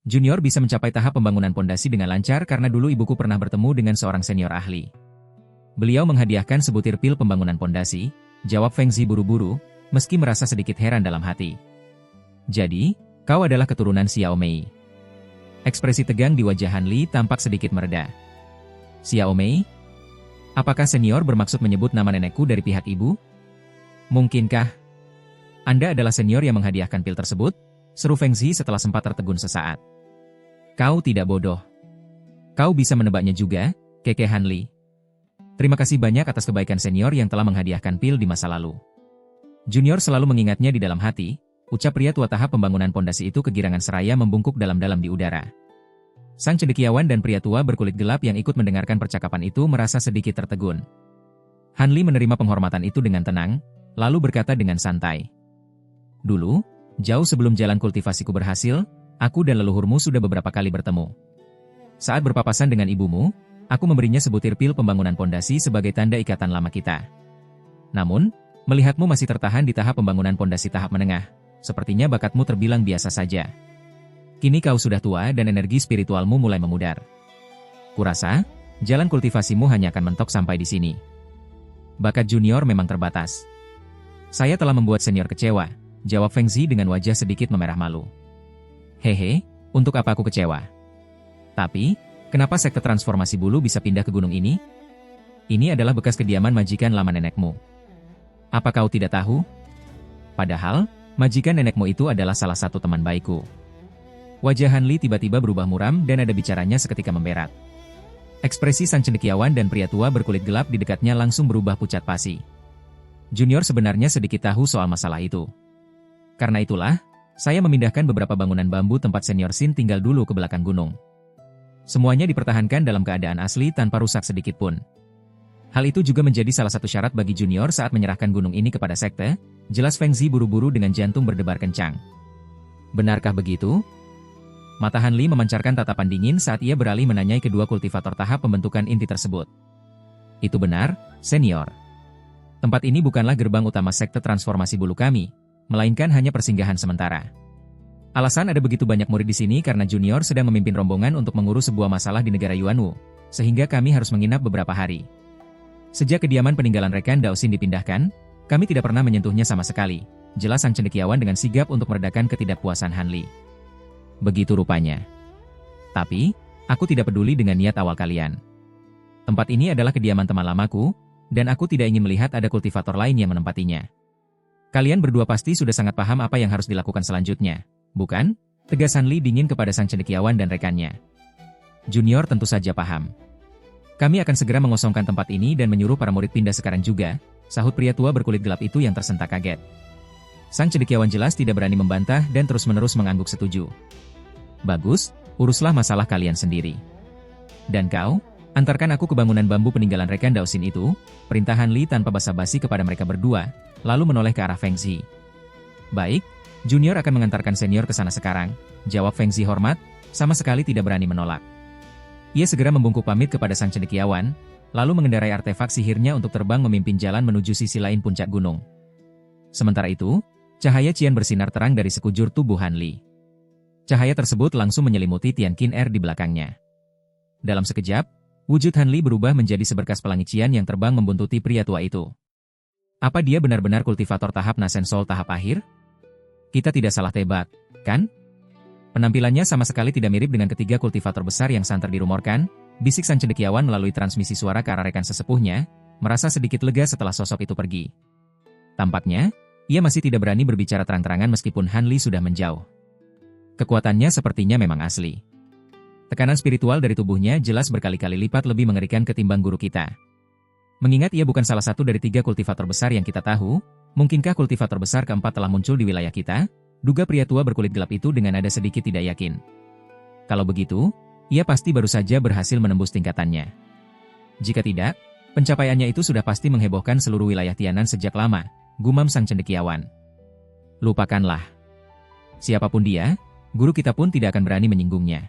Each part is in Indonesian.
Junior bisa mencapai tahap pembangunan pondasi dengan lancar karena dulu ibuku pernah bertemu dengan seorang senior ahli. Beliau menghadiahkan sebutir pil pembangunan pondasi, jawab Feng Zi buru-buru, meski merasa sedikit heran dalam hati. Jadi, kau adalah keturunan Xiao Mei. Ekspresi tegang di wajah Han Li tampak sedikit mereda. Xiao Mei? Apakah senior bermaksud menyebut nama nenekku dari pihak ibu? Mungkinkah Anda adalah senior yang menghadiahkan pil tersebut? Seru Feng Zi setelah sempat tertegun sesaat. Kau tidak bodoh. Kau bisa menebaknya juga, Keke Han Li. Terima kasih banyak atas kebaikan senior yang telah menghadiahkan pil di masa lalu. Junior selalu mengingatnya di dalam hati, ucap pria tua tahap pembangunan pondasi itu kegirangan seraya membungkuk dalam-dalam di udara. Sang cendekiawan dan pria tua berkulit gelap yang ikut mendengarkan percakapan itu merasa sedikit tertegun. Han Li menerima penghormatan itu dengan tenang, lalu berkata dengan santai. Dulu, jauh sebelum jalan kultivasiku berhasil, aku dan leluhurmu sudah beberapa kali bertemu. Saat berpapasan dengan ibumu, aku memberinya sebutir pil pembangunan pondasi sebagai tanda ikatan lama kita. Namun, melihatmu masih tertahan di tahap pembangunan pondasi tahap menengah, sepertinya bakatmu terbilang biasa saja. Kini kau sudah tua dan energi spiritualmu mulai memudar. Kurasa, jalan kultivasimu hanya akan mentok sampai di sini. Bakat junior memang terbatas. Saya telah membuat senior kecewa, jawab Feng Zi dengan wajah sedikit memerah malu. Hehe, untuk apa aku kecewa? Tapi, kenapa sekte transformasi bulu bisa pindah ke gunung ini? Ini adalah bekas kediaman majikan lama nenekmu. Apa kau tidak tahu? Padahal, majikan nenekmu itu adalah salah satu teman baikku. Wajah Han Li tiba-tiba berubah muram dan nada bicaranya seketika memberat. Ekspresi sang cendekiawan dan pria tua berkulit gelap di dekatnya langsung berubah pucat pasi. Junior sebenarnya sedikit tahu soal masalah itu. Karena itulah, saya memindahkan beberapa bangunan bambu tempat senior Sin tinggal dulu ke belakang gunung. Semuanya dipertahankan dalam keadaan asli tanpa rusak sedikit pun. Hal itu juga menjadi salah satu syarat bagi junior saat menyerahkan gunung ini kepada sekte, jelas Feng Zi buru-buru dengan jantung berdebar kencang. Benarkah begitu? Mata Han Li memancarkan tatapan dingin saat ia beralih menanyai kedua kultivator tahap pembentukan inti tersebut. Itu benar, senior. Tempat ini bukanlah gerbang utama sekte transformasi bulu kami, melainkan hanya persinggahan sementara. Alasan ada begitu banyak murid di sini karena junior sedang memimpin rombongan untuk mengurus sebuah masalah di negara Yuanwu, sehingga kami harus menginap beberapa hari. Sejak kediaman peninggalan Rekan Daoxin dipindahkan, kami tidak pernah menyentuhnya sama sekali, jelas sang cendekiawan dengan sigap untuk meredakan ketidakpuasan Han Li. Begitu rupanya. Tapi, aku tidak peduli dengan niat awal kalian. Tempat ini adalah kediaman teman lamaku, dan aku tidak ingin melihat ada kultivator lain yang menempatinya. Kalian berdua pasti sudah sangat paham apa yang harus dilakukan selanjutnya, bukan? Tegas Han Li dingin kepada sang cendekiawan dan rekannya. Junior tentu saja paham. Kami akan segera mengosongkan tempat ini dan menyuruh para murid pindah sekarang juga, sahut pria tua berkulit gelap itu yang tersentak kaget. Sang cendekiawan jelas tidak berani membantah dan terus-menerus mengangguk setuju. Bagus, uruslah masalah kalian sendiri. Dan kau, antarkan aku ke bangunan bambu peninggalan Rekan Daoxin itu, perintah Han Li tanpa basa-basi kepada mereka berdua, lalu menoleh ke arah Feng Zi. Baik, junior akan mengantarkan senior ke sana sekarang, jawab Feng Zi hormat, sama sekali tidak berani menolak. Ia segera membungkuk pamit kepada sang cendekiawan, lalu mengendarai artefak sihirnya untuk terbang memimpin jalan menuju sisi lain puncak gunung. Sementara itu, cahaya cian bersinar terang dari sekujur tubuh Han Li. Cahaya tersebut langsung menyelimuti Tian Qin Er di belakangnya. Dalam sekejap, wujud Han Li berubah menjadi seberkas pelangi cian yang terbang membuntuti pria tua itu. Apa dia benar-benar kultivator tahap Nasen Soul tahap akhir? Kita tidak salah tebak, kan? Penampilannya sama sekali tidak mirip dengan ketiga kultivator besar yang santer dirumorkan, bisik sang cendekiawan melalui transmisi suara ke arah rekan sesepuhnya, merasa sedikit lega setelah sosok itu pergi. Tampaknya, ia masih tidak berani berbicara terang-terangan meskipun Han Li sudah menjauh. Kekuatannya sepertinya memang asli. Tekanan spiritual dari tubuhnya jelas berkali-kali lipat lebih mengerikan ketimbang guru kita. Mengingat ia bukan salah satu dari 3 kultivator besar yang kita tahu, mungkinkah kultivator besar keempat telah muncul di wilayah kita? Duga pria tua berkulit gelap itu dengan nada sedikit tidak yakin. Kalau begitu, ia pasti baru saja berhasil menembus tingkatannya. Jika tidak, pencapaiannya itu sudah pasti menghebohkan seluruh wilayah Tianan sejak lama, gumam sang cendekiawan. Lupakanlah. Siapapun dia, guru kita pun tidak akan berani menyinggungnya.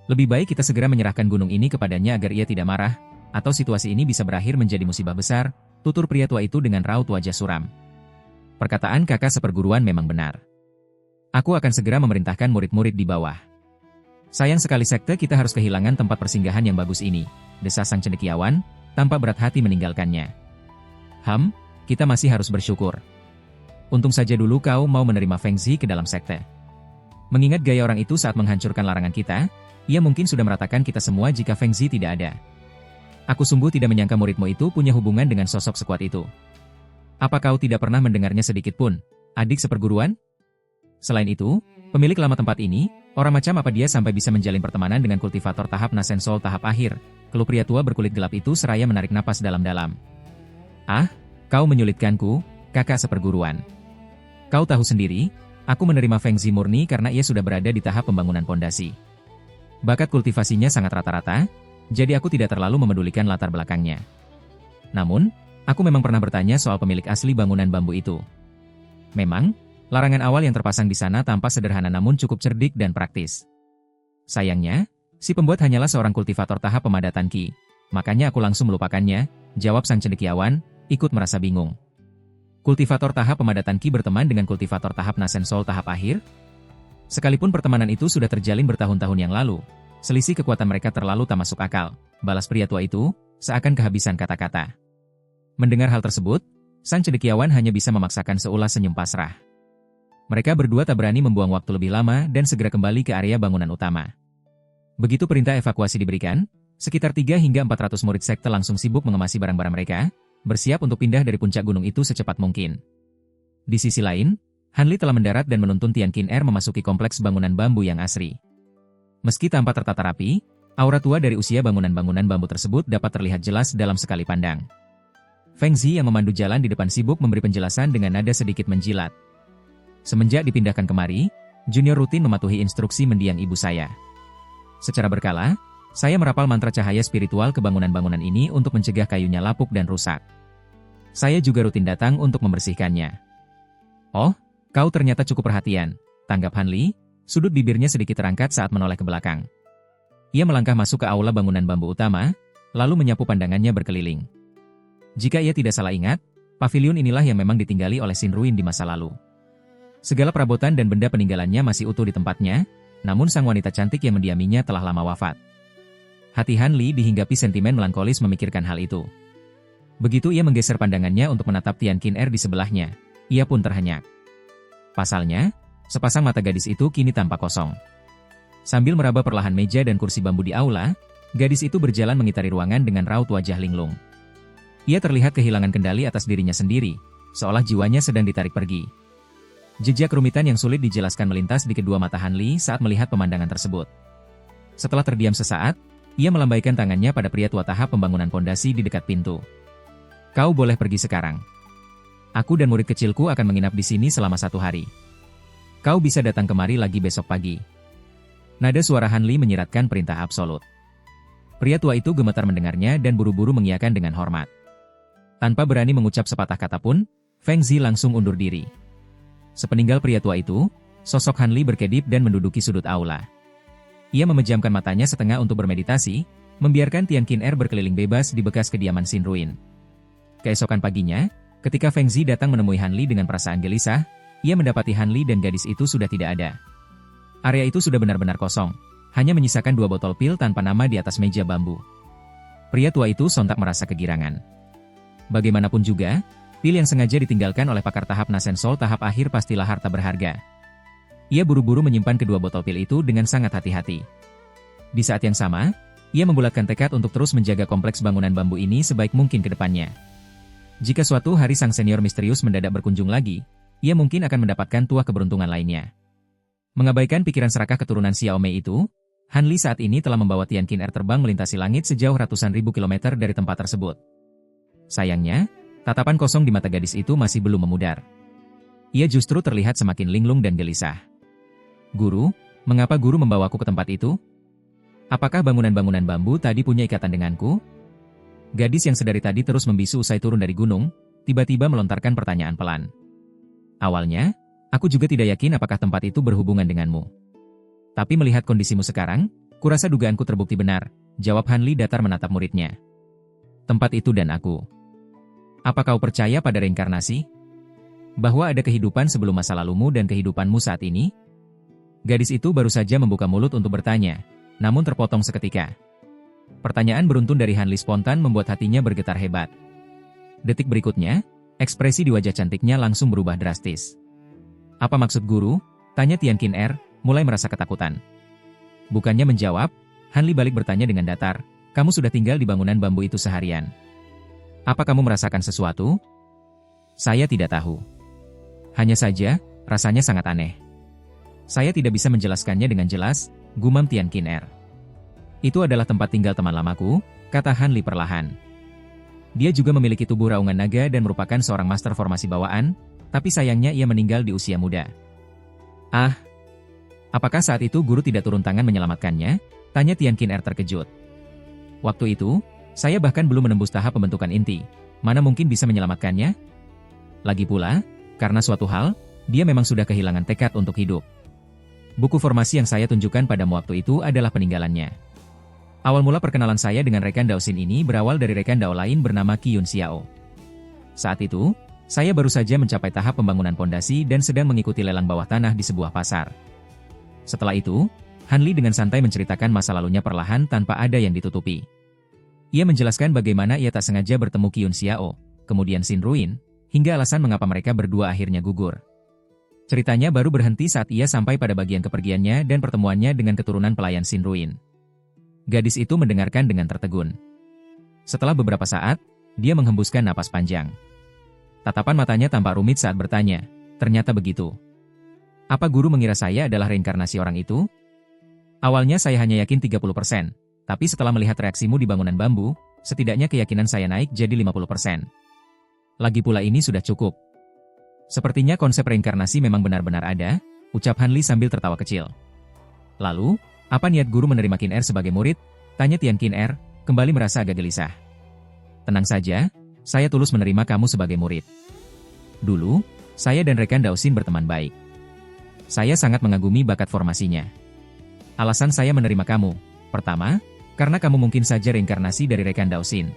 Lebih baik kita segera menyerahkan gunung ini kepadanya agar ia tidak marah, atau situasi ini bisa berakhir menjadi musibah besar, tutur pria tua itu dengan raut wajah suram. Perkataan kakak seperguruan memang benar. Aku akan segera memerintahkan murid-murid di bawah. Sayang sekali sekte kita harus kehilangan tempat persinggahan yang bagus ini, desas sang cendekiawan, tanpa berat hati meninggalkannya. Kita masih harus bersyukur. Untung saja dulu kau mau menerima Feng Zi ke dalam sekte. Mengingat gaya orang itu saat menghancurkan larangan kita, ia mungkin sudah meratakan kita semua jika Feng Zi tidak ada. Aku sungguh tidak menyangka muridmu itu punya hubungan dengan sosok sekuat itu. Apa kau tidak pernah mendengarnya sedikit pun, adik seperguruan? Selain itu, pemilik lama tempat ini, orang macam apa dia sampai bisa menjalin pertemanan dengan kultivator tahap Nascensol tahap akhir? Keluh pria tua berkulit gelap itu seraya menarik napas dalam-dalam. Ah, kau menyulitkanku, kakak seperguruan. Kau tahu sendiri, aku menerima Feng Zi murni karena ia sudah berada di tahap pembangunan pondasi. Bakat kultivasinya sangat rata-rata, jadi aku tidak terlalu memedulikan latar belakangnya. Namun, aku memang pernah bertanya soal pemilik asli bangunan bambu itu. Memang, larangan awal yang terpasang di sana tampak sederhana namun cukup cerdik dan praktis. Sayangnya, si pembuat hanyalah seorang kultivator tahap pemadatan Qi. Makanya aku langsung melupakannya, jawab sang cendekiawan, ikut merasa bingung. Kultivator tahap pemadatan Qi berteman dengan kultivator tahap Nascensol tahap akhir? Sekalipun pertemanan itu sudah terjalin bertahun-tahun yang lalu, selisih kekuatan mereka terlalu tak masuk akal, balas pria tua itu, seakan kehabisan kata-kata. Mendengar hal tersebut, sang cendekiawan hanya bisa memaksakan seulas senyum pasrah. Mereka berdua tak berani membuang waktu lebih lama dan segera kembali ke area bangunan utama. Begitu perintah evakuasi diberikan, sekitar 3 hingga 400 murid sekte langsung sibuk mengemasi barang-barang mereka, bersiap untuk pindah dari puncak gunung itu secepat mungkin. Di sisi lain, Han Li telah mendarat dan menuntun Tian Qin Er memasuki kompleks bangunan bambu yang asri. Meski tanpa tertata rapi, aura tua dari usia bangunan-bangunan bambu tersebut dapat terlihat jelas dalam sekali pandang. Feng Zi yang memandu jalan di depan sibuk memberi penjelasan dengan nada sedikit menjilat. Semenjak dipindahkan kemari, Junior rutin mematuhi instruksi mendiang ibu saya. Secara berkala, saya merapal mantra cahaya spiritual ke bangunan-bangunan ini untuk mencegah kayunya lapuk dan rusak. Saya juga rutin datang untuk membersihkannya. Oh, kau ternyata cukup perhatian, tanggap Han Li, sudut bibirnya sedikit terangkat saat menoleh ke belakang. Ia melangkah masuk ke aula bangunan bambu utama, lalu menyapu pandangannya berkeliling. Jika ia tidak salah ingat, pavilion inilah yang memang ditinggali oleh Xin Ruin di masa lalu. Segala perabotan dan benda peninggalannya masih utuh di tempatnya, namun sang wanita cantik yang mendiaminya telah lama wafat. Hati Han Li dihinggapi sentimen melankolis memikirkan hal itu. Begitu ia menggeser pandangannya untuk menatap Tian Qin Er di sebelahnya, ia pun terhenyak. Pasalnya, sepasang mata gadis itu kini tampak kosong. Sambil meraba perlahan meja dan kursi bambu di aula, gadis itu berjalan mengitari ruangan dengan raut wajah linglung. Ia terlihat kehilangan kendali atas dirinya sendiri, seolah jiwanya sedang ditarik pergi. Jejak kerumitan yang sulit dijelaskan melintas di kedua mata Han Li saat melihat pemandangan tersebut. Setelah terdiam sesaat, ia melambaikan tangannya pada pria tua tahap pembangunan pondasi di dekat pintu. Kau boleh pergi sekarang. Aku dan murid kecilku akan menginap di sini selama 1 hari. Kau bisa datang kemari lagi besok pagi. Nada suara Han Li menyiratkan perintah absolut. Pria tua itu gemetar mendengarnya dan buru-buru mengiyakan dengan hormat. Tanpa berani mengucap sepatah kata pun, Feng Zi langsung undur diri. Sepeninggal pria tua itu, sosok Han Li berkedip dan menduduki sudut aula. Ia memejamkan matanya setengah untuk bermeditasi, membiarkan Tian Qin Er berkeliling bebas di bekas kediaman Xin Ruin. Keesokan paginya, ketika Feng Zi datang menemui Han Li dengan perasaan gelisah, ia mendapati Han Li dan gadis itu sudah tidak ada. Area itu sudah benar-benar kosong, hanya menyisakan 2 botol pil tanpa nama di atas meja bambu. Pria tua itu sontak merasa kegirangan. Bagaimanapun juga, pil yang sengaja ditinggalkan oleh pakar tahap Nascensol tahap akhir pastilah harta berharga. Ia buru-buru menyimpan kedua botol pil itu dengan sangat hati-hati. Di saat yang sama, ia membulatkan tekad untuk terus menjaga kompleks bangunan bambu ini sebaik mungkin ke depannya. Jika suatu hari sang senior misterius mendadak berkunjung lagi, ia mungkin akan mendapatkan tuah keberuntungan lainnya. Mengabaikan pikiran serakah keturunan Xiaomei itu, Han Li saat ini telah membawa Tian Qin Er terbang melintasi langit sejauh ratusan ribu kilometer dari tempat tersebut. Sayangnya, tatapan kosong di mata gadis itu masih belum memudar. Ia justru terlihat semakin linglung dan gelisah. Guru, mengapa guru membawaku ke tempat itu? Apakah bangunan-bangunan bambu tadi punya ikatan denganku? Gadis yang sedari tadi terus membisu usai turun dari gunung, tiba-tiba melontarkan pertanyaan pelan. Awalnya, aku juga tidak yakin apakah tempat itu berhubungan denganmu. Tapi melihat kondisimu sekarang, kurasa dugaanku terbukti benar, jawab Han Li datar menatap muridnya. Tempat itu dan aku. Apa kau percaya pada reinkarnasi? Bahwa ada kehidupan sebelum masa lalumu dan kehidupanmu saat ini? Gadis itu baru saja membuka mulut untuk bertanya, namun terpotong seketika. Pertanyaan beruntun dari Han Li spontan membuat hatinya bergetar hebat. Detik berikutnya, ekspresi di wajah cantiknya langsung berubah drastis. "Apa maksud guru?" tanya Tian Qin Er, mulai merasa ketakutan. Bukannya menjawab, Han Li balik bertanya dengan datar, "Kamu sudah tinggal di bangunan bambu itu seharian. Apa kamu merasakan sesuatu?" "Saya tidak tahu. Hanya saja, rasanya sangat aneh. Saya tidak bisa menjelaskannya dengan jelas," gumam Tian Qin Er. "Itu adalah tempat tinggal teman lamaku," kata Han Li perlahan. Dia juga memiliki tubuh raungan naga dan merupakan seorang master formasi bawaan, tapi sayangnya ia meninggal di usia muda. "Ah, apakah saat itu guru tidak turun tangan menyelamatkannya?" tanya Tian Qin Er terkejut. "Waktu itu, saya bahkan belum menembus tahap pembentukan inti. Mana mungkin bisa menyelamatkannya? Lagi pula, karena suatu hal, dia memang sudah kehilangan tekad untuk hidup. Buku formasi yang saya tunjukkan padamu waktu itu adalah peninggalannya. Awal mula perkenalan saya dengan rekan Daosin ini berawal dari rekan Dao lain bernama Qi Yun Xiao. Saat itu, saya baru saja mencapai tahap pembangunan pondasi dan sedang mengikuti lelang bawah tanah di sebuah pasar. Setelah itu, Han Li dengan santai menceritakan masa lalunya perlahan tanpa ada yang ditutupi. Ia menjelaskan bagaimana ia tak sengaja bertemu Qi Yun Xiao, kemudian Xin Ruin, hingga alasan mengapa mereka berdua akhirnya gugur. Ceritanya baru berhenti saat ia sampai pada bagian kepergiannya dan pertemuannya dengan keturunan pelayan Xin Ruin. Gadis itu mendengarkan dengan tertegun. Setelah beberapa saat, dia menghembuskan napas panjang. Tatapan matanya tampak rumit saat bertanya, "Ternyata begitu. Apa guru mengira saya adalah reinkarnasi orang itu? Awalnya saya hanya yakin 30%, tapi setelah melihat reaksimu di bangunan bambu, setidaknya keyakinan saya naik jadi 50%. Lagi pula ini sudah cukup. Sepertinya konsep reinkarnasi memang benar-benar ada," ucap Han Li sambil tertawa kecil. "Lalu, apa niat guru menerima Qin Er sebagai murid?" tanya Tian Qin Er, kembali merasa agak gelisah. "Tenang saja, saya tulus menerima kamu sebagai murid. Dulu, saya dan rekan Daosin berteman baik. Saya sangat mengagumi bakat formasinya. Alasan saya menerima kamu, pertama, karena kamu mungkin saja reinkarnasi dari rekan Daosin.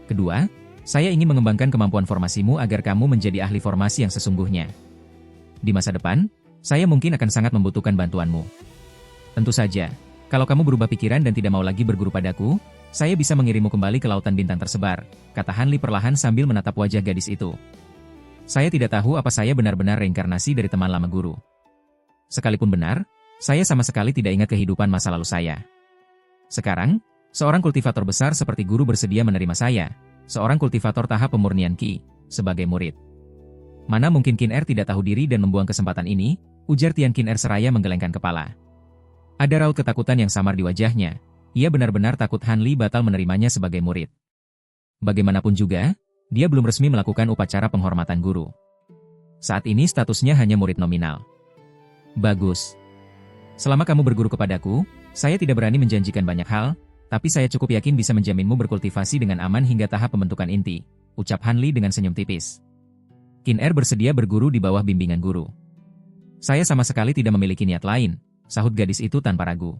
Kedua, saya ingin mengembangkan kemampuan formasimu agar kamu menjadi ahli formasi yang sesungguhnya. Di masa depan, saya mungkin akan sangat membutuhkan bantuanmu. Tentu saja, kalau kamu berubah pikiran dan tidak mau lagi berguru padaku, saya bisa mengirimmu kembali ke lautan bintang tersebar," kata Han Li perlahan sambil menatap wajah gadis itu. "Saya tidak tahu apa saya benar-benar reinkarnasi dari teman lama guru. Sekalipun benar, saya sama sekali tidak ingat kehidupan masa lalu saya. Sekarang, seorang kultivator besar seperti guru bersedia menerima saya, seorang kultivator tahap pemurnian Qi, sebagai murid. Mana mungkin Qin Er tidak tahu diri dan membuang kesempatan ini," ujar Tian Qin Er seraya menggelengkan kepala. Ada raut ketakutan yang samar di wajahnya. Ia benar-benar takut Han Li batal menerimanya sebagai murid. Bagaimanapun juga, dia belum resmi melakukan upacara penghormatan guru. Saat ini statusnya hanya murid nominal. "Bagus. Selama kamu berguru kepadaku, saya tidak berani menjanjikan banyak hal, tapi saya cukup yakin bisa menjaminmu berkultivasi dengan aman hingga tahap pembentukan inti," ucap Han Li dengan senyum tipis. "Qin Er bersedia berguru di bawah bimbingan guru. Saya sama sekali tidak memiliki niat lain," sahut gadis itu tanpa ragu.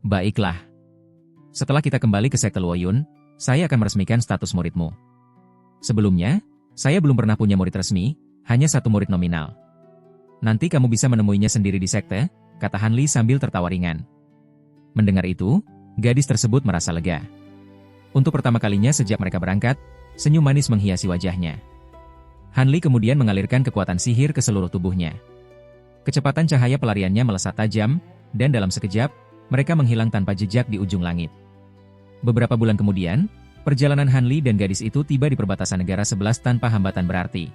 "Baiklah. Setelah kita kembali ke sekte Luoyun, saya akan meresmikan status muridmu. Sebelumnya, saya belum pernah punya murid resmi, hanya satu murid nominal. Nanti kamu bisa menemuinya sendiri di sekte," kata Han Li sambil tertawa ringan. Mendengar itu, gadis tersebut merasa lega. Untuk pertama kalinya sejak mereka berangkat, senyum manis menghiasi wajahnya. Han Li kemudian mengalirkan kekuatan sihir ke seluruh tubuhnya. Kecepatan cahaya pelariannya melesat tajam, dan dalam sekejap, mereka menghilang tanpa jejak di ujung langit. Beberapa bulan kemudian, perjalanan Han Li dan gadis itu tiba di perbatasan negara 11 tanpa hambatan berarti.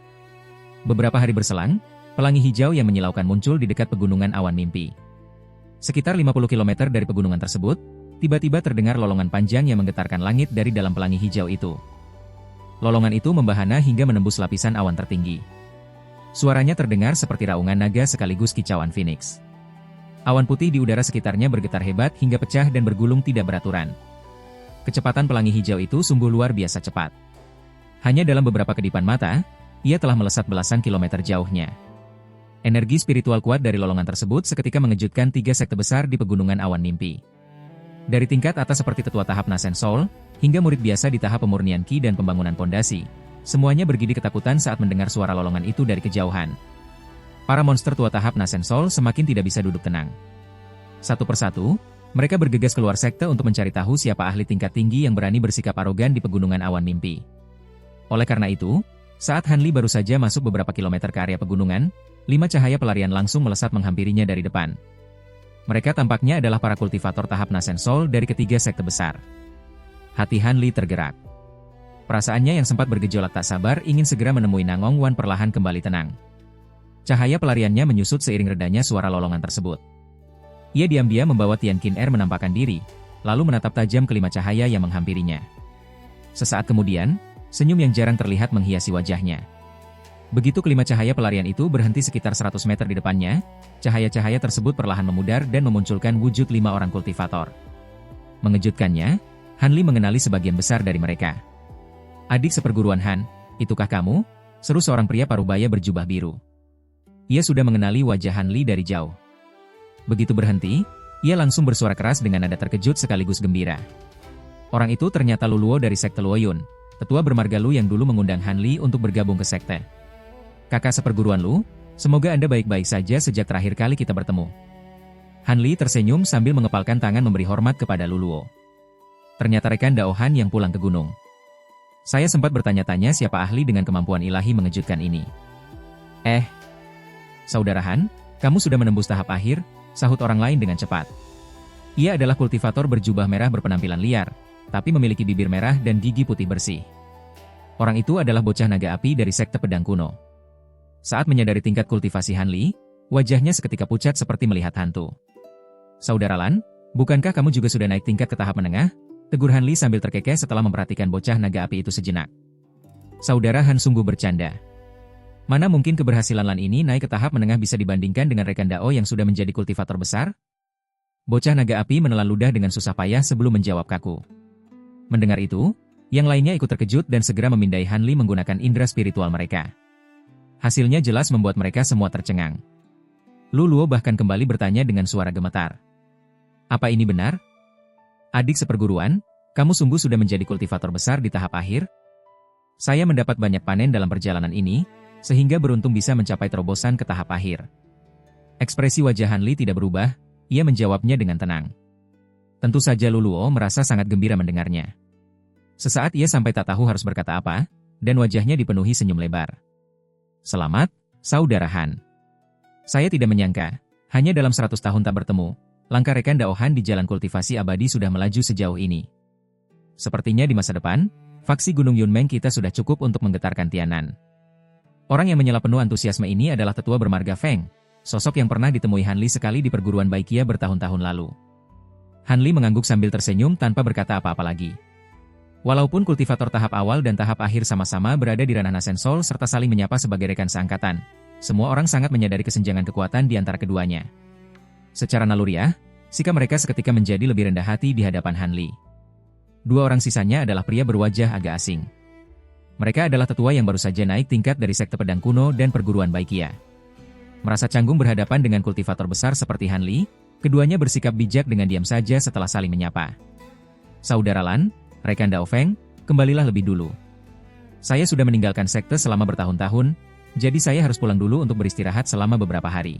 Beberapa hari berselang, pelangi hijau yang menyilaukan muncul di dekat pegunungan awan mimpi. Sekitar 50 km dari pegunungan tersebut, tiba-tiba terdengar lolongan panjang yang menggetarkan langit dari dalam pelangi hijau itu. Lolongan itu membahana hingga menembus lapisan awan tertinggi. Suaranya terdengar seperti raungan naga sekaligus kicauan phoenix. Awan putih di udara sekitarnya bergetar hebat hingga pecah dan bergulung tidak beraturan. Kecepatan pelangi hijau itu sungguh luar biasa cepat. Hanya dalam beberapa kedipan mata, ia telah melesat belasan kilometer jauhnya. Energi spiritual kuat dari lolongan tersebut seketika mengejutkan 3 sekte besar di pegunungan awan mimpi. Dari tingkat atas seperti tetua tahap Nasen Soul, hingga murid biasa di tahap pemurnian Qi dan pembangunan pondasi, semuanya bergidik ketakutan saat mendengar suara lolongan itu dari kejauhan. Para monster tua tahap Nascensol semakin tidak bisa duduk tenang. Satu persatu, mereka bergegas keluar sekte untuk mencari tahu siapa ahli tingkat tinggi yang berani bersikap arogan di pegunungan awan mimpi. Oleh karena itu, saat Han Li baru saja masuk beberapa kilometer ke area pegunungan, 5 cahaya pelarian langsung melesat menghampirinya dari depan. Mereka tampaknya adalah para kultivator tahap Nascensol dari ketiga sekte besar. Hati Han Li tergerak. Perasaannya yang sempat bergejolak tak sabar ingin segera menemui Nangong Wan perlahan kembali tenang. Cahaya pelariannya menyusut seiring redanya suara lolongan tersebut. Ia diam-diam membawa Tian Qin Er menampakkan diri, lalu menatap tajam kelima cahaya yang menghampirinya. Sesaat kemudian, senyum yang jarang terlihat menghiasi wajahnya. Begitu kelima cahaya pelarian itu berhenti sekitar 100 meter di depannya, cahaya-cahaya tersebut perlahan memudar dan memunculkan wujud 5 orang kultivator. Mengejutkannya, Han Li mengenali sebagian besar dari mereka. "Adik seperguruan Han, itukah kamu?" seru seorang pria parubaya berjubah biru. Ia sudah mengenali wajah Han Li dari jauh. Begitu berhenti, ia langsung bersuara keras dengan nada terkejut sekaligus gembira. Orang itu ternyata Luluo dari sekte Luoyun, tetua bermarga Lu yang dulu mengundang Han Li untuk bergabung ke sekte. "Kakak seperguruan Lu, semoga Anda baik-baik saja sejak terakhir kali kita bertemu." Han Li tersenyum sambil mengepalkan tangan memberi hormat kepada Luluo. Ternyata rekan Dao Han yang pulang ke gunung. "Saya sempat bertanya-tanya siapa ahli dengan kemampuan ilahi mengejutkan ini." Saudara Han, kamu sudah menembus tahap akhir," sahut orang lain dengan cepat. Ia adalah kultivator berjubah merah berpenampilan liar, tapi memiliki bibir merah dan gigi putih bersih. Orang itu adalah bocah naga api dari sekte pedang kuno. Saat menyadari tingkat kultivasi Han Li, wajahnya seketika pucat seperti melihat hantu. "Saudara Lan, bukankah kamu juga sudah naik tingkat ke tahap menengah?" tegur Han Li sambil terkekeh setelah memperhatikan bocah naga api itu sejenak. Saudara Han sungguh bercanda. Mana mungkin keberhasilan Lan ini naik ke tahap menengah bisa dibandingkan dengan rekan Dao yang sudah menjadi kultivator besar? Bocah naga api menelan ludah dengan susah payah sebelum menjawab kaku. Mendengar itu, yang lainnya ikut terkejut dan segera memindai Han Li menggunakan indera spiritual mereka. Hasilnya jelas membuat mereka semua tercengang. Luluo bahkan kembali bertanya dengan suara gemetar. "Apa ini benar? Adik seperguruan, kamu sungguh sudah menjadi kultivator besar di tahap akhir?" "Saya mendapat banyak panen dalam perjalanan ini, sehingga beruntung bisa mencapai terobosan ke tahap akhir." Ekspresi wajah Han Li tidak berubah, ia menjawabnya dengan tenang. Tentu saja Luluo merasa sangat gembira mendengarnya. Sesaat ia sampai tak tahu harus berkata apa, dan wajahnya dipenuhi senyum lebar. "Selamat, saudara Han. Saya tidak menyangka, hanya dalam 100 tahun tak bertemu, langkah rekan Dao Han di jalan kultivasi abadi sudah melaju sejauh ini. Sepertinya di masa depan, faksi Gunung Yunmeng kita sudah cukup untuk menggetarkan Tianan." Orang yang menyela penuh antusiasme ini adalah tetua bermarga Feng, sosok yang pernah ditemui Han Li sekali di perguruan Baikia bertahun-tahun lalu. Han Li mengangguk sambil tersenyum tanpa berkata apa-apa lagi. Walaupun kultivator tahap awal dan tahap akhir sama-sama berada di ranah Nascensol serta saling menyapa sebagai rekan seangkatan, semua orang sangat menyadari kesenjangan kekuatan di antara keduanya. Secara naluriah, sikap mereka seketika menjadi lebih rendah hati di hadapan Han Li. Dua orang sisanya adalah pria berwajah agak asing. Mereka adalah tetua yang baru saja naik tingkat dari sekte pedang kuno dan perguruan Baikia. Merasa canggung berhadapan dengan kultivator besar seperti Han Li, keduanya bersikap bijak dengan diam saja setelah saling menyapa. "Saudara Lan, rekan Dao Feng, kembalilah lebih dulu. Saya sudah meninggalkan sekte selama bertahun-tahun, jadi saya harus pulang dulu untuk beristirahat selama beberapa hari.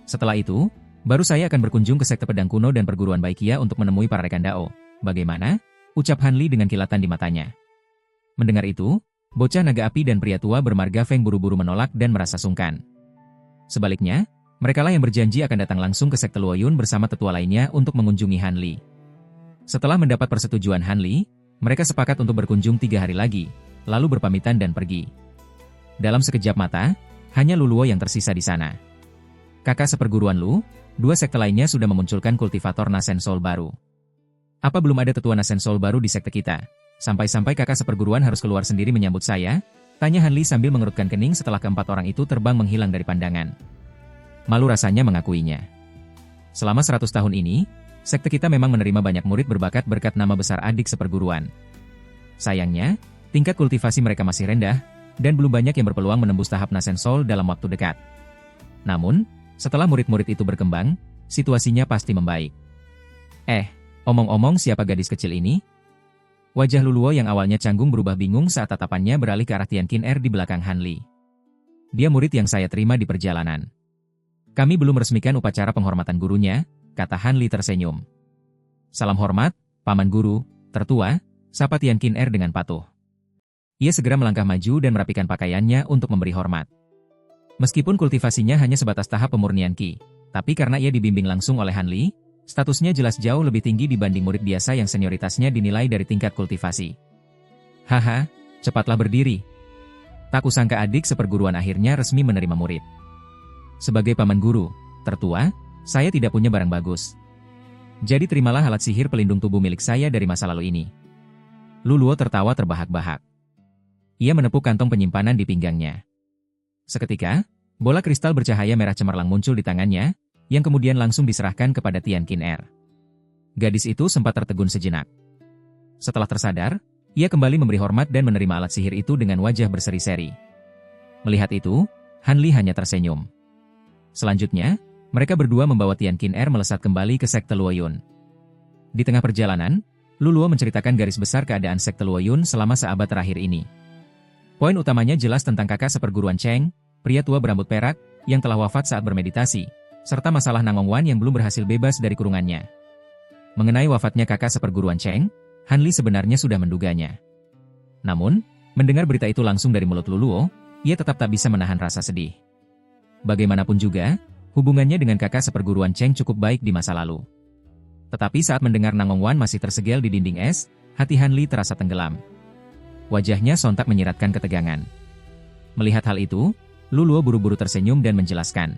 Setelah itu, baru saya akan berkunjung ke sekte pedang kuno dan perguruan Baikia untuk menemui para rekan Dao. Bagaimana?" ucap Han Li dengan kilatan di matanya. Mendengar itu, bocah naga api dan pria tua bermarga Feng buru-buru menolak dan merasa sungkan. Sebaliknya, merekalah yang berjanji akan datang langsung ke sekte Luoyun bersama tetua lainnya untuk mengunjungi Han Li. Setelah mendapat persetujuan Han Li, mereka sepakat untuk berkunjung 3 hari lagi, lalu berpamitan dan pergi. Dalam sekejap mata, hanya Luluo yang tersisa di sana. Kakak seperguruan Lu, 2 sekte lainnya sudah memunculkan kultivator Nascensol baru. "Apa belum ada tetua Nascensol baru di sekte kita? Sampai-sampai kakak seperguruan harus keluar sendiri menyambut saya?" tanya Han Li sambil mengerutkan kening setelah keempat orang itu terbang menghilang dari pandangan. Malu rasanya mengakuinya. Selama 100 tahun ini, sekte kita memang menerima banyak murid berbakat berkat nama besar adik seperguruan. Sayangnya, tingkat kultivasi mereka masih rendah, dan belum banyak yang berpeluang menembus tahap Nascensol dalam waktu dekat. Namun, setelah murid-murid itu berkembang, situasinya pasti membaik. Omong-omong siapa gadis kecil ini? Wajah Luluo yang awalnya canggung berubah bingung saat tatapannya beralih ke arah Tian Qin Er di belakang Han Li. Dia murid yang saya terima di perjalanan. Kami belum resmikan upacara penghormatan gurunya, kata Han Li tersenyum. Salam hormat, Paman Guru, tertua, sapa Tian Qin Er dengan patuh. Ia segera melangkah maju dan merapikan pakaiannya untuk memberi hormat. Meskipun kultivasinya hanya sebatas tahap pemurnian Qi, tapi karena ia dibimbing langsung oleh Han Li, statusnya jelas jauh lebih tinggi dibanding murid biasa yang senioritasnya dinilai dari tingkat kultivasi. Haha, cepatlah berdiri. Tak kusangka adik seperguruan akhirnya resmi menerima murid. Sebagai paman guru, tertua, saya tidak punya barang bagus. Jadi terimalah alat sihir pelindung tubuh milik saya dari masa lalu ini. Lu Luo tertawa terbahak-bahak. Ia menepuk kantong penyimpanan di pinggangnya. Seketika, bola kristal bercahaya merah cemerlang muncul di tangannya, yang kemudian langsung diserahkan kepada Tian Qin Er. Gadis itu sempat tertegun sejenak. Setelah tersadar, ia kembali memberi hormat dan menerima alat sihir itu dengan wajah berseri-seri. Melihat itu, Han Li hanya tersenyum. Selanjutnya, mereka berdua membawa Tian Qin Er melesat kembali ke sekte Luoyun. Di tengah perjalanan, Lu Luo menceritakan garis besar keadaan sekte Luoyun selama seabad terakhir ini. Poin utamanya jelas tentang kakak seperguruan Cheng, pria tua berambut perak, yang telah wafat saat bermeditasi, serta masalah Nangong Wan yang belum berhasil bebas dari kurungannya. Mengenai wafatnya kakak seperguruan Cheng, Han Li sebenarnya sudah menduganya. Namun, mendengar berita itu langsung dari mulut Lu Luo, ia tetap tak bisa menahan rasa sedih. Bagaimanapun juga, hubungannya dengan kakak seperguruan Cheng cukup baik di masa lalu. Tetapi saat mendengar Nangong Wan masih tersegel di dinding es, hati Han Li terasa tenggelam. Wajahnya sontak menyiratkan ketegangan. Melihat hal itu, Lu Luo buru-buru tersenyum dan menjelaskan.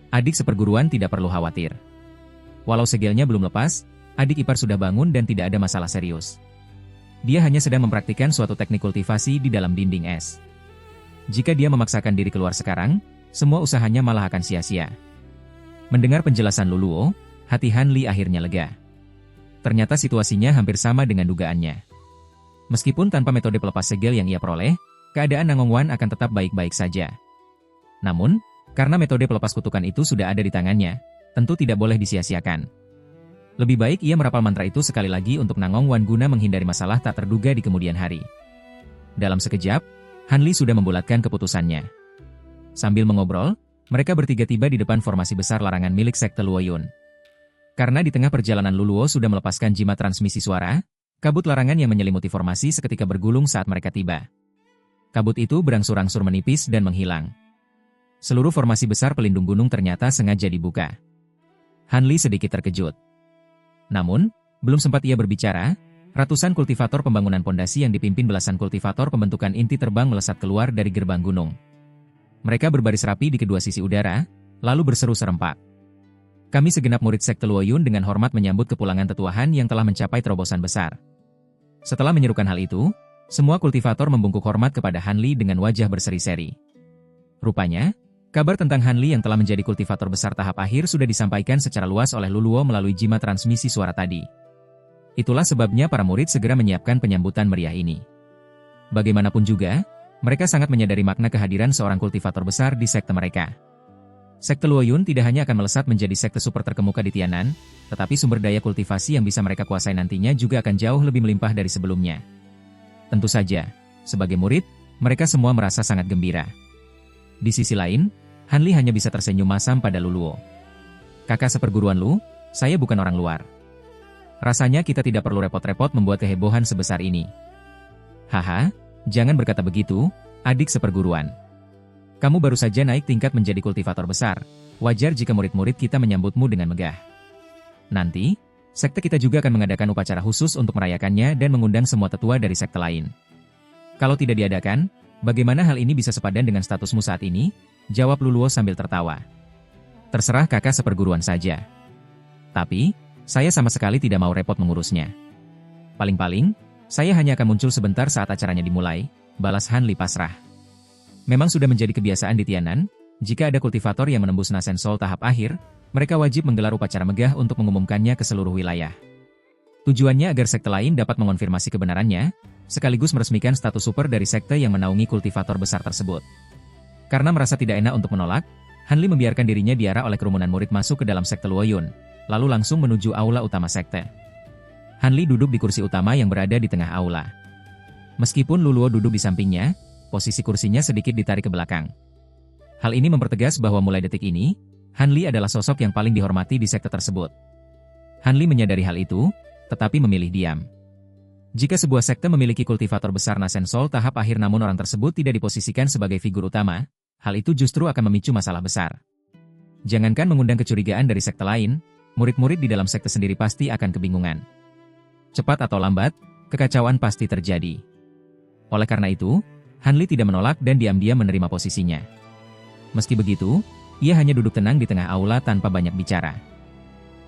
Adik seperguruan tidak perlu khawatir. Walau segelnya belum lepas, adik ipar sudah bangun dan tidak ada masalah serius. Dia hanya sedang mempraktikkan suatu teknik kultivasi di dalam dinding es. Jika dia memaksakan diri keluar sekarang, semua usahanya malah akan sia-sia. Mendengar penjelasan Lu Luo, hati Han Li akhirnya lega. Ternyata situasinya hampir sama dengan dugaannya. Meskipun tanpa metode pelepas segel yang ia peroleh, keadaan Nangong Wan akan tetap baik-baik saja. Namun, karena metode pelepas kutukan itu sudah ada di tangannya, tentu tidak boleh disia-siakan. Lebih baik ia merapal mantra itu sekali lagi untuk Nangong Wan guna menghindari masalah tak terduga di kemudian hari. Dalam sekejap, Han Li sudah membulatkan keputusannya. Sambil mengobrol, mereka bertiga tiba di depan formasi besar larangan milik sekte Luoyun. Karena di tengah perjalanan Lu Luo sudah melepaskan jimat transmisi suara, kabut larangan yang menyelimuti formasi seketika bergulung saat mereka tiba. Kabut itu berangsur-angsur menipis dan menghilang. Seluruh formasi besar pelindung gunung ternyata sengaja dibuka. Han Li sedikit terkejut. Namun, belum sempat ia berbicara, ratusan kultivator pembangunan pondasi yang dipimpin belasan kultivator pembentukan inti terbang melesat keluar dari gerbang gunung. Mereka berbaris rapi di kedua sisi udara, lalu berseru serempak. Kami segenap murid sekte Luoyun dengan hormat menyambut kepulangan tetuahan yang telah mencapai terobosan besar. Setelah menyerukan hal itu, semua kultivator membungkuk hormat kepada Han Li dengan wajah berseri-seri. Rupanya, kabar tentang Han Li yang telah menjadi kultivator besar tahap akhir sudah disampaikan secara luas oleh Lu Luo melalui jimat transmisi suara tadi. Itulah sebabnya para murid segera menyiapkan penyambutan meriah ini. Bagaimanapun juga, mereka sangat menyadari makna kehadiran seorang kultivator besar di sekte mereka. Sekte Luoyun tidak hanya akan melesat menjadi sekte super terkemuka di Tianan, tetapi sumber daya kultivasi yang bisa mereka kuasai nantinya juga akan jauh lebih melimpah dari sebelumnya. Tentu saja, sebagai murid, mereka semua merasa sangat gembira. Di sisi lain, Han Li hanya bisa tersenyum masam pada Lu Luo. Kakak seperguruan Lu, saya bukan orang luar. Rasanya kita tidak perlu repot-repot membuat kehebohan sebesar ini. Haha, jangan berkata begitu, adik seperguruan. Kamu baru saja naik tingkat menjadi kultivator besar, wajar jika murid-murid kita menyambutmu dengan megah. Nanti, sekte kita juga akan mengadakan upacara khusus untuk merayakannya dan mengundang semua tetua dari sekte lain. Kalau tidak diadakan, bagaimana hal ini bisa sepadan dengan statusmu saat ini? Jawab Lu Luo sambil tertawa. Terserah kakak seperguruan saja. Tapi, saya sama sekali tidak mau repot mengurusnya. Paling-paling, saya hanya akan muncul sebentar saat acaranya dimulai, balas Han Li pasrah. Memang sudah menjadi kebiasaan di Tianan, jika ada kultivator yang menembus Nasen Sol tahap akhir, mereka wajib menggelar upacara megah untuk mengumumkannya ke seluruh wilayah. Tujuannya agar sekte lain dapat mengonfirmasi kebenarannya, sekaligus meresmikan status super dari sekte yang menaungi kultivator besar tersebut. Karena merasa tidak enak untuk menolak, Han Li membiarkan dirinya diarah oleh kerumunan murid masuk ke dalam sekte Luoyun, lalu langsung menuju aula utama sekte. Han Li duduk di kursi utama yang berada di tengah aula. Meskipun Lu Luo duduk di sampingnya, posisi kursinya sedikit ditarik ke belakang. Hal ini mempertegas bahwa mulai detik ini, Han Li adalah sosok yang paling dihormati di sekte tersebut. Han Li menyadari hal itu, tetapi memilih diam. Jika sebuah sekte memiliki kultivator besar Nasen Soul tahap akhir namun orang tersebut tidak diposisikan sebagai figur utama, hal itu justru akan memicu masalah besar. Jangankan mengundang kecurigaan dari sekte lain, murid-murid di dalam sekte sendiri pasti akan kebingungan. Cepat atau lambat, kekacauan pasti terjadi. Oleh karena itu, Han Li tidak menolak dan diam-diam menerima posisinya. Meski begitu, ia hanya duduk tenang di tengah aula tanpa banyak bicara.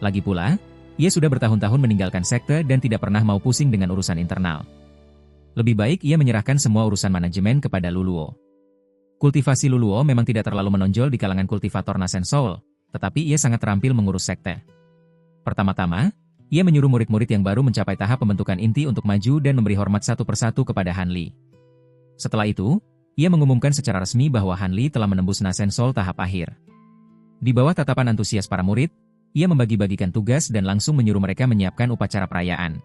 Lagi pula, ia sudah bertahun-tahun meninggalkan sekte dan tidak pernah mau pusing dengan urusan internal. Lebih baik ia menyerahkan semua urusan manajemen kepada Luluo. Kultivasi Luluo memang tidak terlalu menonjol di kalangan kultivator Nasen Soul, tetapi ia sangat terampil mengurus sekte. Pertama-tama, ia menyuruh murid-murid yang baru mencapai tahap pembentukan inti untuk maju dan memberi hormat satu persatu kepada Han Li. Setelah itu, ia mengumumkan secara resmi bahwa Han Li telah menembus Nasen Soul tahap akhir. Di bawah tatapan antusias para murid, ia membagi-bagikan tugas dan langsung menyuruh mereka menyiapkan upacara perayaan.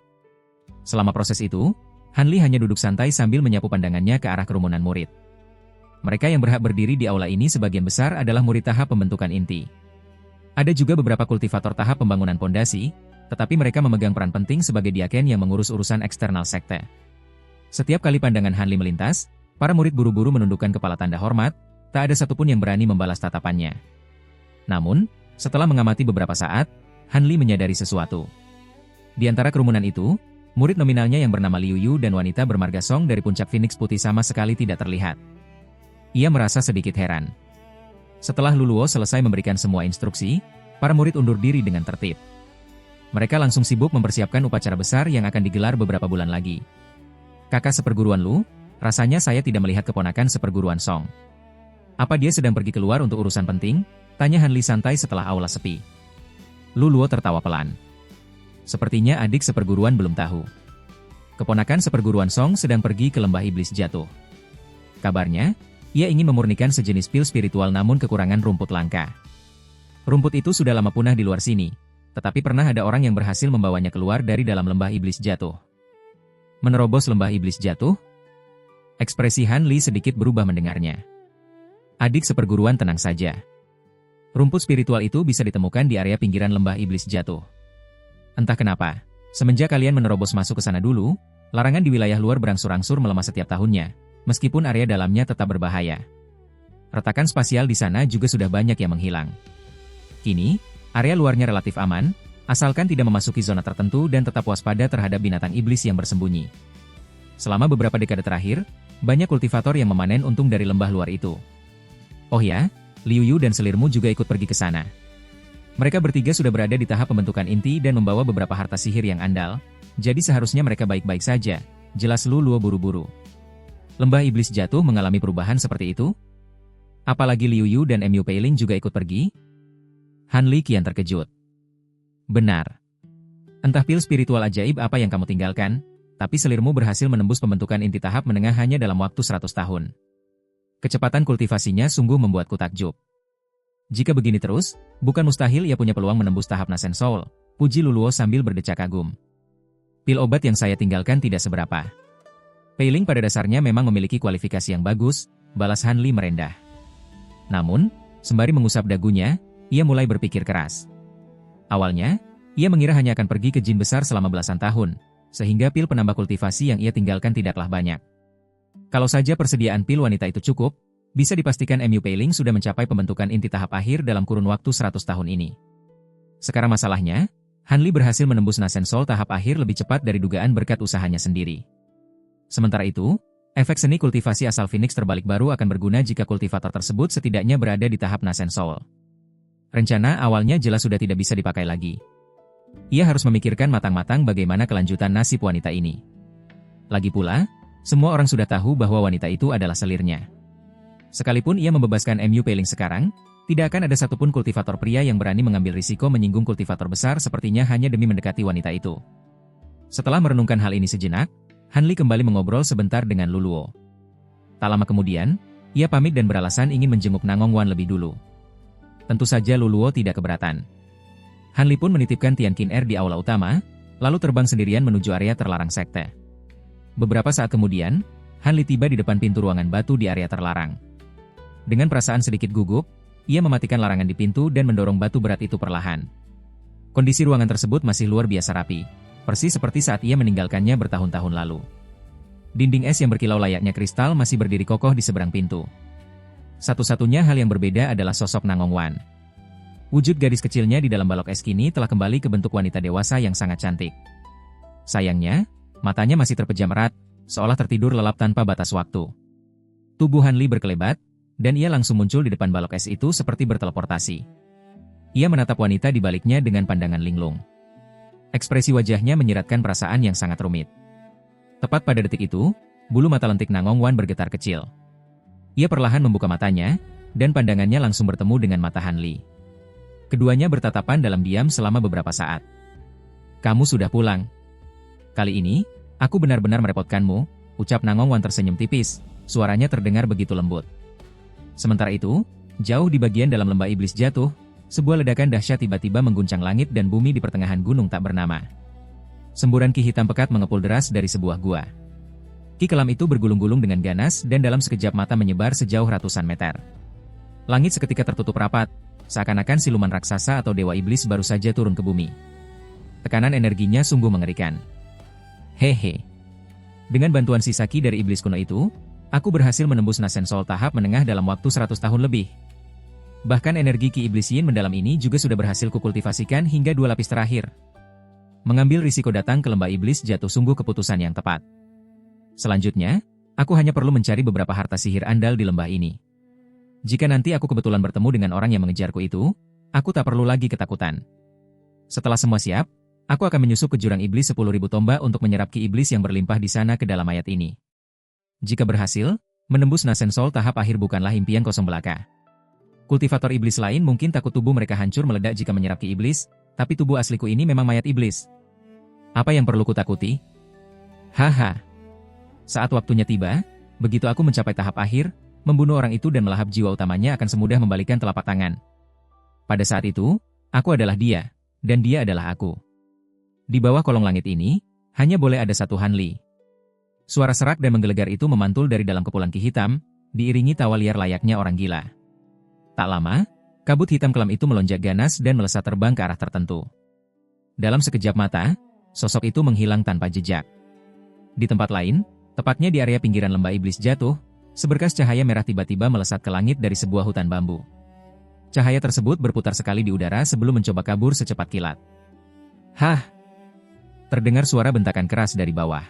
Selama proses itu, Han Li hanya duduk santai sambil menyapu pandangannya ke arah kerumunan murid. Mereka yang berhak berdiri di aula ini sebagian besar adalah murid tahap pembentukan inti. Ada juga beberapa kultivator tahap pembangunan pondasi, tetapi mereka memegang peran penting sebagai diaken yang mengurus urusan eksternal sekte. Setiap kali pandangan Han Li melintas, para murid buru-buru menundukkan kepala tanda hormat, tak ada satupun yang berani membalas tatapannya. Namun, setelah mengamati beberapa saat, Han Li menyadari sesuatu. Di antara kerumunan itu, murid nominalnya yang bernama Liu Yu dan wanita bermarga Song dari puncak Phoenix Putih sama sekali tidak terlihat. Ia merasa sedikit heran. Setelah Luluo selesai memberikan semua instruksi, para murid undur diri dengan tertib. Mereka langsung sibuk mempersiapkan upacara besar yang akan digelar beberapa bulan lagi. Kakak seperguruan Lu, rasanya saya tidak melihat keponakan seperguruan Song. Apa dia sedang pergi keluar untuk urusan penting? Tanya Han Li santai setelah aula sepi. Luluo tertawa pelan. Sepertinya adik seperguruan belum tahu. Keponakan seperguruan Song sedang pergi ke lembah iblis jatuh. Kabarnya, ia ingin memurnikan sejenis pil spiritual namun kekurangan rumput langka. Rumput itu sudah lama punah di luar sini, tetapi pernah ada orang yang berhasil membawanya keluar dari dalam lembah iblis jatuh. Menerobos lembah iblis jatuh? Ekspresi Han Li sedikit berubah mendengarnya. Adik seperguruan tenang saja. Rumput spiritual itu bisa ditemukan di area pinggiran lembah iblis jatuh. Entah kenapa, semenjak kalian menerobos masuk ke sana dulu, larangan di wilayah luar berangsur-angsur melemah setiap tahunnya, meskipun area dalamnya tetap berbahaya. Retakan spasial di sana juga sudah banyak yang menghilang. Kini, area luarnya relatif aman, asalkan tidak memasuki zona tertentu dan tetap waspada terhadap binatang iblis yang bersembunyi. Selama beberapa dekade terakhir, banyak kultivator yang memanen untung dari lembah luar itu. Oh ya, Liu Yu dan selirmu juga ikut pergi ke sana. Mereka bertiga sudah berada di tahap pembentukan inti dan membawa beberapa harta sihir yang andal, jadi seharusnya mereka baik-baik saja, jelas Luo buru-buru. Lembah iblis jatuh mengalami perubahan seperti itu? Apalagi Liu Yu dan Mu Peiling juga ikut pergi? Han Li kian terkejut. Benar. Entah pil spiritual ajaib apa yang kamu tinggalkan, tapi selirmu berhasil menembus pembentukan inti tahap menengah hanya dalam waktu 100 tahun. Kecepatan kultivasinya sungguh membuatku takjub. Jika begini terus, bukan mustahil ia punya peluang menembus tahap Nasen Soul, puji Luluo sambil berdecak kagum. Pil obat yang saya tinggalkan tidak seberapa. Peiling pada dasarnya memang memiliki kualifikasi yang bagus, balas Han Li merendah. Namun, sembari mengusap dagunya, ia mulai berpikir keras. Awalnya, ia mengira hanya akan pergi ke jin besar selama belasan tahun, sehingga pil penambah kultivasi yang ia tinggalkan tidaklah banyak. Kalau saja persediaan pil wanita itu cukup, bisa dipastikan Mu Peiling sudah mencapai pembentukan inti tahap akhir dalam kurun waktu 100 tahun ini. Sekarang masalahnya, Han Li berhasil menembus Nasen Soul tahap akhir lebih cepat dari dugaan berkat usahanya sendiri. Sementara itu, efek seni kultivasi asal Phoenix terbalik baru akan berguna jika kultivator tersebut setidaknya berada di tahap Nasen Soul. Rencana awalnya jelas sudah tidak bisa dipakai lagi. Ia harus memikirkan matang-matang bagaimana kelanjutan nasib wanita ini. Lagi pula, semua orang sudah tahu bahwa wanita itu adalah selirnya. Sekalipun ia membebaskan Mu Peiling sekarang, tidak akan ada satupun kultivator pria yang berani mengambil risiko menyinggung kultivator besar sepertinya hanya demi mendekati wanita itu. Setelah merenungkan hal ini sejenak, Han Li kembali mengobrol sebentar dengan Luluo. Tak lama kemudian, ia pamit dan beralasan ingin menjenguk Nangong Wan lebih dulu. Tentu saja Luluo tidak keberatan. Han Li pun menitipkan Tian Qin Er di aula utama, lalu terbang sendirian menuju area terlarang sekte. Beberapa saat kemudian, Han Li tiba di depan pintu ruangan batu di area terlarang. Dengan perasaan sedikit gugup, ia mematikan larangan di pintu dan mendorong batu berat itu perlahan. Kondisi ruangan tersebut masih luar biasa rapi, persis seperti saat ia meninggalkannya bertahun-tahun lalu. Dinding es yang berkilau layaknya kristal masih berdiri kokoh di seberang pintu. Satu-satunya hal yang berbeda adalah sosok Nangong Wan. Wujud gadis kecilnya di dalam balok es kini telah kembali ke bentuk wanita dewasa yang sangat cantik. Sayangnya, matanya masih terpejam erat, seolah tertidur lelap tanpa batas waktu. Tubuh Han Li berkelebat, dan ia langsung muncul di depan balok es itu seperti berteleportasi. Ia menatap wanita di baliknya dengan pandangan linglung. Ekspresi wajahnya menyiratkan perasaan yang sangat rumit. Tepat pada detik itu, bulu mata lentik Nangong Wan bergetar kecil. Ia perlahan membuka matanya, dan pandangannya langsung bertemu dengan mata Han Li. Keduanya bertatapan dalam diam selama beberapa saat. "Kamu sudah pulang. Kali ini, aku benar-benar merepotkanmu," ucap Nangong Wan tersenyum tipis, suaranya terdengar begitu lembut. Sementara itu, jauh di bagian dalam lembah iblis jatuh, sebuah ledakan dahsyat tiba-tiba mengguncang langit dan bumi di pertengahan gunung tak bernama. Semburan ki hitam pekat mengepul deras dari sebuah gua. Ki kelam itu bergulung-gulung dengan ganas dan dalam sekejap mata menyebar sejauh ratusan meter. Langit seketika tertutup rapat, seakan-akan siluman raksasa atau dewa iblis baru saja turun ke bumi. Tekanan energinya sungguh mengerikan. Hehe. Dengan bantuan sisa ki dari iblis kuno itu, aku berhasil menembus Nasen Sol tahap menengah dalam waktu 100 tahun lebih. Bahkan energi ki iblis yin mendalam ini juga sudah berhasil kukultivasikan hingga 2 lapis terakhir. Mengambil risiko datang ke lembah iblis jatuh sungguh keputusan yang tepat. Selanjutnya, aku hanya perlu mencari beberapa harta sihir andal di lembah ini. Jika nanti aku kebetulan bertemu dengan orang yang mengejarku itu, aku tak perlu lagi ketakutan. Setelah semua siap, aku akan menyusup ke jurang iblis 10.000 tombak untuk menyerap ki iblis yang berlimpah di sana ke dalam mayat ini. Jika berhasil, menembus Nasen Sol tahap akhir bukanlah impian kosong belaka. Kultivator iblis lain mungkin takut tubuh mereka hancur meledak jika menyerap ki iblis, tapi tubuh asliku ini memang mayat iblis. Apa yang perlu kutakuti? Haha. Saat waktunya tiba, begitu aku mencapai tahap akhir, membunuh orang itu dan melahap jiwa utamanya akan semudah membalikan telapak tangan. Pada saat itu, aku adalah dia, dan dia adalah aku. Di bawah kolong langit ini, hanya boleh ada satu Han Li. Suara serak dan menggelegar itu memantul dari dalam kepulan ki hitam, diiringi tawa liar layaknya orang gila. Tak lama, kabut hitam kelam itu melonjak ganas dan melesat terbang ke arah tertentu. Dalam sekejap mata, sosok itu menghilang tanpa jejak. Di tempat lain, tepatnya di area pinggiran lembah iblis jatuh, seberkas cahaya merah tiba-tiba melesat ke langit dari sebuah hutan bambu. Cahaya tersebut berputar sekali di udara sebelum mencoba kabur secepat kilat. Hah! Terdengar suara bentakan keras dari bawah.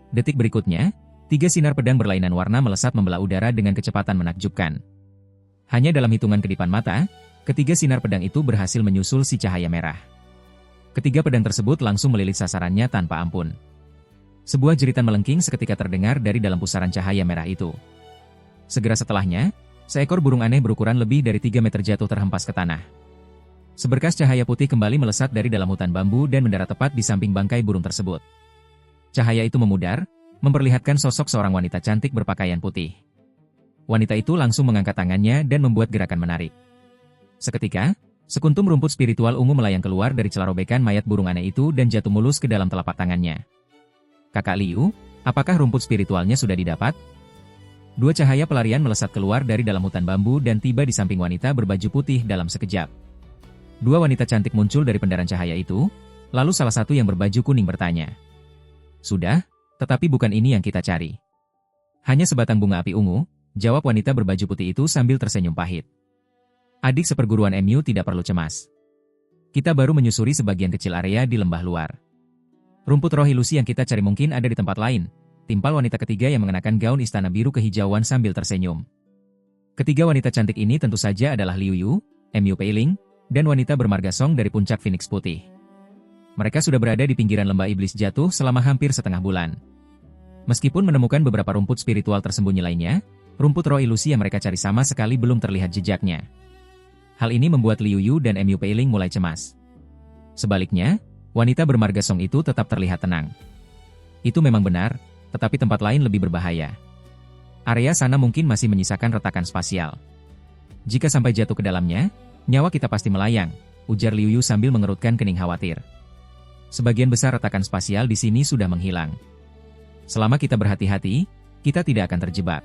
Detik berikutnya, 3 sinar pedang berlainan warna melesat membelah udara dengan kecepatan menakjubkan. Hanya dalam hitungan kedipan mata, ketiga sinar pedang itu berhasil menyusul si cahaya merah. Ketiga pedang tersebut langsung melilit sasarannya tanpa ampun. Sebuah jeritan melengking seketika terdengar dari dalam pusaran cahaya merah itu. Segera setelahnya, seekor burung aneh berukuran lebih dari 3 meter jatuh terhempas ke tanah. Seberkas cahaya putih kembali melesat dari dalam hutan bambu dan mendarat tepat di samping bangkai burung tersebut. Cahaya itu memudar, memperlihatkan sosok seorang wanita cantik berpakaian putih. Wanita itu langsung mengangkat tangannya dan membuat gerakan menarik. Seketika, sekuntum rumput spiritual ungu melayang keluar dari celah robekan mayat burung aneh itu dan jatuh mulus ke dalam telapak tangannya. Kakak Liu, apakah rumput spiritualnya sudah didapat? 2 cahaya pelarian melesat keluar dari dalam hutan bambu dan tiba di samping wanita berbaju putih dalam sekejap. 2 wanita cantik muncul dari pendaran cahaya itu, lalu salah satu yang berbaju kuning bertanya. Sudah, tetapi bukan ini yang kita cari. Hanya sebatang bunga api ungu, jawab wanita berbaju putih itu sambil tersenyum pahit. Adik seperguruan MU tidak perlu cemas. Kita baru menyusuri sebagian kecil area di lembah luar. Rumput roh ilusi yang kita cari mungkin ada di tempat lain, timpal wanita ketiga yang mengenakan gaun istana biru kehijauan sambil tersenyum. Ketiga wanita cantik ini tentu saja adalah Liu Yu, MU Peiling, dan wanita bermarga Song dari puncak Phoenix Putih. Mereka sudah berada di pinggiran lembah iblis jatuh selama hampir setengah bulan. Meskipun menemukan beberapa rumput spiritual tersembunyi lainnya, rumput roh ilusi yang mereka cari sama sekali belum terlihat jejaknya. Hal ini membuat Liu Yu dan MU Peiling mulai cemas. Sebaliknya, wanita bermarga Song itu tetap terlihat tenang. Itu memang benar, tetapi tempat lain lebih berbahaya. Area sana mungkin masih menyisakan retakan spasial. Jika sampai jatuh ke dalamnya, nyawa kita pasti melayang, ujar Liu Yu sambil mengerutkan kening khawatir. Sebagian besar retakan spasial di sini sudah menghilang. Selama kita berhati-hati, kita tidak akan terjebak.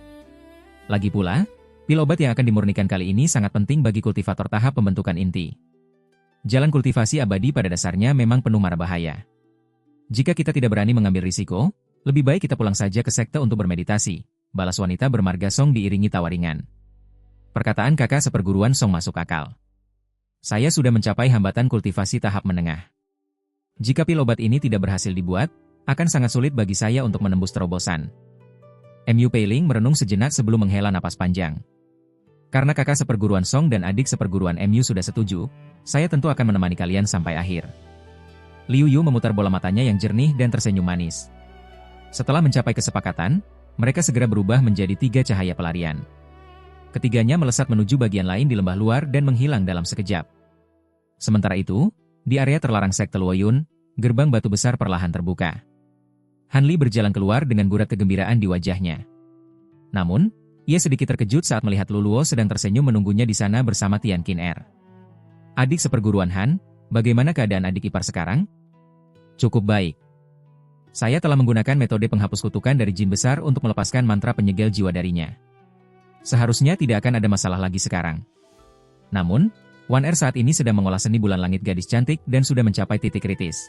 Lagi pula, Pil obat yang akan dimurnikan kali ini sangat penting bagi kultivator tahap pembentukan inti. Jalan kultivasi abadi pada dasarnya memang penuh mara bahaya. Jika kita tidak berani mengambil risiko, lebih baik kita pulang saja ke sekte untuk bermeditasi, balas wanita bermarga Song diiringi tawa ringan. Perkataan kakak seperguruan Song masuk akal. Saya sudah mencapai hambatan kultivasi tahap menengah. Jika pil obat ini tidak berhasil dibuat, akan sangat sulit bagi saya untuk menembus terobosan. Mu Peiling merenung sejenak sebelum menghela napas panjang. Karena kakak seperguruan Song dan adik seperguruan Mu sudah setuju, saya tentu akan menemani kalian sampai akhir. Liu Yu memutar bola matanya yang jernih dan tersenyum manis. Setelah mencapai kesepakatan, mereka segera berubah menjadi 3 cahaya pelarian. Ketiganya melesat menuju bagian lain di lembah luar dan menghilang dalam sekejap. Sementara itu, di area terlarang sekte Luoyun, gerbang batu besar perlahan terbuka. Han Li berjalan keluar dengan gurat kegembiraan di wajahnya. Namun, ia sedikit terkejut saat melihat Lu Luo sedang tersenyum menunggunya di sana bersama Tian Qin Er. Adik seperguruan Han, bagaimana keadaan adik ipar sekarang? Cukup baik. Saya telah menggunakan metode penghapus kutukan dari jin besar untuk melepaskan mantra penyegel jiwa darinya. Seharusnya tidak akan ada masalah lagi sekarang. Namun, Wan Er saat ini sedang mengolah seni bulan langit gadis cantik dan sudah mencapai titik kritis.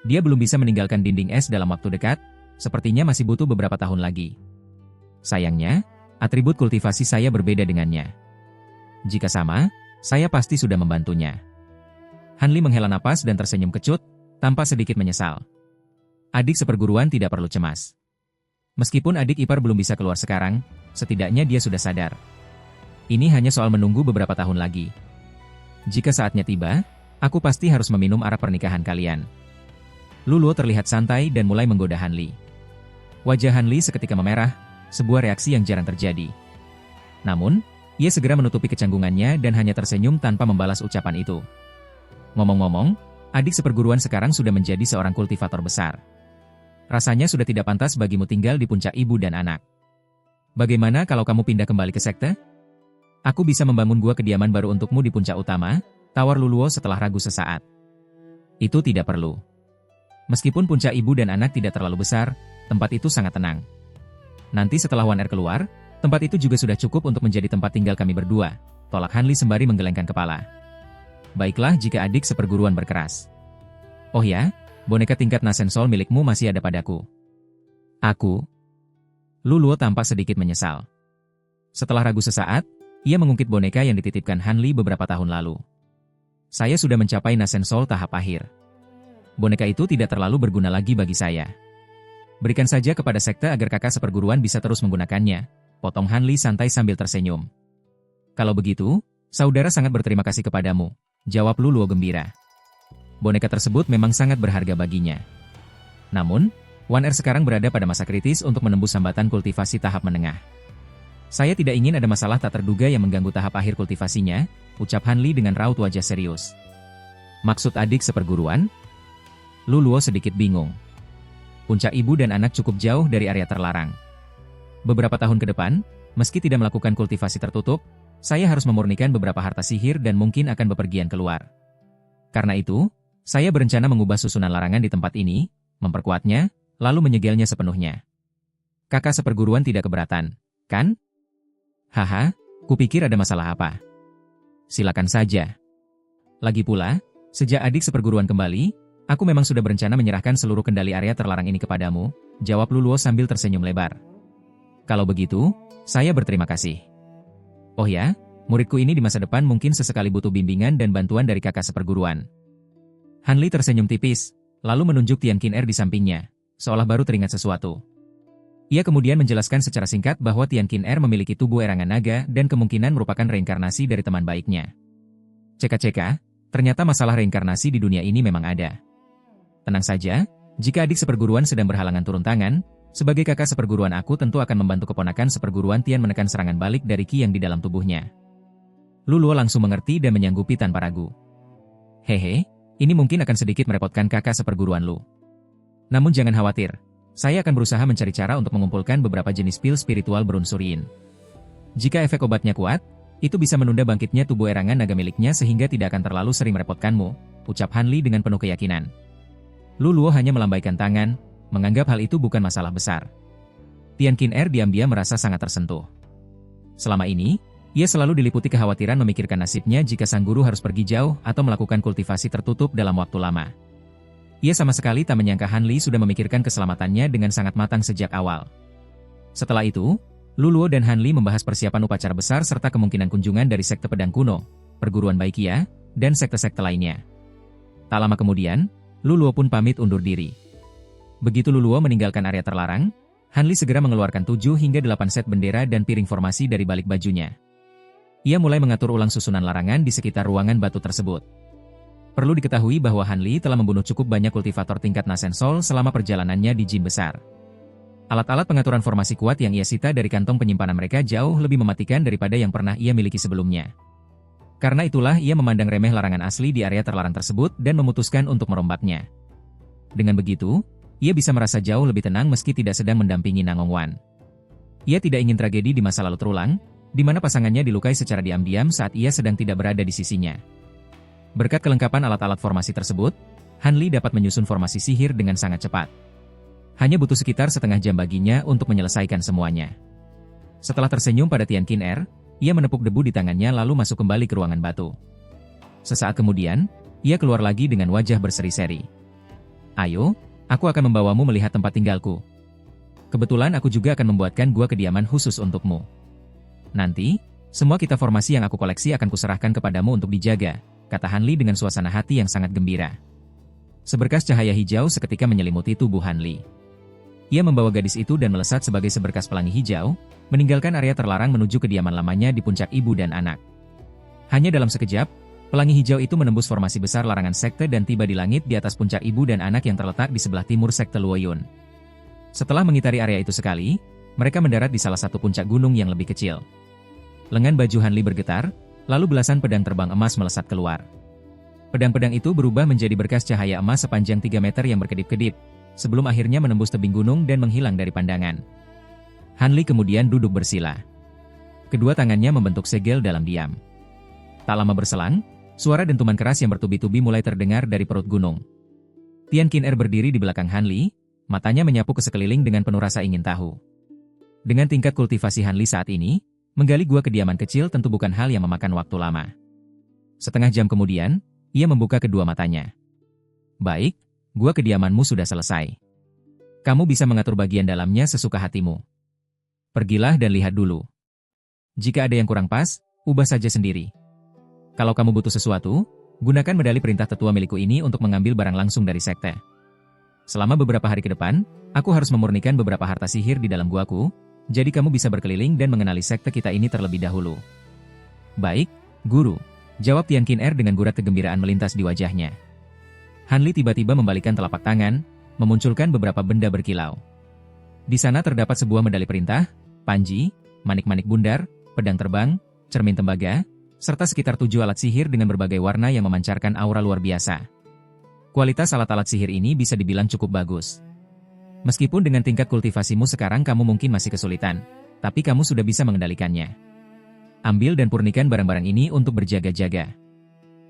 Dia belum bisa meninggalkan dinding es dalam waktu dekat, sepertinya masih butuh beberapa tahun lagi. Sayangnya, atribut kultivasi saya berbeda dengannya. Jika sama, saya pasti sudah membantunya. Han Li menghela napas dan tersenyum kecut, tanpa sedikit menyesal. Adik seperguruan tidak perlu cemas. Meskipun adik ipar belum bisa keluar sekarang, setidaknya dia sudah sadar. Ini hanya soal menunggu beberapa tahun lagi. Jika saatnya tiba, aku pasti harus meminum arak pernikahan kalian. Lu Luo terlihat santai dan mulai menggoda Han Li. Wajah Han Li seketika memerah, sebuah reaksi yang jarang terjadi. Namun, ia segera menutupi kecanggungannya dan hanya tersenyum tanpa membalas ucapan itu. Ngomong-ngomong, adik seperguruan sekarang sudah menjadi seorang kultivator besar. Rasanya sudah tidak pantas bagimu tinggal di puncak ibu dan anak. Bagaimana kalau kamu pindah kembali ke sekte? Aku bisa membangun gua kediaman baru untukmu di puncak utama, tawar Lu Luo setelah ragu sesaat. Itu tidak perlu. Meskipun puncak ibu dan anak tidak terlalu besar, tempat itu sangat tenang. Nanti setelah Wan Er keluar, tempat itu juga sudah cukup untuk menjadi tempat tinggal kami berdua, tolak Han Li sembari menggelengkan kepala. Baiklah jika adik seperguruan berkeras. Oh ya, boneka tingkat Nasen Sol milikmu masih ada padaku. Aku? Lu Luo tampak sedikit menyesal. Setelah ragu sesaat, ia mengungkit boneka yang dititipkan Han Li beberapa tahun lalu. Saya sudah mencapai Nasen Sol tahap akhir. Boneka itu tidak terlalu berguna lagi bagi saya. Berikan saja kepada sekte agar kakak seperguruan bisa terus menggunakannya, potong Han Li santai sambil tersenyum. Kalau begitu, saudara sangat berterima kasih kepadamu, jawab Lu Luo gembira. Boneka tersebut memang sangat berharga baginya. Namun, Wan Er sekarang berada pada masa kritis untuk menembus hambatan kultivasi tahap menengah. Saya tidak ingin ada masalah tak terduga yang mengganggu tahap akhir kultivasinya, ucap Han Li dengan raut wajah serius. Maksud adik seperguruan? Lu Luo sedikit bingung. Puncak ibu dan anak cukup jauh dari area terlarang. Beberapa tahun ke depan, meski tidak melakukan kultivasi tertutup, saya harus memurnikan beberapa harta sihir dan mungkin akan bepergian keluar. Karena itu, saya berencana mengubah susunan larangan di tempat ini, memperkuatnya, lalu menyegelnya sepenuhnya. Kakak seperguruan tidak keberatan, kan? Haha, kupikir ada masalah apa. Silakan saja. Lagi pula, sejak adik seperguruan kembali, aku memang sudah berencana menyerahkan seluruh kendali area terlarang ini kepadamu, jawab Lu Luo sambil tersenyum lebar. Kalau begitu, saya berterima kasih. Oh ya, muridku ini di masa depan mungkin sesekali butuh bimbingan dan bantuan dari kakak seperguruan. Han Li tersenyum tipis, lalu menunjuk Tian Qin Er di sampingnya, seolah baru teringat sesuatu. Ia kemudian menjelaskan secara singkat bahwa Tian Qin Er memiliki tubuh erangan naga dan kemungkinan merupakan reinkarnasi dari teman baiknya. Ceka-ceka, ternyata masalah reinkarnasi di dunia ini memang ada. Tenang saja, jika adik seperguruan sedang berhalangan turun tangan, sebagai kakak seperguruan aku tentu akan membantu keponakan seperguruan Tian menekan serangan balik dari Qi yang di dalam tubuhnya. Lu Luo langsung mengerti dan menyanggupi tanpa ragu. Hehe, ini mungkin akan sedikit merepotkan kakak seperguruan Lu. Namun jangan khawatir. Saya akan berusaha mencari cara untuk mengumpulkan beberapa jenis pil spiritual berunsur yin. Jika efek obatnya kuat, itu bisa menunda bangkitnya tubuh erangan naga miliknya sehingga tidak akan terlalu sering merepotkanmu, ucap Han Li dengan penuh keyakinan. Lu Luo hanya melambaikan tangan, menganggap hal itu bukan masalah besar. Tian Qin Er diam-diam merasa sangat tersentuh. Selama ini, ia selalu diliputi kekhawatiran memikirkan nasibnya jika sang guru harus pergi jauh atau melakukan kultivasi tertutup dalam waktu lama. Ia sama sekali tak menyangka Han Li sudah memikirkan keselamatannya dengan sangat matang sejak awal. Setelah itu, Luluo dan Han Li membahas persiapan upacara besar serta kemungkinan kunjungan dari sekte pedang kuno, perguruan Baikia, dan sekte-sekte lainnya. Tak lama kemudian, Luluo pun pamit undur diri. Begitu Luluo meninggalkan area terlarang, Han Li segera mengeluarkan 7 hingga 8 set bendera dan piring formasi dari balik bajunya. Ia mulai mengatur ulang susunan larangan di sekitar ruangan batu tersebut. Perlu diketahui bahwa Han Li telah membunuh cukup banyak kultivator tingkat Nasen Sol selama perjalanannya di Jin Besar. Alat-alat pengaturan formasi kuat yang ia sita dari kantong penyimpanan mereka jauh lebih mematikan daripada yang pernah ia miliki sebelumnya. Karena itulah ia memandang remeh larangan asli di area terlarang tersebut dan memutuskan untuk merombaknya. Dengan begitu, ia bisa merasa jauh lebih tenang meski tidak sedang mendampingi Nangong Wan. Ia tidak ingin tragedi di masa lalu terulang, di mana pasangannya dilukai secara diam-diam saat ia sedang tidak berada di sisinya. Berkat kelengkapan alat-alat formasi tersebut, Han Li dapat menyusun formasi sihir dengan sangat cepat. Hanya butuh sekitar setengah jam baginya untuk menyelesaikan semuanya. Setelah tersenyum pada Tian Qin Er, ia menepuk debu di tangannya lalu masuk kembali ke ruangan batu. Sesaat kemudian, ia keluar lagi dengan wajah berseri-seri. "Ayo, aku akan membawamu melihat tempat tinggalku. Kebetulan aku juga akan membuatkan gua kediaman khusus untukmu. Nanti, semua kitab formasi yang aku koleksi akan kuserahkan kepadamu untuk dijaga," kata Han Li dengan suasana hati yang sangat gembira. Seberkas cahaya hijau seketika menyelimuti tubuh Han Li. Ia membawa gadis itu dan melesat sebagai seberkas pelangi hijau, meninggalkan area terlarang menuju kediaman lamanya di puncak ibu dan anak. Hanya dalam sekejap, pelangi hijau itu menembus formasi besar larangan sekte dan tiba di langit di atas puncak ibu dan anak yang terletak di sebelah timur sekte Luoyun. Setelah mengitari area itu sekali, mereka mendarat di salah satu puncak gunung yang lebih kecil. Lengan baju Han Li bergetar, lalu belasan pedang terbang emas melesat keluar. Pedang-pedang itu berubah menjadi berkas cahaya emas sepanjang 3 meter yang berkedip-kedip, sebelum akhirnya menembus tebing gunung dan menghilang dari pandangan. Han Li kemudian duduk bersila. Kedua tangannya membentuk segel dalam diam. Tak lama berselang, suara dentuman keras yang bertubi-tubi mulai terdengar dari perut gunung. Tian Qin Er berdiri di belakang Han Li, matanya menyapu ke sekeliling dengan penuh rasa ingin tahu. Dengan tingkat kultivasi Han Li saat ini, menggali gua kediaman kecil tentu bukan hal yang memakan waktu lama. Setengah jam kemudian, ia membuka kedua matanya. "Baik, gua kediamanmu sudah selesai. Kamu bisa mengatur bagian dalamnya sesuka hatimu. Pergilah dan lihat dulu. Jika ada yang kurang pas, ubah saja sendiri. Kalau kamu butuh sesuatu, gunakan medali perintah tetua milikku ini untuk mengambil barang langsung dari sekte. Selama beberapa hari ke depan, aku harus memurnikan beberapa harta sihir di dalam guaku, jadi kamu bisa berkeliling dan mengenali sekte kita ini terlebih dahulu." "Baik, Guru," jawab Tian Qin Er dengan gurat kegembiraan melintas di wajahnya. Han Li tiba-tiba membalikkan telapak tangan, memunculkan beberapa benda berkilau. Di sana terdapat sebuah medali perintah, panji, manik-manik bundar, pedang terbang, cermin tembaga, serta sekitar 7 alat sihir dengan berbagai warna yang memancarkan aura luar biasa. Kualitas alat-alat sihir ini bisa dibilang cukup bagus. Meskipun dengan tingkat kultivasimu sekarang kamu mungkin masih kesulitan, tapi kamu sudah bisa mengendalikannya. Ambil dan purnikan barang-barang ini untuk berjaga-jaga.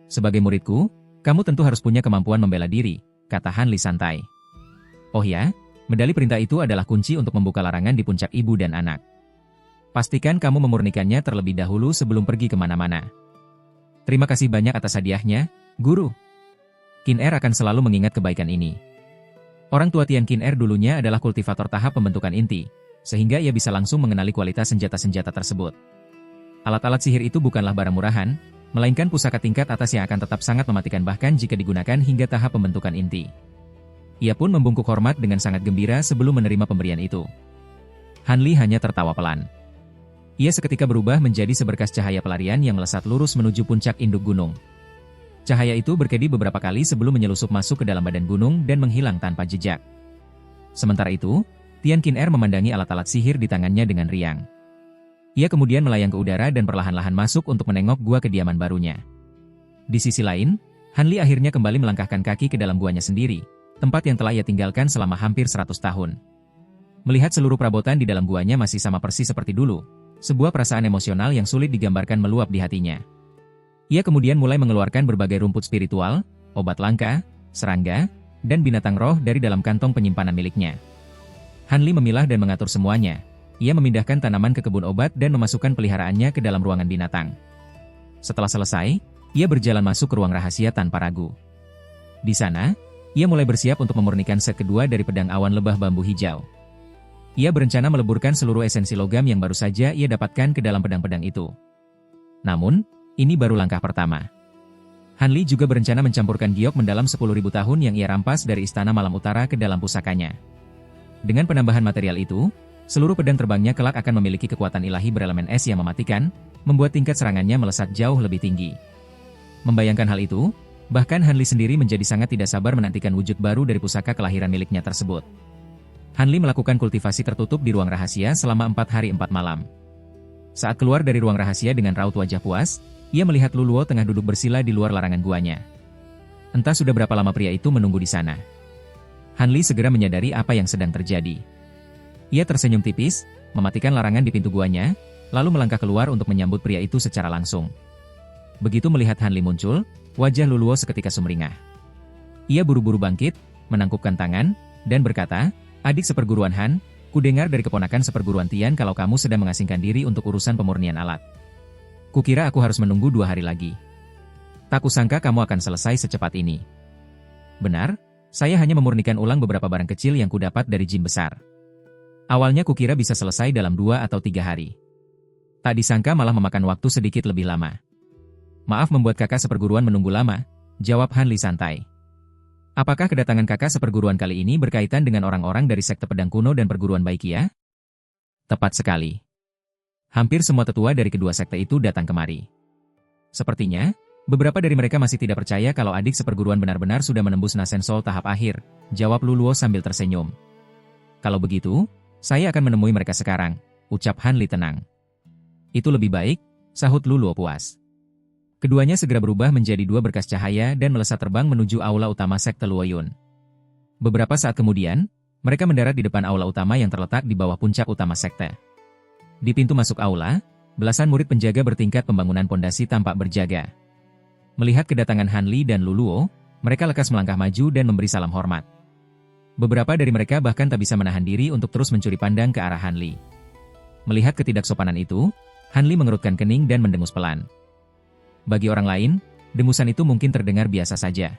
Sebagai muridku, kamu tentu harus punya kemampuan membela diri, kata Han Li santai. Oh ya, medali perintah itu adalah kunci untuk membuka larangan di puncak ibu dan anak. Pastikan kamu memurnikannya terlebih dahulu sebelum pergi kemana-mana. Terima kasih banyak atas hadiahnya, Guru. Qin Er akan selalu mengingat kebaikan ini. Orang tua Tian Qin Er dulunya adalah kultivator tahap pembentukan inti, sehingga ia bisa langsung mengenali kualitas senjata-senjata tersebut. Alat-alat sihir itu bukanlah barang murahan, melainkan pusaka tingkat atas yang akan tetap sangat mematikan bahkan jika digunakan hingga tahap pembentukan inti. Ia pun membungkuk hormat dengan sangat gembira sebelum menerima pemberian itu. Han Li hanya tertawa pelan. Ia seketika berubah menjadi seberkas cahaya pelarian yang melesat lurus menuju puncak induk gunung. Cahaya itu berkedip beberapa kali sebelum menyelusup masuk ke dalam badan gunung dan menghilang tanpa jejak. Sementara itu, Tian Qin Er memandangi alat-alat sihir di tangannya dengan riang. Ia kemudian melayang ke udara dan perlahan-lahan masuk untuk menengok gua kediaman barunya. Di sisi lain, Han Li akhirnya kembali melangkahkan kaki ke dalam guanya sendiri, tempat yang telah ia tinggalkan selama hampir 100 tahun. Melihat seluruh perabotan di dalam guanya masih sama persis seperti dulu, sebuah perasaan emosional yang sulit digambarkan meluap di hatinya. Ia kemudian mulai mengeluarkan berbagai rumput spiritual, obat langka, serangga, dan binatang roh dari dalam kantong penyimpanan miliknya. Han Li memilah dan mengatur semuanya, Ia memindahkan tanaman ke kebun obat dan memasukkan peliharaannya ke dalam ruangan binatang. Setelah selesai, ia berjalan masuk ke ruang rahasia tanpa ragu. Di sana, ia mulai bersiap untuk memurnikan set kedua dari pedang awan lebah bambu hijau. Ia berencana meleburkan seluruh esensi logam yang baru saja ia dapatkan ke dalam pedang-pedang itu. Namun, ini baru langkah pertama. Han Li juga berencana mencampurkan giok mendalam 10.000 tahun yang ia rampas dari Istana Malam Utara ke dalam pusakanya. Dengan penambahan material itu, seluruh pedang terbangnya kelak akan memiliki kekuatan ilahi berelemen es yang mematikan, membuat tingkat serangannya melesat jauh lebih tinggi. Membayangkan hal itu, bahkan Han Li sendiri menjadi sangat tidak sabar menantikan wujud baru dari pusaka kelahiran miliknya tersebut. Han Li melakukan kultivasi tertutup di ruang rahasia selama 4 hari 4 malam. Saat keluar dari ruang rahasia dengan raut wajah puas, ia melihat Luluo tengah duduk bersila di luar larangan guanya. Entah sudah berapa lama pria itu menunggu di sana. Han Li segera menyadari apa yang sedang terjadi. Ia tersenyum tipis, mematikan larangan di pintu guanya, lalu melangkah keluar untuk menyambut pria itu secara langsung. Begitu melihat Han Li muncul, wajah Luluo seketika sumringah. Ia buru-buru bangkit, menangkupkan tangan, dan berkata, "Adik seperguruan Han, kudengar dari keponakan seperguruan Tian kalau kamu sedang mengasingkan diri untuk urusan pemurnian alat. Kukira aku harus menunggu 2 hari lagi. Tak kusangka kamu akan selesai secepat ini." "Benar, saya hanya memurnikan ulang beberapa barang kecil yang kudapat dari jin besar. Awalnya kukira bisa selesai dalam 2 atau 3 hari. Tak disangka malah memakan waktu sedikit lebih lama." "Maaf membuat kakak seperguruan menunggu lama," jawab Han Li santai. "Apakah kedatangan kakak seperguruan kali ini berkaitan dengan orang-orang dari sekte pedang kuno dan perguruan Baikia?" "Tepat sekali. Hampir semua tetua dari kedua sekte itu datang kemari. Sepertinya, beberapa dari mereka masih tidak percaya kalau adik seperguruan benar-benar sudah menembus Nasen Soul tahap akhir," jawab Luluo sambil tersenyum. "Kalau begitu, saya akan menemui mereka sekarang," ucap Han Li tenang. "Itu lebih baik," sahut Luluo puas. Keduanya segera berubah menjadi 2 berkas cahaya dan melesat terbang menuju aula utama sekte Luoyun. Beberapa saat kemudian, mereka mendarat di depan aula utama yang terletak di bawah puncak utama sekte. Di pintu masuk aula, belasan murid penjaga bertingkat pembangunan pondasi tampak berjaga. Melihat kedatangan Han Li dan Luluo, mereka lekas melangkah maju dan memberi salam hormat. Beberapa dari mereka bahkan tak bisa menahan diri untuk terus mencuri pandang ke arah Han Li. Melihat ketidaksopanan itu, Han Li mengerutkan kening dan mendengus pelan. Bagi orang lain, dengusan itu mungkin terdengar biasa saja.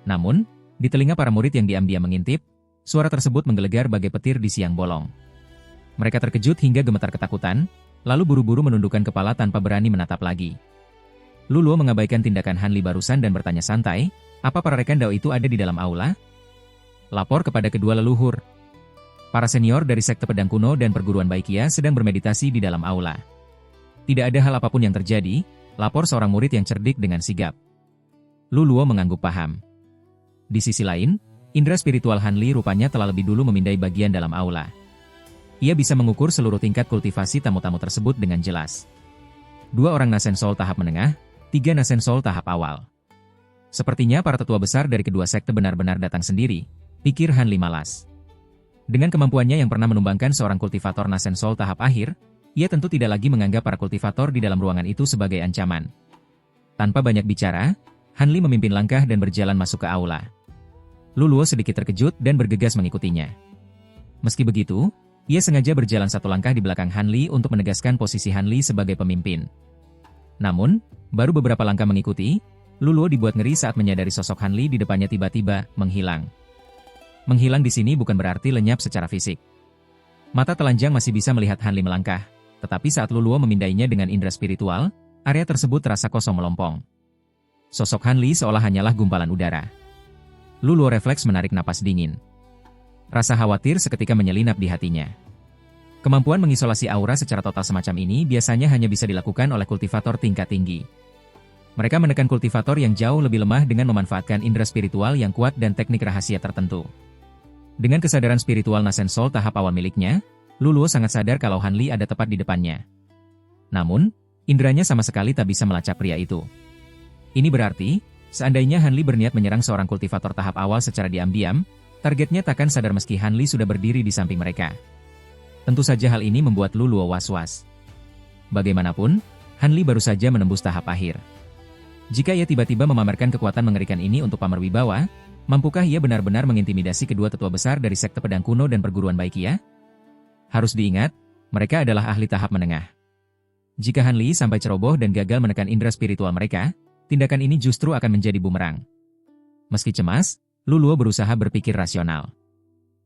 Namun, di telinga para murid yang diam-diam mengintip, suara tersebut menggelegar bagai petir di siang bolong. Mereka terkejut hingga gemetar ketakutan, lalu buru-buru menundukkan kepala tanpa berani menatap lagi. Luluo mengabaikan tindakan Han Li barusan dan bertanya santai, "Apa para rekan Dao itu ada di dalam aula?" "Lapor kepada kedua leluhur. Para senior dari sekte pedang kuno dan perguruan Baikia sedang bermeditasi di dalam aula. Tidak ada hal apapun yang terjadi," lapor seorang murid yang cerdik dengan sigap. Luluo mengangguk paham. Di sisi lain, indera spiritual Han Li rupanya telah lebih dulu memindai bagian dalam aula. Ia bisa mengukur seluruh tingkat kultivasi tamu-tamu tersebut dengan jelas. 2 orang Nasen Soul tahap menengah, 3 Nasen Soul tahap awal. Sepertinya para tetua besar dari kedua sekte benar-benar datang sendiri, pikir Han Li malas. Dengan kemampuannya yang pernah menumbangkan seorang kultivator Nasen Soul tahap akhir, ia tentu tidak lagi menganggap para kultivator di dalam ruangan itu sebagai ancaman. Tanpa banyak bicara, Han Li memimpin langkah dan berjalan masuk ke aula. Luluo sedikit terkejut dan bergegas mengikutinya. Meski begitu, ia sengaja berjalan 1 langkah di belakang Han Li untuk menegaskan posisi Han Li sebagai pemimpin. Namun, baru beberapa langkah mengikuti, Luluo dibuat ngeri saat menyadari sosok Han Li di depannya tiba-tiba menghilang. Menghilang di sini bukan berarti lenyap secara fisik. Mata telanjang masih bisa melihat Han Li melangkah, tetapi saat Luluo memindainya dengan indera spiritual, area tersebut terasa kosong melompong. Sosok Han Li seolah hanyalah gumpalan udara. Luluo refleks menarik napas dingin. Rasa khawatir seketika menyelinap di hatinya. Kemampuan mengisolasi aura secara total semacam ini biasanya hanya bisa dilakukan oleh kultivator tingkat tinggi. Mereka menekan kultivator yang jauh lebih lemah dengan memanfaatkan indera spiritual yang kuat dan teknik rahasia tertentu. Dengan kesadaran spiritual Nasen Soul tahap awal miliknya, Luluo sangat sadar kalau Han Li ada tepat di depannya. Namun, inderanya sama sekali tak bisa melacak pria itu. Ini berarti, seandainya Han Li berniat menyerang seorang kultivator tahap awal secara diam-diam, targetnya takkan sadar meski Han Li sudah berdiri di samping mereka. Tentu saja hal ini membuat Luluo was-was. Bagaimanapun, Han Li baru saja menembus tahap akhir. Jika ia tiba-tiba memamerkan kekuatan mengerikan ini untuk pamer wibawa, mampukah ia benar-benar mengintimidasi kedua tetua besar dari sekte pedang kuno dan perguruan Baikia? Harus diingat, Mereka adalah ahli tahap menengah. Jika Han Li sampai ceroboh dan gagal menekan indera spiritual mereka, tindakan ini justru akan menjadi bumerang. Meski cemas, Luluo berusaha berpikir rasional.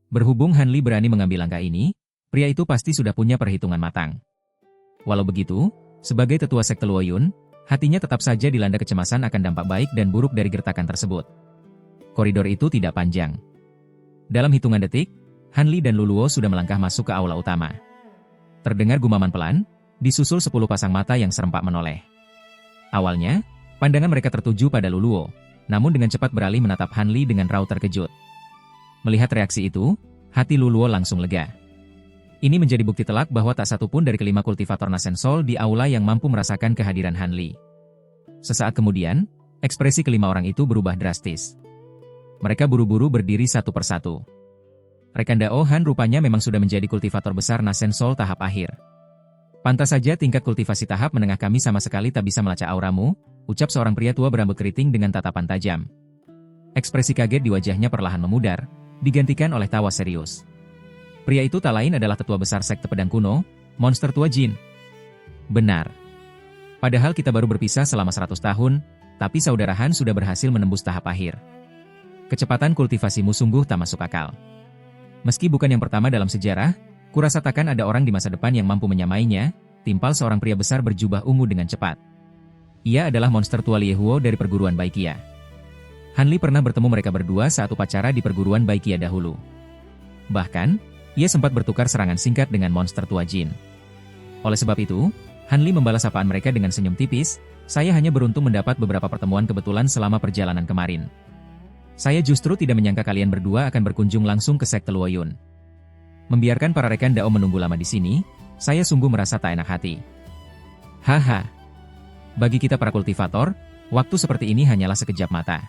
Berhubung Han Li berani mengambil langkah ini, pria itu pasti sudah punya perhitungan matang. Walau begitu, sebagai tetua sekte Luoyun, hatinya tetap saja dilanda kecemasan akan dampak baik dan buruk dari gertakan tersebut. Koridor itu tidak panjang. Dalam hitungan detik, Han Li dan Luluo sudah melangkah masuk ke aula utama. Terdengar gumaman pelan, disusul 10 pasang mata yang serempak menoleh. Awalnya, pandangan mereka tertuju pada Luluo, namun dengan cepat beralih menatap Han Li dengan raut terkejut. Melihat reaksi itu, hati Luluo langsung lega. Ini menjadi bukti telak bahwa tak satu pun dari kelima kultivator Nasen Soul di aula yang mampu merasakan kehadiran Han Li. Sesaat kemudian, ekspresi kelima orang itu berubah drastis. Mereka buru-buru berdiri satu persatu. Rekan Dao Han rupanya memang sudah menjadi kultivator besar Nasen Soul tahap akhir. Pantas saja tingkat kultivasi tahap menengah kami sama sekali tak bisa melacak auramu, ucap seorang pria tua berambut keriting dengan tatapan tajam. Ekspresi kaget di wajahnya perlahan memudar, digantikan oleh tawa serius. Pria itu tak lain adalah tetua besar sekte pedang kuno, monster tua Jin. Benar. Padahal kita baru berpisah selama 100 tahun, tapi saudara Han sudah berhasil menembus tahap akhir. Kecepatan kultivasimu sungguh tak masuk akal. Meski bukan yang pertama dalam sejarah, kurasa takkan ada orang di masa depan yang mampu menyamainya, timpal seorang pria besar berjubah ungu dengan cepat. Ia adalah monster tua Liehuo dari perguruan Baikia. Han Li pernah bertemu mereka berdua saat upacara di perguruan Baikia dahulu. Bahkan, ia sempat bertukar serangan singkat dengan monster tua Jin. Oleh sebab itu, Han Li membalas sapaan mereka dengan senyum tipis, saya hanya beruntung mendapat beberapa pertemuan kebetulan selama perjalanan kemarin. Saya justru tidak menyangka kalian berdua akan berkunjung langsung ke sekte Luoyun. Membiarkan para rekan Dao menunggu lama di sini, saya sungguh merasa tak enak hati. Haha. Bagi kita para kultivator, waktu seperti ini hanyalah sekejap mata.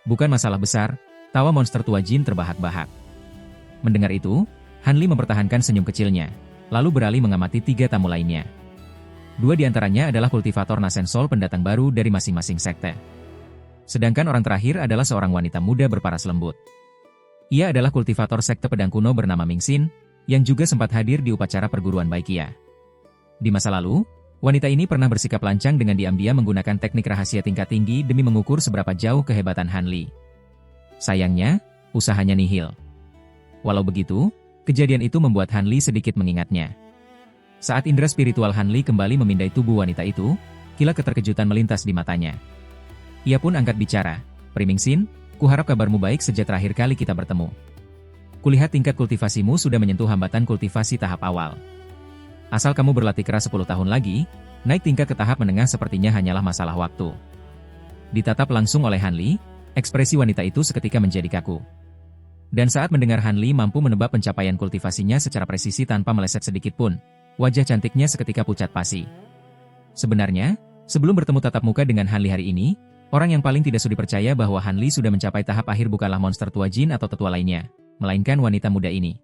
Bukan masalah besar, tawa monster tua Jin terbahak-bahak. Mendengar itu, Han Li mempertahankan senyum kecilnya, lalu beralih mengamati 3 tamu lainnya. 2 di antaranya adalah kultivator Nasen Soul pendatang baru dari masing-masing sekte. Sedangkan orang terakhir adalah seorang wanita muda berparas lembut. Ia adalah kultivator sekte pedang kuno bernama Ming Xin, yang juga sempat hadir di upacara perguruan Baikia. Di masa lalu, wanita ini pernah bersikap lancang dengan diam-diam menggunakan teknik rahasia tingkat tinggi demi mengukur seberapa jauh kehebatan Han Li. Sayangnya, usahanya nihil. Walau begitu, kejadian itu membuat Han Li sedikit mengingatnya. Saat indera spiritual Han Li kembali memindai tubuh wanita itu, kilat keterkejutan melintas di matanya. Ia pun angkat bicara, "Pri Ming Xin, kuharap kabarmu baik sejak terakhir kali kita bertemu. Kulihat tingkat kultivasimu sudah menyentuh hambatan kultivasi tahap awal. Asal kamu berlatih keras 10 tahun lagi, naik tingkat ke tahap menengah sepertinya hanyalah masalah waktu." Ditatap langsung oleh Han Li, ekspresi wanita itu seketika menjadi kaku. Dan saat mendengar Han Li mampu menebak pencapaian kultivasinya secara presisi tanpa meleset sedikit pun, wajah cantiknya seketika pucat pasi. Sebenarnya, sebelum bertemu tatap muka dengan Han Li hari ini, orang yang paling tidak sudi percaya bahwa Han Li sudah mencapai tahap akhir bukanlah monster tua Jin atau tetua lainnya, melainkan wanita muda ini.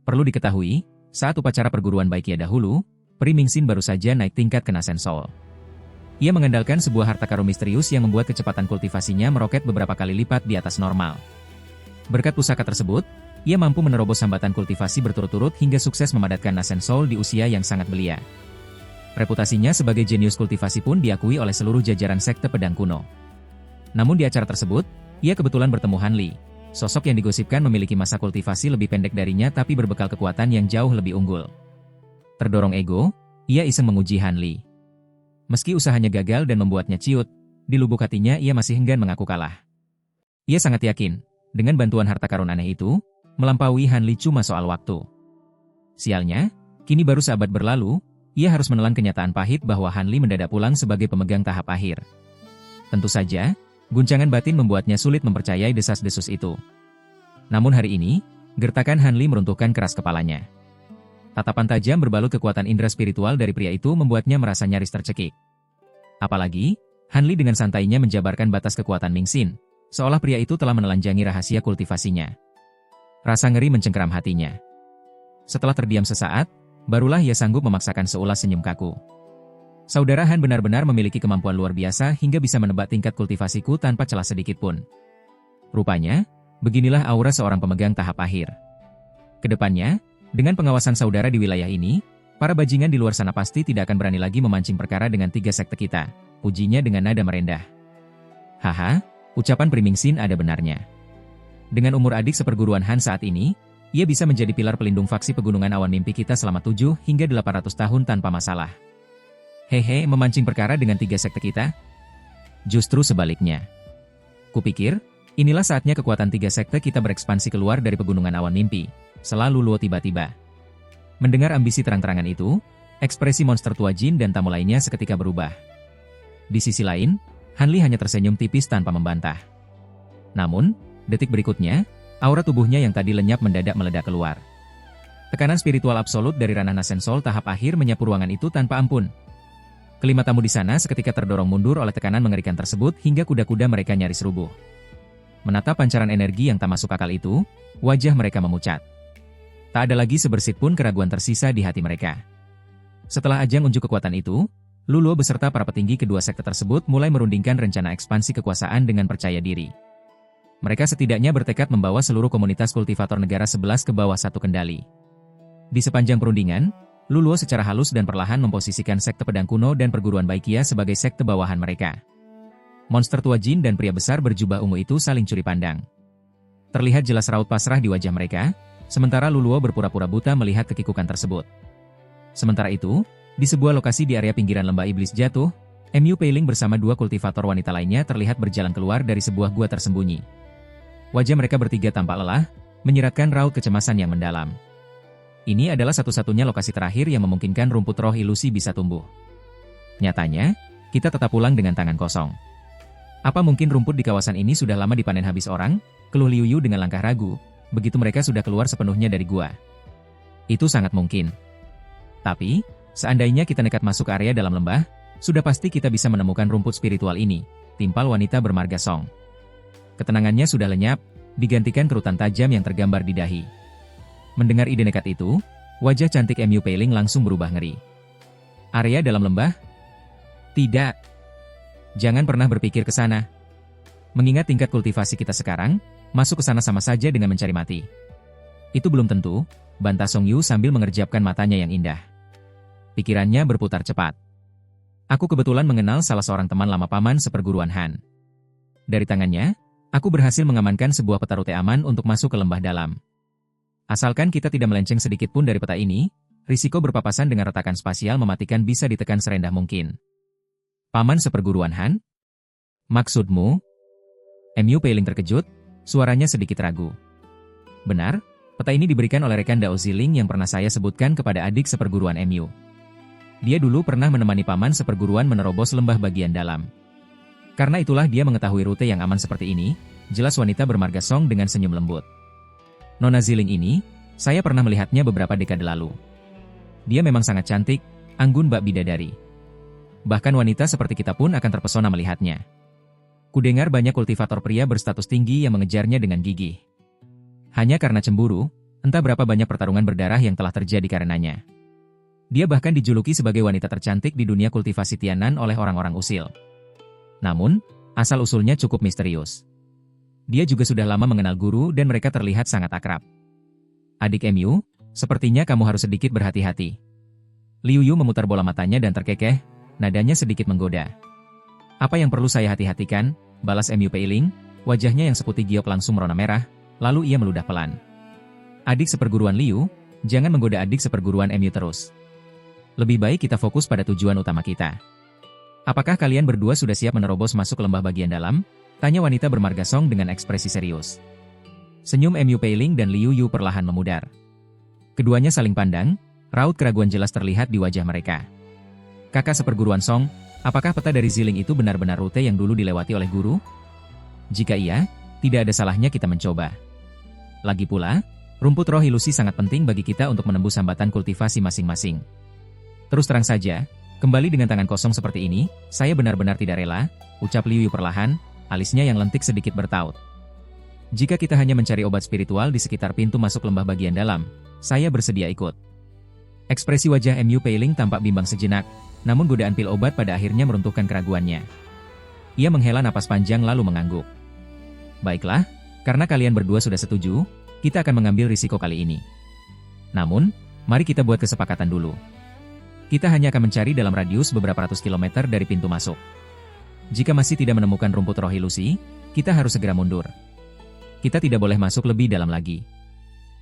Perlu diketahui, saat upacara perguruan Baikia dahulu, Pri Ming Xin baru saja naik tingkat ke Nasen Soul. Ia mengandalkan sebuah harta karun misterius yang membuat kecepatan kultivasinya meroket beberapa kali lipat di atas normal. Berkat pusaka tersebut, ia mampu menerobos hambatan kultivasi berturut-turut hingga sukses memadatkan Nasen Soul di usia yang sangat belia. Reputasinya sebagai jenius kultivasi pun diakui oleh seluruh jajaran sekte pedang kuno. Namun di acara tersebut, ia kebetulan bertemu Han Li, sosok yang digosipkan memiliki masa kultivasi lebih pendek darinya tapi berbekal kekuatan yang jauh lebih unggul. Terdorong ego, ia iseng menguji Han Li. Meski usahanya gagal dan membuatnya ciut, di lubuk hatinya ia masih enggan mengaku kalah. Ia sangat yakin, dengan bantuan harta karun aneh itu, melampaui Han Li cuma soal waktu. Sialnya, kini baru seabad berlalu, ia harus menelan kenyataan pahit bahwa Han Li mendadak pulang sebagai pemegang tahap akhir. Tentu saja, guncangan batin membuatnya sulit mempercayai desas-desus itu. Namun hari ini, gertakan Han Li meruntuhkan keras kepalanya. Tatapan tajam berbalut kekuatan indera spiritual dari pria itu membuatnya merasa nyaris tercekik. Apalagi, Han Li dengan santainya menjabarkan batas kekuatan Ming Xin, seolah pria itu telah menelanjangi rahasia kultivasinya. Rasa ngeri mencengkeram hatinya. Setelah terdiam sesaat, barulah ia sanggup memaksakan seulas senyum kaku. Saudara Han benar-benar memiliki kemampuan luar biasa hingga bisa menebak tingkat kultivasiku tanpa celah sedikit pun. Rupanya, beginilah aura seorang pemegang tahap akhir. Kedepannya, Dengan pengawasan saudara di wilayah ini, para bajingan di luar sana pasti tidak akan berani lagi memancing perkara dengan 3 sekte kita, pujinya dengan nada merendah. Haha, ucapan Primingsin ada benarnya. Dengan umur adik seperguruan Han saat ini, ia bisa menjadi pilar pelindung faksi pegunungan awan mimpi kita selama 7 hingga 800 tahun tanpa masalah. Hehe, memancing perkara dengan 3 sekte kita? Justru sebaliknya. Kupikir, inilah saatnya kekuatan 3 sekte kita berekspansi keluar dari pegunungan awan mimpi, selalu Luo tiba-tiba. Mendengar ambisi terang-terangan itu, ekspresi monster tua Jin dan tamu lainnya seketika berubah. Di sisi lain, Han Li hanya tersenyum tipis tanpa membantah. Namun, detik berikutnya, aura tubuhnya yang tadi lenyap mendadak meledak keluar. Tekanan spiritual absolut dari ranah Nasen Soul tahap akhir menyapu ruangan itu tanpa ampun. Kelima tamu di sana seketika terdorong mundur oleh tekanan mengerikan tersebut hingga kuda-kuda mereka nyaris rubuh. Menatap pancaran energi yang tak masuk akal itu, wajah mereka memucat. Tak ada lagi sebersit pun keraguan tersisa di hati mereka. Setelah ajang unjuk kekuatan itu, Luluo beserta para petinggi kedua sekte tersebut mulai merundingkan rencana ekspansi kekuasaan dengan percaya diri. Mereka setidaknya bertekad membawa seluruh komunitas kultivator negara 11 ke bawah satu kendali. Di sepanjang perundingan, Luluo secara halus dan perlahan memposisikan sekte pedang kuno dan perguruan Baikia sebagai sekte bawahan mereka. Monster tua Jin dan pria besar berjubah ungu itu saling curi pandang. Terlihat jelas raut pasrah di wajah mereka, sementara Luluo berpura-pura buta melihat kekikukan tersebut. Sementara itu, di sebuah lokasi di area pinggiran lembah iblis jatuh, Mu Peiling bersama 2 kultivator wanita lainnya terlihat berjalan keluar dari sebuah gua tersembunyi. Wajah mereka bertiga tampak lelah, menyiratkan raut kecemasan yang mendalam. Ini adalah satu-satunya lokasi terakhir yang memungkinkan rumput roh ilusi bisa tumbuh. Nyatanya, kita tetap pulang dengan tangan kosong. Apa mungkin rumput di kawasan ini sudah lama dipanen habis orang? Keluh Liu Yu dengan langkah ragu, begitu mereka sudah keluar sepenuhnya dari gua. Itu sangat mungkin. Tapi, seandainya kita nekat masuk ke area dalam lembah, sudah pasti kita bisa menemukan rumput spiritual ini, timpal wanita bermarga Song. Ketenangannya sudah lenyap, digantikan kerutan tajam yang tergambar di dahi. Mendengar ide nekat itu, wajah cantik Mu Peiling langsung berubah ngeri. Area dalam lembah? Tidak. Jangan pernah berpikir ke sana. Mengingat tingkat kultivasi kita sekarang, masuk ke sana sama saja dengan mencari mati. Itu belum tentu, bantah Song Yu sambil mengerjapkan matanya yang indah. Pikirannya berputar cepat. Aku kebetulan mengenal salah seorang teman lama paman seperguruan Han. Dari tangannya, aku berhasil mengamankan sebuah peta rute aman untuk masuk ke lembah dalam. Asalkan kita tidak melenceng sedikit pun dari peta ini, risiko berpapasan dengan retakan spasial mematikan bisa ditekan serendah mungkin. Paman seperguruan Han? Maksudmu? Mu Peiling terkejut, suaranya sedikit ragu. Benar, peta ini diberikan oleh rekan Dao Ziling yang pernah saya sebutkan kepada adik seperguruan Mu. Dia dulu pernah menemani paman seperguruan menerobos lembah bagian dalam. Karena itulah dia mengetahui rute yang aman seperti ini, jelas wanita bermarga Song dengan senyum lembut. Nona Ziling ini, saya pernah melihatnya beberapa dekade lalu. Dia memang sangat cantik, anggun bak bidadari. Bahkan wanita seperti kita pun akan terpesona melihatnya. Kudengar banyak kultivator pria berstatus tinggi yang mengejarnya dengan gigih. Hanya karena cemburu, entah berapa banyak pertarungan berdarah yang telah terjadi karenanya. Dia bahkan dijuluki sebagai wanita tercantik di dunia kultivasi Tianan oleh orang-orang usil. Namun, asal-usulnya cukup misterius. Dia juga sudah lama mengenal guru dan mereka terlihat sangat akrab. Adik Mu, sepertinya kamu harus sedikit berhati-hati. Liu Yu memutar bola matanya dan terkekeh, nadanya sedikit menggoda. Apa yang perlu saya hati-hatikan? Balas Mu Peiling, wajahnya yang seputih giok langsung merona merah, lalu ia meludah pelan. Adik seperguruan Liu, jangan menggoda adik seperguruan Mu terus. Lebih baik kita fokus pada tujuan utama kita. Apakah kalian berdua sudah siap menerobos masuk ke lembah bagian dalam? Tanya wanita bermarga Song dengan ekspresi serius. Senyum Mu Peiling dan Liu Yu perlahan memudar. Keduanya saling pandang, raut keraguan jelas terlihat di wajah mereka. Kakak seperguruan Song, apakah peta dari Ziling itu benar-benar rute yang dulu dilewati oleh guru? Jika iya, tidak ada salahnya kita mencoba. Lagi pula, rumput roh ilusi sangat penting bagi kita untuk menembus hambatan kultivasi masing-masing. Terus terang saja, kembali dengan tangan kosong seperti ini, saya benar-benar tidak rela, ucap Liu Yu perlahan, alisnya yang lentik sedikit bertaut. Jika kita hanya mencari obat spiritual di sekitar pintu masuk lembah bagian dalam, saya bersedia ikut. Ekspresi wajah Mu Peiling tampak bimbang sejenak, namun godaan pil obat pada akhirnya meruntuhkan keraguannya. Ia menghela napas panjang lalu mengangguk. Baiklah, karena kalian berdua sudah setuju, kita akan mengambil risiko kali ini. Namun, mari kita buat kesepakatan dulu. Kita hanya akan mencari dalam radius beberapa ratus kilometer dari pintu masuk. Jika masih tidak menemukan rumput roh ilusi, kita harus segera mundur. Kita tidak boleh masuk lebih dalam lagi.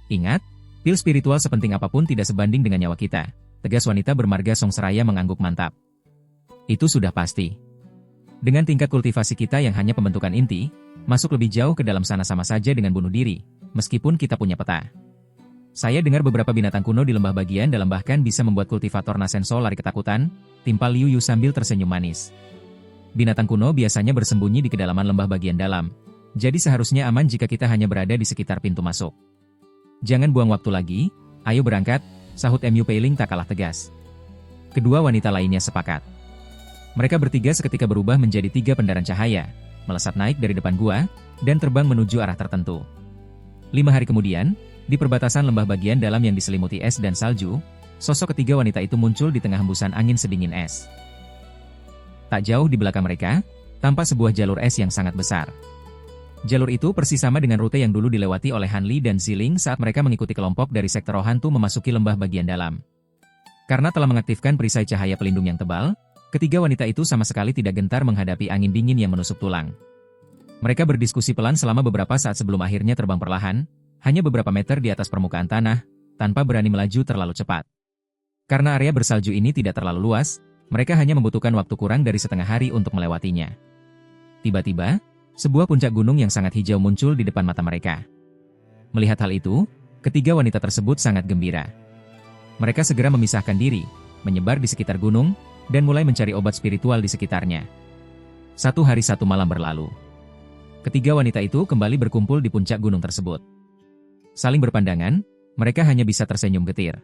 Ingat, pil spiritual sepenting apapun tidak sebanding dengan nyawa kita, tegas wanita bermarga Song seraya mengangguk mantap. Itu sudah pasti. Dengan tingkat kultivasi kita yang hanya pembentukan inti, masuk lebih jauh ke dalam sana sama saja dengan bunuh diri, meskipun kita punya peta. Saya dengar beberapa binatang kuno di lembah bagian dalam bahkan bisa membuat kultivator Nasenso lari ketakutan, timpal Liu Yu sambil tersenyum manis. Binatang kuno biasanya bersembunyi di kedalaman lembah bagian dalam, jadi seharusnya aman jika kita hanya berada di sekitar pintu masuk. Jangan buang waktu lagi, ayo berangkat, sahut Mu Peiling tak kalah tegas. Kedua wanita lainnya sepakat. Mereka bertiga seketika berubah menjadi 3 pendaran cahaya, melesat naik dari depan gua, dan terbang menuju arah tertentu. 5 hari kemudian, di perbatasan lembah bagian dalam yang diselimuti es dan salju, sosok ketiga wanita itu muncul di tengah hembusan angin sedingin es. Tak jauh di belakang mereka, tampak sebuah jalur es yang sangat besar. Jalur itu persis sama dengan rute yang dulu dilewati oleh Han Li dan Ziling saat mereka mengikuti kelompok dari sektor roh hantu memasuki lembah bagian dalam. Karena telah mengaktifkan perisai cahaya pelindung yang tebal, ketiga wanita itu sama sekali tidak gentar menghadapi angin dingin yang menusuk tulang. Mereka berdiskusi pelan selama beberapa saat sebelum akhirnya terbang perlahan, hanya beberapa meter di atas permukaan tanah, tanpa berani melaju terlalu cepat. Karena area bersalju ini tidak terlalu luas, mereka hanya membutuhkan waktu kurang dari setengah hari untuk melewatinya. Tiba-tiba, sebuah puncak gunung yang sangat hijau muncul di depan mata mereka. Melihat hal itu, ketiga wanita tersebut sangat gembira. Mereka segera memisahkan diri, menyebar di sekitar gunung, dan mulai mencari obat spiritual di sekitarnya. 1 hari 1 malam berlalu. Ketiga wanita itu kembali berkumpul di puncak gunung tersebut. Saling berpandangan, mereka hanya bisa tersenyum getir.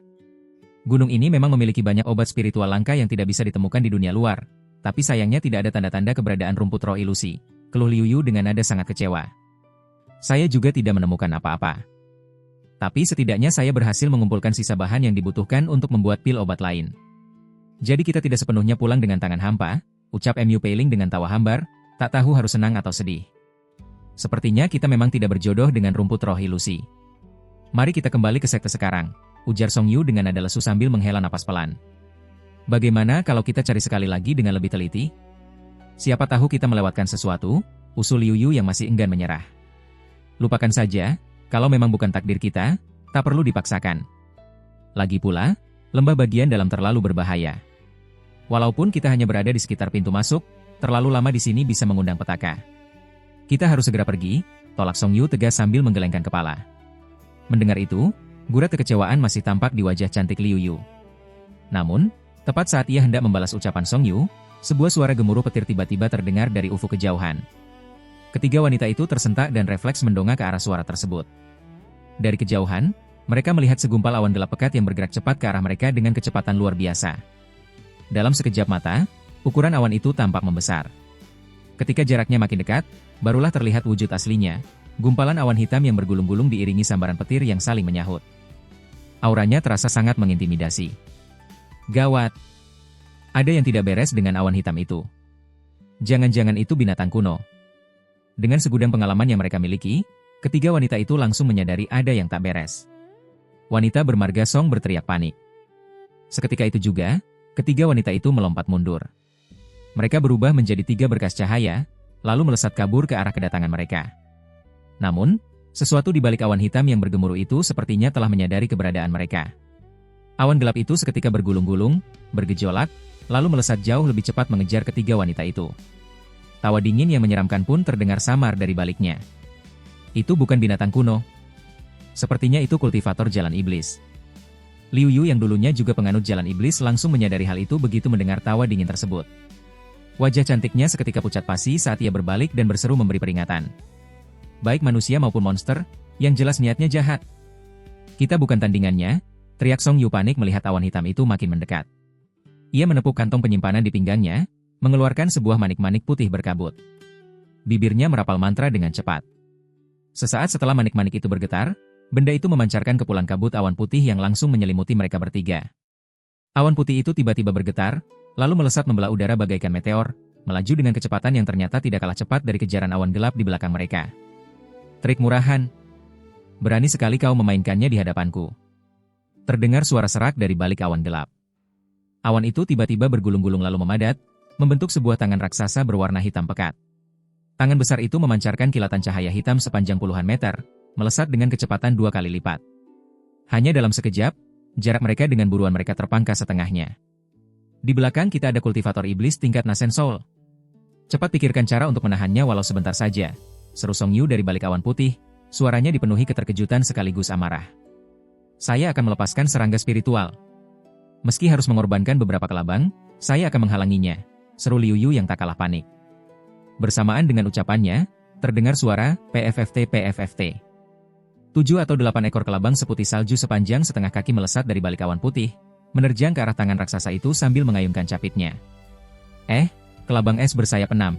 Gunung ini memang memiliki banyak obat spiritual langka yang tidak bisa ditemukan di dunia luar, tapi sayangnya tidak ada tanda-tanda keberadaan rumput roh ilusi, keluh Liu Yu dengan nada sangat kecewa. Saya juga tidak menemukan apa-apa. Tapi setidaknya saya berhasil mengumpulkan sisa bahan yang dibutuhkan untuk membuat pil obat lain. Jadi kita tidak sepenuhnya pulang dengan tangan hampa, ucap Mu Peiling dengan tawa hambar, tak tahu harus senang atau sedih. Sepertinya kita memang tidak berjodoh dengan rumput roh ilusi. Mari kita kembali ke sekte sekarang, ujar Song Yu dengan nada lesu sambil menghela napas pelan. Bagaimana kalau kita cari sekali lagi dengan lebih teliti? Siapa tahu kita melewatkan sesuatu, usul Liu Yu yang masih enggan menyerah. Lupakan saja, kalau memang bukan takdir kita, tak perlu dipaksakan. Lagi pula, lembah bagian dalam terlalu berbahaya. Walaupun kita hanya berada di sekitar pintu masuk, terlalu lama di sini bisa mengundang petaka. Kita harus segera pergi, tolak Song Yu tegas sambil menggelengkan kepala. Mendengar itu, gurat kekecewaan masih tampak di wajah cantik Liu Yu. Namun, tepat saat ia hendak membalas ucapan Song Yu, sebuah suara gemuruh petir tiba-tiba terdengar dari ufuk kejauhan. Ketiga wanita itu tersentak dan refleks mendongak ke arah suara tersebut. Dari kejauhan, mereka melihat segumpal awan gelap pekat yang bergerak cepat ke arah mereka dengan kecepatan luar biasa. Dalam sekejap mata, ukuran awan itu tampak membesar. Ketika jaraknya makin dekat, barulah terlihat wujud aslinya, gumpalan awan hitam yang bergulung-gulung diiringi sambaran petir yang saling menyahut. Auranya terasa sangat mengintimidasi. Gawat! Ada yang tidak beres dengan awan hitam itu. Jangan-jangan itu binatang kuno. Dengan segudang pengalaman yang mereka miliki, ketiga wanita itu langsung menyadari ada yang tak beres. Wanita bermarga Song berteriak panik. Seketika itu juga, ketiga wanita itu melompat mundur. Mereka berubah menjadi 3 berkas cahaya, lalu melesat kabur ke arah kedatangan mereka. Namun, sesuatu di balik awan hitam yang bergemuruh itu sepertinya telah menyadari keberadaan mereka. Awan gelap itu seketika bergulung-gulung, bergejolak, lalu melesat jauh lebih cepat mengejar ketiga wanita itu. Tawa dingin yang menyeramkan pun terdengar samar dari baliknya. Itu bukan binatang kuno. Sepertinya itu kultivator jalan iblis. Liu Yu yang dulunya juga penganut jalan iblis langsung menyadari hal itu begitu mendengar tawa dingin tersebut. Wajah cantiknya seketika pucat pasi saat ia berbalik dan berseru memberi peringatan. Baik manusia maupun monster, yang jelas niatnya jahat. Kita bukan tandingannya, teriak Song Yu panik melihat awan hitam itu makin mendekat. Ia menepuk kantong penyimpanan di pinggangnya, mengeluarkan sebuah manik-manik putih berkabut. Bibirnya merapal mantra dengan cepat. Sesaat setelah manik-manik itu bergetar, benda itu memancarkan kepulan kabut awan putih yang langsung menyelimuti mereka bertiga. Awan putih itu tiba-tiba bergetar, lalu melesat membelah udara bagaikan meteor, melaju dengan kecepatan yang ternyata tidak kalah cepat dari kejaran awan gelap di belakang mereka. Trik murahan. Berani sekali kau memainkannya di hadapanku. Terdengar suara serak dari balik awan gelap. Awan itu tiba-tiba bergulung-gulung lalu memadat, membentuk sebuah tangan raksasa berwarna hitam pekat. Tangan besar itu memancarkan kilatan cahaya hitam sepanjang puluhan meter, melesat dengan kecepatan 2 kali lipat. Hanya dalam sekejap, jarak mereka dengan buruan mereka terpangkas setengahnya. Di belakang kita ada kultivator iblis tingkat Nasen Soul. Cepat pikirkan cara untuk menahannya walau sebentar saja, seru Song Yu dari balik awan putih, suaranya dipenuhi keterkejutan sekaligus amarah. Saya akan melepaskan serangga spiritual. Meski harus mengorbankan beberapa kelabang, saya akan menghalanginya, seru Liu Yu yang tak kalah panik. Bersamaan dengan ucapannya, terdengar suara PFFT PFFT. 7 atau 8 ekor kelabang seputih salju sepanjang setengah kaki melesat dari balik awan putih, menerjang ke arah tangan raksasa itu sambil mengayunkan capitnya. Kelabang es bersayap 6.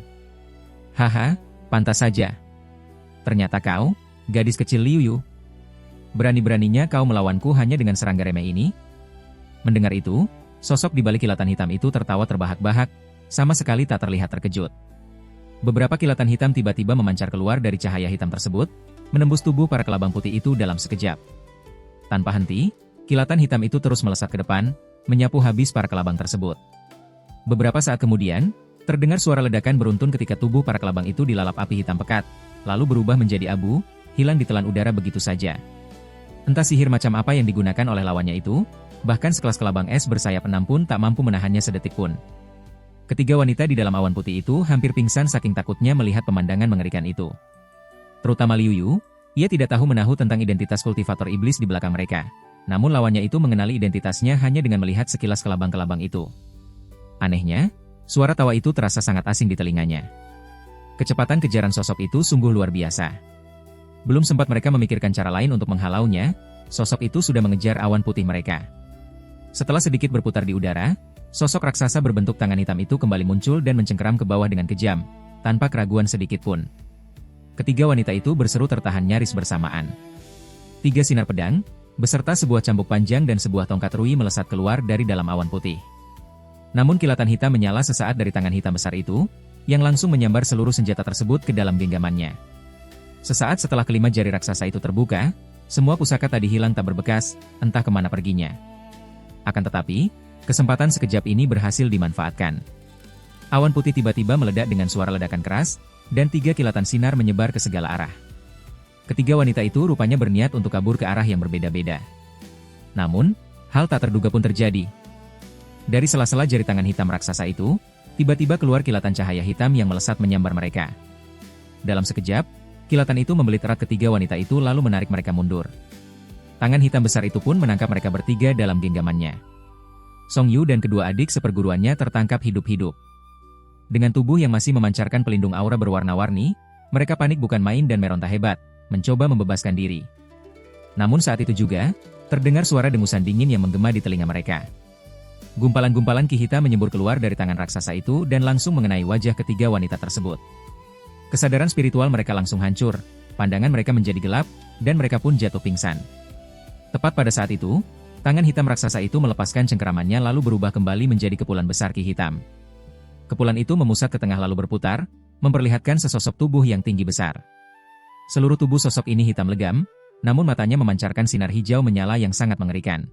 Haha, pantas saja. Ternyata kau, gadis kecil Liu Yu. Berani-beraninya kau melawanku hanya dengan serangga remeh ini? Mendengar itu, sosok di balik kilatan hitam itu tertawa terbahak-bahak, sama sekali tak terlihat terkejut. Beberapa kilatan hitam tiba-tiba memancar keluar dari cahaya hitam tersebut, menembus tubuh para kelabang putih itu dalam sekejap. Tanpa henti, kilatan hitam itu terus melesat ke depan, menyapu habis para kelabang tersebut. Beberapa saat kemudian, terdengar suara ledakan beruntun ketika tubuh para kelabang itu dilalap api hitam pekat, lalu berubah menjadi abu, hilang ditelan udara begitu saja. Entah sihir macam apa yang digunakan oleh lawannya itu, bahkan sekelas kelabang es bersayap 6 pun tak mampu menahannya sedetik pun. Ketiga wanita di dalam awan putih itu hampir pingsan saking takutnya melihat pemandangan mengerikan itu. Terutama Liu Yu, ia tidak tahu menahu tentang identitas kultivator iblis di belakang mereka. Namun lawannya itu mengenali identitasnya hanya dengan melihat sekilas kelabang-kelabang itu. Anehnya, suara tawa itu terasa sangat asing di telinganya. Kecepatan kejaran sosok itu sungguh luar biasa. Belum sempat mereka memikirkan cara lain untuk menghalaunya, sosok itu sudah mengejar awan putih mereka. Setelah sedikit berputar di udara, sosok raksasa berbentuk tangan hitam itu kembali muncul dan mencengkeram ke bawah dengan kejam, tanpa keraguan sedikit pun. Ketiga wanita itu berseru tertahan nyaris bersamaan. 3 sinar pedang, beserta sebuah cambuk panjang dan sebuah tongkat rui melesat keluar dari dalam awan putih. Namun kilatan hitam menyala sesaat dari tangan hitam besar itu, yang langsung menyambar seluruh senjata tersebut ke dalam genggamannya. Sesaat setelah kelima jari raksasa itu terbuka, semua pusaka tadi hilang tak berbekas, entah kemana perginya. Akan tetapi, kesempatan sekejap ini berhasil dimanfaatkan. Awan putih tiba-tiba meledak dengan suara ledakan keras, dan 3 kilatan sinar menyebar ke segala arah. Ketiga wanita itu rupanya berniat untuk kabur ke arah yang berbeda-beda. Namun, hal tak terduga pun terjadi. Dari sela-sela jari tangan hitam raksasa itu, tiba-tiba keluar kilatan cahaya hitam yang melesat menyambar mereka. Dalam sekejap, kilatan itu membelit erat ketiga wanita itu lalu menarik mereka mundur. Tangan hitam besar itu pun menangkap mereka bertiga dalam genggamannya. Song Yu dan kedua adik seperguruannya tertangkap hidup-hidup. Dengan tubuh yang masih memancarkan pelindung aura berwarna-warni, mereka panik bukan main dan meronta hebat, mencoba membebaskan diri. Namun saat itu juga, terdengar suara dengusan dingin yang menggema di telinga mereka. Gumpalan-gumpalan ki hitam menyembur keluar dari tangan raksasa itu dan langsung mengenai wajah ketiga wanita tersebut. Kesadaran spiritual mereka langsung hancur, pandangan mereka menjadi gelap, dan mereka pun jatuh pingsan. Tepat pada saat itu, tangan hitam raksasa itu melepaskan cengkeramannya lalu berubah kembali menjadi kepulan besar ki hitam. Kepulan itu memusat ke tengah lalu berputar, memperlihatkan sesosok tubuh yang tinggi besar. Seluruh tubuh sosok ini hitam legam, namun matanya memancarkan sinar hijau menyala yang sangat mengerikan.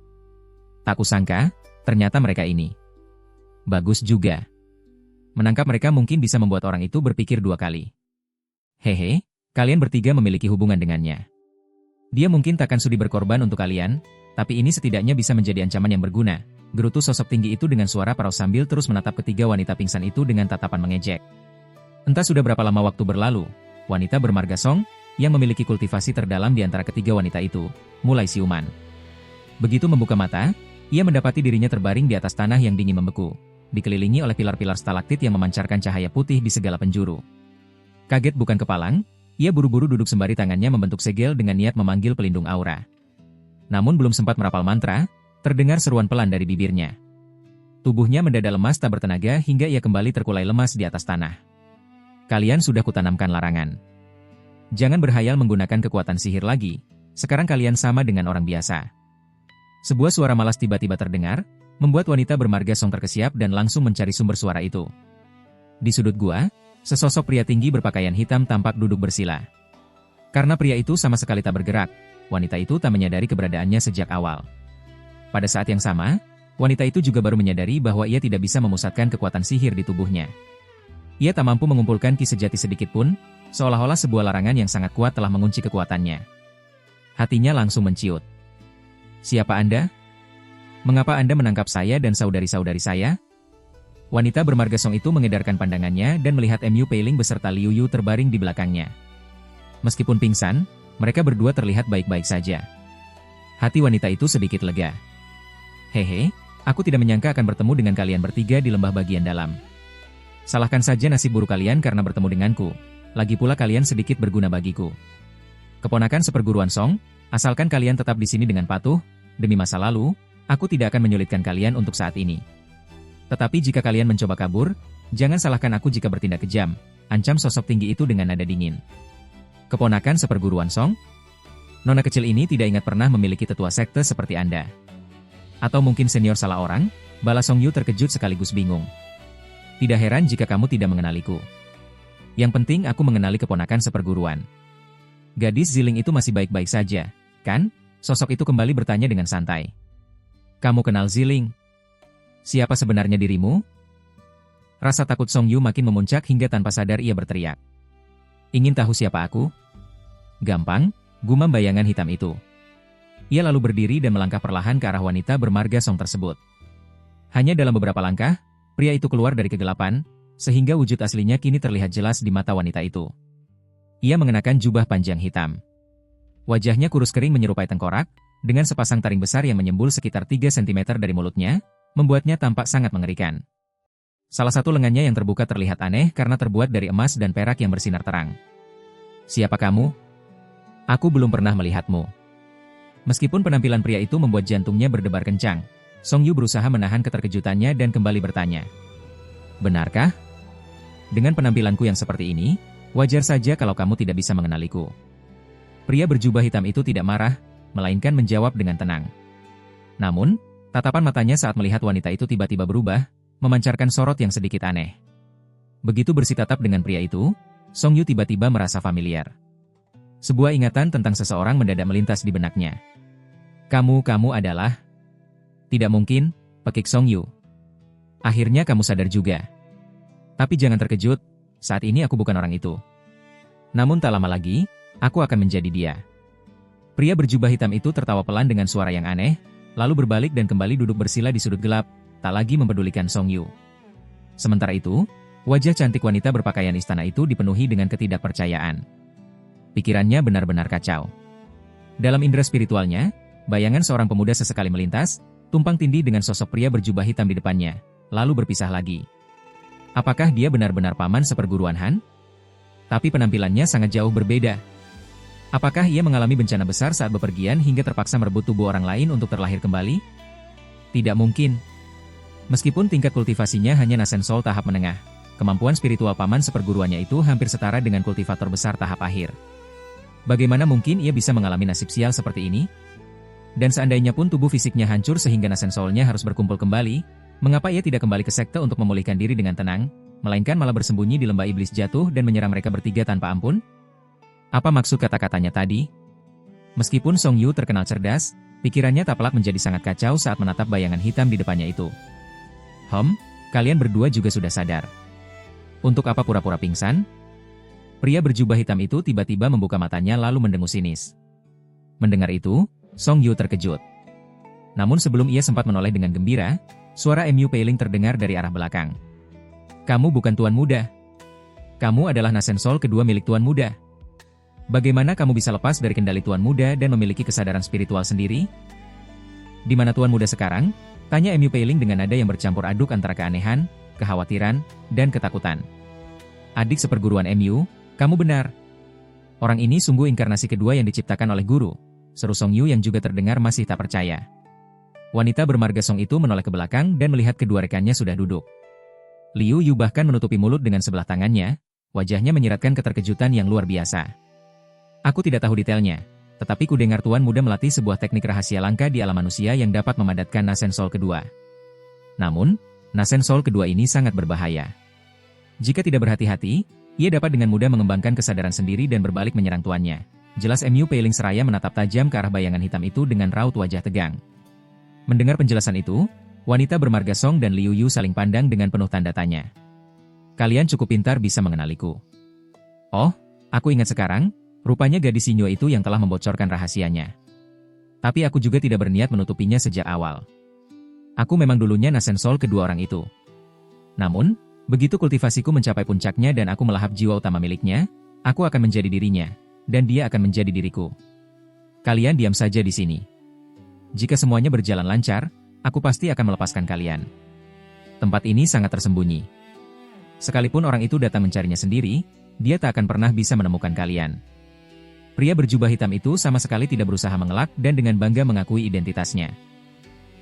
Tak kusangka, ternyata mereka ini bagus juga. Menangkap mereka mungkin bisa membuat orang itu berpikir 2 kali. Hehe, kalian bertiga memiliki hubungan dengannya. Dia mungkin takkan sudi berkorban untuk kalian, tapi ini setidaknya bisa menjadi ancaman yang berguna, gerutu sosok tinggi itu dengan suara parau sambil terus menatap ketiga wanita pingsan itu dengan tatapan mengejek. Entah sudah berapa lama waktu berlalu, wanita bermarga Song, yang memiliki kultivasi terdalam di antara ketiga wanita itu, mulai siuman. Begitu membuka mata, ia mendapati dirinya terbaring di atas tanah yang dingin membeku, dikelilingi oleh pilar-pilar stalaktit yang memancarkan cahaya putih di segala penjuru. Kaget bukan kepalang, ia buru-buru duduk sembari tangannya membentuk segel dengan niat memanggil pelindung aura. Namun belum sempat merapal mantra, terdengar seruan pelan dari bibirnya. Tubuhnya mendadak lemas tak bertenaga hingga ia kembali terkulai lemas di atas tanah. Kalian sudah kutanamkan larangan. Jangan berhayal menggunakan kekuatan sihir lagi, sekarang kalian sama dengan orang biasa. Sebuah suara malas tiba-tiba terdengar, membuat wanita bermarga Song terkesiap dan langsung mencari sumber suara itu. Di sudut gua, sesosok pria tinggi berpakaian hitam tampak duduk bersila. Karena pria itu sama sekali tak bergerak, wanita itu tak menyadari keberadaannya sejak awal. Pada saat yang sama, wanita itu juga baru menyadari bahwa ia tidak bisa memusatkan kekuatan sihir di tubuhnya. Ia tak mampu mengumpulkan ki sejati sedikit pun, seolah-olah sebuah larangan yang sangat kuat telah mengunci kekuatannya. Hatinya langsung menciut. Siapa Anda? Mengapa Anda menangkap saya dan saudari-saudari saya? Wanita bermarga Song itu mengedarkan pandangannya dan melihat Mu Peiling beserta Liu Yu terbaring di belakangnya. Meskipun pingsan, mereka berdua terlihat baik-baik saja. Hati wanita itu sedikit lega. Hehe, aku tidak menyangka akan bertemu dengan kalian bertiga di lembah bagian dalam. Salahkan saja nasib buruk kalian karena bertemu denganku. Lagi pula kalian sedikit berguna bagiku. Keponakan seperguruan Song, asalkan kalian tetap di sini dengan patuh, demi masa lalu, aku tidak akan menyulitkan kalian untuk saat ini. Tetapi jika kalian mencoba kabur, jangan salahkan aku jika bertindak kejam, ancam sosok tinggi itu dengan nada dingin. Keponakan seperguruan Song? Nona kecil ini tidak ingat pernah memiliki tetua sekte seperti Anda. Atau mungkin senior salah orang? Balas Song Yu terkejut sekaligus bingung. Tidak heran jika kamu tidak mengenaliku. Yang penting aku mengenali keponakan seperguruan. Gadis Ziling itu masih baik-baik saja, kan? Sosok itu kembali bertanya dengan santai. Kamu kenal Ziling? Siapa sebenarnya dirimu? Rasa takut Song Yu makin memuncak hingga tanpa sadar ia berteriak. Ingin tahu siapa aku? Gampang, gumam bayangan hitam itu. Ia lalu berdiri dan melangkah perlahan ke arah wanita bermarga Song tersebut. Hanya dalam beberapa langkah, pria itu keluar dari kegelapan, sehingga wujud aslinya kini terlihat jelas di mata wanita itu. Ia mengenakan jubah panjang hitam. Wajahnya kurus kering menyerupai tengkorak, dengan sepasang taring besar yang menyembul sekitar 3 cm dari mulutnya, membuatnya tampak sangat mengerikan. Salah satu lengannya yang terbuka terlihat aneh karena terbuat dari emas dan perak yang bersinar terang. Siapa kamu? Aku belum pernah melihatmu. Meskipun penampilan pria itu membuat jantungnya berdebar kencang, Song Yu berusaha menahan keterkejutannya dan kembali bertanya. Benarkah? Dengan penampilanku yang seperti ini, wajar saja kalau kamu tidak bisa mengenaliku. Pria berjubah hitam itu tidak marah, melainkan menjawab dengan tenang. Namun, tatapan matanya saat melihat wanita itu tiba-tiba berubah, memancarkan sorot yang sedikit aneh. Begitu bersitatap dengan pria itu, Song Yu tiba-tiba merasa familiar. Sebuah ingatan tentang seseorang mendadak melintas di benaknya. Kamu adalah... Tidak mungkin, pekik Song Yu. Akhirnya kamu sadar juga. Tapi jangan terkejut, saat ini aku bukan orang itu. Namun tak lama lagi, aku akan menjadi dia. Pria berjubah hitam itu tertawa pelan dengan suara yang aneh, lalu berbalik dan kembali duduk bersila di sudut gelap, tak lagi mempedulikan Song Yu. Sementara itu, wajah cantik wanita berpakaian istana itu dipenuhi dengan ketidakpercayaan. Pikirannya benar-benar kacau. Dalam indera spiritualnya, bayangan seorang pemuda sesekali melintas, tumpang tindih dengan sosok pria berjubah hitam di depannya, lalu berpisah lagi. Apakah dia benar-benar paman seperguruan Han? Tapi penampilannya sangat jauh berbeda. Apakah ia mengalami bencana besar saat bepergian hingga terpaksa merebut tubuh orang lain untuk terlahir kembali? Tidak mungkin. Meskipun tingkat kultivasinya hanya Nasen Soul tahap menengah, kemampuan spiritual paman seperguruannya itu hampir setara dengan kultivator besar tahap akhir. Bagaimana mungkin ia bisa mengalami nasib sial seperti ini? Dan seandainya pun tubuh fisiknya hancur sehingga Nasen Soul-nya harus berkumpul kembali, mengapa ia tidak kembali ke sekte untuk memulihkan diri dengan tenang, melainkan malah bersembunyi di lembah iblis jatuh dan menyerang mereka bertiga tanpa ampun? Apa maksud kata-katanya tadi? Meskipun Song Yu terkenal cerdas, pikirannya tak pelak menjadi sangat kacau saat menatap bayangan hitam di depannya itu. Kalian berdua juga sudah sadar. Untuk apa pura-pura pingsan? Pria berjubah hitam itu tiba-tiba membuka matanya lalu mendengus sinis. Mendengar itu, Song Yu terkejut. Namun sebelum ia sempat menoleh dengan gembira, suara Mu Peiling terdengar dari arah belakang. Kamu bukan Tuan Muda. Kamu adalah Nasen Soul kedua milik Tuan Muda. Bagaimana kamu bisa lepas dari kendali Tuan Muda dan memiliki kesadaran spiritual sendiri? Di mana Tuan Muda sekarang? Tanya Mu Peiling dengan nada yang bercampur aduk antara keanehan, kekhawatiran, dan ketakutan. Adik seperguruan Mu, kamu benar. Orang ini sungguh inkarnasi kedua yang diciptakan oleh guru, seru Song Yu yang juga terdengar masih tak percaya. Wanita bermarga Song itu menoleh ke belakang dan melihat kedua rekannya sudah duduk. Liu Yu bahkan menutupi mulut dengan sebelah tangannya, wajahnya menyiratkan keterkejutan yang luar biasa. Aku tidak tahu detailnya, tetapi ku dengar Tuan Muda melatih sebuah teknik rahasia langka di alam manusia yang dapat memadatkan Nasen Soul kedua. Namun, Nasen Soul kedua ini sangat berbahaya. Jika tidak berhati-hati, ia dapat dengan mudah mengembangkan kesadaran sendiri dan berbalik menyerang tuannya. Jelas Mu Peiling seraya menatap tajam ke arah bayangan hitam itu dengan raut wajah tegang. Mendengar penjelasan itu, wanita bermarga Song dan Liu Yu saling pandang dengan penuh tanda tanya. Kalian cukup pintar bisa mengenaliku. Oh, aku ingat sekarang, rupanya gadis Yingyue itu yang telah membocorkan rahasianya. Tapi aku juga tidak berniat menutupinya sejak awal. Aku memang dulunya Nasen Soul kedua orang itu. Namun, begitu kultivasiku mencapai puncaknya dan aku melahap jiwa utama miliknya, aku akan menjadi dirinya, dan dia akan menjadi diriku. Kalian diam saja di sini. Jika semuanya berjalan lancar, aku pasti akan melepaskan kalian. Tempat ini sangat tersembunyi. Sekalipun orang itu datang mencarinya sendiri, dia tak akan pernah bisa menemukan kalian. Pria berjubah hitam itu sama sekali tidak berusaha mengelak dan dengan bangga mengakui identitasnya.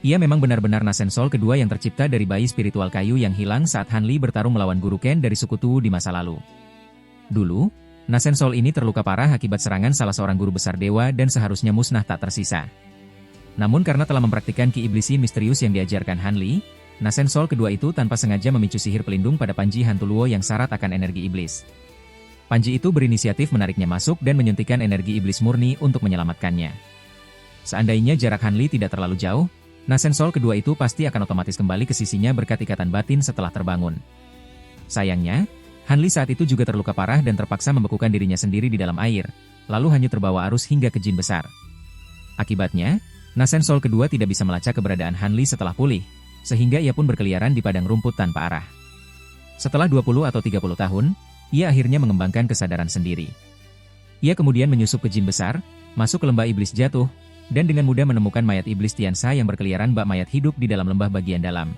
Ia memang benar-benar Nasen Soul kedua yang tercipta dari bayi spiritual kayu yang hilang saat Han Li bertarung melawan Guru Ken dari suku Tu di masa lalu. Dulu, Nasen Soul ini terluka parah akibat serangan salah seorang guru besar dewa dan seharusnya musnah tak tersisa. Namun karena telah mempraktikkan ki iblisi misterius yang diajarkan Han Li, Nasen Soul kedua itu tanpa sengaja memicu sihir pelindung pada panji hantu Luo yang syarat akan energi iblis. Panji itu berinisiatif menariknya masuk dan menyuntikkan energi iblis murni untuk menyelamatkannya. Seandainya jarak Han Li tidak terlalu jauh, Nasen Soul kedua itu pasti akan otomatis kembali ke sisinya berkat ikatan batin setelah terbangun. Sayangnya, Han Li saat itu juga terluka parah dan terpaksa membekukan dirinya sendiri di dalam air, lalu hanyut terbawa arus hingga ke jin besar. Akibatnya, Nasen Soul kedua tidak bisa melacak keberadaan Han Li setelah pulih, sehingga ia pun berkeliaran di padang rumput tanpa arah. Setelah 20 atau 30 tahun, ia akhirnya mengembangkan kesadaran sendiri. Ia kemudian menyusup ke jin besar, masuk ke lembah iblis jatuh, dan dengan mudah menemukan mayat iblis Tianxia yang berkeliaran bak mayat hidup di dalam lembah bagian dalam.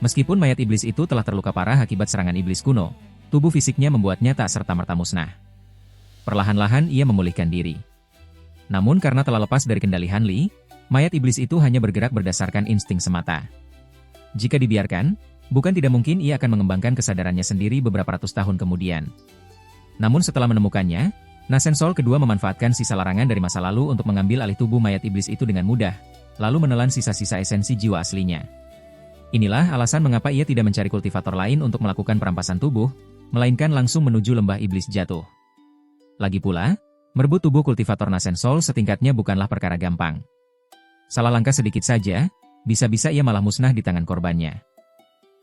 Meskipun mayat iblis itu telah terluka parah akibat serangan iblis kuno, tubuh fisiknya membuatnya tak serta-merta musnah. Perlahan-lahan ia memulihkan diri. Namun karena telah lepas dari kendali Han Li, mayat iblis itu hanya bergerak berdasarkan insting semata. Jika dibiarkan, bukan tidak mungkin ia akan mengembangkan kesadarannya sendiri beberapa ratus tahun kemudian. Namun setelah menemukannya, Nasen Soul kedua memanfaatkan sisa larangan dari masa lalu untuk mengambil alih tubuh mayat iblis itu dengan mudah, lalu menelan sisa-sisa esensi jiwa aslinya. Inilah alasan mengapa ia tidak mencari kultivator lain untuk melakukan perampasan tubuh, melainkan langsung menuju lembah iblis jatuh. Lagi pula, merebut tubuh kultivator Nasen Soul setingkatnya bukanlah perkara gampang. Salah langkah sedikit saja, bisa-bisa ia malah musnah di tangan korbannya.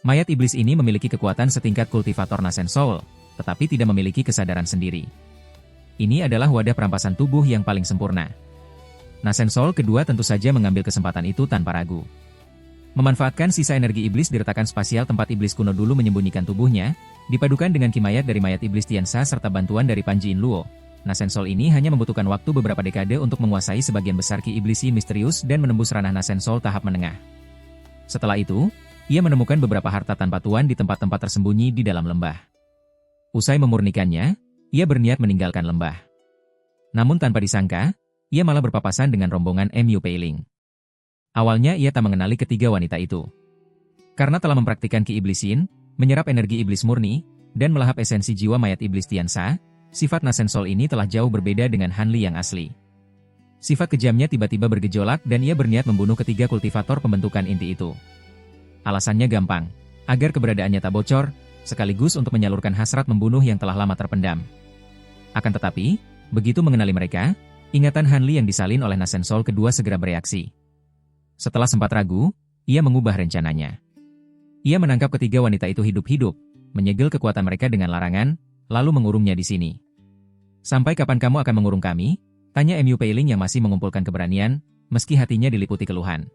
Mayat iblis ini memiliki kekuatan setingkat kultivator Nasen Soul, tetapi tidak memiliki kesadaran sendiri. Ini adalah wadah perampasan tubuh yang paling sempurna. Nasen Soul kedua tentu saja mengambil kesempatan itu tanpa ragu. Memanfaatkan sisa energi iblis di retakan spasial tempat iblis kuno dulu menyembunyikan tubuhnya, dipadukan dengan kimayat dari mayat iblis Tianxia serta bantuan dari Panji In Luo, Nasen Soul ini hanya membutuhkan waktu beberapa dekade untuk menguasai sebagian besar ki iblisi misterius dan menembus ranah Nasen Soul tahap menengah. Setelah itu, ia menemukan beberapa harta tanpa tuan di tempat-tempat tersembunyi di dalam lembah. Usai memurnikannya, ia berniat meninggalkan lembah. Namun tanpa disangka, ia malah berpapasan dengan rombongan Mu Peiling. Awalnya ia tak mengenali ketiga wanita itu. Karena telah mempraktikkan ki iblisin, menyerap energi iblis murni, dan melahap esensi jiwa mayat iblis Tianxia, sifat Nasen Soul ini telah jauh berbeda dengan Han Li yang asli. Sifat kejamnya tiba-tiba bergejolak dan ia berniat membunuh ketiga kultivator pembentukan inti itu. Alasannya gampang, agar keberadaannya tak bocor, sekaligus untuk menyalurkan hasrat membunuh yang telah lama terpendam. Akan tetapi, begitu mengenali mereka, ingatan Han Li yang disalin oleh Nasen Soul kedua segera bereaksi. Setelah sempat ragu, ia mengubah rencananya. Ia menangkap ketiga wanita itu hidup-hidup, menyegel kekuatan mereka dengan larangan, lalu mengurungnya di sini. "Sampai kapan kamu akan mengurung kami?" tanya Mu Peiling yang masih mengumpulkan keberanian, meski hatinya diliputi keluhan.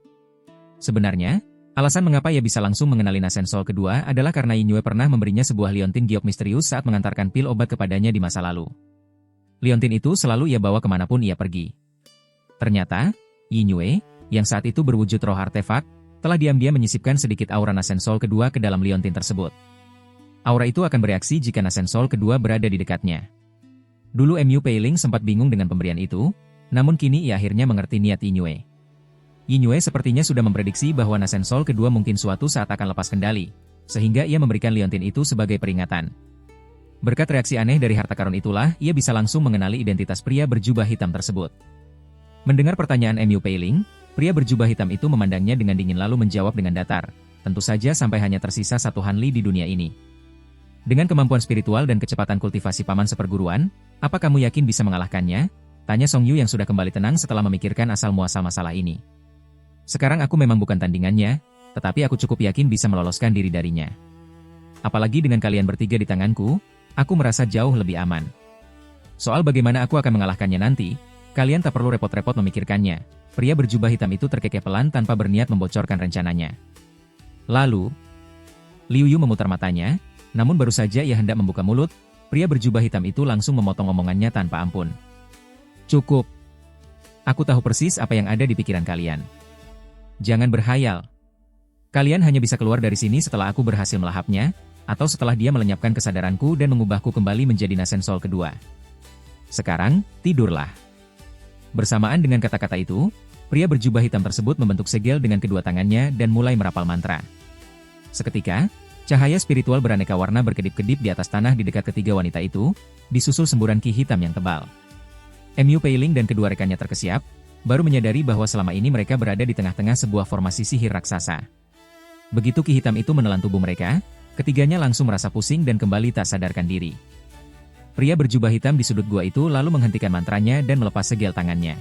Sebenarnya, alasan mengapa ia bisa langsung mengenali Nasen Soul kedua adalah karena Yingyue pernah memberinya sebuah liontin giok misterius saat mengantarkan pil obat kepadanya di masa lalu. Liontin itu selalu ia bawa kemanapun ia pergi. Ternyata, Yingyue, yang saat itu berwujud roh artefak, telah diam-diam menyisipkan sedikit aura Nasen Soul kedua ke dalam liontin tersebut. Aura itu akan bereaksi jika Nasen Soul kedua berada di dekatnya. Dulu Mu Peiling sempat bingung dengan pemberian itu, namun kini ia akhirnya mengerti niat Yingyue. Yingyue sepertinya sudah memprediksi bahwa Nasen Soul kedua mungkin suatu saat akan lepas kendali, sehingga ia memberikan liontin itu sebagai peringatan. Berkat reaksi aneh dari harta karun itulah, ia bisa langsung mengenali identitas pria berjubah hitam tersebut. Mendengar pertanyaan Mu Peiling, pria berjubah hitam itu memandangnya dengan dingin lalu menjawab dengan datar, tentu saja sampai hanya tersisa satu Han Li di dunia ini. Dengan kemampuan spiritual dan kecepatan kultivasi paman seperguruan, apa kamu yakin bisa mengalahkannya? Tanya Song Yu yang sudah kembali tenang setelah memikirkan asal-muasal masalah ini. Sekarang aku memang bukan tandingannya, tetapi aku cukup yakin bisa meloloskan diri darinya. Apalagi dengan kalian bertiga di tanganku, aku merasa jauh lebih aman. Soal bagaimana aku akan mengalahkannya nanti, kalian tak perlu repot-repot memikirkannya. Pria berjubah hitam itu terkekeh pelan tanpa berniat membocorkan rencananya. Lalu, Liu Yu memutar matanya, namun baru saja ia hendak membuka mulut, pria berjubah hitam itu langsung memotong omongannya tanpa ampun. Cukup. Aku tahu persis apa yang ada di pikiran kalian. Jangan berhayal. Kalian hanya bisa keluar dari sini setelah aku berhasil melahapnya, atau setelah dia melenyapkan kesadaranku dan mengubahku kembali menjadi Nasen Soul kedua. Sekarang, tidurlah. Bersamaan dengan kata-kata itu, pria berjubah hitam tersebut membentuk segel dengan kedua tangannya dan mulai merapal mantra. Seketika, cahaya spiritual beraneka warna berkedip-kedip di atas tanah di dekat ketiga wanita itu, disusul semburan ki hitam yang tebal. Mu Peiling dan kedua rekannya terkesiap, baru menyadari bahwa selama ini mereka berada di tengah-tengah sebuah formasi sihir raksasa. Begitu ki hitam itu menelan tubuh mereka, ketiganya langsung merasa pusing dan kembali tak sadarkan diri. Pria berjubah hitam di sudut gua itu lalu menghentikan mantranya dan melepas segel tangannya.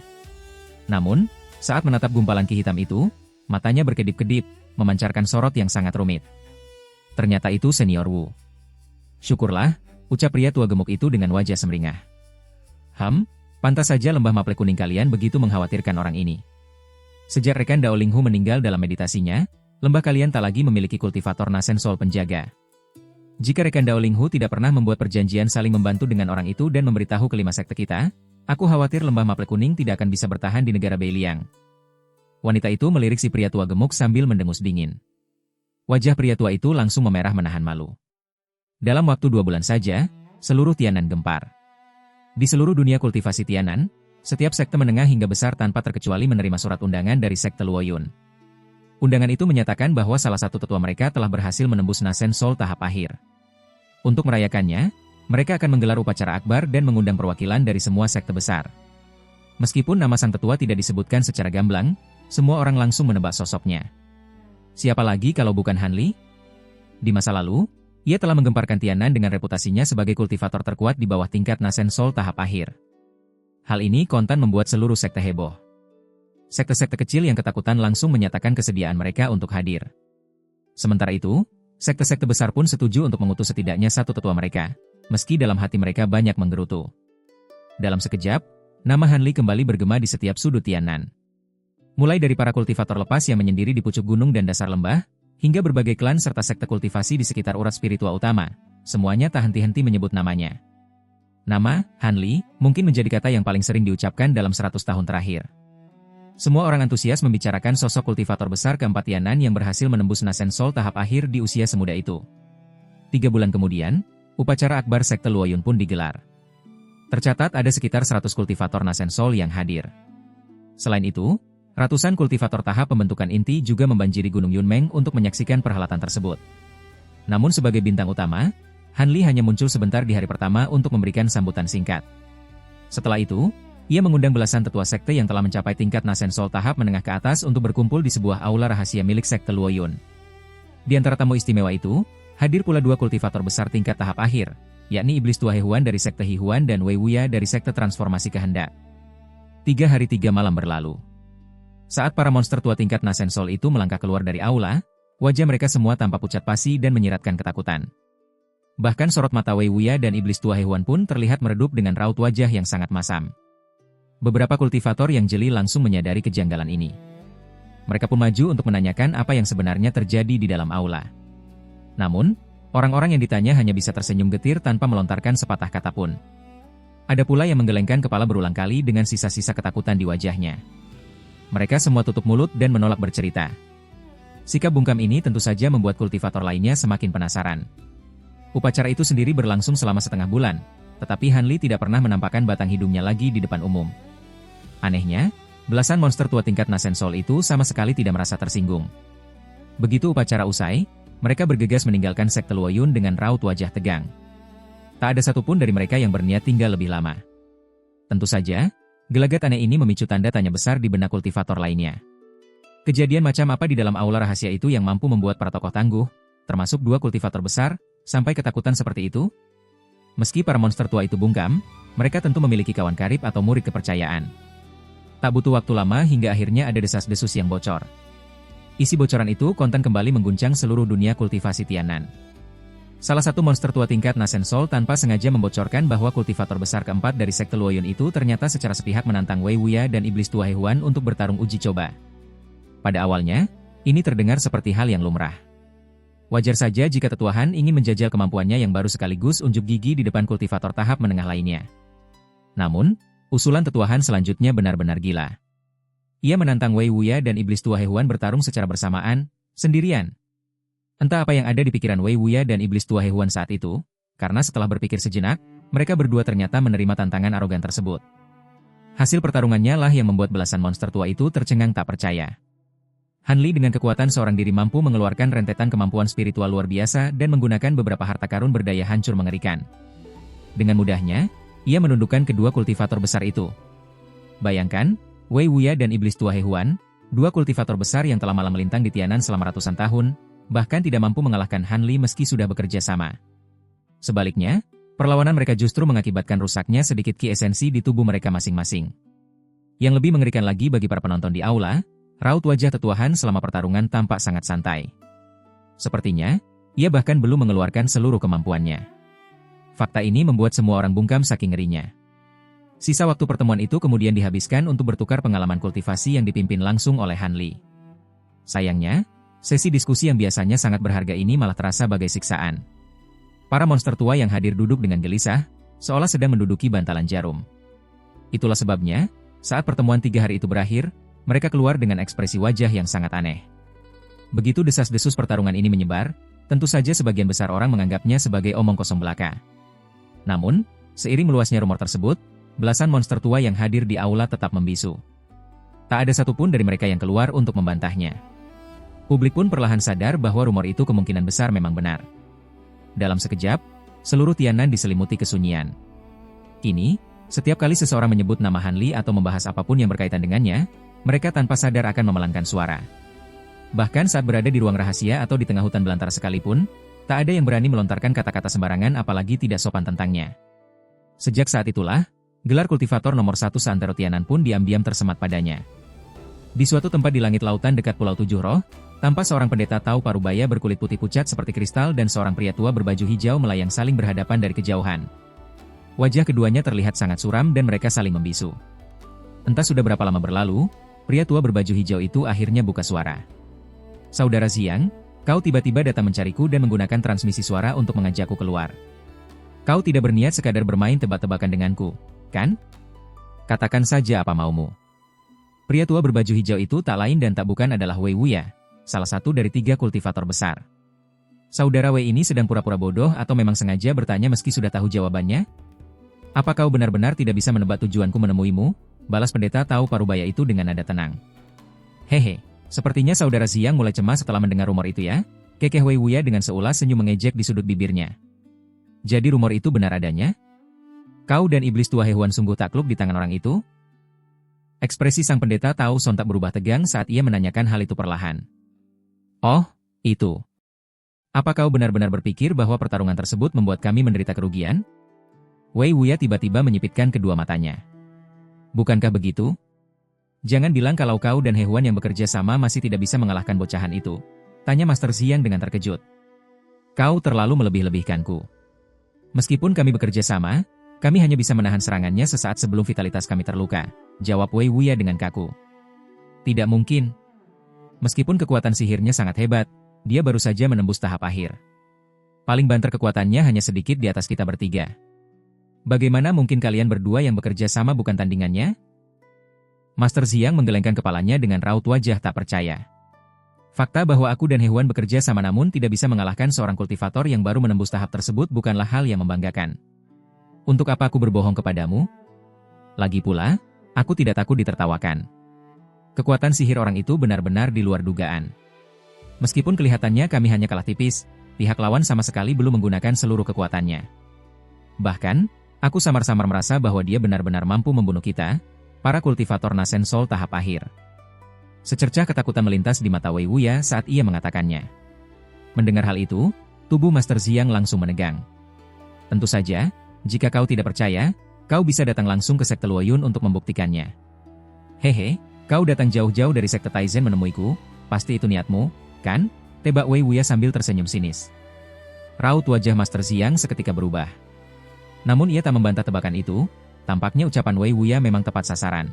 Namun, saat menatap gumpalan ki hitam itu, matanya berkedip-kedip, memancarkan sorot yang sangat rumit. Ternyata itu Senior Wu. Syukurlah, ucap pria tua gemuk itu dengan wajah semringah. Pantas saja lembah maple kuning kalian begitu mengkhawatirkan orang ini. Sejak rekan Dao Linghu meninggal dalam meditasinya, lembah kalian tak lagi memiliki kultivator Nasen Soul penjaga. Jika rekan Dao Linghu tidak pernah membuat perjanjian saling membantu dengan orang itu dan memberitahu kelima sekte kita, aku khawatir lembah maple kuning tidak akan bisa bertahan di negara Beiliang. Wanita itu melirik si pria tua gemuk sambil mendengus dingin. Wajah pria tua itu langsung memerah menahan malu. Dalam waktu 2 bulan saja, seluruh Tianan gempar. Di seluruh dunia kultivasi Tianan, setiap sekte menengah hingga besar tanpa terkecuali menerima surat undangan dari sekte Luoyun. Undangan itu menyatakan bahwa salah satu tetua mereka telah berhasil menembus Nasen Soul tahap akhir. Untuk merayakannya, mereka akan menggelar upacara akbar dan mengundang perwakilan dari semua sekte besar. Meskipun nama sang tetua tidak disebutkan secara gamblang, semua orang langsung menebak sosoknya. Siapa lagi kalau bukan Han Li? Di masa lalu, ia telah menggemparkan Tianan dengan reputasinya sebagai kultivator terkuat di bawah tingkat Nasen Soul tahap akhir. Hal ini kontan membuat seluruh sekte heboh. Sekte-sekte kecil yang ketakutan langsung menyatakan kesediaan mereka untuk hadir. Sementara itu, sekte-sekte besar pun setuju untuk mengutus setidaknya satu tetua mereka, meski dalam hati mereka banyak menggerutu. Dalam sekejap, nama Han Li kembali bergema di setiap sudut Tianan. Mulai dari para kultivator lepas yang menyendiri di pucuk gunung dan dasar lembah, hingga berbagai klan serta sekte kultivasi di sekitar urat spiritual utama, semuanya tak henti-henti menyebut namanya. Nama, Han Li, mungkin menjadi kata yang paling sering diucapkan dalam 100 tahun terakhir. Semua orang antusias membicarakan sosok kultivator besar keempat Tianan yang berhasil menembus Nasen Soul tahap akhir di usia semuda itu. 3 bulan kemudian, upacara akbar sekte Luoyun pun digelar. Tercatat ada sekitar 100 kultivator Nasen Soul yang hadir. Selain itu, ratusan kultivator tahap pembentukan inti juga membanjiri Gunung Yunmeng untuk menyaksikan perhelatan tersebut. Namun sebagai bintang utama, Han Li hanya muncul sebentar di hari pertama untuk memberikan sambutan singkat. Setelah itu, ia mengundang belasan tetua sekte yang telah mencapai tingkat Nasen Soul tahap menengah ke atas untuk berkumpul di sebuah aula rahasia milik sekte Luoyun. Di antara tamu istimewa itu, hadir pula 2 kultivator besar tingkat tahap akhir, yakni Iblis Tua Hehuan dari sekte Hihuan dan Wei Wuya dari sekte Transformasi Kehendak. 3 hari 3 malam berlalu. Saat para monster tua tingkat Nasen Soul itu melangkah keluar dari aula, wajah mereka semua tampak pucat pasi dan menyiratkan ketakutan. Bahkan sorot mata Wei Wuya dan Iblis Tua Hehuan pun terlihat meredup dengan raut wajah yang sangat masam. Beberapa kultivator yang jeli langsung menyadari kejanggalan ini. Mereka pun maju untuk menanyakan apa yang sebenarnya terjadi di dalam aula. Namun, orang-orang yang ditanya hanya bisa tersenyum getir tanpa melontarkan sepatah kata pun. Ada pula yang menggelengkan kepala berulang kali dengan sisa-sisa ketakutan di wajahnya. Mereka semua tutup mulut dan menolak bercerita. Sikap bungkam ini tentu saja membuat kultivator lainnya semakin penasaran. Upacara itu sendiri berlangsung selama setengah bulan, tetapi Han Li tidak pernah menampakkan batang hidungnya lagi di depan umum. Anehnya, belasan monster tua tingkat Nasen Soul itu sama sekali tidak merasa tersinggung. Begitu upacara usai, mereka bergegas meninggalkan sekte Luoyun dengan raut wajah tegang. Tak ada satupun dari mereka yang berniat tinggal lebih lama. Tentu saja, gelagat aneh ini memicu tanda tanya besar di benak kultivator lainnya. Kejadian macam apa di dalam aula rahasia itu yang mampu membuat para tokoh tangguh, termasuk 2 kultivator besar, sampai ketakutan seperti itu? Meski para monster tua itu bungkam, mereka tentu memiliki kawan karib atau murid kepercayaan. Tak butuh waktu lama hingga akhirnya ada desas-desus yang bocor. Isi bocoran itu konten kembali mengguncang seluruh dunia kultivasi Tianan. Salah satu monster tua tingkat Nasen Soul tanpa sengaja membocorkan bahwa kultivator besar keempat dari sekte Luoyun itu ternyata secara sepihak menantang Wei Wuya dan Iblis Tua Hehuan untuk bertarung uji coba. Pada awalnya, ini terdengar seperti hal yang lumrah. Wajar saja jika tetuahan ingin menjajal kemampuannya yang baru sekaligus unjuk gigi di depan kultivator tahap menengah lainnya. Namun, usulan tetuahan selanjutnya benar-benar gila. Ia menantang Wei Wuya dan Iblis Tua Hehuan bertarung secara bersamaan, sendirian. Entah apa yang ada di pikiran Wei Wuya dan Iblis Tua Hehuan saat itu, karena setelah berpikir sejenak, mereka berdua ternyata menerima tantangan arogan tersebut. Hasil pertarungannya lah yang membuat belasan monster tua itu tercengang tak percaya. Han Li dengan kekuatan seorang diri mampu mengeluarkan rentetan kemampuan spiritual luar biasa dan menggunakan beberapa harta karun berdaya hancur mengerikan. Dengan mudahnya, ia menundukkan kedua kultivator besar itu. Bayangkan, Wei Wuya dan Iblis Tua Hehuan, dua kultivator besar yang telah malam melintang di Tianan selama ratusan tahun, bahkan tidak mampu mengalahkan Han Li meski sudah bekerja sama. Sebaliknya, perlawanan mereka justru mengakibatkan rusaknya sedikit ki esensi di tubuh mereka masing-masing. Yang lebih mengerikan lagi bagi para penonton di aula, raut wajah tetuahan selama pertarungan tampak sangat santai. Sepertinya, ia bahkan belum mengeluarkan seluruh kemampuannya. Fakta ini membuat semua orang bungkam saking ngerinya. Sisa waktu pertemuan itu kemudian dihabiskan untuk bertukar pengalaman kultivasi yang dipimpin langsung oleh Han Li. Sayangnya, sesi diskusi yang biasanya sangat berharga ini malah terasa bagai siksaan. Para monster tua yang hadir duduk dengan gelisah, seolah sedang menduduki bantalan jarum. Itulah sebabnya, saat pertemuan 3 hari itu berakhir, mereka keluar dengan ekspresi wajah yang sangat aneh. Begitu desas-desus pertarungan ini menyebar, tentu saja sebagian besar orang menganggapnya sebagai omong kosong belaka. Namun, seiring meluasnya rumor tersebut, belasan monster tua yang hadir di aula tetap membisu. Tak ada satupun dari mereka yang keluar untuk membantahnya. Publik pun perlahan sadar bahwa rumor itu kemungkinan besar memang benar. Dalam sekejap, seluruh Tianan diselimuti kesunyian. Kini, setiap kali seseorang menyebut nama Han Li atau membahas apapun yang berkaitan dengannya, mereka tanpa sadar akan memelankan suara. Bahkan saat berada di ruang rahasia atau di tengah hutan belantara sekalipun, tak ada yang berani melontarkan kata-kata sembarangan apalagi tidak sopan tentangnya. Sejak saat itulah, gelar kultivator nomor 1 seantero Tianan pun diam-diam tersemat padanya. Di suatu tempat di langit lautan dekat Pulau Tujuh Roh, tampak seorang pendeta Tau Parubaya berkulit putih pucat seperti kristal dan seorang pria tua berbaju hijau melayang saling berhadapan dari kejauhan. Wajah keduanya terlihat sangat suram dan mereka saling membisu. Entah sudah berapa lama berlalu, pria tua berbaju hijau itu akhirnya buka suara. "Saudara Xiang, kau tiba-tiba datang mencariku dan menggunakan transmisi suara untuk mengajakku keluar. Kau tidak berniat sekadar bermain tebak-tebakan denganku, kan? Katakan saja apa maumu." Pria tua berbaju hijau itu tak lain dan tak bukan adalah Wei Wuya, salah satu dari 3 kultivator besar. Saudara Wei ini sedang pura-pura bodoh atau memang sengaja bertanya meski sudah tahu jawabannya? "Apa kau benar-benar tidak bisa menebak tujuanku menemuimu?" balas pendeta Tau Parubaya itu dengan nada tenang. "Hehe, sepertinya saudara Xiang mulai cemas setelah mendengar rumor itu ya?" kekeh Wei Wuya dengan seulas senyum mengejek di sudut bibirnya. "Jadi rumor itu benar adanya? Kau dan Iblis Tua Hehuan sungguh takluk di tangan orang itu?" Ekspresi sang pendeta Tau sontak berubah tegang saat ia menanyakan hal itu perlahan. "Oh, itu. Apa kau benar-benar berpikir bahwa pertarungan tersebut membuat kami menderita kerugian?" Wei Wuya tiba-tiba menyipitkan kedua matanya. "Bukankah begitu? Jangan bilang kalau kau dan Hehuan yang bekerja sama masih tidak bisa mengalahkan bocahan itu," tanya Master Xiang dengan terkejut. "Kau terlalu melebih-lebihkanku. Meskipun kami bekerja sama, kami hanya bisa menahan serangannya sesaat sebelum vitalitas kami terluka," jawab Wei Wuya dengan kaku. "Tidak mungkin. Meskipun kekuatan sihirnya sangat hebat, dia baru saja menembus tahap akhir. Paling banter kekuatannya hanya sedikit di atas kita bertiga. Bagaimana mungkin kalian berdua yang bekerja sama bukan tandingannya?" Master Xiang menggelengkan kepalanya dengan raut wajah tak percaya. Fakta bahwa aku dan Hehuan bekerja sama namun tidak bisa mengalahkan seorang kultivator yang baru menembus tahap tersebut bukanlah hal yang membanggakan. Untuk apa aku berbohong kepadamu? Lagi pula, aku tidak takut ditertawakan. Kekuatan sihir orang itu benar-benar di luar dugaan. Meskipun kelihatannya kami hanya kalah tipis, pihak lawan sama sekali belum menggunakan seluruh kekuatannya. Bahkan, aku samar-samar merasa bahwa dia benar-benar mampu membunuh kita, para kultivator Nasen Soul tahap akhir. Secercah ketakutan melintas di mata Wei Wuya saat ia mengatakannya. Mendengar hal itu, tubuh Master Xiang langsung menegang. "Tentu saja, jika kau tidak percaya, kau bisa datang langsung ke sekte Luoyun untuk membuktikannya." Hehe, kau datang jauh-jauh dari sekte Taizen menemuiku, pasti itu niatmu, kan? Tebak Wei Wuya sambil tersenyum sinis. Raut wajah Master Xiang seketika berubah. Namun ia tak membantah tebakan itu, tampaknya ucapan Wei Wuya memang tepat sasaran.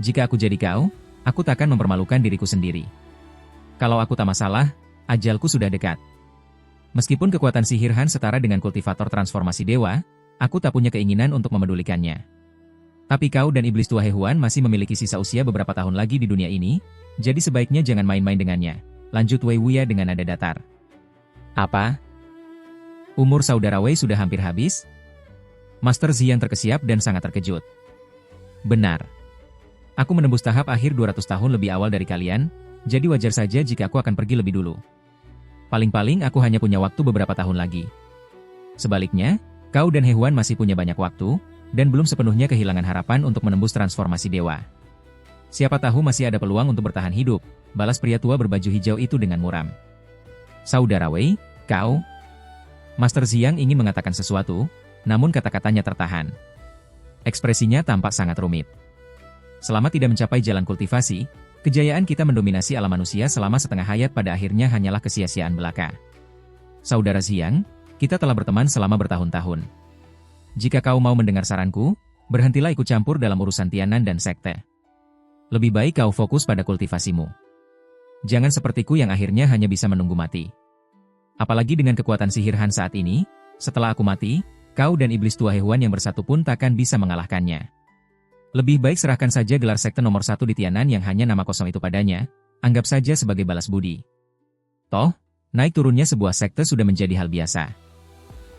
Jika aku jadi kau, aku takkan mempermalukan diriku sendiri. Kalau aku tak masalah, ajalku sudah dekat. Meskipun kekuatan sihir Han setara dengan kultivator transformasi dewa, aku tak punya keinginan untuk memedulikannya. Tapi kau dan iblis tua Hehuan masih memiliki sisa usia beberapa tahun lagi di dunia ini, jadi sebaiknya jangan main-main dengannya. Lanjut Wei Wuya dengan nada datar. Apa? Umur saudara Wei sudah hampir habis? Master Xiang terkesiap dan sangat terkejut. Benar. Aku menembus tahap akhir 200 tahun lebih awal dari kalian, jadi wajar saja jika aku akan pergi lebih dulu. Paling-paling aku hanya punya waktu beberapa tahun lagi. Sebaliknya, kau dan Hehuan masih punya banyak waktu, dan belum sepenuhnya kehilangan harapan untuk menembus transformasi dewa. Siapa tahu masih ada peluang untuk bertahan hidup, balas pria tua berbaju hijau itu dengan muram. Saudara Wei, kau? Master Xiang ingin mengatakan sesuatu, namun kata-katanya tertahan. Ekspresinya tampak sangat rumit. Selama tidak mencapai jalan kultivasi, kejayaan kita mendominasi alam manusia selama setengah hayat pada akhirnya hanyalah kesia-siaan belaka. Saudara Xiang, kita telah berteman selama bertahun-tahun. Jika kau mau mendengar saranku, berhentilah ikut campur dalam urusan Tianan dan sekte. Lebih baik kau fokus pada kultivasimu. Jangan sepertiku yang akhirnya hanya bisa menunggu mati. Apalagi dengan kekuatan sihir Han saat ini, setelah aku mati, kau dan iblis tua Hehuan yang bersatu pun takkan bisa mengalahkannya. Lebih baik serahkan saja gelar sekte nomor 1 di Tianan yang hanya nama kosong itu padanya, anggap saja sebagai balas budi. Toh, naik turunnya sebuah sekte sudah menjadi hal biasa.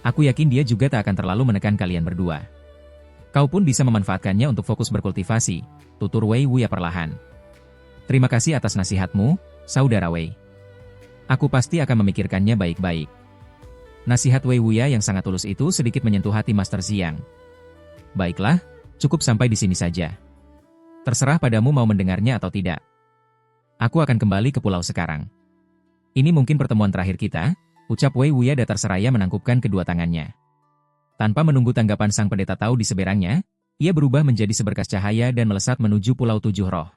Aku yakin dia juga tak akan terlalu menekan kalian berdua. Kau pun bisa memanfaatkannya untuk fokus berkultivasi, tutur Wei Wuya perlahan. Terima kasih atas nasihatmu, Saudara Wei. Aku pasti akan memikirkannya baik-baik. Nasihat Wei Wuya yang sangat tulus itu sedikit menyentuh hati Master Xiang. Baiklah, cukup sampai di sini saja. Terserah padamu mau mendengarnya atau tidak. Aku akan kembali ke pulau sekarang. Ini mungkin pertemuan terakhir kita, ucap Wei Wuya datar seraya menangkupkan kedua tangannya. Tanpa menunggu tanggapan sang pendeta tahu di seberangnya, ia berubah menjadi seberkas cahaya dan melesat menuju Pulau Tujuh Roh.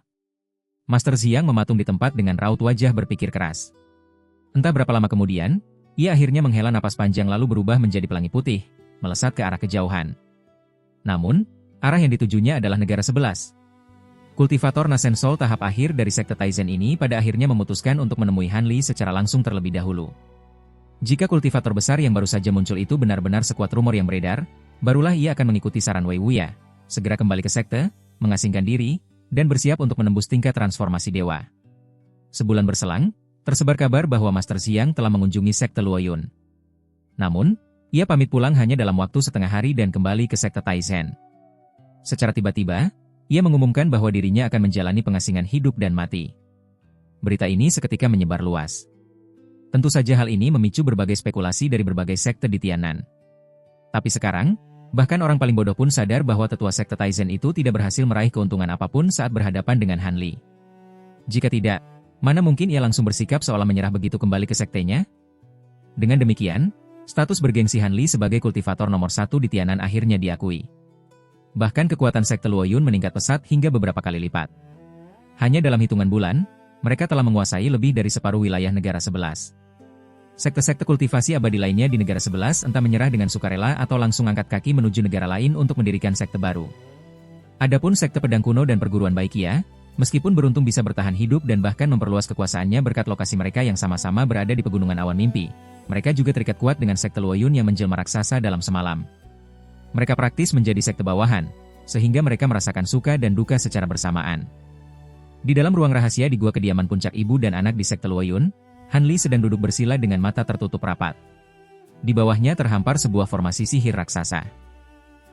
Master Xiang mematung di tempat dengan raut wajah berpikir keras. Entah berapa lama kemudian, ia akhirnya menghela napas panjang lalu berubah menjadi pelangi putih, melesat ke arah kejauhan. Namun, arah yang ditujunya adalah negara 11. Kultivator Nasen Soul tahap akhir dari sekte Taizen ini pada akhirnya memutuskan untuk menemui Han Li secara langsung terlebih dahulu. Jika kultivator besar yang baru saja muncul itu benar-benar sekuat rumor yang beredar, barulah ia akan mengikuti saran Wei Wuya, segera kembali ke sekte, mengasingkan diri, dan bersiap untuk menembus tingkat transformasi dewa. Sebulan berselang, tersebar kabar bahwa Master Xiang telah mengunjungi sekte Luoyun. Namun, ia pamit pulang hanya dalam waktu setengah hari dan kembali ke sekte Taizen. Secara tiba-tiba, ia mengumumkan bahwa dirinya akan menjalani pengasingan hidup dan mati. Berita ini seketika menyebar luas. Tentu saja hal ini memicu berbagai spekulasi dari berbagai sekte di Tianan. Tapi sekarang, bahkan orang paling bodoh pun sadar bahwa tetua sekte Taizen itu tidak berhasil meraih keuntungan apapun saat berhadapan dengan Han Li. Jika tidak, mana mungkin ia langsung bersikap seolah menyerah begitu kembali ke sektenya? Dengan demikian, status bergengsi Han Li sebagai kultivator nomor 1 di Tianan akhirnya diakui. Bahkan kekuatan sekte Luoyun meningkat pesat hingga beberapa kali lipat. Hanya dalam hitungan bulan, mereka telah menguasai lebih dari separuh wilayah negara 11. Sekte-sekte kultivasi abadi lainnya di negara 11 entah menyerah dengan sukarela atau langsung angkat kaki menuju negara lain untuk mendirikan sekte baru. Adapun sekte pedang kuno dan perguruan Baikia, meskipun beruntung bisa bertahan hidup dan bahkan memperluas kekuasaannya berkat lokasi mereka yang sama-sama berada di pegunungan awan mimpi, mereka juga terikat kuat dengan sekte Luoyun yang menjelma raksasa dalam semalam. Mereka praktis menjadi sekte bawahan, sehingga mereka merasakan suka dan duka secara bersamaan. Di dalam ruang rahasia di gua kediaman puncak ibu dan anak di sekte Luoyun, Han Li sedang duduk bersila dengan mata tertutup rapat. Di bawahnya terhampar sebuah formasi sihir raksasa.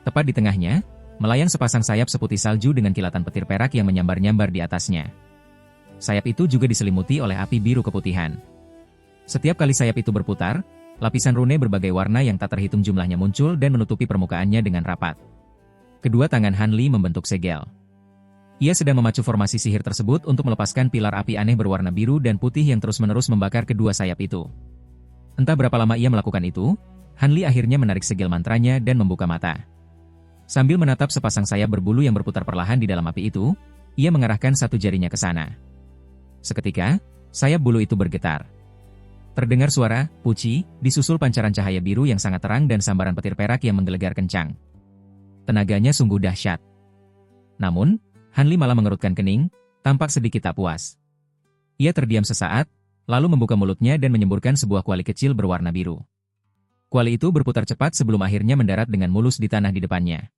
Tepat di tengahnya, melayang sepasang sayap seputih salju dengan kilatan petir perak yang menyambar-nyambar di atasnya. Sayap itu juga diselimuti oleh api biru keputihan. Setiap kali sayap itu berputar, lapisan rune berbagai warna yang tak terhitung jumlahnya muncul dan menutupi permukaannya dengan rapat. Kedua tangan Han Li membentuk segel. Ia sedang memacu formasi sihir tersebut untuk melepaskan pilar api aneh berwarna biru dan putih yang terus-menerus membakar kedua sayap itu. Entah berapa lama ia melakukan itu, Han Li akhirnya menarik segel mantranya dan membuka mata. Sambil menatap sepasang sayap berbulu yang berputar perlahan di dalam api itu, Ia mengarahkan satu jarinya ke sana. Seketika, sayap bulu itu bergetar. Terdengar suara, puci, disusul pancaran cahaya biru yang sangat terang dan sambaran petir perak yang menggelegar kencang. Tenaganya sungguh dahsyat. Namun, Han Li malah mengerutkan kening, tampak sedikit tak puas. Ia terdiam sesaat, lalu membuka mulutnya dan menyemburkan sebuah kuali kecil berwarna biru. Kuali itu berputar cepat sebelum akhirnya mendarat dengan mulus di tanah di depannya.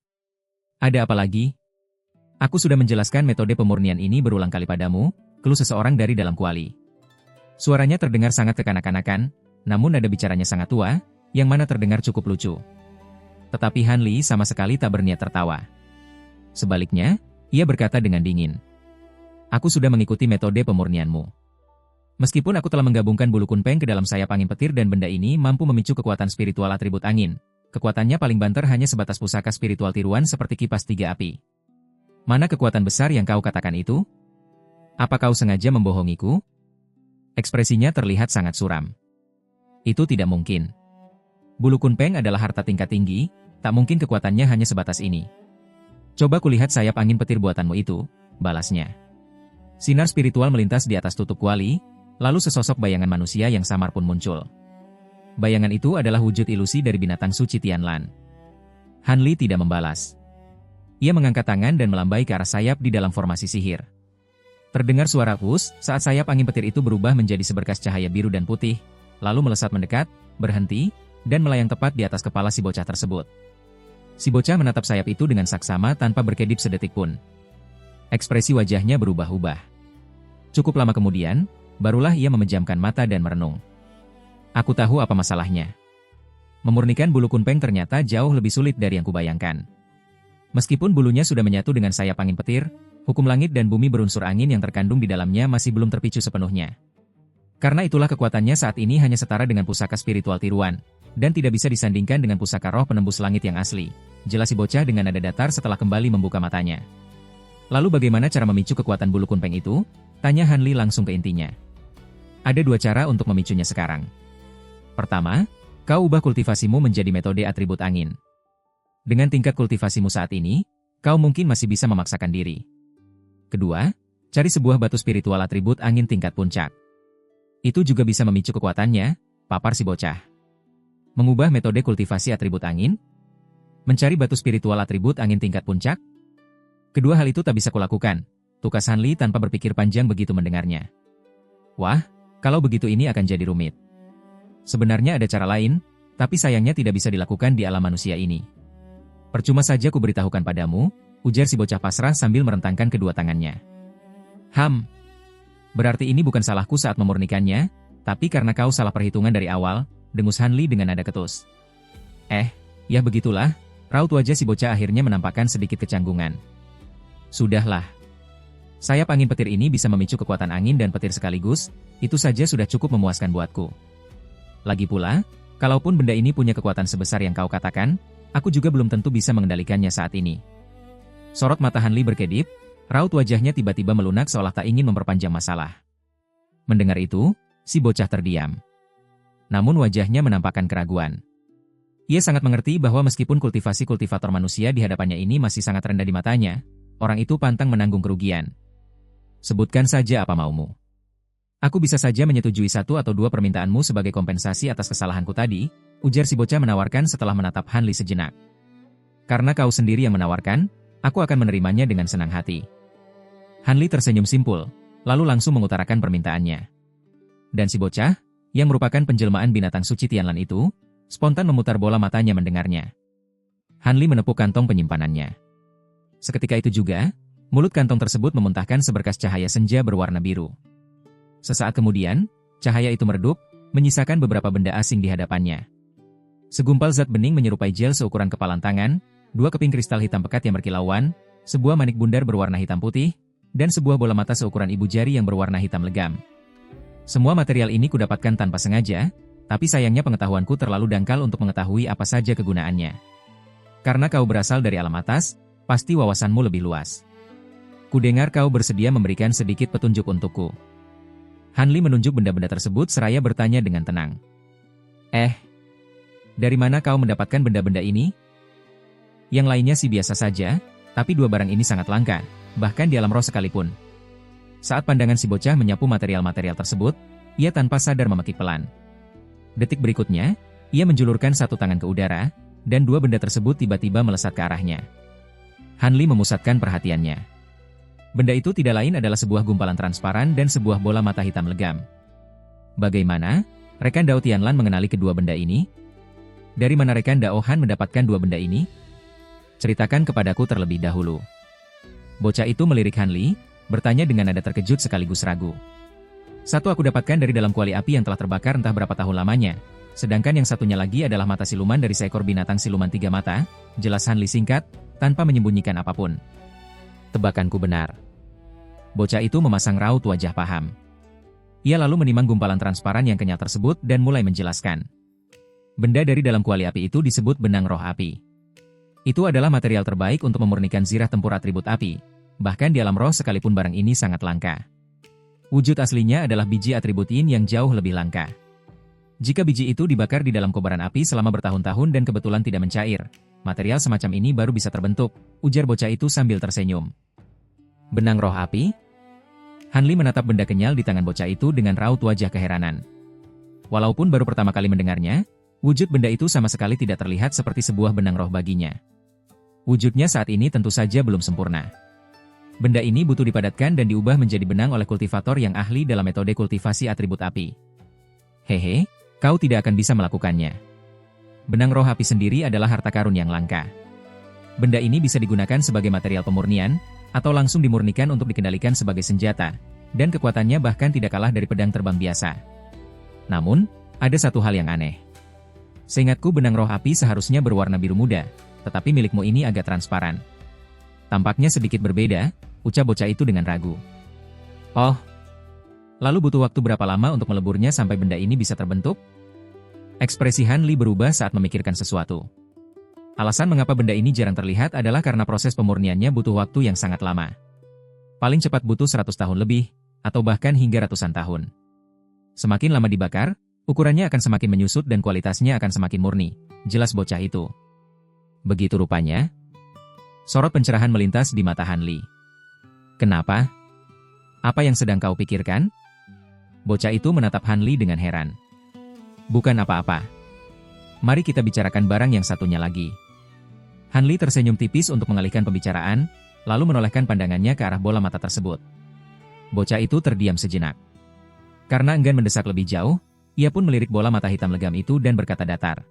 Ada apa lagi? Aku sudah menjelaskan metode pemurnian ini berulang kali padamu, keluh seseorang dari dalam kuali. Suaranya terdengar sangat kekanak-kanakan, namun nada bicaranya sangat tua, yang mana terdengar cukup lucu. Tetapi Han Li sama sekali tak berniat tertawa. Sebaliknya, ia berkata dengan dingin. Aku sudah mengikuti metode pemurnianmu. Meskipun aku telah menggabungkan bulu kunpeng ke dalam sayap angin petir dan benda ini mampu memicu kekuatan spiritual atribut angin, kekuatannya paling banter hanya sebatas pusaka spiritual tiruan seperti kipas 3 api. Mana kekuatan besar yang kau katakan itu? Apa kau sengaja membohongiku? Ekspresinya terlihat sangat suram. Itu tidak mungkin. Bulu kunpeng adalah harta tingkat tinggi, tak mungkin kekuatannya hanya sebatas ini. Coba kulihat sayap angin petir buatanmu itu, balasnya. Sinar spiritual melintas di atas tutup kuali, lalu sesosok bayangan manusia yang samar pun muncul. Bayangan itu adalah wujud ilusi dari binatang suci Tianlan. Han Li tidak membalas. Ia mengangkat tangan dan melambai ke arah sayap di dalam formasi sihir. Terdengar suara hus saat sayap angin petir itu berubah menjadi seberkas cahaya biru dan putih, lalu melesat mendekat, berhenti, dan melayang tepat di atas kepala si bocah tersebut. Si bocah menatap sayap itu dengan saksama tanpa berkedip sedetik pun. Ekspresi wajahnya berubah-ubah. Cukup lama kemudian, barulah ia memejamkan mata dan merenung. Aku tahu apa masalahnya. Memurnikan bulu kunpeng ternyata jauh lebih sulit dari yang kubayangkan. Meskipun bulunya sudah menyatu dengan sayap angin petir, hukum langit dan bumi berunsur angin yang terkandung di dalamnya masih belum terpicu sepenuhnya. Karena itulah kekuatannya saat ini hanya setara dengan pusaka spiritual tiruan, dan tidak bisa disandingkan dengan pusaka roh penembus langit yang asli. Jelas si bocah dengan nada datar setelah kembali membuka matanya. Lalu bagaimana cara memicu kekuatan bulu kunpeng itu? Tanya Han Li langsung ke intinya. Ada 2 cara untuk memicunya sekarang. Pertama, kau ubah kultivasimu menjadi metode atribut angin. Dengan tingkat kultivasimu saat ini, kau mungkin masih bisa memaksakan diri. Kedua, cari sebuah batu spiritual atribut angin tingkat puncak. Itu juga bisa memicu kekuatannya, papar si bocah. Mengubah metode kultivasi atribut angin? Mencari batu spiritual atribut angin tingkat puncak? Kedua hal itu tak bisa kulakukan, tukas Han Li tanpa berpikir panjang begitu mendengarnya. Wah, kalau begitu ini akan jadi rumit. Sebenarnya ada cara lain, tapi sayangnya tidak bisa dilakukan di alam manusia ini. Percuma saja ku beritahukan padamu, ujar si bocah pasrah sambil merentangkan kedua tangannya. Berarti ini bukan salahku saat memurnikannya, tapi karena kau salah perhitungan dari awal, dengus Han Li dengan nada ketus. Ya begitulah, raut wajah si bocah akhirnya menampakkan sedikit kecanggungan. Sudahlah. Sayap angin petir ini bisa memicu kekuatan angin dan petir sekaligus, itu saja sudah cukup memuaskan buatku. Lagi pula, kalaupun benda ini punya kekuatan sebesar yang kau katakan, aku juga belum tentu bisa mengendalikannya saat ini. Sorot mata Han Li berkedip, raut wajahnya tiba-tiba melunak seolah tak ingin memperpanjang masalah. Mendengar itu, si bocah terdiam. Namun wajahnya menampakkan keraguan. Ia sangat mengerti bahwa meskipun kultivasi kultivator manusia di hadapannya ini masih sangat rendah di matanya, orang itu pantang menanggung kerugian. Sebutkan saja apa maumu. Aku bisa saja menyetujui 1 atau 2 permintaanmu sebagai kompensasi atas kesalahanku tadi, ujar si bocah menawarkan setelah menatap Han Li sejenak. Karena kau sendiri yang menawarkan, aku akan menerimanya dengan senang hati. Han Li tersenyum simpul, lalu langsung mengutarakan permintaannya. Dan si bocah, yang merupakan penjelmaan binatang suci Tianlan itu, spontan memutar bola matanya mendengarnya. Han Li menepuk kantong penyimpanannya. Seketika itu juga, mulut kantong tersebut memuntahkan seberkas cahaya senja berwarna biru. Sesaat kemudian, cahaya itu meredup, menyisakan beberapa benda asing di hadapannya. Segumpal zat bening menyerupai gel seukuran kepalan tangan, 2 keping kristal hitam pekat yang berkilauan, sebuah manik bundar berwarna hitam putih, dan sebuah bola mata seukuran ibu jari yang berwarna hitam legam. Semua material ini kudapatkan tanpa sengaja, tapi sayangnya pengetahuanku terlalu dangkal untuk mengetahui apa saja kegunaannya. Karena kau berasal dari alam atas, pasti wawasanmu lebih luas. Kudengar kau bersedia memberikan sedikit petunjuk untukku. Han Li menunjuk benda-benda tersebut seraya bertanya dengan tenang. Dari mana kau mendapatkan benda-benda ini? Yang lainnya sih biasa saja, tapi 2 barang ini sangat langka, bahkan di alam roh sekalipun. Saat pandangan si bocah menyapu material-material tersebut, ia tanpa sadar memekik pelan. Detik berikutnya, ia menjulurkan satu tangan ke udara, dan dua benda tersebut tiba-tiba melesat ke arahnya. Hanli memusatkan perhatiannya. Benda itu tidak lain adalah sebuah gumpalan transparan dan sebuah bola mata hitam legam. Bagaimana? Rekan Dao Tianlan mengenali kedua benda ini? Dari mana rekan Dao Han mendapatkan dua benda ini? Ceritakan kepadaku terlebih dahulu. Bocah itu melirik Hanli, bertanya dengan nada terkejut sekaligus ragu. Satu aku dapatkan dari dalam kuali api yang telah terbakar entah berapa tahun lamanya, sedangkan yang satunya lagi adalah mata siluman dari seekor binatang siluman tiga mata, jelas Hanli singkat, tanpa menyembunyikan apapun. Tebakanku benar. Bocah itu memasang raut wajah paham. Ia lalu menimang gumpalan transparan yang kenyal tersebut dan mulai menjelaskan. Benda dari dalam kuali api itu disebut benang roh api. Itu adalah material terbaik untuk memurnikan zirah tempur atribut api, bahkan di alam roh sekalipun barang ini sangat langka. Wujud aslinya adalah biji atribut yin yang jauh lebih langka. Jika biji itu dibakar di dalam kobaran api selama bertahun-tahun dan kebetulan tidak mencair, material semacam ini baru bisa terbentuk, ujar bocah itu sambil tersenyum. Benang roh api? Hanli menatap benda kenyal di tangan bocah itu dengan raut wajah keheranan. Walaupun baru pertama kali mendengarnya, wujud benda itu sama sekali tidak terlihat seperti sebuah benang roh baginya. Wujudnya saat ini tentu saja belum sempurna. Benda ini butuh dipadatkan dan diubah menjadi benang oleh kultivator yang ahli dalam metode kultivasi atribut api. Hehe, kau tidak akan bisa melakukannya. Benang roh api sendiri adalah harta karun yang langka. Benda ini bisa digunakan sebagai material pemurnian, atau langsung dimurnikan untuk dikendalikan sebagai senjata, dan kekuatannya bahkan tidak kalah dari pedang terbang biasa. Namun, ada satu hal yang aneh. Seingatku benang roh api seharusnya berwarna biru muda, tetapi milikmu ini agak transparan. Tampaknya sedikit berbeda, ucap bocah itu dengan ragu. Oh, lalu butuh waktu berapa lama untuk meleburnya sampai benda ini bisa terbentuk? Ekspresi Hanli berubah saat memikirkan sesuatu. Alasan mengapa benda ini jarang terlihat adalah karena proses pemurniannya butuh waktu yang sangat lama. Paling cepat butuh 100 tahun lebih, atau bahkan hingga ratusan tahun. Semakin lama dibakar, ukurannya akan semakin menyusut dan kualitasnya akan semakin murni, jelas bocah itu. Begitu rupanya. Sorot pencerahan melintas di mata Hanli. Kenapa? Apa yang sedang kau pikirkan? Bocah itu menatap Hanli dengan heran. Bukan apa-apa. Mari kita bicarakan barang yang satunya lagi. Hanli tersenyum tipis untuk mengalihkan pembicaraan, lalu menolehkan pandangannya ke arah bola mata tersebut. Bocah itu terdiam sejenak. Karena enggan mendesak lebih jauh, ia pun melirik bola mata hitam legam itu dan berkata datar.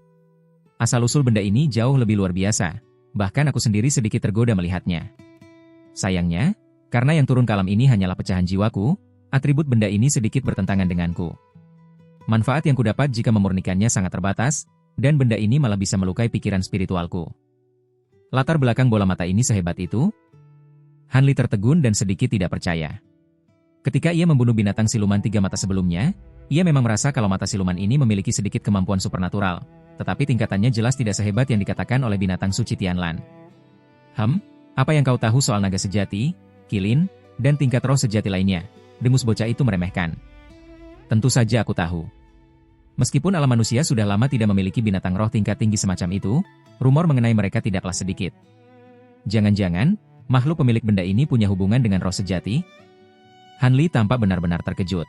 Asal-usul benda ini jauh lebih luar biasa, bahkan aku sendiri sedikit tergoda melihatnya. Sayangnya, karena yang turun ke alam ini hanyalah pecahan jiwaku, atribut benda ini sedikit bertentangan denganku. Manfaat yang kudapat jika memurnikannya sangat terbatas, dan benda ini malah bisa melukai pikiran spiritualku. Latar belakang bola mata ini sehebat itu? Hanli tertegun dan sedikit tidak percaya. Ketika ia membunuh binatang siluman tiga mata sebelumnya, ia memang merasa kalau mata siluman ini memiliki sedikit kemampuan supernatural, tetapi tingkatannya jelas tidak sehebat yang dikatakan oleh binatang suci Tianlan. Apa yang kau tahu soal naga sejati, kilin, dan tingkat roh sejati lainnya? Dengus bocah itu meremehkan. Tentu saja aku tahu. Meskipun alam manusia sudah lama tidak memiliki binatang roh tingkat tinggi semacam itu, rumor mengenai mereka tidaklah sedikit. Jangan-jangan, makhluk pemilik benda ini punya hubungan dengan roh sejati? Hanli tampak benar-benar terkejut.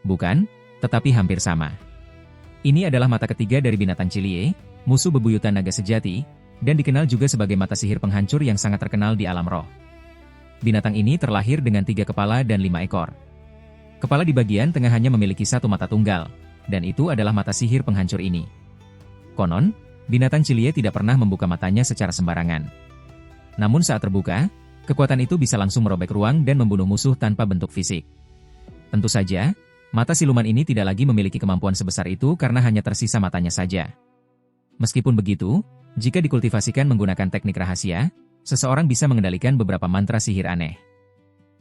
Bukan, tetapi hampir sama. Ini adalah mata ketiga dari binatang Cilie, musuh bebuyutan naga sejati, dan dikenal juga sebagai mata sihir penghancur yang sangat terkenal di alam roh. Binatang ini terlahir dengan 3 kepala dan 5 ekor. Kepala di bagian tengah hanya memiliki satu mata tunggal, dan itu adalah mata sihir penghancur ini. Konon, binatang Cilie tidak pernah membuka matanya secara sembarangan. Namun saat terbuka, kekuatan itu bisa langsung merobek ruang dan membunuh musuh tanpa bentuk fisik. Tentu saja, mata siluman ini tidak lagi memiliki kemampuan sebesar itu karena hanya tersisa matanya saja. Meskipun begitu, jika dikultivasikan menggunakan teknik rahasia, seseorang bisa mengendalikan beberapa mantra sihir aneh.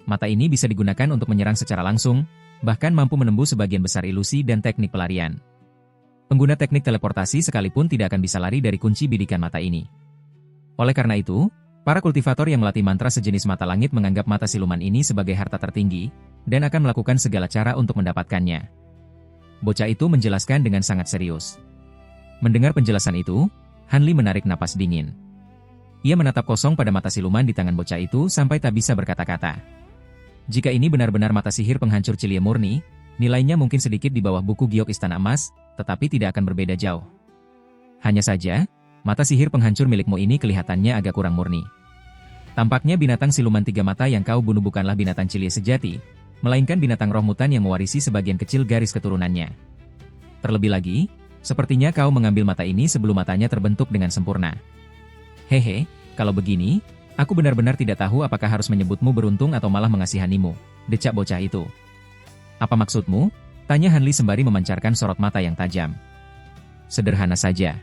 Mata ini bisa digunakan untuk menyerang secara langsung, bahkan mampu menembus sebagian besar ilusi dan teknik pelarian. Pengguna teknik teleportasi sekalipun tidak akan bisa lari dari kunci bidikan mata ini. Oleh karena itu, para kultivator yang melatih mantra sejenis mata langit menganggap mata siluman ini sebagai harta tertinggi, dan akan melakukan segala cara untuk mendapatkannya. Bocah itu menjelaskan dengan sangat serius. Mendengar penjelasan itu, Hanli menarik napas dingin. Ia menatap kosong pada mata siluman di tangan bocah itu sampai tak bisa berkata-kata. Jika ini benar-benar mata sihir penghancur cilie murni, nilainya mungkin sedikit di bawah buku giok Istana Emas, tetapi tidak akan berbeda jauh. Hanya saja, mata sihir penghancur milikmu ini kelihatannya agak kurang murni. Tampaknya binatang siluman 3 mata yang kau bunuh bukanlah binatang cilie sejati, melainkan binatang roh mutan yang mewarisi sebagian kecil garis keturunannya. Terlebih lagi, sepertinya kau mengambil mata ini sebelum matanya terbentuk dengan sempurna. Hehe, kalau begini, aku benar-benar tidak tahu apakah harus menyebutmu beruntung atau malah mengasihanimu, decak bocah itu. Apa maksudmu? Tanya Hanli sembari memancarkan sorot mata yang tajam. Sederhana saja.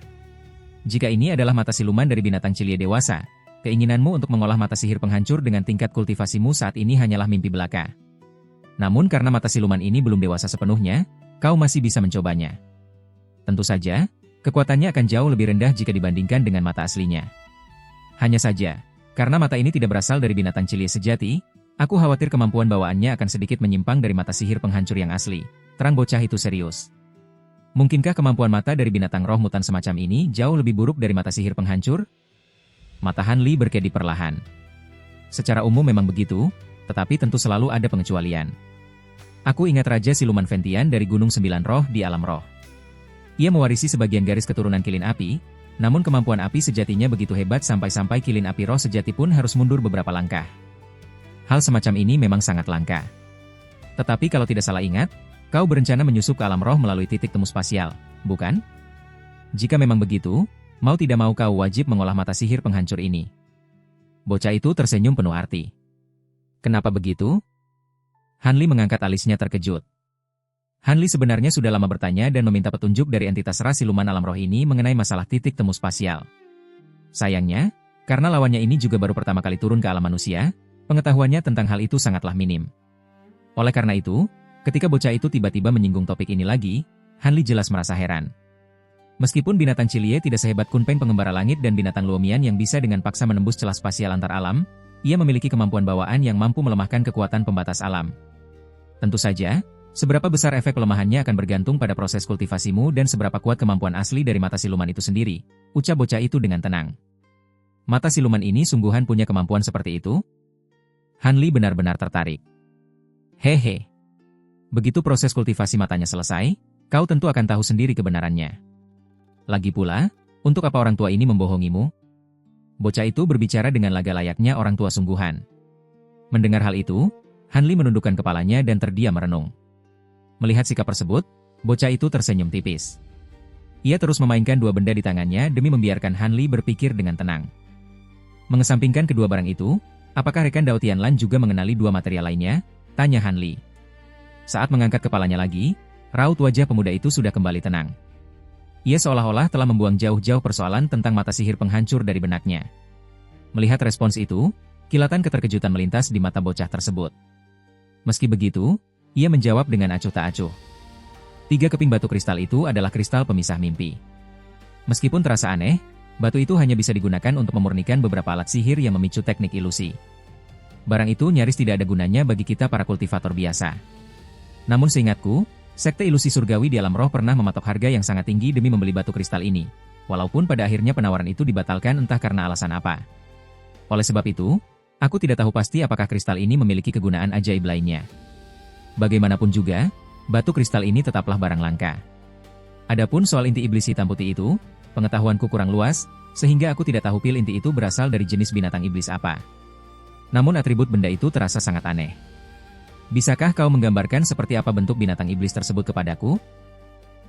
Jika ini adalah mata siluman dari binatang cilie dewasa, keinginanmu untuk mengolah mata sihir penghancur dengan tingkat kultivasimu saat ini hanyalah mimpi belaka. Namun karena mata siluman ini belum dewasa sepenuhnya, kau masih bisa mencobanya. Tentu saja, kekuatannya akan jauh lebih rendah jika dibandingkan dengan mata aslinya. Hanya saja, karena mata ini tidak berasal dari binatang cilie sejati, aku khawatir kemampuan bawaannya akan sedikit menyimpang dari mata sihir penghancur yang asli. Terang bocah itu serius. Mungkinkah kemampuan mata dari binatang roh mutan semacam ini jauh lebih buruk dari mata sihir penghancur? Mata Hanli berkedip perlahan. Secara umum memang begitu, tetapi tentu selalu ada pengecualian. Aku ingat Raja Siluman Ventian dari Gunung Sembilan Roh di alam roh. Ia mewarisi sebagian garis keturunan kilin api, namun kemampuan api sejatinya begitu hebat sampai-sampai kilin api roh sejati pun harus mundur beberapa langkah. Hal semacam ini memang sangat langka. Tetapi kalau tidak salah ingat, kau berencana menyusup ke alam roh melalui titik temu spasial, bukan? Jika memang begitu, mau tidak mau kau wajib mengolah mata sihir penghancur ini. Bocah itu tersenyum penuh arti. Kenapa begitu? Hanli mengangkat alisnya terkejut. Hanli sebenarnya sudah lama bertanya dan meminta petunjuk dari entitas ras siluman alam roh ini mengenai masalah titik temu spasial. Sayangnya, karena lawannya ini juga baru pertama kali turun ke alam manusia, pengetahuannya tentang hal itu sangatlah minim. Oleh karena itu, ketika bocah itu tiba-tiba menyinggung topik ini lagi, Hanli jelas merasa heran. Meskipun binatang cilie tidak sehebat Kunpeng pengembara langit dan binatang Luomian yang bisa dengan paksa menembus celah spasial antar alam, ia memiliki kemampuan bawaan yang mampu melemahkan kekuatan pembatas alam. Tentu saja, seberapa besar efek pelemahannya akan bergantung pada proses kultivasimu dan seberapa kuat kemampuan asli dari mata siluman itu sendiri, ucap bocah itu dengan tenang. Mata siluman ini sungguhan punya kemampuan seperti itu? Hanli benar-benar tertarik. Hehe. Begitu proses kultivasi matanya selesai, kau tentu akan tahu sendiri kebenarannya. Lagi pula, untuk apa orang tua ini membohongimu? Bocah itu berbicara dengan laga layaknya orang tua sungguhan. Mendengar hal itu, Hanli menundukkan kepalanya dan terdiam merenung. Melihat sikap tersebut, bocah itu tersenyum tipis. Ia terus memainkan 2 benda di tangannya demi membiarkan Hanli berpikir dengan tenang. Mengesampingkan kedua barang itu, apakah rekan Dao Tianlan juga mengenali 2 material lainnya? Tanya Hanli. Saat mengangkat kepalanya lagi, raut wajah pemuda itu sudah kembali tenang. Ia seolah-olah telah membuang jauh-jauh persoalan tentang mata sihir penghancur dari benaknya. Melihat respons itu, kilatan keterkejutan melintas di mata bocah tersebut. Meski begitu, ia menjawab dengan acuh tak acuh. 3 keping batu kristal itu adalah kristal pemisah mimpi. Meskipun terasa aneh, batu itu hanya bisa digunakan untuk memurnikan beberapa alat sihir yang memicu teknik ilusi. Barang itu nyaris tidak ada gunanya bagi kita para kultivator biasa. Namun seingatku, Sekte Ilusi Surgawi di alam roh pernah mematok harga yang sangat tinggi demi membeli batu kristal ini, walaupun pada akhirnya penawaran itu dibatalkan entah karena alasan apa. Oleh sebab itu, aku tidak tahu pasti apakah kristal ini memiliki kegunaan ajaib lainnya. Bagaimanapun juga, batu kristal ini tetaplah barang langka. Adapun soal inti iblis hitam putih itu, pengetahuanku kurang luas, sehingga aku tidak tahu pil inti itu berasal dari jenis binatang iblis apa. Namun atribut benda itu terasa sangat aneh. Bisakah kau menggambarkan seperti apa bentuk binatang iblis tersebut kepadaku?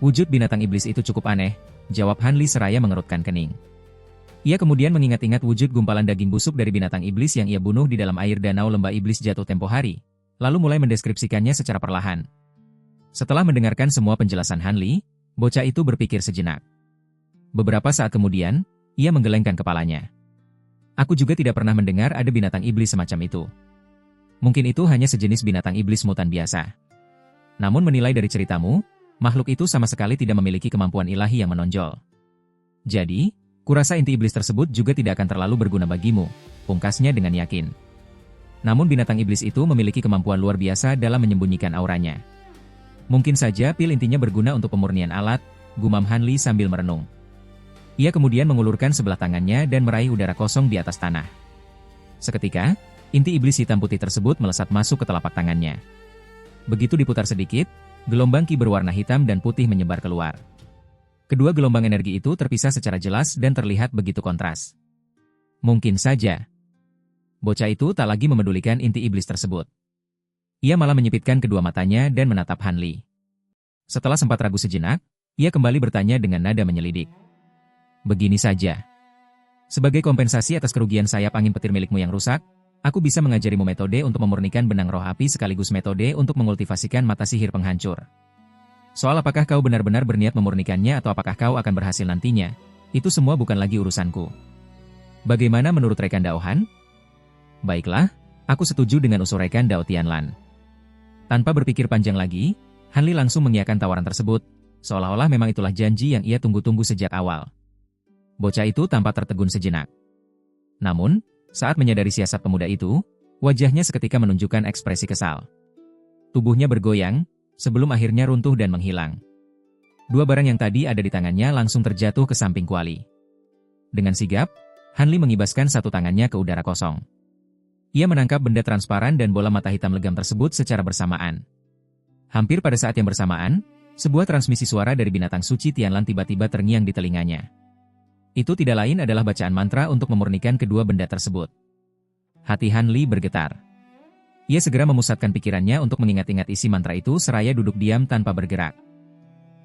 Wujud binatang iblis itu cukup aneh, jawab Hanli seraya mengerutkan kening. Ia kemudian mengingat-ingat wujud gumpalan daging busuk dari binatang iblis yang ia bunuh di dalam air danau lembah iblis jatuh tempo hari, lalu mulai mendeskripsikannya secara perlahan. Setelah mendengarkan semua penjelasan Hanli, bocah itu berpikir sejenak. Beberapa saat kemudian, ia menggelengkan kepalanya. Aku juga tidak pernah mendengar ada binatang iblis semacam itu. Mungkin itu hanya sejenis binatang iblis mutan biasa. Namun menilai dari ceritamu, makhluk itu sama sekali tidak memiliki kemampuan ilahi yang menonjol. Jadi, kurasa inti iblis tersebut juga tidak akan terlalu berguna bagimu, pungkasnya dengan yakin. Namun binatang iblis itu memiliki kemampuan luar biasa dalam menyembunyikan auranya. Mungkin saja pil intinya berguna untuk pemurnian alat, gumam Hanli sambil merenung. Ia kemudian mengulurkan sebelah tangannya dan meraih udara kosong di atas tanah. Seketika, inti iblis hitam putih tersebut melesat masuk ke telapak tangannya. Begitu diputar sedikit, gelombang ki berwarna hitam dan putih menyebar keluar. Kedua gelombang energi itu terpisah secara jelas dan terlihat begitu kontras. Mungkin saja, bocah itu tak lagi memedulikan inti iblis tersebut. Ia malah menyipitkan kedua matanya dan menatap Han Li. Setelah sempat ragu sejenak, ia kembali bertanya dengan nada menyelidik. Begini saja. Sebagai kompensasi atas kerugian sayap angin petir milikmu yang rusak, aku bisa mengajarimu metode untuk memurnikan benang roh api sekaligus metode untuk mengultivasikan mata sihir penghancur. Soal apakah kau benar-benar berniat memurnikannya atau apakah kau akan berhasil nantinya, itu semua bukan lagi urusanku. Bagaimana menurut rekan Dao Han? Baiklah, aku setuju dengan usul rekan Dao Tianlan. Tanpa berpikir panjang lagi, Han Li langsung mengiyakan tawaran tersebut, seolah-olah memang itulah janji yang ia tunggu-tunggu sejak awal. Bocah itu tampak tertegun sejenak. Namun, saat menyadari siasat pemuda itu, wajahnya seketika menunjukkan ekspresi kesal. Tubuhnya bergoyang, sebelum akhirnya runtuh dan menghilang. Dua barang yang tadi ada di tangannya langsung terjatuh ke samping kuali. Dengan sigap, Han Li mengibaskan satu tangannya ke udara kosong. Ia menangkap benda transparan dan bola mata hitam legam tersebut secara bersamaan. Hampir pada saat yang bersamaan, sebuah transmisi suara dari binatang suci Tianlan tiba-tiba terngiang di telinganya. Itu tidak lain adalah bacaan mantra untuk memurnikan kedua benda tersebut. Hati Han Li bergetar. Ia segera memusatkan pikirannya untuk mengingat-ingat isi mantra itu seraya duduk diam tanpa bergerak.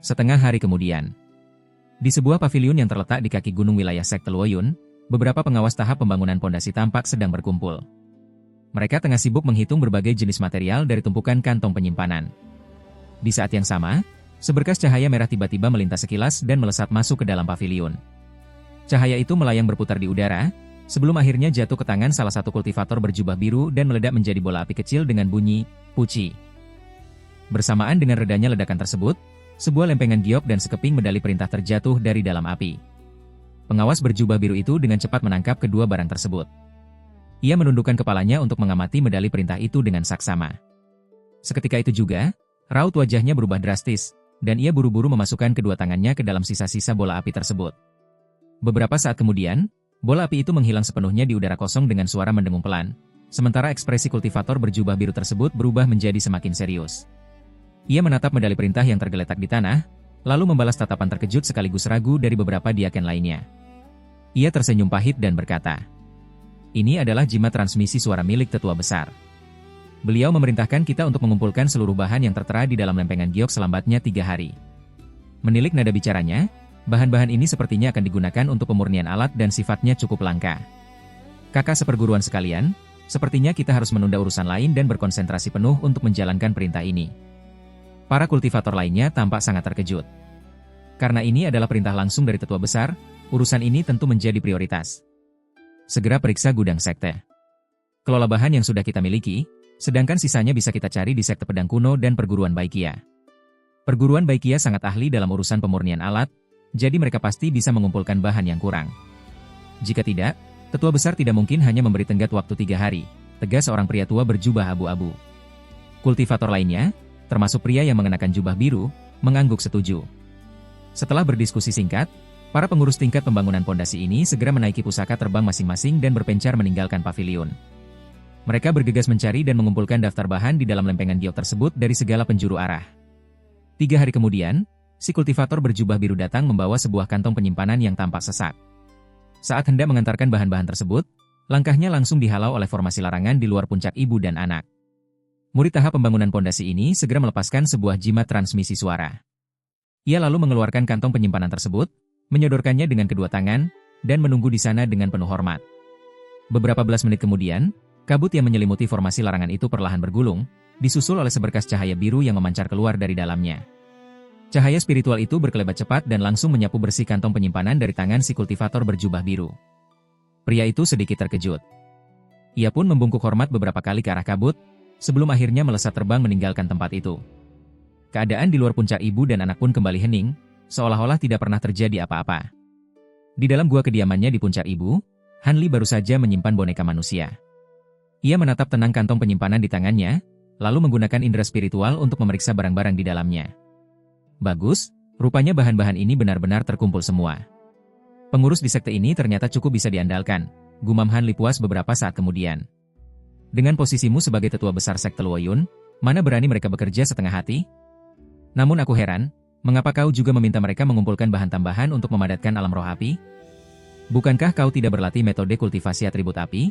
Setengah hari kemudian, di sebuah paviliun yang terletak di kaki gunung wilayah sekte Luoyun, beberapa pengawas tahap pembangunan pondasi tampak sedang berkumpul. Mereka tengah sibuk menghitung berbagai jenis material dari tumpukan kantong penyimpanan. Di saat yang sama, seberkas cahaya merah tiba-tiba melintas sekilas dan melesat masuk ke dalam paviliun. Cahaya itu melayang berputar di udara, sebelum akhirnya jatuh ke tangan salah satu kultivator berjubah biru dan meledak menjadi bola api kecil dengan bunyi puci. Bersamaan dengan redanya ledakan tersebut, sebuah lempengan giok dan sekeping medali perintah terjatuh dari dalam api. Pengawas berjubah biru itu dengan cepat menangkap kedua barang tersebut. Ia menundukkan kepalanya untuk mengamati medali perintah itu dengan saksama. Seketika itu juga, raut wajahnya berubah drastis, dan ia buru-buru memasukkan kedua tangannya ke dalam sisa-sisa bola api tersebut. Beberapa saat kemudian, bola api itu menghilang sepenuhnya di udara kosong dengan suara mendengung pelan, sementara ekspresi kultivator berjubah biru tersebut berubah menjadi semakin serius. Ia menatap medali perintah yang tergeletak di tanah, lalu membalas tatapan terkejut sekaligus ragu dari beberapa diaken lainnya. Ia tersenyum pahit dan berkata, "Ini adalah jimat transmisi suara milik tetua besar. Beliau memerintahkan kita untuk mengumpulkan seluruh bahan yang tertera di dalam lempengan giok selambatnya 3 hari. Menilik nada bicaranya, bahan-bahan ini sepertinya akan digunakan untuk pemurnian alat dan sifatnya cukup langka. Kakak seperguruan sekalian, sepertinya kita harus menunda urusan lain dan berkonsentrasi penuh untuk menjalankan perintah ini." Para kultivator lainnya tampak sangat terkejut. Karena ini adalah perintah langsung dari tetua besar, urusan ini tentu menjadi prioritas. Segera periksa gudang sekte. Kelola bahan yang sudah kita miliki, sedangkan sisanya bisa kita cari di sekte pedang kuno dan perguruan Baikia. Perguruan Baikia sangat ahli dalam urusan pemurnian alat, jadi mereka pasti bisa mengumpulkan bahan yang kurang. Jika tidak, tetua besar tidak mungkin hanya memberi tenggat waktu 3 hari, tegas seorang pria tua berjubah abu-abu. Kultivator lainnya, termasuk pria yang mengenakan jubah biru, mengangguk setuju. Setelah berdiskusi singkat, para pengurus tingkat pembangunan pondasi ini segera menaiki pusaka terbang masing-masing dan berpencar meninggalkan paviliun. Mereka bergegas mencari dan mengumpulkan daftar bahan di dalam lempengan giok tersebut dari segala penjuru arah. 3 hari kemudian, si kultivator berjubah biru datang membawa sebuah kantong penyimpanan yang tampak sesak. Saat hendak mengantarkan bahan-bahan tersebut, langkahnya langsung dihalau oleh formasi larangan di luar puncak ibu dan anak. Murid tahap pembangunan pondasi ini segera melepaskan sebuah jimat transmisi suara. Ia lalu mengeluarkan kantong penyimpanan tersebut, menyodorkannya dengan kedua tangan, dan menunggu di sana dengan penuh hormat. Beberapa belas menit kemudian, kabut yang menyelimuti formasi larangan itu perlahan bergulung, disusul oleh seberkas cahaya biru yang memancar keluar dari dalamnya. Cahaya spiritual itu berkelebat cepat dan langsung menyapu bersih kantong penyimpanan dari tangan si kultivator berjubah biru. Pria itu sedikit terkejut. Ia pun membungkuk hormat beberapa kali ke arah kabut, sebelum akhirnya melesat terbang meninggalkan tempat itu. Keadaan di luar puncak ibu dan anak pun kembali hening, seolah-olah tidak pernah terjadi apa-apa. Di dalam gua kediamannya di puncak ibu, Han Li baru saja menyimpan boneka manusia. Ia menatap tenang kantong penyimpanan di tangannya, lalu menggunakan indera spiritual untuk memeriksa barang-barang di dalamnya. Bagus, rupanya bahan-bahan ini benar-benar terkumpul semua. Pengurus di sekte ini ternyata cukup bisa diandalkan, gumam Han Li puas beberapa saat kemudian. Dengan posisimu sebagai tetua besar sekte Luoyun, mana berani mereka bekerja setengah hati? Namun aku heran, mengapa kau juga meminta mereka mengumpulkan bahan tambahan untuk memadatkan alam roh api? Bukankah kau tidak berlatih metode kultivasi atribut api?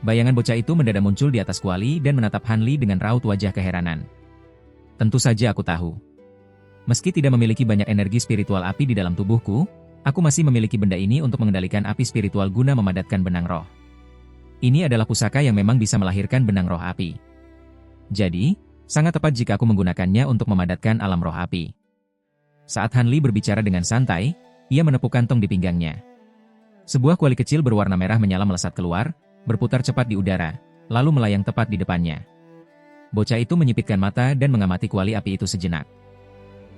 Bayangan bocah itu mendadak muncul di atas kuali dan menatap Han Li dengan raut wajah keheranan. Tentu saja aku tahu. Meski tidak memiliki banyak energi spiritual api di dalam tubuhku, aku masih memiliki benda ini untuk mengendalikan api spiritual guna memadatkan benang roh. Ini adalah pusaka yang memang bisa melahirkan benang roh api. Jadi, sangat tepat jika aku menggunakannya untuk memadatkan alam roh api. Saat Han Li berbicara dengan santai, ia menepuk kantong di pinggangnya. Sebuah kuali kecil berwarna merah menyala melesat keluar, berputar cepat di udara, lalu melayang tepat di depannya. Bocah itu menyipitkan mata dan mengamati kuali api itu sejenak.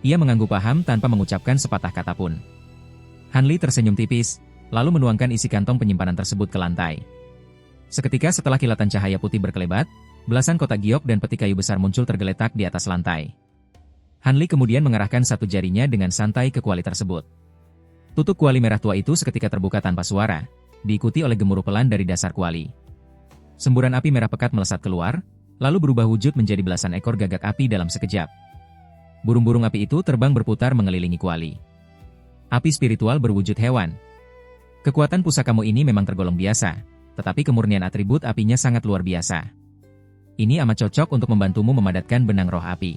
Ia mengangguk paham tanpa mengucapkan sepatah kata pun. Han Li tersenyum tipis, lalu menuangkan isi kantong penyimpanan tersebut ke lantai. Seketika setelah kilatan cahaya putih berkelebat, belasan kotak giok dan peti kayu besar muncul tergeletak di atas lantai. Han Li kemudian mengarahkan satu jarinya dengan santai ke kuali tersebut. Tutup kuali merah tua itu seketika terbuka tanpa suara, diikuti oleh gemuruh pelan dari dasar kuali. Semburan api merah pekat melesat keluar, lalu berubah wujud menjadi belasan ekor gagak api dalam sekejap. Burung-burung api itu terbang berputar mengelilingi kuali. Api spiritual berwujud hewan. Kekuatan pusakamu ini memang tergolong biasa, tetapi kemurnian atribut apinya sangat luar biasa. Ini amat cocok untuk membantumu memadatkan benang roh api.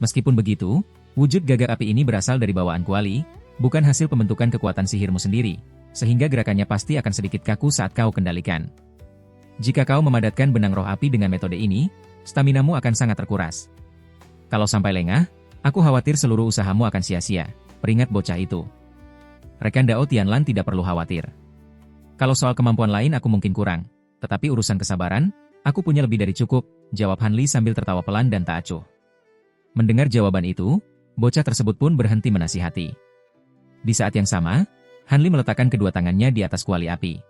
Meskipun begitu, wujud gagak api ini berasal dari bawaan kuali, bukan hasil pembentukan kekuatan sihirmu sendiri, sehingga gerakannya pasti akan sedikit kaku saat kau kendalikan. Jika kau memadatkan benang roh api dengan metode ini, staminamu akan sangat terkuras. Kalau sampai lengah, aku khawatir seluruh usahamu akan sia-sia, peringat bocah itu. Rekan Dao Tianlan tidak perlu khawatir. Kalau soal kemampuan lain aku mungkin kurang, tetapi urusan kesabaran, aku punya lebih dari cukup, jawab Han Li sambil tertawa pelan dan tak acuh. Mendengar jawaban itu, bocah tersebut pun berhenti menasihati. Di saat yang sama, Han Li meletakkan kedua tangannya di atas kuali api.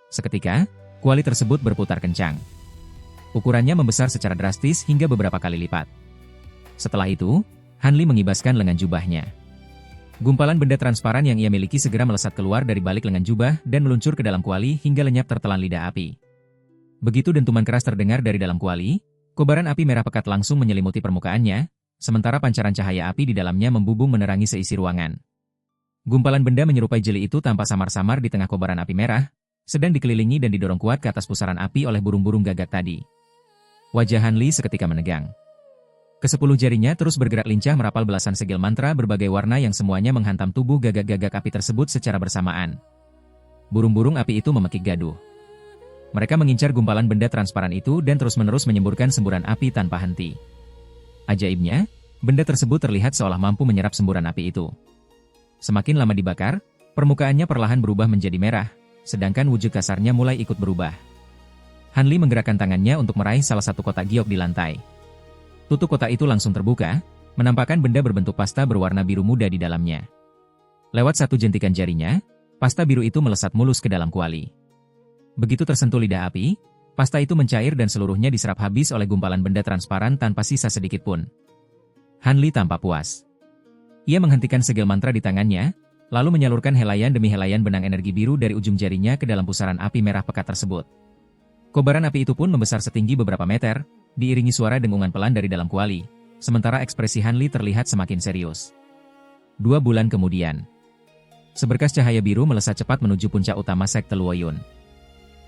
Seketika, kuali tersebut berputar kencang. Ukurannya membesar secara drastis hingga beberapa kali lipat. Setelah itu, Han Li mengibaskan lengan jubahnya. Gumpalan benda transparan yang ia miliki segera melesat keluar dari balik lengan jubah dan meluncur ke dalam kuali hingga lenyap tertelan lidah api. Begitu dentuman keras terdengar dari dalam kuali, kobaran api merah pekat langsung menyelimuti permukaannya, sementara pancaran cahaya api di dalamnya membubung menerangi seisi ruangan. Gumpalan benda menyerupai jeli itu tampak samar-samar di tengah kobaran api merah, sedang dikelilingi dan didorong kuat ke atas pusaran api oleh burung-burung gagak tadi. Wajah Han Li seketika menegang. Kesepuluh jarinya terus bergerak lincah merapal belasan segel mantra berbagai warna yang semuanya menghantam tubuh gagak-gagak api tersebut secara bersamaan. Burung-burung api itu memekik gaduh. Mereka mengincar gumpalan benda transparan itu dan terus-menerus menyemburkan semburan api tanpa henti. Ajaibnya, benda tersebut terlihat seolah mampu menyerap semburan api itu. Semakin lama dibakar, permukaannya perlahan berubah menjadi merah, sedangkan wujud kasarnya mulai ikut berubah. Han Li menggerakkan tangannya untuk meraih salah satu kotak giok di lantai. Tutup kotak itu langsung terbuka, menampakkan benda berbentuk pasta berwarna biru muda di dalamnya. Lewat satu jentikan jarinya, pasta biru itu melesat mulus ke dalam kuali. Begitu tersentuh lidah api, pasta itu mencair dan seluruhnya diserap habis oleh gumpalan benda transparan tanpa sisa sedikit pun. Han Li tampak puas. Ia menghentikan segel mantra di tangannya, lalu menyalurkan helaian demi helaian benang energi biru dari ujung jarinya ke dalam pusaran api merah pekat tersebut. Kobaran api itu pun membesar setinggi beberapa meter, diiringi suara dengungan pelan dari dalam kuali, sementara ekspresi Han Li terlihat semakin serius. 2 bulan kemudian, seberkas cahaya biru melesat cepat menuju puncak utama sekte Luoyun.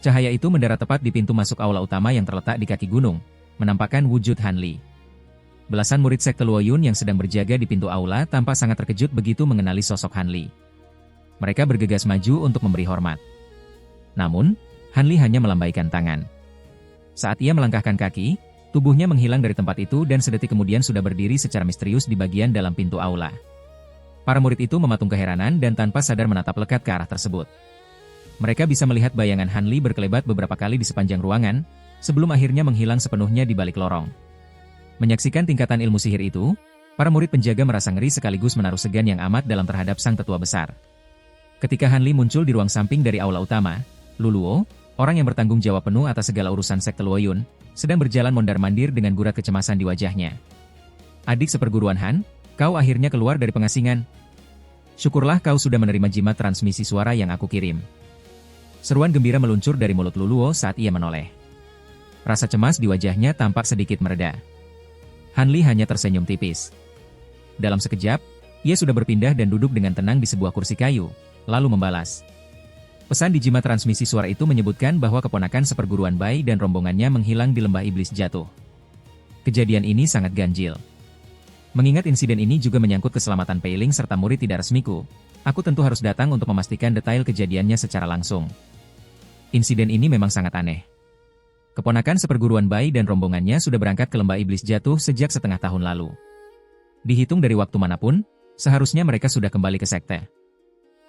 Cahaya itu mendarat tepat di pintu masuk aula utama yang terletak di kaki gunung, menampakkan wujud Han Li. Belasan murid sekte Luoyun yang sedang berjaga di pintu aula tampak sangat terkejut begitu mengenali sosok Han Li. Mereka bergegas maju untuk memberi hormat. Namun, Han Li hanya melambaikan tangan. Saat ia melangkahkan kaki, tubuhnya menghilang dari tempat itu dan sedetik kemudian sudah berdiri secara misterius di bagian dalam pintu aula. Para murid itu mematung keheranan dan tanpa sadar menatap lekat ke arah tersebut. Mereka bisa melihat bayangan Han Li berkelebat beberapa kali di sepanjang ruangan, sebelum akhirnya menghilang sepenuhnya di balik lorong. Menyaksikan tingkatan ilmu sihir itu, para murid penjaga merasa ngeri sekaligus menaruh segan yang amat dalam terhadap sang tetua besar. Ketika Han Li muncul di ruang samping dari aula utama, Luluo, orang yang bertanggung jawab penuh atas segala urusan sekte Luoyun, sedang berjalan mondar-mandir dengan gurat kecemasan di wajahnya. Adik seperguruan Han, kau akhirnya keluar dari pengasingan. Syukurlah kau sudah menerima jimat transmisi suara yang aku kirim. Seruan gembira meluncur dari mulut Luluo saat ia menoleh. Rasa cemas di wajahnya tampak sedikit mereda. Han Li hanya tersenyum tipis. Dalam sekejap, ia sudah berpindah dan duduk dengan tenang di sebuah kursi kayu, lalu membalas. Pesan di jimat transmisi suara itu menyebutkan bahwa keponakan seperguruan Bai dan rombongannya menghilang di lembah iblis jatuh. Kejadian ini sangat ganjil. Mengingat insiden ini juga menyangkut keselamatan Pei Ling serta murid tidak resmiku, aku tentu harus datang untuk memastikan detail kejadiannya secara langsung. Insiden ini memang sangat aneh. Keponakan seperguruan Bai dan rombongannya sudah berangkat ke lembah iblis jatuh sejak setengah tahun lalu. Dihitung dari waktu manapun, seharusnya mereka sudah kembali ke sekte.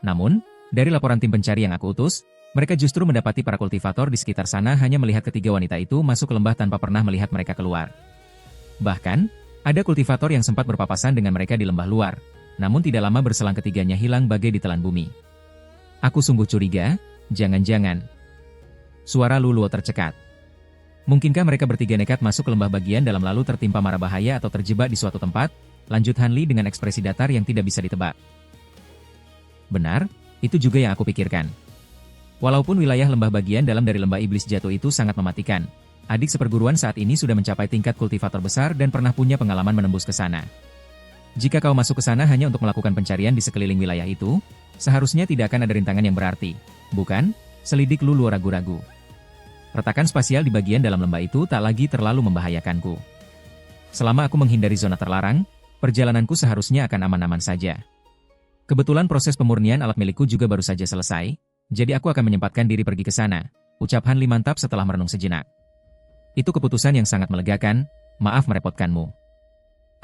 Namun, dari laporan tim pencari yang aku utus, mereka justru mendapati para kultivator di sekitar sana hanya melihat ketiga wanita itu masuk ke lembah tanpa pernah melihat mereka keluar. Bahkan, ada kultivator yang sempat berpapasan dengan mereka di lembah luar, namun tidak lama berselang ketiganya hilang bagai ditelan bumi. Aku sungguh curiga, jangan-jangan. Suara Luluo tercekat. Mungkinkah mereka bertiga nekat masuk ke lembah bagian dalam lalu tertimpa mara bahaya atau terjebak di suatu tempat? Lanjut Han Li dengan ekspresi datar yang tidak bisa ditebak. Benar, itu juga yang aku pikirkan. Walaupun wilayah lembah bagian dalam dari lembah iblis jatuh itu sangat mematikan, adik seperguruan saat ini sudah mencapai tingkat kultivator besar dan pernah punya pengalaman menembus ke sana. Jika kau masuk ke sana hanya untuk melakukan pencarian di sekeliling wilayah itu, seharusnya tidak akan ada rintangan yang berarti, bukan? Selidik Luluo ragu-ragu. Retakan spasial di bagian dalam lembah itu tak lagi terlalu membahayakanku. Selama aku menghindari zona terlarang, perjalananku seharusnya akan aman-aman saja. Kebetulan proses pemurnian alat milikku juga baru saja selesai, jadi aku akan menyempatkan diri pergi ke sana, ucap Han Li mantap setelah merenung sejenak. Itu keputusan yang sangat melegakan, maaf merepotkanmu.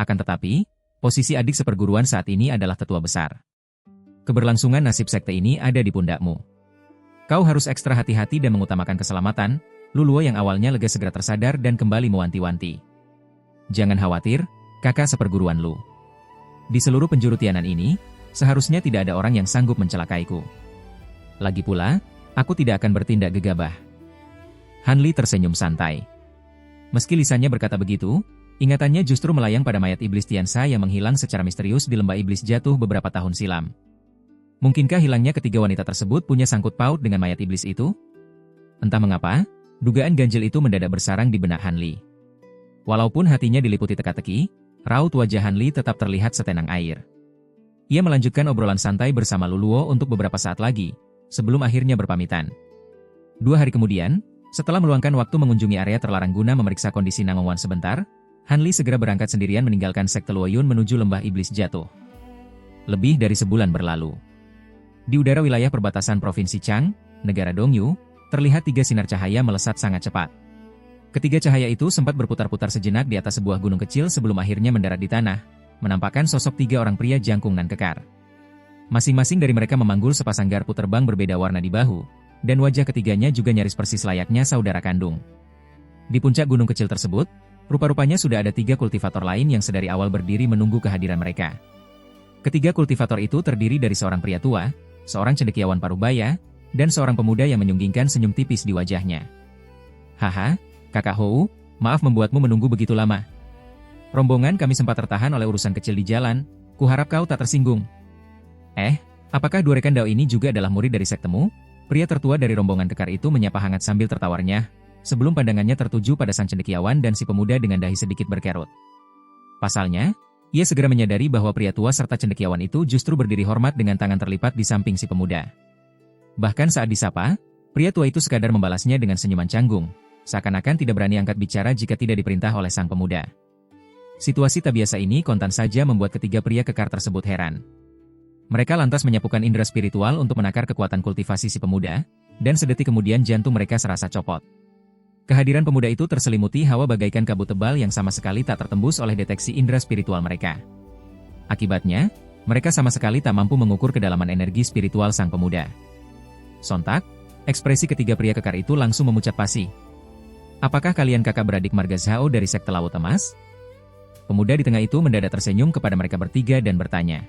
Akan tetapi, posisi adik seperguruan saat ini adalah tetua besar. Keberlangsungan nasib sekte ini ada di pundakmu. Kau harus ekstra hati-hati dan mengutamakan keselamatan. Luluo yang awalnya lega segera tersadar dan kembali mewanti-wanti. Jangan khawatir, kakak seperguruan Lu. Di seluruh penjuru Tianan ini, seharusnya tidak ada orang yang sanggup mencelakaiku. Lagi pula, aku tidak akan bertindak gegabah. Han Li tersenyum santai. Meski lisannya berkata begitu, ingatannya justru melayang pada mayat iblis Tianxia yang menghilang secara misterius di lembah iblis jatuh beberapa tahun silam. Mungkinkah hilangnya ketiga wanita tersebut punya sangkut paut dengan mayat iblis itu? Entah mengapa, dugaan ganjil itu mendadak bersarang di benak Han Li. Walaupun hatinya diliputi teka-teki, raut wajah Han Li tetap terlihat setenang air. Ia melanjutkan obrolan santai bersama Luluo untuk beberapa saat lagi, sebelum akhirnya berpamitan. 2 hari kemudian, setelah meluangkan waktu mengunjungi area terlarang guna memeriksa kondisi Nangongwan sebentar, Han Li segera berangkat sendirian meninggalkan sekte Luoyun menuju lembah iblis jatuh. Lebih dari sebulan berlalu. Di udara wilayah perbatasan Provinsi Chang, negara Dongyu, terlihat 3 sinar cahaya melesat sangat cepat. Ketiga cahaya itu sempat berputar-putar sejenak di atas sebuah gunung kecil sebelum akhirnya mendarat di tanah, menampakkan sosok 3 orang pria jangkung nan kekar. Masing-masing dari mereka memanggul sepasang garpu terbang berbeda warna di bahu, dan wajah ketiganya juga nyaris persis layaknya saudara kandung. Di puncak gunung kecil tersebut, rupa-rupanya sudah ada 3 kultivator lain yang sedari awal berdiri menunggu kehadiran mereka. Ketiga kultivator itu terdiri dari seorang pria tua, seorang cendekiawan parubaya, dan seorang pemuda yang menyunggingkan senyum tipis di wajahnya. Haha, kakak Hou, maaf membuatmu menunggu begitu lama. Rombongan kami sempat tertahan oleh urusan kecil di jalan, kuharap kau tak tersinggung. Apakah 2 rekan Dao ini juga adalah murid dari sektemu? Pria tertua dari rombongan kekar itu menyapa hangat sambil tertawarnya, sebelum pandangannya tertuju pada sang cendekiawan dan si pemuda dengan dahi sedikit berkerut. Pasalnya, ia segera menyadari bahwa pria tua serta cendekiawan itu justru berdiri hormat dengan tangan terlipat di samping si pemuda. Bahkan saat disapa, pria tua itu sekadar membalasnya dengan senyuman canggung, seakan-akan tidak berani angkat bicara jika tidak diperintah oleh sang pemuda. Situasi tak biasa ini kontan saja membuat ketiga pria kekar tersebut heran. Mereka lantas menyapukan indera spiritual untuk menakar kekuatan kultivasi si pemuda, dan sedetik kemudian jantung mereka serasa copot. Kehadiran pemuda itu terselimuti hawa bagaikan kabut tebal yang sama sekali tak tertembus oleh deteksi indera spiritual mereka. Akibatnya, mereka sama sekali tak mampu mengukur kedalaman energi spiritual sang pemuda. Sontak, ekspresi ketiga pria kekar itu langsung memucat pasi. Apakah kalian kakak beradik marga Zhao dari sekte Laut Emas? Pemuda di tengah itu mendadak tersenyum kepada mereka bertiga dan bertanya.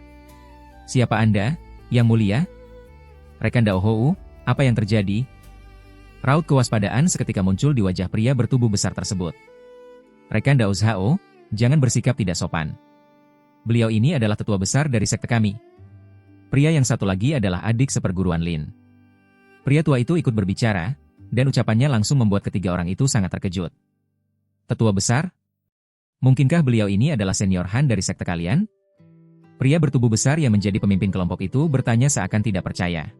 Siapa Anda, Yang Mulia? Rekan Dao Hou, apa yang terjadi? Raut kewaspadaan seketika muncul di wajah pria bertubuh besar tersebut. Rekan Dao Zhao, jangan bersikap tidak sopan. Beliau ini adalah tetua besar dari sekte kami. Pria yang satu lagi adalah adik seperguruan Lin. Pria tua itu ikut berbicara, dan ucapannya langsung membuat ketiga orang itu sangat terkejut. Tetua besar? Mungkinkah beliau ini adalah senior Han dari sekte kalian? Pria bertubuh besar yang menjadi pemimpin kelompok itu bertanya seakan tidak percaya.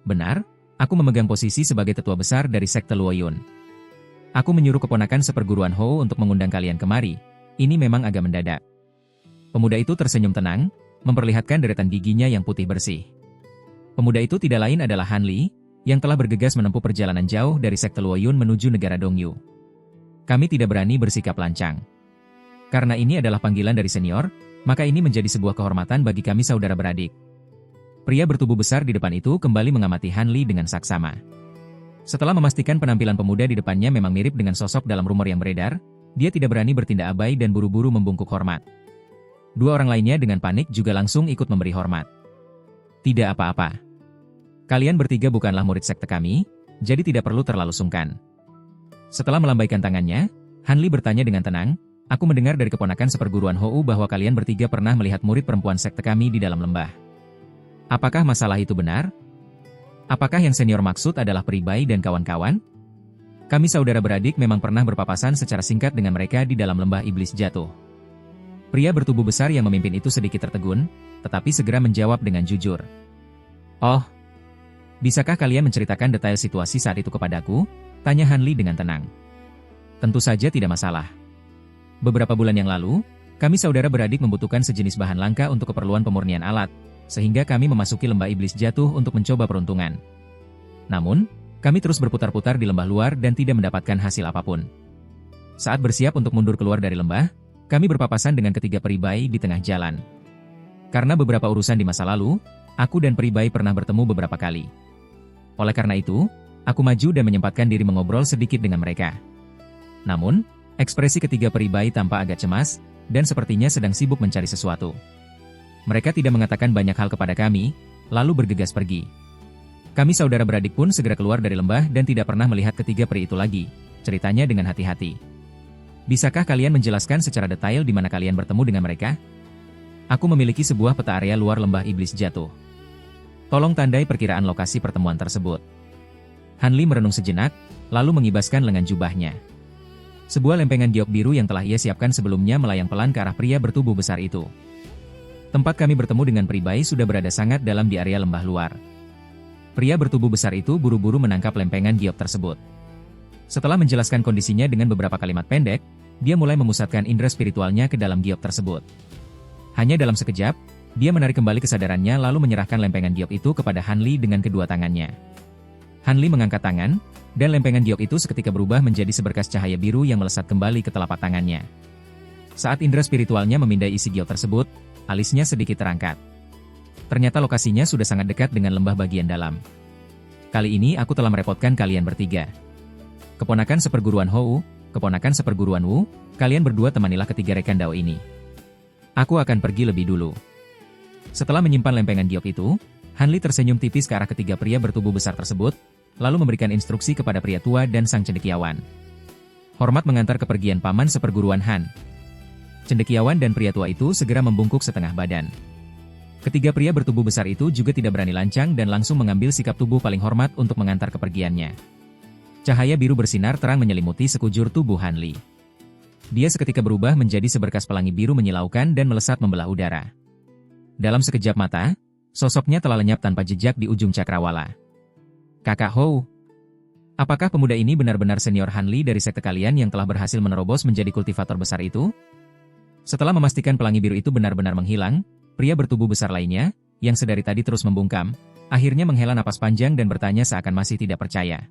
Benar, aku memegang posisi sebagai tetua besar dari sekte Luoyun. Aku menyuruh keponakan seperguruan Hou untuk mengundang kalian kemari. Ini memang agak mendadak. Pemuda itu tersenyum tenang, memperlihatkan deretan giginya yang putih bersih. Pemuda itu tidak lain adalah Han Li, yang telah bergegas menempuh perjalanan jauh dari sekte Luoyun menuju negara Dongyu. Kami tidak berani bersikap lancang. Karena ini adalah panggilan dari senior, maka ini menjadi sebuah kehormatan bagi kami saudara beradik. Pria bertubuh besar di depan itu kembali mengamati Han Li dengan saksama. Setelah memastikan penampilan pemuda di depannya memang mirip dengan sosok dalam rumor yang beredar, dia tidak berani bertindak abai dan buru-buru membungkuk hormat. Dua orang lainnya dengan panik juga langsung ikut memberi hormat. Tidak apa-apa. Kalian bertiga bukanlah murid sekte kami, jadi tidak perlu terlalu sungkan. Setelah melambaikan tangannya, Han Li bertanya dengan tenang, aku mendengar dari keponakan seperguruan Hou bahwa kalian bertiga pernah melihat murid perempuan sekte kami di dalam lembah. Apakah masalah itu benar? Apakah yang senior maksud adalah Pribai dan kawan-kawan? Kami saudara beradik memang pernah berpapasan secara singkat dengan mereka di dalam lembah iblis jatuh. Pria bertubuh besar yang memimpin itu sedikit tertegun, tetapi segera menjawab dengan jujur. Oh, bisakah kalian menceritakan detail situasi saat itu kepadaku? Tanya Han Li dengan tenang. Tentu saja tidak masalah. Beberapa bulan yang lalu, kami saudara beradik membutuhkan sejenis bahan langka untuk keperluan pemurnian alat, sehingga kami memasuki lembah iblis jatuh untuk mencoba peruntungan. Namun, kami terus berputar-putar di lembah luar dan tidak mendapatkan hasil apapun. Saat bersiap untuk mundur keluar dari lembah, kami berpapasan dengan ketiga Pribai di tengah jalan. Karena beberapa urusan di masa lalu, aku dan Pribai pernah bertemu beberapa kali. Oleh karena itu, aku maju dan menyempatkan diri mengobrol sedikit dengan mereka. Namun, ekspresi ketiga Pribai tampak agak cemas, dan sepertinya sedang sibuk mencari sesuatu. Mereka tidak mengatakan banyak hal kepada kami, lalu bergegas pergi. Kami saudara beradik pun segera keluar dari lembah dan tidak pernah melihat ketiga peri itu lagi, ceritanya dengan hati-hati. Bisakah kalian menjelaskan secara detail di mana kalian bertemu dengan mereka? Aku memiliki sebuah peta area luar lembah iblis jatuh. Tolong tandai perkiraan lokasi pertemuan tersebut. Han Li merenung sejenak, lalu mengibaskan lengan jubahnya. Sebuah lempengan giok biru yang telah ia siapkan sebelumnya melayang pelan ke arah pria bertubuh besar itu. Tempat kami bertemu dengan Pribai sudah berada sangat dalam di area lembah luar. Pria bertubuh besar itu buru-buru menangkap lempengan giok tersebut. Setelah menjelaskan kondisinya dengan beberapa kalimat pendek, dia mulai memusatkan indera spiritualnya ke dalam giok tersebut. Hanya dalam sekejap, dia menarik kembali kesadarannya lalu menyerahkan lempengan giok itu kepada Han Li dengan kedua tangannya. Han Li mengangkat tangan, dan lempengan giok itu seketika berubah menjadi seberkas cahaya biru yang melesat kembali ke telapak tangannya. Saat indera spiritualnya memindai isi giok tersebut, alisnya sedikit terangkat. Ternyata lokasinya sudah sangat dekat dengan lembah bagian dalam. Kali ini aku telah merepotkan kalian bertiga. Keponakan seperguruan Hou, keponakan seperguruan Wu, kalian berdua temanilah ketiga rekan Dao ini. Aku akan pergi lebih dulu. Setelah menyimpan lempengan giok itu, Han Li tersenyum tipis ke arah ketiga pria bertubuh besar tersebut, lalu memberikan instruksi kepada pria tua dan sang cendekiawan. Hormat mengantar kepergian paman seperguruan Han. Cendekiawan dan pria tua itu segera membungkuk setengah badan. Ketiga pria bertubuh besar itu juga tidak berani lancang dan langsung mengambil sikap tubuh paling hormat untuk mengantar kepergiannya. Cahaya biru bersinar terang menyelimuti sekujur tubuh Han Li. Dia seketika berubah menjadi seberkas pelangi biru menyilaukan dan melesat membelah udara. Dalam sekejap mata, sosoknya telah lenyap tanpa jejak di ujung cakrawala. Kakak Hou, apakah pemuda ini benar-benar senior Han Li dari sekte kalian yang telah berhasil menerobos menjadi kultivator besar itu? Setelah memastikan pelangi biru itu benar-benar menghilang, pria bertubuh besar lainnya, yang sedari tadi terus membungkam, akhirnya menghela napas panjang dan bertanya seakan masih tidak percaya.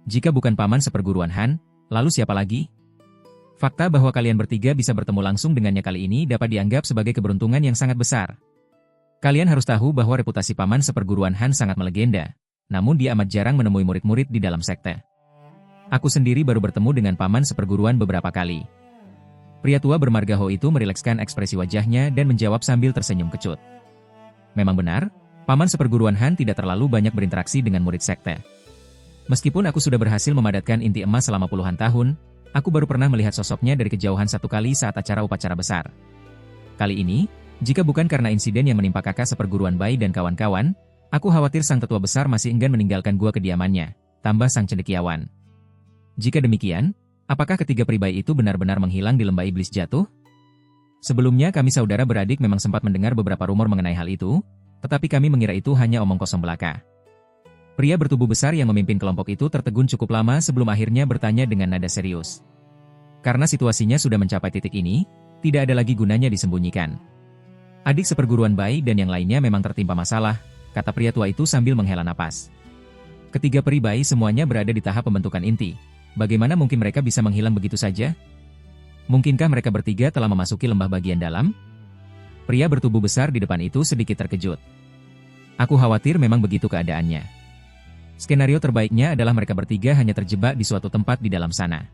Jika bukan paman seperguruan Han, lalu siapa lagi? Fakta bahwa kalian bertiga bisa bertemu langsung dengannya kali ini dapat dianggap sebagai keberuntungan yang sangat besar. Kalian harus tahu bahwa reputasi paman seperguruan Han sangat melegenda, namun dia amat jarang menemui murid-murid di dalam sekte. Aku sendiri baru bertemu dengan paman seperguruan beberapa kali. Pria tua bermarga Hou itu merilekskan ekspresi wajahnya dan menjawab sambil tersenyum kecut. Memang benar, paman seperguruan Han tidak terlalu banyak berinteraksi dengan murid sekte. Meskipun aku sudah berhasil memadatkan inti emas selama puluhan tahun, aku baru pernah melihat sosoknya dari kejauhan satu kali saat acara upacara besar. Kali ini, Jika bukan karena insiden yang menimpa kakak seperguruan Bai dan kawan-kawan, aku khawatir sang tetua besar masih enggan meninggalkan gua kediamannya, tambah sang cendekiawan. Jika demikian, apakah ketiga pribai itu benar-benar menghilang di lembah iblis jatuh? Sebelumnya kami saudara beradik memang sempat mendengar beberapa rumor mengenai hal itu, tetapi kami mengira itu hanya omong kosong belaka. Pria bertubuh besar yang memimpin kelompok itu tertegun cukup lama sebelum akhirnya bertanya dengan nada serius. Karena situasinya sudah mencapai titik ini, tidak ada lagi gunanya disembunyikan. Adik seperguruan Bai dan yang lainnya memang tertimpa masalah, kata pria tua itu sambil menghela napas. Ketiga peri Bai semuanya berada di tahap pembentukan inti. Bagaimana mungkin mereka bisa menghilang begitu saja? Mungkinkah mereka bertiga telah memasuki lembah bagian dalam? Pria bertubuh besar di depan itu sedikit terkejut. Aku khawatir memang begitu keadaannya. Skenario terbaiknya adalah mereka bertiga hanya terjebak di suatu tempat di dalam sana.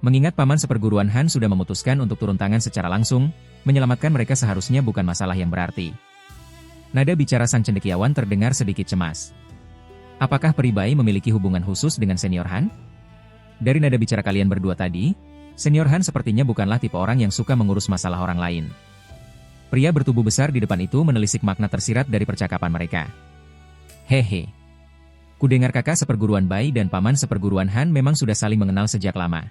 Mengingat paman seperguruan Han sudah memutuskan untuk turun tangan secara langsung, menyelamatkan mereka seharusnya bukan masalah yang berarti. Nada bicara sang cendekiawan terdengar sedikit cemas. Apakah peri Bai memiliki hubungan khusus dengan senior Han? Dari nada bicara kalian berdua tadi, senior Han sepertinya bukanlah tipe orang yang suka mengurus masalah orang lain. Pria bertubuh besar di depan itu menelisik makna tersirat dari percakapan mereka. Hehe. Kudengar kakak seperguruan Bai dan paman seperguruan Han memang sudah saling mengenal sejak lama.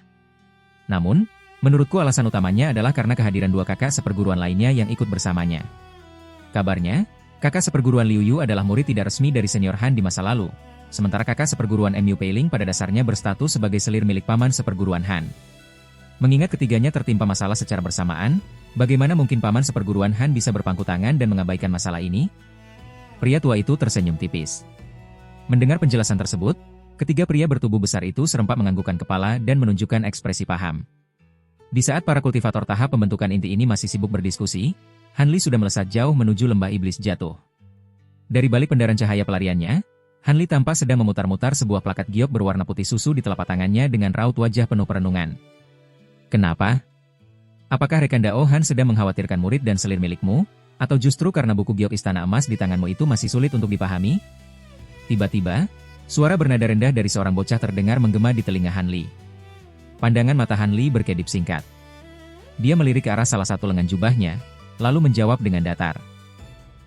Namun, menurutku alasan utamanya adalah karena kehadiran dua kakak seperguruan lainnya yang ikut bersamanya. Kabarnya, kakak seperguruan Liu Yu adalah murid tidak resmi dari senior Han di masa lalu, sementara kakak seperguruan Mu Peiling pada dasarnya berstatus sebagai selir milik paman seperguruan Han. Mengingat ketiganya tertimpa masalah secara bersamaan, bagaimana mungkin paman seperguruan Han bisa berpangku tangan dan mengabaikan masalah ini? Pria tua itu tersenyum tipis. Mendengar penjelasan tersebut, ketiga pria bertubuh besar itu serempak menganggukkan kepala dan menunjukkan ekspresi paham. Di saat para kultivator tahap pembentukan inti ini masih sibuk berdiskusi, Han Li sudah melesat jauh menuju lembah iblis jatuh. Dari balik pendaran cahaya pelariannya, Han Li tampak sedang memutar-mutar sebuah plakat giok berwarna putih susu di telapak tangannya dengan raut wajah penuh perenungan. Kenapa? Apakah rekan Dao Han sedang mengkhawatirkan murid dan selir milikmu, atau justru karena buku giok istana emas di tanganmu itu masih sulit untuk dipahami? Tiba-tiba, suara bernada rendah dari seorang bocah terdengar menggema di telinga Han Li. Pandangan mata Han Li berkedip singkat. Dia melirik ke arah salah satu lengan jubahnya, lalu menjawab dengan datar.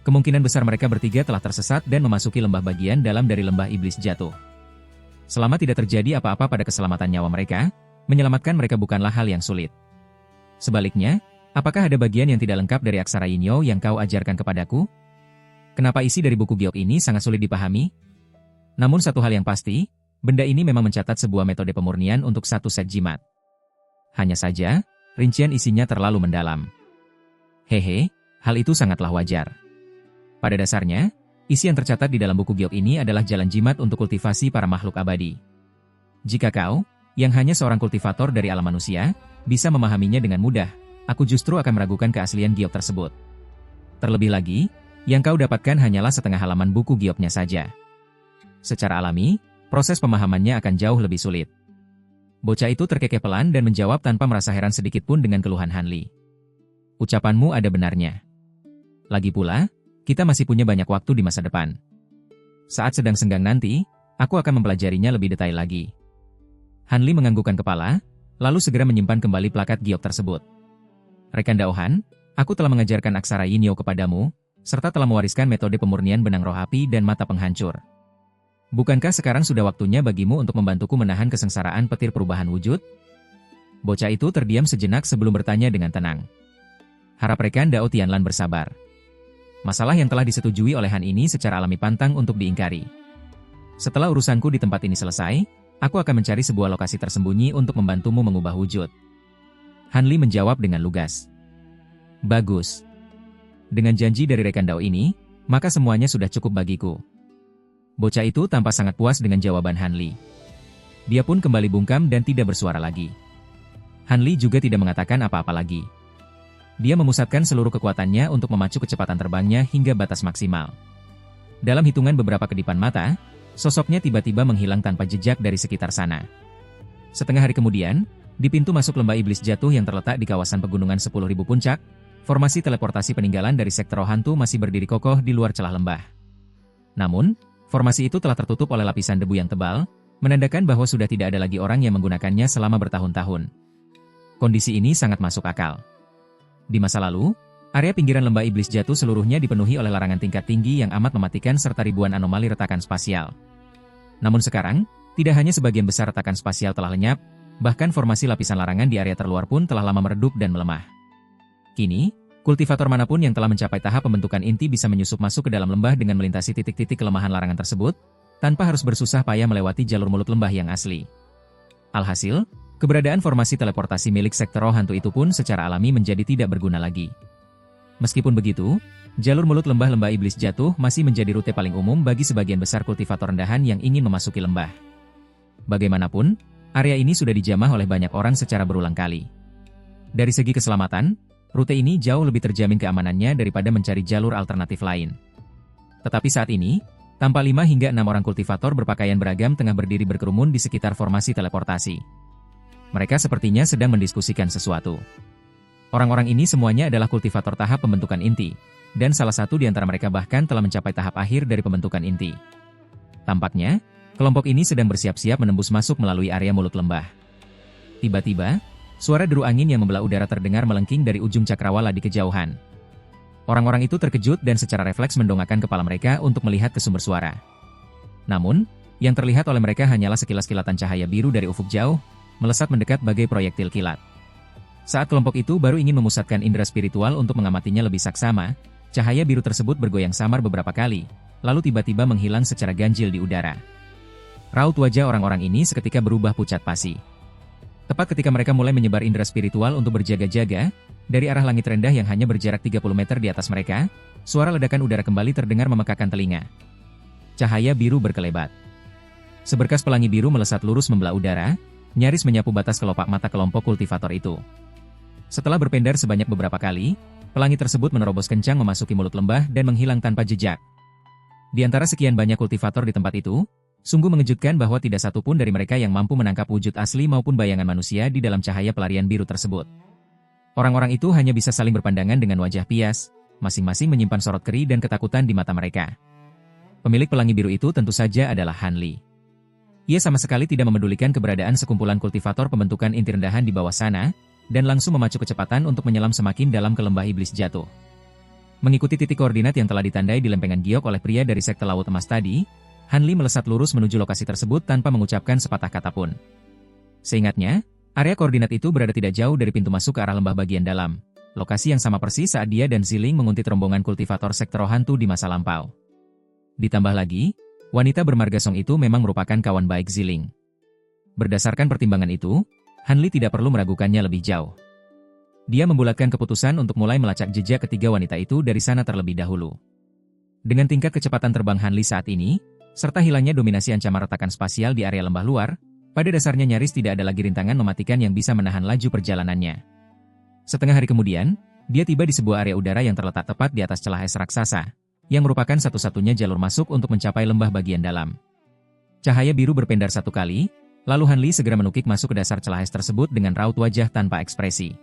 Kemungkinan besar mereka bertiga telah tersesat dan memasuki lembah bagian dalam dari lembah iblis jatuh. Selama tidak terjadi apa-apa pada keselamatan nyawa mereka, menyelamatkan mereka bukanlah hal yang sulit. Sebaliknya, apakah ada bagian yang tidak lengkap dari aksara Yinyo yang kau ajarkan kepadaku? Kenapa isi dari buku giok ini sangat sulit dipahami? Namun satu hal yang pasti, benda ini memang mencatat sebuah metode pemurnian untuk satu set jimat. Hanya saja, rincian isinya terlalu mendalam. Hehe, hal itu sangatlah wajar. Pada dasarnya, isi yang tercatat di dalam buku giok ini adalah jalan jimat untuk kultivasi para makhluk abadi. Jika kau, yang hanya seorang kultivator dari alam manusia, bisa memahaminya dengan mudah, aku justru akan meragukan keaslian giok tersebut. Terlebih lagi, yang kau dapatkan hanyalah setengah halaman buku gioknya saja. Secara alami, proses pemahamannya akan jauh lebih sulit. Bocah itu terkekeh pelan dan menjawab tanpa merasa heran sedikit pun dengan keluhan Han Li. Ucapanmu ada benarnya. Lagi pula, kita masih punya banyak waktu di masa depan. Saat sedang senggang nanti, aku akan mempelajarinya lebih detail lagi. Han Li menganggukkan kepala, lalu segera menyimpan kembali plakat giok tersebut. Rekan Dao Han, aku telah mengajarkan aksara Yinyo kepadamu, serta telah mewariskan metode pemurnian benang roh api dan mata penghancur. Bukankah sekarang sudah waktunya bagimu untuk membantuku menahan kesengsaraan petir perubahan wujud? Bocah itu terdiam sejenak sebelum bertanya dengan tenang. Harap rekan Dao Tianlan bersabar. Masalah yang telah disetujui oleh Han ini secara alami pantang untuk diingkari. Setelah urusanku di tempat ini selesai, aku akan mencari sebuah lokasi tersembunyi untuk membantumu mengubah wujud. Han Li menjawab dengan lugas. Bagus. Dengan janji dari rekan Dao ini, maka semuanya sudah cukup bagiku. Bocah itu tampak sangat puas dengan jawaban Han Li. Dia pun kembali bungkam dan tidak bersuara lagi. Han Li juga tidak mengatakan apa-apa lagi. Dia memusatkan seluruh kekuatannya untuk memacu kecepatan terbangnya hingga batas maksimal. Dalam hitungan beberapa kedipan mata, sosoknya tiba-tiba menghilang tanpa jejak dari sekitar sana. Setengah hari kemudian, di pintu masuk lembah iblis jatuh yang terletak di kawasan pegunungan 10.000 puncak, formasi teleportasi peninggalan dari sektor roh hantu masih berdiri kokoh di luar celah lembah. Namun, formasi itu telah tertutup oleh lapisan debu yang tebal, menandakan bahwa sudah tidak ada lagi orang yang menggunakannya selama bertahun-tahun. Kondisi ini sangat masuk akal. Di masa lalu, Area pinggiran lembah iblis jatuh seluruhnya dipenuhi oleh larangan tingkat tinggi yang amat mematikan serta ribuan anomali retakan spasial. Namun sekarang, tidak hanya sebagian besar retakan spasial telah lenyap, bahkan formasi lapisan larangan di area terluar pun telah lama meredup dan melemah. Kini, kultivator manapun yang telah mencapai tahap pembentukan inti bisa menyusup masuk ke dalam lembah dengan melintasi titik-titik kelemahan larangan tersebut, tanpa harus bersusah payah melewati jalur mulut lembah yang asli. Alhasil, keberadaan formasi teleportasi milik sektor roh hantu itu pun secara alami menjadi tidak berguna lagi. Meskipun begitu, jalur mulut lembah iblis jatuh masih menjadi rute paling umum bagi sebagian besar kultivator rendahan yang ingin memasuki lembah. Bagaimanapun, area ini sudah dijamah oleh banyak orang secara berulang kali. Dari segi keselamatan, rute ini jauh lebih terjamin keamanannya daripada mencari jalur alternatif lain. Tetapi saat ini, tampak 5 hingga 6 orang kultivator berpakaian beragam tengah berdiri berkerumun di sekitar formasi teleportasi. Mereka sepertinya sedang mendiskusikan sesuatu. Orang-orang ini semuanya adalah kultivator tahap pembentukan inti, dan salah satu di antara mereka bahkan telah mencapai tahap akhir dari pembentukan inti. Tampaknya, kelompok ini sedang bersiap-siap menembus masuk melalui area mulut lembah. Tiba-tiba, suara deru angin yang membelah udara terdengar melengking dari ujung cakrawala di kejauhan. Orang-orang itu terkejut dan secara refleks mendongakkan kepala mereka untuk melihat ke sumber suara. Namun, yang terlihat oleh mereka hanyalah sekilas kilatan cahaya biru dari ufuk jauh, melesat mendekat bagai proyektil kilat. Saat kelompok itu baru ingin memusatkan indera spiritual untuk mengamatinya lebih saksama, cahaya biru tersebut bergoyang samar beberapa kali, lalu tiba-tiba menghilang secara ganjil di udara. Raut wajah orang-orang ini seketika berubah pucat pasi. Tepat ketika mereka mulai menyebar indera spiritual untuk berjaga-jaga, dari arah langit rendah yang hanya berjarak 30 meter di atas mereka, suara ledakan udara kembali terdengar memekakan telinga. Cahaya biru berkelebat. Seberkas pelangi biru melesat lurus membelah udara, nyaris menyapu batas kelopak mata kelompok kultivator itu. Setelah berpendar sebanyak beberapa kali, pelangi tersebut menerobos kencang memasuki mulut lembah dan menghilang tanpa jejak. Di antara sekian banyak kultivator di tempat itu, sungguh mengejutkan bahwa tidak satu pun dari mereka yang mampu menangkap wujud asli maupun bayangan manusia di dalam cahaya pelarian biru tersebut. Orang-orang itu hanya bisa saling berpandangan dengan wajah pias, masing-masing menyimpan sorot keri dan ketakutan di mata mereka. Pemilik pelangi biru itu tentu saja adalah Han Li. Ia sama sekali tidak memedulikan keberadaan sekumpulan kultivator pembentukan inti rendahan di bawah sana, dan langsung memacu kecepatan untuk menyelam semakin dalam ke lembah iblis jatuh. Mengikuti titik koordinat yang telah ditandai di lempengan giok oleh pria dari sekte laut emas tadi, Han Li melesat lurus menuju lokasi tersebut tanpa mengucapkan sepatah kata pun. Seingatnya, area koordinat itu berada tidak jauh dari pintu masuk ke arah lembah bagian dalam, lokasi yang sama persis saat dia dan Ziling menguntit rombongan kultivator sekte roh hantu di masa lampau. Ditambah lagi, wanita bermarga Song itu memang merupakan kawan baik Ziling. Berdasarkan pertimbangan itu, Han Li tidak perlu meragukannya lebih jauh. Dia membulatkan keputusan untuk mulai melacak jejak ketiga wanita itu dari sana terlebih dahulu. Dengan tingkat kecepatan terbang Han Li saat ini, serta hilangnya dominasi ancaman retakan spasial di area lembah luar, pada dasarnya nyaris tidak ada lagi rintangan mematikan yang bisa menahan laju perjalanannya. Setengah hari kemudian, dia tiba di sebuah area udara yang terletak tepat di atas celah es raksasa, yang merupakan satu-satunya jalur masuk untuk mencapai lembah bagian dalam. Cahaya biru berpendar satu kali, lalu Han Li segera menukik masuk ke dasar celah es tersebut dengan raut wajah tanpa ekspresi.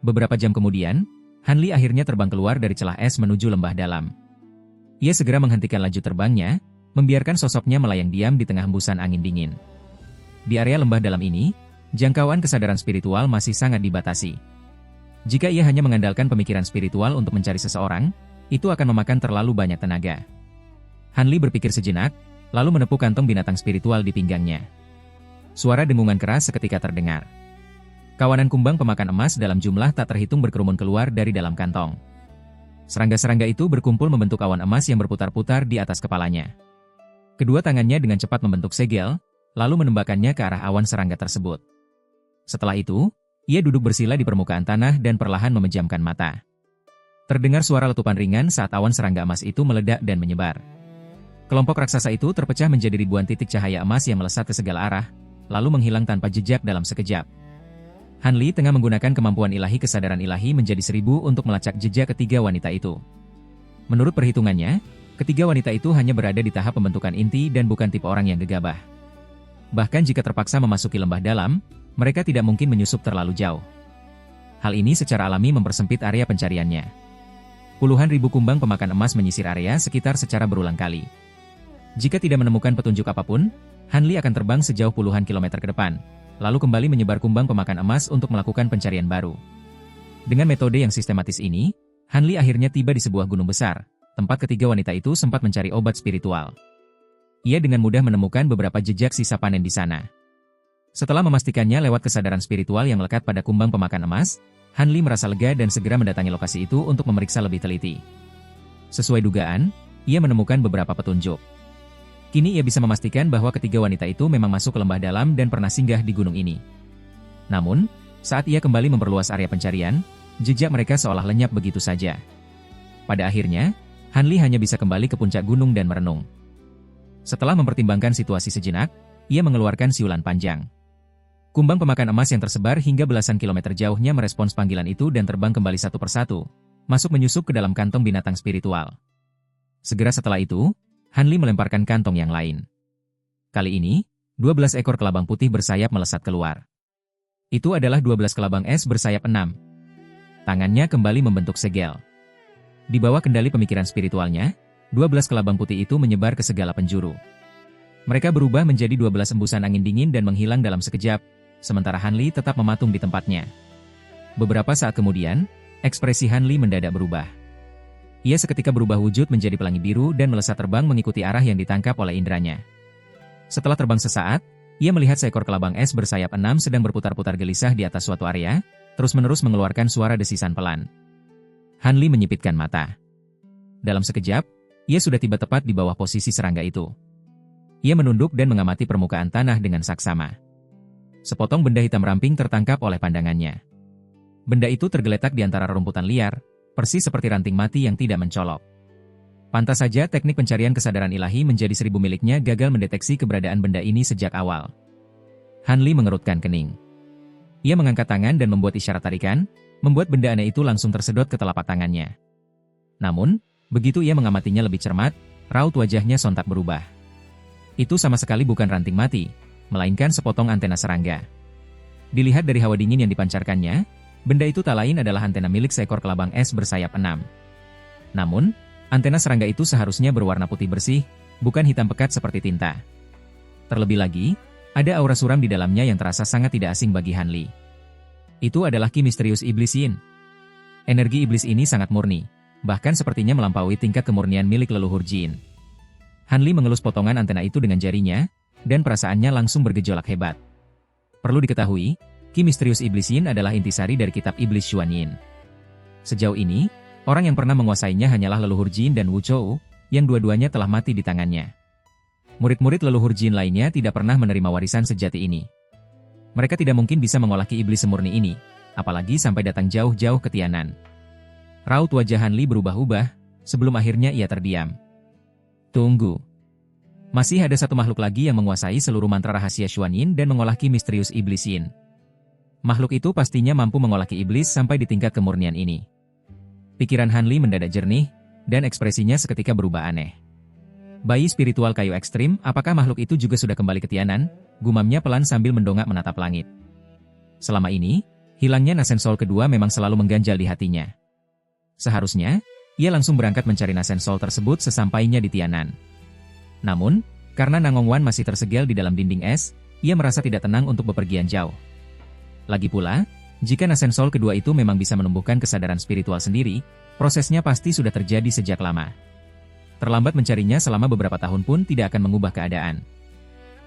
Beberapa jam kemudian, Han Li akhirnya terbang keluar dari celah es menuju lembah dalam. Ia segera menghentikan laju terbangnya, membiarkan sosoknya melayang diam di tengah hembusan angin dingin. Di area lembah dalam ini, jangkauan kesadaran spiritual masih sangat dibatasi. Jika ia hanya mengandalkan pemikiran spiritual untuk mencari seseorang, itu akan memakan terlalu banyak tenaga. Han Li berpikir sejenak, lalu menepuk kantong binatang spiritual di pinggangnya. Suara dengungan keras seketika terdengar. Kawanan kumbang pemakan emas dalam jumlah tak terhitung berkerumun keluar dari dalam kantong. Serangga-serangga itu berkumpul membentuk awan emas yang berputar-putar di atas kepalanya. Kedua tangannya dengan cepat membentuk segel, lalu menembakkannya ke arah awan serangga tersebut. Setelah itu, ia duduk bersila di permukaan tanah dan perlahan memejamkan mata. Terdengar suara letupan ringan saat awan serangga emas itu meledak dan menyebar. Kelompok raksasa itu terpecah menjadi ribuan titik cahaya emas yang melesat ke segala arah, lalu menghilang tanpa jejak dalam sekejap. Han Li tengah menggunakan kemampuan ilahi kesadaran ilahi menjadi 1000 untuk melacak jejak ketiga wanita itu. Menurut perhitungannya, ketiga wanita itu hanya berada di tahap pembentukan inti dan bukan tipe orang yang gegabah. Bahkan jika terpaksa memasuki lembah dalam, mereka tidak mungkin menyusup terlalu jauh. Hal ini secara alami mempersempit area pencariannya. Puluhan ribu kumbang pemakan emas menyisir area sekitar secara berulang kali. Jika tidak menemukan petunjuk apapun, Han Li akan terbang sejauh puluhan kilometer ke depan, lalu kembali menyebar kumbang pemakan emas untuk melakukan pencarian baru. Dengan metode yang sistematis ini, Hanli akhirnya tiba di sebuah gunung besar, tempat ketiga wanita itu sempat mencari obat spiritual. Ia dengan mudah menemukan beberapa jejak sisa panen di sana. Setelah memastikannya lewat kesadaran spiritual yang melekat pada kumbang pemakan emas, Hanli merasa lega dan segera mendatangi lokasi itu untuk memeriksa lebih teliti. Sesuai dugaan, ia menemukan beberapa petunjuk. Kini ia bisa memastikan bahwa ketiga wanita itu memang masuk ke lembah dalam dan pernah singgah di gunung ini. Namun, saat ia kembali memperluas area pencarian, jejak mereka seolah lenyap begitu saja. Pada akhirnya, Hanli hanya bisa kembali ke puncak gunung dan merenung. Setelah mempertimbangkan situasi sejenak, ia mengeluarkan siulan panjang. Kumbang pemakan emas yang tersebar hingga belasan kilometer jauhnya merespons panggilan itu dan terbang kembali satu persatu, masuk menyusup ke dalam kantong binatang spiritual. Segera setelah itu, Hanli melemparkan kantong yang lain. Kali ini, 12 ekor kelabang putih bersayap melesat keluar. Itu adalah 12 kelabang es bersayap 6. Tangannya kembali membentuk segel. Di bawah kendali pemikiran spiritualnya, 12 kelabang putih itu menyebar ke segala penjuru. Mereka berubah menjadi 12 embusan angin dingin dan menghilang dalam sekejap, sementara Hanli tetap mematung di tempatnya. Beberapa saat kemudian, ekspresi Hanli mendadak berubah. Ia seketika berubah wujud menjadi pelangi biru dan melesat terbang mengikuti arah yang ditangkap oleh indranya. Setelah terbang sesaat, ia melihat seekor kelabang es bersayap 6 sedang berputar-putar gelisah di atas suatu area, terus-menerus mengeluarkan suara desisan pelan. Hanli menyipitkan mata. Dalam sekejap, ia sudah tiba tepat di bawah posisi serangga itu. Ia menunduk dan mengamati permukaan tanah dengan saksama. Sepotong benda hitam ramping tertangkap oleh pandangannya. Benda itu tergeletak di antara rumputan liar, persis seperti ranting mati yang tidak mencolok. Pantas saja teknik pencarian kesadaran ilahi menjadi 1000 miliknya gagal mendeteksi keberadaan benda ini sejak awal. Hanli mengerutkan kening. Ia mengangkat tangan dan membuat isyarat tarikan, membuat benda aneh itu langsung tersedot ke telapak tangannya. Namun, begitu ia mengamatinya lebih cermat, raut wajahnya sontak berubah. Itu sama sekali bukan ranting mati, melainkan sepotong antena serangga. Dilihat dari hawa dingin yang dipancarkannya, benda itu tak lain adalah antena milik seekor kelabang es bersayap 6. Namun, antena serangga itu seharusnya berwarna putih bersih, bukan hitam pekat seperti tinta. Terlebih lagi, ada aura suram di dalamnya yang terasa sangat tidak asing bagi Hanli. Itu adalah ki misterius iblis Yin. Energi iblis ini sangat murni, bahkan sepertinya melampaui tingkat kemurnian milik leluhur jin. Hanli mengelus potongan antena itu dengan jarinya, dan perasaannya langsung bergejolak hebat. Perlu diketahui, ki misterius iblis Yin adalah intisari dari kitab iblis Xuan Yin. Sejauh ini, orang yang pernah menguasainya hanyalah leluhur Jin dan Wu Chou, yang dua-duanya telah mati di tangannya. Murid-murid leluhur Jin lainnya tidak pernah menerima warisan sejati ini. Mereka tidak mungkin bisa mengolah ki iblis semurni ini, apalagi sampai datang jauh-jauh ke Tianan. Raut wajah Hanli berubah-ubah, sebelum akhirnya ia terdiam. Tunggu. Masih ada satu makhluk lagi yang menguasai seluruh mantra rahasia Xuan Yin dan mengolah ki misterius iblis Yin. Makhluk itu pastinya mampu mengolah ki iblis sampai di tingkat kemurnian ini. Pikiran Hanli mendadak jernih, dan ekspresinya seketika berubah aneh. Bayi spiritual kayu ekstrim, apakah makhluk itu juga sudah kembali ke Tianan? Gumamnya pelan sambil mendongak menatap langit. Selama ini, hilangnya Nasen Soul kedua memang selalu mengganjal di hatinya. Seharusnya, ia langsung berangkat mencari Nasen Soul tersebut sesampainya di Tianan. Namun, karena Nangongwan masih tersegel di dalam dinding es, ia merasa tidak tenang untuk bepergian jauh. Lagi pula, jika Nasen Soul kedua itu memang bisa menumbuhkan kesadaran spiritual sendiri, prosesnya pasti sudah terjadi sejak lama. Terlambat mencarinya selama beberapa tahun pun tidak akan mengubah keadaan.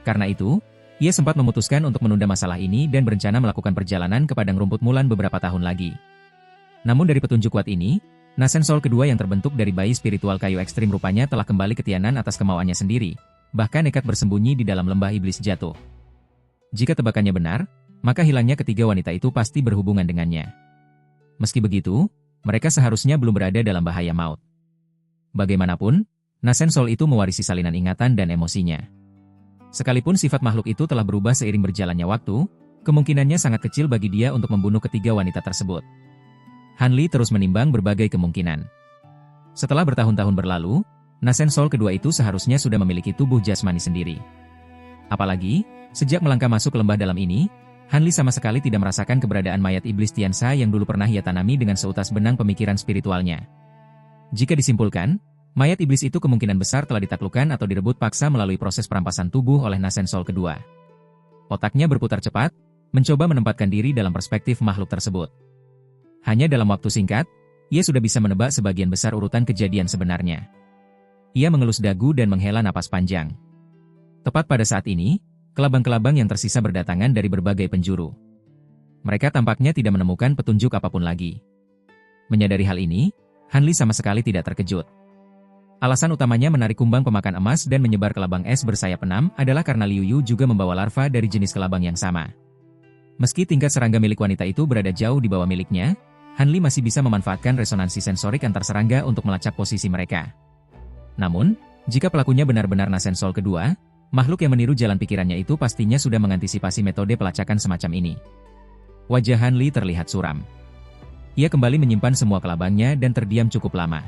Karena itu, ia sempat memutuskan untuk menunda masalah ini dan berencana melakukan perjalanan ke padang rumput Mulan beberapa tahun lagi. Namun dari petunjuk kuat ini, Nasen Soul kedua yang terbentuk dari bayi spiritual kayu ekstrim rupanya telah kembali ke Tianan atas kemauannya sendiri, bahkan nekat bersembunyi di dalam lembah iblis jatuh. Jika tebakannya benar, maka hilangnya ketiga wanita itu pasti berhubungan dengannya. Meski begitu, mereka seharusnya belum berada dalam bahaya maut. Bagaimanapun, Nasen Soul itu mewarisi salinan ingatan dan emosinya. Sekalipun sifat makhluk itu telah berubah seiring berjalannya waktu, kemungkinannya sangat kecil bagi dia untuk membunuh ketiga wanita tersebut. Hanli terus menimbang berbagai kemungkinan. Setelah bertahun-tahun berlalu, Nasen Soul kedua itu seharusnya sudah memiliki tubuh jasmani sendiri. Apalagi, sejak melangkah masuk ke lembah dalam ini, Hanli sama sekali tidak merasakan keberadaan mayat iblis Tiansa yang dulu pernah ia tanami dengan seutas benang pemikiran spiritualnya. Jika disimpulkan, mayat iblis itu kemungkinan besar telah ditaklukkan atau direbut paksa melalui proses perampasan tubuh oleh Nasen Soul kedua. Otaknya berputar cepat, mencoba menempatkan diri dalam perspektif makhluk tersebut. Hanya dalam waktu singkat, ia sudah bisa menebak sebagian besar urutan kejadian sebenarnya. Ia mengelus dagu dan menghela napas panjang. Tepat pada saat ini, kelabang-kelabang yang tersisa berdatangan dari berbagai penjuru. Mereka tampaknya tidak menemukan petunjuk apapun lagi. Menyadari hal ini, Han Li sama sekali tidak terkejut. Alasan utamanya menarik kumbang pemakan emas dan menyebar kelabang es bersayap 6 adalah karena Liu Yu juga membawa larva dari jenis kelabang yang sama. Meski tingkat serangga milik wanita itu berada jauh di bawah miliknya, Han Li masih bisa memanfaatkan resonansi sensorik antar serangga untuk melacak posisi mereka. Namun, jika pelakunya benar-benar Nasensol kedua, makhluk yang meniru jalan pikirannya itu pastinya sudah mengantisipasi metode pelacakan semacam ini. Wajah Han Li terlihat suram. Ia kembali menyimpan semua kelabangnya dan terdiam cukup lama.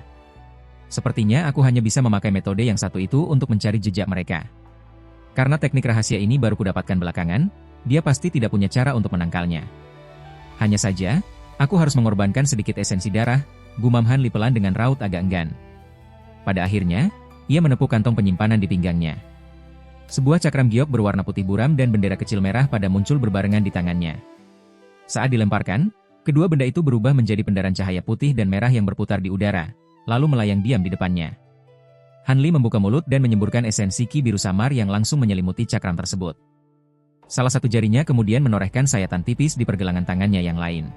Sepertinya aku hanya bisa memakai metode yang satu itu untuk mencari jejak mereka. Karena teknik rahasia ini baru kudapatkan belakangan, dia pasti tidak punya cara untuk menangkalnya. Hanya saja, aku harus mengorbankan sedikit esensi darah, gumam Han Li pelan dengan raut agak enggan. Pada akhirnya, ia menepuk kantong penyimpanan di pinggangnya. Sebuah cakram giok berwarna putih buram dan bendera kecil merah pada muncul berbarengan di tangannya. Saat dilemparkan, kedua benda itu berubah menjadi pendaran cahaya putih dan merah yang berputar di udara, lalu melayang diam di depannya. Han Li membuka mulut dan menyemburkan esensi ki biru samar yang langsung menyelimuti cakram tersebut. Salah satu jarinya kemudian menorehkan sayatan tipis di pergelangan tangannya yang lain.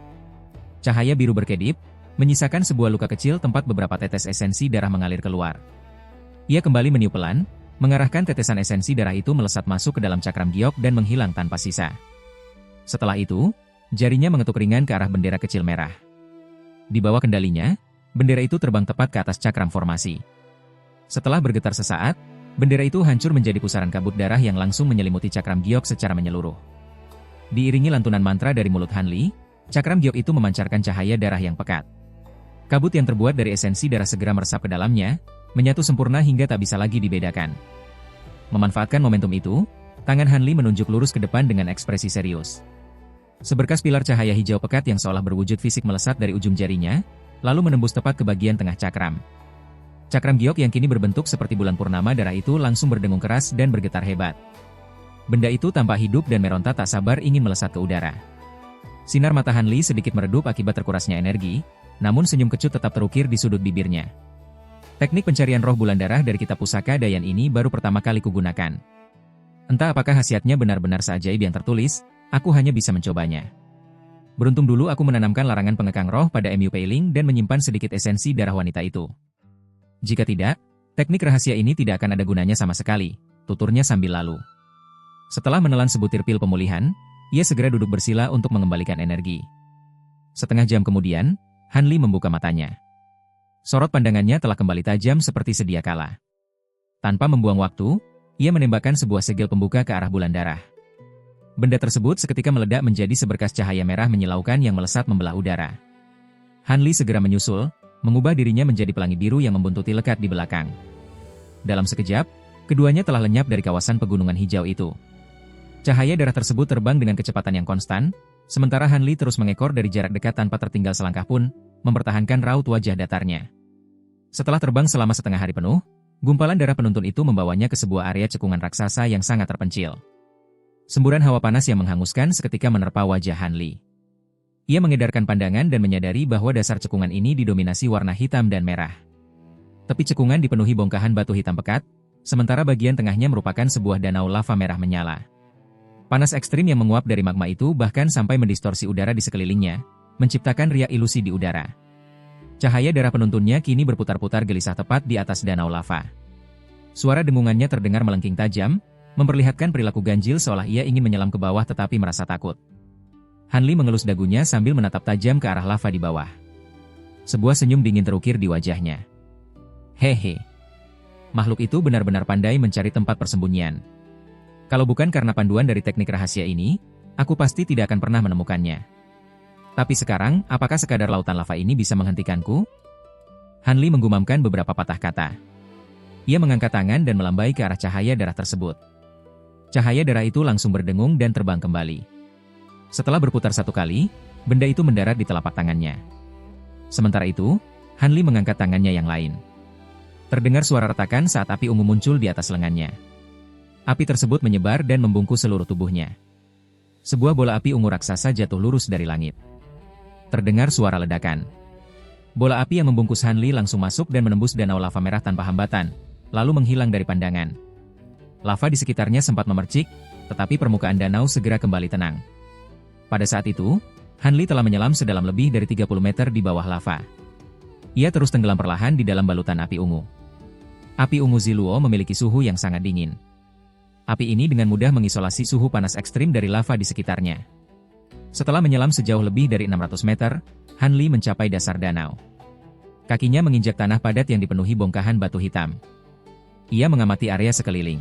Cahaya biru berkedip, menyisakan sebuah luka kecil tempat beberapa tetes esensi darah mengalir keluar. Ia kembali meniup pelan, mengarahkan tetesan esensi darah itu melesat masuk ke dalam cakram giok dan menghilang tanpa sisa. Setelah itu, jarinya mengetuk ringan ke arah bendera kecil merah. Di bawah kendalinya, bendera itu terbang tepat ke atas cakram formasi. Setelah bergetar sesaat, bendera itu hancur menjadi pusaran kabut darah yang langsung menyelimuti cakram giok secara menyeluruh. Diiringi lantunan mantra dari mulut Han Li, cakram giok itu memancarkan cahaya darah yang pekat. Kabut yang terbuat dari esensi darah segera meresap ke dalamnya, menyatu sempurna hingga tak bisa lagi dibedakan. Memanfaatkan momentum itu, tangan Han Li menunjuk lurus ke depan dengan ekspresi serius. Seberkas pilar cahaya hijau pekat yang seolah berwujud fisik melesat dari ujung jarinya, lalu menembus tepat ke bagian tengah cakram. Cakram giok yang kini berbentuk seperti bulan purnama darah itu langsung berdengung keras dan bergetar hebat. Benda itu tampak hidup dan meronta tak sabar ingin melesat ke udara. Sinar mata Han Li sedikit meredup akibat terkurasnya energi, namun senyum kecut tetap terukir di sudut bibirnya. Teknik pencarian roh bulan darah dari kitab pusaka Dayan ini baru pertama kali kugunakan. Entah apakah khasiatnya benar-benar seajaib yang tertulis, aku hanya bisa mencobanya. Beruntung dulu aku menanamkan larangan pengekang roh pada Mu Peiling dan menyimpan sedikit esensi darah wanita itu. Jika tidak, teknik rahasia ini tidak akan ada gunanya sama sekali, tuturnya sambil lalu. Setelah menelan sebutir pil pemulihan, ia segera duduk bersila untuk mengembalikan energi. Setengah jam kemudian, Han Li membuka matanya. Sorot pandangannya telah kembali tajam seperti sedia kala. Tanpa membuang waktu, ia menembakkan sebuah segel pembuka ke arah bulan darah. Benda tersebut seketika meledak menjadi seberkas cahaya merah menyilaukan yang melesat membelah udara. Han Li segera menyusul, mengubah dirinya menjadi pelangi biru yang membuntuti lekat di belakang. Dalam sekejap, keduanya telah lenyap dari kawasan pegunungan hijau itu. Cahaya darah tersebut terbang dengan kecepatan yang konstan, sementara Han Li terus mengekor dari jarak dekat tanpa tertinggal selangkah pun, mempertahankan raut wajah datarnya. Setelah terbang selama setengah hari penuh, gumpalan darah penuntun itu membawanya ke sebuah area cekungan raksasa yang sangat terpencil. Semburan hawa panas yang menghanguskan seketika menerpa wajah Han Li. Ia mengedarkan pandangan dan menyadari bahwa dasar cekungan ini didominasi warna hitam dan merah. Tepi cekungan dipenuhi bongkahan batu hitam pekat, sementara bagian tengahnya merupakan sebuah danau lava merah menyala. Panas ekstrim yang menguap dari magma itu bahkan sampai mendistorsi udara di sekelilingnya, menciptakan riak ilusi di udara. Cahaya darah penuntunnya kini berputar-putar gelisah tepat di atas danau lava. Suara dengungannya terdengar melengking tajam, memperlihatkan perilaku ganjil seolah ia ingin menyelam ke bawah tetapi merasa takut. Han Li mengelus dagunya sambil menatap tajam ke arah lava di bawah. Sebuah senyum dingin terukir di wajahnya. Hehe. Makhluk itu benar-benar pandai mencari tempat persembunyian. Kalau bukan karena panduan dari teknik rahasia ini, aku pasti tidak akan pernah menemukannya. Tapi sekarang, apakah sekadar lautan lava ini bisa menghentikanku? Han Li menggumamkan beberapa patah kata. Ia mengangkat tangan dan melambai ke arah cahaya darah tersebut. Cahaya darah itu langsung berdengung dan terbang kembali. Setelah berputar satu kali, benda itu mendarat di telapak tangannya. Sementara itu, Han Li mengangkat tangannya yang lain. Terdengar suara retakan saat api ungu muncul di atas lengannya. Api tersebut menyebar dan membungkus seluruh tubuhnya. Sebuah bola api ungu raksasa jatuh lurus dari langit. Terdengar suara ledakan. Bola api yang membungkus Han Li langsung masuk dan menembus danau lava merah tanpa hambatan, lalu menghilang dari pandangan. Lava di sekitarnya sempat memercik, tetapi permukaan danau segera kembali tenang. Pada saat itu, Han Li telah menyelam sedalam lebih dari 30 meter di bawah lava. Ia terus tenggelam perlahan di dalam balutan api ungu. Api ungu Ziluo memiliki suhu yang sangat dingin. Api ini dengan mudah mengisolasi suhu panas ekstrim dari lava di sekitarnya. Setelah menyelam sejauh lebih dari 600 meter, Han Li mencapai dasar danau. Kakinya menginjak tanah padat yang dipenuhi bongkahan batu hitam. Ia mengamati area sekeliling.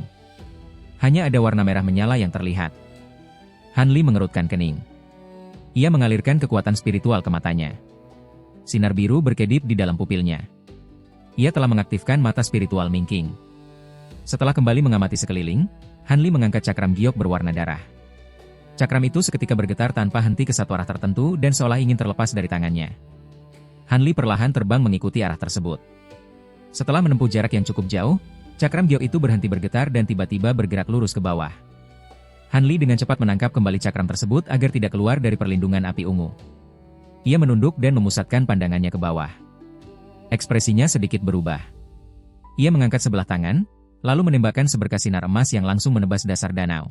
Hanya ada warna merah menyala yang terlihat. Han Li mengerutkan kening. Ia mengalirkan kekuatan spiritual ke matanya. Sinar biru berkedip di dalam pupilnya. Ia telah mengaktifkan mata spiritual Mingking. Setelah kembali mengamati sekeliling, Han Li mengangkat cakram giok berwarna darah. Cakram itu seketika bergetar tanpa henti ke satu arah tertentu dan seolah ingin terlepas dari tangannya. Han Li perlahan terbang mengikuti arah tersebut. Setelah menempuh jarak yang cukup jauh, cakram giok itu berhenti bergetar dan tiba-tiba bergerak lurus ke bawah. Han Li dengan cepat menangkap kembali cakram tersebut agar tidak keluar dari perlindungan api ungu. Ia menunduk dan memusatkan pandangannya ke bawah. Ekspresinya sedikit berubah. Ia mengangkat sebelah tangan, lalu menembakkan seberkas sinar emas yang langsung menebas dasar danau.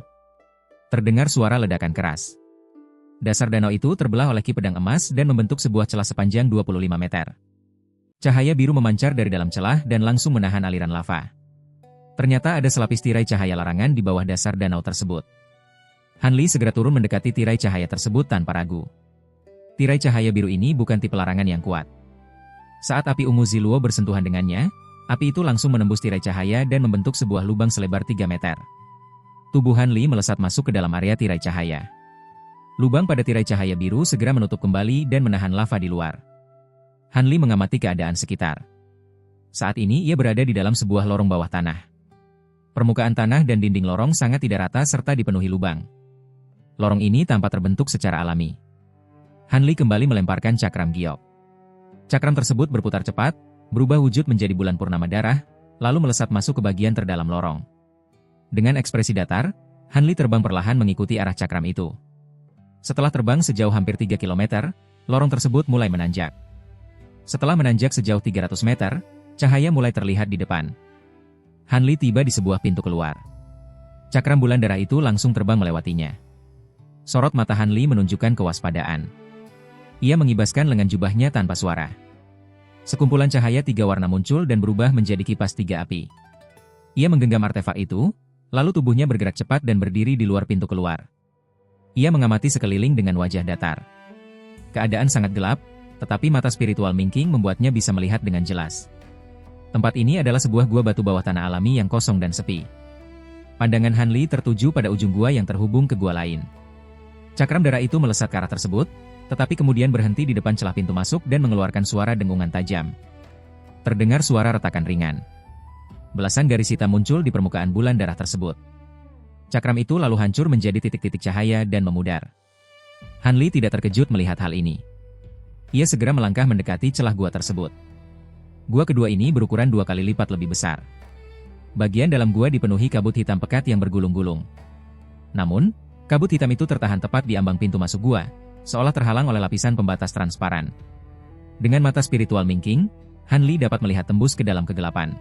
Terdengar suara ledakan keras. Dasar danau itu terbelah oleh ki pedang emas dan membentuk sebuah celah sepanjang 25 meter. Cahaya biru memancar dari dalam celah dan langsung menahan aliran lava. Ternyata ada selapis tirai cahaya larangan di bawah dasar danau tersebut. Han Li segera turun mendekati tirai cahaya tersebut tanpa ragu. Tirai cahaya biru ini bukan tipe larangan yang kuat. Saat api ungu Ziluo bersentuhan dengannya, api itu langsung menembus tirai cahaya dan membentuk sebuah lubang selebar 3 meter. Tubuh Han Li melesat masuk ke dalam area tirai cahaya. Lubang pada tirai cahaya biru segera menutup kembali dan menahan lava di luar. Han Li mengamati keadaan sekitar. Saat ini ia berada di dalam sebuah lorong bawah tanah. Permukaan tanah dan dinding lorong sangat tidak rata serta dipenuhi lubang. Lorong ini tampak terbentuk secara alami. Han Li kembali melemparkan cakram giok. Cakram tersebut berputar cepat, berubah wujud menjadi bulan purnama darah, lalu melesat masuk ke bagian terdalam lorong. Dengan ekspresi datar, Han Li terbang perlahan mengikuti arah cakram itu. Setelah terbang sejauh hampir 3 km, lorong tersebut mulai menanjak. Setelah menanjak sejauh 300 meter, cahaya mulai terlihat di depan. Han Li tiba di sebuah pintu keluar. Cakram bulan darah itu langsung terbang melewatinya. Sorot mata Han Li menunjukkan kewaspadaan. Ia mengibaskan lengan jubahnya tanpa suara. Sekumpulan cahaya 3 warna muncul dan berubah menjadi kipas 3 api. Ia menggenggam artefak itu, lalu tubuhnya bergerak cepat dan berdiri di luar pintu keluar. Ia mengamati sekeliling dengan wajah datar. Keadaan sangat gelap, tetapi mata spiritual Mingking membuatnya bisa melihat dengan jelas. Tempat ini adalah sebuah gua batu bawah tanah alami yang kosong dan sepi. Pandangan Han Li tertuju pada ujung gua yang terhubung ke gua lain. Cakram darah itu melesat ke arah tersebut, tetapi kemudian berhenti di depan celah pintu masuk dan mengeluarkan suara dengungan tajam. Terdengar suara retakan ringan. Belasan garis hitam muncul di permukaan bulan darah tersebut. Cakram itu lalu hancur menjadi titik-titik cahaya dan memudar. Han Li tidak terkejut melihat hal ini. Ia segera melangkah mendekati celah gua tersebut. Gua kedua ini berukuran 2 kali lipat lebih besar. Bagian dalam gua dipenuhi kabut hitam pekat yang bergulung-gulung. Namun, kabut hitam itu tertahan tepat di ambang pintu masuk gua, seolah terhalang oleh lapisan pembatas transparan. Dengan mata spiritual Mingking, Han Li dapat melihat tembus ke dalam kegelapan.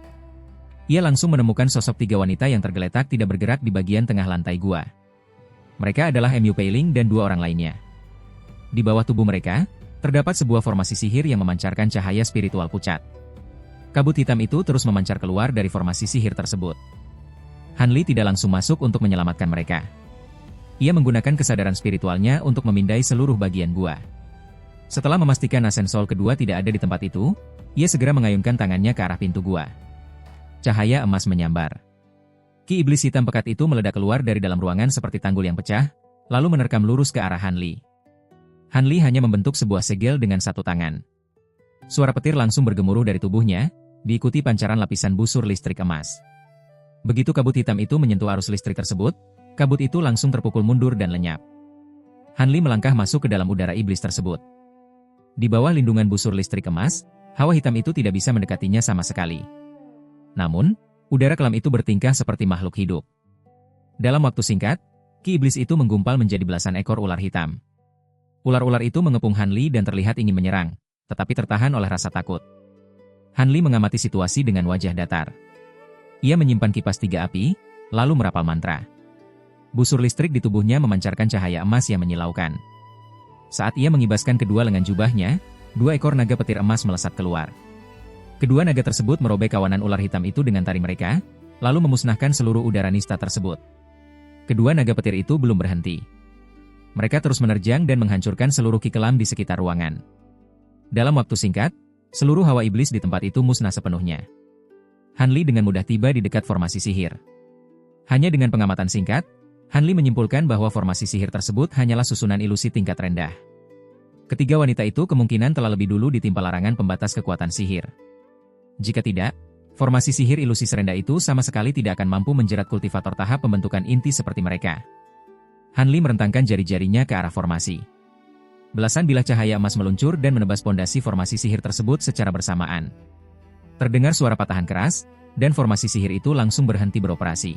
Ia langsung menemukan sosok 3 wanita yang tergeletak tidak bergerak di bagian tengah lantai gua. Mereka adalah Mu Peiling dan 2 orang lainnya. Di bawah tubuh mereka, terdapat sebuah formasi sihir yang memancarkan cahaya spiritual pucat. Kabut hitam itu terus memancar keluar dari formasi sihir tersebut. Han Li tidak langsung masuk untuk menyelamatkan mereka. Ia menggunakan kesadaran spiritualnya untuk memindai seluruh bagian gua. Setelah memastikan asensol kedua tidak ada di tempat itu, ia segera mengayunkan tangannya ke arah pintu gua. Cahaya emas menyambar. Ki iblis hitam pekat itu meledak keluar dari dalam ruangan seperti tanggul yang pecah, lalu menerkam lurus ke arah Han Li. Han Li hanya membentuk sebuah segel dengan satu tangan. Suara petir langsung bergemuruh dari tubuhnya, diikuti pancaran lapisan busur listrik emas. Begitu kabut hitam itu menyentuh arus listrik tersebut, kabut itu langsung terpukul mundur dan lenyap. Han Li melangkah masuk ke dalam udara iblis tersebut. Di bawah lindungan busur listrik emas, hawa hitam itu tidak bisa mendekatinya sama sekali. Namun, udara kelam itu bertingkah seperti makhluk hidup. Dalam waktu singkat, ki iblis itu menggumpal menjadi belasan ekor ular hitam. Ular-ular itu mengepung Han Li dan terlihat ingin menyerang, tetapi tertahan oleh rasa takut. Han Li mengamati situasi dengan wajah datar. Ia menyimpan kipas 3 api, lalu merapal mantra. Busur listrik di tubuhnya memancarkan cahaya emas yang menyilaukan. Saat ia mengibaskan kedua lengan jubahnya, 2 ekor naga petir emas melesat keluar. Kedua naga tersebut merobek kawanan ular hitam itu dengan tari mereka, lalu memusnahkan seluruh udara nista tersebut. Kedua naga petir itu belum berhenti. Mereka terus menerjang dan menghancurkan seluruh ki kelam di sekitar ruangan. Dalam waktu singkat, seluruh hawa iblis di tempat itu musnah sepenuhnya. Han Li dengan mudah tiba di dekat formasi sihir. Hanya dengan pengamatan singkat, Han Li menyimpulkan bahwa formasi sihir tersebut hanyalah susunan ilusi tingkat rendah. Ketiga wanita itu kemungkinan telah lebih dulu ditimpa larangan pembatas kekuatan sihir. Jika tidak, formasi sihir ilusi serendah itu sama sekali tidak akan mampu menjerat kultivator tahap pembentukan inti seperti mereka. Han Li merentangkan jari-jarinya ke arah formasi. Belasan bilah cahaya emas meluncur dan menebas pondasi formasi sihir tersebut secara bersamaan. Terdengar suara patahan keras, dan formasi sihir itu langsung berhenti beroperasi.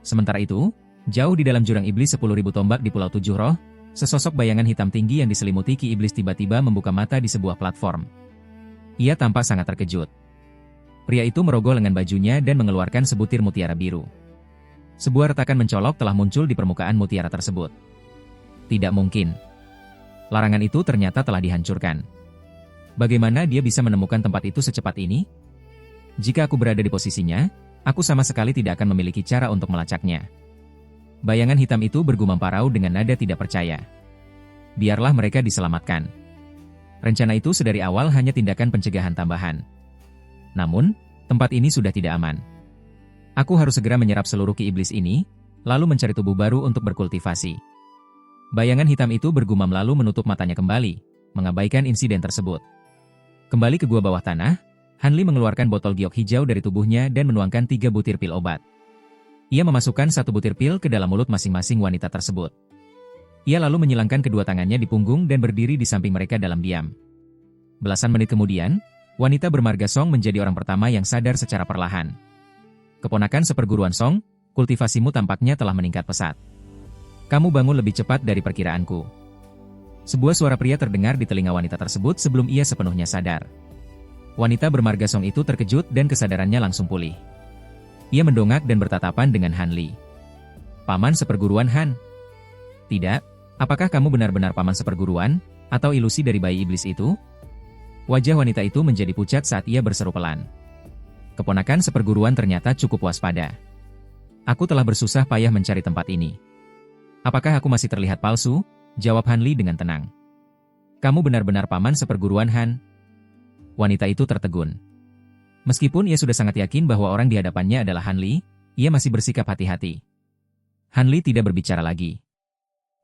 Sementara itu, jauh di dalam jurang iblis 10.000 tombak di Pulau Tujuh Roh, sesosok bayangan hitam tinggi yang diselimuti ki iblis tiba-tiba membuka mata di sebuah platform. Ia tampak sangat terkejut. Pria itu merogoh lengan bajunya dan mengeluarkan sebutir mutiara biru. Sebuah retakan mencolok telah muncul di permukaan mutiara tersebut. Tidak mungkin. Larangan itu ternyata telah dihancurkan. Bagaimana dia bisa menemukan tempat itu secepat ini? Jika aku berada di posisinya, aku sama sekali tidak akan memiliki cara untuk melacaknya. Bayangan hitam itu bergumam parau dengan nada tidak percaya. Biarlah mereka diselamatkan. Rencana itu sedari awal hanya tindakan pencegahan tambahan. Namun, tempat ini sudah tidak aman. Aku harus segera menyerap seluruh ki iblis ini, lalu mencari tubuh baru untuk berkultivasi. Bayangan hitam itu bergumam lalu menutup matanya kembali, mengabaikan insiden tersebut. Kembali ke gua bawah tanah, Han Li mengeluarkan botol giok hijau dari tubuhnya dan menuangkan 3 butir pil obat. Ia memasukkan 1 butir pil ke dalam mulut masing-masing wanita tersebut. Ia lalu menyilangkan kedua tangannya di punggung dan berdiri di samping mereka dalam diam. Belasan menit kemudian, wanita bermarga Song menjadi orang pertama yang sadar secara perlahan. Keponakan seperguruan Song, kultivasimu tampaknya telah meningkat pesat. Kamu bangun lebih cepat dari perkiraanku. Sebuah suara pria terdengar di telinga wanita tersebut sebelum ia sepenuhnya sadar. Wanita bermarga Song itu terkejut dan kesadarannya langsung pulih. Ia mendongak dan bertatapan dengan Han Li. Paman seperguruan Han? Tidak, apakah kamu benar-benar paman seperguruan, atau ilusi dari bayi iblis itu? Wajah wanita itu menjadi pucat saat ia berseru pelan. Keponakan seperguruan ternyata cukup waspada. Aku telah bersusah payah mencari tempat ini. Apakah aku masih terlihat palsu? Jawab Han Li dengan tenang. Kamu benar-benar paman seperguruan Han? Wanita itu tertegun. Meskipun ia sudah sangat yakin bahwa orang di hadapannya adalah Han Li, ia masih bersikap hati-hati. Han Li tidak berbicara lagi.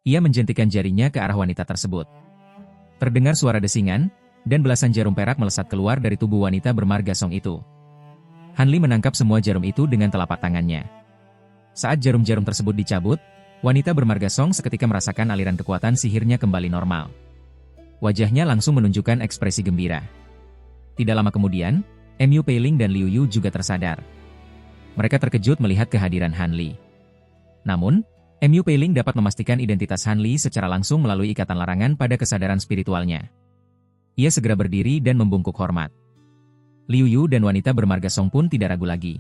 Ia menjentikan jarinya ke arah wanita tersebut. Terdengar suara desingan, dan belasan jarum perak melesat keluar dari tubuh wanita bermarga Song itu. Han Li menangkap semua jarum itu dengan telapak tangannya. Saat jarum-jarum tersebut dicabut, wanita bermarga Song seketika merasakan aliran kekuatan sihirnya kembali normal. Wajahnya langsung menunjukkan ekspresi gembira. Tidak lama kemudian, Mu Peiling dan Liu Yu juga tersadar. Mereka terkejut melihat kehadiran Han Li. Namun, Mu Peiling dapat memastikan identitas Han Li secara langsung melalui ikatan larangan pada kesadaran spiritualnya. Ia segera berdiri dan membungkuk hormat. Liu Yu dan wanita bermarga Song pun tidak ragu lagi.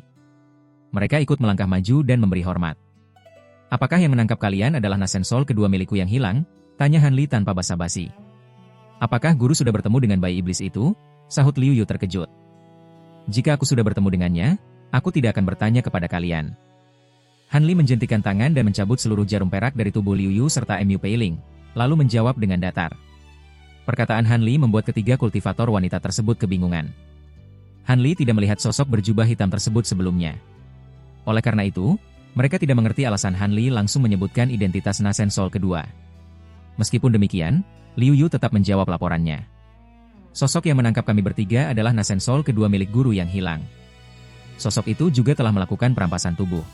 Mereka ikut melangkah maju dan memberi hormat. Apakah yang menangkap kalian adalah Nasen Sol kedua milikku yang hilang? Tanya Han Li tanpa basa-basi. Apakah guru sudah bertemu dengan bayi iblis itu? Sahut Liu Yu terkejut. Jika aku sudah bertemu dengannya, aku tidak akan bertanya kepada kalian. Han Li menjentikan tangan dan mencabut seluruh jarum perak dari tubuh Liu Yu serta Mu Peiling, lalu menjawab dengan datar. Perkataan Han Li membuat ketiga kultivator wanita tersebut kebingungan. Han Li tidak melihat sosok berjubah hitam tersebut sebelumnya. Oleh karena itu, mereka tidak mengerti alasan Han Li langsung menyebutkan identitas Nasen Sol kedua. Meskipun demikian, Liu Yu tetap menjawab laporannya. Sosok yang menangkap kami bertiga adalah Nasen Sol kedua milik guru yang hilang. Sosok itu juga telah melakukan perampasan tubuh.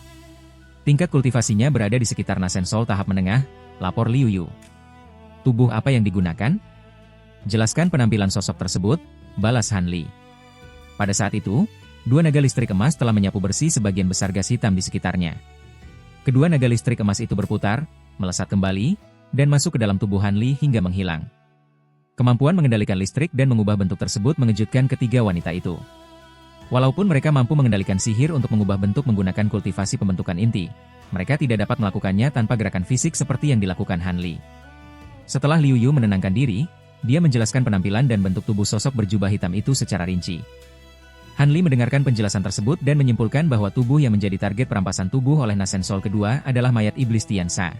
Tingkat kultivasinya berada di sekitar Nasen Sol tahap menengah, lapor Liu Yu. Tubuh apa yang digunakan? Jelaskan penampilan sosok tersebut, balas Han Li. Pada saat itu, 2 naga listrik emas telah menyapu bersih sebagian besar gas hitam di sekitarnya. Kedua naga listrik emas itu berputar, melesat kembali, dan masuk ke dalam tubuh Han Li hingga menghilang. Kemampuan mengendalikan listrik dan mengubah bentuk tersebut mengejutkan ketiga wanita itu. Walaupun mereka mampu mengendalikan sihir untuk mengubah bentuk menggunakan kultivasi pembentukan inti, mereka tidak dapat melakukannya tanpa gerakan fisik seperti yang dilakukan Han Li. Setelah Liu Yu menenangkan diri, dia menjelaskan penampilan dan bentuk tubuh sosok berjubah hitam itu secara rinci. Han Li mendengarkan penjelasan tersebut dan menyimpulkan bahwa tubuh yang menjadi target perampasan tubuh oleh Nasen Sol kedua adalah mayat iblis Tian Sha.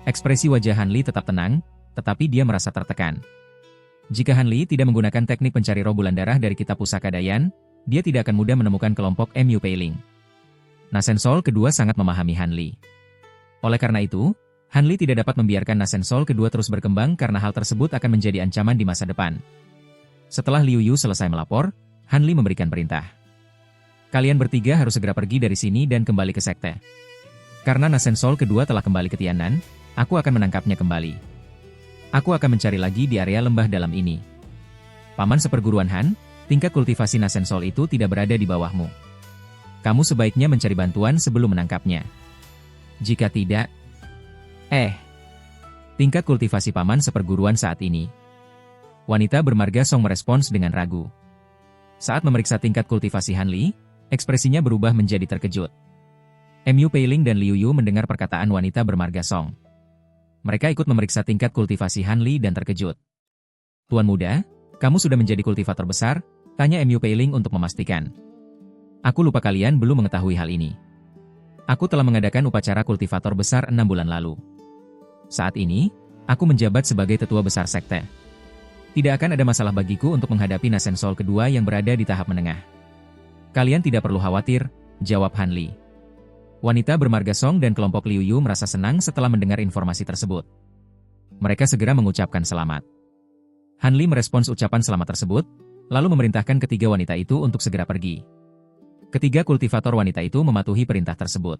Ekspresi wajah Han Li tetap tenang, tetapi dia merasa tertekan. Jika Han Li tidak menggunakan teknik pencari roh bulan darah dari kitab pusaka Dayan, dia tidak akan mudah menemukan kelompok Mu Peiling. Nasen Sol kedua sangat memahami Han Li. Oleh karena itu, Han Li tidak dapat membiarkan Nasen Sol kedua terus berkembang karena hal tersebut akan menjadi ancaman di masa depan. Setelah Liu Yu selesai melapor, Han Li memberikan perintah. Kalian bertiga harus segera pergi dari sini dan kembali ke sekte. Karena Nasen Sol kedua telah kembali ke Tianan, aku akan menangkapnya kembali. Aku akan mencari lagi di area lembah dalam ini. Paman seperguruan Han, tingkat kultivasi Nasen Sol itu tidak berada di bawahmu. Kamu sebaiknya mencari bantuan sebelum menangkapnya. Jika tidak... tingkat kultivasi paman seperguruan saat ini. Wanita bermarga Song merespons dengan ragu. Saat memeriksa tingkat kultivasi Han Li, ekspresinya berubah menjadi terkejut. Mu Peiling dan Liu Yu mendengar perkataan wanita bermarga Song. Mereka ikut memeriksa tingkat kultivasi Han Li dan terkejut. Tuan muda, kamu sudah menjadi kultivator besar? Tanya Mu Peiling untuk memastikan. Aku lupa kalian belum mengetahui hal ini. Aku telah mengadakan upacara kultivator besar 6 bulan lalu. Saat ini, aku menjabat sebagai tetua besar sekte. Tidak akan ada masalah bagiku untuk menghadapi Nasen Sol kedua yang berada di tahap menengah. Kalian tidak perlu khawatir, jawab Han Li. Wanita bermarga Song dan kelompok Liu Yu merasa senang setelah mendengar informasi tersebut. Mereka segera mengucapkan selamat. Han Li merespons ucapan selamat tersebut, lalu memerintahkan ketiga wanita itu untuk segera pergi. Ketiga kultivator wanita itu mematuhi perintah tersebut.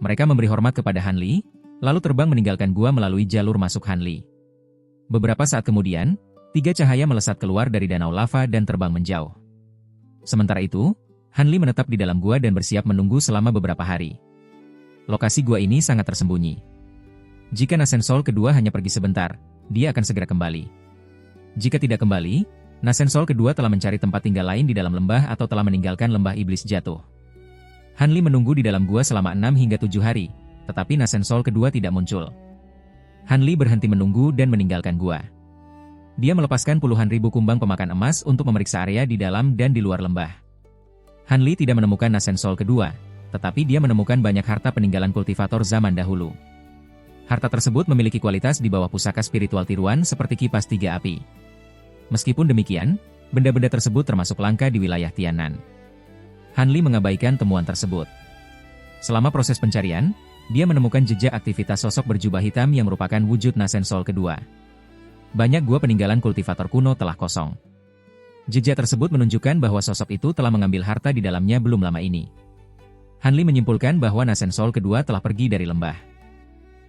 Mereka memberi hormat kepada Han Li, lalu terbang meninggalkan gua melalui jalur masuk Han Li. Beberapa saat kemudian, 3 cahaya melesat keluar dari danau lava dan terbang menjauh. Sementara itu, Han Li menetap di dalam gua dan bersiap menunggu selama beberapa hari. Lokasi gua ini sangat tersembunyi. Jika Nasen Sol kedua hanya pergi sebentar, dia akan segera kembali. Jika tidak kembali, Nasen Sol kedua telah mencari tempat tinggal lain di dalam lembah atau telah meninggalkan lembah iblis jatuh. Han Li menunggu di dalam gua selama 6 hingga 7 hari, tetapi Nasen Sol kedua tidak muncul. Han Li berhenti menunggu dan meninggalkan gua. Dia melepaskan puluhan ribu kumbang pemakan emas untuk memeriksa area di dalam dan di luar lembah. Han Li tidak menemukan Nasen Sol kedua, tetapi dia menemukan banyak harta peninggalan kultivator zaman dahulu. Harta tersebut memiliki kualitas di bawah pusaka spiritual tiruan seperti kipas 3 api. Meskipun demikian, benda-benda tersebut termasuk langka di wilayah Tianan. Han Li mengabaikan temuan tersebut. Selama proses pencarian, dia menemukan jejak aktivitas sosok berjubah hitam yang merupakan wujud Nasen Sol kedua. Banyak gua peninggalan kultivator kuno telah kosong. Jejak tersebut menunjukkan bahwa sosok itu telah mengambil harta di dalamnya belum lama ini. Han Li menyimpulkan bahwa Nasen Sol kedua telah pergi dari lembah.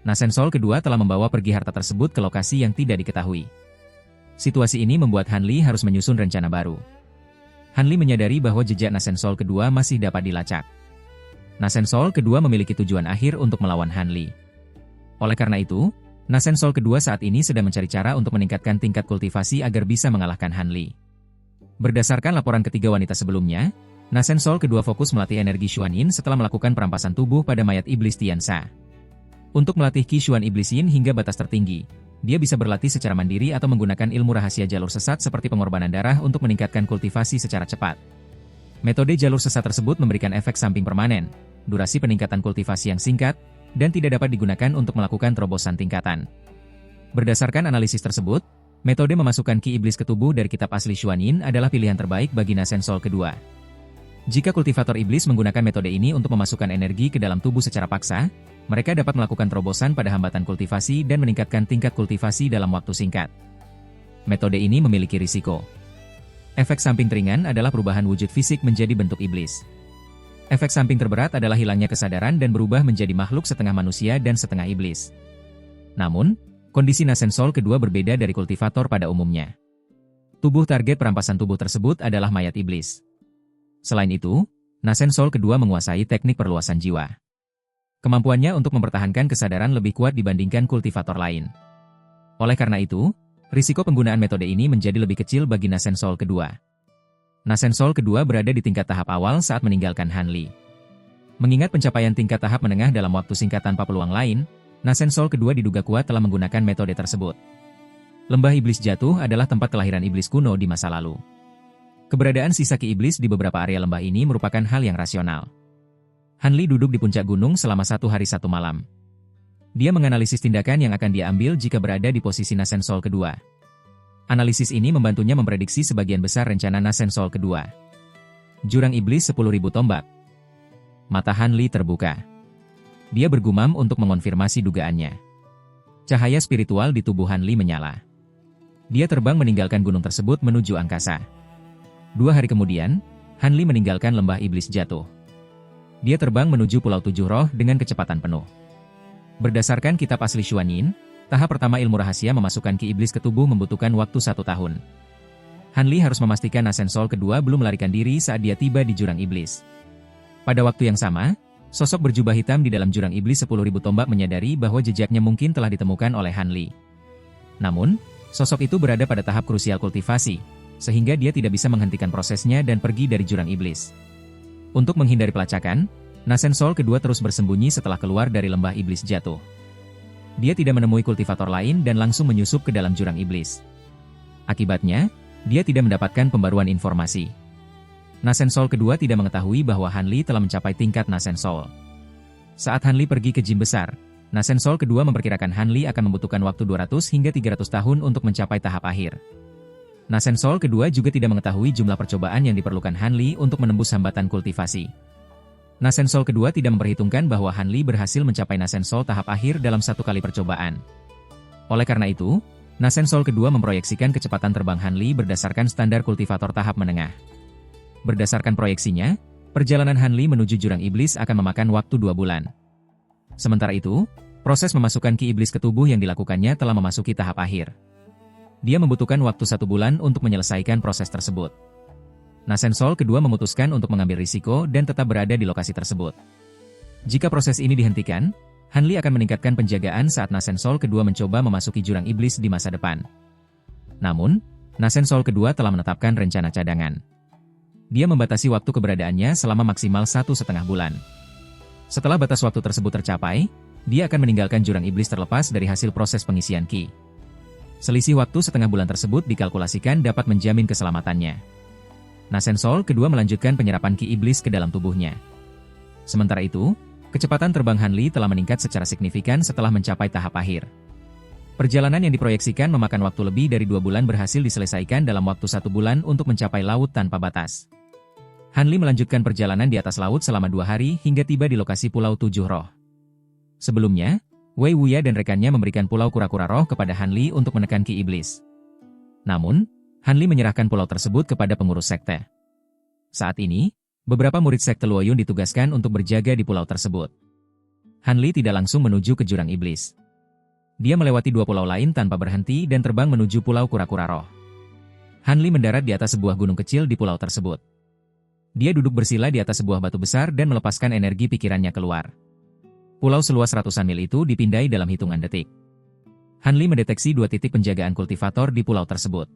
Nasen Sol kedua telah membawa pergi harta tersebut ke lokasi yang tidak diketahui. Situasi ini membuat Han Li harus menyusun rencana baru. Han Li menyadari bahwa jejak Nasen Sol kedua masih dapat dilacak. Nasen Sol kedua memiliki tujuan akhir untuk melawan Han Li. Oleh karena itu, Nasen Sol kedua saat ini sedang mencari cara untuk meningkatkan tingkat kultivasi agar bisa mengalahkan Han Li. Berdasarkan laporan ketiga wanita sebelumnya, Nasen Sol kedua fokus melatih energi Xuan Yin setelah melakukan perampasan tubuh pada mayat iblis Tian Sha. Untuk melatih Qi Xuan Iblis Yin hingga batas tertinggi, dia bisa berlatih secara mandiri atau menggunakan ilmu rahasia jalur sesat seperti pengorbanan darah untuk meningkatkan kultivasi secara cepat. Metode jalur sesat tersebut memberikan efek samping permanen, durasi peningkatan kultivasi yang singkat, dan tidak dapat digunakan untuk melakukan terobosan tingkatan. Berdasarkan analisis tersebut, metode memasukkan Qi Iblis ke tubuh dari kitab asli Xuan Yin adalah pilihan terbaik bagi Nasen Sol kedua. Jika kultivator iblis menggunakan metode ini untuk memasukkan energi ke dalam tubuh secara paksa, mereka dapat melakukan terobosan pada hambatan kultivasi dan meningkatkan tingkat kultivasi dalam waktu singkat. Metode ini memiliki risiko. Efek samping ringan adalah perubahan wujud fisik menjadi bentuk iblis. Efek samping terberat adalah hilangnya kesadaran dan berubah menjadi makhluk setengah manusia dan setengah iblis. Namun, kondisi Nasen Sol kedua berbeda dari kultivator pada umumnya. Tubuh target perampasan tubuh tersebut adalah mayat iblis. Selain itu, Nasen Sol kedua menguasai teknik perluasan jiwa. Kemampuannya untuk mempertahankan kesadaran lebih kuat dibandingkan kultivator lain. Oleh karena itu, Risiko penggunaan metode ini menjadi lebih kecil bagi Nasen Soul kedua. Nasen Soul kedua berada di tingkat tahap awal saat meninggalkan Hanli. Mengingat pencapaian tingkat tahap menengah dalam waktu singkat tanpa peluang lain, Nasen Soul kedua diduga kuat telah menggunakan metode tersebut. Lembah Iblis Jatuh adalah tempat kelahiran iblis kuno di masa lalu. Keberadaan sisa ki iblis di beberapa area lembah ini merupakan hal yang rasional. Hanli duduk di puncak gunung selama 1 hari 1 malam. Dia menganalisis tindakan yang akan dia ambil jika berada di posisi Nasen Soul kedua. Analisis ini membantunya memprediksi sebagian besar rencana Nasen Soul kedua. Jurang Iblis 10.000 tombak. Mata Hanli terbuka. Dia bergumam untuk mengonfirmasi dugaannya. Cahaya spiritual di tubuh Hanli menyala. Dia terbang meninggalkan gunung tersebut menuju angkasa. 2 hari kemudian, Hanli meninggalkan lembah Iblis Jatuh. Dia terbang menuju Pulau Tujuh Roh dengan kecepatan penuh. Berdasarkan kitab asli Xuanyin, tahap pertama ilmu rahasia memasukkan ki iblis ke tubuh membutuhkan waktu 1 tahun. Hanli harus memastikan Nasen Soul kedua belum melarikan diri saat dia tiba di jurang iblis. Pada waktu yang sama, sosok berjubah hitam di dalam jurang iblis 10.000 tombak menyadari bahwa jejaknya mungkin telah ditemukan oleh Hanli. Namun, sosok itu berada pada tahap krusial kultivasi, sehingga dia tidak bisa menghentikan prosesnya dan pergi dari jurang iblis. Untuk menghindari pelacakan, Nasen Soul kedua terus bersembunyi setelah keluar dari lembah Iblis Jatuh. Dia tidak menemui kultivator lain dan langsung menyusup ke dalam jurang iblis. Akibatnya, dia tidak mendapatkan pembaruan informasi. Nasen Soul kedua tidak mengetahui bahwa Hanli telah mencapai tingkat Nasen Soul. Saat Hanli pergi ke Jin Besar, Nasen Soul kedua memperkirakan Hanli akan membutuhkan waktu 200 hingga 300 tahun untuk mencapai tahap akhir. Nasen Soul kedua juga tidak mengetahui jumlah percobaan yang diperlukan Hanli untuk menembus hambatan kultivasi. Nasen Soul kedua tidak memperhitungkan bahwa Hanli berhasil mencapai Nasen Soul tahap akhir dalam 1 kali percobaan. Oleh karena itu, Nasen Soul kedua memproyeksikan kecepatan terbang Hanli berdasarkan standar kultivator tahap menengah. Berdasarkan proyeksinya, perjalanan Hanli menuju jurang iblis akan memakan waktu 2 bulan. Sementara itu, proses memasukkan ki iblis ke tubuh yang dilakukannya telah memasuki tahap akhir. Dia membutuhkan waktu 1 bulan untuk menyelesaikan proses tersebut. Nasen Soul kedua memutuskan untuk mengambil risiko dan tetap berada di lokasi tersebut. Jika proses ini dihentikan, Hanli akan meningkatkan penjagaan saat Nasen Soul kedua mencoba memasuki jurang iblis di masa depan. Namun, Nasen Soul kedua telah menetapkan rencana cadangan. Dia membatasi waktu keberadaannya selama maksimal 1,5 bulan. Setelah batas waktu tersebut tercapai, dia akan meninggalkan jurang iblis terlepas dari hasil proses pengisian ki. Selisih waktu setengah bulan tersebut dikalkulasikan dapat menjamin keselamatannya. Nasen Soul kedua melanjutkan penyerapan ki iblis ke dalam tubuhnya. Sementara itu, kecepatan terbang Hanli telah meningkat secara signifikan setelah mencapai tahap akhir. Perjalanan yang diproyeksikan memakan waktu lebih dari 2 bulan berhasil diselesaikan dalam waktu 1 bulan untuk mencapai laut tanpa batas. Hanli melanjutkan perjalanan di atas laut selama 2 hari hingga tiba di lokasi Pulau Tujuh Roh. Sebelumnya, Wei Wuya dan rekannya memberikan Pulau Kura-Kura Roh kepada Hanli untuk menekan ki iblis. Namun, Hanli menyerahkan pulau tersebut kepada pengurus sekte. Saat ini, beberapa murid sekte Luoyun ditugaskan untuk berjaga di pulau tersebut. Hanli tidak langsung menuju ke jurang iblis. Dia melewati 2 pulau lain tanpa berhenti dan terbang menuju Pulau Kura-Kura Roh. Hanli mendarat di atas sebuah gunung kecil di pulau tersebut. Dia duduk bersila di atas sebuah batu besar dan melepaskan energi pikirannya keluar. Pulau seluas ratusan mil itu dipindai dalam hitungan detik. Hanli mendeteksi 2 titik penjagaan kultivator di pulau tersebut.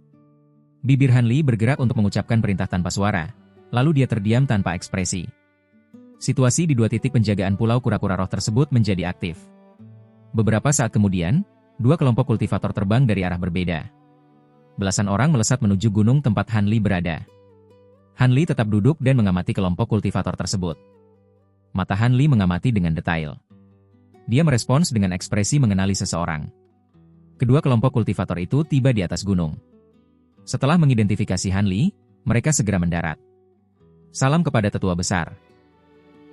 Bibir Hanli bergerak untuk mengucapkan perintah tanpa suara, lalu dia terdiam tanpa ekspresi. Situasi di 2 titik penjagaan Pulau Kura-Kura Roh tersebut menjadi aktif. Beberapa saat kemudian, 2 kelompok kultivator terbang dari arah berbeda. Belasan orang melesat menuju gunung tempat Hanli berada. Hanli tetap duduk dan mengamati kelompok kultivator tersebut. Mata Hanli mengamati dengan detail. Dia merespons dengan ekspresi mengenali seseorang. Kedua kelompok kultivator itu tiba di atas gunung. Setelah mengidentifikasi Hanli, mereka segera mendarat. Salam kepada tetua besar.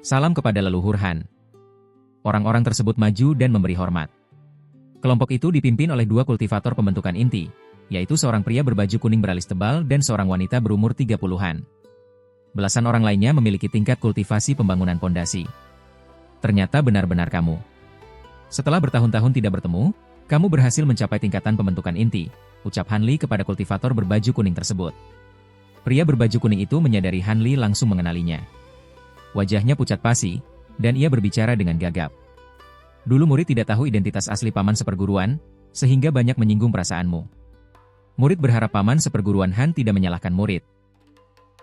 Salam kepada leluhur Han. Orang-orang tersebut maju dan memberi hormat. Kelompok itu dipimpin oleh 2 kultivator pembentukan inti, yaitu seorang pria berbaju kuning beralis tebal dan seorang wanita berumur 30-an. Belasan orang lainnya memiliki tingkat kultivasi pembangunan pondasi. Ternyata benar-benar kamu. Setelah bertahun-tahun tidak bertemu, kamu berhasil mencapai tingkatan pembentukan inti, ucap Hanli kepada kultivator berbaju kuning tersebut. Pria berbaju kuning itu menyadari Hanli langsung mengenalinya. Wajahnya pucat pasi, dan ia berbicara dengan gagap. Dulu murid tidak tahu identitas asli paman seperguruan, sehingga banyak menyinggung perasaanmu. Murid berharap paman seperguruan Han tidak menyalahkan murid.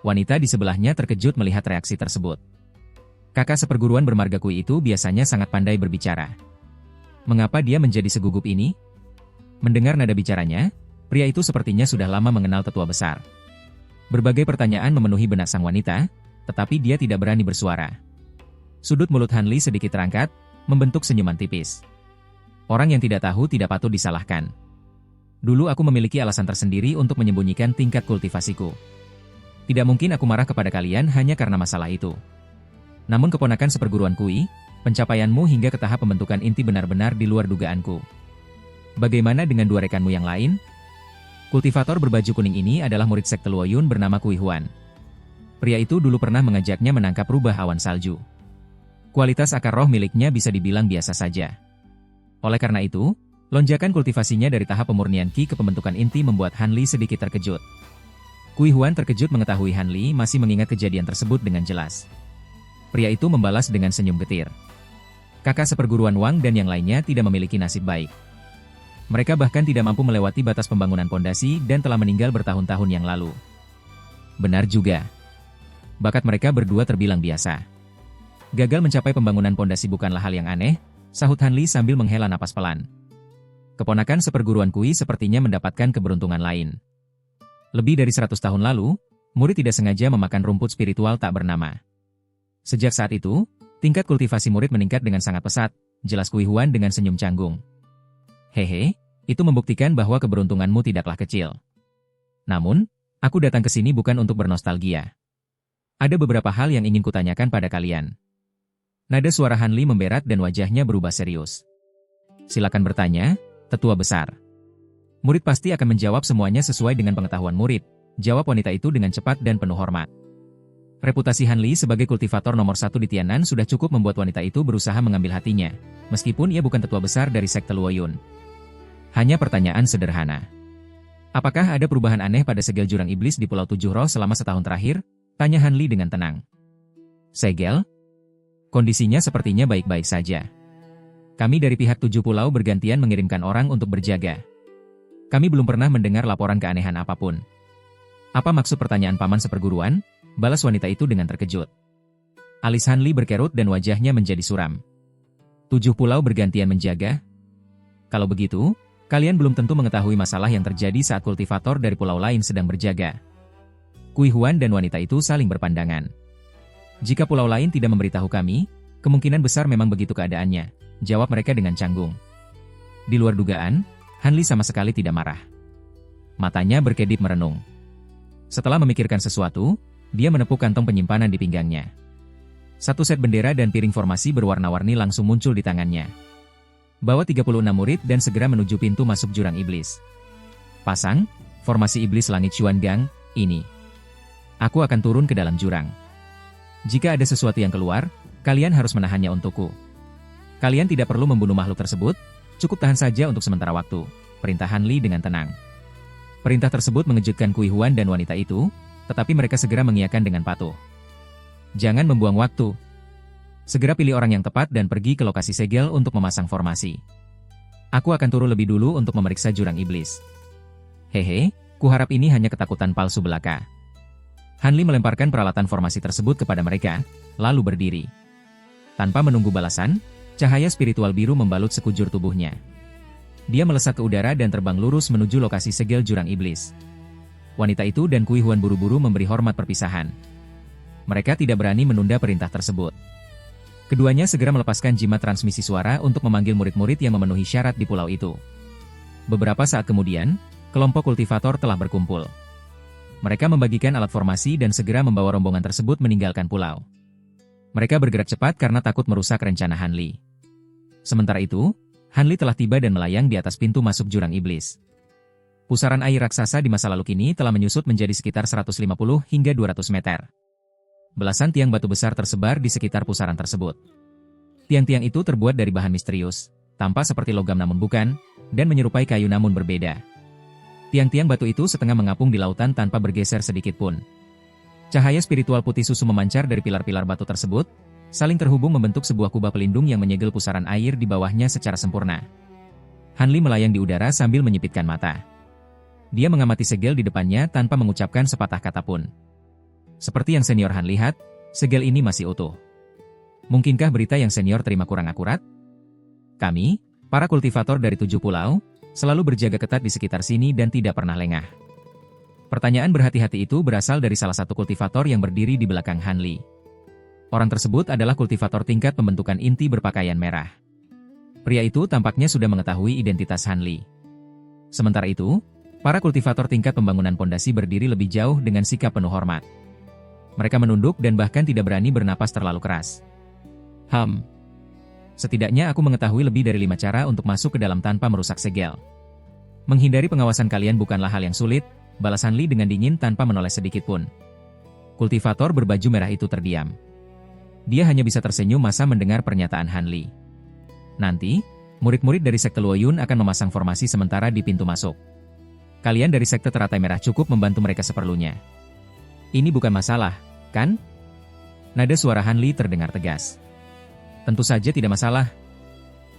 Wanita di sebelahnya terkejut melihat reaksi tersebut. Kakak seperguruan bermarga Kui itu biasanya sangat pandai berbicara. Mengapa dia menjadi segugup ini? Mendengar nada bicaranya, pria itu sepertinya sudah lama mengenal tetua besar. Berbagai pertanyaan memenuhi benak sang wanita, tetapi dia tidak berani bersuara. Sudut mulut Han Li sedikit terangkat, membentuk senyuman tipis. Orang yang tidak tahu tidak patut disalahkan. Dulu aku memiliki alasan tersendiri untuk menyembunyikan tingkat kultivasiku. Tidak mungkin aku marah kepada kalian hanya karena masalah itu. Namun keponakan seperguruan Kui, pencapaianmu hingga ke tahap pembentukan inti benar-benar di luar dugaanku. Bagaimana dengan dua rekanmu yang lain? Kultivator berbaju kuning ini adalah murid sekte Luoyun bernama Kui Huan. Pria itu dulu pernah mengajaknya menangkap rubah awan salju. Kualitas akar roh miliknya bisa dibilang biasa saja. Oleh karena itu, lonjakan kultivasinya dari tahap pemurnian Qi ke pembentukan inti membuat Han Li sedikit terkejut. Kui Huan terkejut mengetahui Han Li masih mengingat kejadian tersebut dengan jelas. Pria itu membalas dengan senyum getir. Kakak seperguruan Wang dan yang lainnya tidak memiliki nasib baik. Mereka bahkan tidak mampu melewati batas pembangunan pondasi dan telah meninggal bertahun-tahun yang lalu. Benar juga. Bakat mereka berdua terbilang biasa. Gagal mencapai pembangunan pondasi bukanlah hal yang aneh, sahut Han Li sambil menghela napas pelan. Keponakan seperguruan Kui sepertinya mendapatkan keberuntungan lain. Lebih dari 100 tahun lalu, murid tidak sengaja memakan rumput spiritual tak bernama. Sejak saat itu, tingkat kultivasi murid meningkat dengan sangat pesat, jelas Kui Huan dengan senyum canggung. Hehe, itu membuktikan bahwa keberuntunganmu tidaklah kecil. Namun, aku datang ke sini bukan untuk bernostalgia. Ada beberapa hal yang ingin kutanyakan pada kalian. Nada suara Han Li memberat dan wajahnya berubah serius. Silakan bertanya, tetua besar. Murid pasti akan menjawab semuanya sesuai dengan pengetahuan murid, jawab wanita itu dengan cepat dan penuh hormat. Reputasi Han Li sebagai kultivator nomor 1 di Tianan sudah cukup membuat wanita itu berusaha mengambil hatinya, meskipun ia bukan tetua besar dari sekte Luoyun. Hanya pertanyaan sederhana. Apakah ada perubahan aneh pada segel jurang iblis di Pulau Tujuh Roh selama setahun terakhir? Tanya Han Li dengan tenang. Segel? Kondisinya sepertinya baik-baik saja. Kami dari pihak 7 pulau bergantian mengirimkan orang untuk berjaga. Kami belum pernah mendengar laporan keanehan apapun. Apa maksud pertanyaan paman seperguruan? Balas wanita itu dengan terkejut. Alis Han Li berkerut dan wajahnya menjadi suram. 7 pulau bergantian menjaga? Kalau begitu, kalian belum tentu mengetahui masalah yang terjadi saat kultivator dari pulau lain sedang berjaga. Kui Huan dan wanita itu saling berpandangan. Jika pulau lain tidak memberitahu kami, kemungkinan besar memang begitu keadaannya, jawab mereka dengan canggung. Di luar dugaan, Han Li sama sekali tidak marah. Matanya berkedip merenung. Setelah memikirkan sesuatu, dia menepuk kantong penyimpanan di pinggangnya. Satu set bendera dan piring formasi berwarna-warni langsung muncul di tangannya. Bawa 36 murid dan segera menuju pintu masuk jurang iblis. Pasang, formasi iblis langit Xuan Gang, ini. Aku akan turun ke dalam jurang. Jika ada sesuatu yang keluar, kalian harus menahannya untukku. Kalian tidak perlu membunuh makhluk tersebut, cukup tahan saja untuk sementara waktu, perintah Han Li dengan tenang. Perintah tersebut mengejutkan Kui Huan dan wanita itu, tetapi mereka segera mengiyakan dengan patuh. Jangan membuang waktu. Segera pilih orang yang tepat dan pergi ke lokasi segel untuk memasang formasi. Aku akan turun lebih dulu untuk memeriksa jurang iblis. Hehe, kuharap ini hanya ketakutan palsu belaka. Han Li melemparkan peralatan formasi tersebut kepada mereka, lalu berdiri. Tanpa menunggu balasan, cahaya spiritual biru membalut sekujur tubuhnya. Dia melesat ke udara dan terbang lurus menuju lokasi segel jurang iblis. Wanita itu dan Kui Huan buru-buru memberi hormat perpisahan. Mereka tidak berani menunda perintah tersebut. Keduanya segera melepaskan jimat transmisi suara untuk memanggil murid-murid yang memenuhi syarat di pulau itu. Beberapa saat kemudian, kelompok kultivator telah berkumpul. Mereka membagikan alat formasi dan segera membawa rombongan tersebut meninggalkan pulau. Mereka bergerak cepat karena takut merusak rencana Han Li. Sementara itu, Han Li telah tiba dan melayang di atas pintu masuk jurang iblis. Pusaran air raksasa di masa lalu kini telah menyusut menjadi sekitar 150 hingga 200 meter. Belasan tiang batu besar tersebar di sekitar pusaran tersebut. Tiang-tiang itu terbuat dari bahan misterius, tampak seperti logam namun bukan, dan menyerupai kayu namun berbeda. Tiang-tiang batu itu setengah mengapung di lautan tanpa bergeser sedikit pun. Cahaya spiritual putih susu memancar dari pilar-pilar batu tersebut, saling terhubung membentuk sebuah kubah pelindung yang menyegel pusaran air di bawahnya secara sempurna. Han Li melayang di udara sambil menyipitkan mata. Dia mengamati segel di depannya tanpa mengucapkan sepatah kata pun. Seperti yang senior Han lihat, segel ini masih utuh. Mungkinkah berita yang senior terima kurang akurat? Kami, para kultivator dari 7 pulau, selalu berjaga ketat di sekitar sini dan tidak pernah lengah. Pertanyaan berhati-hati itu berasal dari salah satu kultivator yang berdiri di belakang Han Li. Orang tersebut adalah kultivator tingkat pembentukan inti berpakaian merah. Pria itu tampaknya sudah mengetahui identitas Han Li. Sementara itu, para kultivator tingkat pembangunan pondasi berdiri lebih jauh dengan sikap penuh hormat. Mereka menunduk dan bahkan tidak berani bernapas terlalu keras. Setidaknya aku mengetahui lebih dari 5 cara untuk masuk ke dalam tanpa merusak segel. Menghindari pengawasan kalian bukanlah hal yang sulit, balas Han Li dengan dingin tanpa menoleh sedikit pun. Kultivator berbaju merah itu terdiam. Dia hanya bisa tersenyum masa mendengar pernyataan Han Li. Nanti, murid-murid dari sekte Luoyun akan memasang formasi sementara di pintu masuk. Kalian dari sekte teratai merah cukup membantu mereka seperlunya. Ini bukan masalah, kan? Nada suara Han Li terdengar tegas. Tentu saja tidak masalah.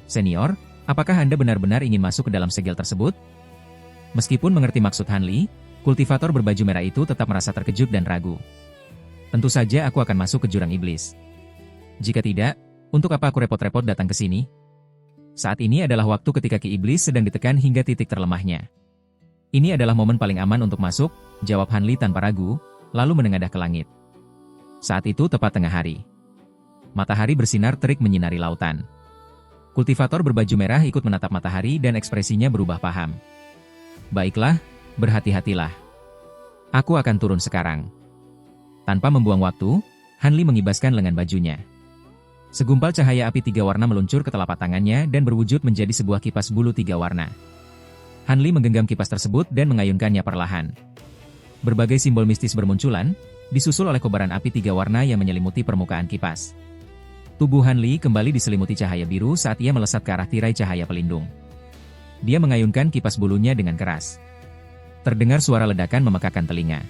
Senior, apakah Anda benar-benar ingin masuk ke dalam segel tersebut? Meskipun mengerti maksud Han Li, kultivator berbaju merah itu tetap merasa terkejut dan ragu. Tentu saja aku akan masuk ke jurang iblis. Jika tidak, untuk apa aku repot-repot datang ke sini? Saat ini adalah waktu ketika Ki Iblis sedang ditekan hingga titik terlemahnya. Ini adalah momen paling aman untuk masuk, jawab Han Li tanpa ragu, lalu menengadah ke langit. Saat itu tepat tengah hari. Matahari bersinar terik menyinari lautan. Kultivator berbaju merah ikut menatap matahari dan ekspresinya berubah paham. Baiklah, berhati-hatilah. Aku akan turun sekarang. Tanpa membuang waktu, Han Li mengibaskan lengan bajunya. Segumpal cahaya api 3 warna meluncur ke telapak tangannya dan berwujud menjadi sebuah kipas bulu 3 warna. Han Li menggenggam kipas tersebut dan mengayunkannya perlahan. Berbagai simbol mistis bermunculan, disusul oleh kobaran api 3 warna yang menyelimuti permukaan kipas. Tubuh Han Li kembali diselimuti cahaya biru saat ia melesat ke arah tirai cahaya pelindung. Dia mengayunkan kipas bulunya dengan keras. Terdengar suara ledakan memekakan telinga.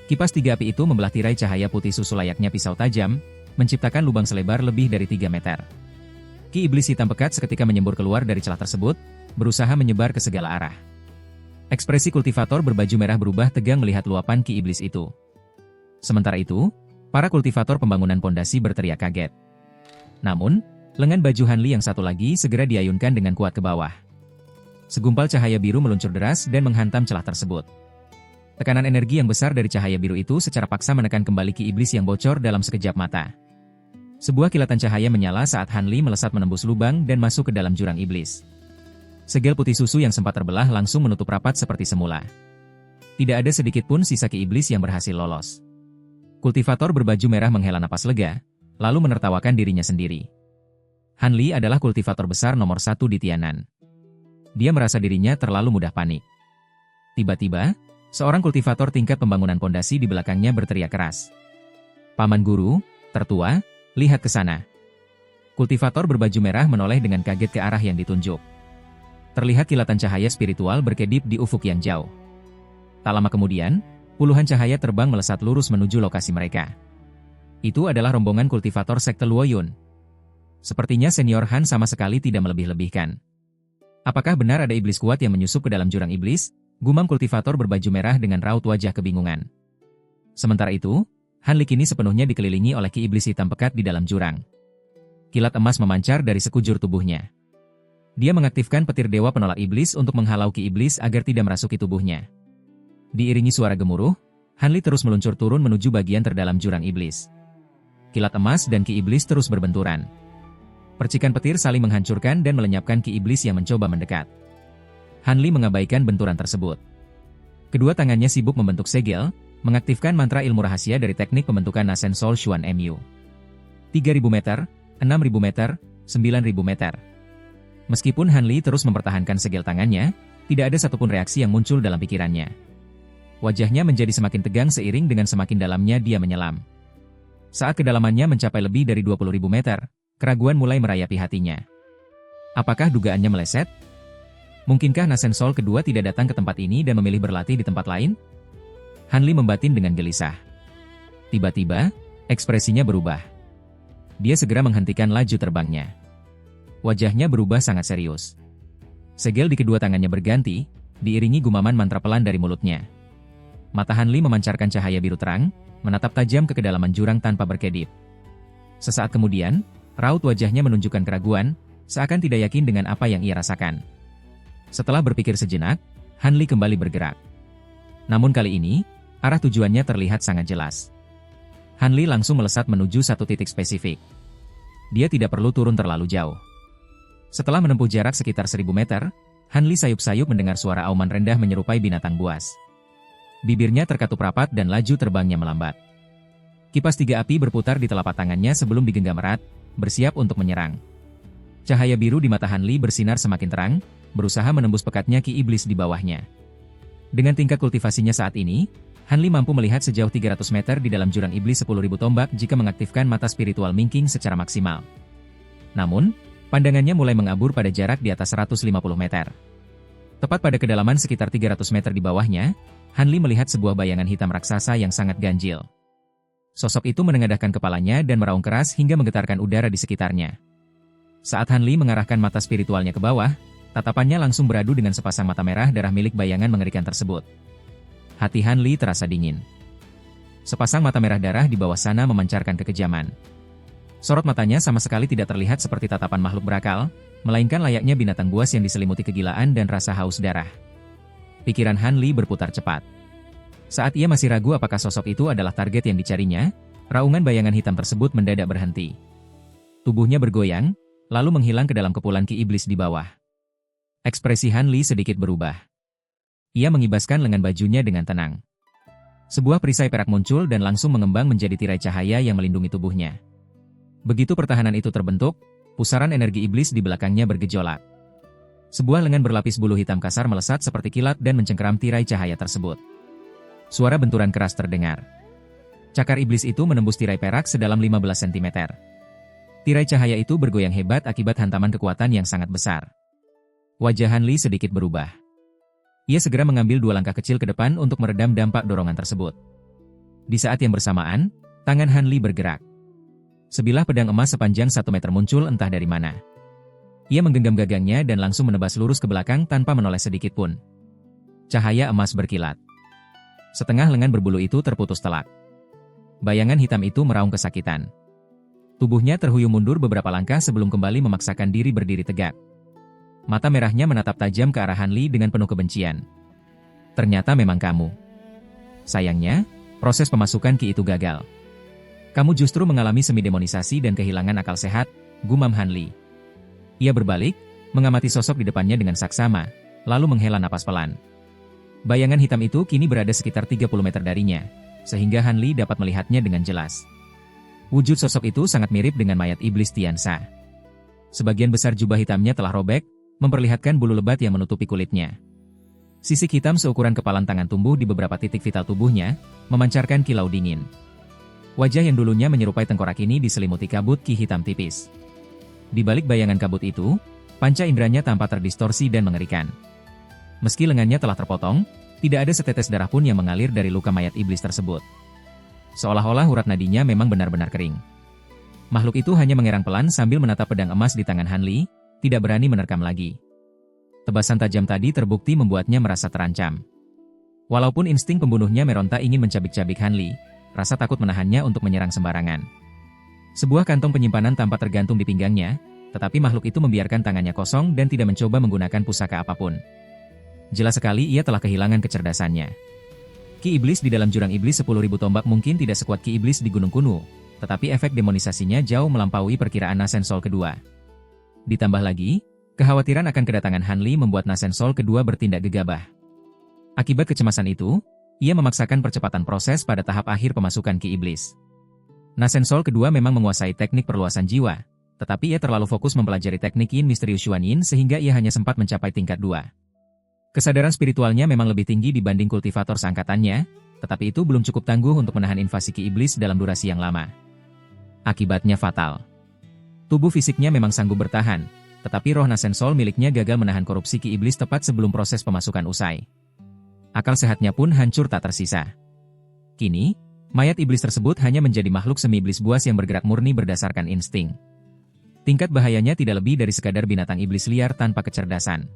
Kipas 3 api itu membelah tirai cahaya putih susu layaknya pisau tajam, menciptakan lubang selebar lebih dari 3 meter. Ki Iblis hitam pekat seketika menyembur keluar dari celah tersebut, berusaha menyebar ke segala arah. Ekspresi kultivator berbaju merah berubah tegang melihat luapan Ki Iblis itu. Sementara itu, para kultivator pembangunan pondasi berteriak kaget. Namun, lengan baju Han Li yang satu lagi segera diayunkan dengan kuat ke bawah. Segumpal cahaya biru meluncur deras dan menghantam celah tersebut. Tekanan energi yang besar dari cahaya biru itu secara paksa menekan kembali Ki Iblis yang bocor dalam sekejap mata. Sebuah kilatan cahaya menyala saat Han Li melesat menembus lubang dan masuk ke dalam jurang iblis. Segel putih susu yang sempat terbelah langsung menutup rapat seperti semula. Tidak ada sedikit pun sisa Ki Iblis yang berhasil lolos. Kultivator berbaju merah menghela napas lega, lalu menertawakan dirinya sendiri. Han Li adalah kultivator besar nomor 1 di Tianan. Dia merasa dirinya terlalu mudah panik. Tiba-tiba, seorang kultivator tingkat pembangunan pondasi di belakangnya berteriak keras. Paman Guru, tertua, lihat ke sana. Kultivator berbaju merah menoleh dengan kaget ke arah yang ditunjuk. Terlihat kilatan cahaya spiritual berkedip di ufuk yang jauh. Tak lama kemudian, puluhan cahaya terbang melesat lurus menuju lokasi mereka. Itu adalah rombongan kultivator sekte Luoyun. Sepertinya senior Han sama sekali tidak melebih-lebihkan. Apakah benar ada iblis kuat yang menyusup ke dalam jurang iblis? Gumam kultivator berbaju merah dengan raut wajah kebingungan. Sementara itu, Han Li kini sepenuhnya dikelilingi oleh Ki Iblis hitam pekat di dalam jurang. Kilat emas memancar dari sekujur tubuhnya. Dia mengaktifkan petir dewa penolak iblis untuk menghalau Ki Iblis agar tidak merasuki tubuhnya. Diiringi suara gemuruh, Han Li terus meluncur turun menuju bagian terdalam jurang iblis. Kilat emas dan Ki Iblis terus berbenturan. Percikan petir saling menghancurkan dan melenyapkan Ki Iblis yang mencoba mendekat. Han Li mengabaikan benturan tersebut. Kedua tangannya sibuk membentuk segel, mengaktifkan mantra ilmu rahasia dari teknik pembentukan Nasen Soul Xuan Mu. 3.000 meter, 6.000 meter, 9.000 meter. Meskipun Han Li terus mempertahankan segel tangannya, tidak ada satupun reaksi yang muncul dalam pikirannya. Wajahnya menjadi semakin tegang seiring dengan semakin dalamnya dia menyelam. Saat kedalamannya mencapai lebih dari 20.000 meter, keraguan mulai merayapi hatinya. Apakah dugaannya meleset? Mungkinkah Nasen Soul kedua tidak datang ke tempat ini dan memilih berlatih di tempat lain? Han Li membatin dengan gelisah. Tiba-tiba, ekspresinya berubah. Dia segera menghentikan laju terbangnya. Wajahnya berubah sangat serius. Segel di kedua tangannya berganti, diiringi gumaman mantra pelan dari mulutnya. Mata Han Li memancarkan cahaya biru terang, menatap tajam ke kedalaman jurang tanpa berkedip. Sesaat kemudian, raut wajahnya menunjukkan keraguan, seakan tidak yakin dengan apa yang ia rasakan. Setelah berpikir sejenak, Han Li kembali bergerak. Namun kali ini, arah tujuannya terlihat sangat jelas. Han Li langsung melesat menuju satu titik spesifik. Dia tidak perlu turun terlalu jauh. Setelah menempuh jarak sekitar 1000 meter, Han Li sayup-sayup mendengar suara auman rendah menyerupai binatang buas. Bibirnya terkatup rapat dan laju terbangnya melambat. Kipas 3 api berputar di telapak tangannya sebelum digenggam erat, bersiap untuk menyerang. Cahaya biru di mata Han Li bersinar semakin terang, berusaha menembus pekatnya ki iblis di bawahnya. Dengan tingkat kultivasinya saat ini, Han Li mampu melihat sejauh 300 meter di dalam jurang iblis 10.000 tombak jika mengaktifkan mata spiritual Mingking secara maksimal. Namun, pandangannya mulai mengabur pada jarak di atas 150 meter. Tepat pada kedalaman sekitar 300 meter di bawahnya, Han Li melihat sebuah bayangan hitam raksasa yang sangat ganjil. Sosok itu menengadahkan kepalanya dan meraung keras hingga menggetarkan udara di sekitarnya. Saat Han Li mengarahkan mata spiritualnya ke bawah, tatapannya langsung beradu dengan sepasang mata merah darah milik bayangan mengerikan tersebut. Hati Han Li terasa dingin. Sepasang mata merah darah di bawah sana memancarkan kekejaman. Sorot matanya sama sekali tidak terlihat seperti tatapan makhluk berakal, melainkan layaknya binatang buas yang diselimuti kegilaan dan rasa haus darah. Pikiran Han Li berputar cepat. Saat ia masih ragu apakah sosok itu adalah target yang dicarinya, raungan bayangan hitam tersebut mendadak berhenti. Tubuhnya bergoyang, lalu menghilang ke dalam kepulan ki iblis di bawah. Ekspresi Han Li sedikit berubah. Ia mengibaskan lengan bajunya dengan tenang. Sebuah perisai perak muncul dan langsung mengembang menjadi tirai cahaya yang melindungi tubuhnya. Begitu pertahanan itu terbentuk, pusaran energi iblis di belakangnya bergejolak. Sebuah lengan berlapis bulu hitam kasar melesat seperti kilat dan mencengkeram tirai cahaya tersebut. Suara benturan keras terdengar. Cakar iblis itu menembus tirai perak sedalam 15 cm. Tirai cahaya itu bergoyang hebat akibat hantaman kekuatan yang sangat besar. Wajah Han Li sedikit berubah. Ia segera mengambil 2 langkah kecil ke depan untuk meredam dampak dorongan tersebut. Di saat yang bersamaan, tangan Han Li bergerak. Sebilah pedang emas sepanjang 1 meter muncul entah dari mana. Ia menggenggam gagangnya dan langsung menebas lurus ke belakang tanpa menoleh sedikit pun. Cahaya emas berkilat. Setengah lengan berbulu itu terputus telak. Bayangan hitam itu meraung kesakitan. Tubuhnya terhuyung mundur beberapa langkah sebelum kembali memaksakan diri berdiri tegak. Mata merahnya menatap tajam ke arah Han Li dengan penuh kebencian. Ternyata memang kamu. Sayangnya, proses pemasukan ki itu gagal. Kamu justru mengalami semi-demonisasi dan kehilangan akal sehat, gumam Han Li. Ia berbalik, mengamati sosok di depannya dengan saksama, lalu menghela napas pelan. Bayangan hitam itu kini berada sekitar 30 meter darinya, sehingga Han Li dapat melihatnya dengan jelas. Wujud sosok itu sangat mirip dengan mayat iblis Tiansa. Sebagian besar jubah hitamnya telah robek, memperlihatkan bulu lebat yang menutupi kulitnya. Sisik hitam seukuran kepalan tangan tumbuh di beberapa titik vital tubuhnya, memancarkan kilau dingin. Wajah yang dulunya menyerupai tengkorak ini diselimuti kabut ki hitam tipis. Di balik bayangan kabut itu, panca inderanya tampak terdistorsi dan mengerikan. Meski lengannya telah terpotong, tidak ada setetes darah pun yang mengalir dari luka mayat iblis tersebut. Seolah-olah urat nadinya memang benar-benar kering. Makhluk itu hanya mengerang pelan sambil menatap pedang emas di tangan Han Li, tidak berani menerkam lagi. Tebasan tajam tadi terbukti membuatnya merasa terancam. Walaupun insting pembunuhnya meronta ingin mencabik-cabik Han Li, rasa takut menahannya untuk menyerang sembarangan. Sebuah kantong penyimpanan tampak tergantung di pinggangnya, tetapi makhluk itu membiarkan tangannya kosong dan tidak mencoba menggunakan pusaka apapun. Jelas sekali ia telah kehilangan kecerdasannya. Ki iblis di dalam jurang iblis 10.000 tombak mungkin tidak sekuat ki iblis di Gunung Kuno, tetapi efek demonisasinya jauh melampaui perkiraan Nasen Sol kedua. Ditambah lagi, kekhawatiran akan kedatangan Han Li membuat Nasen Sol kedua bertindak gegabah. Akibat kecemasan itu, ia memaksakan percepatan proses pada tahap akhir pemasukan ki iblis. Nasen Sol kedua memang menguasai teknik perluasan jiwa, tetapi ia terlalu fokus mempelajari teknik Yin misterius Xuan Yin sehingga ia hanya sempat mencapai tingkat 2. Kesadaran spiritualnya memang lebih tinggi dibanding kultivator seangkatannya, tetapi itu belum cukup tangguh untuk menahan invasi ki iblis dalam durasi yang lama. Akibatnya fatal. Tubuh fisiknya memang sanggup bertahan, tetapi roh Nasen Sol miliknya gagal menahan korupsi ki iblis tepat sebelum proses pemasukan usai. Akal sehatnya pun hancur tak tersisa. Kini, mayat iblis tersebut hanya menjadi makhluk semi-iblis buas yang bergerak murni berdasarkan insting. Tingkat bahayanya tidak lebih dari sekadar binatang iblis liar tanpa kecerdasan.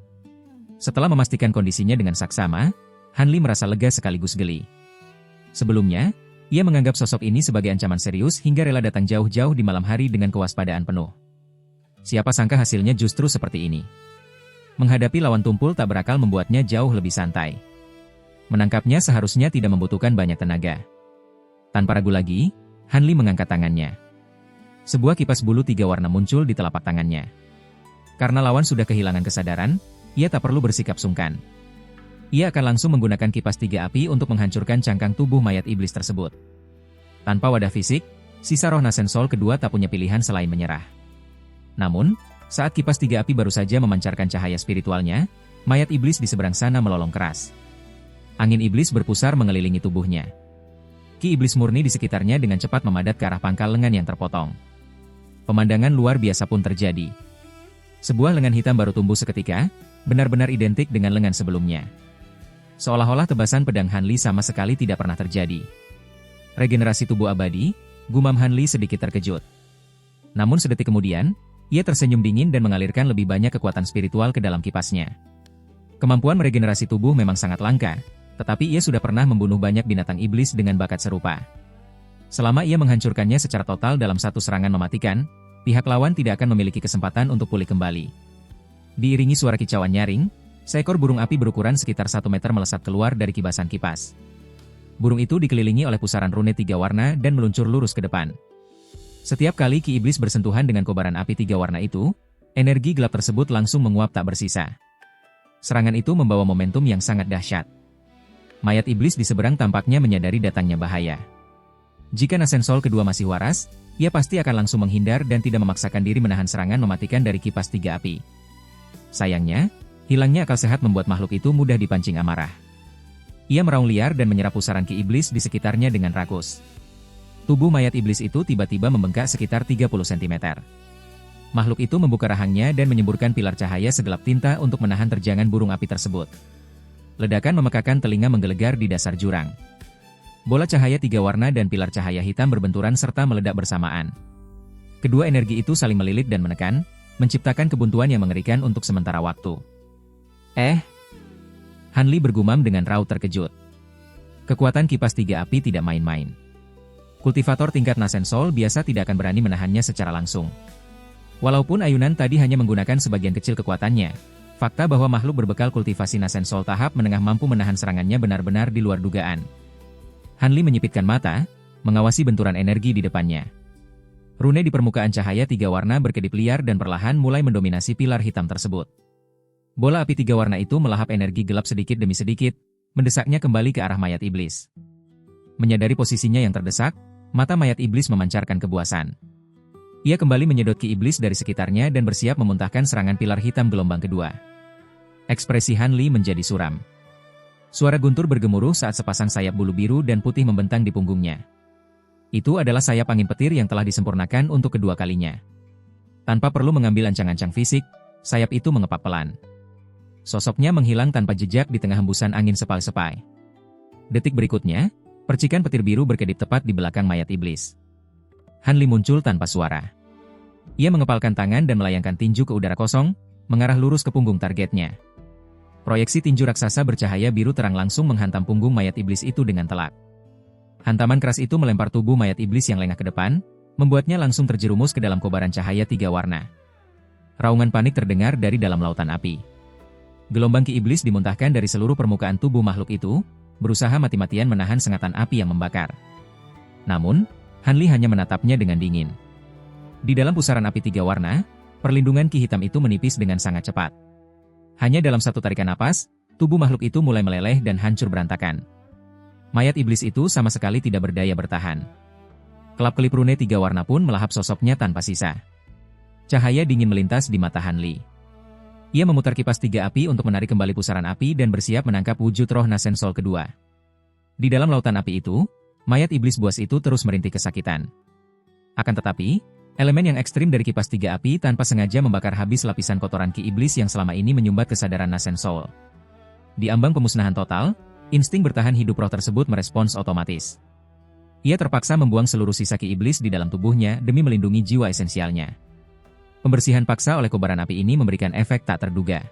Setelah memastikan kondisinya dengan saksama, Hanli merasa lega sekaligus geli. Sebelumnya, ia menganggap sosok ini sebagai ancaman serius hingga rela datang jauh-jauh di malam hari dengan kewaspadaan penuh. Siapa sangka hasilnya justru seperti ini. Menghadapi lawan tumpul tak berakal membuatnya jauh lebih santai. Menangkapnya seharusnya tidak membutuhkan banyak tenaga. Tanpa ragu lagi, Hanli mengangkat tangannya. Sebuah kipas bulu 3 warna muncul di telapak tangannya. Karena lawan sudah kehilangan kesadaran, ia tak perlu bersikap sungkan. Ia akan langsung menggunakan kipas 3 api untuk menghancurkan cangkang tubuh mayat iblis tersebut. Tanpa wadah fisik, sisa roh Nasen Soul kedua tak punya pilihan selain menyerah. Namun, saat kipas 3 api baru saja memancarkan cahaya spiritualnya, mayat iblis di seberang sana melolong keras. Angin iblis berpusar mengelilingi tubuhnya. Ki iblis murni di sekitarnya dengan cepat memadat ke arah pangkal lengan yang terpotong. Pemandangan luar biasa pun terjadi. Sebuah lengan hitam baru tumbuh seketika, benar-benar identik dengan lengan sebelumnya. Seolah-olah tebasan pedang Hanli sama sekali tidak pernah terjadi. Regenerasi tubuh abadi, gumam Hanli sedikit terkejut. Namun sedetik kemudian, ia tersenyum dingin dan mengalirkan lebih banyak kekuatan spiritual ke dalam kipasnya. Kemampuan meregenerasi tubuh memang sangat langka, tetapi ia sudah pernah membunuh banyak binatang iblis dengan bakat serupa. Selama ia menghancurkannya secara total dalam satu serangan mematikan, pihak lawan tidak akan memiliki kesempatan untuk pulih kembali. Diiringi suara kicauan nyaring, seekor burung api berukuran sekitar 1 meter melesat keluar dari kibasan kipas. Burung itu dikelilingi oleh pusaran rune 3 warna dan meluncur lurus ke depan. Setiap kali Ki Iblis bersentuhan dengan kobaran api 3 warna itu, energi gelap tersebut langsung menguap tak bersisa. Serangan itu membawa momentum yang sangat dahsyat. Mayat iblis di seberang tampaknya menyadari datangnya bahaya. Jika Nasen Soul kedua masih waras, ia pasti akan langsung menghindar dan tidak memaksakan diri menahan serangan mematikan dari kipas 3 api. Sayangnya, hilangnya akal sehat membuat makhluk itu mudah dipancing amarah. Ia meraung liar dan menyerap pusaran Ki Iblis di sekitarnya dengan rakus. Tubuh mayat iblis itu tiba-tiba membengkak sekitar 30 cm. Makhluk itu membuka rahangnya dan menyemburkan pilar cahaya segelap tinta untuk menahan terjangan burung api tersebut. Ledakan memekakan telinga menggelegar di dasar jurang. Bola cahaya 3 warna dan pilar cahaya hitam berbenturan serta meledak bersamaan. Kedua energi itu saling melilit dan menekan, menciptakan kebuntuan yang mengerikan untuk sementara waktu. Hanli bergumam dengan raut terkejut. Kekuatan kipas 3 api tidak main-main. Kultivator tingkat Nasen Soul biasa tidak akan berani menahannya secara langsung. Walaupun ayunan tadi hanya menggunakan sebagian kecil kekuatannya, fakta bahwa makhluk berbekal kultivasi Nasen Soul tahap menengah mampu menahan serangannya benar-benar di luar dugaan. Hanli menyipitkan mata, mengawasi benturan energi di depannya. Rune di permukaan cahaya 3 warna berkedip liar dan perlahan mulai mendominasi pilar hitam tersebut. Bola api 3 warna itu melahap energi gelap sedikit demi sedikit, mendesaknya kembali ke arah mayat iblis. Menyadari posisinya yang terdesak, mata mayat iblis memancarkan kebuasan. Ia kembali menyedot Ki Iblis dari sekitarnya dan bersiap memuntahkan serangan pilar hitam gelombang kedua. Ekspresi Hanli menjadi suram. Suara guntur bergemuruh saat sepasang sayap bulu biru dan putih membentang di punggungnya. Itu adalah sayap angin petir yang telah disempurnakan untuk kedua kalinya. Tanpa perlu mengambil ancang-ancang fisik, sayap itu mengepak pelan. Sosoknya menghilang tanpa jejak di tengah hembusan angin sepal-sepai. Detik berikutnya, percikan petir biru berkedip tepat di belakang mayat iblis. Hanli muncul tanpa suara. Ia mengepalkan tangan dan melayangkan tinju ke udara kosong, mengarah lurus ke punggung targetnya. Proyeksi tinju raksasa bercahaya biru terang langsung menghantam punggung mayat iblis itu dengan telak. Hantaman keras itu melempar tubuh mayat iblis yang lengah ke depan, membuatnya langsung terjerumus ke dalam kobaran cahaya 3 warna. Raungan panik terdengar dari dalam lautan api. Gelombang Ki Iblis dimuntahkan dari seluruh permukaan tubuh makhluk itu, berusaha mati-matian menahan sengatan api yang membakar. Namun, Hanli hanya menatapnya dengan dingin. Di dalam pusaran api 3 warna, perlindungan Ki hitam itu menipis dengan sangat cepat. Hanya dalam satu tarikan napas, tubuh makhluk itu mulai meleleh dan hancur berantakan. Mayat iblis itu sama sekali tidak berdaya bertahan. Kelap-kelip rune 3 warna pun melahap sosoknya tanpa sisa. Cahaya dingin melintas di mata Hanli. Ia memutar kipas 3 api untuk menarik kembali pusaran api dan bersiap menangkap wujud roh Nasen Soul kedua. Di dalam lautan api itu, mayat iblis buas itu terus merintih kesakitan. Akan tetapi, elemen yang ekstrim dari kipas 3 api tanpa sengaja membakar habis lapisan kotoran Ki Iblis yang selama ini menyumbat kesadaran Nasen Soul. Di ambang pemusnahan total, insting bertahan hidup roh tersebut merespons otomatis. Ia terpaksa membuang seluruh sisa Ki Iblis di dalam tubuhnya demi melindungi jiwa esensialnya. Pembersihan paksa oleh kobaran api ini memberikan efek tak terduga.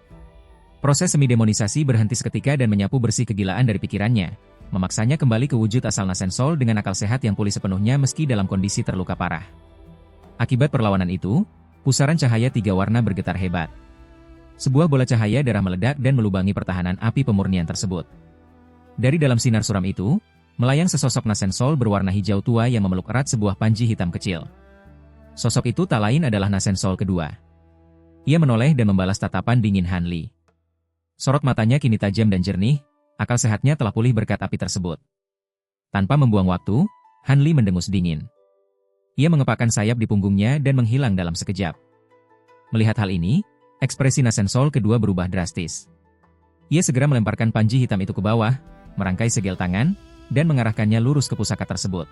Proses semi-demonisasi berhenti seketika dan menyapu bersih kegilaan dari pikirannya, memaksanya kembali ke wujud asal Nascensol dengan akal sehat yang pulih sepenuhnya meski dalam kondisi terluka parah. Akibat perlawanan itu, pusaran cahaya 3 warna bergetar hebat. Sebuah bola cahaya darah meledak dan melubangi pertahanan api pemurnian tersebut. Dari dalam sinar suram itu, melayang sesosok Nascensol berwarna hijau tua yang memeluk erat sebuah panji hitam kecil. Sosok itu tak lain adalah Nascensol kedua. Ia menoleh dan membalas tatapan dingin Han Li. Sorot matanya kini tajam dan jernih, akal sehatnya telah pulih berkat api tersebut. Tanpa membuang waktu, Han Li mendengus dingin. Ia mengepakkan sayap di punggungnya dan menghilang dalam sekejap. Melihat hal ini, ekspresi Nascensol kedua berubah drastis. Ia segera melemparkan panji hitam itu ke bawah, merangkai segel tangan, dan mengarahkannya lurus ke pusaka tersebut.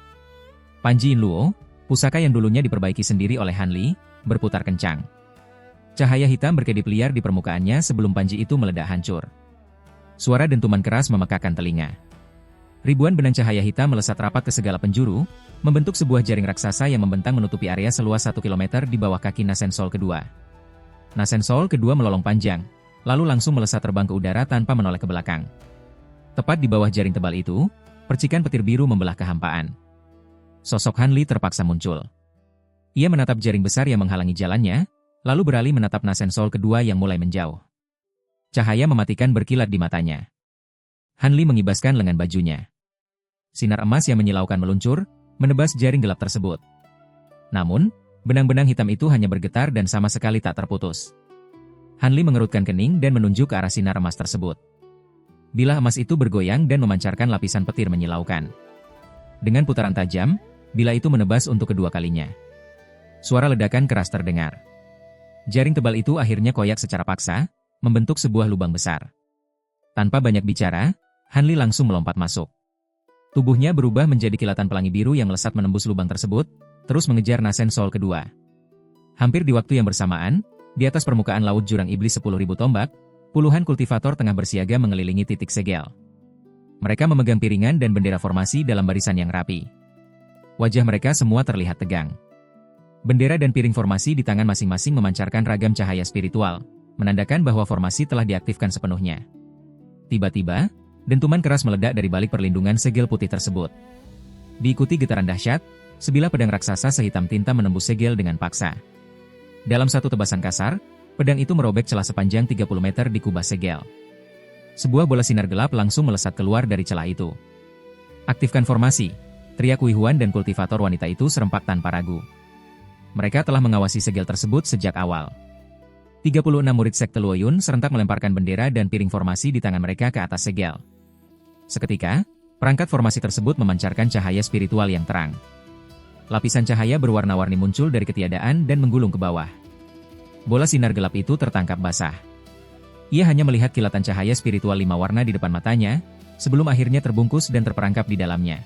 Panji Inluo, pusaka yang dulunya diperbaiki sendiri oleh Han Li, berputar kencang. Cahaya hitam berkedip liar di permukaannya sebelum panji itu meledak hancur. Suara dentuman keras memekakan telinga. Ribuan benang cahaya hitam melesat rapat ke segala penjuru, membentuk sebuah jaring raksasa yang membentang menutupi area seluas 1 km di bawah kaki Nascensol kedua. Nascensol kedua melolong panjang, lalu langsung melesat terbang ke udara tanpa menoleh ke belakang. Tepat di bawah jaring tebal itu, percikan petir biru membelah kehampaan. Sosok Han Li terpaksa muncul. Ia menatap jaring besar yang menghalangi jalannya, lalu beralih menatap Nascensol kedua yang mulai menjauh. Cahaya mematikan berkilat di matanya. Han Li mengibaskan lengan bajunya. Sinar emas yang menyilaukan meluncur, menebas jaring gelap tersebut. Namun, benang-benang hitam itu hanya bergetar dan sama sekali tak terputus. Han Li mengerutkan kening dan menunjuk ke arah sinar emas tersebut. Bilah emas itu bergoyang dan memancarkan lapisan petir menyilaukan. Dengan putaran tajam, bilah itu menebas untuk kedua kalinya. Suara ledakan keras terdengar. Jaring tebal itu akhirnya koyak secara paksa, membentuk sebuah lubang besar. Tanpa banyak bicara, Han Li langsung melompat masuk. Tubuhnya berubah menjadi kilatan pelangi biru yang melesat menembus lubang tersebut, terus mengejar Nascensol kedua. Hampir di waktu yang bersamaan, di atas permukaan laut jurang iblis 10.000 tombak, puluhan kultivator tengah bersiaga mengelilingi titik segel. Mereka memegang piringan dan bendera formasi dalam barisan yang rapi. Wajah mereka semua terlihat tegang. Bendera dan piring formasi di tangan masing-masing memancarkan ragam cahaya spiritual, menandakan bahwa formasi telah diaktifkan sepenuhnya. Tiba-tiba, dentuman keras meledak dari balik perlindungan segel putih tersebut. Diikuti getaran dahsyat, sebilah pedang raksasa sehitam tinta menembus segel dengan paksa. Dalam satu tebasan kasar, pedang itu merobek celah sepanjang 30 meter di kubah segel. Sebuah bola sinar gelap langsung melesat keluar dari celah itu. Aktifkan formasi, teriak Wei Huan dan kultivator wanita itu serempak tanpa ragu. Mereka telah mengawasi segel tersebut sejak awal. 36 murid sekte Luoyun serentak melemparkan bendera dan piring formasi di tangan mereka ke atas segel. Seketika, perangkat formasi tersebut memancarkan cahaya spiritual yang terang. Lapisan cahaya berwarna-warni muncul dari ketiadaan dan menggulung ke bawah. Bola sinar gelap itu tertangkap basah. Ia hanya melihat kilatan cahaya spiritual 5 warna di depan matanya, sebelum akhirnya terbungkus dan terperangkap di dalamnya.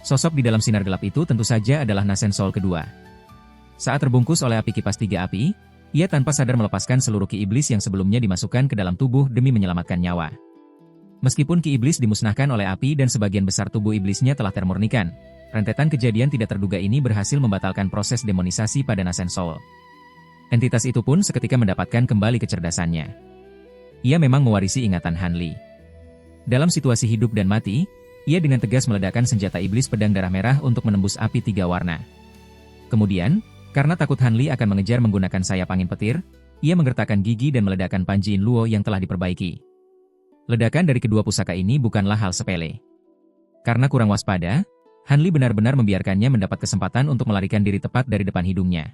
Sosok di dalam sinar gelap itu tentu saja adalah Nascensol kedua. Saat terbungkus oleh api kipas 3 api, ia tanpa sadar melepaskan seluruh ki iblis yang sebelumnya dimasukkan ke dalam tubuh demi menyelamatkan nyawa. Meskipun ki iblis dimusnahkan oleh api dan sebagian besar tubuh iblisnya telah termurnikan, rentetan kejadian tidak terduga ini berhasil membatalkan proses demonisasi pada Nascensol. Entitas itu pun seketika mendapatkan kembali kecerdasannya. Ia memang mewarisi ingatan Han Li. Dalam situasi hidup dan mati, ia dengan tegas meledakkan senjata iblis pedang darah merah untuk menembus api 3 warna. Kemudian, karena takut Han Li akan mengejar menggunakan sayap angin petir, ia menggertakkan gigi dan meledakkan panji Inluo yang telah diperbaiki. Ledakan dari kedua pusaka ini bukanlah hal sepele. Karena kurang waspada, Han Li benar-benar membiarkannya mendapat kesempatan untuk melarikan diri tepat dari depan hidungnya.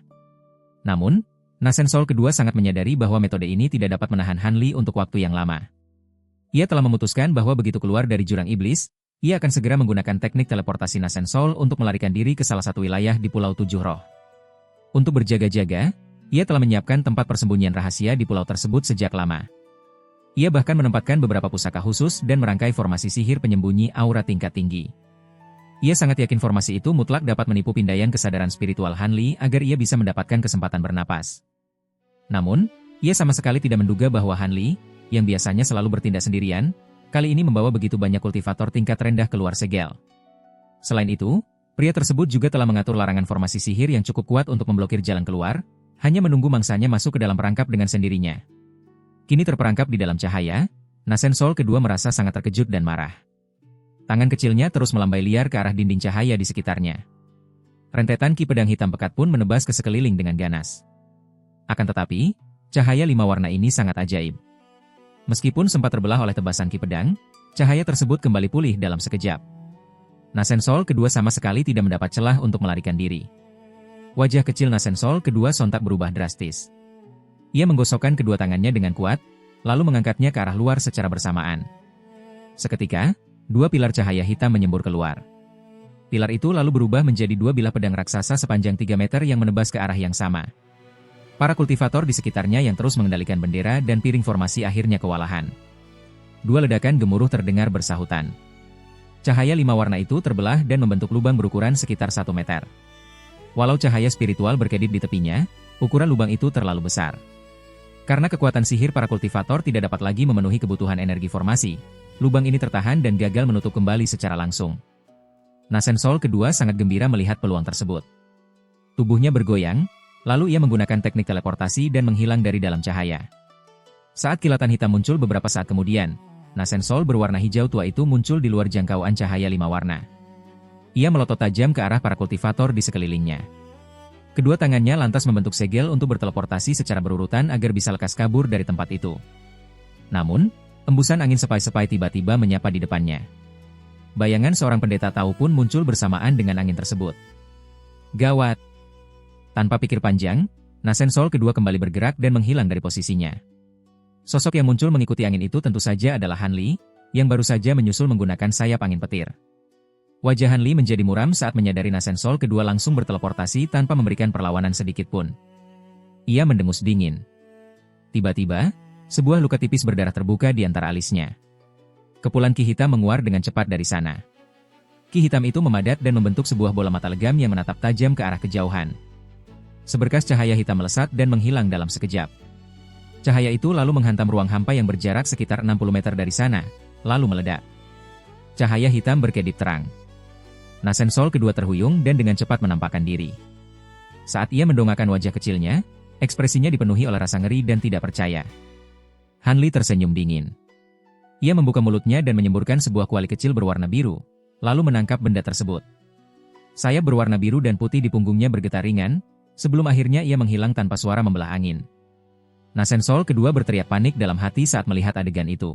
Namun, Nascensol kedua sangat menyadari bahwa metode ini tidak dapat menahan Han Li untuk waktu yang lama. Ia telah memutuskan bahwa begitu keluar dari jurang iblis, ia akan segera menggunakan teknik teleportasi Nascensol untuk melarikan diri ke salah satu wilayah di Pulau Tujuh Roh. Untuk berjaga-jaga, ia telah menyiapkan tempat persembunyian rahasia di pulau tersebut sejak lama. Ia bahkan menempatkan beberapa pusaka khusus dan merangkai formasi sihir penyembunyi aura tingkat tinggi. Ia sangat yakin formasi itu mutlak dapat menipu pindaian kesadaran spiritual Han Li agar ia bisa mendapatkan kesempatan bernapas. Namun, ia sama sekali tidak menduga bahwa Han Li, yang biasanya selalu bertindak sendirian, kali ini membawa begitu banyak kultivator tingkat rendah keluar segel. Selain itu, pria tersebut juga telah mengatur larangan formasi sihir yang cukup kuat untuk memblokir jalan keluar, hanya menunggu mangsanya masuk ke dalam perangkap dengan sendirinya. Kini terperangkap di dalam cahaya, Nasen Sol kedua merasa sangat terkejut dan marah. Tangan kecilnya terus melambai liar ke arah dinding cahaya di sekitarnya. Rentetan ki pedang hitam pekat pun menebas ke sekeliling dengan ganas. Akan tetapi, cahaya 5 warna ini sangat ajaib. Meskipun sempat terbelah oleh tebasan ki pedang, cahaya tersebut kembali pulih dalam sekejap. Nasen Sol kedua sama sekali tidak mendapat celah untuk melarikan diri. Wajah kecil Nasen Sol kedua sontak berubah drastis. Ia menggosokkan kedua tangannya dengan kuat, lalu mengangkatnya ke arah luar secara bersamaan. Seketika, 2 pilar cahaya hitam menyembur keluar. Pilar itu lalu berubah menjadi 2 bilah pedang raksasa sepanjang 3 meter yang menebas ke arah yang sama. Para kultivator di sekitarnya yang terus mengendalikan bendera dan piring formasi akhirnya kewalahan. 2 ledakan gemuruh terdengar bersahutan. Cahaya 5 warna itu terbelah dan membentuk lubang berukuran sekitar 1 meter. Walau cahaya spiritual berkedip di tepinya, ukuran lubang itu terlalu besar. Karena kekuatan sihir para kultivator tidak dapat lagi memenuhi kebutuhan energi formasi, lubang ini tertahan dan gagal menutup kembali secara langsung. Nasen Sol kedua sangat gembira melihat peluang tersebut. Tubuhnya bergoyang, lalu ia menggunakan teknik teleportasi dan menghilang dari dalam cahaya. Saat kilatan hitam muncul beberapa saat kemudian, Nasen Sol berwarna hijau tua itu muncul di luar jangkauan cahaya 5 warna. Ia melotot tajam ke arah para kultivator di sekelilingnya. Kedua tangannya lantas membentuk segel untuk berteleportasi secara berurutan agar bisa lekas kabur dari tempat itu. Namun, embusan angin sepai-sepai tiba-tiba menyapa di depannya. Bayangan seorang pendeta tahu pun muncul bersamaan dengan angin tersebut. Gawat! Tanpa pikir panjang, Nasen Sol kedua kembali bergerak dan menghilang dari posisinya. Sosok yang muncul mengikuti angin itu tentu saja adalah Han Li, yang baru saja menyusul menggunakan sayap angin petir. Wajah Han Li menjadi muram saat menyadari Nasen Sol kedua langsung berteleportasi tanpa memberikan perlawanan sedikit pun. Ia mendengus dingin. Tiba-tiba, sebuah luka tipis berdarah terbuka di antara alisnya. Kepulan ki hitam menguar dengan cepat dari sana. Ki hitam itu memadat dan membentuk sebuah bola mata legam yang menatap tajam ke arah kejauhan. Seberkas cahaya hitam melesat dan menghilang dalam sekejap. Cahaya itu lalu menghantam ruang hampa yang berjarak sekitar 60 meter dari sana, lalu meledak. Cahaya hitam berkedip terang. Nasen Sol kedua terhuyung dan dengan cepat menampakkan diri. Saat ia mendongakkan wajah kecilnya, ekspresinya dipenuhi oleh rasa ngeri dan tidak percaya. Han Li tersenyum dingin. Ia membuka mulutnya dan menyemburkan sebuah kuali kecil berwarna biru, lalu menangkap benda tersebut. Sayap berwarna biru dan putih di punggungnya bergetar ringan, sebelum akhirnya ia menghilang tanpa suara membelah angin. Nasen Sol kedua berteriak panik dalam hati saat melihat adegan itu.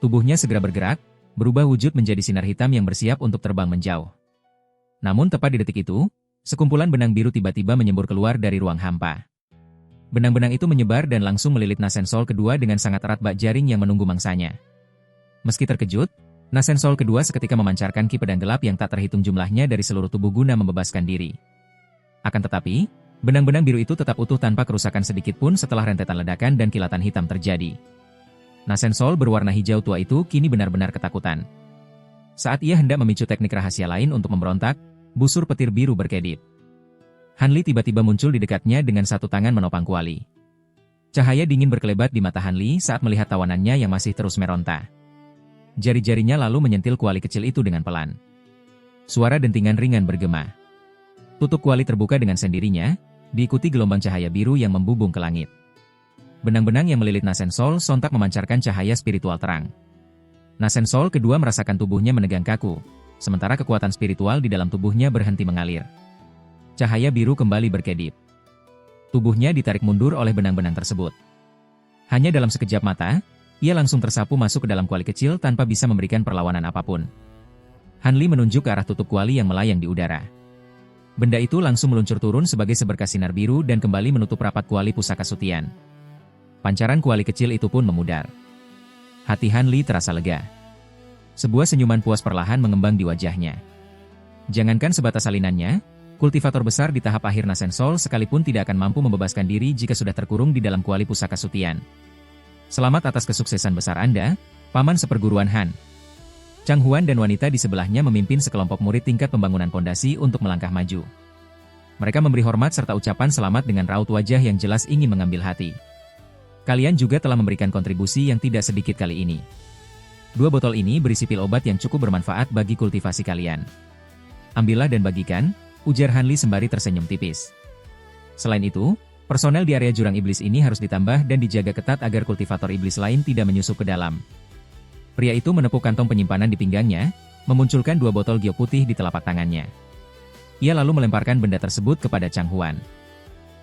Tubuhnya segera bergerak, berubah wujud menjadi sinar hitam yang bersiap untuk terbang menjauh. Namun tepat di detik itu, sekumpulan benang biru tiba-tiba menyembur keluar dari ruang hampa. Benang-benang itu menyebar dan langsung melilit Nasen Sol kedua dengan sangat erat bak jaring yang menunggu mangsanya. Meski terkejut, Nasen Sol kedua seketika memancarkan ki pedang gelap yang tak terhitung jumlahnya dari seluruh tubuh guna membebaskan diri. Akan tetapi, benang-benang biru itu tetap utuh tanpa kerusakan sedikit pun setelah rentetan ledakan dan kilatan hitam terjadi. Nasen Sol berwarna hijau tua itu kini benar-benar ketakutan. Saat ia hendak memicu teknik rahasia lain untuk memberontak, busur petir biru berkedip. Han Li tiba-tiba muncul di dekatnya dengan satu tangan menopang kuali. Cahaya dingin berkelebat di mata Han Li saat melihat tawanannya yang masih terus meronta. Jari-jarinya lalu menyentil kuali kecil itu dengan pelan. Suara dentingan ringan bergema. Tutup kuali terbuka dengan sendirinya, diikuti gelombang cahaya biru yang membubung ke langit. Benang-benang yang melilit Nasen Sol sontak memancarkan cahaya spiritual terang. Nasen Sol kedua merasakan tubuhnya menegang kaku, sementara kekuatan spiritual di dalam tubuhnya berhenti mengalir. Cahaya biru kembali berkedip. Tubuhnya ditarik mundur oleh benang-benang tersebut. Hanya dalam sekejap mata, ia langsung tersapu masuk ke dalam kuali kecil tanpa bisa memberikan perlawanan apapun. Han Li menunjuk ke arah tutup kuali yang melayang di udara. Benda itu langsung meluncur turun sebagai seberkas sinar biru dan kembali menutup rapat kuali pusaka sutian. Pancaran kuali kecil itu pun memudar. Hati Han Li terasa lega. Sebuah senyuman puas perlahan mengembang di wajahnya. Jangankan sebatas salinannya, kultivator besar di tahap akhir Nasen Sol sekalipun tidak akan mampu membebaskan diri jika sudah terkurung di dalam kuali pusaka sutian. Selamat atas kesuksesan besar Anda, Paman Seperguruan Han. Chang Huan dan wanita di sebelahnya memimpin sekelompok murid tingkat pembangunan pondasi untuk melangkah maju. Mereka memberi hormat serta ucapan selamat dengan raut wajah yang jelas ingin mengambil hati. Kalian juga telah memberikan kontribusi yang tidak sedikit kali ini. 2 botol ini berisi pil obat yang cukup bermanfaat bagi kultivasi kalian. Ambillah dan bagikan, ujar Han Li sembari tersenyum tipis. Selain itu, Personel di area jurang iblis ini harus ditambah dan dijaga ketat agar kultivator iblis lain tidak menyusup ke dalam. Pria itu menepuk kantong penyimpanan di pinggangnya, memunculkan 2 botol giok putih di telapak tangannya. Ia lalu melemparkan benda tersebut kepada Chang Huan.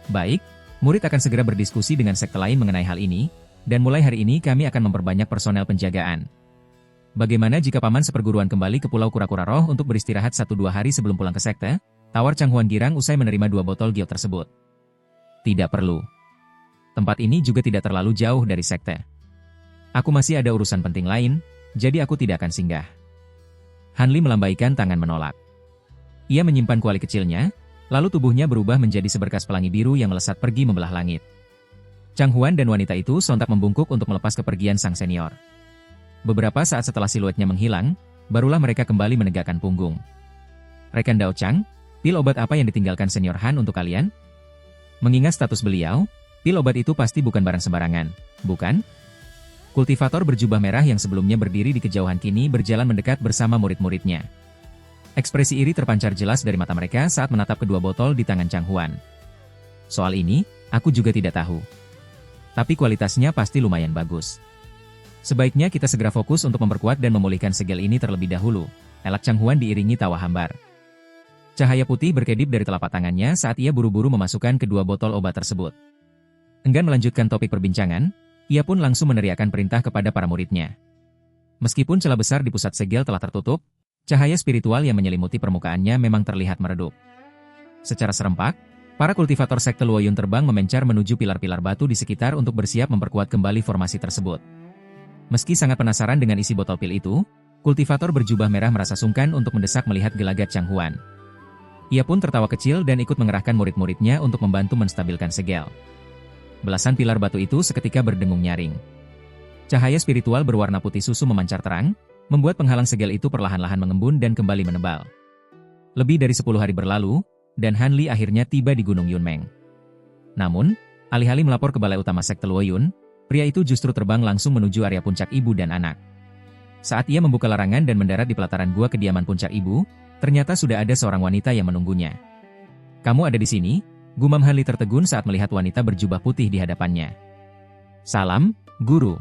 Baik, murid akan segera berdiskusi dengan sekte lain mengenai hal ini, dan mulai hari ini kami akan memperbanyak personel penjagaan. Bagaimana jika paman seperguruan kembali ke Pulau Kura-Kura Roh untuk beristirahat 1-2 hari sebelum pulang ke sekte? Tawar Chang Huan girang usai menerima 2 botol giok tersebut. Tidak perlu. Tempat ini juga tidak terlalu jauh dari sekte. Aku masih ada urusan penting lain, jadi aku tidak akan singgah. Han Li melambaikan tangan menolak. Ia menyimpan kuali kecilnya, lalu tubuhnya berubah menjadi seberkas pelangi biru yang melesat pergi membelah langit. Chang Huan dan wanita itu sontak membungkuk untuk melepas kepergian sang senior. Beberapa saat setelah siluetnya menghilang, barulah mereka kembali menegakkan punggung. Rekan Dao Chang, pil obat apa yang ditinggalkan senior Han untuk kalian? Mengingat status beliau, pil obat itu pasti bukan barang sembarangan, bukan? Kultivator berjubah merah yang sebelumnya berdiri di kejauhan kini berjalan mendekat bersama murid-muridnya. Ekspresi iri terpancar jelas dari mata mereka saat menatap kedua botol di tangan Chang Huan. Soal ini, aku juga tidak tahu. Tapi kualitasnya pasti lumayan bagus. Sebaiknya kita segera fokus untuk memperkuat dan memulihkan segel ini terlebih dahulu, elak Chang Huan diiringi tawa hambar. Cahaya putih berkedip dari telapak tangannya saat ia buru-buru memasukkan kedua botol obat tersebut. Enggan melanjutkan topik perbincangan, ia pun langsung meneriakkan perintah kepada para muridnya. Meskipun celah besar di pusat segel telah tertutup, cahaya spiritual yang menyelimuti permukaannya memang terlihat meredup. Secara serempak, para kultivator sekte Luoyun terbang memencar menuju pilar-pilar batu di sekitar untuk bersiap memperkuat kembali formasi tersebut. Meski sangat penasaran dengan isi botol pil itu, kultivator berjubah merah merasa sungkan untuk mendesak melihat gelagat Chang Huan. Ia pun tertawa kecil dan ikut mengerahkan murid-muridnya untuk membantu menstabilkan segel. Belasan pilar batu itu seketika berdengung nyaring. Cahaya spiritual berwarna putih susu memancar terang, membuat penghalang segel itu perlahan-lahan mengembun dan kembali menebal. Lebih dari 10 hari berlalu, dan Han Li akhirnya tiba di Gunung Yunmeng. Namun, alih-alih melapor ke balai utama sekte Luoyun, pria itu justru terbang langsung menuju area puncak ibu dan anak. Saat ia membuka larangan dan mendarat di pelataran gua kediaman puncak ibu, ternyata sudah ada seorang wanita yang menunggunya. "Kamu ada di sini?" gumam Han Li tertegun saat melihat wanita berjubah putih di hadapannya. "Salam, Guru."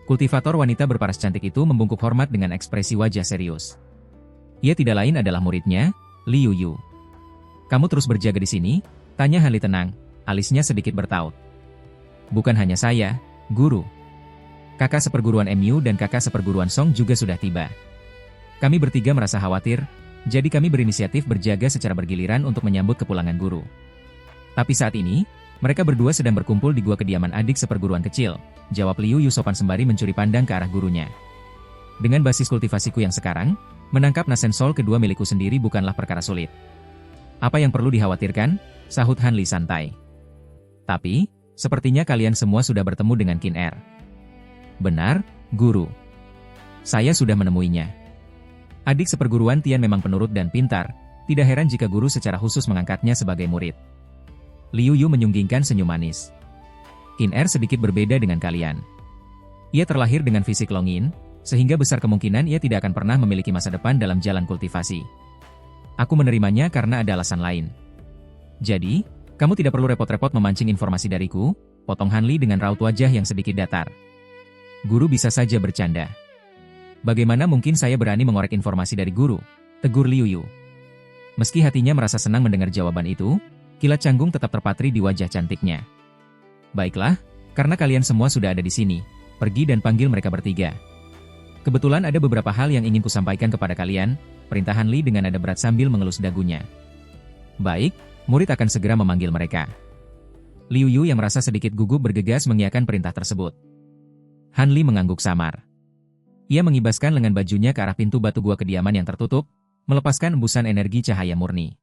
Kultivator wanita berparas cantik itu membungkuk hormat dengan ekspresi wajah serius. Ia tidak lain adalah muridnya, Liu Yu. "Kamu terus berjaga di sini?" tanya Han Li tenang, alisnya sedikit bertaut. "Bukan hanya saya, Guru. Kakak seperguruan MU dan kakak seperguruan Song juga sudah tiba. Kami bertiga merasa khawatir, jadi kami berinisiatif berjaga secara bergiliran untuk menyambut kepulangan guru. Tapi saat ini, mereka berdua sedang berkumpul di gua kediaman adik seperguruan kecil," jawab Liu Yu sopan sembari mencuri pandang ke arah gurunya. "Dengan basis kultivasiku yang sekarang, menangkap Nasen Soul kedua milikku sendiri bukanlah perkara sulit. Apa yang perlu dikhawatirkan?" sahut Han Li santai. "Tapi, sepertinya kalian semua sudah bertemu dengan Qin Er." "Benar, Guru. Saya sudah menemuinya. Adik seperguruan Tian memang penurut dan pintar, tidak heran jika guru secara khusus mengangkatnya sebagai murid." Liu Yu menyunggingkan senyum manis. "Qin Er sedikit berbeda dengan kalian. Ia terlahir dengan fisik Longin, sehingga besar kemungkinan ia tidak akan pernah memiliki masa depan dalam jalan kultivasi. Aku menerimanya karena ada alasan lain. Jadi, kamu tidak perlu repot-repot memancing informasi dariku," potong Han Li dengan raut wajah yang sedikit datar. "Guru bisa saja bercanda. Bagaimana mungkin saya berani mengorek informasi dari guru?" tegur Liu Yu. Meski hatinya merasa senang mendengar jawaban itu, kilat canggung tetap terpatri di wajah cantiknya. "Baiklah, karena kalian semua sudah ada di sini, pergi dan panggil mereka bertiga. Kebetulan ada beberapa hal yang ingin kusampaikan kepada kalian," perintah Han Li dengan nada berat sambil mengelus dagunya. "Baik, murid akan segera memanggil mereka." Liu Yu yang merasa sedikit gugup bergegas mengiyakan perintah tersebut. Han Li mengangguk samar. Ia mengibaskan lengan bajunya ke arah pintu batu gua kediaman yang tertutup, melepaskan embusan energi cahaya murni.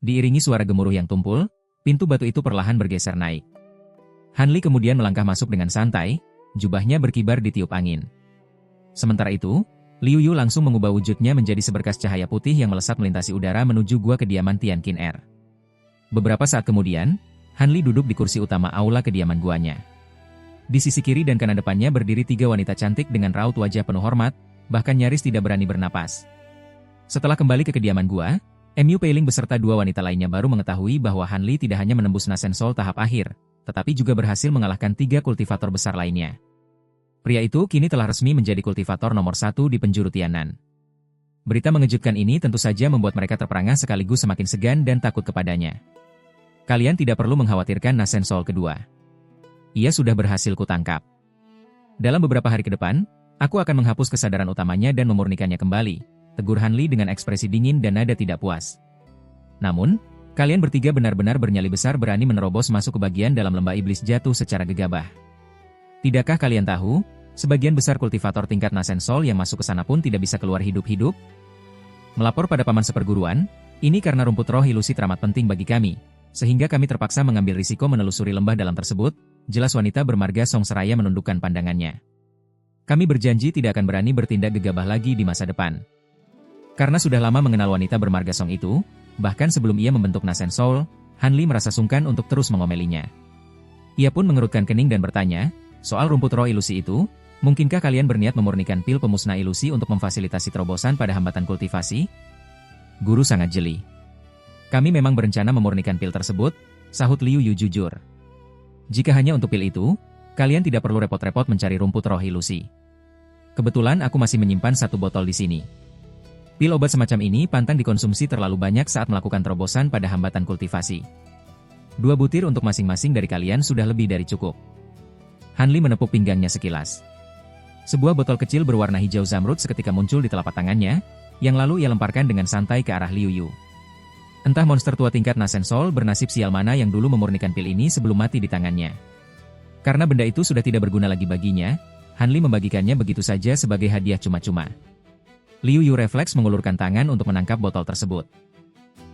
Diiringi suara gemuruh yang tumpul, pintu batu itu perlahan bergeser naik. Han Li kemudian melangkah masuk dengan santai, jubahnya berkibar di tiup angin. Sementara itu, Liu Yu langsung mengubah wujudnya menjadi seberkas cahaya putih yang melesat melintasi udara menuju gua kediaman Tian Qin Er. Beberapa saat kemudian, Han Li duduk di kursi utama aula kediaman guanya. Di sisi kiri dan kanan depannya berdiri 3 wanita cantik dengan raut wajah penuh hormat, bahkan nyaris tidak berani bernapas. Setelah kembali ke kediaman gua, MU Peiling beserta dua wanita lainnya baru mengetahui bahwa Han Li tidak hanya menembus Nasen Soul tahap akhir, tetapi juga berhasil mengalahkan 3 kultivator besar lainnya. Pria itu kini telah resmi menjadi kultivator nomor 1 di penjuru Tianan. Berita mengejutkan ini tentu saja membuat mereka terperangah sekaligus semakin segan dan takut kepadanya. Kalian tidak perlu mengkhawatirkan Nasen Soul kedua. Ia sudah berhasil kutangkap. Dalam beberapa hari ke depan, aku akan menghapus kesadaran utamanya dan memurnikannya kembali, tegur Han Li dengan ekspresi dingin dan nada tidak puas. Namun, kalian bertiga benar-benar bernyali besar berani menerobos masuk ke bagian dalam lembah iblis jatuh secara gegabah. Tidakkah kalian tahu, sebagian besar kultivator tingkat Nasen Soul yang masuk ke sana pun tidak bisa keluar hidup-hidup? Melapor pada paman seperguruan, ini karena rumput roh ilusi teramat penting bagi kami, sehingga kami terpaksa mengambil risiko menelusuri lembah dalam tersebut, jelas wanita bermarga Song seraya menundukkan pandangannya. Kami berjanji tidak akan berani bertindak gegabah lagi di masa depan. Karena sudah lama mengenal wanita bermarga Song itu, bahkan sebelum ia membentuk Nasen Soul, Han Li merasa sungkan untuk terus mengomelinya. Ia pun mengerutkan kening dan bertanya, soal rumput roh ilusi itu, mungkinkah kalian berniat memurnikan pil pemusnah ilusi untuk memfasilitasi terobosan pada hambatan kultivasi? Guru sangat jeli. Kami memang berencana memurnikan pil tersebut, sahut Liu Yu jujur. Jika hanya untuk pil itu, kalian tidak perlu repot-repot mencari rumput roh ilusi. Kebetulan aku masih menyimpan 1 botol di sini. Pil obat semacam ini pantang dikonsumsi terlalu banyak saat melakukan terobosan pada hambatan kultivasi. 2 butir untuk masing-masing dari kalian sudah lebih dari cukup. Han Li menepuk pinggangnya sekilas. Sebuah botol kecil berwarna hijau zamrud seketika muncul di telapak tangannya, yang lalu ia lemparkan dengan santai ke arah Liu Yu. Entah monster tua tingkat Nasen Soul bernasib sial mana yang dulu memurnikan pil ini sebelum mati di tangannya. Karena benda itu sudah tidak berguna lagi baginya, Han Li membagikannya begitu saja sebagai hadiah cuma-cuma. Liu Yu refleks mengulurkan tangan untuk menangkap botol tersebut.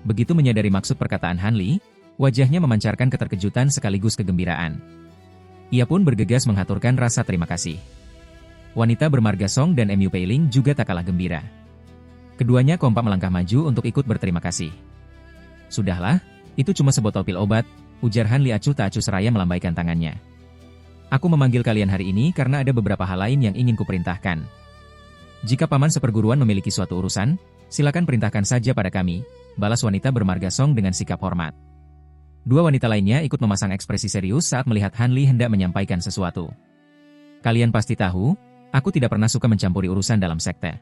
Begitu menyadari maksud perkataan Han Li, wajahnya memancarkan keterkejutan sekaligus kegembiraan. Ia pun bergegas menghaturkan rasa terima kasih. Wanita bermarga Song dan MU Peiling juga tak kalah gembira. Keduanya kompak melangkah maju untuk ikut berterima kasih. Sudahlah, itu cuma sebotol pil obat, ujar Han Li acuh tak acuh seraya melambaikan tangannya. Aku memanggil kalian hari ini karena ada beberapa hal lain yang ingin kuperintahkan. Jika paman seperguruan memiliki suatu urusan, silakan perintahkan saja pada kami, balas wanita bermarga Song dengan sikap hormat. 2 wanita lainnya ikut memasang ekspresi serius saat melihat Han Li hendak menyampaikan sesuatu. Kalian pasti tahu, aku tidak pernah suka mencampuri urusan dalam sekte.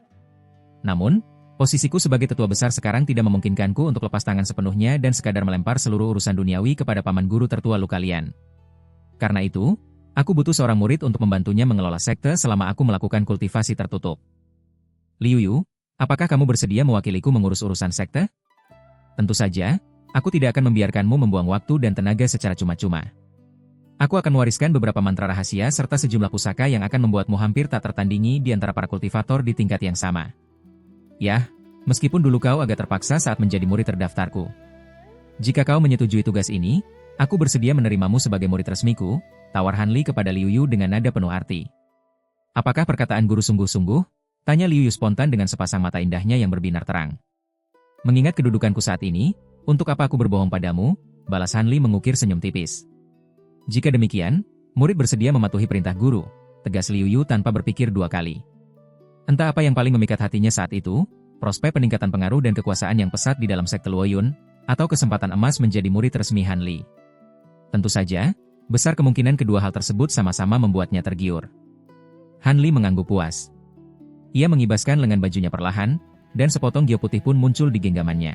Namun, posisiku sebagai tetua besar sekarang tidak memungkinkanku untuk lepas tangan sepenuhnya dan sekadar melempar seluruh urusan duniawi kepada paman guru tertua lu kalian. Karena itu, aku butuh seorang murid untuk membantunya mengelola sekte selama aku melakukan kultivasi tertutup. Liu Yu, apakah kamu bersedia mewakiliku mengurus urusan sekte? Tentu saja, aku tidak akan membiarkanmu membuang waktu dan tenaga secara cuma-cuma. Aku akan mewariskan beberapa mantra rahasia serta sejumlah pusaka yang akan membuatmu hampir tak tertandingi di antara para kultivator di tingkat yang sama. Yah, meskipun dulu kau agak terpaksa saat menjadi murid terdaftarku. Jika kau menyetujui tugas ini, aku bersedia menerimamu sebagai murid resmiku, tawar Han Li kepada Liu Yu dengan nada penuh arti. Apakah perkataan guru sungguh-sungguh? Tanya Liu Yu spontan dengan sepasang mata indahnya yang berbinar terang. Mengingat kedudukanku saat ini, untuk apa aku berbohong padamu? Balas Han Li mengukir senyum tipis. Jika demikian, murid bersedia mematuhi perintah guru, tegas Liu Yu tanpa berpikir 2 kali. Entah apa yang paling memikat hatinya saat itu, prospek peningkatan pengaruh dan kekuasaan yang pesat di dalam sekte Luoyun, atau kesempatan emas menjadi murid resmi Han Li. Tentu saja, besar kemungkinan kedua hal tersebut sama-sama membuatnya tergiur. Han Li mengangguk puas. Ia mengibaskan lengan bajunya perlahan, dan sepotong giok putih pun muncul di genggamannya.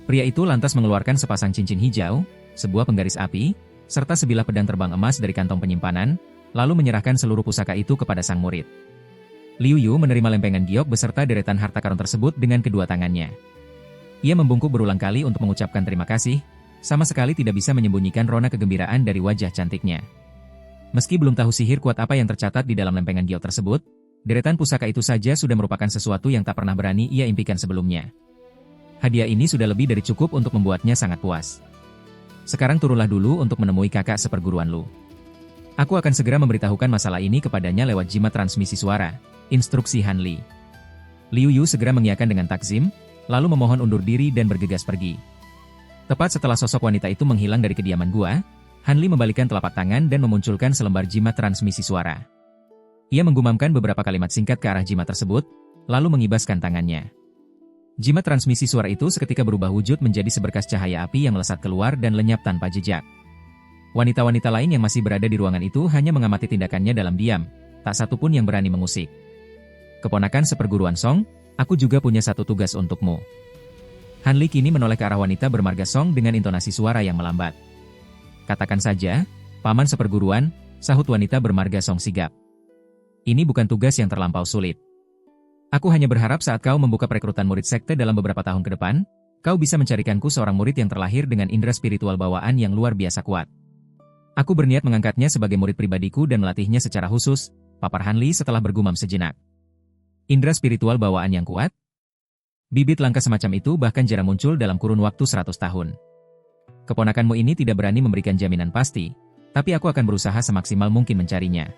Pria itu lantas mengeluarkan sepasang cincin hijau, sebuah penggaris api, serta sebilah pedang terbang emas dari kantong penyimpanan, lalu menyerahkan seluruh pusaka itu kepada sang murid. Liu Yu menerima lempengan giok beserta deretan harta karun tersebut dengan kedua tangannya. Ia membungkuk berulang kali untuk mengucapkan terima kasih, sama sekali tidak bisa menyembunyikan rona kegembiraan dari wajah cantiknya. Meski belum tahu sihir kuat apa yang tercatat di dalam lempengan giok tersebut, deretan pusaka itu saja sudah merupakan sesuatu yang tak pernah berani ia impikan sebelumnya. Hadiah ini sudah lebih dari cukup untuk membuatnya sangat puas. Sekarang turunlah dulu untuk menemui kakak seperguruan lu. Aku akan segera memberitahukan masalah ini kepadanya lewat jimat transmisi suara, instruksi Han Li. Liu Yu segera mengiyakan dengan takzim, lalu memohon undur diri dan bergegas pergi. Tepat setelah sosok wanita itu menghilang dari kediaman gua, Han Li membalikkan telapak tangan dan memunculkan selembar jimat transmisi suara. Ia menggumamkan beberapa kalimat singkat ke arah jimat tersebut, lalu mengibaskan tangannya. Jimat transmisi suara itu seketika berubah wujud menjadi seberkas cahaya api yang melesat keluar dan lenyap tanpa jejak. Wanita-wanita lain yang masih berada di ruangan itu hanya mengamati tindakannya dalam diam, tak satu pun yang berani mengusik. Keponakan seperguruan Song, aku juga punya satu tugas untukmu. Han Li kini menoleh ke arah wanita bermarga Song dengan intonasi suara yang melambat. Katakan saja, paman seperguruan, sahut wanita bermarga Song sigap. Ini bukan tugas yang terlampau sulit. Aku hanya berharap saat kau membuka perekrutan murid sekte dalam beberapa tahun ke depan, kau bisa mencarikanku seorang murid yang terlahir dengan indera spiritual bawaan yang luar biasa kuat. Aku berniat mengangkatnya sebagai murid pribadiku dan melatihnya secara khusus, papar Han Li setelah bergumam sejenak. Indera spiritual bawaan yang kuat? Bibit langka semacam itu bahkan jarang muncul dalam kurun waktu 100 tahun. Keponakanmu ini tidak berani memberikan jaminan pasti, tapi aku akan berusaha semaksimal mungkin mencarinya.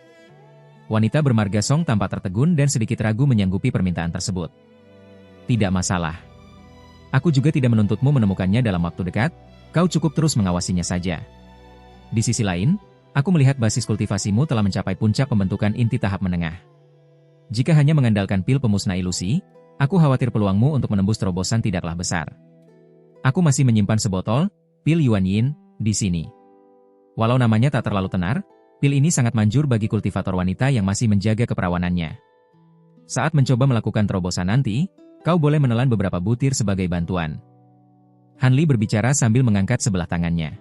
Wanita bermarga Song tampak tertegun dan sedikit ragu menyanggupi permintaan tersebut. Tidak masalah. Aku juga tidak menuntutmu menemukannya dalam waktu dekat, kau cukup terus mengawasinya saja. Di sisi lain, aku melihat basis kultivasimu telah mencapai puncak pembentukan inti tahap menengah. Jika hanya mengandalkan pil pemusnah ilusi, aku khawatir peluangmu untuk menembus terobosan tidaklah besar. Aku masih menyimpan sebotol pil Yuan Yin di sini. Walau namanya tak terlalu tenar, pil ini sangat manjur bagi kultivator wanita yang masih menjaga keperawanannya. Saat mencoba melakukan terobosan nanti, kau boleh menelan beberapa butir sebagai bantuan. Han Li berbicara sambil mengangkat sebelah tangannya.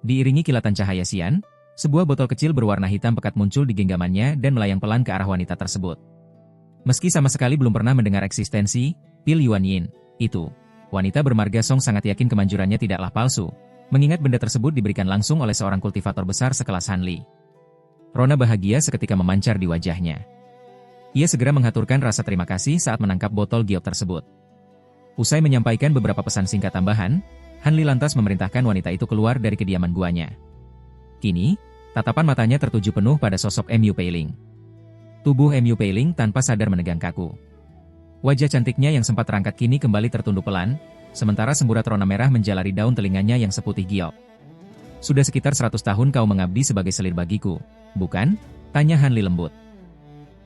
Diiringi kilatan cahaya sian, sebuah botol kecil berwarna hitam pekat muncul di genggamannya dan melayang pelan ke arah wanita tersebut. Meski sama sekali belum pernah mendengar eksistensi pil Yuan Yin itu, wanita bermarga Song sangat yakin kemanjurannya tidaklah palsu, mengingat benda tersebut diberikan langsung oleh seorang kultivator besar sekelas Han Li. Rona bahagia seketika memancar di wajahnya. Ia segera menghaturkan rasa terima kasih saat menangkap botol giok tersebut. Usai menyampaikan beberapa pesan singkat tambahan, Han Li lantas memerintahkan wanita itu keluar dari kediaman guanya. Kini, tatapan matanya tertuju penuh pada sosok Mu Peiling. Tubuh Mu Peiling tanpa sadar menegang kaku. Wajah cantiknya yang sempat terangkat kini kembali tertunduk pelan, sementara semburat rona merah menjalari daun telinganya yang seputih giok. Sudah sekitar 100 tahun kau mengabdi sebagai selir bagiku, bukan? Tanya Han Li lembut.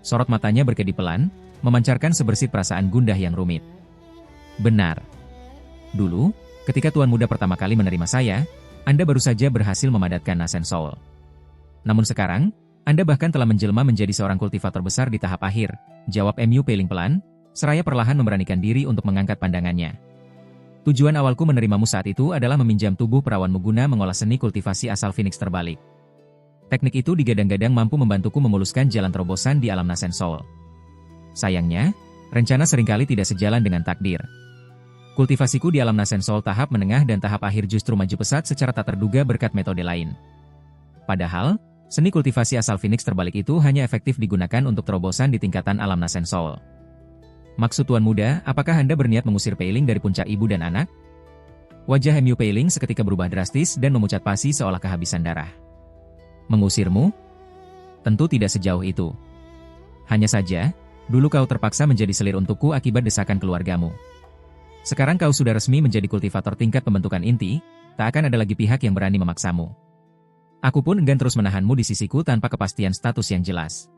Sorot matanya berkedip pelan, memancarkan sebersih perasaan gundah yang rumit. Benar. Dulu, ketika Tuan Muda pertama kali menerima saya, Anda baru saja berhasil memadatkan Nasen Soul. Namun sekarang, Anda bahkan telah menjelma menjadi seorang kultivator besar di tahap akhir, jawab Mu Peiling pelan, seraya perlahan memberanikan diri untuk mengangkat pandangannya. Tujuan awalku menerimamu saat itu adalah meminjam tubuh perawanmu guna mengolah seni kultivasi asal Phoenix terbalik. Teknik itu digadang-gadang mampu membantuku memuluskan jalan terobosan di alam Nasen Soul. Sayangnya, rencana seringkali tidak sejalan dengan takdir. Kultivasiku di alam Nasen Soul tahap menengah dan tahap akhir justru maju pesat secara tak terduga berkat metode lain. Padahal, seni kultivasi asal Phoenix terbalik itu hanya efektif digunakan untuk terobosan di tingkatan alam Nasen Soul. Maksud Tuan Muda, apakah Anda berniat mengusir Peiling dari puncak ibu dan anak? Wajah Mu Peiling seketika berubah drastis dan memucat pasi seolah kehabisan darah. Mengusirmu? Tentu tidak sejauh itu. Hanya saja, dulu kau terpaksa menjadi selir untukku akibat desakan keluargamu. Sekarang kau sudah resmi menjadi kultivator tingkat pembentukan inti, tak akan ada lagi pihak yang berani memaksamu. Aku pun enggan terus menahanmu di sisiku tanpa kepastian status yang jelas.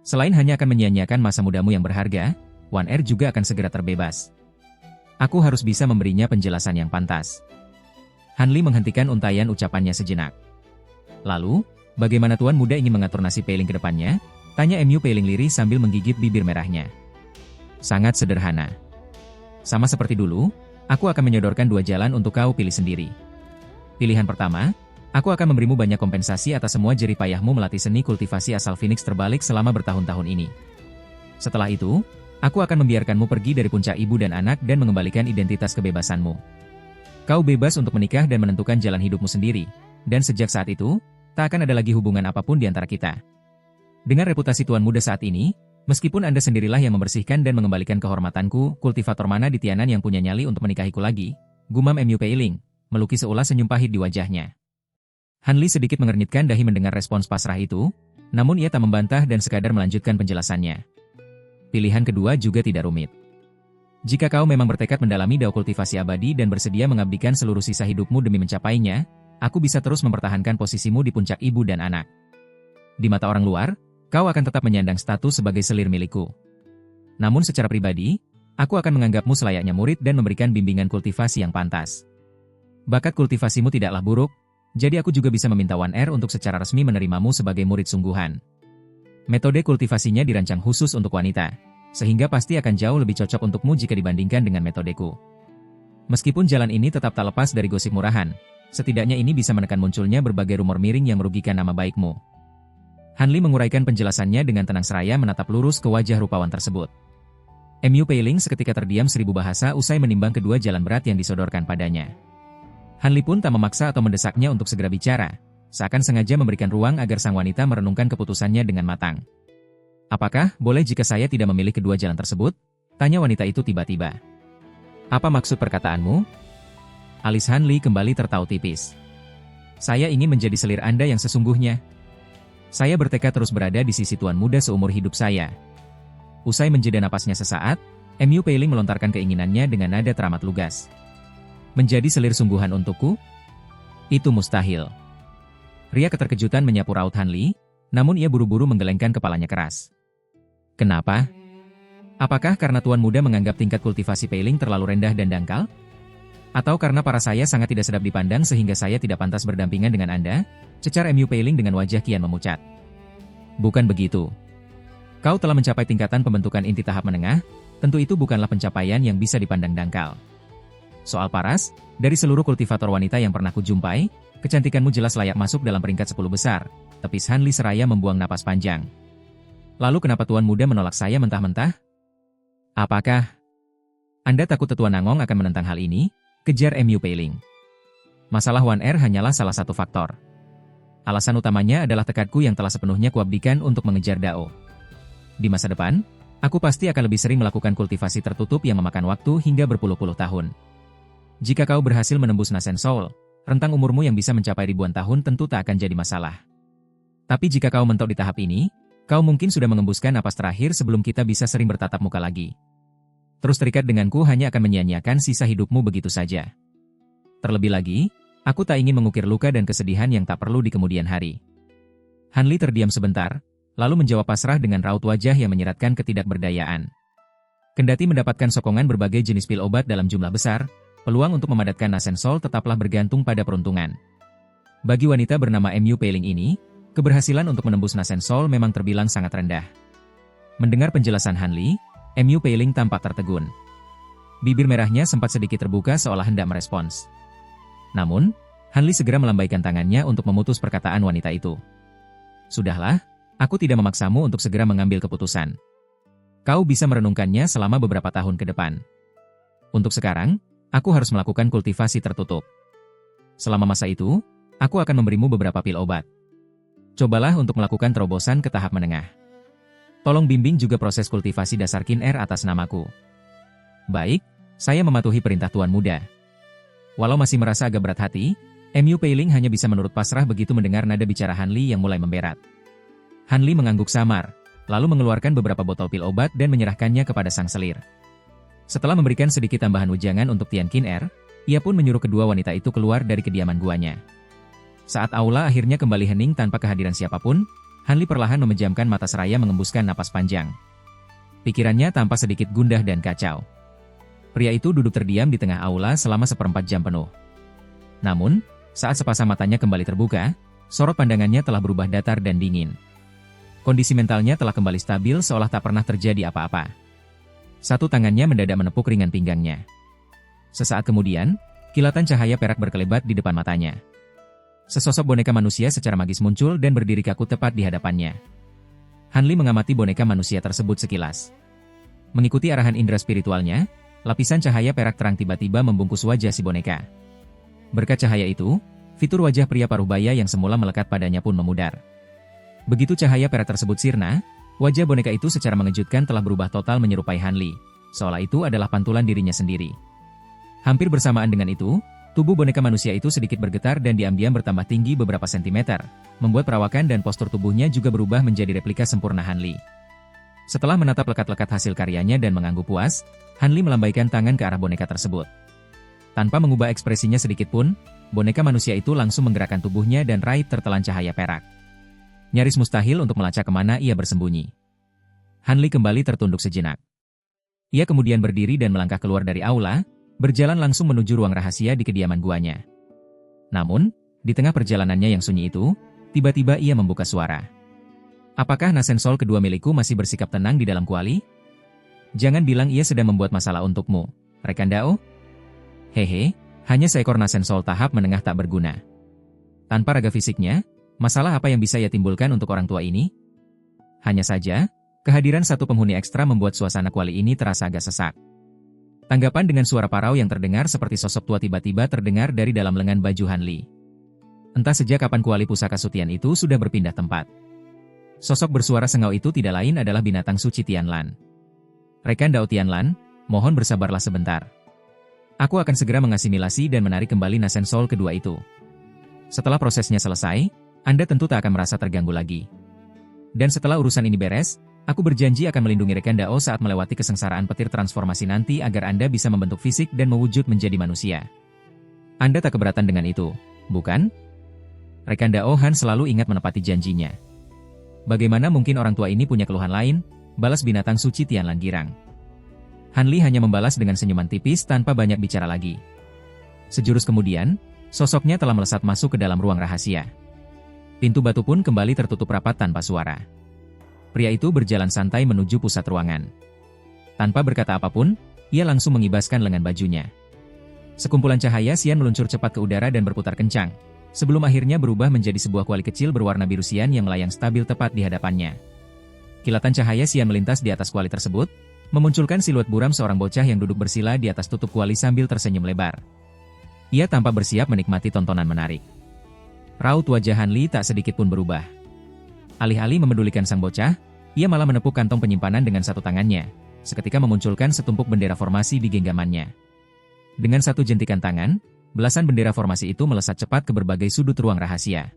Selain hanya akan menyia-nyiakan masa mudamu yang berharga, Wan Er juga akan segera terbebas. Aku harus bisa memberinya penjelasan yang pantas. Han Li menghentikan untaian ucapannya sejenak. Lalu, bagaimana Tuan Muda ingin mengatur nasib Peiling ke depannya? Tanya Mu Peiling lirih sambil menggigit bibir merahnya. Sangat sederhana. Sama seperti dulu, aku akan menyodorkan dua jalan untuk kau pilih sendiri. Pilihan pertama, aku akan memberimu banyak kompensasi atas semua jerih payahmu melatih seni kultivasi asal Phoenix terbalik selama bertahun-tahun ini. Setelah itu, aku akan membiarkanmu pergi dari puncak ibu dan anak dan mengembalikan identitas kebebasanmu. Kau bebas untuk menikah dan menentukan jalan hidupmu sendiri, dan sejak saat itu, tak akan ada lagi hubungan apapun di antara kita. Dengan reputasi Tuan Muda saat ini, meskipun Anda sendirilah yang membersihkan dan mengembalikan kehormatanku, kultivator mana di Tianan yang punya nyali untuk menikahiku lagi? Gumam Mu Peiling, melukis seulas senyum pahit di wajahnya. Han Li sedikit mengernyitkan dahi mendengar respons pasrah itu, namun ia tak membantah dan sekadar melanjutkan penjelasannya. Pilihan kedua juga tidak rumit. Jika kau memang bertekad mendalami dao kultivasi abadi dan bersedia mengabdikan seluruh sisa hidupmu demi mencapainya, aku bisa terus mempertahankan posisimu di puncak ibu dan anak. Di mata orang luar, kau akan tetap menyandang status sebagai selir milikku. Namun secara pribadi, Aku akan menganggapmu selayaknya murid dan memberikan bimbingan kultivasi yang pantas. Bakat kultivasimu tidaklah buruk, jadi aku juga bisa meminta Wan Er untuk secara resmi menerimamu sebagai murid sungguhan. Metode kultivasinya dirancang khusus untuk wanita, sehingga pasti akan jauh lebih cocok untukmu jika dibandingkan dengan metodeku. Meskipun jalan ini tetap tak lepas dari gosip murahan, setidaknya ini bisa menekan munculnya berbagai rumor miring yang merugikan nama baikmu. Han Li menguraikan penjelasannya dengan tenang seraya menatap lurus ke wajah rupawan tersebut. Mu Peiling seketika terdiam 1000 bahasa usai menimbang kedua jalan berat yang disodorkan padanya. Han Li pun tak memaksa atau mendesaknya untuk segera bicara, seakan sengaja memberikan ruang agar sang wanita merenungkan keputusannya dengan matang. "Apakah boleh jika saya tidak memilih kedua jalan tersebut?" tanya wanita itu tiba-tiba. "Apa maksud perkataanmu?" Alis Han Li kembali tertaut tipis. "Saya ingin menjadi selir Anda yang sesungguhnya. Saya bertekad terus berada di sisi tuan muda seumur hidup saya." Usai menjeda napasnya sesaat, Mu Peiling melontarkan keinginannya dengan nada teramat lugas. "Menjadi selir sungguhan untukku? Itu mustahil." Ria keterkejutan menyapu raut Han Li, namun ia buru-buru menggelengkan kepalanya keras. "Kenapa? Apakah karena tuan muda menganggap tingkat kultivasi Peiling terlalu rendah dan dangkal? Atau karena para saya sangat tidak sedap dipandang sehingga saya tidak pantas berdampingan dengan Anda?" cecar Mu Peiling dengan wajah kian memucat. "Bukan begitu. Kau telah mencapai tingkatan pembentukan inti tahap menengah, tentu itu bukanlah pencapaian yang bisa dipandang dangkal. Soal paras, dari seluruh kultivator wanita yang pernah kujumpai, kecantikanmu jelas layak masuk dalam peringkat 10 besar, tepis Han Li seraya membuang napas panjang. Lalu kenapa tuan muda menolak saya mentah-mentah? Apakah Anda takut tetua Nangong akan menentang hal ini? Kejar Mu Peiling. Masalah Wan Er hanyalah salah satu faktor. Alasan utamanya adalah tekadku yang telah sepenuhnya kuabdikan untuk mengejar Dao. Di masa depan, aku pasti akan lebih sering melakukan kultivasi tertutup yang memakan waktu hingga berpuluh-puluh tahun. Jika kau berhasil menembus Nasen Soul, rentang umurmu yang bisa mencapai ribuan tahun tentu tak akan jadi masalah. Tapi jika kau mentok di tahap ini, kau mungkin sudah mengembuskan napas terakhir sebelum kita bisa sering bertatap muka lagi. Terus terikat denganku hanya akan menyia-nyiakan sisa hidupmu begitu saja. Terlebih lagi, aku tak ingin mengukir luka dan kesedihan yang tak perlu di kemudian hari." Han Li terdiam sebentar, lalu menjawab pasrah dengan raut wajah yang menyeratkan ketidakberdayaan. Kendati mendapatkan sokongan berbagai jenis pil obat dalam jumlah besar, peluang untuk memadatkan Nasen Soul tetaplah bergantung pada peruntungan. Bagi wanita bernama Mu Peiling ini, keberhasilan untuk menembus Nasen Soul memang terbilang sangat rendah. Mendengar penjelasan Han Li, Mu Peiling tampak tertegun. Bibir merahnya sempat sedikit terbuka seolah hendak merespons. Namun, Han Li segera melambaikan tangannya untuk memutus perkataan wanita itu. "Sudahlah. Aku tidak memaksamu untuk segera mengambil keputusan. Kau bisa merenungkannya selama beberapa tahun ke depan. Untuk sekarang, aku harus melakukan kultivasi tertutup. Selama masa itu, aku akan memberimu beberapa pil obat. Cobalah untuk melakukan terobosan ke tahap menengah. Tolong bimbing juga proses kultivasi dasar Qin Er atas namaku." "Baik, saya mematuhi perintah tuan muda." Walau masih merasa agak berat hati, Mu Peiling hanya bisa menurut pasrah begitu mendengar nada bicara Han Li yang mulai memberat. Han Li mengangguk samar, lalu mengeluarkan beberapa botol pil obat dan menyerahkannya kepada sang selir. Setelah memberikan sedikit tambahan wejangan untuk Tian Qin Er, ia pun menyuruh kedua wanita itu keluar dari kediaman guanya. Saat aula akhirnya kembali hening tanpa kehadiran siapapun, Han Li perlahan memejamkan mata seraya mengembuskan napas panjang. Pikirannya tampak sedikit gundah dan kacau. Pria itu duduk terdiam di tengah aula selama 1/4 jam penuh. Namun, saat sepasang matanya kembali terbuka, sorot pandangannya telah berubah datar dan dingin. Kondisi mentalnya telah kembali stabil seolah tak pernah terjadi apa-apa. Satu tangannya mendadak menepuk ringan pinggangnya. Sesaat kemudian, kilatan cahaya perak berkelebat di depan matanya. Sesosok boneka manusia secara magis muncul dan berdiri kaku tepat di hadapannya. Han Li mengamati boneka manusia tersebut sekilas. Mengikuti arahan indera spiritualnya, lapisan cahaya perak terang tiba-tiba membungkus wajah si boneka. Berkat cahaya itu, fitur wajah pria paruh baya yang semula melekat padanya pun memudar. Begitu cahaya perak tersebut sirna, wajah boneka itu secara mengejutkan telah berubah total menyerupai Han Li, seolah itu adalah pantulan dirinya sendiri. Hampir bersamaan dengan itu, tubuh boneka manusia itu sedikit bergetar dan diam-diam bertambah tinggi beberapa sentimeter, membuat perawakan dan postur tubuhnya juga berubah menjadi replika sempurna Han Li. Setelah menatap lekat-lekat hasil karyanya dan mengangguk puas, Han Li melambaikan tangan ke arah boneka tersebut. Tanpa mengubah ekspresinya sedikit pun, boneka manusia itu langsung menggerakkan tubuhnya dan raib tertelan cahaya perak. Nyaris mustahil untuk melacak kemana ia bersembunyi. Han Li kembali tertunduk sejenak. Ia kemudian berdiri dan melangkah keluar dari aula, berjalan langsung menuju ruang rahasia di kediaman guanya. Namun, di tengah perjalanannya yang sunyi itu, tiba-tiba ia membuka suara. Apakah Nasen Soul kedua milikku masih bersikap tenang di dalam kuali? Jangan bilang ia sedang membuat masalah untukmu, rekan Dao. Hehe, hanya seekor Nasen Soul tahap menengah tak berguna. Tanpa raga fisiknya, masalah apa yang bisa ia timbulkan untuk orang tua ini? Hanya saja, kehadiran satu penghuni ekstra membuat suasana kuali ini terasa agak sesak. Tanggapan dengan suara parau yang terdengar seperti sosok tua tiba-tiba terdengar dari dalam lengan baju Han Li. Entah sejak kapan kuali pusaka Sutian itu sudah berpindah tempat. Sosok bersuara sengau itu tidak lain adalah binatang suci Tianlan. Rekan Dao Tianlan, mohon bersabarlah sebentar. Aku akan segera mengasimilasi dan menarik kembali Nasen Soul kedua itu. Setelah prosesnya selesai, Anda tentu tak akan merasa terganggu lagi. Dan setelah urusan ini beres, aku berjanji akan melindungi rekan Dao saat melewati kesengsaraan petir transformasi nanti agar Anda bisa membentuk fisik dan mewujud menjadi manusia. Anda tak keberatan dengan itu, bukan? Rekan Dao Han selalu ingat menepati janjinya. Bagaimana mungkin orang tua ini punya keluhan lain? Balas binatang suci Tianlan girang. Han Li hanya membalas dengan senyuman tipis tanpa banyak bicara lagi. Sejurus kemudian, sosoknya telah melesat masuk ke dalam ruang rahasia. Pintu batu pun kembali tertutup rapat tanpa suara. Pria itu berjalan santai menuju pusat ruangan. Tanpa berkata apapun, ia langsung mengibaskan lengan bajunya. Sekumpulan cahaya sian meluncur cepat ke udara dan berputar kencang, sebelum akhirnya berubah menjadi sebuah kuali kecil berwarna biru sian yang melayang stabil tepat di hadapannya. Kilatan cahaya sian melintas di atas kuali tersebut, memunculkan siluet buram seorang bocah yang duduk bersila di atas tutup kuali sambil tersenyum lebar. Ia tampak bersiap menikmati tontonan menarik. Raut wajah Han Li tak sedikit pun berubah. Alih-alih memedulikan sang bocah, ia malah menepuk kantong penyimpanan dengan satu tangannya, seketika memunculkan setumpuk bendera formasi di genggamannya. Dengan satu jentikan tangan, belasan bendera formasi itu melesat cepat ke berbagai sudut ruang rahasia.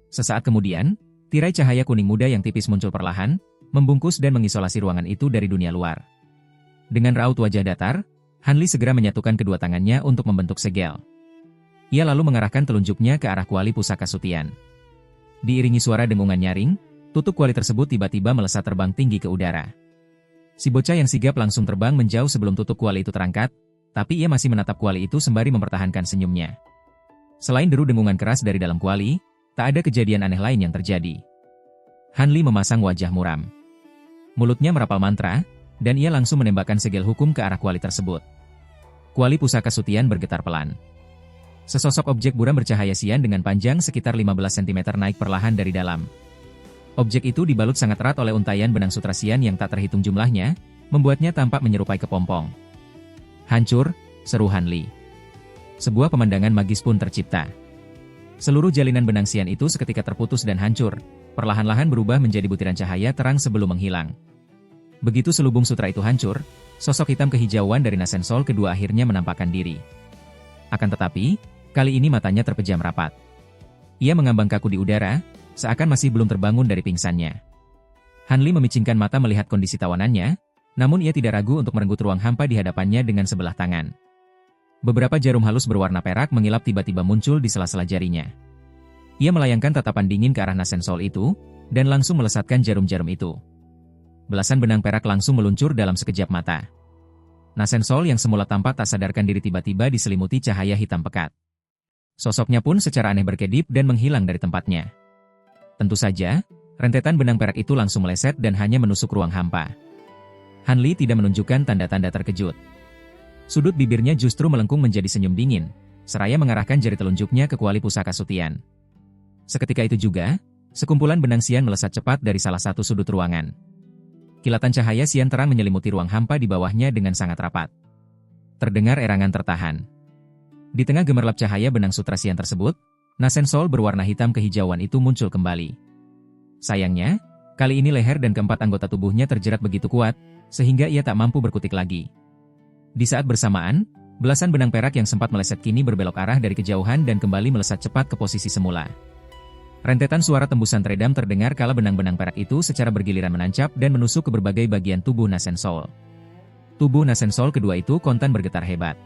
Sesaat kemudian, tirai cahaya kuning muda yang tipis muncul perlahan, membungkus dan mengisolasi ruangan itu dari dunia luar. Dengan raut wajah datar, Han Li segera menyatukan kedua tangannya untuk membentuk segel. Ia lalu mengarahkan telunjuknya ke arah kuali pusaka Sutian. Diiringi suara dengungan nyaring, tutup kuali tersebut tiba-tiba melesat terbang tinggi ke udara. Si bocah yang sigap langsung terbang menjauh sebelum tutup kuali itu terangkat, tapi ia masih menatap kuali itu sembari mempertahankan senyumnya. Selain deru dengungan keras dari dalam kuali, tak ada kejadian aneh lain yang terjadi. Han Li memasang wajah muram. Mulutnya merapal mantra, dan ia langsung menembakkan segel hukum ke arah kuali tersebut. Kuali pusaka Sutian bergetar pelan. Sesosok objek buram bercahaya sian dengan panjang sekitar 15 cm naik perlahan dari dalam. Objek itu dibalut sangat erat oleh untaian benang sutra sian yang tak terhitung jumlahnya, membuatnya tampak menyerupai kepompong. Hancur, seru Han Li. Sebuah pemandangan magis pun tercipta. Seluruh jalinan benang sian itu seketika terputus dan hancur, perlahan-lahan berubah menjadi butiran cahaya terang sebelum menghilang. Begitu selubung sutra itu hancur, sosok hitam kehijauan dari Nasen Soul kedua akhirnya menampakkan diri. Akan tetapi, kali ini matanya terpejam rapat. Ia mengambang kaku di udara, seakan masih belum terbangun dari pingsannya. Han Li memicingkan mata melihat kondisi tawanannya, namun ia tidak ragu untuk merenggut ruang hampa di hadapannya dengan sebelah tangan. Beberapa jarum halus berwarna perak mengilap tiba-tiba muncul di sela-sela jarinya. Ia melayangkan tatapan dingin ke arah Nasen Soul itu, dan langsung melesatkan jarum-jarum itu. Belasan benang perak langsung meluncur dalam sekejap mata. Nasen Soul yang semula tampak tak sadarkan diri tiba-tiba diselimuti cahaya hitam pekat. Sosoknya pun secara aneh berkedip dan menghilang dari tempatnya. Tentu saja, rentetan benang perak itu langsung meleset dan hanya menusuk ruang hampa. Han Li tidak menunjukkan tanda-tanda terkejut. Sudut bibirnya justru melengkung menjadi senyum dingin, seraya mengarahkan jari telunjuknya ke kuali pusaka Sutian. Seketika itu juga, sekumpulan benang sian melesat cepat dari salah satu sudut ruangan. Kilatan cahaya sian terang menyelimuti ruang hampa di bawahnya dengan sangat rapat. Terdengar erangan tertahan. Di tengah gemerlap cahaya benang sutra sian tersebut, Nasen Soul berwarna hitam kehijauan itu muncul kembali. Sayangnya, kali ini leher dan keempat anggota tubuhnya terjerat begitu kuat, sehingga ia tak mampu berkutik lagi. Di saat bersamaan, belasan benang perak yang sempat meleset kini berbelok arah dari kejauhan dan kembali melesat cepat ke posisi semula. Rentetan suara tembusan teredam terdengar kala benang-benang perak itu secara bergiliran menancap dan menusuk ke berbagai bagian tubuh Nasen Soul. Tubuh Nasen Soul kedua itu kontan bergetar hebat.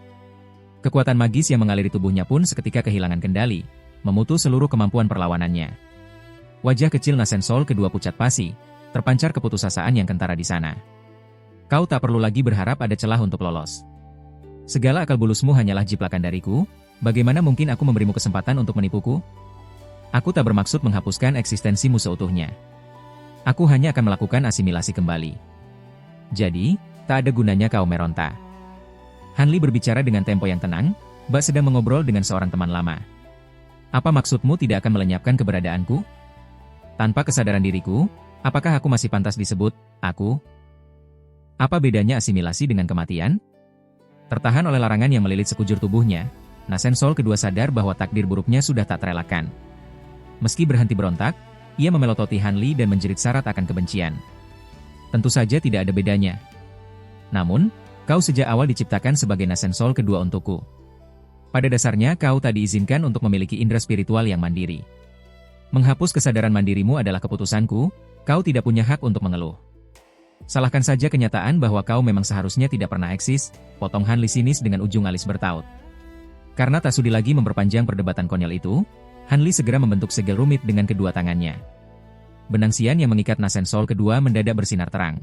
Kekuatan magis yang mengaliri tubuhnya pun seketika kehilangan kendali, memutus seluruh kemampuan perlawanannya. Wajah kecil Nasen Soul kedua pucat pasi, terpancar keputusasaan yang kentara di sana. Kau tak perlu lagi berharap ada celah untuk lolos. Segala akal bulusmu hanyalah jiplakan dariku, bagaimana mungkin aku memberimu kesempatan untuk menipuku? Aku tak bermaksud menghapuskan eksistensimu seutuhnya. Aku hanya akan melakukan asimilasi kembali. Jadi, tak ada gunanya kau meronta. Han Li berbicara dengan tempo yang tenang, bak sedang mengobrol dengan seorang teman lama. Apa maksudmu tidak akan melenyapkan keberadaanku? Tanpa kesadaran diriku, apakah aku masih pantas disebut aku? Apa bedanya asimilasi dengan kematian? Tertahan oleh larangan yang melilit sekujur tubuhnya, Nasen Sol kedua sadar bahwa takdir buruknya sudah tak terelakkan. Meski berhenti berontak, ia memelototi Han Li dan menjerit syarat akan kebencian. Tentu saja tidak ada bedanya. Namun, kau sejak awal diciptakan sebagai Nasen Sol kedua untukku. Pada dasarnya kau tak diizinkan untuk memiliki indera spiritual yang mandiri. Menghapus kesadaran mandirimu adalah keputusanku, kau tidak punya hak untuk mengeluh. Salahkan saja kenyataan bahwa kau memang seharusnya tidak pernah eksis, potong Han Li sinis dengan ujung alis bertaut. Karena tak sudi lagi memperpanjang perdebatan konyol itu, Han Li segera membentuk segel rumit dengan kedua tangannya. Benang sian yang mengikat Nasen Sol kedua mendadak bersinar terang.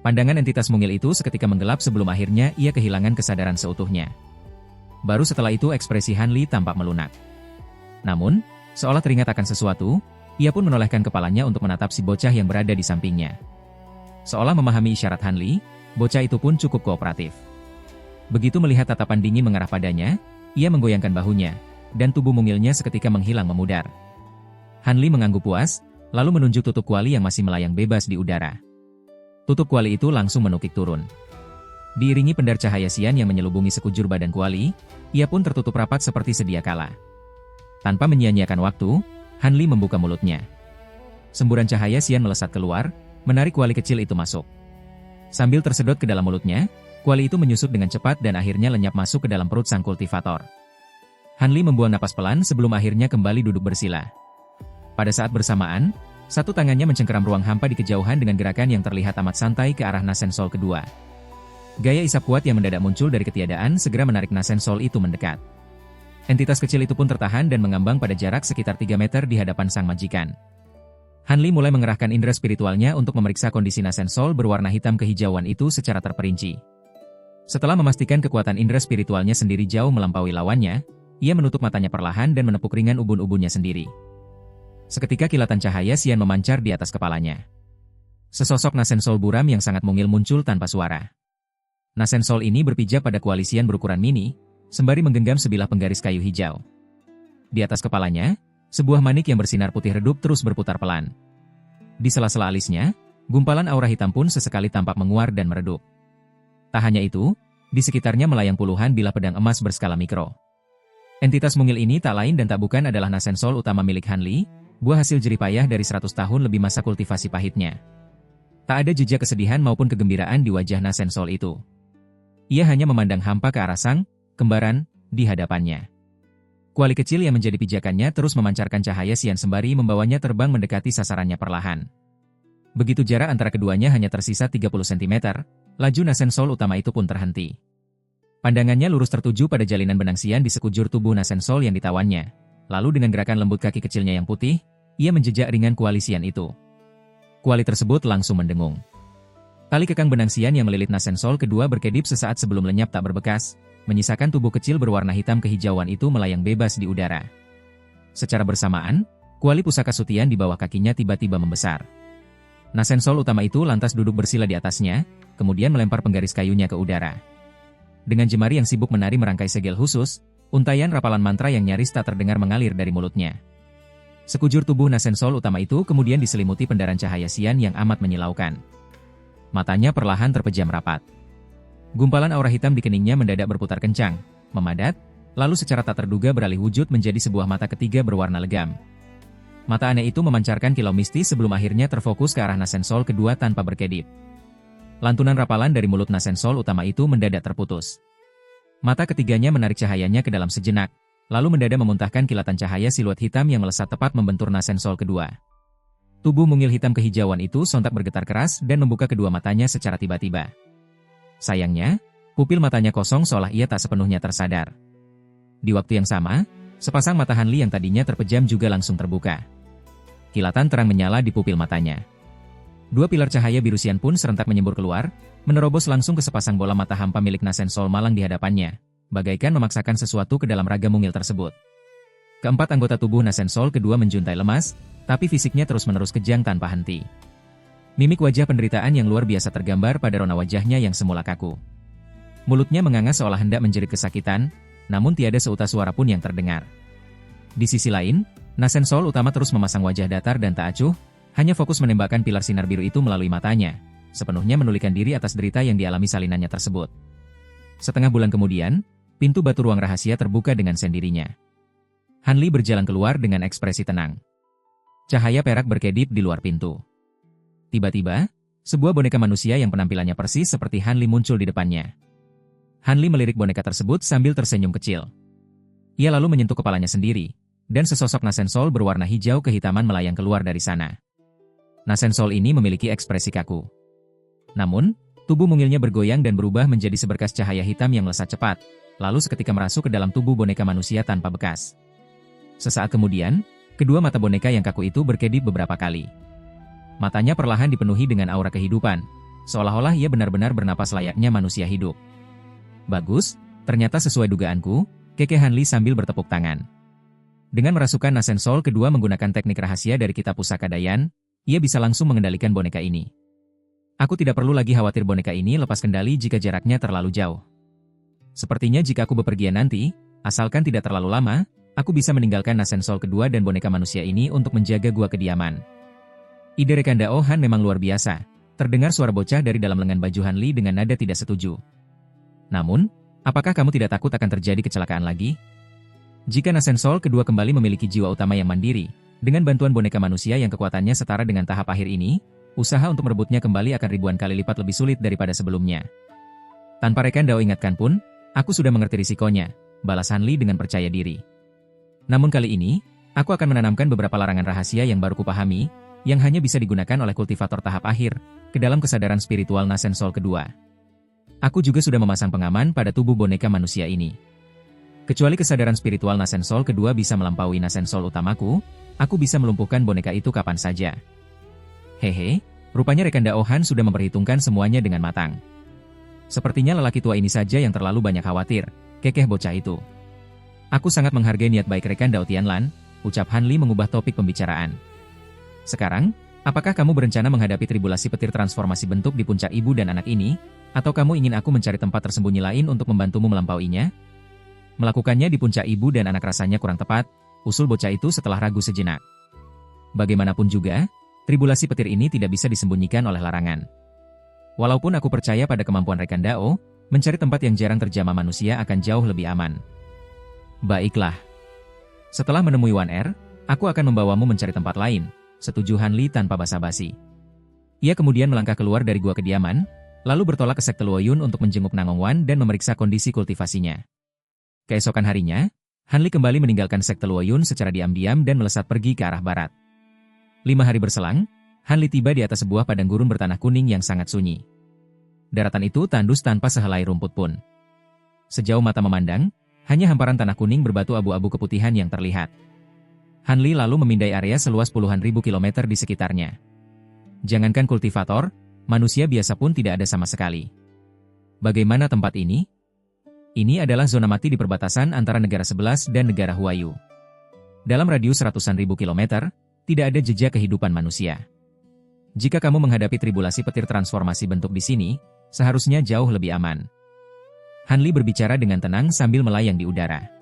Pandangan entitas mungil itu seketika menggelap sebelum akhirnya ia kehilangan kesadaran seutuhnya. Baru setelah itu ekspresi Han Li tampak melunak. Namun, seolah teringat akan sesuatu, ia pun menolehkan kepalanya untuk menatap si bocah yang berada di sampingnya. Seolah memahami isyarat Han Li, bocah itu pun cukup kooperatif. Begitu melihat tatapan dingin mengarah padanya, ia menggoyangkan bahunya, dan tubuh mungilnya seketika menghilang memudar. Han Li mengangguk puas, lalu menunjuk tutup kuali yang masih melayang bebas di udara. Tutup kuali itu langsung menukik turun. Diiringi pendar cahaya sian yang menyelubungi sekujur badan kuali, ia pun tertutup rapat seperti sedia kala. Tanpa menyia-nyiakan waktu, Han Li membuka mulutnya. Semburan cahaya sian melesat keluar, menarik kuali kecil itu masuk. Sambil tersedot ke dalam mulutnya, kuali itu menyusut dengan cepat dan akhirnya lenyap masuk ke dalam perut sang kultivator. Han Li membuang napas pelan sebelum akhirnya kembali duduk bersila. Pada saat bersamaan, satu tangannya mencengkeram ruang hampa di kejauhan dengan gerakan yang terlihat amat santai ke arah Nasen Sol kedua. Gaya isap kuat yang mendadak muncul dari ketiadaan segera menarik Nasen Sol itu mendekat. Entitas kecil itu pun tertahan dan mengambang pada jarak sekitar 3 meter di hadapan sang majikan. Han Li mulai mengerahkan indera spiritualnya untuk memeriksa kondisi Nasen Sol berwarna hitam kehijauan itu secara terperinci. Setelah memastikan kekuatan indera spiritualnya sendiri jauh melampaui lawannya, ia menutup matanya perlahan dan menepuk ringan ubun-ubunnya sendiri. Seketika kilatan cahaya sian memancar di atas kepalanya. Sesosok Nasen Sol buram yang sangat mungil muncul tanpa suara. Nasen Sol ini berpijak pada kuali sian berukuran mini, sembari menggenggam sebilah penggaris kayu hijau. Di atas kepalanya, sebuah manik yang bersinar putih redup terus berputar pelan. Di sela-sela alisnya, gumpalan aura hitam pun sesekali tampak menguar dan meredup. Tak hanya itu, di sekitarnya melayang puluhan bilah pedang emas berskala mikro. Entitas mungil ini tak lain dan tak bukan adalah Nasen Sol utama milik Han Li, buah hasil jeripayah dari 100 tahun lebih masa kultivasi pahitnya. Tak ada jejak kesedihan maupun kegembiraan di wajah Nasen Sol itu. Ia hanya memandang hampa ke arah sang kembaran di hadapannya. Kuali kecil yang menjadi pijakannya terus memancarkan cahaya sian sembari membawanya terbang mendekati sasarannya perlahan. Begitu jarak antara keduanya hanya tersisa 30 cm, laju Nasen Sol utama itu pun terhenti. Pandangannya lurus tertuju pada jalinan benang sian di sekujur tubuh Nasen Sol yang ditawannya. Lalu dengan gerakan lembut kaki kecilnya yang putih, ia menjejak ringan kuali sian itu. Kuali tersebut langsung mendengung. Tali kekang benang sian yang melilit Nasen Sol kedua berkedip sesaat sebelum lenyap tak berbekas, menyisakan tubuh kecil berwarna hitam kehijauan itu melayang bebas di udara. Secara bersamaan, kuali pusaka sutian di bawah kakinya tiba-tiba membesar. Nasen Sol utama itu lantas duduk bersila di atasnya, kemudian melempar penggaris kayunya ke udara. Dengan jemari yang sibuk menari merangkai segel khusus, untayan rapalan mantra yang nyaris tak terdengar mengalir dari mulutnya. Sekujur tubuh Nasen Sol utama itu kemudian diselimuti pendaran cahaya sian yang amat menyilaukan. Matanya perlahan terpejam rapat. Gumpalan aura hitam di keningnya mendadak berputar kencang, memadat, lalu secara tak terduga beralih wujud menjadi sebuah mata ketiga berwarna legam. Mata aneh itu memancarkan kilau mistis sebelum akhirnya terfokus ke arah Nasen Sol kedua tanpa berkedip. Lantunan rapalan dari mulut Nasen Sol utama itu mendadak terputus. Mata ketiganya menarik cahayanya ke dalam sejenak, lalu mendadak memuntahkan kilatan cahaya siluet hitam yang melesat tepat membentur Nasen Sol kedua. Tubuh mungil hitam kehijauan itu sontak bergetar keras dan membuka kedua matanya secara tiba-tiba. Sayangnya, pupil matanya kosong seolah ia tak sepenuhnya tersadar. Di waktu yang sama, sepasang mata Han Li yang tadinya terpejam juga langsung terbuka. Kilatan terang menyala di pupil matanya. Dua pilar cahaya biru sian pun serentak menyembur keluar, menerobos langsung ke sepasang bola mata hampa milik Nasensol malang di hadapannya, bagaikan memaksakan sesuatu ke dalam raga mungil tersebut. Keempat anggota tubuh Nasensol kedua menjuntai lemas, tapi fisiknya terus-menerus kejang tanpa henti. Mimik wajah penderitaan yang luar biasa tergambar pada rona wajahnya yang semula kaku. Mulutnya menganga seolah hendak menjerit kesakitan, namun tiada seutas suara pun yang terdengar. Di sisi lain, Nasensol utama terus memasang wajah datar dan tak acuh, hanya fokus menembakkan pilar sinar biru itu melalui matanya, sepenuhnya menulikan diri atas derita yang dialami salinannya tersebut. Setengah bulan kemudian, pintu batu ruang rahasia terbuka dengan sendirinya. Han Li berjalan keluar dengan ekspresi tenang. Cahaya perak berkedip di luar pintu. Tiba-tiba, sebuah boneka manusia yang penampilannya persis seperti Han Li muncul di depannya. Han Li melirik boneka tersebut sambil tersenyum kecil. Ia lalu menyentuh kepalanya sendiri, dan sesosok Nasensol berwarna hijau kehitaman melayang keluar dari sana. Nasensol ini memiliki ekspresi kaku. Namun, tubuh mungilnya bergoyang dan berubah menjadi seberkas cahaya hitam yang melesat cepat, lalu seketika merasuk ke dalam tubuh boneka manusia tanpa bekas. Sesaat kemudian, kedua mata boneka yang kaku itu berkedip beberapa kali. Matanya perlahan dipenuhi dengan aura kehidupan, seolah-olah ia benar-benar bernapas layaknya manusia hidup. Bagus, ternyata sesuai dugaanku, keke Han Li sambil bertepuk tangan. Dengan merasukkan Nasensol kedua menggunakan teknik rahasia dari kitab pusaka Dayan, ia bisa langsung mengendalikan boneka ini. Aku tidak perlu lagi khawatir boneka ini lepas kendali jika jaraknya terlalu jauh. Sepertinya jika aku bepergian nanti, asalkan tidak terlalu lama, aku bisa meninggalkan Nasensol kedua dan boneka manusia ini untuk menjaga gua kediaman. Ide rekan Dao Han memang luar biasa. Terdengar suara bocah dari dalam lengan baju Han Li dengan nada tidak setuju. Namun, apakah kamu tidak takut akan terjadi kecelakaan lagi? Jika Nasensol kedua kembali memiliki jiwa utama yang mandiri, dengan bantuan boneka manusia yang kekuatannya setara dengan tahap akhir ini, usaha untuk merebutnya kembali akan ribuan kali lipat lebih sulit daripada sebelumnya. Tanpa rekan Dao ingatkan pun, aku sudah mengerti risikonya, balas Han Li dengan percaya diri. Namun kali ini, aku akan menanamkan beberapa larangan rahasia yang baru kupahami, yang hanya bisa digunakan oleh kultivator tahap akhir, ke dalam kesadaran spiritual Nasensol kedua. Aku juga sudah memasang pengaman pada tubuh boneka manusia ini. Kecuali kesadaran spiritual Nasensol kedua bisa melampaui Nasensol utamaku, aku bisa melumpuhkan boneka itu kapan saja. Hehe, rupanya rekan Dao Han sudah memperhitungkan semuanya dengan matang. Sepertinya lelaki tua ini saja yang terlalu banyak khawatir, kekeh bocah itu. Aku sangat menghargai niat baik rekan Dao Tianlan, ucap Han Li mengubah topik pembicaraan. Sekarang, apakah kamu berencana menghadapi tribulasi petir transformasi bentuk di puncak ibu dan anak ini, atau kamu ingin aku mencari tempat tersembunyi lain untuk membantumu melampauinya? Melakukannya di puncak ibu dan anak rasanya kurang tepat, usul bocah itu setelah ragu sejenak. Bagaimanapun juga, tribulasi petir ini tidak bisa disembunyikan oleh larangan. Walaupun aku percaya pada kemampuan rekan Dao, mencari tempat yang jarang terjamah manusia akan jauh lebih aman. Baiklah. Setelah menemui Wan Er, aku akan membawamu mencari tempat lain, setuju Han Li tanpa basa-basi. Ia kemudian melangkah keluar dari gua kediaman, lalu bertolak ke sekte Luoyun untuk menjenguk Nangong Wan dan memeriksa kondisi kultivasinya. Keesokan harinya, Han Li kembali meninggalkan sekte Luoyun secara diam-diam dan melesat pergi ke arah barat. 5 hari berselang, Han Li tiba di atas sebuah padang gurun bertanah kuning yang sangat sunyi. Daratan itu tandus tanpa sehelai rumput pun. Sejauh mata memandang, hanya hamparan tanah kuning berbatu abu-abu keputihan yang terlihat. Han Li lalu memindai area seluas puluhan ribu kilometer di sekitarnya. Jangankan kultivator, manusia biasa pun tidak ada sama sekali. Bagaimana tempat ini? Ini adalah zona mati di perbatasan antara negara 11 dan negara Huayu. Dalam radius ratusan ribu kilometer, tidak ada jejak kehidupan manusia. Jika kamu menghadapi tribulasi petir transformasi bentuk di sini, seharusnya jauh lebih aman. Han Li berbicara dengan tenang sambil melayang di udara.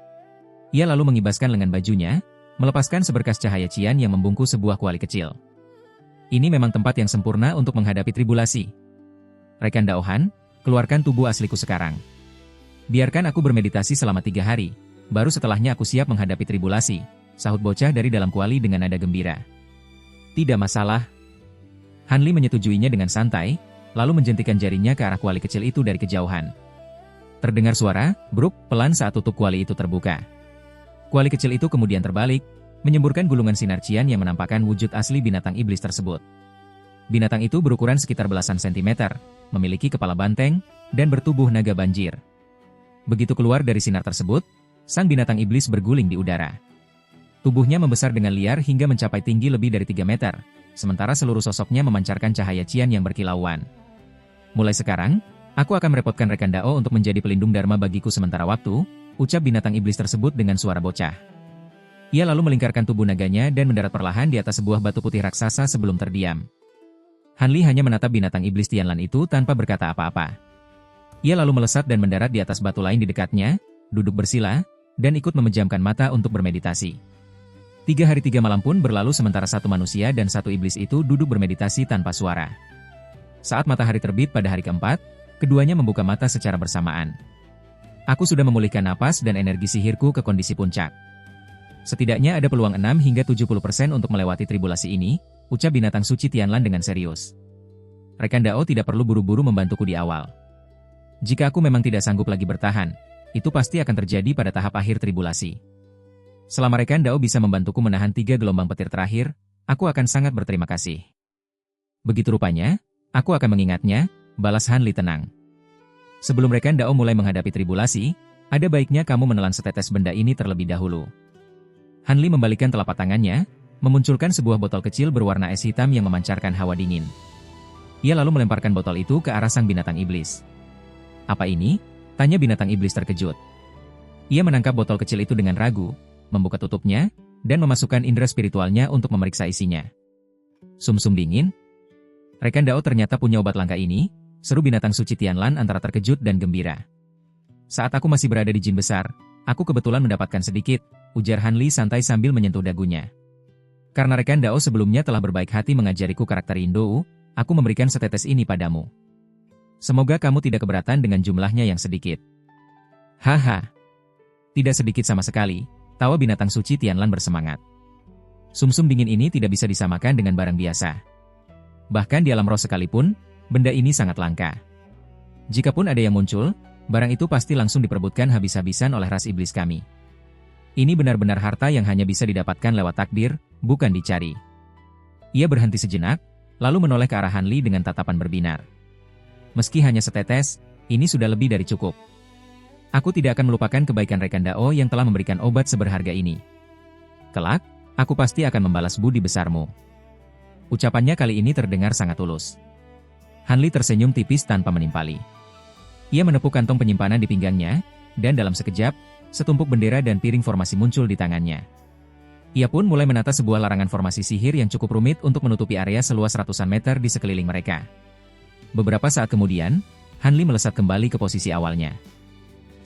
Ia lalu mengibaskan lengan bajunya, melepaskan seberkas cahaya cian yang membungkus sebuah kuali kecil. Ini memang tempat yang sempurna untuk menghadapi tribulasi. Rekan Dao Han, keluarkan tubuh asliku sekarang. Biarkan aku bermeditasi selama 3 hari, baru setelahnya aku siap menghadapi tribulasi, sahut bocah dari dalam kuali dengan nada gembira. Tidak masalah. Han Li menyetujuinya dengan santai, lalu menjentikan jarinya ke arah kuali kecil itu dari kejauhan. Terdengar suara, bruk, pelan saat tutup kuali itu terbuka. Kuali kecil itu kemudian terbalik, menyemburkan gulungan sinar cian yang menampakkan wujud asli binatang iblis tersebut. Binatang itu berukuran sekitar belasan sentimeter, memiliki kepala banteng, dan bertubuh naga banjir. Begitu keluar dari sinar tersebut, sang binatang iblis berguling di udara. Tubuhnya membesar dengan liar hingga mencapai tinggi lebih dari 3 meter, sementara seluruh sosoknya memancarkan cahaya cian yang berkilauan. Mulai sekarang, aku akan merepotkan rekan Dao untuk menjadi pelindung dharma bagiku sementara waktu, ucap binatang iblis tersebut dengan suara bocah. Ia lalu melingkarkan tubuh naganya dan mendarat perlahan di atas sebuah batu putih raksasa sebelum terdiam. Han Li hanya menatap binatang iblis Tianlan itu tanpa berkata apa-apa. Ia lalu melesat dan mendarat di atas batu lain di dekatnya, duduk bersila, dan ikut memejamkan mata untuk bermeditasi. 3 hari 3 malam pun berlalu sementara satu manusia dan satu iblis itu duduk bermeditasi tanpa suara. Saat matahari terbit pada hari keempat, keduanya membuka mata secara bersamaan. Aku sudah memulihkan napas dan energi sihirku ke kondisi puncak. Setidaknya ada peluang 6 hingga 70% untuk melewati tribulasi ini, ucap binatang suci Tianlan dengan serius. Rekan Dao tidak perlu buru-buru membantuku di awal. Jika aku memang tidak sanggup lagi bertahan, itu pasti akan terjadi pada tahap akhir tribulasi. Selama rekan Dao bisa membantuku menahan 3 gelombang petir terakhir, aku akan sangat berterima kasih. Begitu rupanya, aku akan mengingatnya, balas Han Li tenang. Sebelum rekan Dao mulai menghadapi tribulasi, ada baiknya kamu menelan setetes benda ini terlebih dahulu. Han Li membalikkan telapak tangannya, memunculkan sebuah botol kecil berwarna es hitam yang memancarkan hawa dingin. Ia lalu melemparkan botol itu ke arah sang binatang iblis. Apa ini? Tanya binatang iblis terkejut. Ia menangkap botol kecil itu dengan ragu, membuka tutupnya, dan memasukkan indera spiritualnya untuk memeriksa isinya. Sumsum dingin? Rekan Dao ternyata punya obat langka ini, seru binatang suci Tianlan antara terkejut dan gembira. Saat aku masih berada di jin besar, aku kebetulan mendapatkan sedikit, ujar Han Li santai sambil menyentuh dagunya. Karena rekan Dao sebelumnya telah berbaik hati mengajariku karakter Indo, aku memberikan setetes ini padamu. Semoga kamu tidak keberatan dengan jumlahnya yang sedikit. Haha. Tidak sedikit sama sekali, tawa binatang suci Tianlan bersemangat. Sumsum dingin ini tidak bisa disamakan dengan barang biasa. Bahkan di alam roh sekalipun, benda ini sangat langka. Jikapun ada yang muncul, barang itu pasti langsung diperebutkan habis-habisan oleh ras iblis kami. Ini benar-benar harta yang hanya bisa didapatkan lewat takdir, bukan dicari. Ia berhenti sejenak, lalu menoleh ke arah Han Li dengan tatapan berbinar. Meski hanya setetes, ini sudah lebih dari cukup. Aku tidak akan melupakan kebaikan rekan Dao yang telah memberikan obat seberharga ini. Kelak, aku pasti akan membalas budi besarmu. Ucapannya kali ini terdengar sangat tulus. Han Li tersenyum tipis tanpa menimpali. Ia menepuk kantong penyimpanan di pinggangnya, dan dalam sekejap, setumpuk bendera dan piring formasi muncul di tangannya. Ia pun mulai menata sebuah larangan formasi sihir yang cukup rumit untuk menutupi area seluas ratusan meter di sekeliling mereka. Beberapa saat kemudian, Han Li melesat kembali ke posisi awalnya.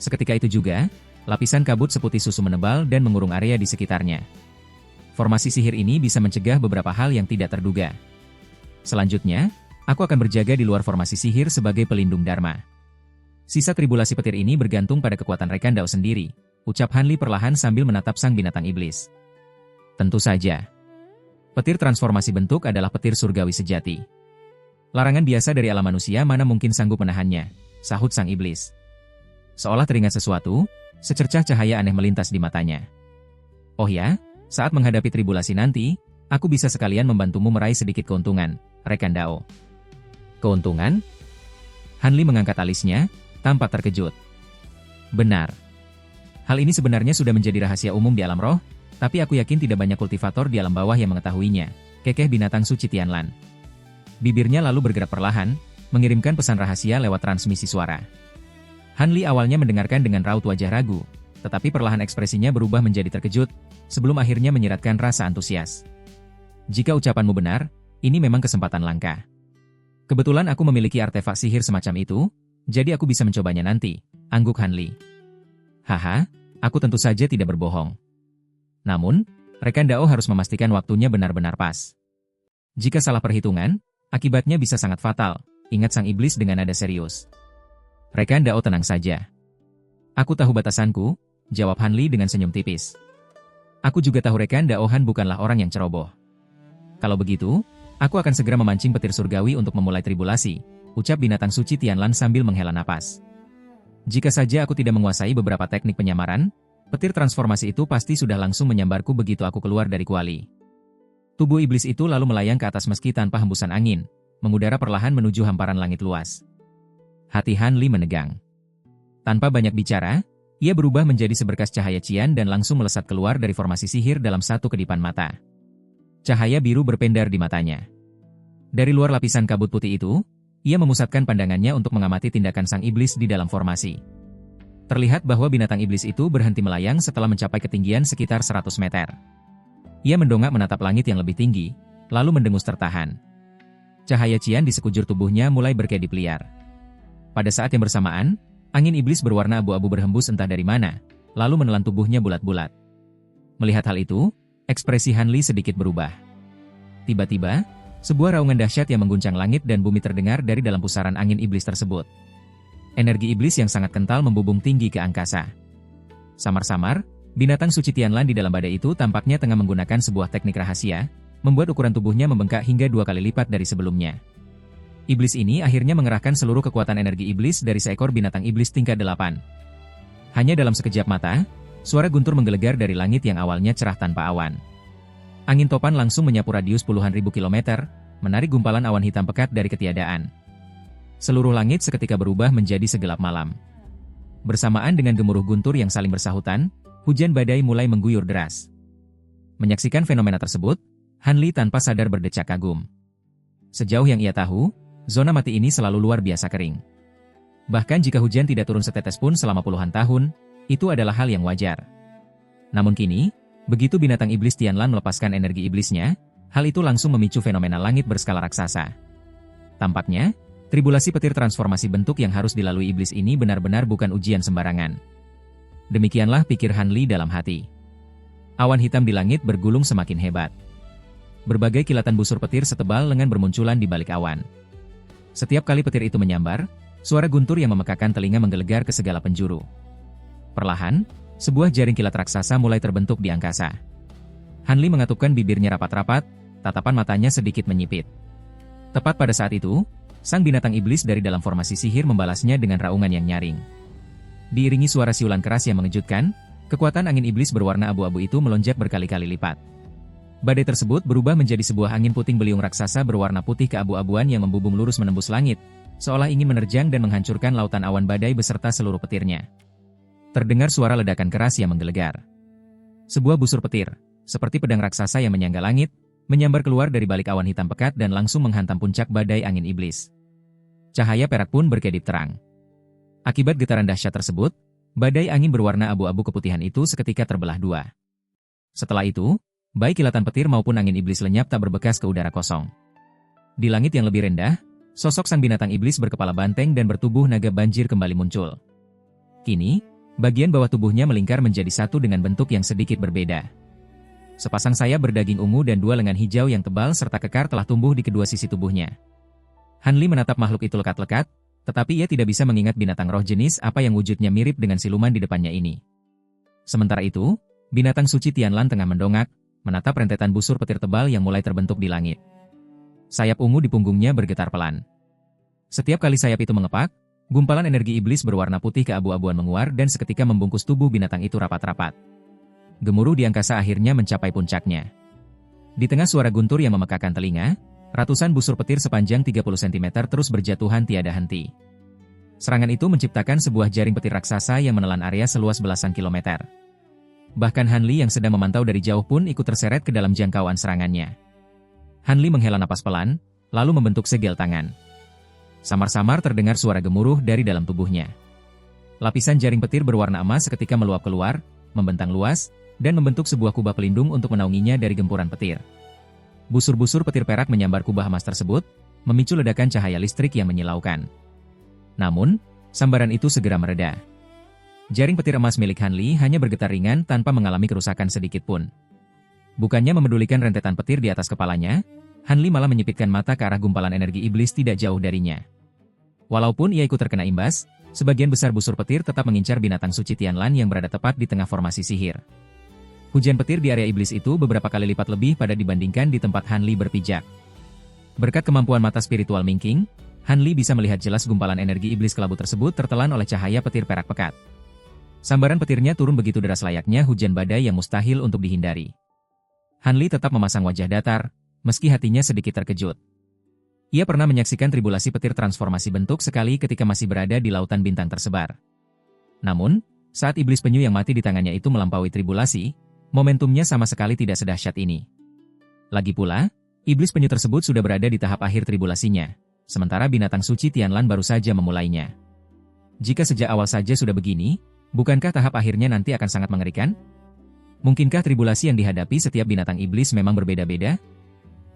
Seketika itu juga, lapisan kabut seputih susu menebal dan mengurung area di sekitarnya. Formasi sihir ini bisa mencegah beberapa hal yang tidak terduga. Selanjutnya, aku akan berjaga di luar formasi sihir sebagai pelindung dharma. Sisa tribulasi petir ini bergantung pada kekuatan rekan Dao sendiri, ucap Han Li perlahan sambil menatap sang binatang iblis. Tentu saja. Petir transformasi bentuk adalah petir surgawi sejati. Larangan biasa dari alam manusia mana mungkin sanggup menahannya, sahut sang iblis. Seolah teringat sesuatu, secercah cahaya aneh melintas di matanya. Oh ya, saat menghadapi tribulasi nanti, aku bisa sekalian membantumu meraih sedikit keuntungan, rekan Dao. Keuntungan? Han Li mengangkat alisnya, tampak terkejut. Benar. Hal ini sebenarnya sudah menjadi rahasia umum di alam roh, tapi aku yakin tidak banyak kultivator di alam bawah yang mengetahuinya, kekeh binatang suci Tianlan. Bibirnya lalu bergerak perlahan, mengirimkan pesan rahasia lewat transmisi suara. Han Li awalnya mendengarkan dengan raut wajah ragu, tetapi perlahan ekspresinya berubah menjadi terkejut, sebelum akhirnya menyiratkan rasa antusias. Jika ucapanmu benar, ini memang kesempatan langka. Kebetulan aku memiliki artefak sihir semacam itu, jadi aku bisa mencobanya nanti, angguk Han Li. Haha, aku tentu saja tidak berbohong. Namun, rekan Dao harus memastikan waktunya benar-benar pas. Jika salah perhitungan, akibatnya bisa sangat fatal, ingat sang iblis dengan nada serius. Rekan Dao tenang saja. Aku tahu batasanku, jawab Han Li dengan senyum tipis. Aku juga tahu rekan Dao Han bukanlah orang yang ceroboh. Kalau begitu, aku akan segera memancing petir surgawi untuk memulai tribulasi, ucap binatang suci Tianlan sambil menghela napas. Jika saja aku tidak menguasai beberapa teknik penyamaran, petir transformasi itu pasti sudah langsung menyambarku begitu aku keluar dari kuali. Tubuh iblis itu lalu melayang ke atas meski tanpa hembusan angin, mengudara perlahan menuju hamparan langit luas. Hati Han Li menegang. Tanpa banyak bicara, ia berubah menjadi seberkas cahaya cian dan langsung melesat keluar dari formasi sihir dalam satu kedipan mata. Cahaya biru berpendar di matanya. Dari luar lapisan kabut putih itu, ia memusatkan pandangannya untuk mengamati tindakan sang iblis di dalam formasi. Terlihat bahwa binatang iblis itu berhenti melayang setelah mencapai ketinggian sekitar 100 meter. Ia mendongak menatap langit yang lebih tinggi, lalu mendengus tertahan. Cahaya cian di sekujur tubuhnya mulai berkedip liar. Pada saat yang bersamaan, angin iblis berwarna abu-abu berhembus entah dari mana, lalu menelan tubuhnya bulat-bulat. Melihat hal itu, ekspresi Han Li sedikit berubah. Tiba-tiba, sebuah raungan dahsyat yang mengguncang langit dan bumi terdengar dari dalam pusaran angin iblis tersebut. Energi iblis yang sangat kental membubung tinggi ke angkasa. Samar-samar, binatang suci Tianlan di dalam badai itu tampaknya tengah menggunakan sebuah teknik rahasia, membuat ukuran tubuhnya membengkak hingga 2 kali lipat dari sebelumnya. Iblis ini akhirnya mengerahkan seluruh kekuatan energi iblis dari seekor binatang iblis tingkat 8. Hanya dalam sekejap mata, suara guntur menggelegar dari langit yang awalnya cerah tanpa awan. Angin topan langsung menyapu radius puluhan ribu kilometer, menarik gumpalan awan hitam pekat dari ketiadaan. Seluruh langit seketika berubah menjadi segelap malam. Bersamaan dengan gemuruh guntur yang saling bersahutan, hujan badai mulai mengguyur deras. Menyaksikan fenomena tersebut, Han Li tanpa sadar berdecak kagum. Sejauh yang ia tahu, zona mati ini selalu luar biasa kering. Bahkan jika hujan tidak turun setetes pun selama puluhan tahun, itu adalah hal yang wajar. Namun kini, begitu binatang iblis Tianlan melepaskan energi iblisnya, hal itu langsung memicu fenomena langit berskala raksasa. Tampaknya, tribulasi petir transformasi bentuk yang harus dilalui iblis ini benar-benar bukan ujian sembarangan. Demikianlah pikir Han Li dalam hati. Awan hitam di langit bergulung semakin hebat. Berbagai kilatan busur petir setebal lengan bermunculan di balik awan. Setiap kali petir itu menyambar, suara guntur yang memekakan telinga menggelegar ke segala penjuru. Perlahan, sebuah jaring kilat raksasa mulai terbentuk di angkasa. Han Li mengatupkan bibirnya rapat-rapat, tatapan matanya sedikit menyipit. Tepat pada saat itu, sang binatang iblis dari dalam formasi sihir membalasnya dengan raungan yang nyaring. Diiringi suara siulan keras yang mengejutkan, kekuatan angin iblis berwarna abu-abu itu melonjak berkali-kali lipat. Badai tersebut berubah menjadi sebuah angin puting beliung raksasa berwarna putih keabu-abuan yang membubung lurus menembus langit, seolah ingin menerjang dan menghancurkan lautan awan badai beserta seluruh petirnya. Terdengar suara ledakan keras yang menggelegar. Sebuah busur petir, seperti pedang raksasa yang menyangga langit, menyambar keluar dari balik awan hitam pekat dan langsung menghantam puncak badai angin iblis. Cahaya perak pun berkedip terang. Akibat getaran dahsyat tersebut, badai angin berwarna abu-abu keputihan itu seketika terbelah dua. Setelah itu, baik kilatan petir maupun angin iblis lenyap tak berbekas ke udara kosong. Di langit yang lebih rendah, sosok sang binatang iblis berkepala banteng dan bertubuh naga banjir kembali muncul. Kini, bagian bawah tubuhnya melingkar menjadi satu dengan bentuk yang sedikit berbeda. Sepasang sayap berdaging ungu dan 2 lengan hijau yang tebal serta kekar telah tumbuh di kedua sisi tubuhnya. Han Li menatap makhluk itu lekat-lekat, tetapi ia tidak bisa mengingat binatang roh jenis apa yang wujudnya mirip dengan siluman di depannya ini. Sementara itu, binatang suci Tianlan tengah mendongak, menatap rentetan busur petir tebal yang mulai terbentuk di langit. Sayap ungu di punggungnya bergetar pelan. Setiap kali sayap itu mengepak, gumpalan energi iblis berwarna putih keabu-abuan menguar dan seketika membungkus tubuh binatang itu rapat-rapat. Gemuruh di angkasa akhirnya mencapai puncaknya. Di tengah suara guntur yang memekakan telinga, ratusan busur petir sepanjang 30 cm terus berjatuhan tiada henti. Serangan itu menciptakan sebuah jaring petir raksasa yang menelan area seluas belasan kilometer. Bahkan Han Li yang sedang memantau dari jauh pun ikut terseret ke dalam jangkauan serangannya. Han Li menghela napas pelan, lalu membentuk segel tangan. Samar-samar terdengar suara gemuruh dari dalam tubuhnya. Lapisan jaring petir berwarna emas seketika meluap keluar, membentang luas, dan membentuk sebuah kubah pelindung untuk menaunginya dari gempuran petir. Busur-busur petir perak menyambar kubah emas tersebut, memicu ledakan cahaya listrik yang menyilaukan. Namun, sambaran itu segera mereda. Jaring petir emas milik Han Li hanya bergetar ringan tanpa mengalami kerusakan sedikit pun. Bukannya memedulikan rentetan petir di atas kepalanya, Han Li malah menyipitkan mata ke arah gumpalan energi iblis tidak jauh darinya. Walaupun ia ikut terkena imbas, sebagian besar busur petir tetap mengincar binatang suci Tianlan yang berada tepat di tengah formasi sihir. Hujan petir di area iblis itu beberapa kali lipat lebih pada dibandingkan di tempat Han Li berpijak. Berkat kemampuan mata spiritual Ming Qing, Han Li bisa melihat jelas gumpalan energi iblis kelabu tersebut tertelan oleh cahaya petir perak pekat. Sambaran petirnya turun begitu deras layaknya hujan badai yang mustahil untuk dihindari. Han Li tetap memasang wajah datar, meski hatinya sedikit terkejut. Ia pernah menyaksikan tribulasi petir transformasi bentuk sekali ketika masih berada di lautan bintang tersebar. Namun, saat iblis penyu yang mati di tangannya itu melampaui tribulasi, momentumnya sama sekali tidak sedahsyat ini. Lagi pula, iblis penyu tersebut sudah berada di tahap akhir tribulasinya, sementara binatang suci Tianlan baru saja memulainya. Jika sejak awal saja sudah begini, bukankah tahap akhirnya nanti akan sangat mengerikan? Mungkinkah tribulasi yang dihadapi setiap binatang iblis memang berbeda-beda?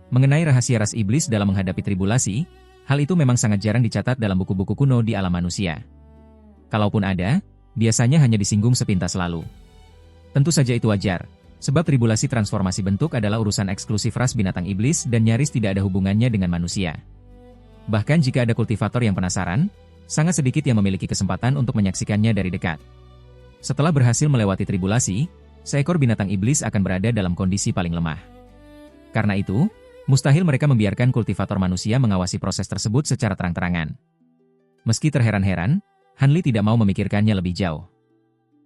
Mengenai rahasia ras iblis dalam menghadapi tribulasi, hal itu memang sangat jarang dicatat dalam buku-buku kuno di alam manusia. Kalaupun ada, biasanya hanya disinggung sepintas lalu. Tentu saja itu wajar, sebab tribulasi transformasi bentuk adalah urusan eksklusif ras binatang iblis dan nyaris tidak ada hubungannya dengan manusia. Bahkan jika ada kultivator yang penasaran, sangat sedikit yang memiliki kesempatan untuk menyaksikannya dari dekat. Setelah berhasil melewati tribulasi, seekor binatang iblis akan berada dalam kondisi paling lemah. Karena itu, mustahil mereka membiarkan kultivator manusia mengawasi proses tersebut secara terang-terangan. Meski terheran-heran, Hanli tidak mau memikirkannya lebih jauh.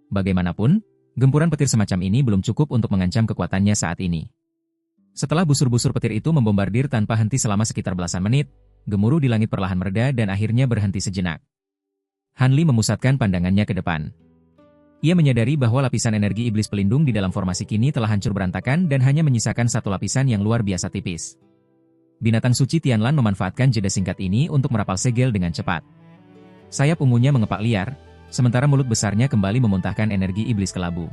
Bagaimanapun, gempuran petir semacam ini belum cukup untuk mengancam kekuatannya saat ini. Setelah busur-busur petir itu membombardir tanpa henti selama sekitar belasan menit, gemuruh di langit perlahan mereda dan akhirnya berhenti sejenak. Hanli memusatkan pandangannya ke depan. Ia menyadari bahwa lapisan energi iblis pelindung di dalam formasi kini telah hancur berantakan dan hanya menyisakan satu lapisan yang luar biasa tipis. Binatang suci Tianlan memanfaatkan jeda singkat ini untuk merapal segel dengan cepat. Sayap ungunya mengepak liar, sementara mulut besarnya kembali memuntahkan energi iblis kelabu.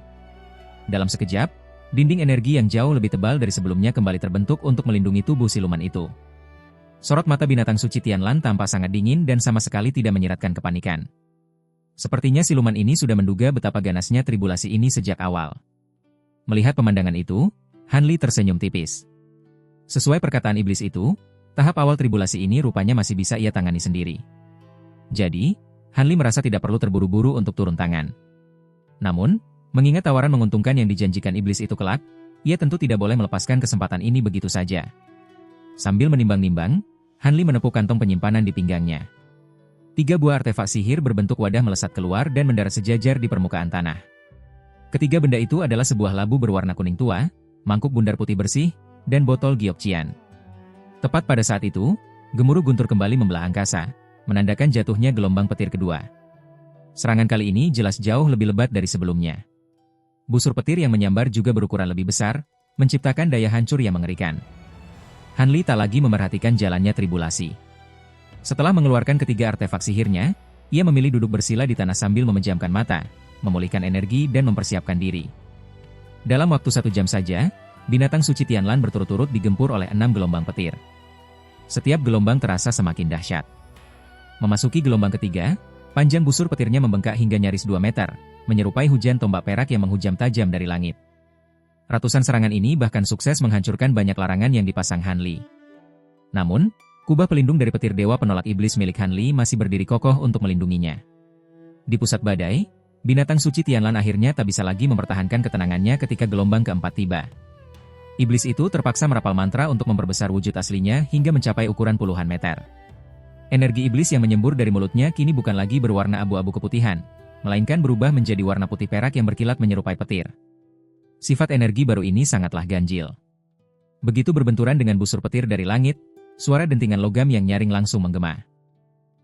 Dalam sekejap, dinding energi yang jauh lebih tebal dari sebelumnya kembali terbentuk untuk melindungi tubuh siluman itu. Sorot mata binatang suci Tianlan tampak sangat dingin dan sama sekali tidak menyiratkan kepanikan. Sepertinya siluman ini sudah menduga betapa ganasnya tribulasi ini sejak awal. Melihat pemandangan itu, Hanli tersenyum tipis. Sesuai perkataan iblis itu, tahap awal tribulasi ini rupanya masih bisa ia tangani sendiri. Jadi, Hanli merasa tidak perlu terburu-buru untuk turun tangan. Namun, mengingat tawaran menguntungkan yang dijanjikan iblis itu kelak, ia tentu tidak boleh melepaskan kesempatan ini begitu saja. Sambil menimbang-nimbang, Hanli menepuk kantong penyimpanan di pinggangnya. 3 buah artefak sihir berbentuk wadah melesat keluar dan mendarat sejajar di permukaan tanah. Ketiga benda itu adalah sebuah labu berwarna kuning tua, mangkuk bundar putih bersih, dan botol giokcian. Tepat pada saat itu, gemuruh guntur kembali membelah angkasa, menandakan jatuhnya gelombang petir kedua. Serangan kali ini jelas jauh lebih lebat dari sebelumnya. Busur petir yang menyambar juga berukuran lebih besar, menciptakan daya hancur yang mengerikan. Hanli tak lagi memerhatikan jalannya tribulasi. Setelah mengeluarkan ketiga artefak sihirnya, ia memilih duduk bersila di tanah sambil memejamkan mata, memulihkan energi dan mempersiapkan diri. Dalam waktu 1 jam saja, binatang suci Tianlan berturut-turut digempur oleh 6 gelombang petir. Setiap gelombang terasa semakin dahsyat. Memasuki gelombang ketiga, panjang busur petirnya membengkak hingga nyaris 2 meter, menyerupai hujan tombak perak yang menghujam tajam dari langit. Ratusan serangan ini bahkan sukses menghancurkan banyak larangan yang dipasang Hanli. Namun, kubah pelindung dari petir dewa penolak iblis milik Hanli masih berdiri kokoh untuk melindunginya. Di pusat badai, binatang suci Tianlan akhirnya tak bisa lagi mempertahankan ketenangannya ketika gelombang keempat tiba. Iblis itu terpaksa merapal mantra untuk memperbesar wujud aslinya hingga mencapai ukuran puluhan meter. Energi iblis yang menyembur dari mulutnya kini bukan lagi berwarna abu-abu keputihan, melainkan berubah menjadi warna putih perak yang berkilat menyerupai petir. Sifat energi baru ini sangatlah ganjil. Begitu berbenturan dengan busur petir dari langit, suara dentingan logam yang nyaring langsung menggema.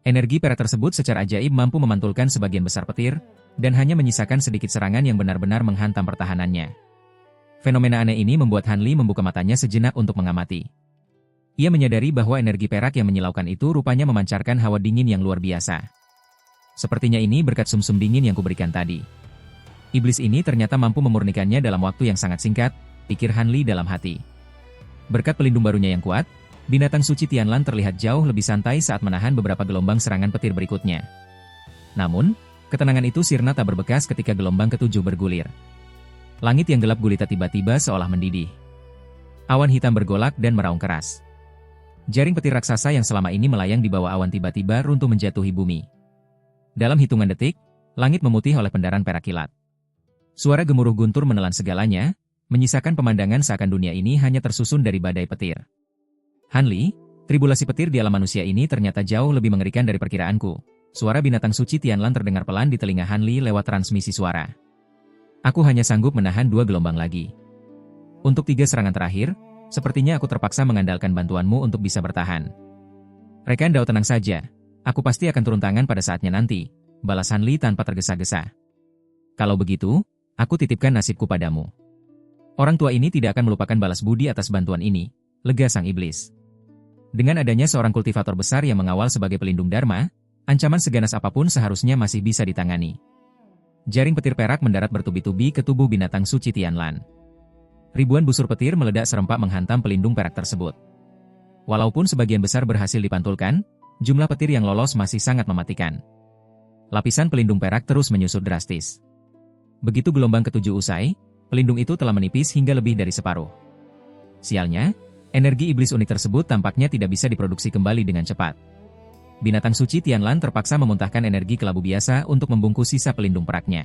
Energi perak tersebut secara ajaib mampu memantulkan sebagian besar petir, dan hanya menyisakan sedikit serangan yang benar-benar menghantam pertahanannya. Fenomena aneh ini membuat Hanli membuka matanya sejenak untuk mengamati. Ia menyadari bahwa energi perak yang menyilaukan itu rupanya memancarkan hawa dingin yang luar biasa. Sepertinya ini berkat sumsum dingin yang kuberikan tadi. Iblis ini ternyata mampu memurnikannya dalam waktu yang sangat singkat, pikir Hanli dalam hati. Berkat pelindung barunya yang kuat, binatang suci Tianlan terlihat jauh lebih santai saat menahan beberapa gelombang serangan petir berikutnya. Namun, ketenangan itu sirna tak berbekas ketika gelombang ketujuh bergulir. Langit yang gelap gulita tiba-tiba seolah mendidih. Awan hitam bergolak dan meraung keras. Jaring petir raksasa yang selama ini melayang di bawah awan tiba-tiba runtuh menjatuhi bumi. Dalam hitungan detik, langit memutih oleh pendaran perak kilat. Suara gemuruh guntur menelan segalanya, menyisakan pemandangan seakan dunia ini hanya tersusun dari badai petir. Hanli, tribulasi petir di alam manusia ini ternyata jauh lebih mengerikan dari perkiraanku. Suara binatang suci Tianlan terdengar pelan di telinga Hanli lewat transmisi suara. Aku hanya sanggup menahan 2 gelombang lagi. Untuk 3 serangan terakhir, sepertinya aku terpaksa mengandalkan bantuanmu untuk bisa bertahan. Rekan Dao, tenang saja. Aku pasti akan turun tangan pada saatnya nanti, balas Hanli tanpa tergesa-gesa. Kalau begitu, aku titipkan nasibku padamu. Orang tua ini tidak akan melupakan balas budi atas bantuan ini, lega sang iblis. Dengan adanya seorang kultivator besar yang mengawal sebagai pelindung Dharma, ancaman seganas apapun seharusnya masih bisa ditangani. Jaring petir perak mendarat bertubi-tubi ke tubuh binatang suci Tianlan. Ribuan busur petir meledak serempak menghantam pelindung perak tersebut. Walaupun sebagian besar berhasil dipantulkan, jumlah petir yang lolos masih sangat mematikan. Lapisan pelindung perak terus menyusut drastis. Begitu gelombang ketujuh usai, pelindung itu telah menipis hingga lebih dari separuh. Sialnya, energi iblis unik tersebut tampaknya tidak bisa diproduksi kembali dengan cepat. Binatang suci Tianlan terpaksa memuntahkan energi kelabu biasa untuk membungkus sisa pelindung peraknya.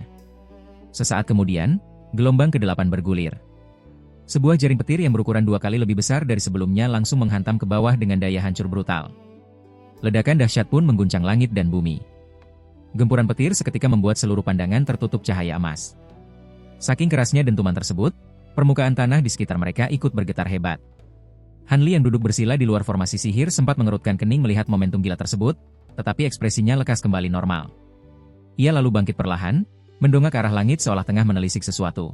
Sesaat kemudian, gelombang ke-8 bergulir. Sebuah jaring petir yang berukuran 2 kali lebih besar dari sebelumnya langsung menghantam ke bawah dengan daya hancur brutal. Ledakan dahsyat pun mengguncang langit dan bumi. Gempuran petir seketika membuat seluruh pandangan tertutup cahaya emas. Saking kerasnya dentuman tersebut, permukaan tanah di sekitar mereka ikut bergetar hebat. Han Li yang duduk bersila di luar formasi sihir sempat mengerutkan kening melihat momentum gila tersebut, tetapi ekspresinya lekas kembali normal. Ia lalu bangkit perlahan, mendongak ke arah langit seolah tengah menelisik sesuatu.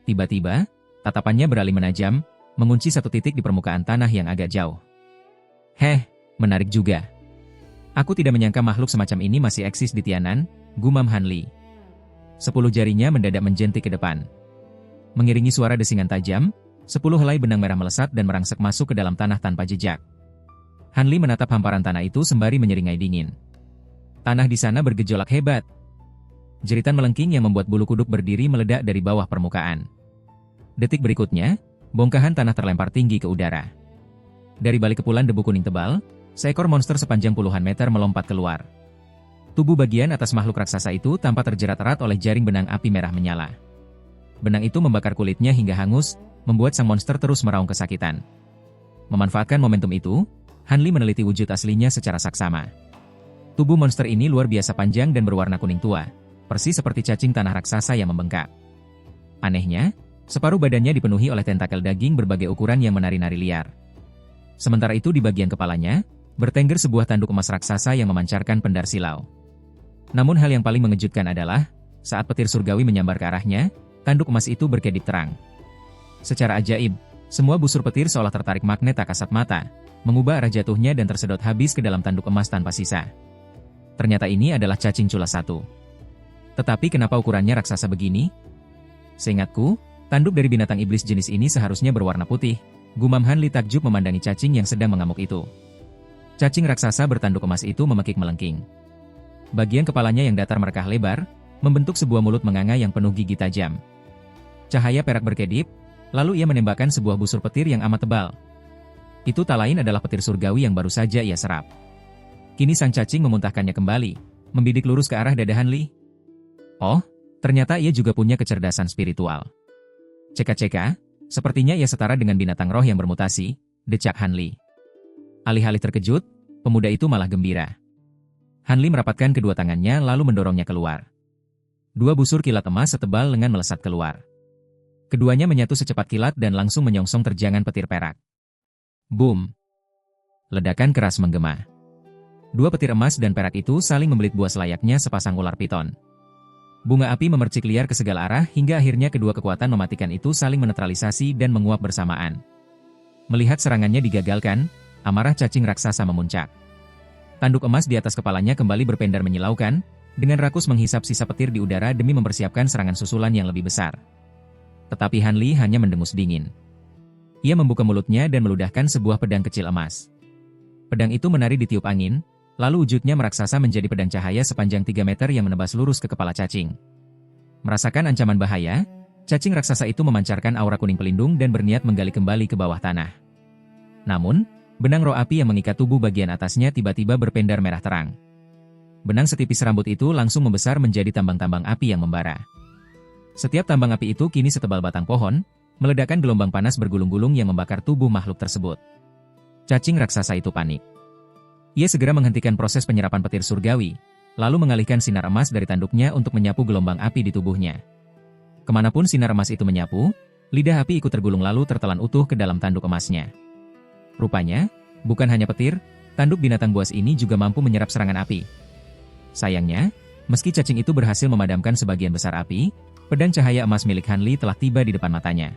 Tiba-tiba, tatapannya beralih menajam, mengunci satu titik di permukaan tanah yang agak jauh. Heh, menarik juga. Aku tidak menyangka makhluk semacam ini masih eksis di Tianan, gumam Han Li. 10 jarinya mendadak menjentik ke depan. Mengiringi suara desingan tajam, 10 helai benang merah melesat dan merangsek masuk ke dalam tanah tanpa jejak. Han Li menatap hamparan tanah itu sembari menyeringai dingin. Tanah di sana bergejolak hebat. Jeritan melengking yang membuat bulu kuduk berdiri meledak dari bawah permukaan. Detik berikutnya, bongkahan tanah terlempar tinggi ke udara. Dari balik kepulan debu kuning tebal, seekor monster sepanjang puluhan meter melompat keluar. Tubuh bagian atas makhluk raksasa itu tampak terjerat erat oleh jaring benang api merah menyala. Benang itu membakar kulitnya hingga hangus, membuat sang monster terus meraung kesakitan. Memanfaatkan momentum itu, Han Li meneliti wujud aslinya secara saksama. Tubuh monster ini luar biasa panjang dan berwarna kuning tua, persis seperti cacing tanah raksasa yang membengkak. Anehnya, separuh badannya dipenuhi oleh tentakel daging berbagai ukuran yang menari-nari liar. Sementara itu di bagian kepalanya, bertengger sebuah tanduk emas raksasa yang memancarkan pendar silau. Namun hal yang paling mengejutkan adalah, saat petir surgawi menyambar ke arahnya, tanduk emas itu berkedip terang. Secara ajaib, semua busur petir seolah tertarik magnet tak kasat mata, mengubah arah jatuhnya dan tersedot habis ke dalam tanduk emas tanpa sisa. Ternyata ini adalah cacing cula 1. Tetapi kenapa ukurannya raksasa begini? Seingatku, tanduk dari binatang iblis jenis ini seharusnya berwarna putih, gumam Han Li takjub memandangi cacing yang sedang mengamuk itu. Cacing raksasa bertanduk emas itu memekik melengking. Bagian kepalanya yang datar merekah lebar, membentuk sebuah mulut menganga yang penuh gigi tajam. Cahaya perak berkedip, lalu ia menembakkan sebuah busur petir yang amat tebal. Itu tak lain adalah petir surgawi yang baru saja ia serap. Kini sang cacing memuntahkannya kembali, membidik lurus ke arah dada Han Li. Oh, ternyata ia juga punya kecerdasan spiritual. Ceka-ceka, sepertinya ia setara dengan binatang roh yang bermutasi, decak Han Li. Alih-alih terkejut, pemuda itu malah gembira. Han Li merapatkan kedua tangannya lalu mendorongnya keluar. 2 busur kilat emas setebal lengan melesat keluar. Keduanya menyatu secepat kilat dan langsung menyongsong terjangan petir perak. Boom! Ledakan keras menggema. 2 petir emas dan perak itu saling membelit buas layaknya sepasang ular piton. Bunga api memercik liar ke segala arah hingga akhirnya kedua kekuatan mematikan itu saling menetralisasi dan menguap bersamaan. Melihat serangannya digagalkan, amarah cacing raksasa memuncak. Tanduk emas di atas kepalanya kembali berpendar menyilaukan, dengan rakus menghisap sisa petir di udara demi mempersiapkan serangan susulan yang lebih besar. Tetapi Han Li hanya mendengus dingin. Ia membuka mulutnya dan meludahkan sebuah pedang kecil emas. Pedang itu menari di tiup angin, lalu wujudnya meraksasa menjadi pedang cahaya sepanjang 3 meter yang menebas lurus ke kepala cacing. Merasakan ancaman bahaya, cacing raksasa itu memancarkan aura kuning pelindung dan berniat menggali kembali ke bawah tanah. Namun, benang roh api yang mengikat tubuh bagian atasnya tiba-tiba berpendar merah terang. Benang setipis rambut itu langsung membesar menjadi tambang-tambang api yang membara. Setiap tambang api itu kini setebal batang pohon, meledakkan gelombang panas bergulung-gulung yang membakar tubuh makhluk tersebut. Cacing raksasa itu panik. Ia segera menghentikan proses penyerapan petir surgawi, lalu mengalihkan sinar emas dari tanduknya untuk menyapu gelombang api di tubuhnya. Kemanapun sinar emas itu menyapu, lidah api ikut tergulung lalu tertelan utuh ke dalam tanduk emasnya. Rupanya, bukan hanya petir, tanduk binatang buas ini juga mampu menyerap serangan api. Sayangnya, meski cacing itu berhasil memadamkan sebagian besar api, pedang cahaya emas milik Han Li telah tiba di depan matanya.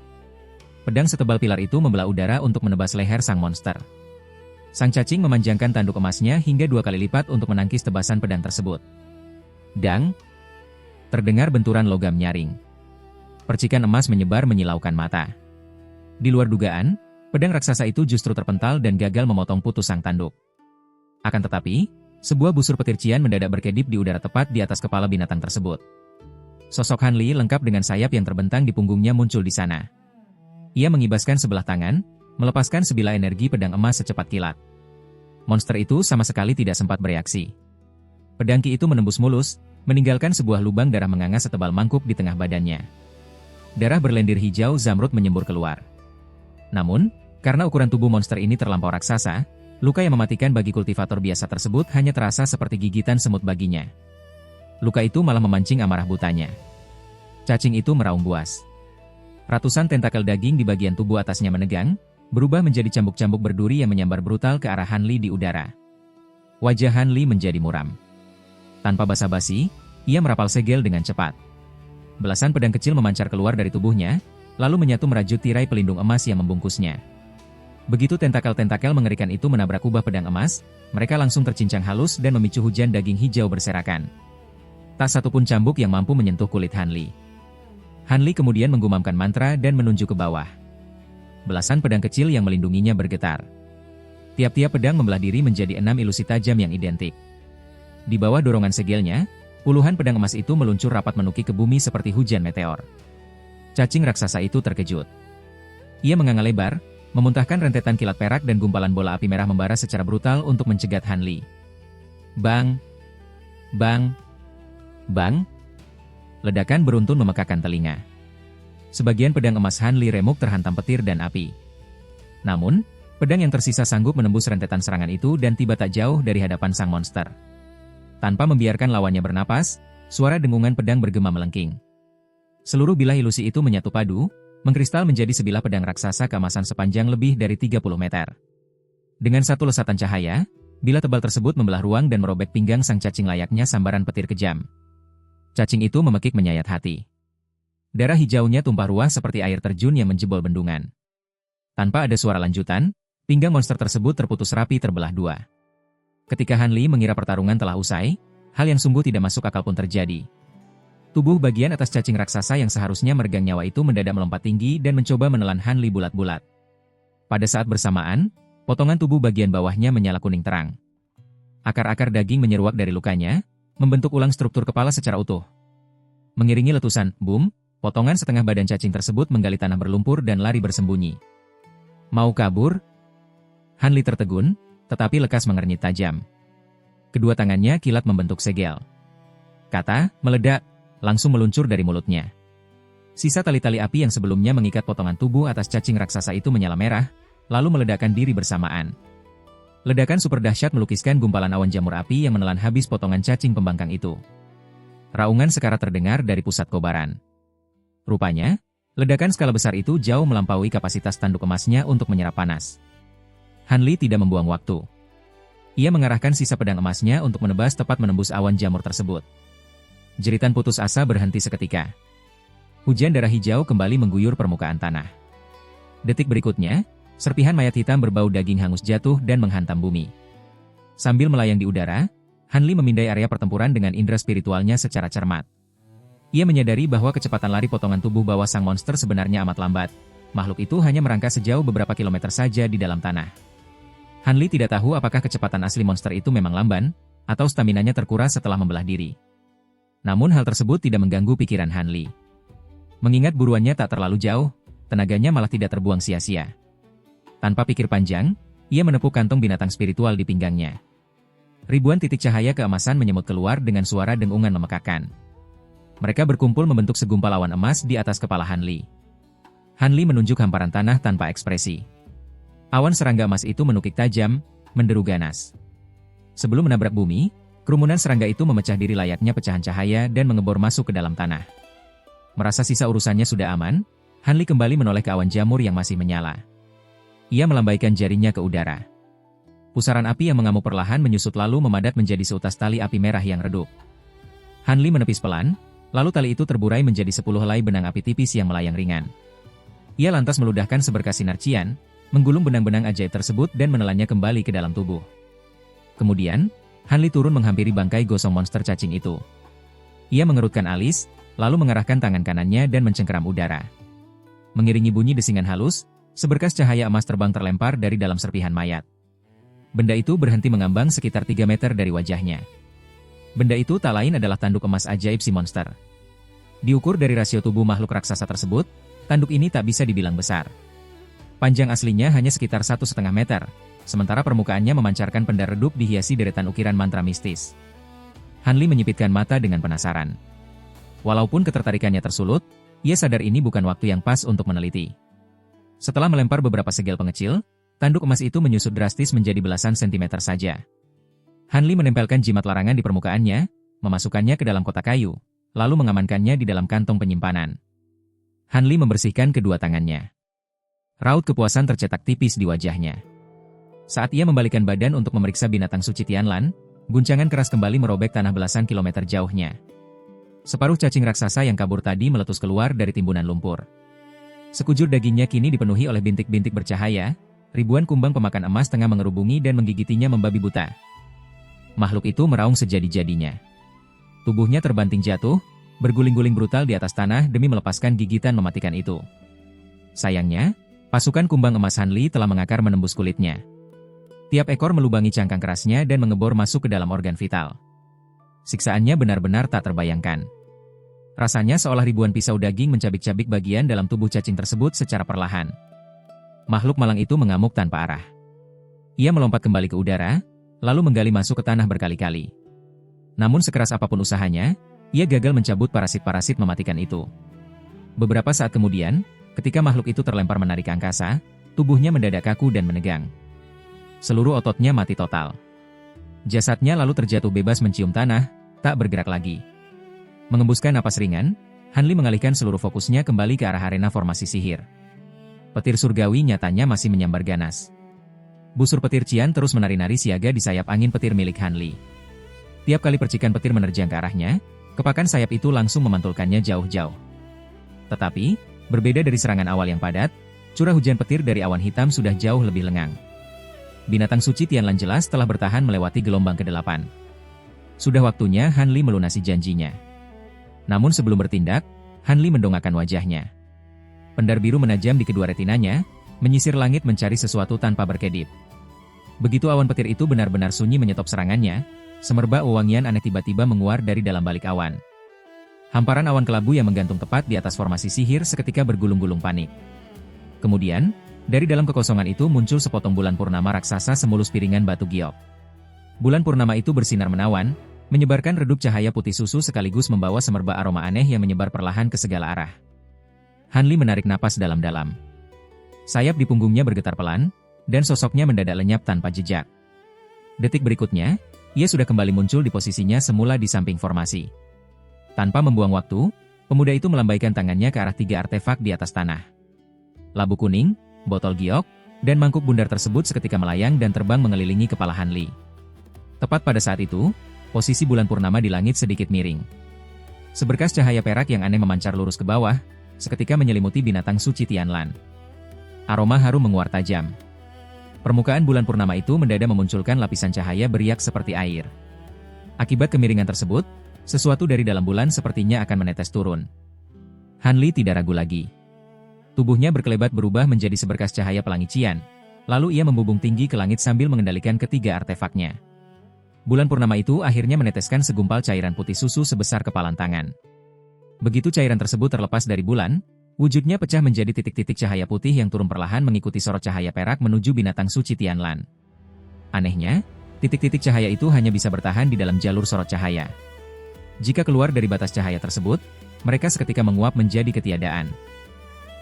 Pedang setebal pilar itu membelah udara untuk menebas leher sang monster. Sang cacing memanjangkan tanduk emasnya hingga 2 kali lipat untuk menangkis tebasan pedang tersebut. Dang! Terdengar benturan logam nyaring. Percikan emas menyebar menyilaukan mata. Di luar dugaan, pedang raksasa itu justru terpental dan gagal memotong putus sang tanduk. Akan tetapi, sebuah busur petir cian mendadak berkedip di udara tepat di atas kepala binatang tersebut. Sosok Han Li lengkap dengan sayap yang terbentang di punggungnya muncul di sana. Ia mengibaskan sebelah tangan, melepaskan sebilah energi pedang emas secepat kilat. Monster itu sama sekali tidak sempat bereaksi. Pedang Ki itu menembus mulus, meninggalkan sebuah lubang darah menganga setebal mangkuk di tengah badannya. Darah berlendir hijau zamrud menyembur keluar. Namun, karena ukuran tubuh monster ini terlampau raksasa, luka yang mematikan bagi kultivator biasa tersebut hanya terasa seperti gigitan semut baginya. Luka itu malah memancing amarah butanya. Cacing itu meraung buas. Ratusan tentakel daging di bagian tubuh atasnya menegang, berubah menjadi cambuk-cambuk berduri yang menyambar brutal ke arah Han Li di udara. Wajah Han Li menjadi muram. Tanpa basa-basi, ia merapal segel dengan cepat. Belasan pedang kecil memancar keluar dari tubuhnya, lalu menyatu merajut tirai pelindung emas yang membungkusnya. Begitu tentakel-tentakel mengerikan itu menabrak kubah pedang emas, mereka langsung tercincang halus dan memicu hujan daging hijau berserakan. Tak satupun cambuk yang mampu menyentuh kulit Han Li. Han Li kemudian menggumamkan mantra dan menunjuk ke bawah. Belasan pedang kecil yang melindunginya bergetar. Tiap-tiap pedang membelah diri menjadi 6 ilusi tajam yang identik. Di bawah dorongan segelnya, puluhan pedang emas itu meluncur rapat menukik ke bumi seperti hujan meteor. Cacing raksasa itu terkejut. Ia menganga lebar, memuntahkan rentetan kilat perak dan gumpalan bola api merah membara secara brutal untuk mencegat Han Li. Bang! Bang! Bang! Ledakan beruntun memekakan telinga. Sebagian pedang emas Han Li remuk terhantam petir dan api. Namun, pedang yang tersisa sanggup menembus rentetan serangan itu dan tiba tak jauh dari hadapan sang monster. Tanpa membiarkan lawannya bernapas, suara dengungan pedang bergema melengking. Seluruh bilah ilusi itu menyatu padu, mengkristal menjadi sebilah pedang raksasa keemasan sepanjang lebih dari 30 meter. Dengan satu lesatan cahaya, bilah tebal tersebut membelah ruang dan merobek pinggang sang cacing layaknya sambaran petir kejam. Cacing itu memekik menyayat hati. Darah hijaunya tumpah ruah seperti air terjun yang menjebol bendungan. Tanpa ada suara lanjutan, pinggang monster tersebut terputus rapi terbelah dua. Ketika Han Li mengira pertarungan telah usai, hal yang sungguh tidak masuk akal pun terjadi. Tubuh bagian atas cacing raksasa yang seharusnya meregang nyawa itu mendadak melompat tinggi dan mencoba menelan Han Li bulat-bulat. Pada saat bersamaan, potongan tubuh bagian bawahnya menyala kuning terang. Akar-akar daging menyeruak dari lukanya, membentuk ulang struktur kepala secara utuh. Mengiringi letusan, boom, potongan setengah badan cacing tersebut menggali tanah berlumpur dan lari bersembunyi. Mau kabur? Han Li tertegun, tetapi lekas mengernyit tajam. Kedua tangannya kilat membentuk segel. Kata, meledak, langsung meluncur dari mulutnya. Sisa tali-tali api yang sebelumnya mengikat potongan tubuh atas cacing raksasa itu menyala merah, lalu meledakkan diri bersamaan. Ledakan super dahsyat melukiskan gumpalan awan jamur api yang menelan habis potongan cacing pembangkang itu. Raungan sekarat terdengar dari pusat kobaran. Rupanya, ledakan skala besar itu jauh melampaui kapasitas tanduk emasnya untuk menyerap panas. Han Li tidak membuang waktu. Ia mengarahkan sisa pedang emasnya untuk menebas tepat menembus awan jamur tersebut. Jeritan putus asa berhenti seketika. Hujan darah hijau kembali mengguyur permukaan tanah. Detik berikutnya, serpihan mayat hitam berbau daging hangus jatuh dan menghantam bumi. Sambil melayang di udara, Han Li memindai area pertempuran dengan indera spiritualnya secara cermat. Ia menyadari bahwa kecepatan lari potongan tubuh bawah sang monster sebenarnya amat lambat. Makhluk itu hanya merangkak sejauh beberapa kilometer saja di dalam tanah. Han Li tidak tahu apakah kecepatan asli monster itu memang lamban, atau staminanya terkuras setelah membelah diri. Namun hal tersebut tidak mengganggu pikiran Han Li. Mengingat buruannya tak terlalu jauh, tenaganya malah tidak terbuang sia-sia. Tanpa pikir panjang, ia menepuk kantong binatang spiritual di pinggangnya. Ribuan titik cahaya keemasan menyemut keluar dengan suara dengungan memekakan. Mereka berkumpul membentuk segumpal awan emas di atas kepala Han Li. Han Li menunjuk hamparan tanah tanpa ekspresi. Awan serangga emas itu menukik tajam, menderu ganas. Sebelum menabrak bumi, kerumunan serangga itu memecah diri layaknya pecahan cahaya dan mengebor masuk ke dalam tanah. Merasa sisa urusannya sudah aman, Han Li kembali menoleh ke awan jamur yang masih menyala. Ia melambaikan jarinya ke udara. Pusaran api yang mengamuk perlahan menyusut lalu memadat menjadi seutas tali api merah yang redup. Han Li menepis pelan, Lalu tali itu terburai menjadi 10 helai benang api tipis yang melayang ringan. Ia lantas meludahkan seberkas sinar cian, menggulung benang-benang ajaib tersebut dan menelannya kembali ke dalam tubuh. Kemudian, Han Li turun menghampiri bangkai gosong monster cacing itu. Ia mengerutkan alis, lalu mengarahkan tangan kanannya dan mencengkeram udara. Mengiringi bunyi desingan halus, seberkas cahaya emas terbang terlempar dari dalam serpihan mayat. Benda itu berhenti mengambang sekitar 3 meter dari wajahnya. Benda itu tak lain adalah tanduk emas ajaib si monster. Diukur dari rasio tubuh makhluk raksasa tersebut, tanduk ini tak bisa dibilang besar. Panjang aslinya hanya sekitar 1,5 meter, sementara permukaannya memancarkan pendar redup dihiasi deretan ukiran mantra mistis. Han Li menyipitkan mata dengan penasaran. Walaupun ketertarikannya tersulut, ia sadar ini bukan waktu yang pas untuk meneliti. Setelah melempar beberapa segel pengecil, tanduk emas itu menyusut drastis menjadi belasan sentimeter saja. Han Li menempelkan jimat larangan di permukaannya, memasukkannya ke dalam kotak kayu, lalu mengamankannya di dalam kantong penyimpanan. Han Li membersihkan kedua tangannya. Raut kepuasan tercetak tipis di wajahnya. Saat ia membalikan badan untuk memeriksa binatang suci Tianlan, guncangan keras kembali merobek tanah belasan kilometer jauhnya. Separuh cacing raksasa yang kabur tadi meletus keluar dari timbunan lumpur. Sekujur dagingnya kini dipenuhi oleh bintik-bintik bercahaya, ribuan kumbang pemakan emas tengah mengerubungi dan menggigitinya membabi buta. Makhluk itu meraung sejadi-jadinya. Tubuhnya terbanting jatuh, berguling-guling brutal di atas tanah demi melepaskan gigitan mematikan itu. Sayangnya, pasukan kumbang emas Han Li telah mengakar menembus kulitnya. Tiap ekor melubangi cangkang kerasnya dan mengebor masuk ke dalam organ vital. Siksaannya benar-benar tak terbayangkan. Rasanya seolah ribuan pisau daging mencabik-cabik bagian dalam tubuh cacing tersebut secara perlahan. Makhluk malang itu mengamuk tanpa arah. Ia melompat kembali ke udara, lalu menggali masuk ke tanah berkali-kali. Namun sekeras apapun usahanya, ia gagal mencabut parasit-parasit mematikan itu. Beberapa saat kemudian, ketika makhluk itu terlempar menarik ke angkasa, tubuhnya mendadak kaku dan menegang. Seluruh ototnya mati total. Jasadnya lalu terjatuh bebas mencium tanah, tak bergerak lagi. Mengembuskan napas ringan, Han Li mengalihkan seluruh fokusnya kembali ke arah arena formasi sihir. Petir surgawi nyatanya masih menyambar ganas. Busur petir cian terus menari-nari siaga di sayap angin petir milik Han Li. Tiap kali percikan petir menerjang ke arahnya, kepakan sayap itu langsung memantulkannya jauh-jauh. Tetapi, berbeda dari serangan awal yang padat, curah hujan petir dari awan hitam sudah jauh lebih lengang. Binatang suci Tianlan jelas telah bertahan melewati gelombang ke-8. Sudah waktunya Han Li melunasi janjinya. Namun sebelum bertindak, Han Li mendongakkan wajahnya. Pendar biru menajam di kedua retinanya, menyisir langit mencari sesuatu tanpa berkedip. Begitu awan petir itu benar-benar sunyi menyetop serangannya, semerbak wewangian aneh tiba-tiba menguar dari dalam balik awan. Hamparan awan kelabu yang menggantung tepat di atas formasi sihir seketika bergulung-gulung panik. Kemudian, dari dalam kekosongan itu muncul sepotong bulan purnama raksasa semulus piringan batu giok. Bulan purnama itu bersinar menawan, menyebarkan redup cahaya putih susu sekaligus membawa semerbak aroma aneh yang menyebar perlahan ke segala arah. Han Li menarik napas dalam-dalam. Sayap di punggungnya bergetar pelan, dan sosoknya mendadak lenyap tanpa jejak. Detik berikutnya, ia sudah kembali muncul di posisinya semula di samping formasi. Tanpa membuang waktu, pemuda itu melambaikan tangannya ke arah 3 artefak di atas tanah. Labu kuning, botol giok, dan mangkuk bundar tersebut seketika melayang dan terbang mengelilingi kepala Han Li. Tepat pada saat itu, posisi bulan purnama di langit sedikit miring. Seberkas cahaya perak yang aneh memancar lurus ke bawah, seketika menyelimuti binatang suci Tianlan. Aroma harum menguar tajam. Permukaan bulan purnama itu mendadak memunculkan lapisan cahaya beriak seperti air. Akibat kemiringan tersebut, sesuatu dari dalam bulan sepertinya akan menetes turun. Han Li tidak ragu lagi. Tubuhnya berkelebat berubah menjadi seberkas cahaya pelangi cian, lalu ia membubung tinggi ke langit sambil mengendalikan ketiga artefaknya. Bulan purnama itu akhirnya meneteskan segumpal cairan putih susu sebesar kepalan tangan. Begitu cairan tersebut terlepas dari bulan, wujudnya pecah menjadi titik-titik cahaya putih yang turun perlahan mengikuti sorot cahaya perak menuju binatang suci Tianlan. Anehnya, titik-titik cahaya itu hanya bisa bertahan di dalam jalur sorot cahaya. Jika keluar dari batas cahaya tersebut, mereka seketika menguap menjadi ketiadaan.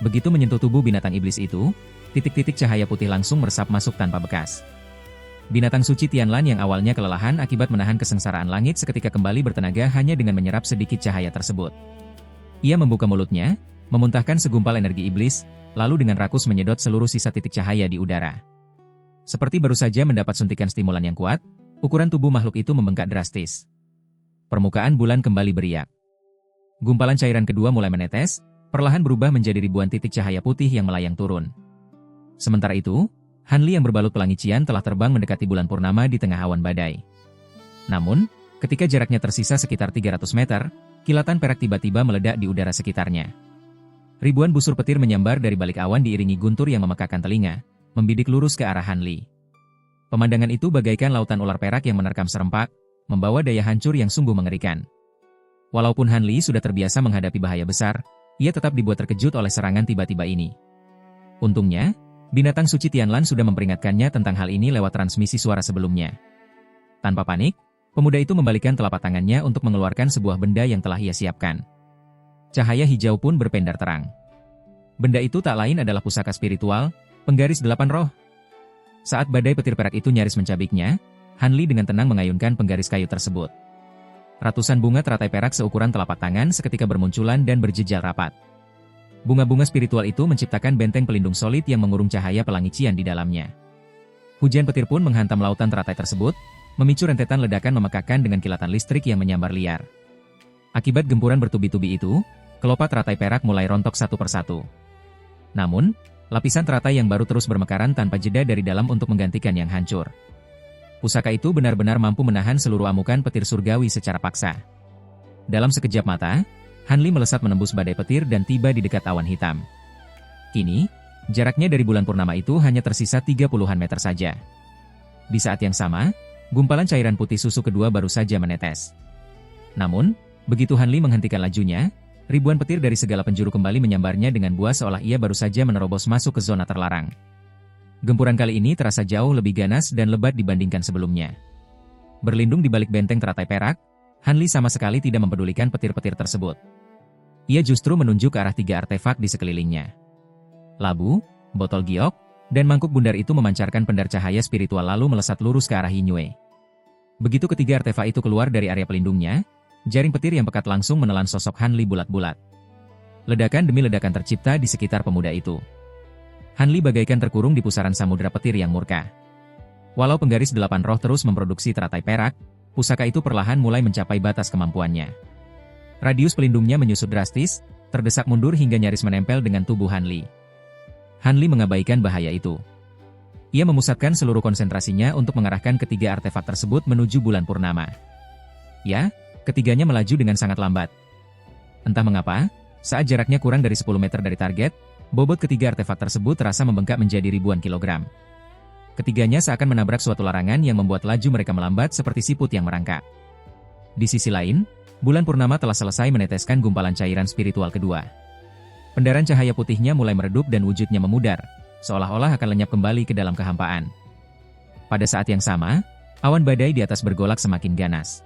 Begitu menyentuh tubuh binatang iblis itu, titik-titik cahaya putih langsung meresap masuk tanpa bekas. Binatang suci Tianlan yang awalnya kelelahan akibat menahan kesengsaraan langit seketika kembali bertenaga hanya dengan menyerap sedikit cahaya tersebut. Ia membuka mulutnya, memuntahkan segumpal energi iblis, lalu dengan rakus menyedot seluruh sisa titik cahaya di udara. Seperti baru saja mendapat suntikan stimulan yang kuat, ukuran tubuh makhluk itu membengkak drastis. Permukaan bulan kembali beriak. Gumpalan cairan kedua mulai menetes, perlahan berubah menjadi ribuan titik cahaya putih yang melayang turun. Sementara itu, Hanli yang berbalut pelangi cian telah terbang mendekati bulan purnama di tengah awan badai. Namun, ketika jaraknya tersisa sekitar 300 meter, kilatan perak tiba-tiba meledak di udara sekitarnya. Ribuan busur petir menyambar dari balik awan diiringi guntur yang memekakan telinga, membidik lurus ke arah Hanli. Pemandangan itu bagaikan lautan ular perak yang menerkam serempak, membawa daya hancur yang sungguh mengerikan. Walaupun Hanli sudah terbiasa menghadapi bahaya besar, ia tetap dibuat terkejut oleh serangan tiba-tiba ini. Untungnya, binatang suci Tianlan sudah memperingatkannya tentang hal ini lewat transmisi suara sebelumnya. Tanpa panik, pemuda itu membalikkan telapak tangannya untuk mengeluarkan sebuah benda yang telah ia siapkan. Cahaya hijau pun berpendar terang. Benda itu tak lain adalah pusaka spiritual, penggaris 8 roh. Saat badai petir perak itu nyaris mencabiknya, Hanli dengan tenang mengayunkan penggaris kayu tersebut. Ratusan bunga teratai perak seukuran telapak tangan seketika bermunculan dan berjejal rapat. Bunga-bunga spiritual itu menciptakan benteng pelindung solid yang mengurung cahaya pelangi cian di dalamnya. Hujan petir pun menghantam lautan teratai tersebut, memicu rentetan ledakan memekakan dengan kilatan listrik yang menyambar liar. Akibat gempuran bertubi-tubi itu, kelopak teratai perak mulai rontok satu persatu. Namun, lapisan teratai yang baru terus bermekaran tanpa jeda dari dalam untuk menggantikan yang hancur. Pusaka itu benar-benar mampu menahan seluruh amukan petir surgawi secara paksa. Dalam sekejap mata, Hanli melesat menembus badai petir dan tiba di dekat awan hitam. Kini, jaraknya dari bulan purnama itu hanya tersisa 30-an meter saja. Di saat yang sama, gumpalan cairan putih susu kedua baru saja menetes. Namun, begitu Hanli menghentikan lajunya, ribuan petir dari segala penjuru kembali menyambarnya dengan buas seolah ia baru saja menerobos masuk ke zona terlarang. Gempuran kali ini terasa jauh lebih ganas dan lebat dibandingkan sebelumnya. Berlindung di balik benteng teratai perak, Hanli sama sekali tidak mempedulikan petir-petir tersebut. Ia justru menunjuk ke arah 3 artefak di sekelilingnya. Labu, botol giok, dan mangkuk bundar itu memancarkan pendar cahaya spiritual lalu melesat lurus ke arah Hinyue. Begitu ketiga artefak itu keluar dari area pelindungnya, jaring petir yang pekat langsung menelan sosok Hanli bulat-bulat. Ledakan demi ledakan tercipta di sekitar pemuda itu. Hanli bagaikan terkurung di pusaran samudera petir yang murka. Walau penggaris 8 roh terus memproduksi teratai perak, pusaka itu perlahan mulai mencapai batas kemampuannya. Radius pelindungnya menyusut drastis, terdesak mundur hingga nyaris menempel dengan tubuh Hanli. Hanli mengabaikan bahaya itu. Ia memusatkan seluruh konsentrasinya untuk mengarahkan ketiga artefak tersebut menuju bulan purnama. Ya, ketiganya melaju dengan sangat lambat. Entah mengapa, saat jaraknya kurang dari 10 meter dari target, bobot ketiga artefak tersebut terasa membengkak menjadi ribuan kilogram. Ketiganya seakan menabrak suatu larangan yang membuat laju mereka melambat seperti siput yang merangkak. Di sisi lain, bulan purnama telah selesai meneteskan gumpalan cairan spiritual kedua. Pendaran cahaya putihnya mulai meredup dan wujudnya memudar, seolah-olah akan lenyap kembali ke dalam kehampaan. Pada saat yang sama, awan badai di atas bergolak semakin ganas.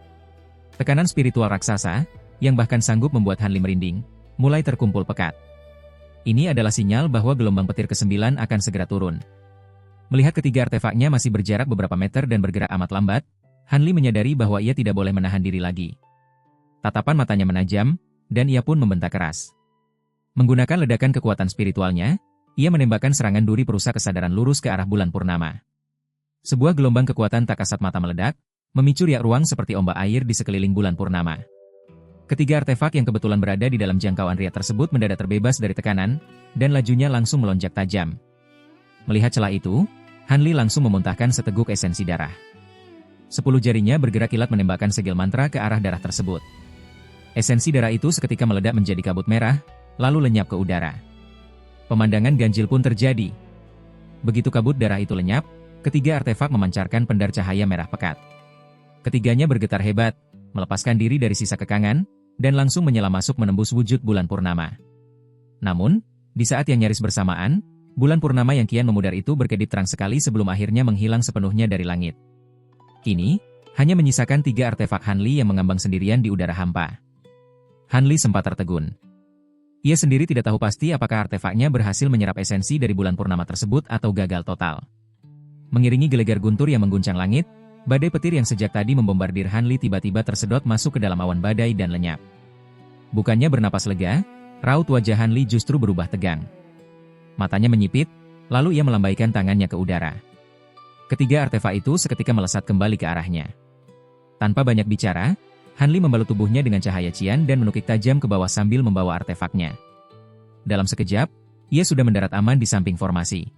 Tekanan spiritual raksasa, yang bahkan sanggup membuat Hanli merinding, mulai terkumpul pekat. Ini adalah sinyal bahwa gelombang petir ke-9 akan segera turun. Melihat ketiga artefaknya masih berjarak beberapa meter dan bergerak amat lambat, Hanli menyadari bahwa ia tidak boleh menahan diri lagi. Tatapan matanya menajam, dan ia pun membentak keras. Menggunakan ledakan kekuatan spiritualnya, ia menembakkan serangan duri perusak kesadaran lurus ke arah bulan purnama. Sebuah gelombang kekuatan tak kasat mata meledak, memicu riak ruang seperti ombak air di sekeliling bulan purnama. Ketiga artefak yang kebetulan berada di dalam jangkauan riak tersebut mendadak terbebas dari tekanan, dan lajunya langsung melonjak tajam. Melihat celah itu, Hanli langsung memuntahkan seteguk esensi darah. 10 jarinya bergerak kilat menembakkan segel mantra ke arah darah tersebut. Esensi darah itu seketika meledak menjadi kabut merah, lalu lenyap ke udara. Pemandangan ganjil pun terjadi. Begitu kabut darah itu lenyap, ketiga artefak memancarkan pendar cahaya merah pekat. Ketiganya bergetar hebat, melepaskan diri dari sisa kekangan, dan langsung menyala masuk menembus wujud bulan purnama. Namun, di saat yang nyaris bersamaan, bulan purnama yang kian memudar itu berkedip terang sekali sebelum akhirnya menghilang sepenuhnya dari langit. Kini, hanya menyisakan 3 artefak Hanli yang mengambang sendirian di udara hampa. Hanli sempat tertegun. Ia sendiri tidak tahu pasti apakah artefaknya berhasil menyerap esensi dari bulan purnama tersebut atau gagal total. Mengiringi gelegar guntur yang mengguncang langit, badai petir yang sejak tadi membombardir Hanli tiba-tiba tersedot masuk ke dalam awan badai dan lenyap. Bukannya bernapas lega, raut wajah Hanli justru berubah tegang. Matanya menyipit, lalu ia melambaikan tangannya ke udara. Ketiga artefak itu seketika melesat kembali ke arahnya. Tanpa banyak bicara, Han Li membalut tubuhnya dengan cahaya cian dan menukik tajam ke bawah sambil membawa artefaknya. Dalam sekejap, ia sudah mendarat aman di samping formasi.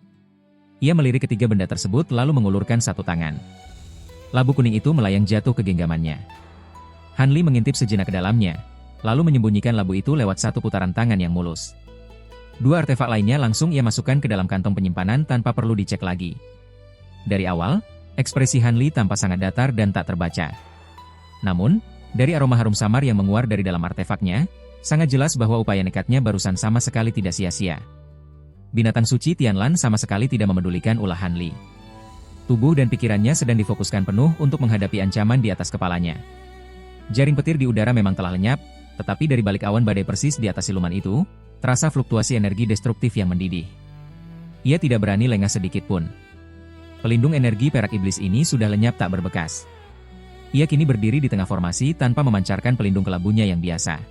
Ia melirik ketiga benda tersebut lalu mengulurkan satu tangan. Labu kuning itu melayang jatuh ke genggamannya. Han Li mengintip sejenak ke dalamnya, lalu menyembunyikan labu itu lewat satu putaran tangan yang mulus. Dua artefak lainnya langsung ia masukkan ke dalam kantong penyimpanan tanpa perlu dicek lagi. Dari awal, ekspresi Han Li tampak sangat datar dan tak terbaca. Namun, dari aroma harum samar yang menguar dari dalam artefaknya, sangat jelas bahwa upaya nekatnya barusan sama sekali tidak sia-sia. Binatang suci Tianlan sama sekali tidak memedulikan ulah Han Li. Tubuh dan pikirannya sedang difokuskan penuh untuk menghadapi ancaman di atas kepalanya. Jaring petir di udara memang telah lenyap, tetapi dari balik awan badai persis di atas siluman itu, terasa fluktuasi energi destruktif yang mendidih. Ia tidak berani lengah sedikit pun. Pelindung energi perak iblis ini sudah lenyap tak berbekas. Ia kini berdiri di tengah formasi tanpa memancarkan pelindung kelabunya yang biasa.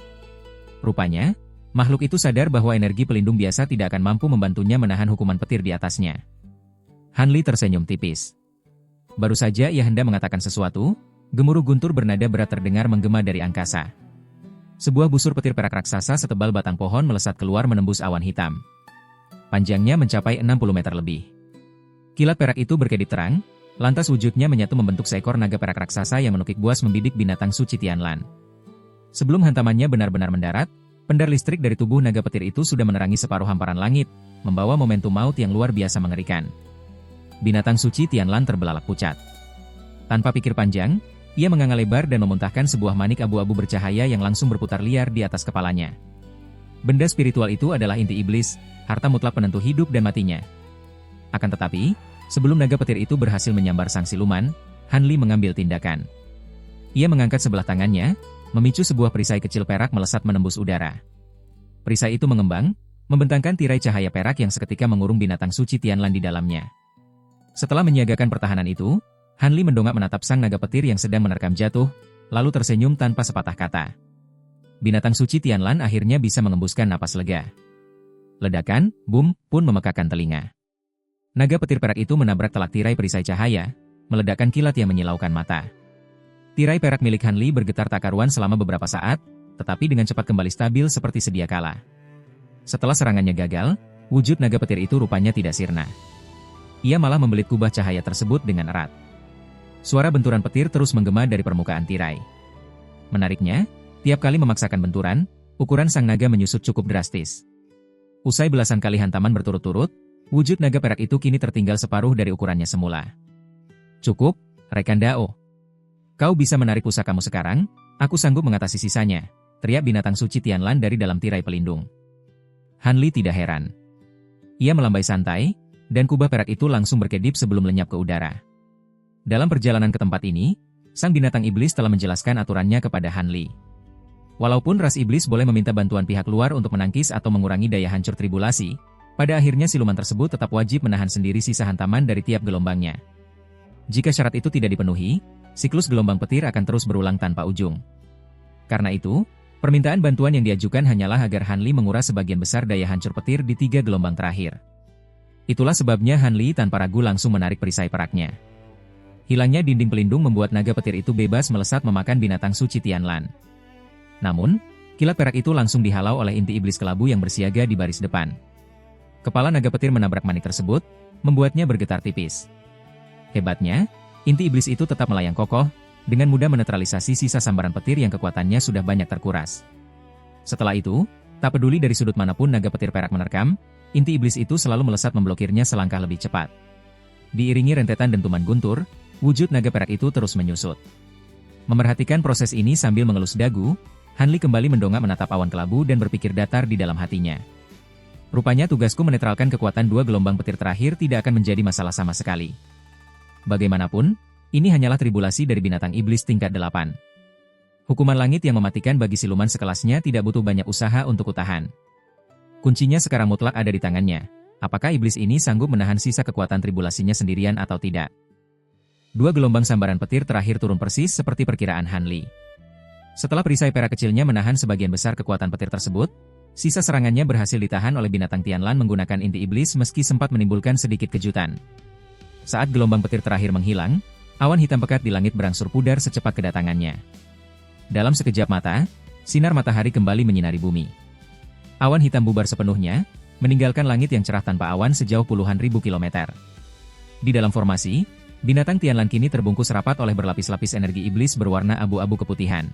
Rupanya, makhluk itu sadar bahwa energi pelindung biasa tidak akan mampu membantunya menahan hukuman petir di atasnya. Han Li tersenyum tipis. Baru saja ia hendak mengatakan sesuatu, gemuruh guntur bernada berat terdengar menggema dari angkasa. Sebuah busur petir perak raksasa setebal batang pohon melesat keluar menembus awan hitam. Panjangnya mencapai 60 meter lebih. Kilat perak itu berkedip terang, lantas wujudnya menyatu membentuk seekor naga perak raksasa yang menukik buas membidik binatang suci Tianlan. Sebelum hantamannya benar-benar mendarat, pendar listrik dari tubuh naga petir itu sudah menerangi separuh hamparan langit, membawa momentum maut yang luar biasa mengerikan. Binatang suci Tianlan terbelalak pucat. Tanpa pikir panjang, ia menganga lebar dan memuntahkan sebuah manik abu-abu bercahaya yang langsung berputar liar di atas kepalanya. Benda spiritual itu adalah inti iblis, harta mutlak penentu hidup dan matinya. Akan tetapi, sebelum naga petir itu berhasil menyambar sang siluman, Han Li mengambil tindakan. Ia mengangkat sebelah tangannya, memicu sebuah perisai kecil perak melesat menembus udara. Perisai itu mengembang, membentangkan tirai cahaya perak yang seketika mengurung binatang suci Tianlan di dalamnya. Setelah menyiagakan pertahanan itu, Han Li mendongak menatap sang naga petir yang sedang menerkam jatuh, lalu tersenyum tanpa sepatah kata. Binatang suci Tianlan akhirnya bisa mengembuskan napas lega. Ledakan, boom, pun memekakan telinga. Naga petir perak itu menabrak telak tirai perisai cahaya, meledakkan kilat yang menyilaukan mata. Tirai perak milik Han Li bergetar tak karuan selama beberapa saat, tetapi dengan cepat kembali stabil seperti sedia kala. Setelah serangannya gagal, wujud naga petir itu rupanya tidak sirna. Ia malah membelit kubah cahaya tersebut dengan erat. Suara benturan petir terus menggema dari permukaan tirai. Menariknya, tiap kali memaksakan benturan, ukuran sang naga menyusut cukup drastis. Usai belasan kali hantaman berturut-turut, wujud naga perak itu kini tertinggal separuh dari ukurannya semula. Cukup, rekan Dao. Kau bisa menarik pusakamu sekarang, aku sanggup mengatasi sisanya, teriak binatang suci Tianlan dari dalam tirai pelindung. Han Li tidak heran. Ia melambai santai, dan kubah perak itu langsung berkedip sebelum lenyap ke udara. Dalam perjalanan ke tempat ini, sang binatang iblis telah menjelaskan aturannya kepada Han Li. Walaupun ras iblis boleh meminta bantuan pihak luar untuk menangkis atau mengurangi daya hancur tribulasi, pada akhirnya siluman tersebut tetap wajib menahan sendiri sisa hantaman dari tiap gelombangnya. Jika syarat itu tidak dipenuhi, siklus gelombang petir akan terus berulang tanpa ujung. Karena itu, permintaan bantuan yang diajukan hanyalah agar Han Li menguras sebagian besar daya hancur petir di 3 gelombang terakhir. Itulah sebabnya Han Li tanpa ragu langsung menarik perisai peraknya. Hilangnya dinding pelindung membuat naga petir itu bebas melesat memakan binatang suci Tianlan. Namun, kilat perak itu langsung dihalau oleh inti iblis kelabu yang bersiaga di baris depan. Kepala naga petir menabrak manik tersebut, membuatnya bergetar tipis. Hebatnya, inti iblis itu tetap melayang kokoh, dengan mudah menetralisasi sisa sambaran petir yang kekuatannya sudah banyak terkuras. Setelah itu, tak peduli dari sudut manapun naga petir perak menerkam, inti iblis itu selalu melesat memblokirnya selangkah lebih cepat. Diiringi rentetan dentuman guntur, wujud naga perak itu terus menyusut. Memerhatikan proses ini sambil mengelus dagu, Han Li kembali mendongak menatap awan kelabu dan berpikir datar di dalam hatinya. Rupanya tugasku menetralkan kekuatan 2 gelombang petir terakhir tidak akan menjadi masalah sama sekali. Bagaimanapun, ini hanyalah tribulasi dari binatang iblis tingkat 8. Hukuman langit yang mematikan bagi siluman sekelasnya tidak butuh banyak usaha untuk kutahan. Kuncinya sekarang mutlak ada di tangannya. Apakah iblis ini sanggup menahan sisa kekuatan tribulasinya sendirian atau tidak? 2 gelombang sambaran petir terakhir turun persis seperti perkiraan Han Li. Setelah perisai perak kecilnya menahan sebagian besar kekuatan petir tersebut, sisa serangannya berhasil ditahan oleh binatang Tianlan menggunakan inti iblis meski sempat menimbulkan sedikit kejutan. Saat gelombang petir terakhir menghilang, awan hitam pekat di langit berangsur pudar secepat kedatangannya. Dalam sekejap mata, sinar matahari kembali menyinari bumi. Awan hitam bubar sepenuhnya, meninggalkan langit yang cerah tanpa awan sejauh puluhan ribu kilometer. Di dalam formasi, binatang Tianlan kini terbungkus rapat oleh berlapis-lapis energi iblis berwarna abu-abu keputihan.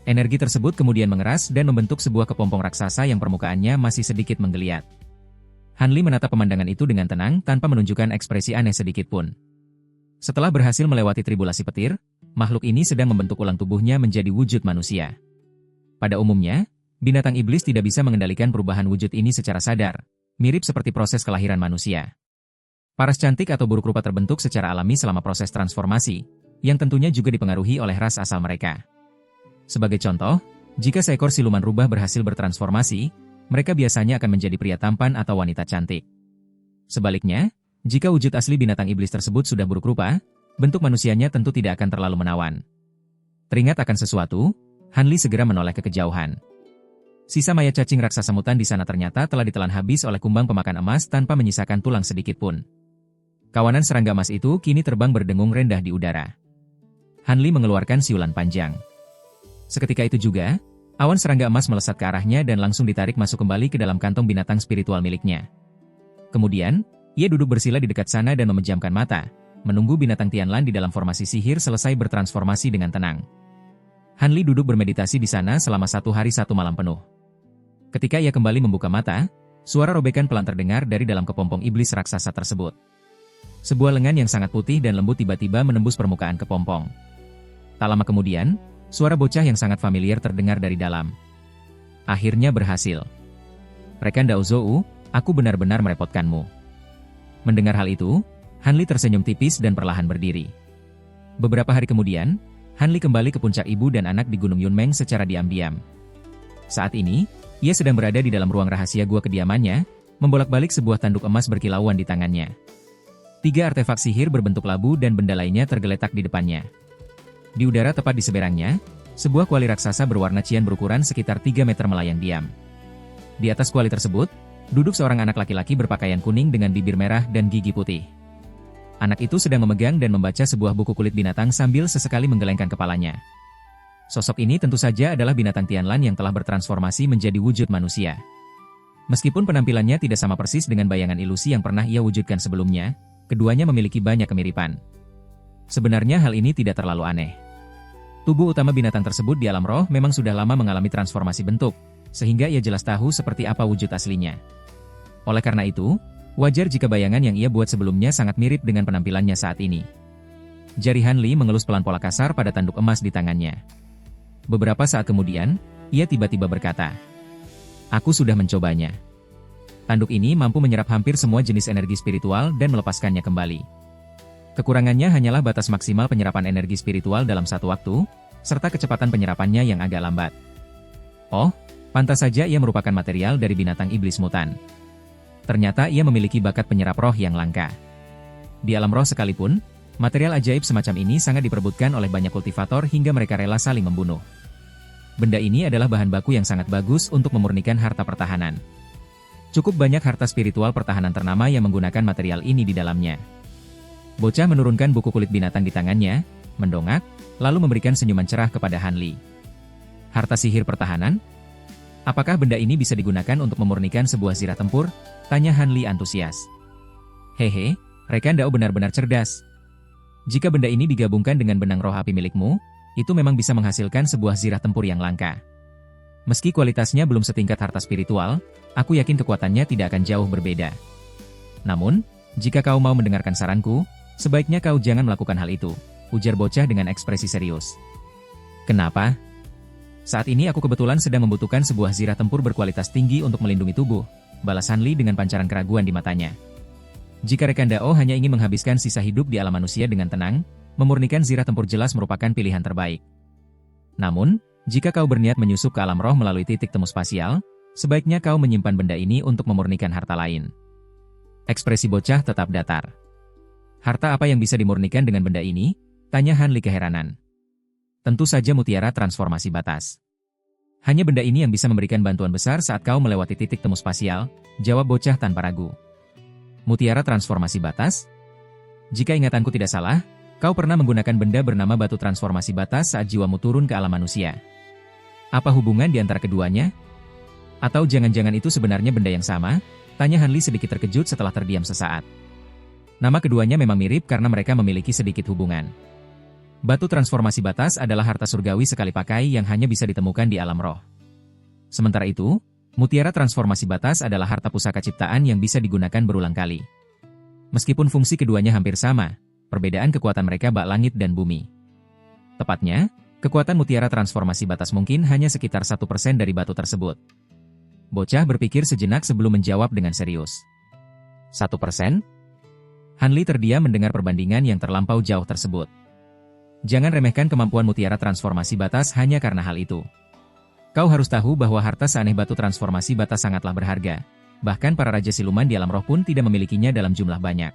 Energi tersebut kemudian mengeras dan membentuk sebuah kepompong raksasa yang permukaannya masih sedikit menggeliat. Han Li menatap pemandangan itu dengan tenang tanpa menunjukkan ekspresi aneh sedikit pun. Setelah berhasil melewati tribulasi petir, makhluk ini sedang membentuk ulang tubuhnya menjadi wujud manusia. Pada umumnya, binatang iblis tidak bisa mengendalikan perubahan wujud ini secara sadar, mirip seperti proses kelahiran manusia. Paras cantik atau buruk rupa terbentuk secara alami selama proses transformasi, yang tentunya juga dipengaruhi oleh ras asal mereka. Sebagai contoh, jika seekor siluman rubah berhasil bertransformasi, mereka biasanya akan menjadi pria tampan atau wanita cantik. Sebaliknya, jika wujud asli binatang iblis tersebut sudah buruk rupa, bentuk manusianya tentu tidak akan terlalu menawan. Teringat akan sesuatu, Han Li segera menoleh ke kejauhan. Sisa mayat cacing raksasa mutan di sana ternyata telah ditelan habis oleh kumbang pemakan emas tanpa menyisakan tulang sedikit pun. Kawanan serangga emas itu kini terbang berdengung rendah di udara. Han Li mengeluarkan siulan panjang. Seketika itu juga, awan serangga emas melesat ke arahnya dan langsung ditarik masuk kembali ke dalam kantong binatang spiritual miliknya. Kemudian, ia duduk bersila di dekat sana dan memejamkan mata, menunggu binatang Tianlan di dalam formasi sihir selesai bertransformasi dengan tenang. Han Li duduk bermeditasi di sana selama 1 hari 1 malam penuh. Ketika ia kembali membuka mata, suara robekan pelan terdengar dari dalam kepompong iblis raksasa tersebut. Sebuah lengan yang sangat putih dan lembut tiba-tiba menembus permukaan kepompong. Tak lama kemudian, suara bocah yang sangat familiar terdengar dari dalam. Akhirnya berhasil. Rekan Dao Zhou, aku benar-benar merepotkanmu. Mendengar hal itu, Han Li tersenyum tipis dan perlahan berdiri. Beberapa hari kemudian, Han Li kembali ke puncak ibu dan anak di Gunung Yunmeng secara diam-diam. Saat ini, ia sedang berada di dalam ruang rahasia gua kediamannya, membolak-balik sebuah tanduk emas berkilauan di tangannya. 3 artefak sihir berbentuk labu dan benda lainnya tergeletak di depannya. Di udara tepat di seberangnya, sebuah kuali raksasa berwarna cian berukuran sekitar 3 meter melayang diam. Di atas kuali tersebut, duduk seorang anak laki-laki berpakaian kuning dengan bibir merah dan gigi putih. Anak itu sedang memegang dan membaca sebuah buku kulit binatang sambil sesekali menggelengkan kepalanya. Sosok ini tentu saja adalah binatang Tianlan yang telah bertransformasi menjadi wujud manusia. Meskipun penampilannya tidak sama persis dengan bayangan ilusi yang pernah ia wujudkan sebelumnya, keduanya memiliki banyak kemiripan. Sebenarnya hal ini tidak terlalu aneh. Tubuh utama binatang tersebut di alam roh memang sudah lama mengalami transformasi bentuk, sehingga ia jelas tahu seperti apa wujud aslinya. Oleh karena itu, wajar jika bayangan yang ia buat sebelumnya sangat mirip dengan penampilannya saat ini. Jari Han Li mengelus pelan pola kasar pada tanduk emas di tangannya. Beberapa saat kemudian, ia tiba-tiba berkata, "Aku sudah mencobanya. Tanduk ini mampu menyerap hampir semua jenis energi spiritual dan melepaskannya kembali. Kekurangannya hanyalah batas maksimal penyerapan energi spiritual dalam satu waktu, serta kecepatan penyerapannya yang agak lambat." Oh, pantas saja ia merupakan material dari binatang iblis mutan. Ternyata ia memiliki bakat penyerap roh yang langka. Di alam roh sekalipun, material ajaib semacam ini sangat diperebutkan oleh banyak kultivator hingga mereka rela saling membunuh. Benda ini adalah bahan baku yang sangat bagus untuk memurnikan harta pertahanan. Cukup banyak harta spiritual pertahanan ternama yang menggunakan material ini di dalamnya. Bocah menurunkan buku kulit binatang di tangannya, mendongak, lalu memberikan senyuman cerah kepada Han Li. Harta sihir pertahanan? Apakah benda ini bisa digunakan untuk memurnikan sebuah zirah tempur? Tanya Han Li antusias. Hehe, rekan Dao benar-benar cerdas. Jika benda ini digabungkan dengan benang roh api milikmu, itu memang bisa menghasilkan sebuah zirah tempur yang langka. Meski kualitasnya belum setingkat harta spiritual, aku yakin kekuatannya tidak akan jauh berbeda. Namun, jika kau mau mendengarkan saranku, sebaiknya kau jangan melakukan hal itu, ujar bocah dengan ekspresi serius. Kenapa? Saat ini aku kebetulan sedang membutuhkan sebuah zirah tempur berkualitas tinggi untuk melindungi tubuh, balas Han Li dengan pancaran keraguan di matanya. Jika rekan Dao hanya ingin menghabiskan sisa hidup di alam manusia dengan tenang, memurnikan zirah tempur jelas merupakan pilihan terbaik. Namun, jika kau berniat menyusup ke alam roh melalui titik temu spasial, sebaiknya kau menyimpan benda ini untuk memurnikan harta lain. Ekspresi bocah tetap datar. Harta apa yang bisa dimurnikan dengan benda ini? Tanya Han Li keheranan. Tentu saja mutiara transformasi batas. Hanya benda ini yang bisa memberikan bantuan besar saat kau melewati titik temu spasial, jawab bocah tanpa ragu. Mutiara transformasi batas? Jika ingatanku tidak salah, Kau pernah menggunakan benda bernama batu transformasi batas saat jiwamu turun ke alam manusia. Apa hubungan di antara keduanya? Atau jangan-jangan itu sebenarnya benda yang sama? Tanya Han Li sedikit terkejut setelah terdiam sesaat. Nama keduanya memang mirip karena mereka memiliki sedikit hubungan. Batu transformasi batas adalah harta surgawi sekali pakai yang hanya bisa ditemukan di alam roh. Sementara itu, mutiara transformasi batas adalah harta pusaka ciptaan yang bisa digunakan berulang kali. Meskipun fungsi keduanya hampir sama, perbedaan kekuatan mereka bak langit dan bumi. Tepatnya, kekuatan mutiara transformasi batas mungkin hanya sekitar 1% dari batu tersebut. Bocah berpikir sejenak sebelum menjawab dengan serius. 1%? Han Li terdiam mendengar perbandingan yang terlampau jauh tersebut. Jangan remehkan kemampuan mutiara transformasi batas hanya karena hal itu. Kau harus tahu bahwa harta seaneh batu transformasi batas sangatlah berharga. Bahkan para raja siluman di alam roh pun tidak memilikinya dalam jumlah banyak.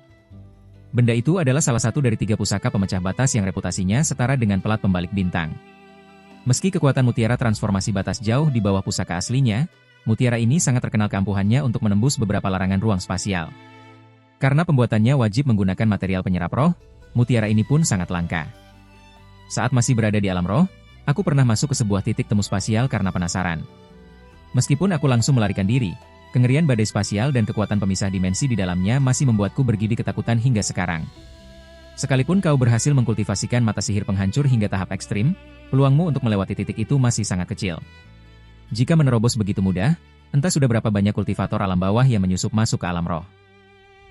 Benda itu adalah salah satu dari 3 pusaka pemecah batas yang reputasinya setara dengan pelat pembalik bintang. Meski kekuatan mutiara transformasi batas jauh di bawah pusaka aslinya, mutiara ini sangat terkenal keampuhannya untuk menembus beberapa larangan ruang spasial. Karena pembuatannya wajib menggunakan material penyerap roh, mutiara ini pun sangat langka. Saat masih berada di alam roh, aku pernah masuk ke sebuah titik temu spasial karena penasaran. Meskipun aku langsung melarikan diri, kengerian badai spasial dan kekuatan pemisah dimensi di dalamnya masih membuatku bergigi ketakutan hingga sekarang. Sekalipun kau berhasil mengkultivasikan mata sihir penghancur hingga tahap ekstrim, peluangmu untuk melewati titik itu masih sangat kecil. Jika menerobos begitu mudah, entah sudah berapa banyak kultivator alam bawah yang menyusup masuk ke alam roh.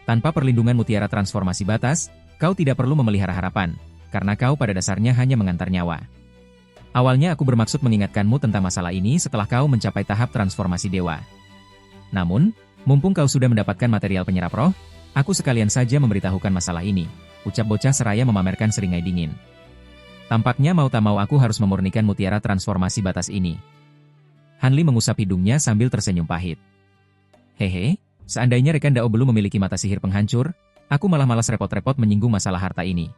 Tanpa perlindungan mutiara transformasi batas, kau tidak perlu memelihara harapan, karena kau pada dasarnya hanya mengantar nyawa. Awalnya aku bermaksud mengingatkanmu tentang masalah ini setelah kau mencapai tahap transformasi dewa. Namun, mumpung kau sudah mendapatkan material penyerap roh, aku sekalian saja memberitahukan masalah ini, ucap bocah seraya memamerkan seringai dingin. Tampaknya mau tak mau aku harus memurnikan mutiara transformasi batas ini. Han Li mengusap hidungnya sambil tersenyum pahit. Hehe, seandainya rekan Dao belum memiliki mata sihir penghancur, aku malah malas repot-repot menyinggung masalah harta ini.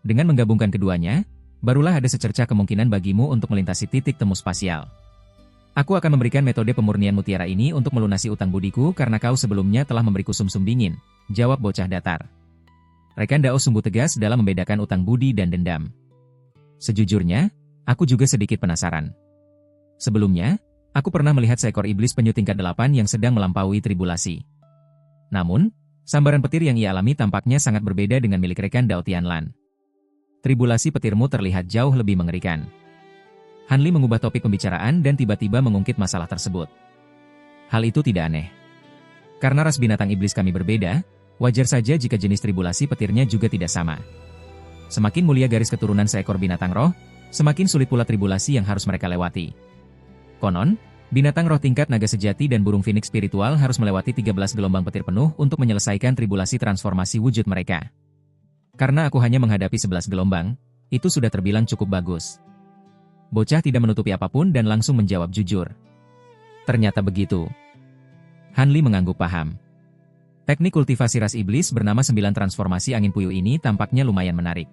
Dengan menggabungkan keduanya, barulah ada secerca kemungkinan bagimu untuk melintasi titik temu spasial. Aku akan memberikan metode pemurnian mutiara ini untuk melunasi utang budiku karena kau sebelumnya telah memberiku sumsum dingin, jawab bocah datar. Rekan Dao sungguh tegas dalam membedakan utang budi dan dendam. Sejujurnya, aku juga sedikit penasaran. Sebelumnya, aku pernah melihat seekor iblis penyu tingkat 8 yang sedang melampaui tribulasi. Namun, sambaran petir yang ia alami tampaknya sangat berbeda dengan milik rekan Dao Tianlan. Tribulasi petirmu terlihat jauh lebih mengerikan. Han Li mengubah topik pembicaraan dan tiba-tiba mengungkit masalah tersebut. Hal itu tidak aneh. Karena ras binatang iblis kami berbeda, wajar saja jika jenis tribulasi petirnya juga tidak sama. Semakin mulia garis keturunan seekor binatang roh, semakin sulit pula tribulasi yang harus mereka lewati. Konon, binatang roh tingkat naga sejati dan burung phoenix spiritual harus melewati 13 gelombang petir penuh untuk menyelesaikan tribulasi transformasi wujud mereka. Karena aku hanya menghadapi 11 gelombang, itu sudah terbilang cukup bagus. Bocah tidak menutupi apapun dan langsung menjawab jujur. Ternyata begitu. Han Li mengangguk paham. Teknik kultivasi ras iblis bernama 9 transformasi angin puyuh ini tampaknya lumayan menarik.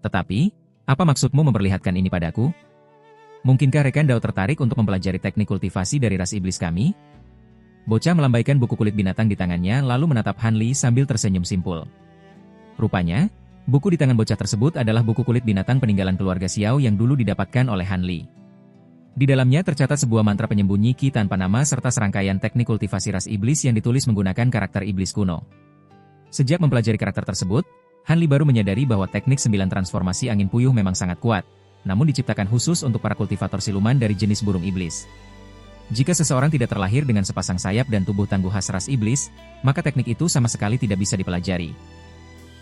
Tetapi, apa maksudmu memperlihatkan ini padaku? Mungkinkah rekan Dao tertarik untuk mempelajari teknik kultivasi dari ras iblis kami? Bocah melambaikan buku kulit binatang di tangannya lalu menatap Han Li sambil tersenyum simpul. Rupanya, buku di tangan bocah tersebut adalah buku kulit binatang peninggalan keluarga Xiao yang dulu didapatkan oleh Han Li. Di dalamnya tercatat sebuah mantra penyembunyi Qi tanpa nama serta serangkaian teknik kultivasi ras iblis yang ditulis menggunakan karakter iblis kuno. Sejak mempelajari karakter tersebut, Han Li baru menyadari bahwa teknik 9 transformasi angin puyuh memang sangat kuat, namun diciptakan khusus untuk para kultivator siluman dari jenis burung iblis. Jika seseorang tidak terlahir dengan sepasang sayap dan tubuh tangguh khas ras iblis, maka teknik itu sama sekali tidak bisa dipelajari.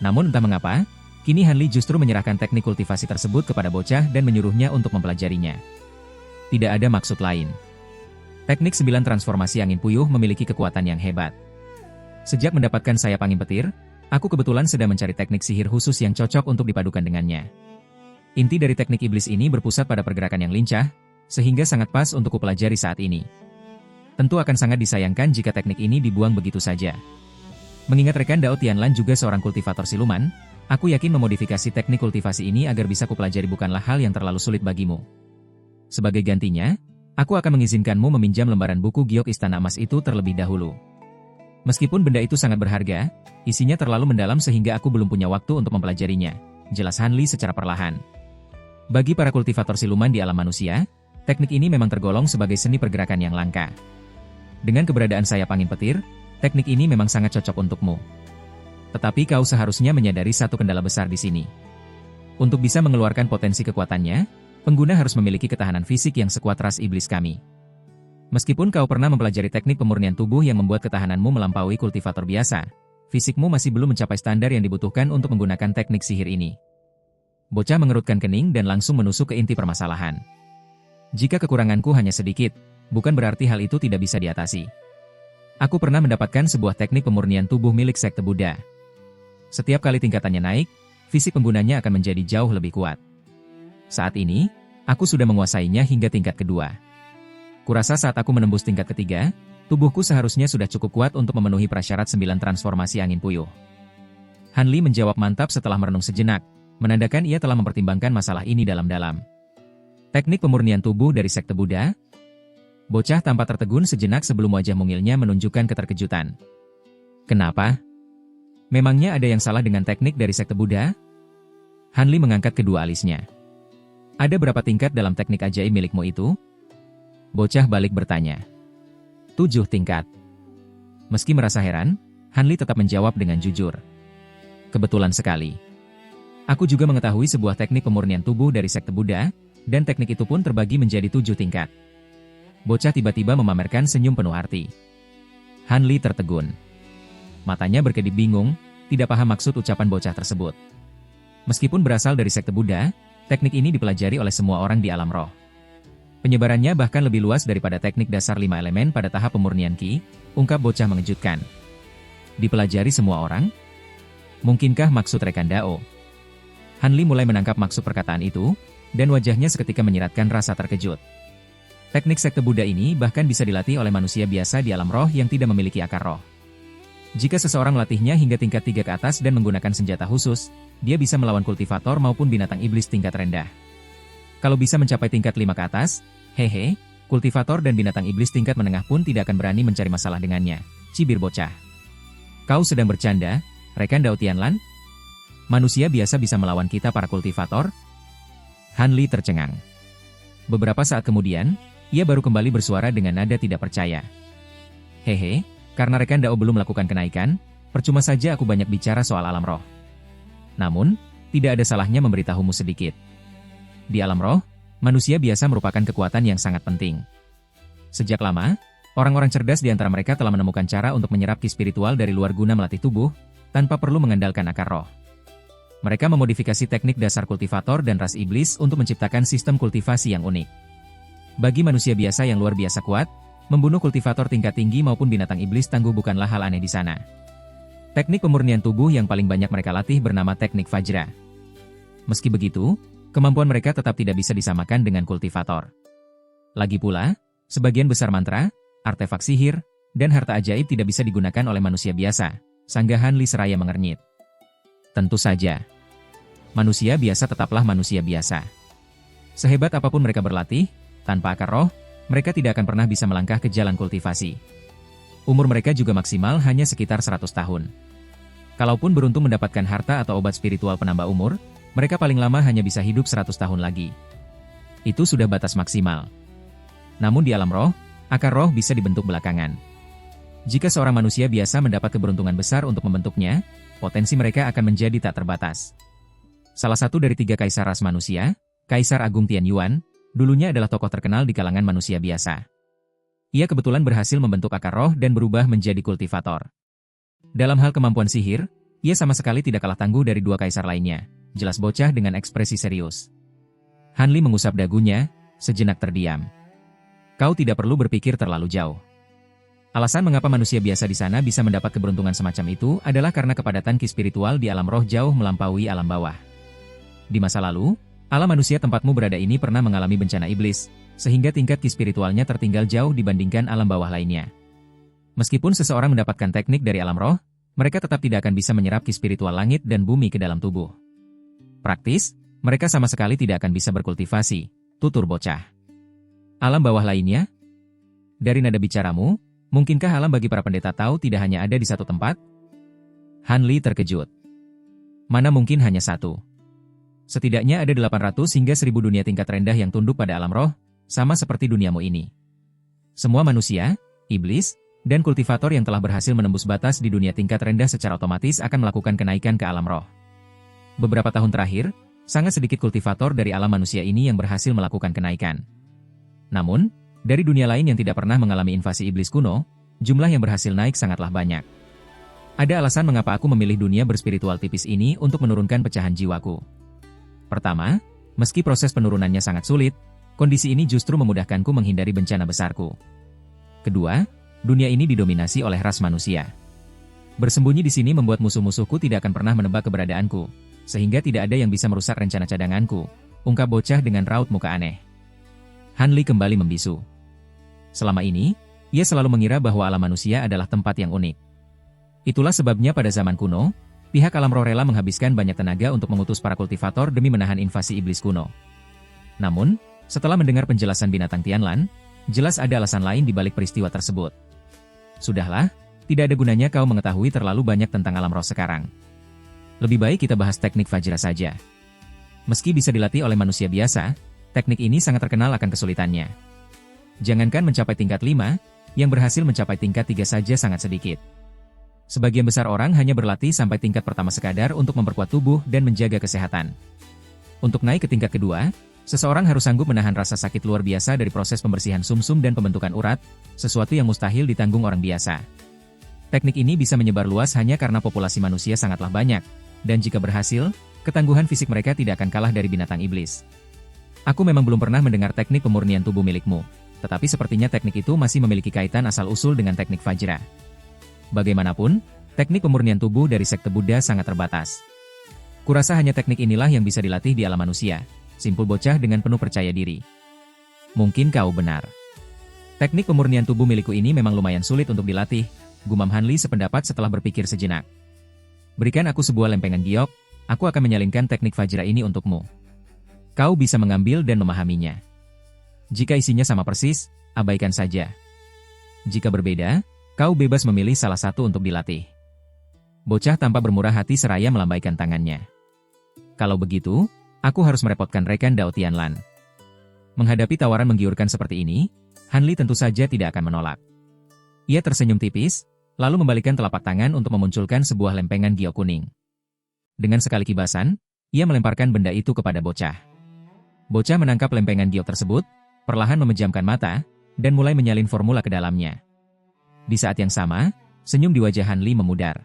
Namun entah mengapa, kini Han Li justru menyerahkan teknik kultivasi tersebut kepada bocah dan menyuruhnya untuk mempelajarinya. Tidak ada maksud lain. Teknik 9 transformasi angin puyuh memiliki kekuatan yang hebat. Sejak mendapatkan sayap angin petir, aku kebetulan sedang mencari teknik sihir khusus yang cocok untuk dipadukan dengannya. Inti dari teknik iblis ini berpusat pada pergerakan yang lincah, sehingga sangat pas untuk kupelajari saat ini. Tentu akan sangat disayangkan jika teknik ini dibuang begitu saja. Mengingat rekan Dao Tianlan juga seorang kultivator siluman, aku yakin memodifikasi teknik kultivasi ini agar bisa kupelajari bukanlah hal yang terlalu sulit bagimu. Sebagai gantinya, aku akan mengizinkanmu meminjam lembaran buku giok Istana Emas itu terlebih dahulu. Meskipun benda itu sangat berharga, isinya terlalu mendalam sehingga aku belum punya waktu untuk mempelajarinya, jelas Han Li secara perlahan. Bagi para kultivator siluman di alam manusia, teknik ini memang tergolong sebagai seni pergerakan yang langka. Dengan keberadaan sayap angin petir, teknik ini memang sangat cocok untukmu. Tetapi kau seharusnya menyadari satu kendala besar di sini. Untuk bisa mengeluarkan potensi kekuatannya, pengguna harus memiliki ketahanan fisik yang sekuat ras iblis kami. Meskipun kau pernah mempelajari teknik pemurnian tubuh yang membuat ketahananmu melampaui kultivator biasa, fisikmu masih belum mencapai standar yang dibutuhkan untuk menggunakan teknik sihir ini. Bocah mengerutkan kening dan langsung menusuk ke inti permasalahan. Jika kekuranganku hanya sedikit, bukan berarti hal itu tidak bisa diatasi. Aku pernah mendapatkan sebuah teknik pemurnian tubuh milik sekte Buddha. Setiap kali tingkatannya naik, fisik penggunanya akan menjadi jauh lebih kuat. Saat ini, aku sudah menguasainya hingga tingkat kedua. Kurasa saat aku menembus tingkat ketiga, tubuhku seharusnya sudah cukup kuat untuk memenuhi prasyarat 9 transformasi angin puyuh. Han Li menjawab mantap setelah merenung sejenak, menandakan ia telah mempertimbangkan masalah ini dalam-dalam. Teknik pemurnian tubuh dari sekte Buddha? Bocah tampak tertegun sejenak sebelum wajah mungilnya menunjukkan keterkejutan. Kenapa? Memangnya ada yang salah dengan teknik dari sekte Buddha? Han Li mengangkat kedua alisnya. Ada berapa tingkat dalam teknik ajaib milikmu itu? Bocah balik bertanya. 7 tingkat. Meski merasa heran, Han Li tetap menjawab dengan jujur. Kebetulan sekali. Aku juga mengetahui sebuah teknik pemurnian tubuh dari sekte Buddha, dan teknik itu pun terbagi menjadi 7 tingkat. Bocah tiba-tiba memamerkan senyum penuh arti. Han Li tertegun. Matanya berkedip bingung, tidak paham maksud ucapan bocah tersebut. Meskipun berasal dari sekte Buddha, teknik ini dipelajari oleh semua orang di alam roh. Penyebarannya bahkan lebih luas daripada teknik dasar 5 elemen pada tahap pemurnian Qi, ungkap bocah mengejutkan. Dipelajari semua orang? Mungkinkah maksud rekan Dao? Han Li mulai menangkap maksud perkataan itu, dan wajahnya seketika menyiratkan rasa terkejut. Teknik sekte Buddha ini bahkan bisa dilatih oleh manusia biasa di alam roh yang tidak memiliki akar roh. Jika seseorang melatihnya hingga tingkat 3 ke atas dan menggunakan senjata khusus, dia bisa melawan kultivator maupun binatang iblis tingkat rendah. Kalau bisa mencapai tingkat 5 ke atas, hehe, kultivator dan binatang iblis tingkat menengah pun tidak akan berani mencari masalah dengannya, cibir bocah. Kau sedang bercanda, rekan Dao Tianlan? Manusia biasa bisa melawan kita para kultivator? Han Li tercengang. Beberapa saat kemudian, ia baru kembali bersuara dengan nada tidak percaya. Hehe, karena rekan Dao belum melakukan kenaikan, percuma saja aku banyak bicara soal alam roh. Namun, tidak ada salahnya memberitahumu sedikit. Di alam roh, manusia biasa merupakan kekuatan yang sangat penting. Sejak lama, orang-orang cerdas di antara mereka telah menemukan cara untuk menyerap ki spiritual dari luar guna melatih tubuh, tanpa perlu mengandalkan akar roh. Mereka memodifikasi teknik dasar kultivator dan ras iblis untuk menciptakan sistem kultivasi yang unik. Bagi manusia biasa yang luar biasa kuat, membunuh kultivator tingkat tinggi maupun binatang iblis tangguh bukanlah hal aneh di sana. Teknik pemurnian tubuh yang paling banyak mereka latih bernama teknik Vajra. Meski begitu, kemampuan mereka tetap tidak bisa disamakan dengan kultivator. Lagi pula, sebagian besar mantra, artefak sihir, dan harta ajaib tidak bisa digunakan oleh manusia biasa, sanggahan Li seraya mengernyit. Tentu saja. Manusia biasa tetaplah manusia biasa. Sehebat apapun mereka berlatih, tanpa akar roh, mereka tidak akan pernah bisa melangkah ke jalan kultivasi. Umur mereka juga maksimal hanya sekitar 100 tahun. Kalaupun beruntung mendapatkan harta atau obat spiritual penambah umur, mereka paling lama hanya bisa hidup 100 tahun lagi. Itu sudah batas maksimal. Namun di alam roh, akar roh bisa dibentuk belakangan. Jika seorang manusia biasa mendapat keberuntungan besar untuk membentuknya, potensi mereka akan menjadi tak terbatas. Salah satu dari 3 kaisar ras manusia, Kaisar Agung Tianyuan, dulunya adalah tokoh terkenal di kalangan manusia biasa. Ia kebetulan berhasil membentuk akar roh dan berubah menjadi kultivator. Dalam hal kemampuan sihir, ia sama sekali tidak kalah tangguh dari 2 kaisar lainnya, jelas bocah dengan ekspresi serius. Han Li mengusap dagunya, sejenak terdiam. Kau tidak perlu berpikir terlalu jauh. Alasan mengapa manusia biasa di sana bisa mendapat keberuntungan semacam itu adalah karena kepadatan ki spiritual di alam roh jauh melampaui alam bawah. Di masa lalu, alam manusia tempatmu berada ini pernah mengalami bencana iblis, sehingga tingkat ki spiritualnya tertinggal jauh dibandingkan alam bawah lainnya. Meskipun seseorang mendapatkan teknik dari alam roh, mereka tetap tidak akan bisa menyerap ki spiritual langit dan bumi ke dalam tubuh. Praktis, mereka sama sekali tidak akan bisa berkultivasi, tutur bocah. Alam bawah lainnya? Dari nada bicaramu, Mungkinkah alam bagi para pendeta tahu tidak hanya ada di satu tempat? Han Li terkejut. Mana mungkin hanya satu? Setidaknya ada 800 hingga 1000 dunia tingkat rendah yang tunduk pada alam roh, sama seperti duniamu ini. Semua manusia, iblis, dan kultivator yang telah berhasil menembus batas di dunia tingkat rendah secara otomatis akan melakukan kenaikan ke alam roh. Beberapa tahun terakhir, sangat sedikit kultivator dari alam manusia ini yang berhasil melakukan kenaikan. Namun, dari dunia lain yang tidak pernah mengalami invasi iblis kuno, jumlah yang berhasil naik sangatlah banyak. Ada alasan mengapa aku memilih dunia berspiritual tipis ini untuk menurunkan pecahan jiwaku. Pertama, meski proses penurunannya sangat sulit, kondisi ini justru memudahkanku menghindari bencana besarku. Kedua, dunia ini didominasi oleh ras manusia. Bersembunyi di sini membuat musuh-musuhku tidak akan pernah menebak keberadaanku, sehingga tidak ada yang bisa merusak rencana cadanganku, ungkap bocah dengan raut muka aneh. Han Li kembali membisu. Selama ini, ia selalu mengira bahwa alam manusia adalah tempat yang unik. Itulah sebabnya pada zaman kuno, pihak alam roh rela menghabiskan banyak tenaga untuk mengutus para kultivator demi menahan invasi iblis kuno. Namun, setelah mendengar penjelasan binatang Tianlan, jelas ada alasan lain di balik peristiwa tersebut. Sudahlah, tidak ada gunanya kau mengetahui terlalu banyak tentang alam roh sekarang. Lebih baik kita bahas teknik Vajra saja. Meski bisa dilatih oleh manusia biasa, teknik ini sangat terkenal akan kesulitannya. Jangankan mencapai tingkat 5, yang berhasil mencapai tingkat 3 saja sangat sedikit. Sebagian besar orang hanya berlatih sampai tingkat pertama sekadar untuk memperkuat tubuh dan menjaga kesehatan. Untuk naik ke tingkat kedua, seseorang harus sanggup menahan rasa sakit luar biasa dari proses pembersihan sumsum dan pembentukan urat, sesuatu yang mustahil ditanggung orang biasa. Teknik ini bisa menyebar luas hanya karena populasi manusia sangatlah banyak, dan jika berhasil, ketangguhan fisik mereka tidak akan kalah dari binatang iblis. Aku memang belum pernah mendengar teknik pemurnian tubuh milikmu, tetapi sepertinya teknik itu masih memiliki kaitan asal-usul dengan teknik Vajra. Bagaimanapun, teknik pemurnian tubuh dari sekte Buddha sangat terbatas. Kurasa hanya teknik inilah yang bisa dilatih di alam manusia, simpul bocah dengan penuh percaya diri. Mungkin kau benar. Teknik pemurnian tubuh milikku ini memang lumayan sulit untuk dilatih, gumam Han Li sependapat setelah berpikir sejenak. Berikan aku sebuah lempengan giok, aku akan menyalinkan teknik Vajra ini untukmu. Kau bisa mengambil dan memahaminya. Jika isinya sama persis, abaikan saja. Jika berbeda, kau bebas memilih salah satu untuk dilatih. Bocah tanpa bermurah hati seraya melambaikan tangannya. Kalau begitu, aku harus merepotkan rekan Dao Tianlan. Menghadapi tawaran menggiurkan seperti ini, Han Li tentu saja tidak akan menolak. Ia tersenyum tipis, lalu membalikan telapak tangan untuk memunculkan sebuah lempengan giok kuning. Dengan sekali kibasan, ia melemparkan benda itu kepada bocah. Bocah menangkap lempengan giok tersebut, perlahan memejamkan mata, dan mulai menyalin formula ke dalamnya. Di saat yang sama, senyum di wajah Han Li memudar.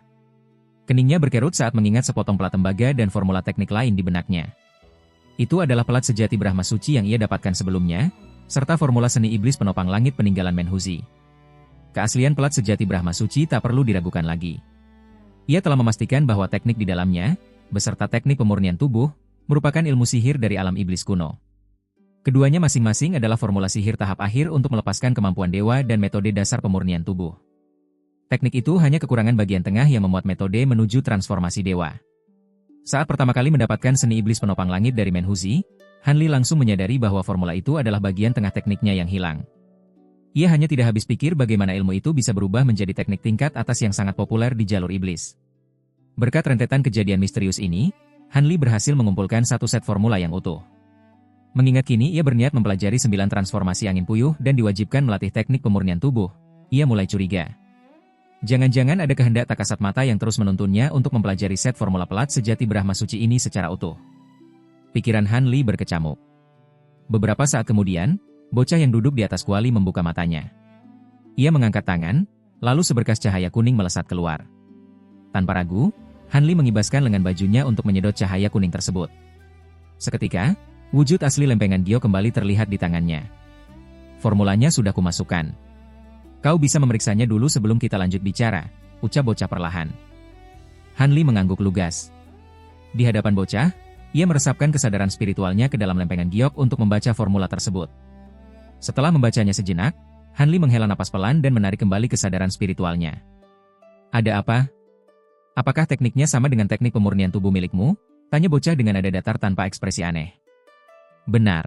Keningnya berkerut saat mengingat sepotong pelat tembaga dan formula teknik lain di benaknya. Itu adalah pelat sejati Brahma Suci yang ia dapatkan sebelumnya, serta formula seni iblis penopang langit peninggalan Menhuzi. Keaslian pelat sejati Brahma Suci tak perlu diragukan lagi. Ia telah memastikan bahwa teknik di dalamnya, beserta teknik pemurnian tubuh, merupakan ilmu sihir dari alam iblis kuno. Keduanya masing-masing adalah formula sihir tahap akhir untuk melepaskan kemampuan dewa dan metode dasar pemurnian tubuh. Teknik itu hanya kekurangan bagian tengah yang memuat metode menuju transformasi dewa. Saat pertama kali mendapatkan seni iblis penopang langit dari Menhuzi, Han Li langsung menyadari bahwa formula itu adalah bagian tengah tekniknya yang hilang. Ia hanya tidak habis pikir bagaimana ilmu itu bisa berubah menjadi teknik tingkat atas yang sangat populer di jalur iblis. Berkat rentetan kejadian misterius ini, Han Li berhasil mengumpulkan satu set formula yang utuh. Mengingat kini ia berniat mempelajari 9 transformasi angin puyuh dan diwajibkan melatih teknik pemurnian tubuh, ia mulai curiga. Jangan-jangan ada kehendak tak kasat mata yang terus menuntunnya untuk mempelajari set formula pelat sejati Brahma Suci ini secara utuh. Pikiran Han Li berkecamuk. Beberapa saat kemudian, bocah yang duduk di atas kuali membuka matanya. Ia mengangkat tangan, lalu seberkas cahaya kuning melesat keluar. Tanpa ragu, Han Li mengibaskan lengan bajunya untuk menyedot cahaya kuning tersebut. Seketika, wujud asli lempengan giok kembali terlihat di tangannya. Formulanya sudah kumasukkan. Kau bisa memeriksanya dulu sebelum kita lanjut bicara, ucap bocah perlahan. Han Li mengangguk lugas. Di hadapan bocah, ia meresapkan kesadaran spiritualnya ke dalam lempengan giok untuk membaca formula tersebut. Setelah membacanya sejenak, Han Li menghela napas pelan dan menarik kembali kesadaran spiritualnya. Ada apa? Apakah tekniknya sama dengan teknik pemurnian tubuh milikmu? Tanya bocah dengan nada datar tanpa ekspresi aneh. Benar.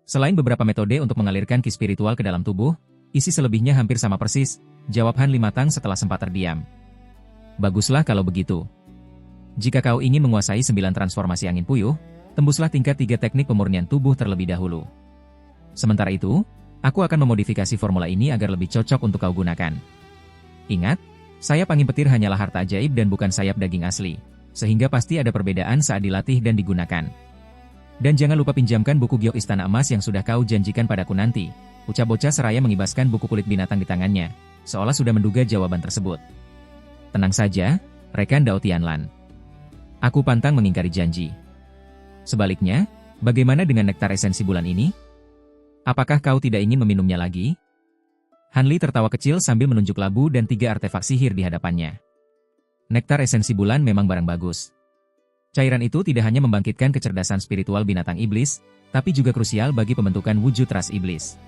Selain beberapa metode untuk mengalirkan ki spiritual ke dalam tubuh, Isi selebihnya hampir sama persis, jawab Han Li matang setelah sempat terdiam. Baguslah kalau begitu. Jika kau ingin menguasai 9 transformasi angin puyuh, tembuslah tingkat 3 teknik pemurnian tubuh terlebih dahulu. Sementara itu, aku akan memodifikasi formula ini agar lebih cocok untuk kau gunakan. Ingat, sayap angin petir hanyalah harta ajaib dan bukan sayap daging asli, sehingga pasti ada perbedaan saat dilatih dan digunakan. Dan jangan lupa pinjamkan buku giok Istana Emas yang sudah kau janjikan padaku nanti, ucap bocah seraya mengibaskan buku kulit binatang di tangannya, seolah sudah menduga jawaban tersebut. Tenang saja, rekan Dao Tianlan. Aku pantang mengingkari janji. Sebaliknya, bagaimana dengan nektar esensi bulan ini? Apakah kau tidak ingin meminumnya lagi? Han Li tertawa kecil sambil menunjuk labu dan 3 artefak sihir di hadapannya. Nektar esensi bulan memang barang bagus. Cairan itu tidak hanya membangkitkan kecerdasan spiritual binatang iblis, tapi juga krusial bagi pembentukan wujud ras iblis.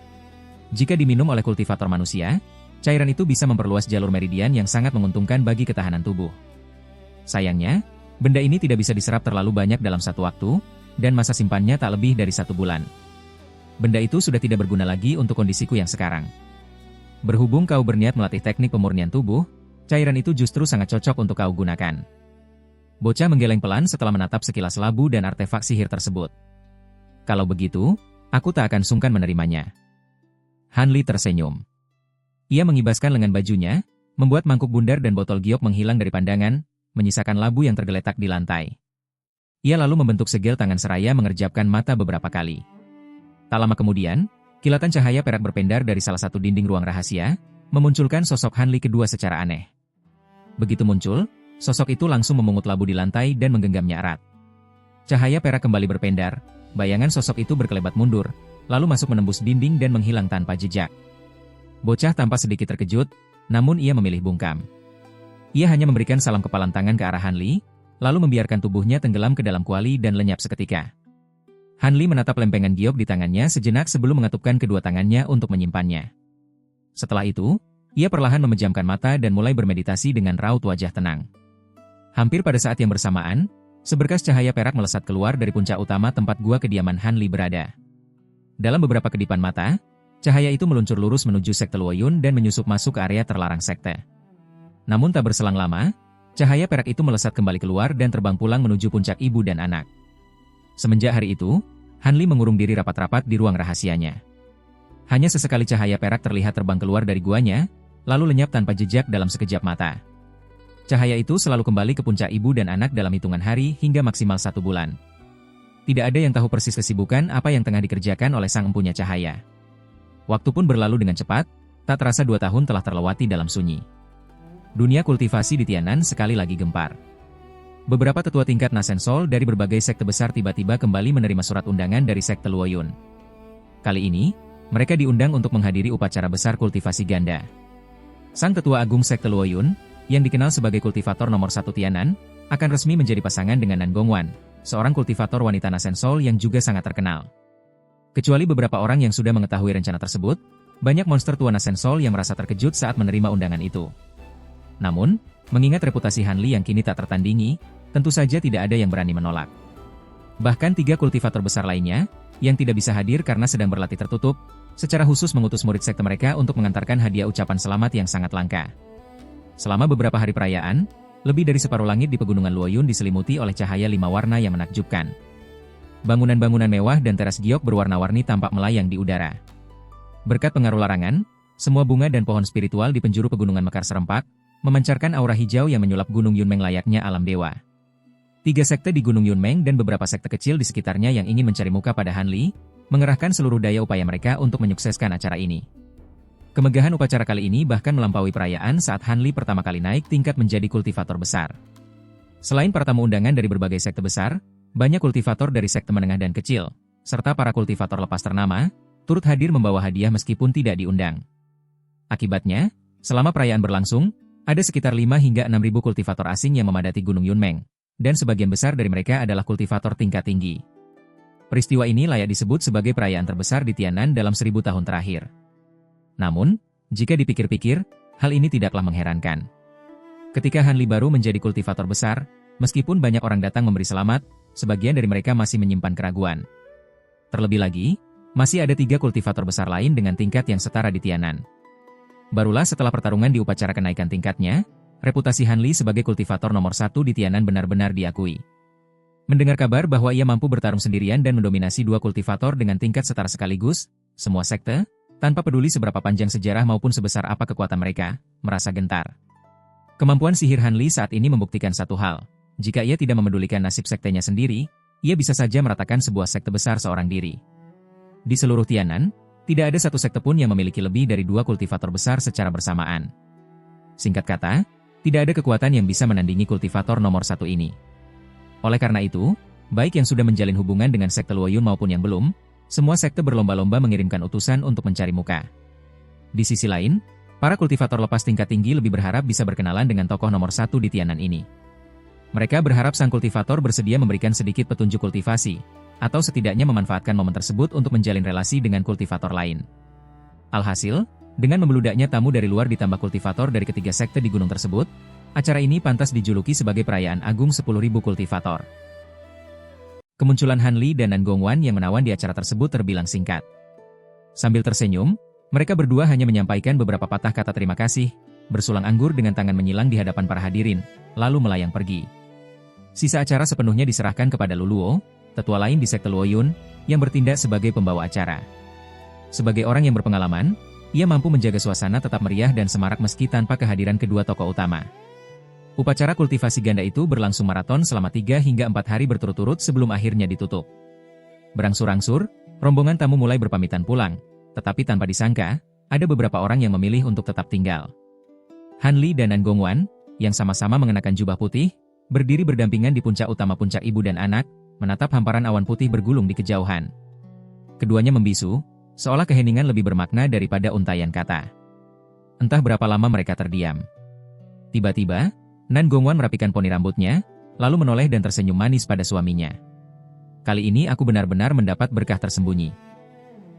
Jika diminum oleh kultivator manusia, cairan itu bisa memperluas jalur meridian yang sangat menguntungkan bagi ketahanan tubuh. Sayangnya, benda ini tidak bisa diserap terlalu banyak dalam satu waktu, dan masa simpannya tak lebih dari 1 bulan. Benda itu sudah tidak berguna lagi untuk kondisiku yang sekarang. Berhubung kau berniat melatih teknik pemurnian tubuh, cairan itu justru sangat cocok untuk kau gunakan. Bocah menggeleng pelan setelah menatap sekilas labu dan artefak sihir tersebut. Kalau begitu, aku tak akan sungkan menerimanya. Han Li tersenyum. Ia mengibaskan lengan bajunya, membuat mangkuk bundar dan botol giok menghilang dari pandangan, menyisakan labu yang tergeletak di lantai. Ia lalu membentuk segel tangan seraya mengerjapkan mata beberapa kali. Tak lama kemudian, kilatan cahaya perak berpendar dari salah satu dinding ruang rahasia, memunculkan sosok Han Li kedua secara aneh. Begitu muncul, sosok itu langsung memungut labu di lantai dan menggenggamnya erat. Cahaya perak kembali berpendar, bayangan sosok itu berkelebat mundur, lalu masuk menembus dinding dan menghilang tanpa jejak. Bocah tampak sedikit terkejut, namun ia memilih bungkam. Ia hanya memberikan salam kepalan tangan ke arah Han Li, lalu membiarkan tubuhnya tenggelam ke dalam kuali dan lenyap seketika. Han Li menatap lempengan giok di tangannya sejenak sebelum mengatupkan kedua tangannya untuk menyimpannya. Setelah itu, ia perlahan memejamkan mata dan mulai bermeditasi dengan raut wajah tenang. Hampir pada saat yang bersamaan, seberkas cahaya perak melesat keluar dari puncak utama tempat gua kediaman Han Li berada. Dalam beberapa kedipan mata, cahaya itu meluncur lurus menuju sekte Luoyun dan menyusup masuk ke area terlarang sekte. Namun tak berselang lama, cahaya perak itu melesat kembali keluar dan terbang pulang menuju puncak ibu dan anak. Semenjak hari itu, Han Li mengurung diri rapat-rapat di ruang rahasianya. Hanya sesekali cahaya perak terlihat terbang keluar dari guanya, lalu lenyap tanpa jejak dalam sekejap mata. Cahaya itu selalu kembali ke puncak ibu dan anak dalam hitungan hari hingga maksimal 1 bulan. Tidak ada yang tahu persis kesibukan apa yang tengah dikerjakan oleh sang empunya cahaya. Waktu pun berlalu dengan cepat, tak terasa 2 tahun telah terlewati dalam sunyi. Dunia kultivasi di Tianan sekali lagi gempar. Beberapa tetua tingkat Nasensol dari berbagai sekte besar tiba-tiba kembali menerima surat undangan dari sekte Luoyun. Kali ini, mereka diundang untuk menghadiri upacara besar kultivasi ganda. Sang tetua agung sekte Luoyun, yang dikenal sebagai kultivator nomor 1 Tianan, akan resmi menjadi pasangan dengan Nan Gongwan, seorang kultivator wanita Nasensol yang juga sangat terkenal. Kecuali beberapa orang yang sudah mengetahui rencana tersebut, banyak monster tua Nasensol yang merasa terkejut saat menerima undangan itu. Namun, mengingat reputasi Han Li yang kini tak tertandingi, tentu saja tidak ada yang berani menolak. Bahkan 3 kultivator besar lainnya, yang tidak bisa hadir karena sedang berlatih tertutup, secara khusus mengutus murid sekte mereka untuk mengantarkan hadiah ucapan selamat yang sangat langka. Selama beberapa hari perayaan, lebih dari separuh langit di pegunungan Luoyun diselimuti oleh cahaya 5 warna yang menakjubkan. Bangunan-bangunan mewah dan teras giok berwarna-warni tampak melayang di udara. Berkat pengaruh larangan, semua bunga dan pohon spiritual di penjuru pegunungan mekar serempak, memancarkan aura hijau yang menyulap Gunung Yunmeng layaknya alam dewa. 3 sekte di Gunung Yunmeng dan beberapa sekte kecil di sekitarnya yang ingin mencari muka pada Han Li, mengerahkan seluruh daya upaya mereka untuk menyukseskan acara ini. Kemegahan upacara kali ini bahkan melampaui perayaan saat Han Li pertama kali naik tingkat menjadi kultivator besar. Selain para tamu undangan dari berbagai sekte besar, banyak kultivator dari sekte menengah dan kecil, serta para kultivator lepas ternama, turut hadir membawa hadiah meskipun tidak diundang. Akibatnya, selama perayaan berlangsung, ada sekitar 5 hingga 6 ribu kultivator asing yang memadati Gunung Yunmeng, dan sebagian besar dari mereka adalah kultivator tingkat tinggi. Peristiwa ini layak disebut sebagai perayaan terbesar di Tianan dalam 1000 tahun terakhir. Namun, jika dipikir-pikir, hal ini tidaklah mengherankan. Ketika Han Li baru menjadi kultivator besar, meskipun banyak orang datang memberi selamat, sebagian dari mereka masih menyimpan keraguan. Terlebih lagi, Masih ada 3 kultivator besar lain dengan tingkat yang setara di Tianan. Barulah setelah pertarungan di upacara kenaikan tingkatnya, reputasi Han Li sebagai kultivator nomor 1 di Tianan benar-benar diakui. Mendengar kabar bahwa ia mampu bertarung sendirian dan mendominasi 2 kultivator dengan tingkat setara sekaligus, semua sekte, tanpa peduli seberapa panjang sejarah maupun sebesar apa kekuatan mereka, merasa gentar. Kemampuan sihir Han Li saat ini membuktikan satu hal. Jika ia tidak memedulikan nasib sektenya sendiri, ia bisa saja meratakan sebuah sekte besar seorang diri. Di seluruh Tianan, tidak ada satu sekte pun yang memiliki lebih dari 2 kultivator besar secara bersamaan. Singkat kata, tidak ada kekuatan yang bisa menandingi kultivator nomor 1 ini. Oleh karena itu, baik yang sudah menjalin hubungan dengan sekte Luoyun maupun yang belum, semua sekte berlomba-lomba mengirimkan utusan untuk mencari muka. Di sisi lain, para kultivator lepas tingkat tinggi lebih berharap bisa berkenalan dengan tokoh nomor 1 di Tianan ini. Mereka berharap sang kultivator bersedia memberikan sedikit petunjuk kultivasi, atau setidaknya memanfaatkan momen tersebut untuk menjalin relasi dengan kultivator lain. Alhasil, dengan membeludaknya tamu dari luar ditambah kultivator dari ketiga sekte di gunung tersebut, acara ini pantas dijuluki sebagai perayaan agung 10.000 kultivator. Kemunculan Han Li dan Nan Gongwan yang menawan di acara tersebut terbilang singkat. Sambil tersenyum, mereka berdua hanya menyampaikan beberapa patah kata terima kasih, bersulang anggur dengan tangan menyilang di hadapan para hadirin, lalu melayang pergi. Sisa acara sepenuhnya diserahkan kepada Luluo, tetua lain di sekte Luoyun, yang bertindak sebagai pembawa acara. Sebagai orang yang berpengalaman, ia mampu menjaga suasana tetap meriah dan semarak meski tanpa kehadiran kedua tokoh utama. Upacara kultivasi ganda itu berlangsung maraton selama 3 hingga 4 hari berturut-turut sebelum akhirnya ditutup. Berangsur-angsur, rombongan tamu mulai berpamitan pulang, tetapi tanpa disangka, ada beberapa orang yang memilih untuk tetap tinggal. Han Li dan Nan Gongwan, yang sama-sama mengenakan jubah putih, berdiri berdampingan di puncak utama puncak ibu dan anak, menatap hamparan awan putih bergulung di kejauhan. Keduanya membisu, seolah keheningan lebih bermakna daripada untaian kata. Entah berapa lama mereka terdiam. Tiba-tiba, Nan Gongwan merapikan poni rambutnya, lalu menoleh dan tersenyum manis pada suaminya. Kali ini aku benar-benar mendapat berkah tersembunyi.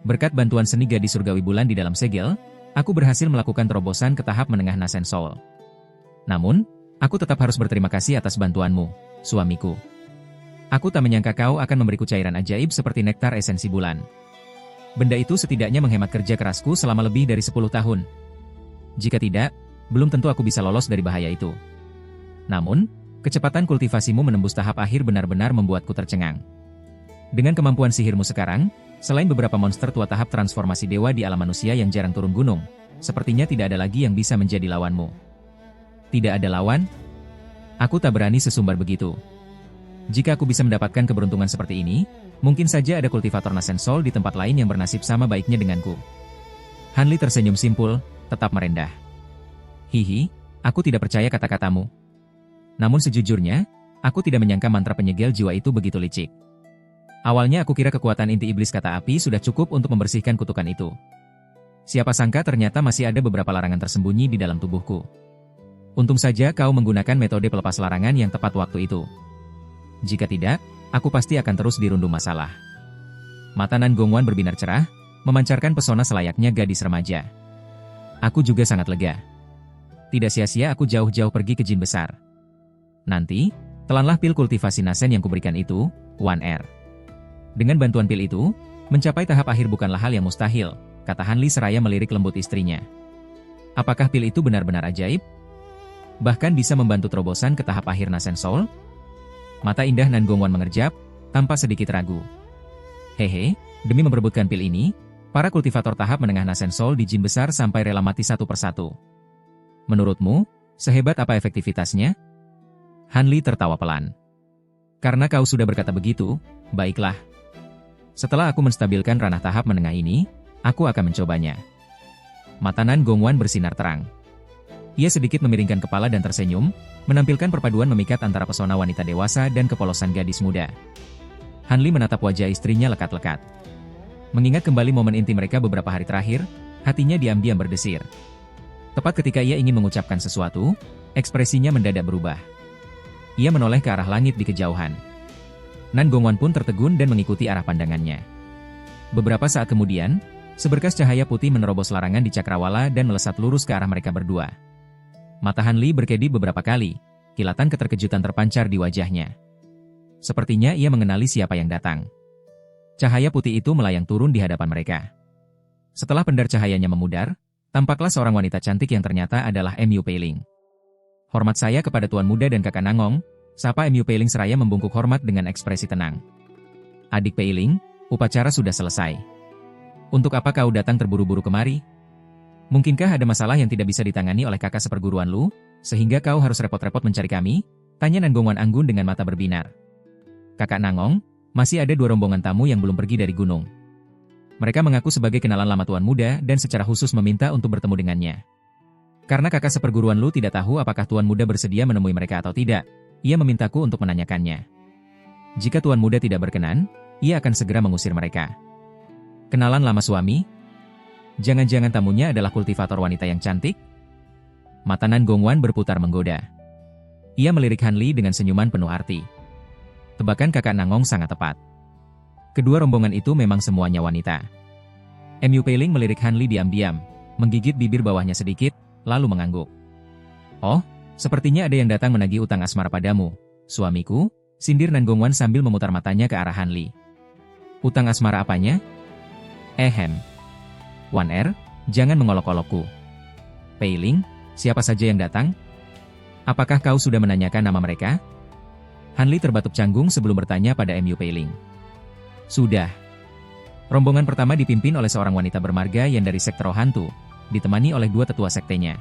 Berkat bantuan seni gadis surgawi bulan di dalam segel, aku berhasil melakukan terobosan ke tahap menengah Nasen Soul. Namun, aku tetap harus berterima kasih atas bantuanmu, suamiku. Aku tak menyangka kau akan memberiku cairan ajaib seperti nektar esensi bulan. Benda itu setidaknya menghemat kerja kerasku selama lebih dari 10 tahun. Jika tidak, belum tentu aku bisa lolos dari bahaya itu. Namun, kecepatan kultivasimu menembus tahap akhir benar-benar membuatku tercengang. Dengan kemampuan sihirmu sekarang, selain beberapa monster tua tahap transformasi dewa di alam manusia yang jarang turun gunung, sepertinya tidak ada lagi yang bisa menjadi lawanmu. Tidak ada lawan? Aku tak berani sesumbar begitu. Jika aku bisa mendapatkan keberuntungan seperti ini, mungkin saja ada kultivator Nasen Soul di tempat lain yang bernasib sama baiknya denganku. Han Li tersenyum simpul, tetap merendah. Hihi, aku tidak percaya kata-katamu. Namun sejujurnya, aku tidak menyangka mantra penyegel jiwa itu begitu licik. Awalnya aku kira kekuatan inti iblis kata api sudah cukup untuk membersihkan kutukan itu. Siapa sangka ternyata masih ada beberapa larangan tersembunyi di dalam tubuhku. Untung saja kau menggunakan metode pelepas larangan yang tepat waktu itu. Jika tidak, aku pasti akan terus dirundung masalah. Mata Nan Gongwan berbinar cerah, memancarkan pesona selayaknya gadis remaja. Aku juga sangat lega. Tidak sia-sia aku jauh-jauh pergi ke Jin besar. Nanti, telanlah pil kultivasi Nasen yang kuberikan itu, One R. Dengan bantuan pil itu, mencapai tahap akhir bukanlah hal yang mustahil, kata Han Li seraya melirik lembut istrinya. Apakah pil itu benar-benar ajaib? Bahkan bisa membantu terobosan ke tahap akhir Nasen Soul? Mata indah Nan Gongwan mengerjap, tanpa sedikit ragu. Hehe, demi memperebutkan pil ini, para kultivator tahap menengah Nasen Soul di Jin besar sampai rela mati satu persatu. Menurutmu, sehebat apa efektivitasnya? Han Li tertawa pelan. Karena kau sudah berkata begitu, baiklah. Setelah aku menstabilkan ranah tahap menengah ini, aku akan mencobanya. Mata Nan Gongwan bersinar terang. Ia sedikit memiringkan kepala dan tersenyum, menampilkan perpaduan memikat antara pesona wanita dewasa dan kepolosan gadis muda. Han Li menatap wajah istrinya lekat-lekat. Mengingat kembali momen intim mereka beberapa hari terakhir, hatinya diam-diam berdesir. Tepat ketika ia ingin mengucapkan sesuatu, ekspresinya mendadak berubah. Ia menoleh ke arah langit di kejauhan. Nan Gongwan pun tertegun dan mengikuti arah pandangannya. Beberapa saat kemudian, seberkas cahaya putih menerobos larangan di cakrawala dan melesat lurus ke arah mereka berdua. Mata Han Li berkedip beberapa kali, kilatan keterkejutan terpancar di wajahnya. Sepertinya ia mengenali siapa yang datang. Cahaya putih itu melayang turun di hadapan mereka. Setelah pendar cahayanya memudar, tampaklah seorang wanita cantik yang ternyata adalah Mu Peiling. Hormat saya kepada Tuan Muda dan Kakak Nangong, sapa Mu Peiling seraya membungkuk hormat dengan ekspresi tenang. Adik Peiling, upacara sudah selesai. Untuk apa kau datang terburu-buru kemari? Mungkinkah ada masalah yang tidak bisa ditangani oleh kakak seperguruan lu, sehingga kau harus repot-repot mencari kami? Tanya Nangong Wan Anggun dengan mata berbinar. Kakak Nangong, masih ada 2 rombongan tamu yang belum pergi dari gunung. Mereka mengaku sebagai kenalan lama Tuan Muda dan secara khusus meminta untuk bertemu dengannya. Karena kakak seperguruan lu tidak tahu apakah Tuan Muda bersedia menemui mereka atau tidak, ia memintaku untuk menanyakannya. Jika Tuan Muda tidak berkenan, ia akan segera mengusir mereka. Kenalan lama suami? Jangan-jangan tamunya adalah kultivator wanita yang cantik? Mata Nan Gongwan berputar menggoda. Ia melirik Han Li dengan senyuman penuh arti. Tebakan kakak Nangong sangat tepat. Kedua rombongan itu memang semuanya wanita. Mu Peiling melirik Han Li diam-diam, menggigit bibir bawahnya sedikit, lalu mengangguk. Oh, sepertinya ada yang datang menagih utang asmara padamu, suamiku, sindir Nan Gongwan sambil memutar matanya ke arah Han Li. Utang asmara apanya? Wan Er, jangan mengolok-olokku. Peiling, siapa saja yang datang? Apakah kau sudah menanyakan nama mereka? Han Li terbatuk canggung sebelum bertanya pada Mu Peiling. Sudah. Rombongan pertama dipimpin oleh seorang wanita bermarga yang dari sekte roh hantu, ditemani oleh 2 tetua sektenya.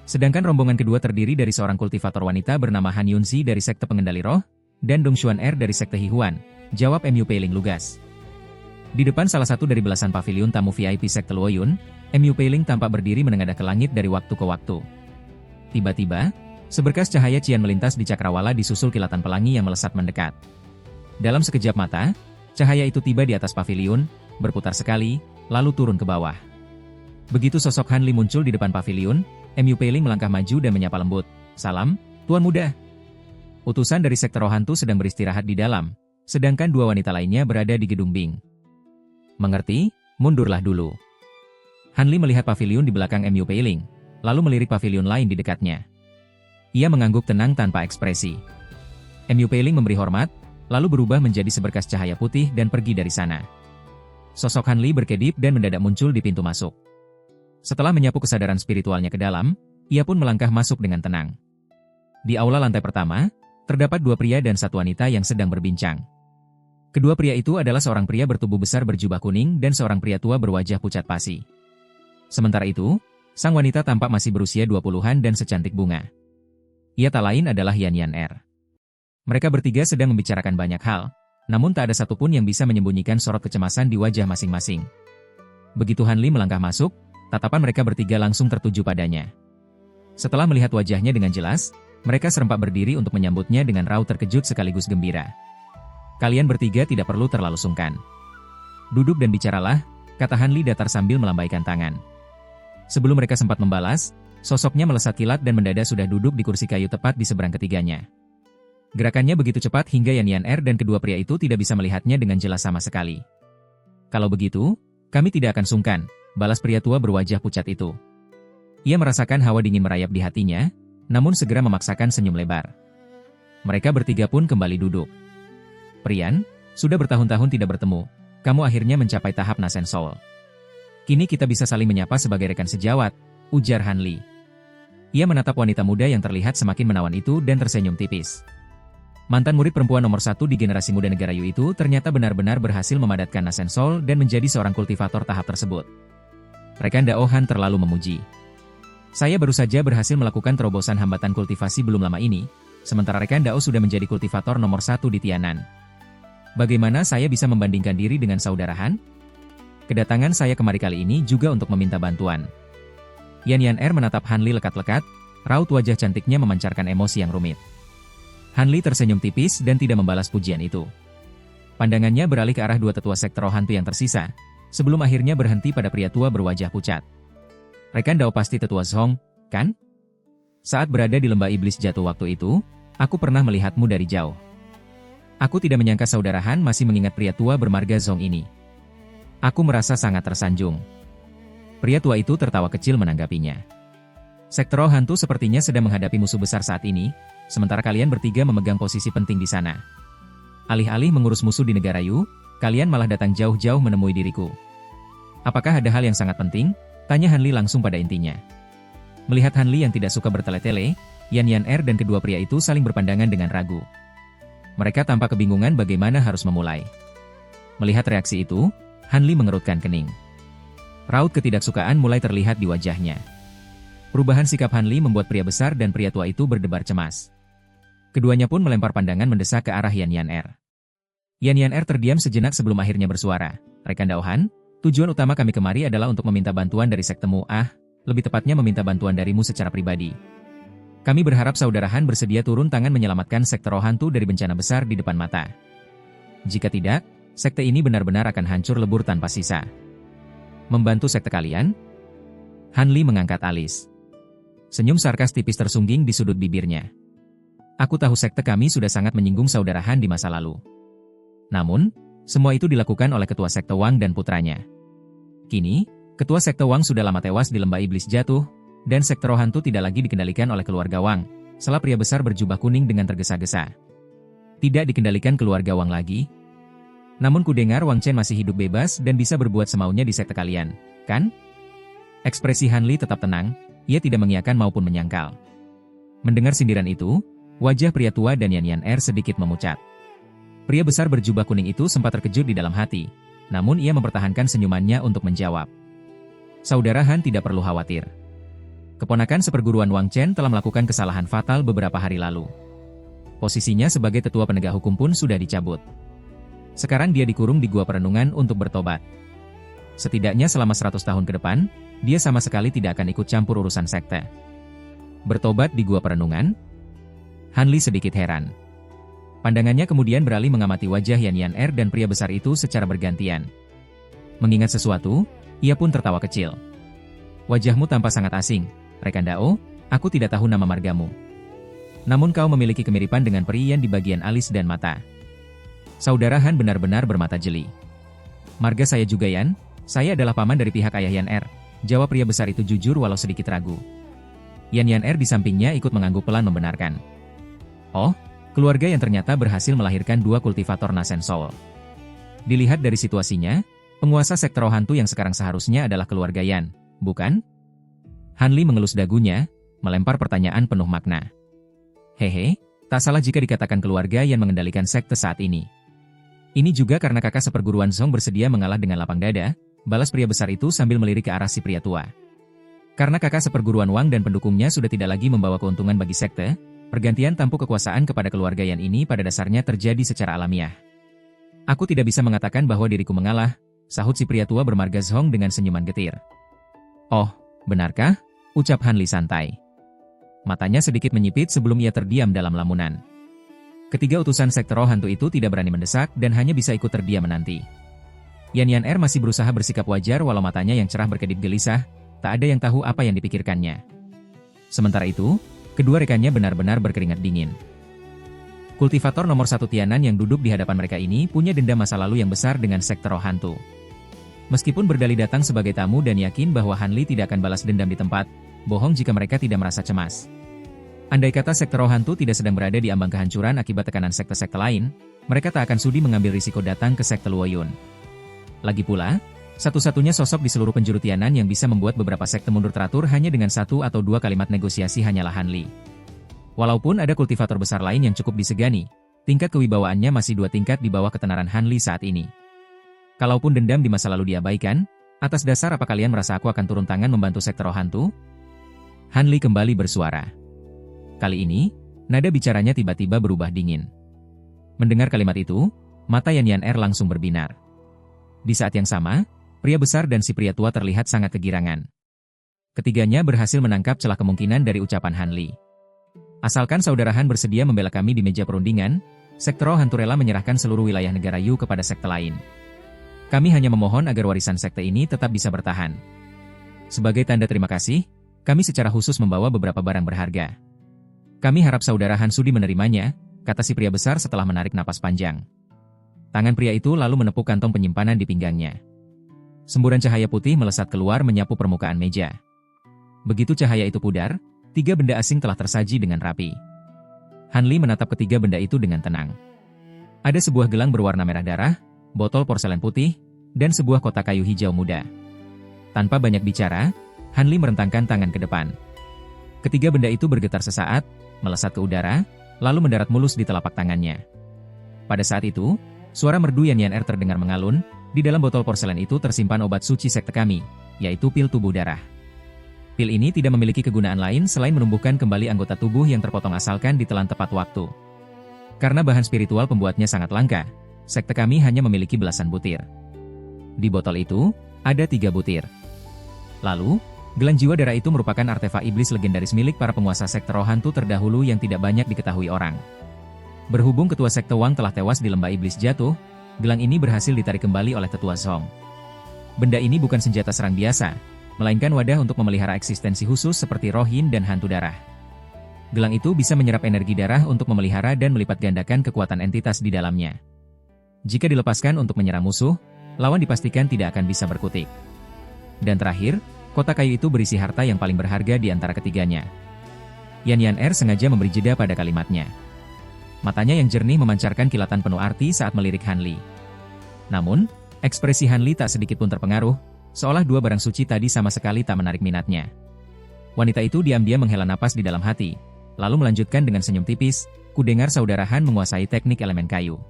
Sedangkan rombongan kedua terdiri dari seorang kultivator wanita bernama Han Yunzi dari sekte pengendali roh, dan Dong Xuan Er dari sekte Hihuan, jawab Mu Peiling lugas. Di depan salah satu dari belasan pavilion tamu VIP sekte Luoyun, Mu Peiling tampak berdiri menengadah ke langit dari waktu ke waktu. Tiba-tiba, seberkas cahaya cian melintas di cakrawala disusul kilatan pelangi yang melesat mendekat. Dalam sekejap mata, cahaya itu tiba di atas pavilion, berputar sekali, lalu turun ke bawah. Begitu sosok Han Li muncul di depan pavilion, Mu Peiling melangkah maju dan menyapa lembut. Salam, Tuan Muda. Utusan dari sekte roh hantu sedang beristirahat di dalam, sedangkan 2 wanita lainnya berada di gedung Bing. Mengerti? Mundurlah dulu. Han Li melihat pavilion di belakang Mu Peiling, lalu melirik pavilion lain di dekatnya. Ia mengangguk tenang tanpa ekspresi. Mu Peiling memberi hormat, lalu berubah menjadi seberkas cahaya putih dan pergi dari sana. Sosok Han Li berkedip dan mendadak muncul di pintu masuk. Setelah menyapu kesadaran spiritualnya ke dalam, ia pun melangkah masuk dengan tenang. Di aula lantai pertama, terdapat 2 pria dan 1 wanita yang sedang berbincang. Kedua pria itu adalah seorang pria bertubuh besar berjubah kuning dan seorang pria tua berwajah pucat pasi. Sementara itu, sang wanita tampak masih berusia 20-an dan secantik bunga. Ia tak lain adalah Yan Er. Mereka bertiga sedang membicarakan banyak hal, namun tak ada satupun yang bisa menyembunyikan sorot kecemasan di wajah masing-masing. Begitu Han Li melangkah masuk, tatapan mereka bertiga langsung tertuju padanya. Setelah melihat wajahnya dengan jelas, mereka serempak berdiri untuk menyambutnya dengan raut terkejut sekaligus gembira. Kalian bertiga tidak perlu terlalu sungkan. Duduk dan bicaralah, kata Han Li datar sambil melambaikan tangan. Sebelum mereka sempat membalas, sosoknya melesat kilat dan mendadak sudah duduk di kursi kayu tepat di seberang ketiganya. Gerakannya begitu cepat hingga Yan Er dan kedua pria itu tidak bisa melihatnya dengan jelas sama sekali. Kalau begitu, kami tidak akan sungkan, balas pria tua berwajah pucat itu. Ia merasakan hawa dingin merayap di hatinya, namun segera memaksakan senyum lebar. Mereka bertiga pun kembali duduk. Prian, sudah bertahun-tahun tidak bertemu, kamu akhirnya mencapai tahap Nasen Soul. Kini kita bisa saling menyapa sebagai rekan sejawat, ujar Han Li. Ia menatap wanita muda yang terlihat semakin menawan itu dan tersenyum tipis. Mantan murid perempuan nomor 1 di generasi muda negara Yu itu ternyata benar-benar berhasil memadatkan Nasen Soul dan menjadi seorang kultivator tahap tersebut. Rekan Dao Han terlalu memuji. Saya baru saja berhasil melakukan terobosan hambatan kultivasi belum lama ini, sementara rekan Dao sudah menjadi kultivator nomor 1 di Tianan. Bagaimana saya bisa membandingkan diri dengan saudara Han? Kedatangan saya kemari kali ini juga untuk meminta bantuan. Yan Er menatap Han Li lekat-lekat, raut wajah cantiknya memancarkan emosi yang rumit. Han Li tersenyum tipis dan tidak membalas pujian itu. Pandangannya beralih ke arah 2 tetua sekte roh hantu yang tersisa, sebelum akhirnya berhenti pada pria tua berwajah pucat. Rekan Dao pasti tetua Zhong, kan? Saat berada di lembah iblis jatuh waktu itu, aku pernah melihatmu dari jauh. Aku tidak menyangka saudara Han masih mengingat pria tua bermarga Zhong ini. Aku merasa sangat tersanjung. Pria tua itu tertawa kecil menanggapinya. Sekte roh hantu sepertinya sedang menghadapi musuh besar saat ini, sementara kalian bertiga memegang posisi penting di sana. Alih-alih mengurus musuh di negara Yu, Kalian malah datang jauh-jauh menemui diriku. Apakah ada hal yang sangat penting? Tanya Han Li langsung pada intinya. Melihat Han Li yang tidak suka bertele-tele, Yan Yan dan kedua pria itu saling berpandangan dengan ragu. Mereka tampak kebingungan bagaimana harus memulai. Melihat reaksi itu, Han Li mengerutkan kening. Raut ketidaksukaan mulai terlihat di wajahnya. Perubahan sikap Han Li membuat pria besar dan pria tua itu berdebar cemas. Keduanya pun melempar pandangan mendesak ke arah Yan Yan. Yan Yan terdiam sejenak sebelum akhirnya bersuara. Rekan Daohan, tujuan utama kami kemari adalah untuk meminta bantuan dari sektemu, lebih tepatnya meminta bantuan darimu secara pribadi. Kami berharap saudara Han bersedia turun tangan menyelamatkan sekte roh hantu dari bencana besar di depan mata. Jika tidak, sekte ini benar-benar akan hancur lebur tanpa sisa. Membantu sekte kalian? Han Li mengangkat alis. Senyum sarkas tipis tersungging di sudut bibirnya. Aku tahu sekte kami sudah sangat menyinggung saudara Han di masa lalu. Namun, semua itu dilakukan oleh ketua sekte Wang dan putranya. Kini, ketua sekte Wang sudah lama tewas di lembah iblis jatuh, dan sekte roh hantu tidak lagi dikendalikan oleh keluarga Wang, sela pria besar berjubah kuning dengan tergesa-gesa. Tidak dikendalikan keluarga Wang lagi? Namun ku dengar Wang Chen masih hidup bebas dan bisa berbuat semaunya di sekte kalian, kan? Ekspresi Han Li tetap tenang, ia tidak mengiyakan maupun menyangkal. Mendengar sindiran itu, wajah pria tua dan Yan Yan sedikit memucat. Pria besar berjubah kuning itu sempat terkejut di dalam hati, namun ia mempertahankan senyumannya untuk menjawab. Saudara Han tidak perlu khawatir. Keponakan seperguruan Wang Chen telah melakukan kesalahan fatal beberapa hari lalu. Posisinya sebagai tetua penegak hukum pun sudah dicabut. Sekarang dia dikurung di gua perenungan untuk bertobat. Setidaknya selama 100 tahun ke depan, dia sama sekali tidak akan ikut campur urusan sekte. Bertobat di gua perenungan? Han Li sedikit heran. Pandangannya kemudian beralih mengamati wajah Yan Yan dan pria besar itu secara bergantian. Mengingat sesuatu, ia pun tertawa kecil. Wajahmu tampak sangat asing, rekan Dao, aku tidak tahu nama margamu. Namun kau memiliki kemiripan dengan peri Yan di bagian alis dan mata. Saudara Han benar-benar bermata jeli. Marga saya juga Yan, saya adalah paman dari pihak ayah Yan jawab pria besar itu jujur walau sedikit ragu. Yan Yan di sampingnya ikut mengangguk pelan membenarkan. Oh, keluarga yang ternyata berhasil melahirkan 2 kultivator Nasen Soul. Dilihat dari situasinya, penguasa sekte roh hantu yang sekarang seharusnya adalah keluarga Yan, bukan? Han Li mengelus dagunya, melempar pertanyaan penuh makna. Hehe, tak salah jika dikatakan keluarga yang mengendalikan sekte saat ini. Ini juga karena kakak seperguruan Zhong bersedia mengalah dengan lapang dada, balas pria besar itu sambil melirik ke arah si pria tua. Karena kakak seperguruan Wang dan pendukungnya sudah tidak lagi membawa keuntungan bagi sekte, pergantian tampuk kekuasaan kepada keluarga Yan ini pada dasarnya terjadi secara alamiah. Aku tidak bisa mengatakan bahwa diriku mengalah, sahut si pria tua bermarga Zhong dengan senyuman getir. Oh, benarkah? Ucap Han Li santai. Matanya sedikit menyipit sebelum ia terdiam dalam lamunan. Ketiga utusan sekte roh hantu itu tidak berani mendesak dan hanya bisa ikut terdiam menanti. Yan Yan masih berusaha bersikap wajar walau matanya yang cerah berkedip gelisah, tak ada yang tahu apa yang dipikirkannya. Sementara itu, kedua rekannya benar-benar berkeringat dingin. Kultivator nomor 1 Tianan yang duduk di hadapan mereka ini punya dendam masa lalu yang besar dengan sekte roh hantu. Meskipun berdalih datang sebagai tamu dan yakin bahwa Han Li tidak akan balas dendam di tempat, bohong jika mereka tidak merasa cemas. Andai kata sekte roh hantu tidak sedang berada di ambang kehancuran akibat tekanan sekte-sekte lain, mereka tak akan sudi mengambil risiko datang ke sekte Luoyun. Lagi pula, satu-satunya sosok di seluruh penjuru Tianan yang bisa membuat beberapa sekte mundur teratur hanya dengan 1 atau 2 kalimat negosiasi hanyalah Han Li. Walaupun ada kultivator besar lain yang cukup disegani, tingkat kewibawaannya masih 2 tingkat di bawah ketenaran Han Li saat ini. Kalaupun dendam di masa lalu diabaikan, atas dasar apa kalian merasa aku akan turun tangan membantu sekte roh hantu? Han Li kembali bersuara. Kali ini, nada bicaranya tiba-tiba berubah dingin. Mendengar kalimat itu, mata Yan Yan langsung berbinar. Di saat yang sama, pria besar dan si pria tua terlihat sangat kegirangan. Ketiganya berhasil menangkap celah kemungkinan dari ucapan Han Li. Asalkan saudara Han bersedia membela kami di meja perundingan, sekte roh hantu rela menyerahkan seluruh wilayah negara Yu kepada sekte lain. Kami hanya memohon agar warisan sekte ini tetap bisa bertahan. Sebagai tanda terima kasih, kami secara khusus membawa beberapa barang berharga. Kami harap saudara Han sudi menerimanya, kata si pria besar setelah menarik napas panjang. Tangan pria itu lalu menepuk kantong penyimpanan di pinggangnya. Semburan cahaya putih melesat keluar menyapu permukaan meja. Begitu cahaya itu pudar, 3 benda asing telah tersaji dengan rapi. Han Li menatap ketiga benda itu dengan tenang. Ada sebuah gelang berwarna merah darah, botol porselen putih, dan sebuah kotak kayu hijau muda. Tanpa banyak bicara, Han Li merentangkan tangan ke depan. Ketiga benda itu bergetar sesaat, melesat ke udara, lalu mendarat mulus di telapak tangannya. Pada saat itu, suara merdu Yan Yan terdengar mengalun. Di dalam botol porselen itu tersimpan obat suci sekte kami, yaitu pil tubuh darah. Pil ini tidak memiliki kegunaan lain selain menumbuhkan kembali anggota tubuh yang terpotong asalkan ditelan tepat waktu. Karena bahan spiritual pembuatnya sangat langka, sekte kami hanya memiliki belasan butir. Di botol itu, ada 3 butir. Lalu, gelang jiwa darah itu merupakan artefak iblis legendaris milik para penguasa sekte roh hantu terdahulu yang tidak banyak diketahui orang. Berhubung ketua sekte Wang telah tewas di lembah iblis jatuh, gelang ini berhasil ditarik kembali oleh tetua Zhong. Benda ini bukan senjata serang biasa, melainkan wadah untuk memelihara eksistensi khusus seperti roh yin dan hantu darah. Gelang itu bisa menyerap energi darah untuk memelihara dan melipat gandakan kekuatan entitas di dalamnya. Jika dilepaskan untuk menyerang musuh, lawan dipastikan tidak akan bisa berkutik. Dan terakhir, kotak kayu itu berisi harta yang paling berharga di antara ketiganya. Yan Yan sengaja memberi jeda pada kalimatnya. Matanya yang jernih memancarkan kilatan penuh arti saat melirik Han Li. Namun, ekspresi Han Li tak sedikit pun terpengaruh, seolah dua barang suci tadi sama sekali tak menarik minatnya. Wanita itu diam-diam menghela napas di dalam hati, lalu melanjutkan dengan senyum tipis, "Ku dengar saudara Han menguasai teknik elemen kayu.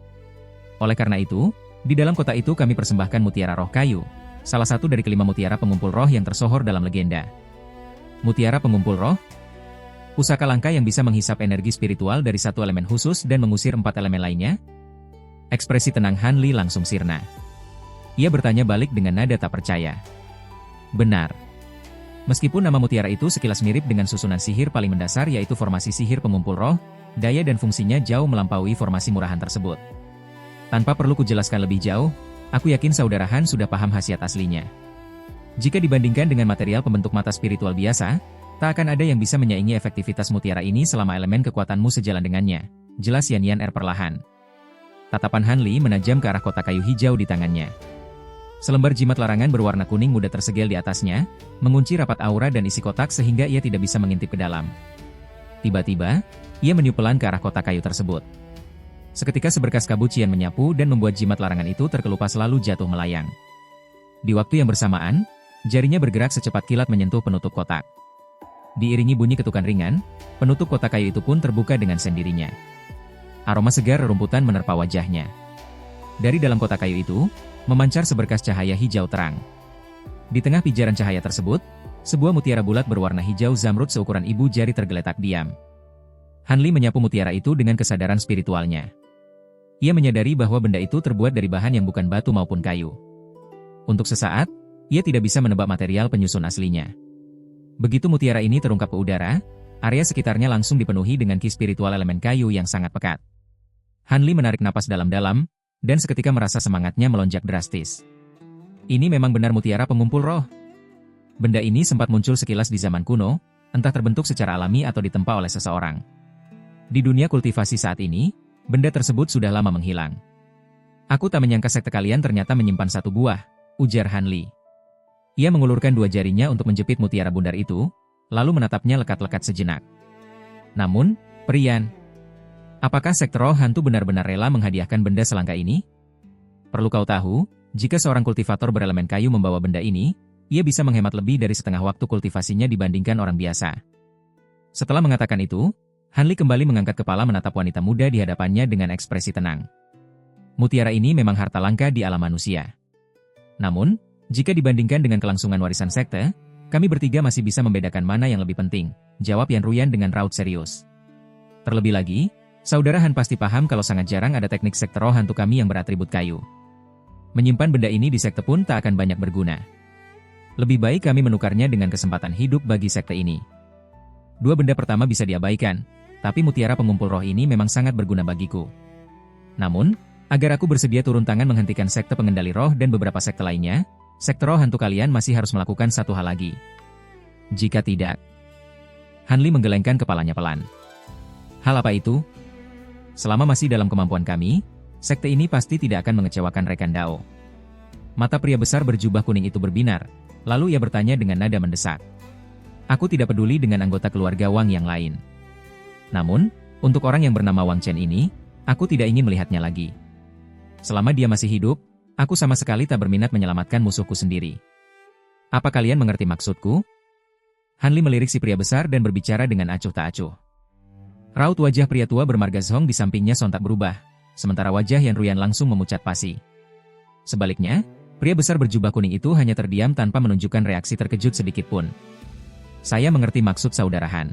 Oleh karena itu, di dalam kotak itu kami persembahkan mutiara roh kayu, salah satu dari kelima mutiara pengumpul roh yang tersohor dalam legenda." Mutiara pengumpul roh? Pusaka langka yang bisa menghisap energi spiritual dari satu elemen khusus dan mengusir 4 elemen lainnya? Ekspresi tenang Han Li langsung sirna. Ia bertanya balik dengan nada tak percaya. Benar. Meskipun nama mutiara itu sekilas mirip dengan susunan sihir paling mendasar yaitu formasi sihir pengumpul roh, daya dan fungsinya jauh melampaui formasi murahan tersebut. Tanpa perlu kujelaskan lebih jauh, aku yakin saudara Han sudah paham khasiat aslinya. Jika dibandingkan dengan material pembentuk mata spiritual biasa, tak akan ada yang bisa menyaingi efektivitas mutiara ini selama elemen kekuatanmu sejalan dengannya, jelas Yan Yan perlahan. Tatapan Han Li menajam ke arah kotak kayu hijau di tangannya. Selembar jimat larangan berwarna kuning muda tersegel di atasnya, mengunci rapat aura dan isi kotak sehingga ia tidak bisa mengintip ke dalam. Tiba-tiba, ia meniup pelan ke arah kotak kayu tersebut. Seketika seberkas kabut cian menyapu dan membuat jimat larangan itu terkelupas lalu jatuh melayang. Di waktu yang bersamaan, jarinya bergerak secepat kilat menyentuh penutup kotak. Diiringi bunyi ketukan ringan, penutup kotak kayu itu pun terbuka dengan sendirinya. Aroma segar rerumputan menerpa wajahnya. Dari dalam kotak kayu itu, memancar seberkas cahaya hijau terang. Di tengah pijaran cahaya tersebut, sebuah mutiara bulat berwarna hijau zamrud seukuran ibu jari tergeletak diam. Han Li menyapu mutiara itu dengan kesadaran spiritualnya. Ia menyadari bahwa benda itu terbuat dari bahan yang bukan batu maupun kayu. Untuk sesaat, ia tidak bisa menebak material penyusun aslinya. Begitu mutiara ini terungkap ke udara, area sekitarnya langsung dipenuhi dengan ki spiritual elemen kayu yang sangat pekat. Han Li menarik napas dalam-dalam, dan seketika merasa semangatnya melonjak drastis. Ini memang benar mutiara pengumpul roh. Benda ini sempat muncul sekilas di zaman kuno, entah terbentuk secara alami atau ditempa oleh seseorang. Di dunia kultivasi saat ini, benda tersebut sudah lama menghilang. Aku tak menyangka sekte kalian ternyata menyimpan satu buah, ujar Han Li. Ia mengulurkan 2 jarinya untuk menjepit mutiara bundar itu, lalu menatapnya lekat-lekat sejenak. Namun, Priyan, apakah sekte roh hantu benar-benar rela menghadiahkan benda selangka ini? Perlu kau tahu, jika seorang kultivator berelemen kayu membawa benda ini, ia bisa menghemat lebih dari setengah waktu kultivasinya dibandingkan orang biasa. Setelah mengatakan itu, Han Li kembali mengangkat kepala menatap wanita muda di hadapannya dengan ekspresi tenang. Mutiara ini memang harta langka di alam manusia. Namun, jika dibandingkan dengan kelangsungan warisan sekte, kami bertiga masih bisa membedakan mana yang lebih penting, jawab Yan Ruyan dengan raut serius. Terlebih lagi, saudara Han pasti paham kalau sangat jarang ada teknik sekte roh hantu kami yang beratribut kayu. Menyimpan benda ini di sekte pun tak akan banyak berguna. Lebih baik kami menukarnya dengan kesempatan hidup bagi sekte ini. 2 benda pertama bisa diabaikan, tapi mutiara pengumpul roh ini memang sangat berguna bagiku. Namun, agar aku bersedia turun tangan menghentikan sekte pengendali roh dan beberapa sekte lainnya, sekte roh hantu kalian masih harus melakukan satu hal lagi. Jika tidak, Han Li menggelengkan kepalanya pelan. Hal apa itu? Selama masih dalam kemampuan kami, sekte ini pasti tidak akan mengecewakan rekan Dao. Mata pria besar berjubah kuning itu berbinar, lalu ia bertanya dengan nada mendesak. Aku tidak peduli dengan anggota keluarga Wang yang lain. Namun, untuk orang yang bernama Wang Chen ini, aku tidak ingin melihatnya lagi. Selama dia masih hidup, Aku sama sekali tak berminat menyelamatkan musuhku sendiri. Apa kalian mengerti maksudku? Hanli melirik si pria besar dan berbicara dengan acuh tak acuh. Raut wajah pria tua bermarga Zhong di sampingnya sontak berubah, sementara wajah Yan Ruyan langsung memucat pasi. Sebaliknya, pria besar berjubah kuning itu hanya terdiam tanpa menunjukkan reaksi terkejut sedikit pun. Saya mengerti maksud saudara Han.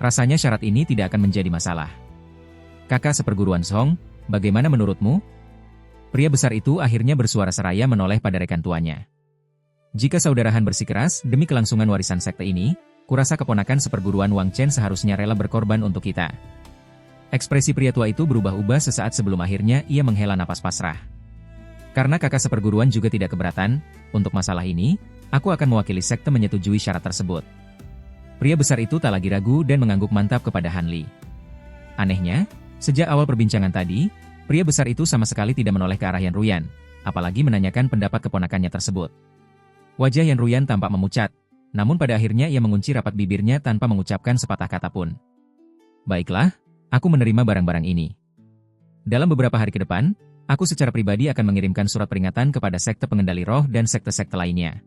Rasanya syarat ini tidak akan menjadi masalah. Kakak seperguruan Zhong, bagaimana menurutmu? Pria besar itu akhirnya bersuara seraya menoleh pada rekan tuanya. Jika saudara Han bersikeras demi kelangsungan warisan sekte ini, kurasa keponakan seperguruan Wang Chen seharusnya rela berkorban untuk kita. Ekspresi pria tua itu berubah-ubah sesaat sebelum akhirnya ia menghela napas pasrah. Karena kakak seperguruan juga tidak keberatan, untuk masalah ini, aku akan mewakili sekte menyetujui syarat tersebut. Pria besar itu tak lagi ragu dan mengangguk mantap kepada Hanli. Anehnya, sejak awal perbincangan tadi, pria besar itu sama sekali tidak menoleh ke arah Yan Ruyan, apalagi menanyakan pendapat keponakannya tersebut. Wajah Yan Ruyan tampak memucat, namun pada akhirnya ia mengunci rapat bibirnya tanpa mengucapkan sepatah kata pun. Baiklah, aku menerima barang-barang ini. Dalam beberapa hari ke depan, aku secara pribadi akan mengirimkan surat peringatan kepada sekte pengendali roh dan sekte-sekte lainnya.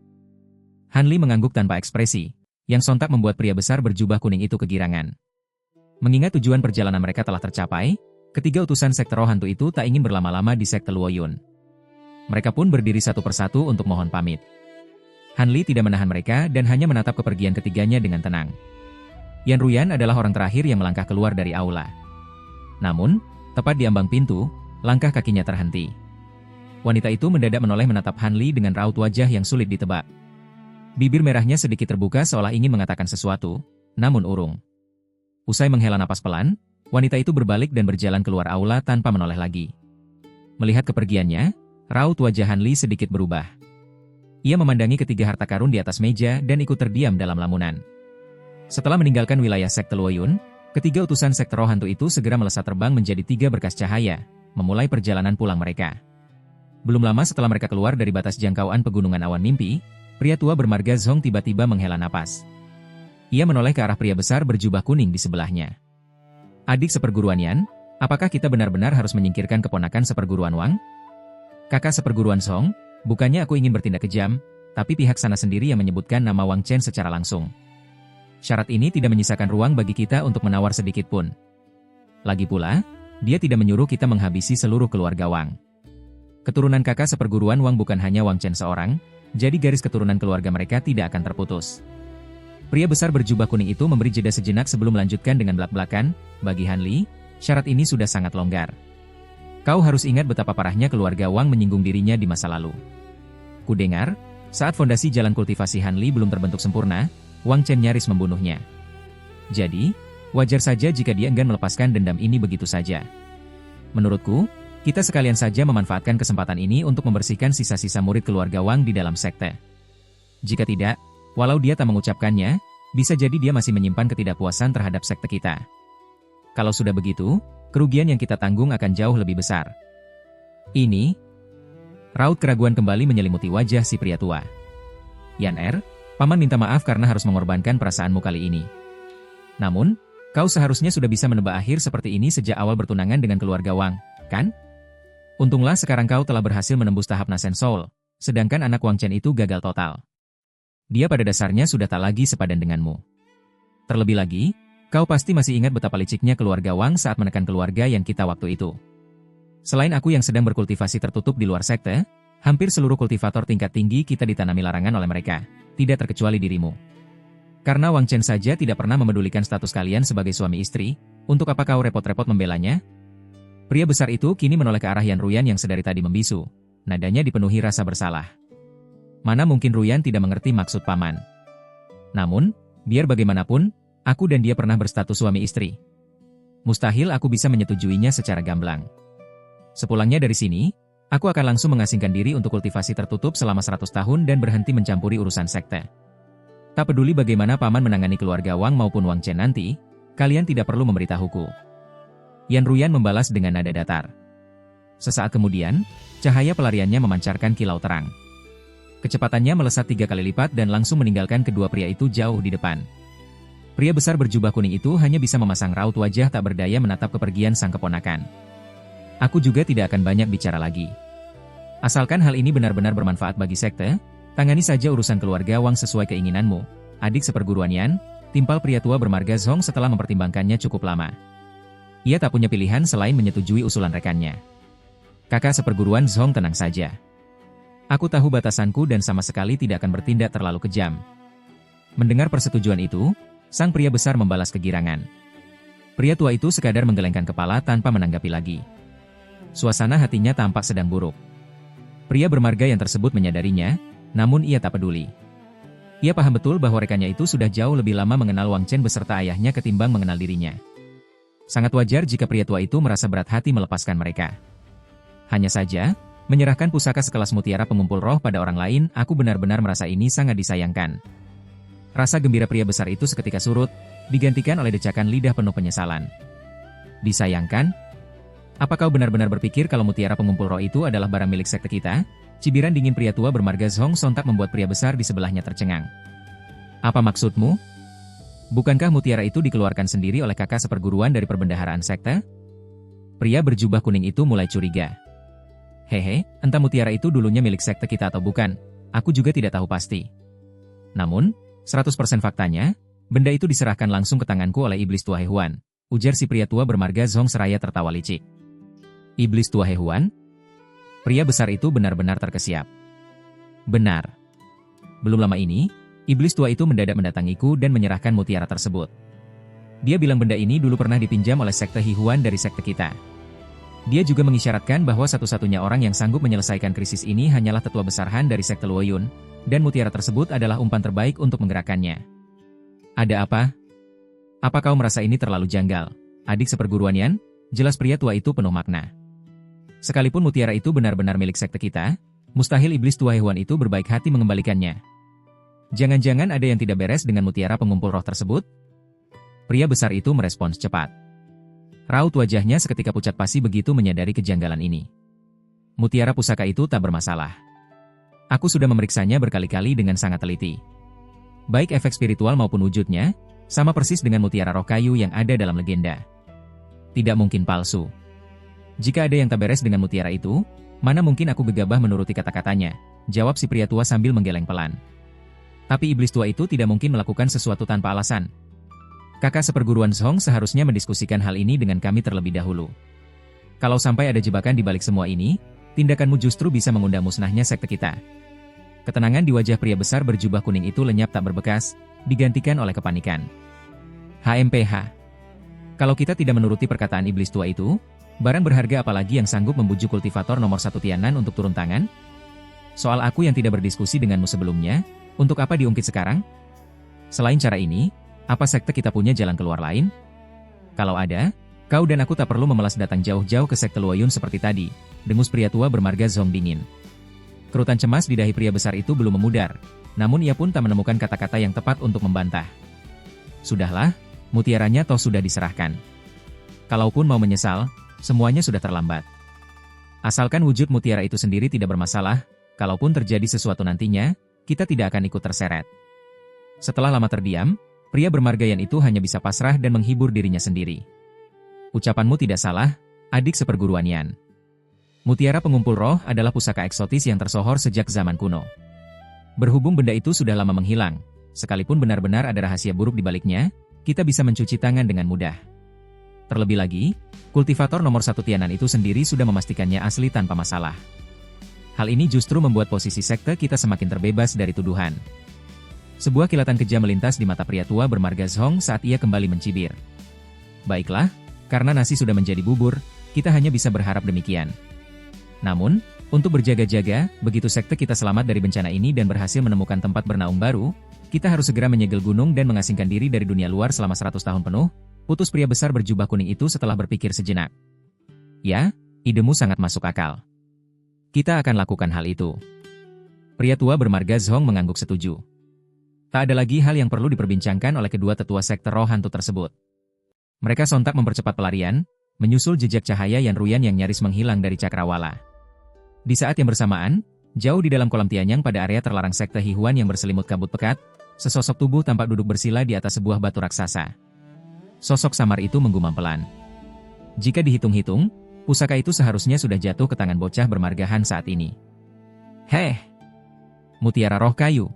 Hanli mengangguk tanpa ekspresi, yang sontak membuat pria besar berjubah kuning itu kegirangan. Mengingat tujuan perjalanan mereka telah tercapai, ketiga utusan sekte roh hantu itu tak ingin berlama-lama di sekte Luoyun. Mereka pun berdiri satu persatu untuk mohon pamit. Hanli tidak menahan mereka dan hanya menatap kepergian ketiganya dengan tenang. Yan Ruyan adalah orang terakhir yang melangkah keluar dari aula. Namun, tepat di ambang pintu, langkah kakinya terhenti. Wanita itu mendadak menoleh menatap Hanli dengan raut wajah yang sulit ditebak. Bibir merahnya sedikit terbuka seolah ingin mengatakan sesuatu, namun urung. Usai menghela napas pelan, wanita itu berbalik dan berjalan keluar aula tanpa menoleh lagi. Melihat kepergiannya, raut wajah Hanli sedikit berubah. Ia memandangi ketiga harta karun di atas meja dan ikut terdiam dalam lamunan. Setelah meninggalkan wilayah sekte Luoyun, ketiga utusan sekte roh hantu itu segera melesat terbang menjadi tiga berkas cahaya, memulai perjalanan pulang mereka. Belum lama setelah mereka keluar dari batas jangkauan pegunungan awan mimpi, pria tua bermarga Zhong tiba-tiba menghela napas. Ia menoleh ke arah pria besar berjubah kuning di sebelahnya. Adik seperguruan Yan, apakah kita benar-benar harus menyingkirkan keponakan seperguruan Wang? Kakak seperguruan Zhong, bukannya aku ingin bertindak kejam, tapi pihak sana sendiri yang menyebutkan nama Wang Chen secara langsung. Syarat ini tidak menyisakan ruang bagi kita untuk menawar sedikit pun. Lagi pula, dia tidak menyuruh kita menghabisi seluruh keluarga Wang. Keturunan kakak seperguruan Wang bukan hanya Wang Chen seorang, jadi garis keturunan keluarga mereka tidak akan terputus. Pria besar berjubah kuning itu memberi jeda sejenak sebelum melanjutkan dengan belak-belakan, bagi Hanli, syarat ini sudah sangat longgar. Kau harus ingat betapa parahnya keluarga Wang menyinggung dirinya di masa lalu. Kudengar, saat fondasi jalan kultivasi Hanli belum terbentuk sempurna, Wang Chen nyaris membunuhnya. Jadi, wajar saja jika dia enggan melepaskan dendam ini begitu saja. Menurutku, kita sekalian saja memanfaatkan kesempatan ini untuk membersihkan sisa-sisa murid keluarga Wang di dalam sekte. Jika tidak, walau dia tak mengucapkannya, bisa jadi dia masih menyimpan ketidakpuasan terhadap sekte kita. Kalau sudah begitu, kerugian yang kita tanggung akan jauh lebih besar. Ini, raut keraguan kembali menyelimuti wajah si pria tua. Yan Paman minta maaf karena harus mengorbankan perasaanmu kali ini. Namun, kau seharusnya sudah bisa menebak akhir seperti ini sejak awal bertunangan dengan keluarga Wang, kan? Untunglah sekarang kau telah berhasil menembus tahap Nasen Soul, sedangkan anak Wang Chen itu gagal total. Dia pada dasarnya sudah tak lagi sepadan denganmu. Terlebih lagi, kau pasti masih ingat betapa liciknya keluarga Wang saat menekan keluarga yang kita waktu itu. Selain aku yang sedang berkultivasi tertutup di luar sekte, hampir seluruh kultivator tingkat tinggi kita ditanami larangan oleh mereka, tidak terkecuali dirimu. Karena Wang Chen saja tidak pernah memedulikan status kalian sebagai suami istri, untuk apa kau repot-repot membelanya? Pria besar itu kini menoleh ke arah Yan Ruyan yang sedari tadi membisu, nadanya dipenuhi rasa bersalah. Mana mungkin Ruyan tidak mengerti maksud paman. Namun, biar bagaimanapun, aku dan dia pernah berstatus suami istri. Mustahil aku bisa menyetujuinya secara gamblang. Sepulangnya dari sini, aku akan langsung mengasingkan diri untuk kultivasi tertutup selama 100 tahun dan berhenti mencampuri urusan sekte. Tak peduli bagaimana paman menangani keluarga Wang maupun Wang Chen nanti, kalian tidak perlu memberitahuku. Yan Ruyan membalas dengan nada datar. Sesaat kemudian, cahaya pelariannya memancarkan kilau terang. Kecepatannya melesat 3 kali lipat dan langsung meninggalkan kedua pria itu jauh di depan. Pria besar berjubah kuning itu hanya bisa memasang raut wajah tak berdaya menatap kepergian sang keponakan. Aku juga tidak akan banyak bicara lagi. Asalkan hal ini benar-benar bermanfaat bagi sekte, tangani saja urusan keluarga Wang sesuai keinginanmu. Adik seperguruan Yan, timpal pria tua bermarga Zhong setelah mempertimbangkannya cukup lama. Ia tak punya pilihan selain menyetujui usulan rekannya. Kakak seperguruan Zhong, tenang saja. Aku tahu batasanku dan sama sekali tidak akan bertindak terlalu kejam. Mendengar persetujuan itu, sang pria besar membalas kegirangan. Pria tua itu sekadar menggelengkan kepala tanpa menanggapi lagi. Suasana hatinya tampak sedang buruk. Pria bermarga yang tersebut menyadarinya, namun ia tak peduli. Ia paham betul bahwa rekannya itu sudah jauh lebih lama mengenal Wang Chen beserta ayahnya ketimbang mengenal dirinya. Sangat wajar jika pria tua itu merasa berat hati melepaskan mereka. Hanya saja, menyerahkan pusaka sekelas mutiara pengumpul roh pada orang lain, aku benar-benar merasa ini sangat disayangkan. Rasa gembira pria besar itu seketika surut, digantikan oleh decakan lidah penuh penyesalan. Disayangkan? Apa kau benar-benar berpikir kalau mutiara pengumpul roh itu adalah barang milik sekte kita? Cibiran dingin pria tua bermarga Zhong sontak membuat pria besar di sebelahnya tercengang. Apa maksudmu? Bukankah mutiara itu dikeluarkan sendiri oleh kakak seperguruan dari perbendaharaan sekte? Pria berjubah kuning itu mulai curiga. Hehe, entah mutiara itu dulunya milik sekte kita atau bukan, aku juga tidak tahu pasti. Namun, 100% faktanya, benda itu diserahkan langsung ke tanganku oleh iblis tua Hehuan, ujar si pria tua bermarga Zhong seraya tertawa licik. Iblis tua Hehuan? Pria besar itu benar-benar terkesiap. Benar. Belum lama ini, iblis tua itu mendadak mendatangiku dan menyerahkan mutiara tersebut. Dia bilang benda ini dulu pernah dipinjam oleh sekte Hehuan dari sekte kita. Dia juga mengisyaratkan bahwa satu-satunya orang yang sanggup menyelesaikan krisis ini hanyalah tetua besar Han dari sekte Luoyun, dan mutiara tersebut adalah umpan terbaik untuk menggerakkannya. Ada apa? Apa kau merasa ini terlalu janggal? Adik seperguruan Yan? Jelas pria tua itu penuh makna. Sekalipun mutiara itu benar-benar milik sekte kita, mustahil iblis tua Hehuan itu berbaik hati mengembalikannya. Jangan-jangan ada yang tidak beres dengan mutiara pengumpul roh tersebut? Pria besar itu merespons cepat. Raut wajahnya seketika pucat pasi begitu menyadari kejanggalan ini. Mutiara pusaka itu tak bermasalah. Aku sudah memeriksanya berkali-kali dengan sangat teliti. Baik efek spiritual maupun wujudnya, sama persis dengan mutiara roh kayu yang ada dalam legenda. Tidak mungkin palsu. Jika ada yang tak beres dengan mutiara itu, mana mungkin aku gegabah menuruti kata-katanya, jawab si pria tua sambil menggeleng pelan. Tapi iblis tua itu tidak mungkin melakukan sesuatu tanpa alasan. Kakak seperguruan Zhong seharusnya mendiskusikan hal ini dengan kami terlebih dahulu. Kalau sampai ada jebakan di balik semua ini, tindakanmu justru bisa mengundang musnahnya sekte kita. Ketenangan di wajah pria besar berjubah kuning itu lenyap tak berbekas, digantikan oleh kepanikan. HMPH. Kalau kita tidak menuruti perkataan iblis tua itu, barang berharga apalagi yang sanggup membujuk kultivator nomor 1 Tianan untuk turun tangan? Soal aku yang tidak berdiskusi denganmu sebelumnya, untuk apa diungkit sekarang? Selain cara ini, apa sekte kita punya jalan keluar lain? Kalau ada, kau dan aku tak perlu memelas datang jauh-jauh ke sekte Luoyun seperti tadi, dengus pria tua bermarga Zhong dingin. Kerutan cemas di dahi pria besar itu belum memudar, namun ia pun tak menemukan kata-kata yang tepat untuk membantah. Sudahlah, mutiaranya toh sudah diserahkan. Kalaupun mau menyesal, semuanya sudah terlambat. Asalkan wujud mutiara itu sendiri tidak bermasalah, kalaupun terjadi sesuatu nantinya, kita tidak akan ikut terseret. Setelah lama terdiam, pria bermarga Yan itu hanya bisa pasrah dan menghibur dirinya sendiri. Ucapanmu tidak salah, adik seperguruan Yan. Mutiara pengumpul roh adalah pusaka eksotis yang tersohor sejak zaman kuno. Berhubung benda itu sudah lama menghilang, sekalipun benar-benar ada rahasia buruk di baliknya, kita bisa mencuci tangan dengan mudah. Terlebih lagi, kultivator nomor 1 Tianan itu sendiri sudah memastikannya asli tanpa masalah. Hal ini justru membuat posisi sekte kita semakin terbebas dari tuduhan. Sebuah kilatan kejam melintas di mata pria tua bermarga Zhong saat ia kembali mencibir. Baiklah, karena nasi sudah menjadi bubur, kita hanya bisa berharap demikian. Namun, untuk berjaga-jaga, begitu sekte kita selamat dari bencana ini dan berhasil menemukan tempat bernaung baru, kita harus segera menyegel gunung dan mengasingkan diri dari dunia luar selama 100 tahun penuh, putus pria besar berjubah kuning itu setelah berpikir sejenak. Ya, idemu sangat masuk akal. Kita akan lakukan hal itu. Pria tua bermarga Zhong mengangguk setuju. Tak ada lagi hal yang perlu diperbincangkan oleh kedua tetua sekte roh hantu tersebut. Mereka sontak mempercepat pelarian, menyusul jejak cahaya Yan Ruyan yang nyaris menghilang dari cakrawala. Di saat yang bersamaan, jauh di dalam kolam Tianyang pada area terlarang sekte Hehuan yang berselimut kabut pekat, sesosok tubuh tampak duduk bersila di atas sebuah batu raksasa. Sosok samar itu menggumam pelan. Jika dihitung-hitung, pusaka itu seharusnya sudah jatuh ke tangan bocah bermarga Han saat ini. Heh, mutiara roh kayu.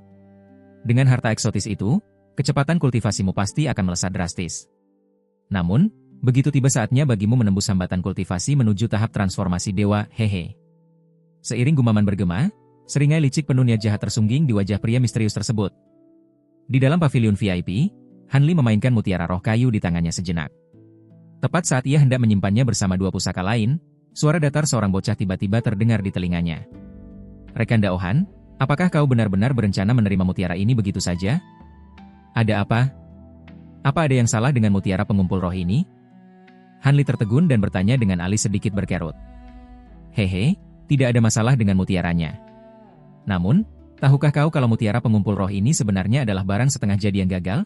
Dengan harta eksotis itu, kecepatan kultivasimu pasti akan melesat drastis. Namun, begitu tiba saatnya bagimu menembus hambatan kultivasi menuju tahap transformasi dewa, hehe. Seiring gumaman bergema, seringai licik penuh niat jahat tersungging di wajah pria misterius tersebut. Di dalam pavilion VIP, Hanli memainkan mutiara roh kayu di tangannya sejenak. Tepat saat ia hendak menyimpannya bersama dua pusaka lain, suara datar seorang bocah tiba-tiba terdengar di telinganya. Rekan Daohan, apakah kau benar-benar berencana menerima mutiara ini begitu saja? Ada apa? Apa ada yang salah dengan mutiara pengumpul roh ini? Hanli tertegun dan bertanya dengan alis sedikit berkerut. Hehe, tidak ada masalah dengan mutiaranya. Namun, tahukah kau kalau mutiara pengumpul roh ini sebenarnya adalah barang setengah jadi yang gagal?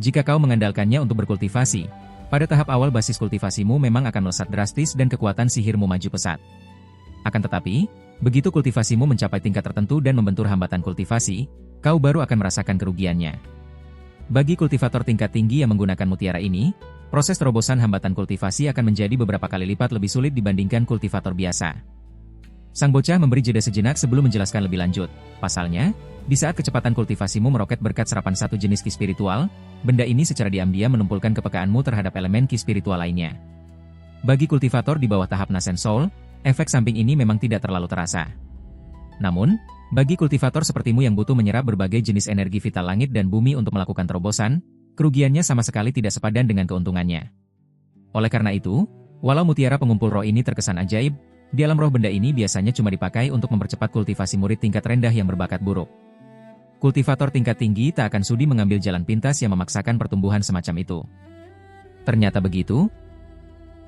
Jika kau mengandalkannya untuk berkultivasi, pada tahap awal basis kultivasimu memang akan melesat drastis dan kekuatan sihirmu maju pesat. Akan tetapi, begitu kultivasimu mencapai tingkat tertentu dan membentur hambatan kultivasi, kau baru akan merasakan kerugiannya. Bagi kultivator tingkat tinggi yang menggunakan mutiara ini, proses terobosan hambatan kultivasi akan menjadi beberapa kali lipat lebih sulit dibandingkan kultivator biasa. Sang bocah memberi jeda sejenak sebelum menjelaskan lebih lanjut. Pasalnya, di saat kecepatan kultivasimu meroket berkat serapan satu jenis ki spiritual, benda ini secara diam-diam menumpulkan kepekaanmu terhadap elemen ki spiritual lainnya. Bagi kultivator di bawah tahap Nascent Soul, efek samping ini memang tidak terlalu terasa. Namun, bagi kultivator sepertimu yang butuh menyerap berbagai jenis energi vital langit dan bumi untuk melakukan terobosan, kerugiannya sama sekali tidak sepadan dengan keuntungannya. Oleh karena itu, walau mutiara pengumpul roh ini terkesan ajaib, di alam roh benda ini biasanya cuma dipakai untuk mempercepat kultivasi murid tingkat rendah yang berbakat buruk. Kultivator tingkat tinggi tak akan sudi mengambil jalan pintas yang memaksakan pertumbuhan semacam itu. Ternyata begitu?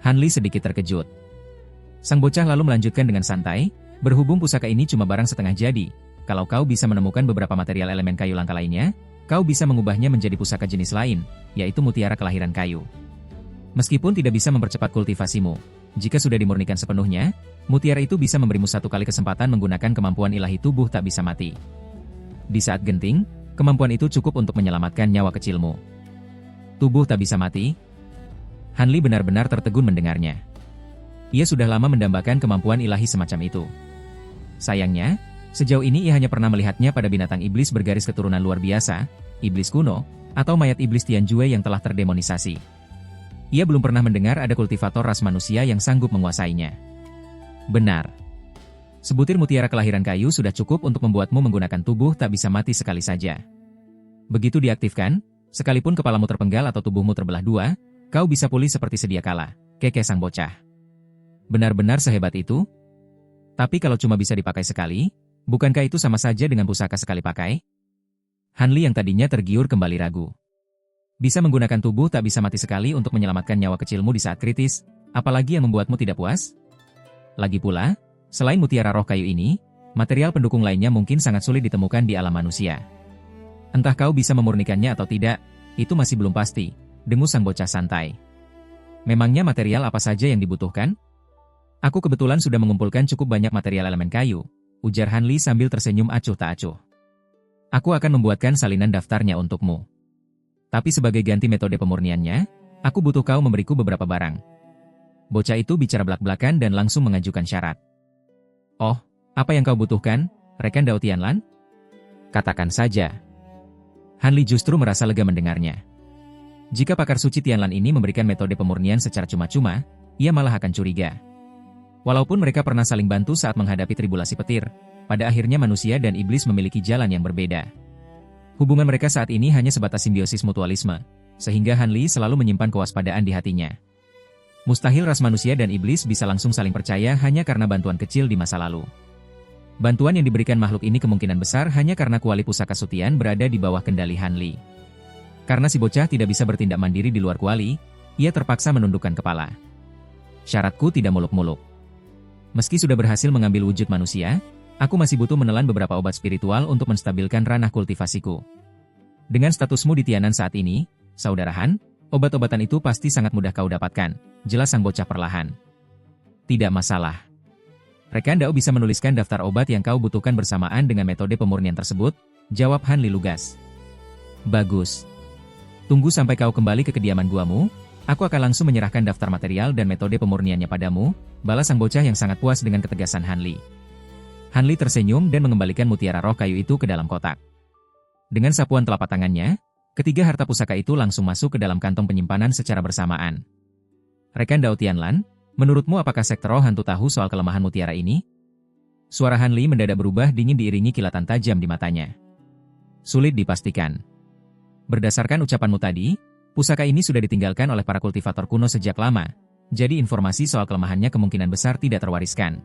Hanli sedikit terkejut. Sang bocah lalu melanjutkan dengan santai, berhubung pusaka ini cuma barang setengah jadi, kalau kau bisa menemukan beberapa material elemen kayu langka lainnya, kau bisa mengubahnya menjadi pusaka jenis lain, yaitu mutiara kelahiran kayu. Meskipun tidak bisa mempercepat kultivasimu, jika sudah dimurnikan sepenuhnya, mutiara itu bisa memberimu satu kali kesempatan menggunakan kemampuan ilahi tubuh tak bisa mati. Di saat genting, kemampuan itu cukup untuk menyelamatkan nyawa kecilmu. Tubuh tak bisa mati? Hanli benar-benar tertegun mendengarnya. Ia sudah lama mendambakan kemampuan ilahi semacam itu. Sayangnya, sejauh ini ia hanya pernah melihatnya pada binatang iblis bergaris keturunan luar biasa, iblis kuno, atau mayat iblis Tianjue yang telah terdemonisasi. Ia belum pernah mendengar ada kultivator ras manusia yang sanggup menguasainya. Benar. Sebutir mutiara kelahiran kayu sudah cukup untuk membuatmu menggunakan tubuh tak bisa mati sekali saja. Begitu diaktifkan, sekalipun kepalamu terpenggal atau tubuhmu terbelah dua, kau bisa pulih seperti sedia kala, kekeh sang bocah. Benar-benar sehebat itu? Tapi kalau cuma bisa dipakai sekali, bukankah itu sama saja dengan pusaka sekali pakai? Hanli yang tadinya tergiur kembali ragu. Bisa menggunakan tubuh tak bisa mati sekali untuk menyelamatkan nyawa kecilmu di saat kritis, apalagi yang membuatmu tidak puas? Lagi pula, selain mutiara roh kayu ini, material pendukung lainnya mungkin sangat sulit ditemukan di alam manusia. Entah kau bisa memurnikannya atau tidak, itu masih belum pasti, dengus sang bocah santai. Memangnya material apa saja yang dibutuhkan? Aku kebetulan sudah mengumpulkan cukup banyak material elemen kayu, ujar Hanli sambil tersenyum acuh tak acuh. Aku akan membuatkan salinan daftarnya untukmu. Tapi sebagai ganti metode pemurniannya, aku butuh kau memberiku beberapa barang. Bocah itu bicara belak-belakan dan langsung mengajukan syarat. Oh, apa yang kau butuhkan, rekan Dao Tianlan? Katakan saja. Hanli justru merasa lega mendengarnya. Jika pakar suci Tianlan ini memberikan metode pemurnian secara cuma-cuma, ia malah akan curiga. Walaupun mereka pernah saling bantu saat menghadapi tribulasi petir, pada akhirnya manusia dan iblis memiliki jalan yang berbeda. Hubungan mereka saat ini hanya sebatas simbiosis mutualisme, sehingga Hanli selalu menyimpan kewaspadaan di hatinya. Mustahil ras manusia dan iblis bisa langsung saling percaya hanya karena bantuan kecil di masa lalu. Bantuan yang diberikan makhluk ini kemungkinan besar hanya karena kuali pusaka Sutian berada di bawah kendali Hanli. Karena si bocah tidak bisa bertindak mandiri di luar kuali, ia terpaksa menundukkan kepala. Syaratku tidak muluk-muluk. Meski sudah berhasil mengambil wujud manusia, aku masih butuh menelan beberapa obat spiritual untuk menstabilkan ranah kultivasiku. Dengan statusmu di Tianan saat ini, saudara Han, obat-obatan itu pasti sangat mudah kau dapatkan, jelas sang bocah perlahan. Tidak masalah. Rekan Dao bisa menuliskan daftar obat yang kau butuhkan bersamaan dengan metode pemurnian tersebut, jawab Hanli lugas. Bagus. Tunggu sampai kau kembali ke kediaman guamu, aku akan langsung menyerahkan daftar material dan metode pemurniannya padamu, balas sang bocah yang sangat puas dengan ketegasan Hanli. Han Li tersenyum dan mengembalikan mutiara roh kayu itu ke dalam kotak. Dengan sapuan telapak tangannya, ketiga harta pusaka itu langsung masuk ke dalam kantong penyimpanan secara bersamaan. Rekan Dao Tianlan, menurutmu apakah sekte roh hantu tahu soal kelemahan mutiara ini? Suara Han Li mendadak berubah dingin diiringi kilatan tajam di matanya. Sulit dipastikan. Berdasarkan ucapanmu tadi, pusaka ini sudah ditinggalkan oleh para kultivator kuno sejak lama, jadi informasi soal kelemahannya kemungkinan besar tidak terwariskan.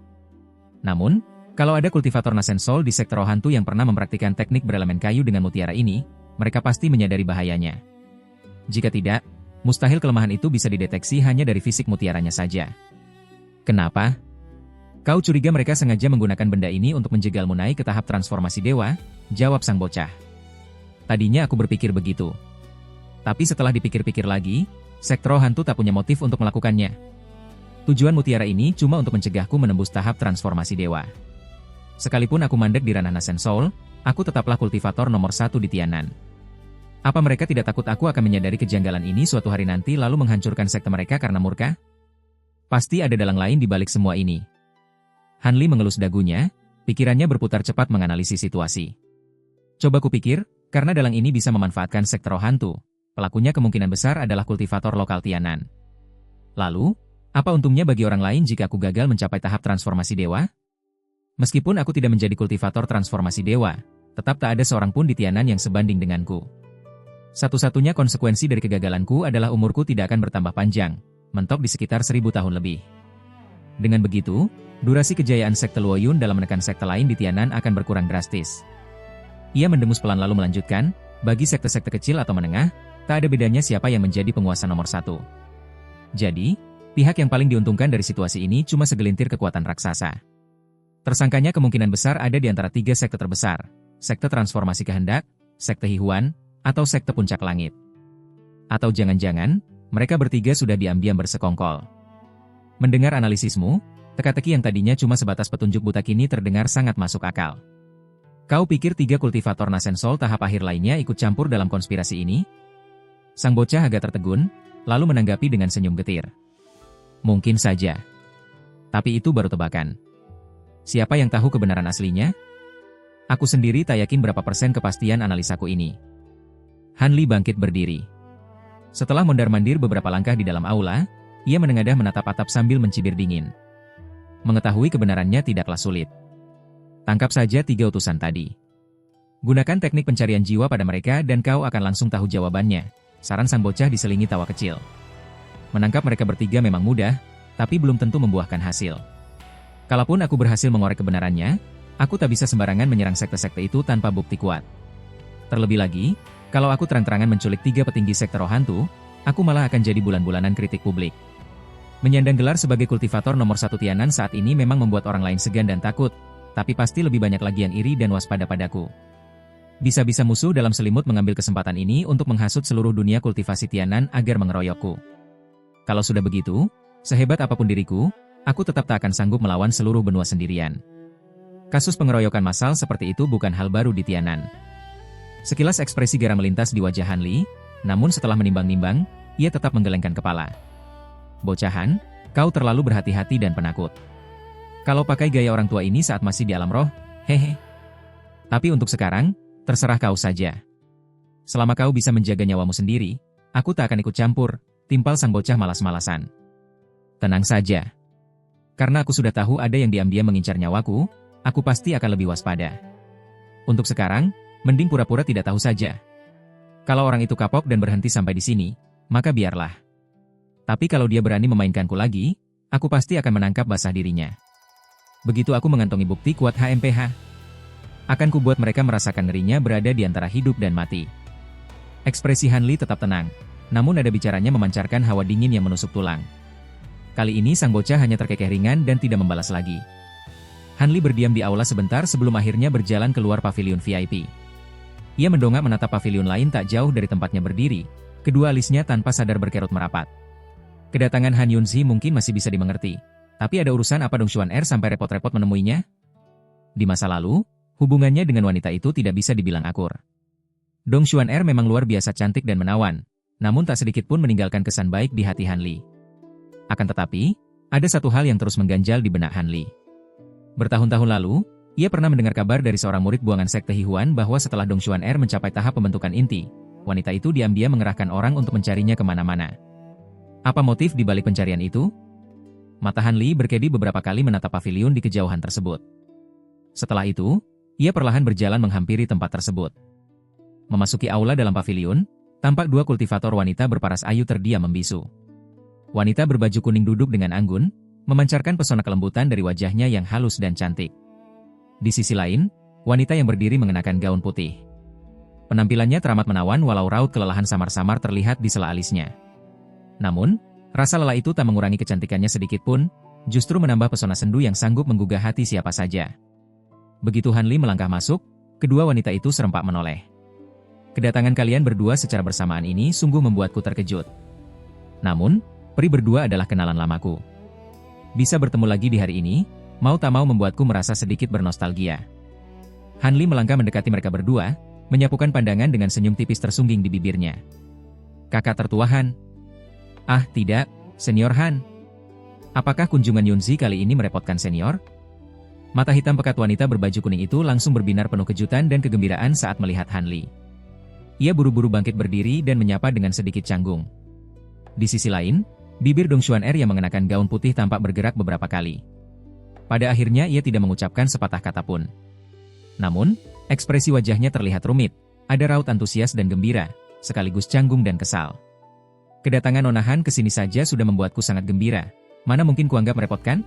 Namun, kalau ada kultivator Nasen Soul di sekte roh hantu yang pernah mempraktikkan teknik berelemen kayu dengan mutiara ini, mereka pasti menyadari bahayanya. Jika tidak, mustahil kelemahan itu bisa dideteksi hanya dari fisik mutiaranya saja. Kenapa? Kau curiga mereka sengaja menggunakan benda ini untuk menjegalmu naik ke tahap transformasi dewa? Jawab sang bocah. Tadinya aku berpikir begitu. Tapi setelah dipikir-pikir lagi, sekte roh hantu tak punya motif untuk melakukannya. Tujuan mutiara ini cuma untuk mencegahku menembus tahap transformasi dewa. Sekalipun aku mandek di ranah Nasen Soul, aku tetaplah kultivator nomor 1 di Tianan. Apa mereka tidak takut aku akan menyadari kejanggalan ini suatu hari nanti lalu menghancurkan sekte mereka karena murka? Pasti ada dalang lain di balik semua ini. Han Li mengelus dagunya, pikirannya berputar cepat menganalisis situasi. Coba kupikir, karena dalang ini bisa memanfaatkan sekte roh hantu, pelakunya kemungkinan besar adalah kultivator lokal Tianan. Lalu, apa untungnya bagi orang lain jika aku gagal mencapai tahap transformasi dewa? Meskipun aku tidak menjadi kultivator transformasi dewa, tetap tak ada seorang pun di Tianan yang sebanding denganku. Satu-satunya konsekuensi dari kegagalanku adalah umurku tidak akan bertambah panjang, mentok di sekitar 1000 tahun lebih. Dengan begitu, durasi kejayaan sekte Luoyun dalam menekan sekte lain di Tianan akan berkurang drastis. Ia mendengus pelan lalu melanjutkan, bagi sekte-sekte kecil atau menengah, tak ada bedanya siapa yang menjadi penguasa nomor 1. Jadi, pihak yang paling diuntungkan dari situasi ini cuma segelintir kekuatan raksasa. Tersangkanya kemungkinan besar ada di antara 3 sekte terbesar, sekte transformasi kehendak, sekte Hihuan, atau sekte puncak langit. Atau jangan-jangan, mereka bertiga sudah diam-diam bersekongkol. Mendengar analisismu, teka-teki yang tadinya cuma sebatas petunjuk buta kini terdengar sangat masuk akal. Kau pikir 3 kultivator Nasen Soul tahap akhir lainnya ikut campur dalam konspirasi ini? Sang bocah agak tertegun, lalu menanggapi dengan senyum getir. Mungkin saja. Tapi itu baru tebakan. Siapa yang tahu kebenaran aslinya? Aku sendiri tak yakin berapa persen kepastian analisaku ini. Han Li bangkit berdiri. Setelah mondar-mandir beberapa langkah di dalam aula, ia menengadah menatap atap sambil mencibir dingin. Mengetahui kebenarannya tidaklah sulit. Tangkap saja 3 utusan tadi. Gunakan teknik pencarian jiwa pada mereka dan kau akan langsung tahu jawabannya, saran sang bocah diselingi tawa kecil. Menangkap mereka bertiga memang mudah, tapi belum tentu membuahkan hasil. Kalaupun aku berhasil mengorek kebenarannya, aku tak bisa sembarangan menyerang sekte-sekte itu tanpa bukti kuat. Terlebih lagi, kalau aku terang-terangan menculik 3 petinggi sekte roh hantu, aku malah akan jadi bulan-bulanan kritik publik. Menyandang gelar sebagai kultivator nomor 1 Tianan saat ini memang membuat orang lain segan dan takut, tapi pasti lebih banyak lagi yang iri dan waspada padaku. Bisa-bisa musuh dalam selimut mengambil kesempatan ini untuk menghasut seluruh dunia kultivasi Tianan agar mengeroyokku. Kalau sudah begitu, sehebat apapun diriku, aku tetap tak akan sanggup melawan seluruh benua sendirian. Kasus pengeroyokan massal seperti itu bukan hal baru di Tianan. Sekilas ekspresi geram melintas di wajah Han Li, namun setelah menimbang-nimbang, ia tetap menggelengkan kepala. Bocahan, kau terlalu berhati-hati dan penakut. Kalau pakai gaya orang tua ini saat masih di alam roh, hehe. Tapi untuk sekarang, terserah kau saja. Selama kau bisa menjaga nyawamu sendiri, aku tak akan ikut campur, timpal sang bocah malas-malasan. Tenang saja. Karena aku sudah tahu ada yang diam-diam mengincar nyawaku, aku pasti akan lebih waspada. Untuk sekarang, mending pura-pura tidak tahu saja. Kalau orang itu kapok dan berhenti sampai di sini, maka biarlah. Tapi kalau dia berani memainkanku lagi, aku pasti akan menangkap basah dirinya. Begitu aku mengantongi bukti kuat HMPH, akan kubuat mereka merasakan ngerinya berada di antara hidup dan mati. Ekspresi Han Li tetap tenang, namun ada bicaranya memancarkan hawa dingin yang menusuk tulang. Kali ini sang bocah hanya terkekeh ringan dan tidak membalas lagi. Han Li berdiam di aula sebentar sebelum akhirnya berjalan keluar pavilion VIP. Ia mendongak menatap pavilion lain tak jauh dari tempatnya berdiri, kedua alisnya tanpa sadar berkerut merapat. Kedatangan Han Yunzi mungkin masih bisa dimengerti, tapi ada urusan apa Dong Xuan Er sampai repot-repot menemuinya? Di masa lalu, hubungannya dengan wanita itu tidak bisa dibilang akur. Dong Xuan Er memang luar biasa cantik dan menawan, namun tak sedikit pun meninggalkan kesan baik di hati Han Li. Akan tetapi, ada satu hal yang terus mengganjal di benak Han Li. Bertahun-tahun lalu, Ia pernah mendengar kabar dari seorang murid buangan sekte Hihuan bahwa setelah Dong Xuan-er mencapai tahap pembentukan inti, wanita itu diam-diam mengerahkan orang untuk mencarinya kemana-mana. Apa motif di balik pencarian itu? Mata Han Li berkedip beberapa kali menatap paviliun di kejauhan tersebut. Setelah itu, ia perlahan berjalan menghampiri tempat tersebut. Memasuki aula dalam paviliun, tampak dua kultivator wanita berparas ayu terdiam membisu. Wanita berbaju kuning duduk dengan anggun, memancarkan pesona kelembutan dari wajahnya yang halus dan cantik. Di sisi lain, wanita yang berdiri mengenakan gaun putih. Penampilannya teramat menawan walau raut kelelahan samar-samar terlihat di sela alisnya. Namun, rasa lelah itu tak mengurangi kecantikannya sedikit pun, justru menambah pesona sendu yang sanggup menggugah hati siapa saja. Begitu Han Li melangkah masuk, kedua wanita itu serempak menoleh. Kedatangan kalian berdua secara bersamaan ini sungguh membuatku terkejut. Namun, peri berdua adalah kenalan lamaku. Bisa bertemu lagi di hari ini, mau tak mau membuatku merasa sedikit bernostalgia. Han Li melangkah mendekati mereka berdua, menyapukan pandangan dengan senyum tipis tersungging di bibirnya. Kakak tertua Han. Ah tidak, Senior Han. Apakah kunjungan Yunzi kali ini merepotkan senior? Mata hitam pekat wanita berbaju kuning itu langsung berbinar penuh kejutan dan kegembiraan saat melihat Han Li. Ia buru-buru bangkit berdiri dan menyapa dengan sedikit canggung. Di sisi lain, bibir Dong Xuan-er yang mengenakan gaun putih tampak bergerak beberapa kali. Pada akhirnya ia tidak mengucapkan sepatah kata pun. Namun, ekspresi wajahnya terlihat rumit, ada raut antusias dan gembira, sekaligus canggung dan kesal. Kedatangan Nona Han ke sini saja sudah membuatku sangat gembira, mana mungkin kuanggap merepotkan?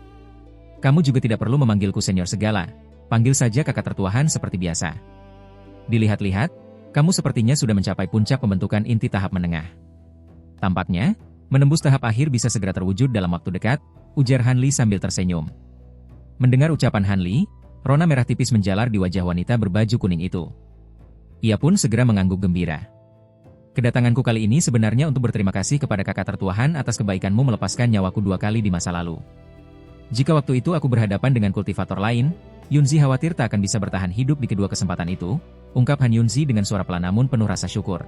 Kamu juga tidak perlu memanggilku senior segala, panggil saja kakak tertua Han seperti biasa. Dilihat-lihat, kamu sepertinya sudah mencapai puncak pembentukan inti tahap menengah. Tampaknya, menembus tahap akhir bisa segera terwujud dalam waktu dekat, ujar Han Li sambil tersenyum. Mendengar ucapan Han Li, rona merah tipis menjalar di wajah wanita berbaju kuning itu. Ia pun segera mengangguk gembira. Kedatanganku kali ini sebenarnya untuk berterima kasih kepada kakak tertua Han atas kebaikanmu melepaskan nyawaku 2 kali di masa lalu. Jika waktu itu aku berhadapan dengan kultivator lain, Yunzi khawatir tak akan bisa bertahan hidup di kedua kesempatan itu, ungkap Han Yunzi dengan suara pelan namun penuh rasa syukur.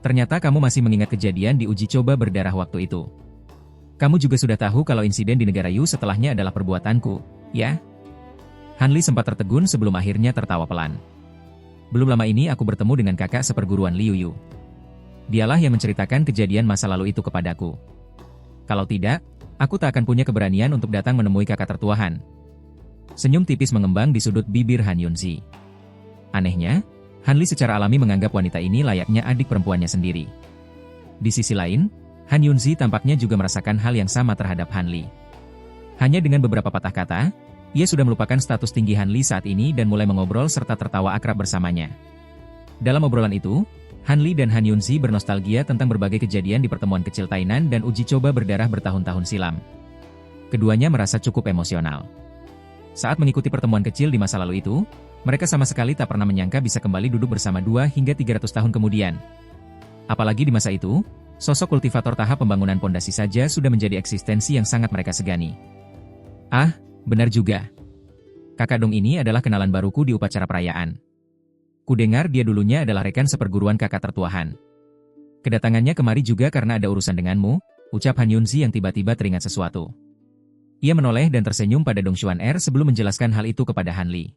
Ternyata kamu masih mengingat kejadian di uji coba berdarah waktu itu. Kamu juga sudah tahu kalau insiden di negara Yu setelahnya adalah perbuatanku, ya? Han Li sempat tertegun sebelum akhirnya tertawa pelan. Belum lama ini aku bertemu dengan kakak seperguruan Liu Yu. Dialah yang menceritakan kejadian masa lalu itu kepadaku. Kalau tidak, aku tak akan punya keberanian untuk datang menemui kakak tertua Han. Senyum tipis mengembang di sudut bibir Han Yunzi. Anehnya, Han Li secara alami menganggap wanita ini layaknya adik perempuannya sendiri. Di sisi lain, Han Yunzi tampaknya juga merasakan hal yang sama terhadap Han Li. Hanya dengan beberapa patah kata, ia sudah melupakan status tinggi Han Li saat ini dan mulai mengobrol serta tertawa akrab bersamanya. Dalam obrolan itu, Han Li dan Han Yunzi bernostalgia tentang berbagai kejadian di pertemuan kecil Tainan dan uji coba berdarah bertahun-tahun silam. Keduanya merasa cukup emosional. Saat mengikuti pertemuan kecil di masa lalu itu, mereka sama sekali tak pernah menyangka bisa kembali duduk bersama 2 hingga 300 tahun kemudian. Apalagi di masa itu, sosok kultivator tahap pembangunan pondasi saja sudah menjadi eksistensi yang sangat mereka segani. Ah, benar juga. Kakak Dong ini adalah kenalan baruku di upacara perayaan. Kudengar dia dulunya adalah rekan seperguruan kakak tertua Han. Kedatangannya kemari juga karena ada urusan denganmu, ucap Han Yunzi yang tiba-tiba teringat sesuatu. Ia menoleh dan tersenyum pada Dong Xuan-er sebelum menjelaskan hal itu kepada Han Li.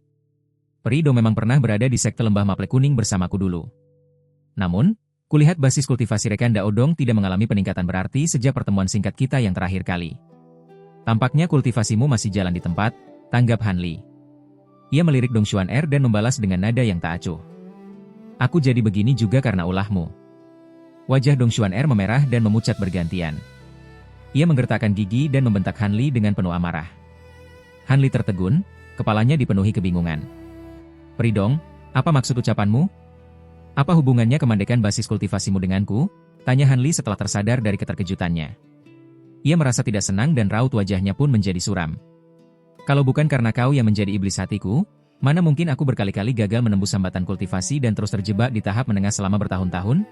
Peri Dong memang pernah berada di sekte lembah Maple Kuning bersamaku dulu. Namun, kulihat basis kultivasi rekan Dao Dong tidak mengalami peningkatan berarti sejak pertemuan singkat kita yang terakhir kali. Tampaknya kultivasimu masih jalan di tempat, tanggap Han Li. Ia melirik Dong Xuan-er dan membalas dengan nada yang tak acuh. Aku jadi begini juga karena ulahmu. Wajah Dong Xuan-er memerah dan memucat bergantian. Ia menggertakkan gigi dan membentak Han Li dengan penuh amarah. Han Li tertegun, kepalanya dipenuhi kebingungan. Peri Dong, apa maksud ucapanmu? Apa hubungannya kemandekan basis kultivasimu denganku? Tanya Han Li setelah tersadar dari keterkejutannya. Ia merasa tidak senang dan raut wajahnya pun menjadi suram. Kalau bukan karena kau yang menjadi iblis hatiku, mana mungkin aku berkali-kali gagal menembus hambatan kultivasi dan terus terjebak di tahap menengah selama bertahun-tahun?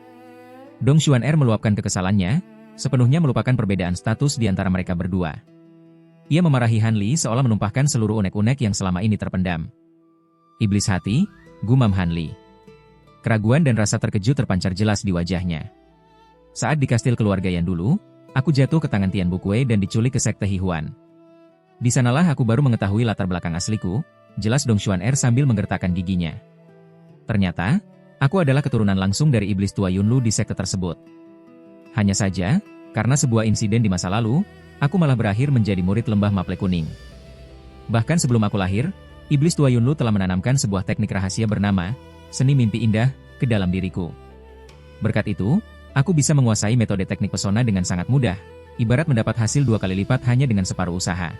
Dong Xuan-er meluapkan kekesalannya, sepenuhnya melupakan perbedaan status di antara mereka berdua. Ia memarahi Han Li seolah menumpahkan seluruh unek-unek yang selama ini terpendam. Iblis hati, gumam Han Li. Keraguan dan rasa terkejut terpancar jelas di wajahnya. Saat di kastil keluarga yang dulu, aku jatuh ke tangan Tian Bukue dan diculik ke sekte Hihuan. Di sanalah aku baru mengetahui latar belakang asliku, jelas Dong Xuan-er sambil menggertakkan giginya. Ternyata, aku adalah keturunan langsung dari iblis tua Yunlu di sekte tersebut. Hanya saja, karena sebuah insiden di masa lalu, aku malah berakhir menjadi murid lembah Maple Kuning. Bahkan sebelum aku lahir, iblis tua Yunlu telah menanamkan sebuah teknik rahasia bernama Seni Mimpi Indah ke dalam diriku. Berkat itu, aku bisa menguasai metode teknik pesona dengan sangat mudah, ibarat mendapat hasil 2 kali lipat hanya dengan separuh usaha.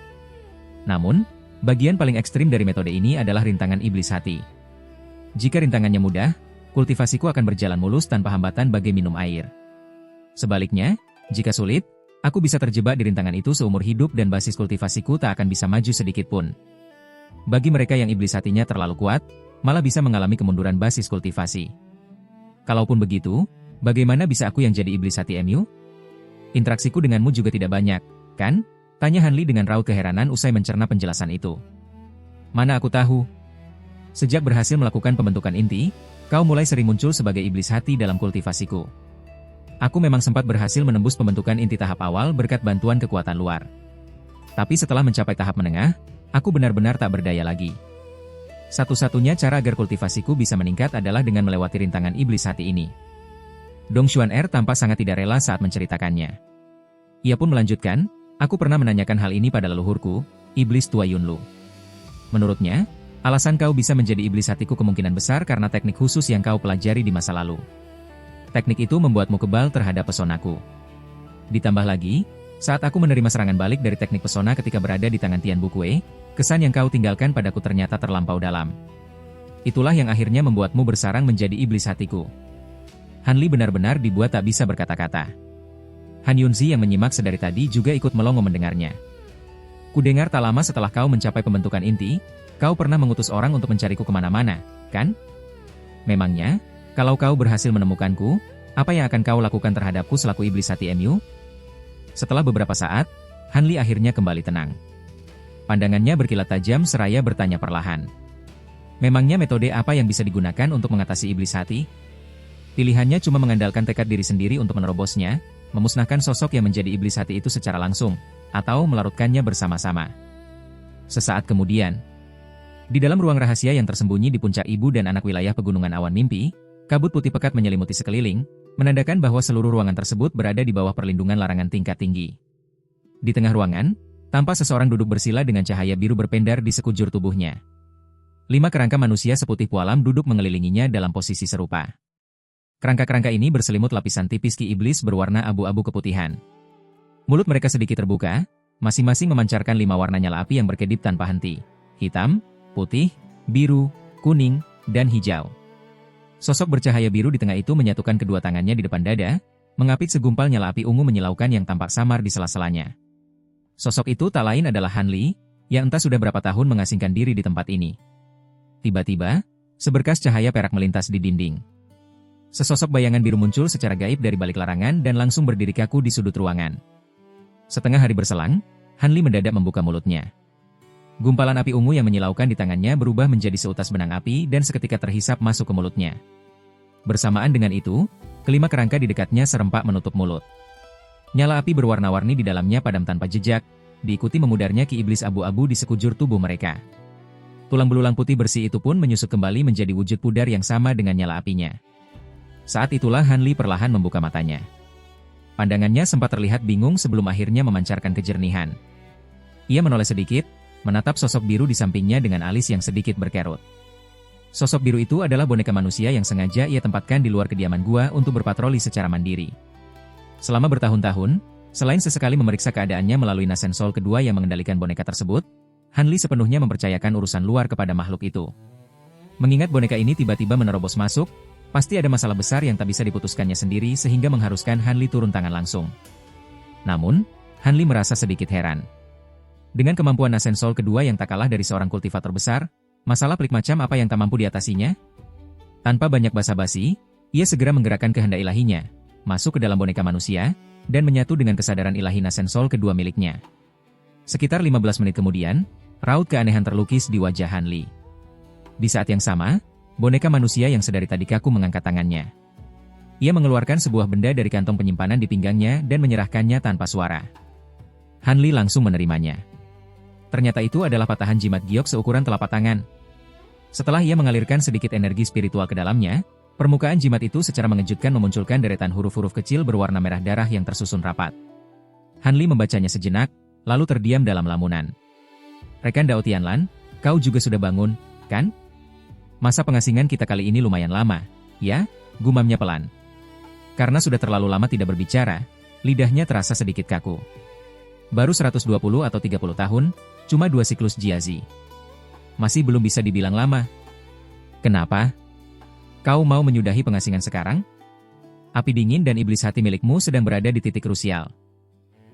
Namun, bagian paling ekstrim dari metode ini adalah rintangan iblis hati. Jika rintangannya mudah, kultivasiku akan berjalan mulus tanpa hambatan bagai minum air. Sebaliknya, jika sulit, aku bisa terjebak di rintangan itu seumur hidup dan basis kultivasiku tak akan bisa maju sedikit pun. Bagi mereka yang iblis hatinya terlalu kuat, malah bisa mengalami kemunduran basis kultivasi. Kalaupun begitu, bagaimana bisa aku yang jadi iblis hati MU? Interaksiku denganmu juga tidak banyak, kan? Tanya Han Li dengan raut keheranan usai mencerna penjelasan itu. Mana aku tahu? Sejak berhasil melakukan pembentukan inti, kau mulai sering muncul sebagai iblis hati dalam kultivasiku. Aku memang sempat berhasil menembus pembentukan inti tahap awal berkat bantuan kekuatan luar. Tapi setelah mencapai tahap menengah, aku benar-benar tak berdaya lagi. Satu-satunya cara agar kultivasiku bisa meningkat adalah dengan melewati rintangan iblis hati ini. Dong Xuan-er tampak sangat tidak rela saat menceritakannya. Ia pun melanjutkan, aku pernah menanyakan hal ini pada leluhurku, iblis tua Yunlu. Menurutnya, alasan kau bisa menjadi iblis hatiku kemungkinan besar karena teknik khusus yang kau pelajari di masa lalu. Teknik itu membuatmu kebal terhadap pesonaku. Ditambah lagi, saat aku menerima serangan balik dari teknik pesona ketika berada di tangan Tian Bukue, kesan yang kau tinggalkan padaku ternyata terlampau dalam. Itulah yang akhirnya membuatmu bersarang menjadi iblis hatiku. Han Li benar-benar dibuat tak bisa berkata-kata. Han Yunzi yang menyimak sedari tadi juga ikut melongo mendengarnya. Kudengar tak lama setelah kau mencapai pembentukan inti, kau pernah mengutus orang untuk mencariku kemana-mana, kan? Memangnya, kalau kau berhasil menemukanku, apa yang akan kau lakukan terhadapku selaku iblis hati MU? Setelah beberapa saat, Han Li akhirnya kembali tenang. Pandangannya berkilat tajam seraya bertanya perlahan. Memangnya metode apa yang bisa digunakan untuk mengatasi iblis hati? Pilihannya cuma mengandalkan tekad diri sendiri untuk menerobosnya, memusnahkan sosok yang menjadi iblis hati itu secara langsung, atau melarutkannya bersama-sama. Sesaat kemudian, di dalam ruang rahasia yang tersembunyi di puncak ibu dan anak wilayah pegunungan awan mimpi, kabut putih pekat menyelimuti sekeliling, menandakan bahwa seluruh ruangan tersebut berada di bawah perlindungan larangan tingkat tinggi. Di tengah ruangan, tampak seseorang duduk bersila dengan cahaya biru berpendar di sekujur tubuhnya. 5 kerangka manusia seputih pualam duduk mengelilinginya dalam posisi serupa. Kerangka-kerangka ini berselimut lapisan tipis ki iblis berwarna abu-abu keputihan. Mulut mereka sedikit terbuka, masing-masing memancarkan 5 warna nyala api yang berkedip tanpa henti. Hitam, putih, biru, kuning, dan hijau. Sosok bercahaya biru di tengah itu menyatukan kedua tangannya di depan dada, mengapit segumpal nyala api ungu menyilaukan yang tampak samar di sela-selanya. Sosok itu tak lain adalah Han Li, yang entah sudah berapa tahun mengasingkan diri di tempat ini. Tiba-tiba, seberkas cahaya perak melintas di dinding. Sesosok bayangan biru muncul secara gaib dari balik larangan dan langsung berdiri kaku di sudut ruangan. Setengah hari berselang, Han Li mendadak membuka mulutnya. Gumpalan api ungu yang menyilaukan di tangannya berubah menjadi seutas benang api dan seketika terhisap masuk ke mulutnya. Bersamaan dengan itu, kelima kerangka di dekatnya serempak menutup mulut. Nyala api berwarna-warni di dalamnya padam tanpa jejak, diikuti memudarnya ki iblis abu-abu di sekujur tubuh mereka. Tulang belulang putih bersih itu pun menyusut kembali menjadi wujud pudar yang sama dengan nyala apinya. Saat itulah Han Li perlahan membuka matanya. Pandangannya sempat terlihat bingung sebelum akhirnya memancarkan kejernihan. Ia menoleh sedikit, menatap sosok biru di sampingnya dengan alis yang sedikit berkerut. Sosok biru itu adalah boneka manusia yang sengaja ia tempatkan di luar kediaman gua untuk berpatroli secara mandiri. Selama bertahun-tahun, selain sesekali memeriksa keadaannya melalui Nasen Soul kedua yang mengendalikan boneka tersebut, Han Li sepenuhnya mempercayakan urusan luar kepada makhluk itu. Mengingat boneka ini tiba-tiba menerobos masuk, pasti ada masalah besar yang tak bisa diputuskannya sendiri sehingga mengharuskan Han Li turun tangan langsung. Namun, Han Li merasa sedikit heran. Dengan kemampuan Nasen Soul kedua yang tak kalah dari seorang kultivator besar, masalah pelik macam apa yang tak mampu diatasinya? Tanpa banyak basa-basi, ia segera menggerakkan kehendak ilahinya, masuk ke dalam boneka manusia, dan menyatu dengan kesadaran ilahi Nasen Soul kedua miliknya. Sekitar 15 menit kemudian, raut keanehan terlukis di wajah Han Li. Di saat yang sama, boneka manusia yang sedari tadi kaku mengangkat tangannya. Ia mengeluarkan sebuah benda dari kantong penyimpanan di pinggangnya dan menyerahkannya tanpa suara. Han Li langsung menerimanya. Ternyata itu adalah patahan jimat giok seukuran telapak tangan. Setelah ia mengalirkan sedikit energi spiritual ke dalamnya, permukaan jimat itu secara mengejutkan memunculkan deretan huruf-huruf kecil berwarna merah darah yang tersusun rapat. Han Li membacanya sejenak, lalu terdiam dalam lamunan. Rekan Dao Tianlan, kau juga sudah bangun, kan? Masa pengasingan kita kali ini lumayan lama, ya? Gumamnya pelan. Karena sudah terlalu lama tidak berbicara, lidahnya terasa sedikit kaku. Baru 120 atau 30 tahun, cuma 2 siklus jiazi. Masih belum bisa dibilang lama. Kenapa? Kau mau menyudahi pengasingan sekarang? Api dingin dan iblis hati milikmu sedang berada di titik krusial.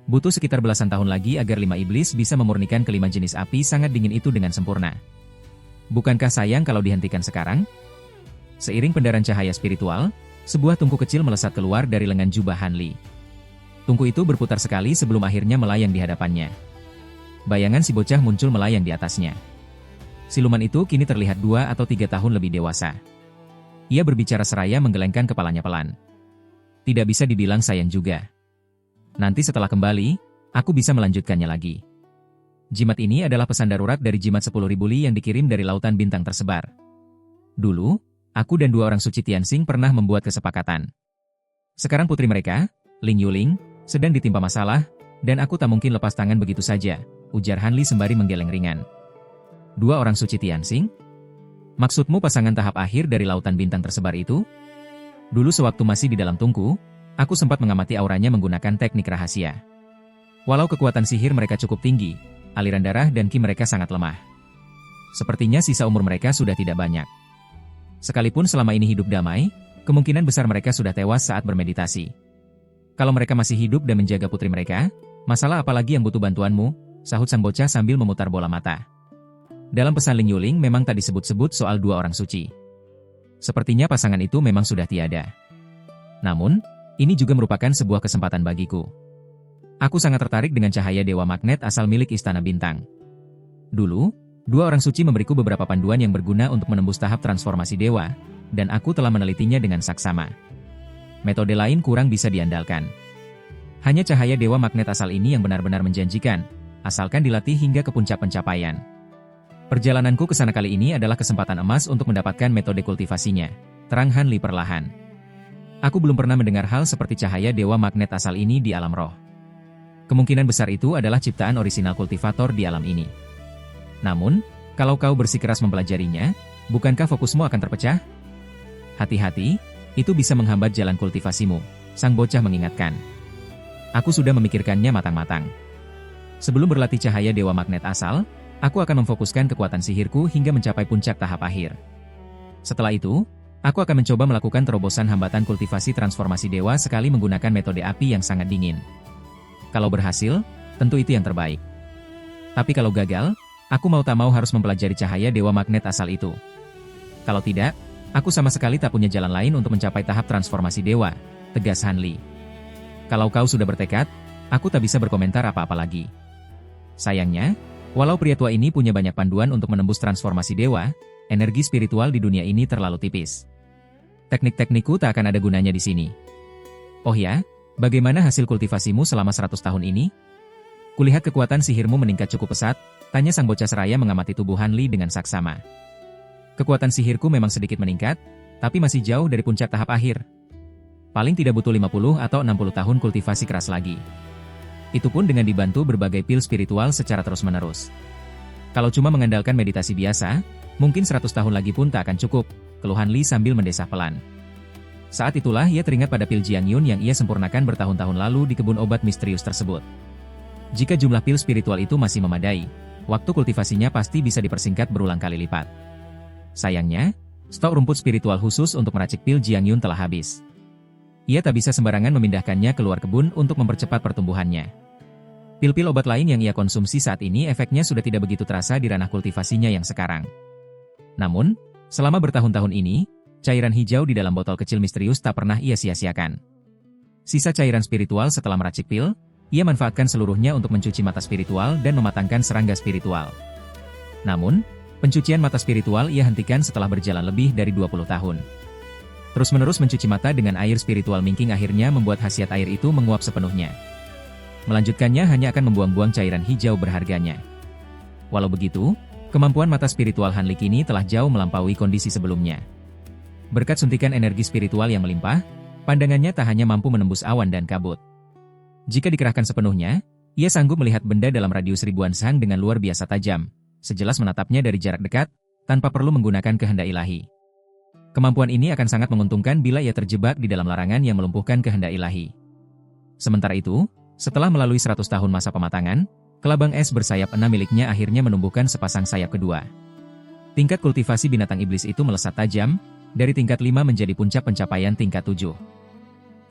Butuh sekitar belasan tahun lagi agar 5 iblis bisa memurnikan kelima jenis api sangat dingin itu dengan sempurna. Bukankah sayang kalau dihentikan sekarang? Seiring pendaran cahaya spiritual, sebuah tungku kecil melesat keluar dari lengan jubah Han Li. Tungku itu berputar sekali sebelum akhirnya melayang di hadapannya. Bayangan si bocah muncul melayang di atasnya. Siluman itu kini terlihat 2 atau 3 tahun lebih dewasa. Ia berbicara seraya menggelengkan kepalanya pelan. Tidak bisa dibilang sayang juga. Nanti setelah kembali, aku bisa melanjutkannya lagi. Jimat ini adalah pesan darurat dari jimat 10.000 li yang dikirim dari lautan bintang tersebar. Dulu, aku dan 2 orang suci Tianxing pernah membuat kesepakatan. Sekarang putri mereka, Ling Yuling, sedang ditimpa masalah, dan aku tak mungkin lepas tangan begitu saja, ujar Han Li sembari menggeleng ringan. 2 orang suci Tianxing? Maksudmu pasangan tahap akhir dari lautan bintang tersebar itu? Dulu sewaktu masih di dalam tungku, aku sempat mengamati auranya menggunakan teknik rahasia. Walau kekuatan sihir mereka cukup tinggi, aliran darah dan ki mereka sangat lemah. Sepertinya sisa umur mereka sudah tidak banyak. Sekalipun selama ini hidup damai, kemungkinan besar mereka sudah tewas saat bermeditasi. Kalau mereka masih hidup dan menjaga putri mereka, masalah apalagi yang butuh bantuanmu, sahut sang bocah sambil memutar bola mata. Dalam pesan Ling Yuling memang tak disebut-sebut soal 2 orang suci. Sepertinya pasangan itu memang sudah tiada. Namun, ini juga merupakan sebuah kesempatan bagiku. Aku sangat tertarik dengan cahaya dewa magnet asal milik Istana Bintang. Dulu, 2 orang suci memberiku beberapa panduan yang berguna untuk menembus tahap transformasi dewa, dan aku telah menelitinya dengan saksama. Metode lain kurang bisa diandalkan. Hanya cahaya dewa magnet asal ini yang benar-benar menjanjikan, asalkan dilatih hingga ke puncak pencapaian. Perjalananku ke sana kali ini adalah kesempatan emas untuk mendapatkan metode kultivasinya, terang Han Li perlahan. Aku belum pernah mendengar hal seperti cahaya dewa magnet asal ini di alam roh. Kemungkinan besar itu adalah ciptaan orisinal kultivator di alam ini. Namun, kalau kau bersikeras mempelajarinya, bukankah fokusmu akan terpecah? Hati-hati, itu bisa menghambat jalan kultivasimu, sang bocah mengingatkan. Aku sudah memikirkannya matang-matang. Sebelum berlatih cahaya dewa magnet asal, aku akan memfokuskan kekuatan sihirku hingga mencapai puncak tahap akhir. Setelah itu, aku akan mencoba melakukan terobosan hambatan kultivasi transformasi dewa sekali menggunakan metode api yang sangat dingin. Kalau berhasil, tentu itu yang terbaik. Tapi kalau gagal, aku mau tak mau harus mempelajari cahaya dewa magnet asal itu. Kalau tidak, aku sama sekali tak punya jalan lain untuk mencapai tahap transformasi dewa, tegas Han Li. Kalau kau sudah bertekad, aku tak bisa berkomentar apa-apa lagi. Sayangnya, walau pria tua ini punya banyak panduan untuk menembus transformasi dewa, energi spiritual di dunia ini terlalu tipis. Teknik-teknikku tak akan ada gunanya di sini. Oh ya, bagaimana hasil kultivasimu selama 100 tahun ini? Kulihat kekuatan sihirmu meningkat cukup pesat, tanya sang bocah seraya mengamati tubuh Han Li dengan saksama. Kekuatan sihirku memang sedikit meningkat, tapi masih jauh dari puncak tahap akhir. Paling tidak butuh 50 atau 60 tahun kultivasi keras lagi. Itu pun dengan dibantu berbagai pil spiritual secara terus-menerus. Kalau cuma mengandalkan meditasi biasa, mungkin 100 tahun lagi pun tak akan cukup, keluh Han Li sambil mendesah pelan. Saat itulah ia teringat pada pil Jiang Yun yang ia sempurnakan bertahun-tahun lalu di kebun obat misterius tersebut. Jika jumlah pil spiritual itu masih memadai, waktu kultivasinya pasti bisa dipersingkat berulang kali lipat. Sayangnya, stok rumput spiritual khusus untuk meracik pil Jiang Yun telah habis. Ia tak bisa sembarangan memindahkannya keluar kebun untuk mempercepat pertumbuhannya. Pil-pil obat lain yang ia konsumsi saat ini efeknya sudah tidak begitu terasa di ranah kultivasinya yang sekarang. Namun, selama bertahun-tahun ini, cairan hijau di dalam botol kecil misterius tak pernah ia sia-siakan. Sisa cairan spiritual setelah meracik pil, ia manfaatkan seluruhnya untuk mencuci mata spiritual dan mematangkan serangga spiritual. Namun, pencucian mata spiritual ia hentikan setelah berjalan lebih dari 20 tahun. Terus-menerus mencuci mata dengan air spiritual Mingking akhirnya membuat khasiat air itu menguap sepenuhnya. Melanjutkannya hanya akan membuang-buang cairan hijau berharganya. Walau begitu, kemampuan mata spiritual Han Li kini telah jauh melampaui kondisi sebelumnya. Berkat suntikan energi spiritual yang melimpah, pandangannya tak hanya mampu menembus awan dan kabut. Jika dikerahkan sepenuhnya, ia sanggup melihat benda dalam radius ribuan sang dengan luar biasa tajam, sejelas menatapnya dari jarak dekat, tanpa perlu menggunakan kehendak ilahi. Kemampuan ini akan sangat menguntungkan bila ia terjebak di dalam larangan yang melumpuhkan kehendak ilahi. Sementara itu, setelah melalui 100 tahun masa pematangan, kelabang es bersayap 6 miliknya akhirnya menumbuhkan sepasang sayap kedua. Tingkat kultivasi binatang iblis itu melesat tajam, dari tingkat 5 menjadi puncak pencapaian tingkat 7.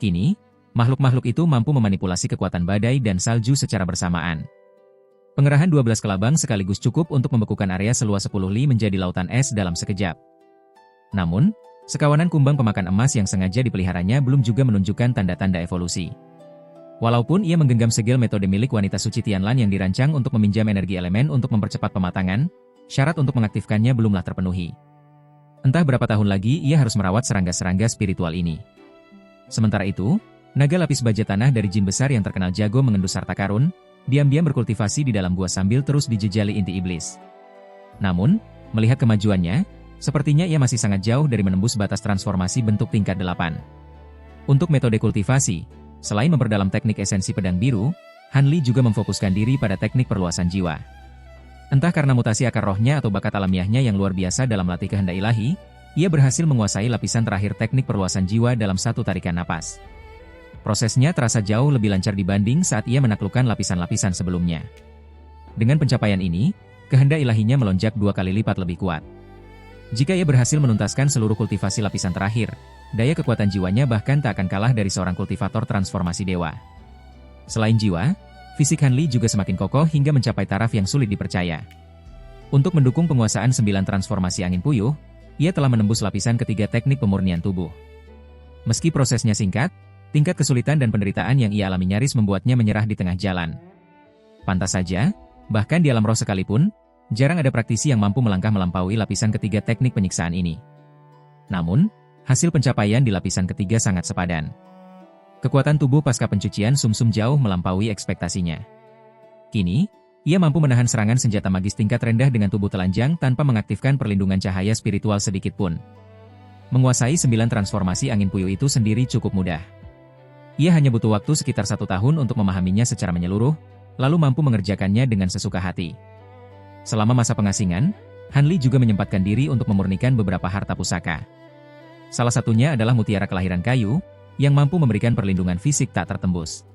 Kini, makhluk-makhluk itu mampu memanipulasi kekuatan badai dan salju secara bersamaan. Pengerahan 12 kelabang sekaligus cukup untuk membekukan area seluas 10 li menjadi lautan es dalam sekejap. Namun, sekawanan kumbang pemakan emas yang sengaja dipeliharanya belum juga menunjukkan tanda-tanda evolusi. Walaupun ia menggenggam segel metode milik wanita suci Tianlan yang dirancang untuk meminjam energi elemen untuk mempercepat pematangan, syarat untuk mengaktifkannya belumlah terpenuhi. Entah berapa tahun lagi ia harus merawat serangga-serangga spiritual ini. Sementara itu, naga lapis baja tanah dari jin besar yang terkenal jago mengendus harta karun, diam-diam berkultivasi di dalam gua sambil terus dijejali inti iblis. Namun, melihat kemajuannya, sepertinya ia masih sangat jauh dari menembus batas transformasi bentuk tingkat 8. Untuk metode kultivasi, selain memperdalam teknik esensi pedang biru, Han Li juga memfokuskan diri pada teknik perluasan jiwa. Entah karena mutasi akar rohnya atau bakat alamiahnya yang luar biasa dalam melatih kehendak ilahi, ia berhasil menguasai lapisan terakhir teknik perluasan jiwa dalam satu tarikan napas. Prosesnya terasa jauh lebih lancar dibanding saat ia menaklukkan lapisan-lapisan sebelumnya. Dengan pencapaian ini, kehendak ilahinya melonjak 2 kali lipat lebih kuat. Jika ia berhasil menuntaskan seluruh kultivasi lapisan terakhir, daya kekuatan jiwanya bahkan tak akan kalah dari seorang kultivator transformasi dewa. Selain jiwa, fisik Han Li juga semakin kokoh hingga mencapai taraf yang sulit dipercaya. Untuk mendukung penguasaan 9 transformasi angin puyuh, ia telah menembus lapisan ketiga teknik pemurnian tubuh. Meski prosesnya singkat, tingkat kesulitan dan penderitaan yang ia alami nyaris membuatnya menyerah di tengah jalan. Pantas saja, bahkan di alam roh sekalipun, jarang ada praktisi yang mampu melangkah melampaui lapisan ketiga teknik penyiksaan ini. Namun, hasil pencapaian di lapisan ketiga sangat sepadan. Kekuatan tubuh pasca pencucian sumsum jauh melampaui ekspektasinya. Kini, ia mampu menahan serangan senjata magis tingkat rendah dengan tubuh telanjang tanpa mengaktifkan perlindungan cahaya spiritual sedikit pun. Menguasai 9 transformasi angin puyuh itu sendiri cukup mudah. Ia hanya butuh waktu sekitar 1 tahun untuk memahaminya secara menyeluruh, lalu mampu mengerjakannya dengan sesuka hati. Selama masa pengasingan, Han Li juga menyempatkan diri untuk memurnikan beberapa harta pusaka. Salah satunya adalah mutiara kelahiran kayu, yang mampu memberikan perlindungan fisik tak tertembus.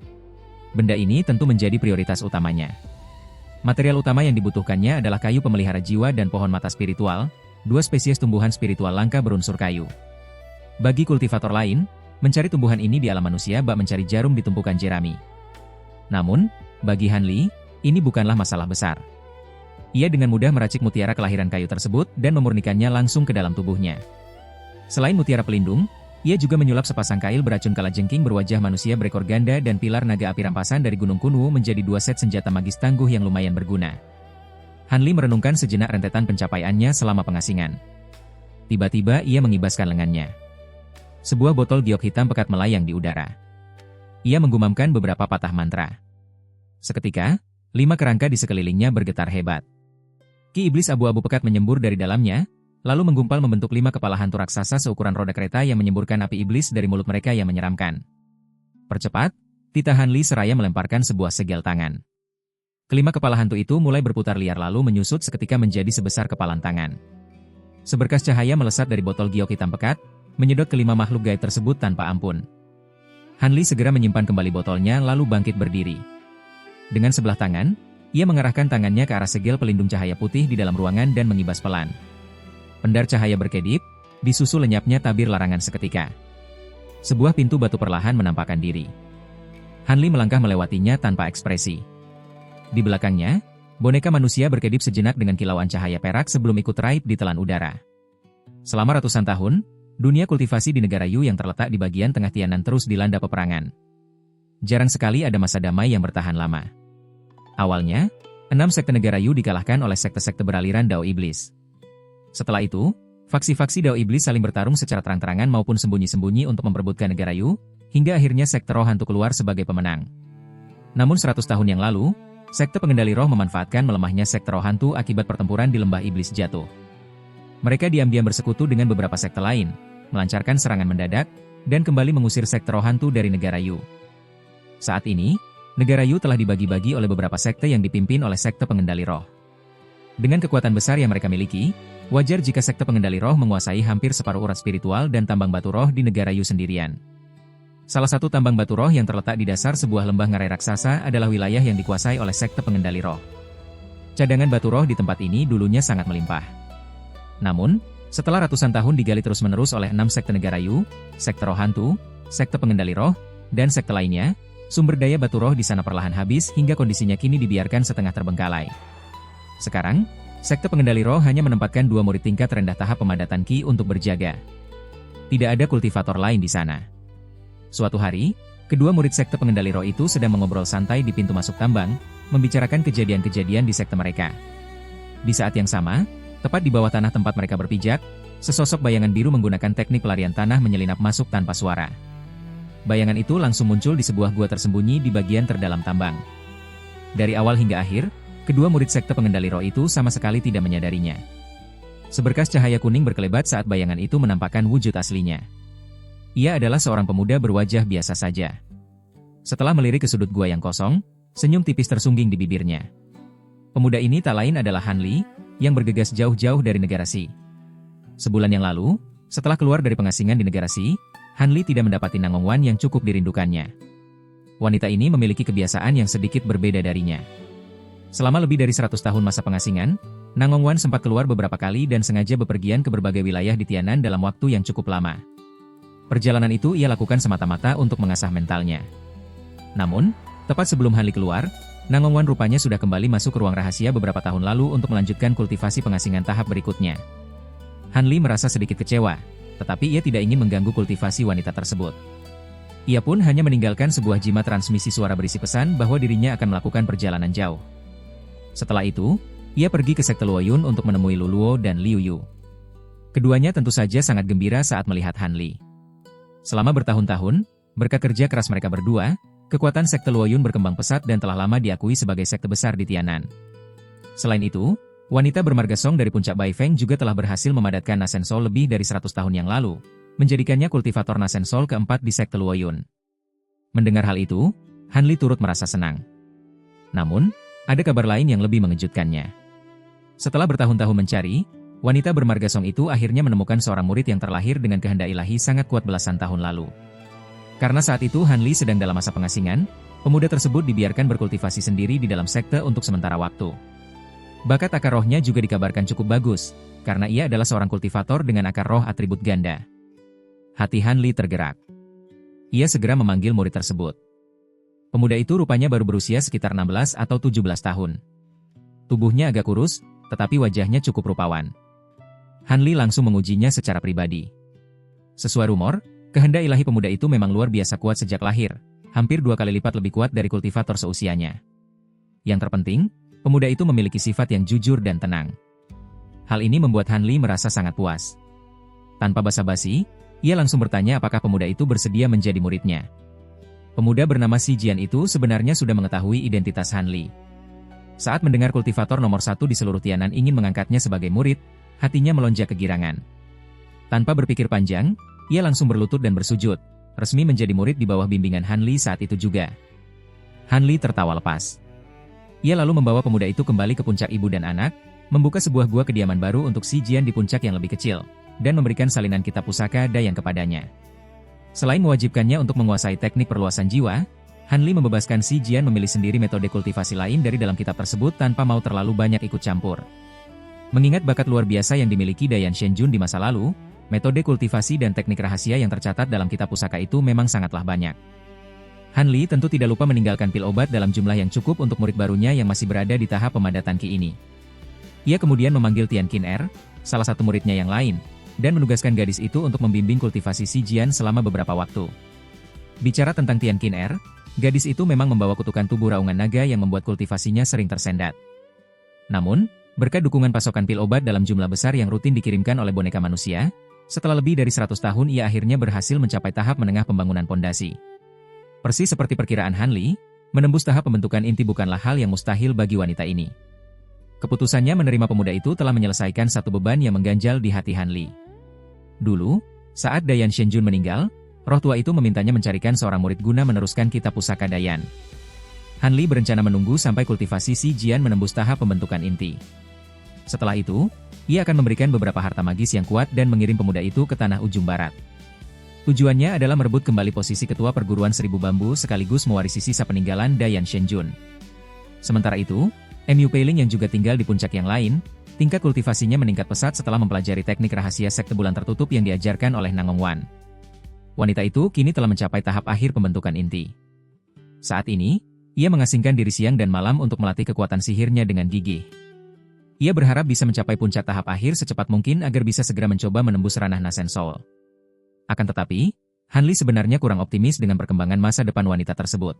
Benda ini tentu menjadi prioritas utamanya. Material utama yang dibutuhkannya adalah kayu pemelihara jiwa dan pohon mata spiritual, 2 spesies tumbuhan spiritual langka berunsur kayu. Bagi kultivator lain, mencari tumbuhan ini di alam manusia bak mencari jarum di tumpukan jerami. Namun, bagi Han Li, ini bukanlah masalah besar. Ia dengan mudah meracik mutiara kelahiran kayu tersebut dan memurnikannya langsung ke dalam tubuhnya. Selain mutiara pelindung, ia juga menyulap sepasang kail beracun kalajengking berwajah manusia berekor ganda dan pilar naga api rampasan dari Gunung Kunwu menjadi 2 set senjata magis tangguh yang lumayan berguna. Han Li merenungkan sejenak rentetan pencapaiannya selama pengasingan. Tiba-tiba ia mengibaskan lengannya. Sebuah botol giok hitam pekat melayang di udara. Ia menggumamkan beberapa patah mantra. Seketika, 5 kerangka di sekelilingnya bergetar hebat. Ki iblis abu-abu pekat menyembur dari dalamnya, lalu menggumpal membentuk 5 kepala hantu raksasa seukuran roda kereta yang menyemburkan api iblis dari mulut mereka yang menyeramkan. Percepat, titah Han Li seraya melemparkan sebuah segel tangan. Kelima kepala hantu itu mulai berputar liar lalu menyusut seketika menjadi sebesar kepalan tangan. Seberkas cahaya melesat dari botol giok hitam pekat, menyedot kelima makhluk gaib tersebut tanpa ampun. Han Li segera menyimpan kembali botolnya lalu bangkit berdiri. Dengan sebelah tangan, ia mengarahkan tangannya ke arah segel pelindung cahaya putih di dalam ruangan dan mengibas pelan. Pendar cahaya berkedip, disusul lenyapnya tabir larangan seketika. Sebuah pintu batu perlahan menampakkan diri. Han Li melangkah melewatinya tanpa ekspresi. Di belakangnya, boneka manusia berkedip sejenak dengan kilauan cahaya perak sebelum ikut raib di telan udara. Selama ratusan tahun, dunia kultivasi di negara Yu yang terletak di bagian tengah Tianan terus dilanda peperangan. Jarang sekali ada masa damai yang bertahan lama. Awalnya, 6 sekte negara Yu dikalahkan oleh sekte-sekte beraliran Dao Iblis. Setelah itu, faksi-faksi Dao Iblis saling bertarung secara terang-terangan maupun sembunyi-sembunyi untuk memperebutkan negara Yu, hingga akhirnya sekte roh hantu keluar sebagai pemenang. Namun 100 tahun yang lalu, sekte pengendali roh memanfaatkan melemahnya sekte roh hantu akibat pertempuran di lembah iblis jatuh. Mereka diam-diam bersekutu dengan beberapa sekte lain, melancarkan serangan mendadak, dan kembali mengusir sekte roh hantu dari negara Yu. Saat ini, negara Yu telah dibagi-bagi oleh beberapa sekte yang dipimpin oleh sekte pengendali roh. Dengan kekuatan besar yang mereka miliki, wajar jika sekte pengendali roh menguasai hampir separuh urat spiritual dan tambang batu roh di negara Yu sendirian. Salah satu tambang batu roh yang terletak di dasar sebuah lembah ngarai raksasa adalah wilayah yang dikuasai oleh sekte pengendali roh. Cadangan batu roh di tempat ini dulunya sangat melimpah. Namun, setelah ratusan tahun digali terus-menerus oleh 6 sekte negara Yu, sekte roh hantu, sekte pengendali roh, dan sekte lainnya, sumber daya batu roh di sana perlahan habis hingga kondisinya kini dibiarkan setengah terbengkalai. Sekarang, sekte pengendali roh hanya menempatkan 2 murid tingkat rendah tahap pemadatan ki untuk berjaga. Tidak ada kultivator lain di sana. Suatu hari, kedua murid sekte pengendali roh itu sedang mengobrol santai di pintu masuk tambang, membicarakan kejadian-kejadian di sekte mereka. Di saat yang sama, tepat di bawah tanah tempat mereka berpijak, sesosok bayangan biru menggunakan teknik pelarian tanah menyelinap masuk tanpa suara. Bayangan itu langsung muncul di sebuah gua tersembunyi di bagian terdalam tambang. Dari awal hingga akhir, kedua murid sekte pengendali roh itu sama sekali tidak menyadarinya. Seberkas cahaya kuning berkelebat saat bayangan itu menampakkan wujud aslinya. Ia adalah seorang pemuda berwajah biasa saja. Setelah melirik ke sudut gua yang kosong, senyum tipis tersungging di bibirnya. Pemuda ini tak lain adalah Han Li, yang bergegas jauh-jauh dari negara Xi. Sebulan yang lalu, setelah keluar dari pengasingan di negara Xi, Han Li tidak mendapati Nangong Wan yang cukup dirindukannya. Wanita ini memiliki kebiasaan yang sedikit berbeda darinya. Selama lebih dari 100 tahun masa pengasingan, Nangong Wan sempat keluar beberapa kali dan sengaja bepergian ke berbagai wilayah di Tianan dalam waktu yang cukup lama. Perjalanan itu ia lakukan semata-mata untuk mengasah mentalnya. Namun, tepat sebelum Han Li keluar, Nangong Wan rupanya sudah kembali masuk ke ruang rahasia beberapa tahun lalu untuk melanjutkan kultivasi pengasingan tahap berikutnya. Han Li merasa sedikit kecewa, tetapi ia tidak ingin mengganggu kultivasi wanita tersebut. Ia pun hanya meninggalkan sebuah jimat transmisi suara berisi pesan bahwa dirinya akan melakukan perjalanan jauh. Setelah itu, ia pergi ke sekte Luoyun untuk menemui Luluo dan Liu Yu. Keduanya tentu saja sangat gembira saat melihat Han Li. Selama bertahun-tahun, berkat kerja keras mereka berdua, kekuatan sekte Luoyun berkembang pesat dan telah lama diakui sebagai sekte besar di Tianan. Selain itu, wanita bermarga Song dari puncak Baifeng juga telah berhasil memadatkan Nasen Soul lebih dari 100 tahun yang lalu, menjadikannya kultivator Nasen Soul keempat di sekte Luoyun. Mendengar hal itu, Han Li turut merasa senang. Namun, ada kabar lain yang lebih mengejutkannya. Setelah bertahun-tahun mencari, wanita bermarga Song itu akhirnya menemukan seorang murid yang terlahir dengan kehendak ilahi sangat kuat belasan tahun lalu. Karena saat itu Han Li sedang dalam masa pengasingan, pemuda tersebut dibiarkan berkultivasi sendiri di dalam sekte untuk sementara waktu. Bakat akar rohnya juga dikabarkan cukup bagus, karena ia adalah seorang kultivator dengan akar roh atribut ganda. Hati Han Li tergerak. Ia segera memanggil murid tersebut. Pemuda itu rupanya baru berusia sekitar 16 atau 17 tahun. Tubuhnya agak kurus, tetapi wajahnya cukup rupawan. Han Li langsung mengujinya secara pribadi. Sesuai rumor, kehendak ilahi pemuda itu memang luar biasa kuat sejak lahir, hampir 2 kali lipat lebih kuat dari kultivator seusianya. Yang terpenting, pemuda itu memiliki sifat yang jujur dan tenang. Hal ini membuat Han Li merasa sangat puas. Tanpa basa-basi, ia langsung bertanya apakah pemuda itu bersedia menjadi muridnya. Pemuda bernama Si Jian itu sebenarnya sudah mengetahui identitas Han Li. Saat mendengar kultivator nomor 1 di seluruh Tianan ingin mengangkatnya sebagai murid, hatinya melonjak kegirangan. Tanpa berpikir panjang, ia langsung berlutut dan bersujud, resmi menjadi murid di bawah bimbingan Han Li saat itu juga. Han Li tertawa lepas. Ia lalu membawa pemuda itu kembali ke puncak ibu dan anak, membuka sebuah gua kediaman baru untuk Si Jian di puncak yang lebih kecil, dan memberikan salinan kitab pusaka Dayang kepadanya. Selain mewajibkannya untuk menguasai teknik perluasan jiwa, Han Li membebaskan Si Jian memilih sendiri metode kultivasi lain dari dalam kitab tersebut tanpa mau terlalu banyak ikut campur. Mengingat bakat luar biasa yang dimiliki Dayan Shenjun di masa lalu, metode kultivasi dan teknik rahasia yang tercatat dalam kitab pusaka itu memang sangatlah banyak. Han Li tentu tidak lupa meninggalkan pil obat dalam jumlah yang cukup untuk murid barunya yang masih berada di tahap pemadatan ki ini. Ia kemudian memanggil Tian Qin Er, salah satu muridnya yang lain, dan menugaskan gadis itu untuk membimbing kultivasi Si Jian selama beberapa waktu. Bicara tentang Tian Qin Er, gadis itu memang membawa kutukan tubuh raungan naga yang membuat kultivasinya sering tersendat. Namun, berkat dukungan pasokan pil obat dalam jumlah besar yang rutin dikirimkan oleh boneka manusia, setelah lebih dari 100 tahun ia akhirnya berhasil mencapai tahap menengah pembangunan pondasi. Persis seperti perkiraan Han Li, Menembus tahap pembentukan inti bukanlah hal yang mustahil bagi wanita ini. Keputusannya menerima pemuda itu telah menyelesaikan satu beban yang mengganjal di hati Han Li. Dulu, saat Dayan Shenjun meninggal, roh tua itu memintanya mencarikan seorang murid guna meneruskan kitab pusaka Dayan. Han Li berencana menunggu sampai kultivasi Si Jian menembus tahap pembentukan inti. Setelah itu, ia akan memberikan beberapa harta magis yang kuat dan mengirim pemuda itu ke tanah ujung barat. Tujuannya adalah merebut kembali posisi ketua perguruan Seribu Bambu sekaligus mewarisi sisa peninggalan Dayan Shenjun. Sementara itu, Mu Peiling yang juga tinggal di puncak yang lain, tingkat kultivasinya meningkat pesat setelah mempelajari teknik rahasia sekte bulan tertutup yang diajarkan oleh Nangong Wan. Wanita itu kini telah mencapai tahap akhir pembentukan inti. Saat ini, ia mengasingkan diri siang dan malam untuk melatih kekuatan sihirnya dengan gigih. Ia berharap bisa mencapai puncak tahap akhir secepat mungkin agar bisa segera mencoba menembus ranah Nasen Soul. Akan tetapi, Han Li sebenarnya kurang optimis dengan perkembangan masa depan wanita tersebut.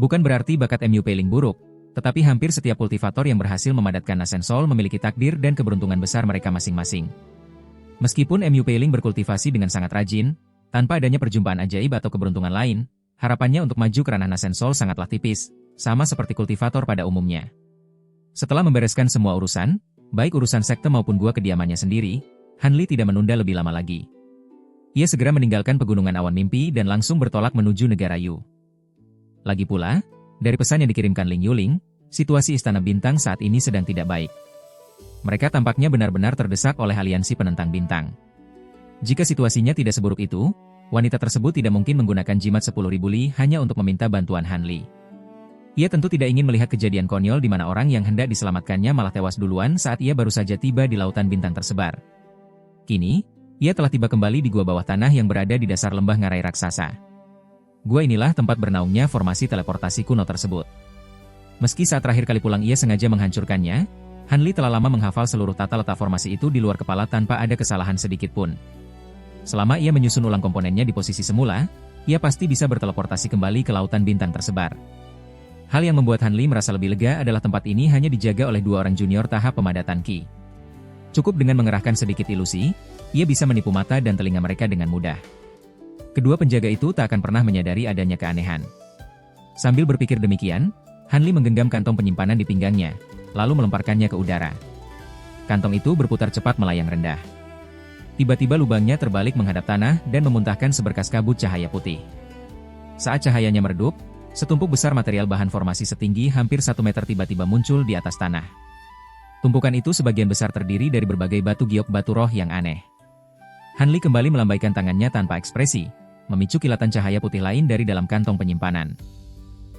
Bukan berarti bakat Mu Peiling buruk, tetapi hampir setiap kultivator yang berhasil memadatkan Nasen Soul memiliki takdir dan keberuntungan besar mereka masing-masing. Meskipun Mu Peiling berkultivasi dengan sangat rajin, tanpa adanya perjumpaan ajaib atau keberuntungan lain, harapannya untuk maju ke ranah Nasen Soul sangatlah tipis, sama seperti kultivator pada umumnya. Setelah membereskan semua urusan, baik urusan sekte maupun gua kediamannya sendiri, Han Li tidak menunda lebih lama lagi. Ia segera meninggalkan pegunungan awan mimpi dan langsung bertolak menuju negara Yu. Lagi pula, dari pesan yang dikirimkan Ling Yuling, situasi Istana Bintang saat ini sedang tidak baik. Mereka tampaknya benar-benar terdesak oleh aliansi penentang bintang. Jika situasinya tidak seburuk itu, wanita tersebut tidak mungkin menggunakan jimat 10.000 li hanya untuk meminta bantuan Han Li. Ia tentu tidak ingin melihat kejadian konyol di mana orang yang hendak diselamatkannya malah tewas duluan saat ia baru saja tiba di lautan bintang tersebar. Kini, ia telah tiba kembali di gua bawah tanah yang berada di dasar lembah ngarai raksasa. Gua inilah tempat bernaungnya formasi teleportasi kuno tersebut. Meski saat terakhir kali pulang ia sengaja menghancurkannya, Han Li telah lama menghafal seluruh tata letak formasi itu di luar kepala tanpa ada kesalahan sedikit pun. Selama ia menyusun ulang komponennya di posisi semula, ia pasti bisa berteleportasi kembali ke lautan bintang tersebar. Hal yang membuat Han Li merasa lebih lega adalah tempat ini hanya dijaga oleh 2 orang junior tahap pemadatan Qi. Cukup dengan mengerahkan sedikit ilusi, ia bisa menipu mata dan telinga mereka dengan mudah. Kedua penjaga itu tak akan pernah menyadari adanya keanehan. Sambil berpikir demikian, Han Li menggenggam kantong penyimpanan di pinggangnya, lalu melemparkannya ke udara. Kantong itu berputar cepat melayang rendah. Tiba-tiba lubangnya terbalik menghadap tanah dan memuntahkan seberkas kabut cahaya putih. Saat cahayanya meredup, setumpuk besar material bahan formasi setinggi hampir 1 meter tiba-tiba muncul di atas tanah. Tumpukan itu sebagian besar terdiri dari berbagai batu giok batu roh yang aneh. Han Li kembali melambaikan tangannya tanpa ekspresi, memicu kilatan cahaya putih lain dari dalam kantong penyimpanan.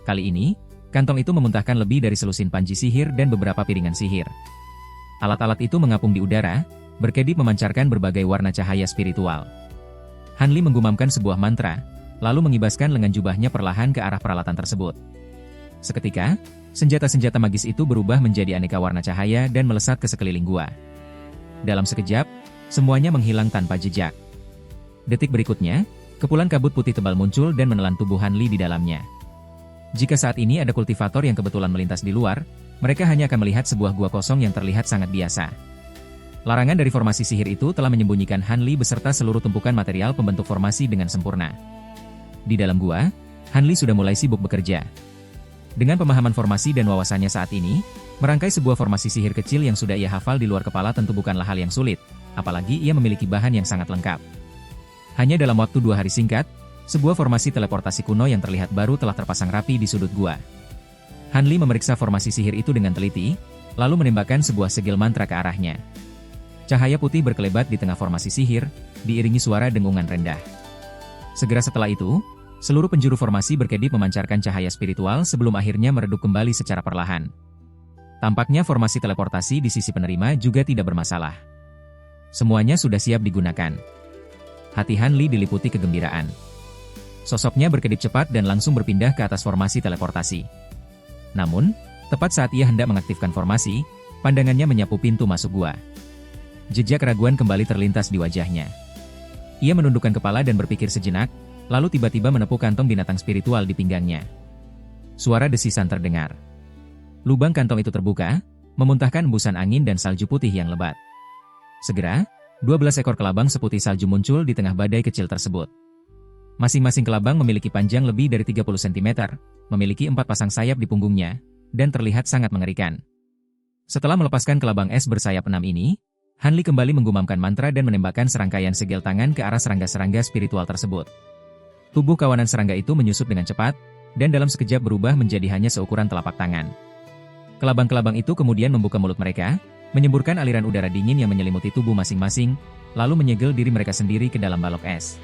Kali ini, kantong itu memuntahkan lebih dari selusin panji sihir dan beberapa piringan sihir. Alat-alat itu mengapung di udara, berkedip memancarkan berbagai warna cahaya spiritual. Han Li menggumamkan sebuah mantra, lalu mengibaskan lengan jubahnya perlahan ke arah peralatan tersebut. Seketika, senjata-senjata magis itu berubah menjadi aneka warna cahaya dan melesat ke sekeliling gua. Dalam sekejap, semuanya menghilang tanpa jejak. Detik berikutnya, kepulan kabut putih tebal muncul dan menelan tubuh Han Li di dalamnya. Jika saat ini ada kultivator yang kebetulan melintas di luar, mereka hanya akan melihat sebuah gua kosong yang terlihat sangat biasa. Larangan dari formasi sihir itu telah menyembunyikan Han Li beserta seluruh tumpukan material pembentuk formasi dengan sempurna. Di dalam gua, Han Li sudah mulai sibuk bekerja. Dengan pemahaman formasi dan wawasannya saat ini, merangkai sebuah formasi sihir kecil yang sudah ia hafal di luar kepala tentu bukanlah hal yang sulit, apalagi ia memiliki bahan yang sangat lengkap. Hanya dalam waktu 2 hari singkat, sebuah formasi teleportasi kuno yang terlihat baru telah terpasang rapi di sudut gua. Han Li memeriksa formasi sihir itu dengan teliti, lalu menembakkan sebuah segel mantra ke arahnya. Cahaya putih berkelebat di tengah formasi sihir, diiringi suara dengungan rendah. Segera setelah itu, seluruh penjuru formasi berkedip memancarkan cahaya spiritual sebelum akhirnya meredup kembali secara perlahan. Tampaknya formasi teleportasi di sisi penerima juga tidak bermasalah. Semuanya sudah siap digunakan. Hati Han Li diliputi kegembiraan. Sosoknya berkedip cepat dan langsung berpindah ke atas formasi teleportasi. Namun, tepat saat ia hendak mengaktifkan formasi, pandangannya menyapu pintu masuk gua. Jejak keraguan kembali terlintas di wajahnya. Ia menundukkan kepala dan berpikir sejenak, lalu tiba-tiba menepuk kantong binatang spiritual di pinggangnya. Suara desisan terdengar. Lubang kantong itu terbuka, memuntahkan embusan angin dan salju putih yang lebat. Segera, 12 ekor kelabang seputih salju muncul di tengah badai kecil tersebut. Masing-masing kelabang memiliki panjang lebih dari 30 cm, memiliki 4 pasang sayap di punggungnya, dan terlihat sangat mengerikan. Setelah melepaskan kelabang es bersayap 6 ini, Han Li kembali menggumamkan mantra dan menembakkan serangkaian segel tangan ke arah serangga-serangga spiritual tersebut. Tubuh kawanan serangga itu menyusup dengan cepat, dan dalam sekejap berubah menjadi hanya seukuran telapak tangan. Kelabang-kelabang itu kemudian membuka mulut mereka, menyemburkan aliran udara dingin yang menyelimuti tubuh masing-masing, lalu menyegel diri mereka sendiri ke dalam balok es.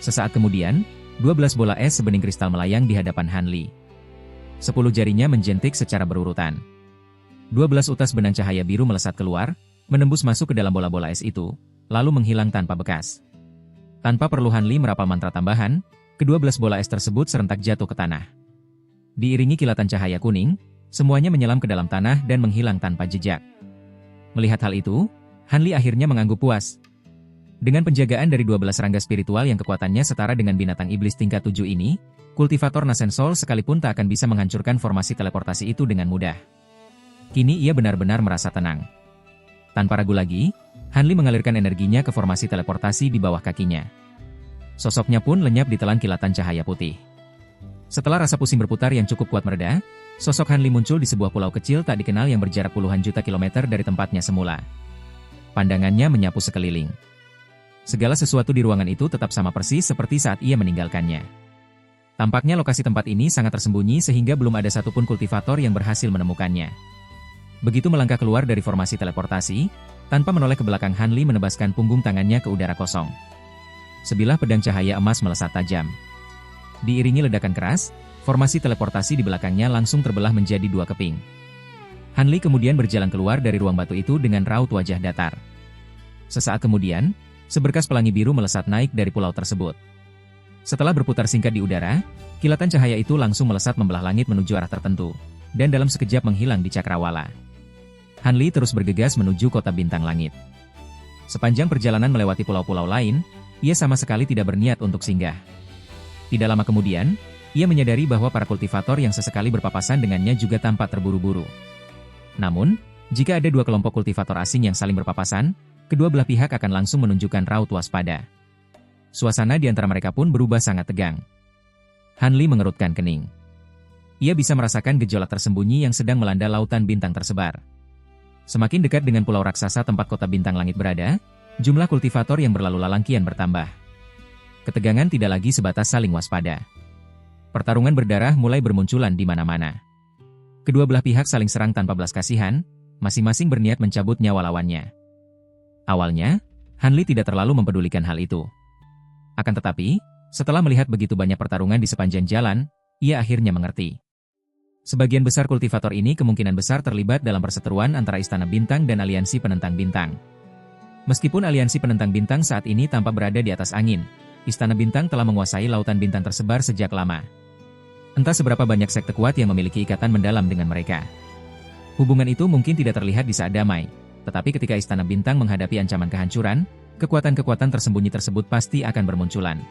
Sesaat kemudian, 12 bola es sebening kristal melayang di hadapan Han Li. 10 jarinya menjentik secara berurutan. 12 utas benang cahaya biru melesat keluar, menembus masuk ke dalam bola-bola es itu, lalu menghilang tanpa bekas. Tanpa perlu Han Li merapal mantra tambahan, ke-12 bola es tersebut serentak jatuh ke tanah. Diiringi kilatan cahaya kuning, semuanya menyelam ke dalam tanah dan menghilang tanpa jejak. Melihat hal itu, Han Li akhirnya mengangguk puas. Dengan penjagaan dari 12 serangga spiritual yang kekuatannya setara dengan binatang iblis tingkat 7 ini, kultivator Nasen Soul sekalipun tak akan bisa menghancurkan formasi teleportasi itu dengan mudah. Kini ia benar-benar merasa tenang. Tanpa ragu lagi, Han Li mengalirkan energinya ke formasi teleportasi di bawah kakinya. Sosoknya pun lenyap di telan kilatan cahaya putih. Setelah rasa pusing berputar yang cukup kuat mereda, sosok Han Li muncul di sebuah pulau kecil tak dikenal yang berjarak puluhan juta kilometer dari tempatnya semula. Pandangannya menyapu sekeliling. Segala sesuatu di ruangan itu tetap sama persis seperti saat ia meninggalkannya. Tampaknya lokasi tempat ini sangat tersembunyi sehingga belum ada satupun kultivator yang berhasil menemukannya. Begitu melangkah keluar dari formasi teleportasi, tanpa menoleh ke belakang Han Li menebaskan punggung tangannya ke udara kosong. Sebilah pedang cahaya emas melesat tajam. Diiringi ledakan keras, formasi teleportasi di belakangnya langsung terbelah menjadi 2 keping. Han Li kemudian berjalan keluar dari ruang batu itu dengan raut wajah datar. Sesaat kemudian, seberkas pelangi biru melesat naik dari pulau tersebut. Setelah berputar singkat di udara, kilatan cahaya itu langsung melesat membelah langit menuju arah tertentu, dan dalam sekejap menghilang di cakrawala. Han Li terus bergegas menuju kota bintang langit. Sepanjang perjalanan melewati pulau-pulau lain, ia sama sekali tidak berniat untuk singgah. Tidak lama kemudian, ia menyadari bahwa para kultivator yang sesekali berpapasan dengannya juga tampak terburu-buru. Namun, jika ada 2 kelompok kultivator asing yang saling berpapasan, kedua belah pihak akan langsung menunjukkan raut waspada. Suasana di antara mereka pun berubah sangat tegang. Han Li mengerutkan kening. Ia bisa merasakan gejolak tersembunyi yang sedang melanda lautan bintang tersebar. Semakin dekat dengan pulau raksasa tempat kota bintang langit berada, jumlah kultivator yang berlalu lalang kian bertambah. Ketegangan tidak lagi sebatas saling waspada. Pertarungan berdarah mulai bermunculan di mana-mana. Kedua belah pihak saling serang tanpa belas kasihan, masing-masing berniat mencabut nyawa lawannya. Awalnya, Han Li tidak terlalu mempedulikan hal itu. Akan tetapi, setelah melihat begitu banyak pertarungan di sepanjang jalan, ia akhirnya mengerti. Sebagian besar kultivator ini kemungkinan besar terlibat dalam perseteruan antara Istana Bintang dan Aliansi Penentang Bintang. Meskipun Aliansi Penentang Bintang saat ini tampak berada di atas angin, Istana Bintang telah menguasai lautan bintang tersebar sejak lama. Entah seberapa banyak sekte kuat yang memiliki ikatan mendalam dengan mereka. Hubungan itu mungkin tidak terlihat di saat damai, tetapi ketika Istana Bintang menghadapi ancaman kehancuran, kekuatan-kekuatan tersembunyi tersebut pasti akan bermunculan.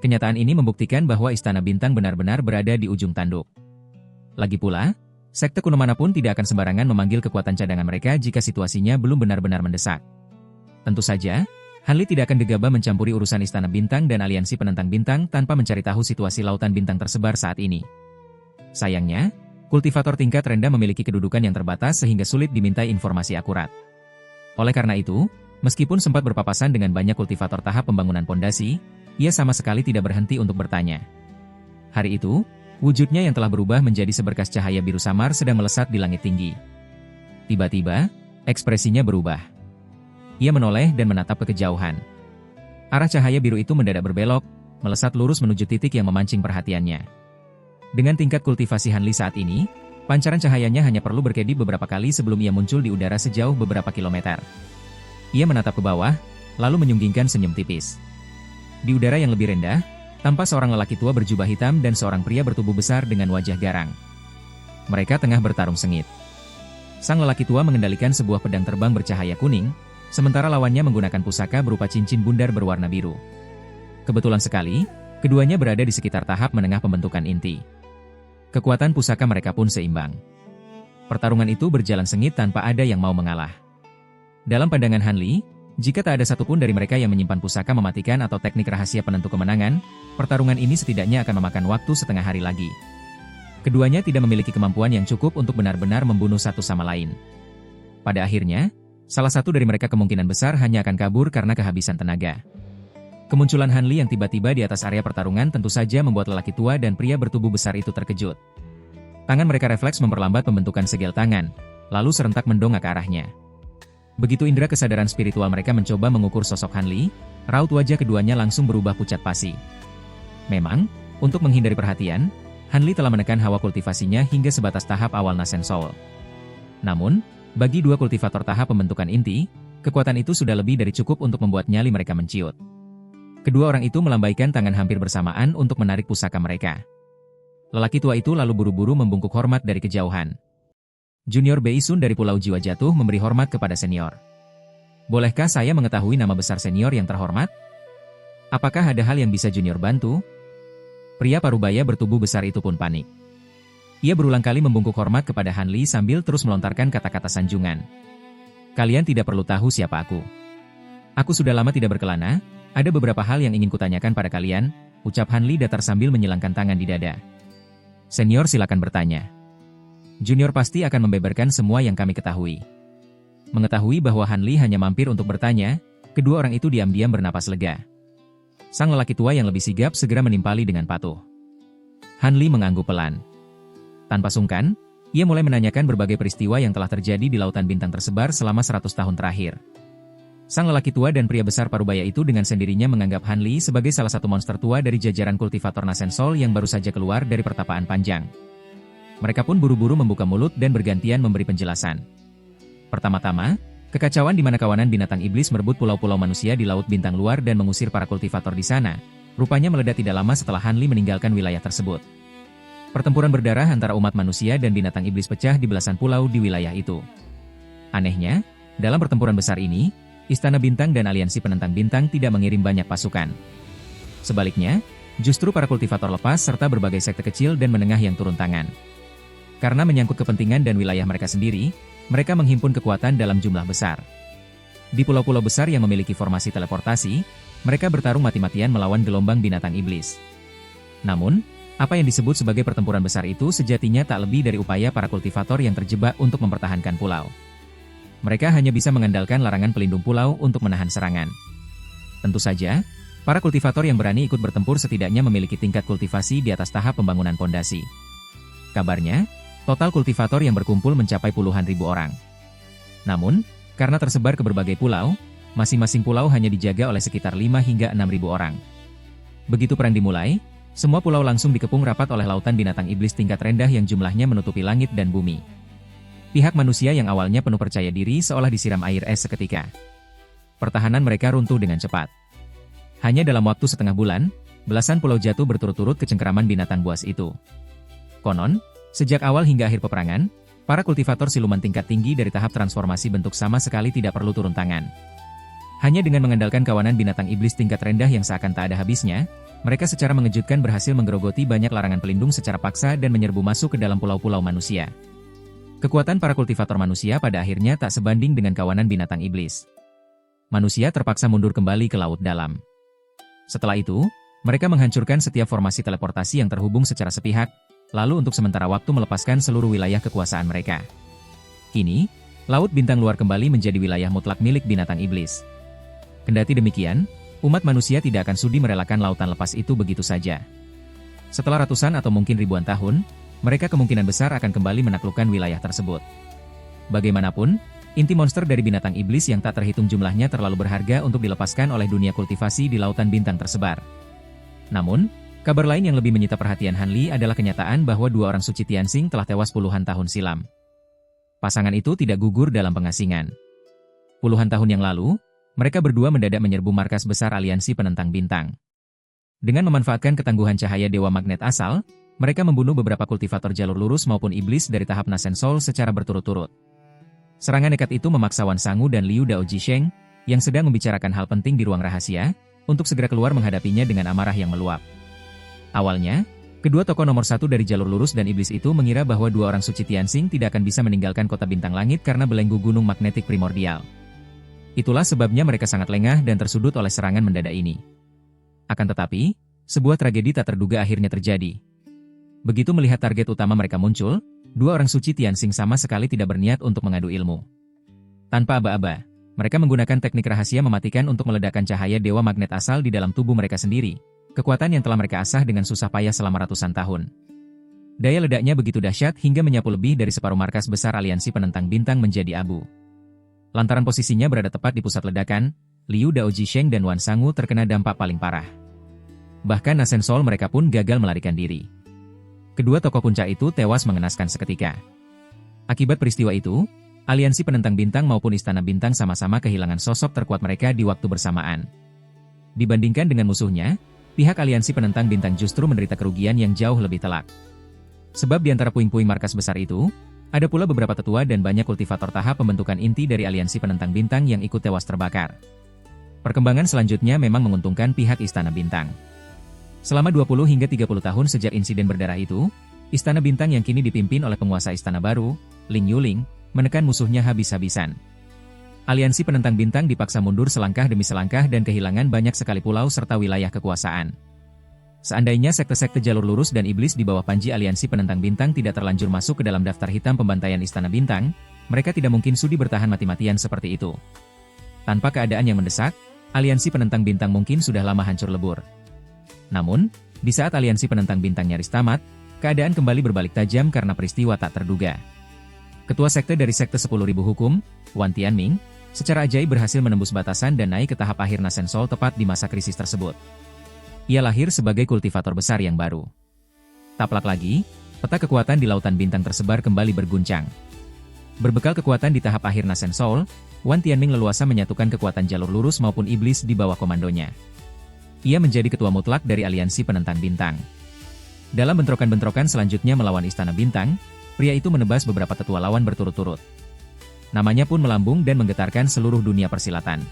Kenyataan ini membuktikan bahwa Istana Bintang benar-benar berada di ujung tanduk. Lagi pula, sekte kuno manapun tidak akan sembarangan memanggil kekuatan cadangan mereka jika situasinya belum benar-benar mendesak. Tentu saja, Han Li tidak akan gegabah mencampuri urusan Istana Bintang dan Aliansi Penentang Bintang tanpa mencari tahu situasi lautan bintang tersebar saat ini. Sayangnya, kultivator tingkat rendah memiliki kedudukan yang terbatas sehingga sulit dimintai informasi akurat. Oleh karena itu, meskipun sempat berpapasan dengan banyak kultivator tahap pembangunan pondasi, ia sama sekali tidak berhenti untuk bertanya. Hari itu, wujudnya yang telah berubah menjadi seberkas cahaya biru samar sedang melesat di langit tinggi. Tiba-tiba, ekspresinya berubah. Ia menoleh dan menatap ke kejauhan. Arah cahaya biru itu mendadak berbelok, melesat lurus menuju titik yang memancing perhatiannya. Dengan tingkat kultivasi Han Li saat ini, pancaran cahayanya hanya perlu berkedip beberapa kali sebelum ia muncul di udara sejauh beberapa kilometer. Ia menatap ke bawah, lalu menyunggingkan senyum tipis. Di udara yang lebih rendah, tampak seorang lelaki tua berjubah hitam dan seorang pria bertubuh besar dengan wajah garang. Mereka tengah bertarung sengit. Sang lelaki tua mengendalikan sebuah pedang terbang bercahaya kuning, sementara lawannya menggunakan pusaka berupa cincin bundar berwarna biru. Kebetulan sekali, keduanya berada di sekitar tahap menengah pembentukan inti. Kekuatan pusaka mereka pun seimbang. Pertarungan itu berjalan sengit tanpa ada yang mau mengalah. Dalam pandangan Han Li, jika tak ada satupun dari mereka yang menyimpan pusaka mematikan atau teknik rahasia penentu kemenangan, pertarungan ini setidaknya akan memakan waktu setengah hari lagi. Keduanya tidak memiliki kemampuan yang cukup untuk benar-benar membunuh satu sama lain. Pada akhirnya, salah satu dari mereka kemungkinan besar hanya akan kabur karena kehabisan tenaga. Kemunculan Han Li yang tiba-tiba di atas area pertarungan tentu saja membuat lelaki tua dan pria bertubuh besar itu terkejut. Tangan mereka refleks memperlambat pembentukan segel tangan, lalu serentak mendongak ke arahnya. Begitu indera kesadaran spiritual mereka mencoba mengukur sosok Han Li, raut wajah keduanya langsung berubah pucat pasi. Memang, untuk menghindari perhatian, Han Li telah menekan hawa kultivasinya hingga sebatas tahap awal Nasen Soul. Namun, bagi dua kultivator tahap pembentukan inti, kekuatan itu sudah lebih dari cukup untuk membuat nyali mereka menciut. Kedua orang itu melambaikan tangan hampir bersamaan untuk menarik pusaka mereka. Lelaki tua itu lalu buru-buru membungkuk hormat dari kejauhan. Junior Beisun dari Pulau Jiwa Jatuh memberi hormat kepada senior. Bolehkah saya mengetahui nama besar senior yang terhormat? Apakah ada hal yang bisa junior bantu? Pria parubaya bertubuh besar itu pun panik. Ia berulang kali membungkuk hormat kepada Han Li sambil terus melontarkan kata-kata sanjungan. Kalian tidak perlu tahu siapa aku. Aku sudah lama tidak berkelana, ada beberapa hal yang ingin kutanyakan pada kalian, ucap Han Li datar sambil menyilangkan tangan di dada. Senior silakan bertanya. Junior pasti akan membeberkan semua yang kami ketahui. Mengetahui bahwa Han Li hanya mampir untuk bertanya, kedua orang itu diam-diam bernapas lega. Sang lelaki tua yang lebih sigap segera menimpali dengan patuh. Han Li mengangguk pelan. Tanpa sungkan, ia mulai menanyakan berbagai peristiwa yang telah terjadi di Lautan Bintang tersebar selama 100 tahun terakhir. Sang lelaki tua dan pria besar parubaya itu dengan sendirinya menganggap Han Li sebagai salah satu monster tua dari jajaran kultivator Nasen Soul yang baru saja keluar dari pertapaan panjang. Mereka pun buru-buru membuka mulut dan bergantian memberi penjelasan. Pertama-tama, kekacauan di mana kawanan binatang iblis merebut pulau-pulau manusia di Laut Bintang Luar dan mengusir para kultivator di sana, rupanya meledak tidak lama setelah Han Li meninggalkan wilayah tersebut. Pertempuran berdarah antara umat manusia dan binatang iblis pecah di belasan pulau di wilayah itu. Anehnya, dalam pertempuran besar ini, Istana Bintang dan Aliansi Penentang Bintang tidak mengirim banyak pasukan. Sebaliknya, justru para kultivator lepas serta berbagai sekte kecil dan menengah yang turun tangan. Karena menyangkut kepentingan dan wilayah mereka sendiri, mereka menghimpun kekuatan dalam jumlah besar. Di pulau-pulau besar yang memiliki formasi teleportasi, mereka bertarung mati-matian melawan gelombang binatang iblis. Namun, apa yang disebut sebagai pertempuran besar itu sejatinya tak lebih dari upaya para kultivator yang terjebak untuk mempertahankan pulau. Mereka hanya bisa mengandalkan larangan pelindung pulau untuk menahan serangan. Tentu saja, para kultivator yang berani ikut bertempur setidaknya memiliki tingkat kultivasi di atas tahap pembangunan pondasi. Kabarnya, total kultivator yang berkumpul mencapai puluhan ribu orang. Namun, karena tersebar ke berbagai pulau, masing-masing pulau hanya dijaga oleh sekitar 5 hingga 6 ribu orang. Begitu perang dimulai, semua pulau langsung dikepung rapat oleh lautan binatang iblis tingkat rendah yang jumlahnya menutupi langit dan bumi. Pihak manusia yang awalnya penuh percaya diri seolah disiram air es seketika. Pertahanan mereka runtuh dengan cepat. Hanya dalam waktu setengah bulan, belasan pulau jatuh berturut-turut ke cengkeraman binatang buas itu. Konon, sejak awal hingga akhir peperangan, para kultivator siluman tingkat tinggi dari tahap transformasi bentuk sama sekali tidak perlu turun tangan. Hanya dengan mengandalkan kawanan binatang iblis tingkat rendah yang seakan tak ada habisnya, mereka secara mengejutkan berhasil menggerogoti banyak larangan pelindung secara paksa dan menyerbu masuk ke dalam pulau-pulau manusia. Kekuatan para kultivator manusia pada akhirnya tak sebanding dengan kawanan binatang iblis. Manusia terpaksa mundur kembali ke laut dalam. Setelah itu, mereka menghancurkan setiap formasi teleportasi yang terhubung secara sepihak, lalu untuk sementara waktu melepaskan seluruh wilayah kekuasaan mereka. Kini, Laut Bintang Luar kembali menjadi wilayah mutlak milik binatang iblis. Kendati demikian, umat manusia tidak akan sudi merelakan lautan lepas itu begitu saja. Setelah ratusan atau mungkin ribuan tahun, mereka kemungkinan besar akan kembali menaklukkan wilayah tersebut. Bagaimanapun, inti monster dari binatang iblis yang tak terhitung jumlahnya terlalu berharga untuk dilepaskan oleh dunia kultivasi di lautan bintang tersebar. Namun, kabar lain yang lebih menyita perhatian Han Li adalah kenyataan bahwa dua orang suci Tianxing telah tewas puluhan tahun silam. Pasangan itu tidak gugur dalam pengasingan. Puluhan tahun yang lalu, mereka berdua mendadak menyerbu markas besar Aliansi Penentang Bintang. Dengan memanfaatkan ketangguhan cahaya Dewa Magnet asal, mereka membunuh beberapa kultivator jalur lurus maupun iblis dari tahap Nasen Soul secara berturut-turut. Serangan nekat itu memaksa Wan Sangu dan Liu Dao Jisheng, yang sedang membicarakan hal penting di ruang rahasia, untuk segera keluar menghadapinya dengan amarah yang meluap. Awalnya, kedua tokoh nomor satu dari jalur lurus dan iblis itu mengira bahwa dua orang suci Tianxing tidak akan bisa meninggalkan kota bintang langit karena belenggu gunung magnetik primordial. Itulah sebabnya mereka sangat lengah dan tersudut oleh serangan mendadak ini. Akan tetapi, sebuah tragedi tak terduga akhirnya terjadi. Begitu melihat target utama mereka muncul, dua orang suci Tianxing sama sekali tidak berniat untuk mengadu ilmu. Tanpa aba-aba, mereka menggunakan teknik rahasia mematikan untuk meledakkan cahaya dewa magnet asal di dalam tubuh mereka sendiri, kekuatan yang telah mereka asah dengan susah payah selama ratusan tahun. Daya ledaknya begitu dahsyat hingga menyapu lebih dari separuh markas besar aliansi penentang bintang menjadi abu. Lantaran posisinya berada tepat di pusat ledakan, Liu Dao Jisheng dan Wan Sangu terkena dampak paling parah. Bahkan Nasen Soul mereka pun gagal melarikan diri. Kedua tokoh puncak itu tewas mengenaskan seketika. Akibat peristiwa itu, aliansi penentang bintang maupun istana bintang sama-sama kehilangan sosok terkuat mereka di waktu bersamaan. Dibandingkan dengan musuhnya, pihak aliansi penentang bintang justru menderita kerugian yang jauh lebih telak. Sebab di antara puing-puing markas besar itu, ada pula beberapa tetua dan banyak kultivator tahap pembentukan inti dari aliansi penentang bintang yang ikut tewas terbakar. Perkembangan selanjutnya memang menguntungkan pihak istana bintang. Selama 20 hingga 30 tahun sejak insiden berdarah itu, istana bintang yang kini dipimpin oleh penguasa istana baru, Ling Yuling, menekan musuhnya habis-habisan. Aliansi penentang bintang dipaksa mundur selangkah demi selangkah dan kehilangan banyak sekali pulau serta wilayah kekuasaan. Seandainya sekte-sekte jalur lurus dan iblis di bawah panji aliansi penentang bintang tidak terlanjur masuk ke dalam daftar hitam pembantaian istana bintang, mereka tidak mungkin sudi bertahan mati-matian seperti itu. Tanpa keadaan yang mendesak, aliansi penentang bintang mungkin sudah lama hancur lebur. Namun, di saat aliansi penentang bintang nyaris tamat, keadaan kembali berbalik tajam karena peristiwa tak terduga. Ketua sekte dari sekte 10.000 hukum, Wan Tianming, secara ajaib berhasil menembus batasan dan naik ke tahap akhir Nasen Soul tepat di masa krisis tersebut. Ia lahir sebagai kultivator besar yang baru. Tak pelak lagi, peta kekuatan di lautan bintang tersebar kembali berguncang. Berbekal kekuatan di tahap akhir Nasen Soul, Wan Tianming leluasa menyatukan kekuatan jalur lurus maupun iblis di bawah komandonya. Ia menjadi ketua mutlak dari aliansi penentang bintang. Dalam bentrokan-bentrokan selanjutnya melawan istana bintang, pria itu menebas beberapa tetua lawan berturut-turut. Namanya pun melambung dan menggetarkan seluruh dunia persilatan.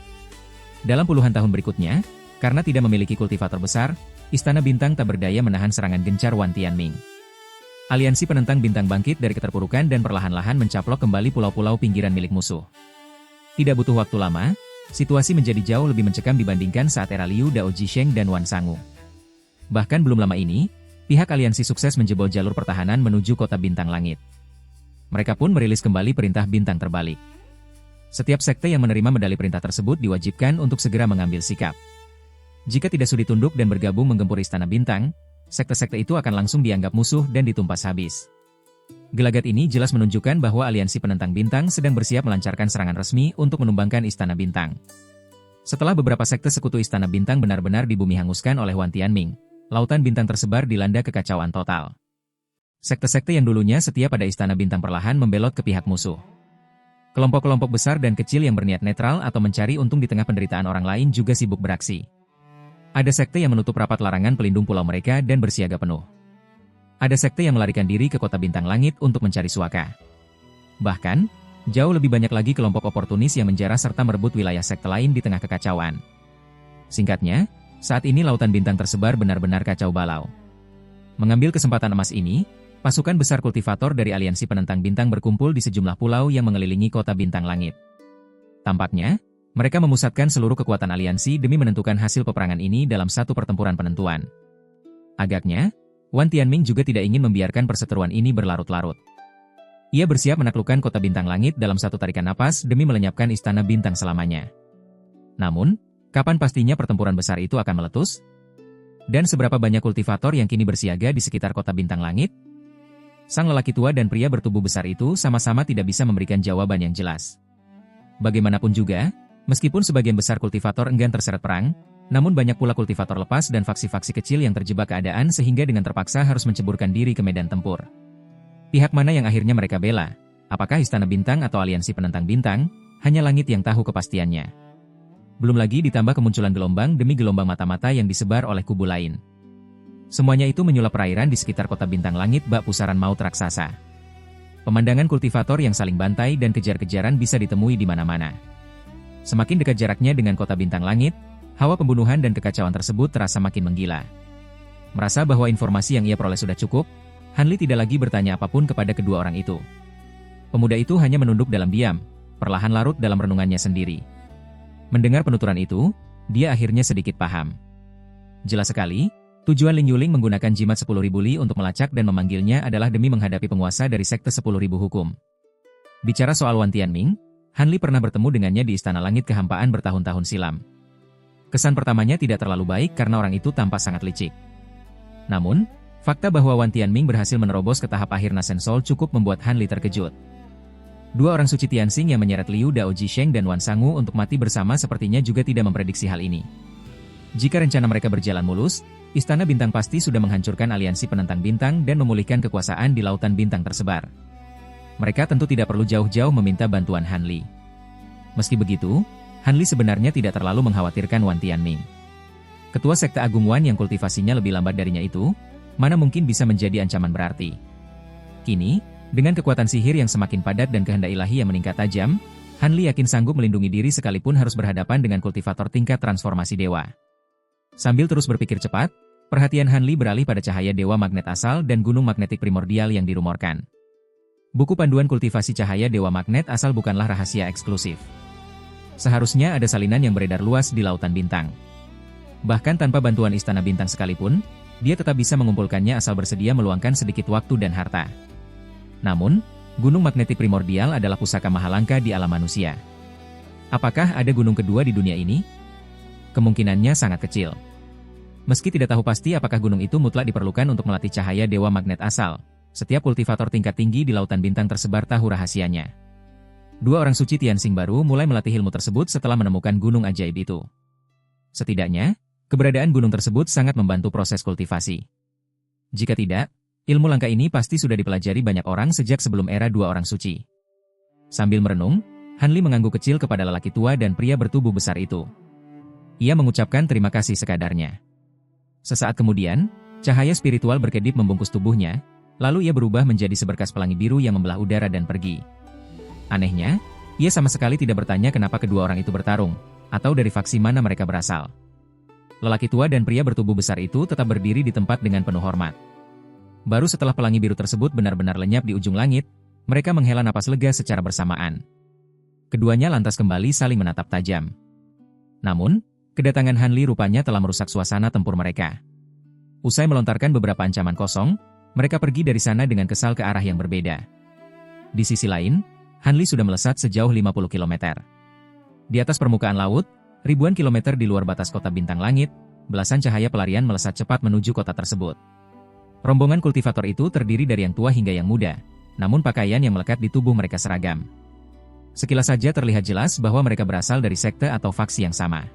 Dalam puluhan tahun berikutnya, karena tidak memiliki kultivator besar, istana bintang tak berdaya menahan serangan gencar Wan Tianming. Aliansi penentang bintang bangkit dari keterpurukan dan perlahan-lahan mencaplok kembali pulau-pulau pinggiran milik musuh. Tidak butuh waktu lama, situasi menjadi jauh lebih mencekam dibandingkan saat era Liu Dao Jisheng dan Wan Sangu. Bahkan belum lama ini, pihak aliansi sukses menjebol jalur pertahanan menuju kota bintang langit. Mereka pun merilis kembali perintah bintang terbalik. Setiap sekte yang menerima medali perintah tersebut diwajibkan untuk segera mengambil sikap. Jika tidak sudi tunduk dan bergabung menggempur istana bintang, sekte-sekte itu akan langsung dianggap musuh dan ditumpas habis. Gelagat ini jelas menunjukkan bahwa aliansi penentang bintang sedang bersiap melancarkan serangan resmi untuk menumbangkan istana bintang. Setelah beberapa sekte sekutu istana bintang benar-benar di bumi hanguskan oleh Wan Tianming, lautan bintang tersebar dilanda kekacauan total. Sekte-sekte yang dulunya setia pada istana bintang perlahan membelot ke pihak musuh. Kelompok-kelompok besar dan kecil yang berniat netral atau mencari untung di tengah penderitaan orang lain juga sibuk beraksi. Ada sekte yang menutup rapat larangan pelindung pulau mereka dan bersiaga penuh. Ada sekte yang melarikan diri ke kota bintang langit untuk mencari suaka. Bahkan, jauh lebih banyak lagi kelompok oportunis yang menjarah serta merebut wilayah sekte lain di tengah kekacauan. Singkatnya, saat ini lautan bintang tersebar benar-benar kacau balau. Mengambil kesempatan emas ini, pasukan besar kultivator dari aliansi penentang bintang berkumpul di sejumlah pulau yang mengelilingi kota bintang langit. Tampaknya, mereka memusatkan seluruh kekuatan aliansi demi menentukan hasil peperangan ini dalam satu pertempuran penentuan. Agaknya, Wan Tianming juga tidak ingin membiarkan perseteruan ini berlarut-larut. Ia bersiap menaklukkan kota bintang langit dalam satu tarikan napas demi melenyapkan istana bintang selamanya. Namun, kapan pastinya pertempuran besar itu akan meletus? Dan seberapa banyak kultivator yang kini bersiaga di sekitar kota bintang langit? Sang lelaki tua dan pria bertubuh besar itu sama-sama tidak bisa memberikan jawaban yang jelas. Bagaimanapun juga, meskipun sebagian besar kultivator enggan terseret perang, namun banyak pula kultivator lepas dan faksi-faksi kecil yang terjebak keadaan sehingga dengan terpaksa harus menceburkan diri ke medan tempur. Pihak mana yang akhirnya mereka bela? Apakah istana bintang atau aliansi penentang bintang? Hanya langit yang tahu kepastiannya. Belum lagi ditambah kemunculan gelombang demi gelombang mata-mata yang disebar oleh kubu lain. Semuanya itu menyulap perairan di sekitar kota bintang langit bak pusaran maut raksasa. Pemandangan kultivator yang saling bantai dan kejar-kejaran bisa ditemui di mana-mana. Semakin dekat jaraknya dengan kota bintang langit, hawa pembunuhan dan kekacauan tersebut terasa makin menggila. Merasa bahwa informasi yang ia peroleh sudah cukup, Han Li tidak lagi bertanya apapun kepada kedua orang itu. Pemuda itu hanya menunduk dalam diam, perlahan larut dalam renungannya sendiri. Mendengar penuturan itu, dia akhirnya sedikit paham. Jelas sekali, Tujuan Ling Yuling menggunakan jimat 10.000 li untuk melacak dan memanggilnya adalah demi menghadapi penguasa dari sekte 10.000 hukum. Bicara soal Wan Tianming, Han Li pernah bertemu dengannya di Istana Langit Kehampaan bertahun-tahun silam. Kesan pertamanya tidak terlalu baik karena orang itu tampak sangat licik. Namun, fakta bahwa Wan Tianming berhasil menerobos ke tahap akhir Nasen Soul cukup membuat Han Li terkejut. Dua orang suci Tianxing yang menyeret Liu Dao Jisheng dan Wan Sangu untuk mati bersama sepertinya juga tidak memprediksi hal ini. Jika rencana mereka berjalan mulus, Istana Bintang pasti sudah menghancurkan aliansi penentang bintang dan memulihkan kekuasaan di lautan bintang tersebar. Mereka tentu tidak perlu jauh-jauh meminta bantuan Han Li. Meski begitu, Han Li sebenarnya tidak terlalu mengkhawatirkan Wan Tianming. Ketua Sekte Agung Wan yang kultivasinya lebih lambat darinya itu, mana mungkin bisa menjadi ancaman berarti. Kini, dengan kekuatan sihir yang semakin padat dan kehendak ilahi yang meningkat tajam, Han Li yakin sanggup melindungi diri sekalipun harus berhadapan dengan kultivator tingkat transformasi dewa. Sambil terus berpikir cepat, perhatian Han Li beralih pada cahaya dewa magnet asal dan gunung magnetik primordial yang dirumorkan. Buku panduan kultivasi cahaya dewa magnet asal bukanlah rahasia eksklusif. Seharusnya ada salinan yang beredar luas di lautan bintang. Bahkan tanpa bantuan Istana Bintang sekalipun, dia tetap bisa mengumpulkannya asal bersedia meluangkan sedikit waktu dan harta. Namun, gunung magnetik primordial adalah pusaka mahalangka di alam manusia. Apakah ada gunung kedua di dunia ini? Kemungkinannya sangat kecil. Meski tidak tahu pasti apakah gunung itu mutlak diperlukan untuk melatih cahaya dewa magnet asal, setiap kultivator tingkat tinggi di lautan bintang tersebar tahu rahasianya. Dua orang suci Tianxing baru mulai melatih ilmu tersebut setelah menemukan gunung ajaib itu. Setidaknya, keberadaan gunung tersebut sangat membantu proses kultivasi. Jika tidak, ilmu langka ini pasti sudah dipelajari banyak orang sejak sebelum era dua orang suci. Sambil merenung, Han Li mengangguk kecil kepada lelaki tua dan pria bertubuh besar itu. Ia mengucapkan terima kasih sekadarnya. Sesaat kemudian, cahaya spiritual berkedip membungkus tubuhnya, lalu ia berubah menjadi seberkas pelangi biru yang membelah udara dan pergi. Anehnya, ia sama sekali tidak bertanya kenapa kedua orang itu bertarung, atau dari faksi mana mereka berasal. Lelaki tua dan pria bertubuh besar itu tetap berdiri di tempat dengan penuh hormat. Baru setelah pelangi biru tersebut benar-benar lenyap di ujung langit, mereka menghela napas lega secara bersamaan. Keduanya lantas kembali saling menatap tajam. Namun, kedatangan Han Li rupanya telah merusak suasana tempur mereka. Usai melontarkan beberapa ancaman kosong, mereka pergi dari sana dengan kesal ke arah yang berbeda. Di sisi lain, Han Li sudah melesat sejauh 50 km. Di atas permukaan laut, ribuan kilometer di luar batas kota bintang langit, belasan cahaya pelarian melesat cepat menuju kota tersebut. Rombongan kultivator itu terdiri dari yang tua hingga yang muda, namun pakaian yang melekat di tubuh mereka seragam. Sekilas saja terlihat jelas bahwa mereka berasal dari sekte atau faksi yang sama.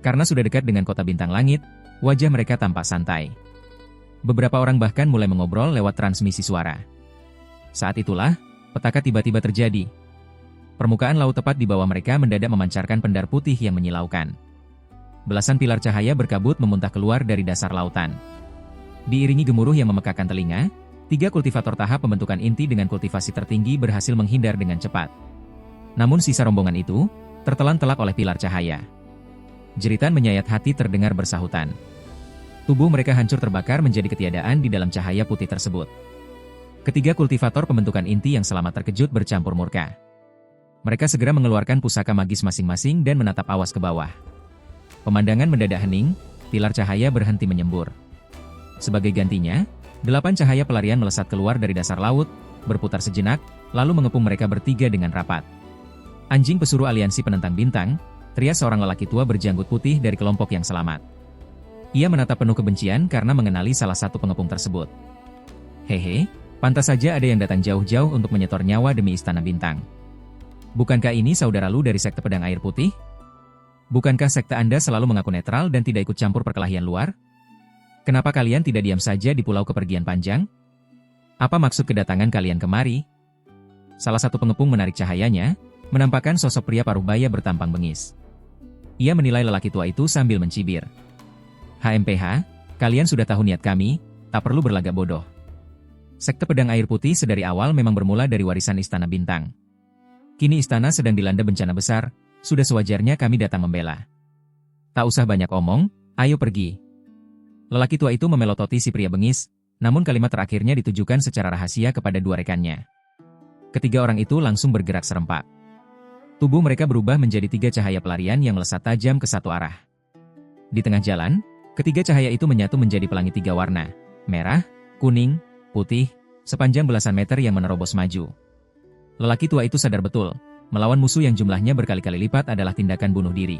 Karena sudah dekat dengan kota bintang langit, wajah mereka tampak santai. Beberapa orang bahkan mulai mengobrol lewat transmisi suara. Saat itulah, petaka tiba-tiba terjadi. Permukaan laut tepat di bawah mereka mendadak memancarkan pendar putih yang menyilaukan. Belasan pilar cahaya berkabut memuntah keluar dari dasar lautan. Diiringi gemuruh yang memekakan telinga, 3 kultivator tahap pembentukan inti dengan kultivasi tertinggi berhasil menghindar dengan cepat. Namun sisa rombongan itu, tertelan telak oleh pilar cahaya. Jeritan menyayat hati terdengar bersahutan. Tubuh mereka hancur terbakar menjadi ketiadaan di dalam cahaya putih tersebut. Ketiga kultivator pembentukan inti yang selamat terkejut bercampur murka. Mereka segera mengeluarkan pusaka magis masing-masing dan menatap awas ke bawah. Pemandangan mendadak hening, pilar cahaya berhenti menyembur. Sebagai gantinya, 8 cahaya pelarian melesat keluar dari dasar laut, berputar sejenak, lalu mengepung mereka bertiga dengan rapat. Anjing pesuruh aliansi penentang bintang, teriak seorang lelaki tua berjanggut putih dari kelompok yang selamat. Ia menatap penuh kebencian karena mengenali salah satu pengepung tersebut. Hehe, pantas saja ada yang datang jauh-jauh untuk menyetor nyawa demi Istana Bintang. Bukankah ini saudara lu dari sekte pedang air putih? Bukankah sekte Anda selalu mengaku netral dan tidak ikut campur perkelahian luar? Kenapa kalian tidak diam saja di pulau kepergian panjang? Apa maksud kedatangan kalian kemari? Salah satu pengepung menarik cahayanya, menampakkan sosok pria paruh baya bertampang bengis. Ia menilai lelaki tua itu sambil mencibir. HMPH, kalian sudah tahu niat kami, tak perlu berlagak bodoh. Sekte pedang air putih sedari awal memang bermula dari warisan Istana Bintang. Kini istana sedang dilanda bencana besar, sudah sewajarnya kami datang membela. Tak usah banyak omong, ayo pergi. Lelaki tua itu memelototi si pria bengis, namun kalimat terakhirnya ditujukan secara rahasia kepada 2 rekannya. Ketiga orang itu langsung bergerak serempak. Tubuh mereka berubah menjadi 3 cahaya pelarian yang melesat tajam ke satu arah. Di tengah jalan, Ketiga cahaya itu menyatu menjadi pelangi 3 warna, merah, kuning, putih, sepanjang belasan meter yang menerobos maju. Lelaki tua itu sadar betul, melawan musuh yang jumlahnya berkali-kali lipat adalah tindakan bunuh diri.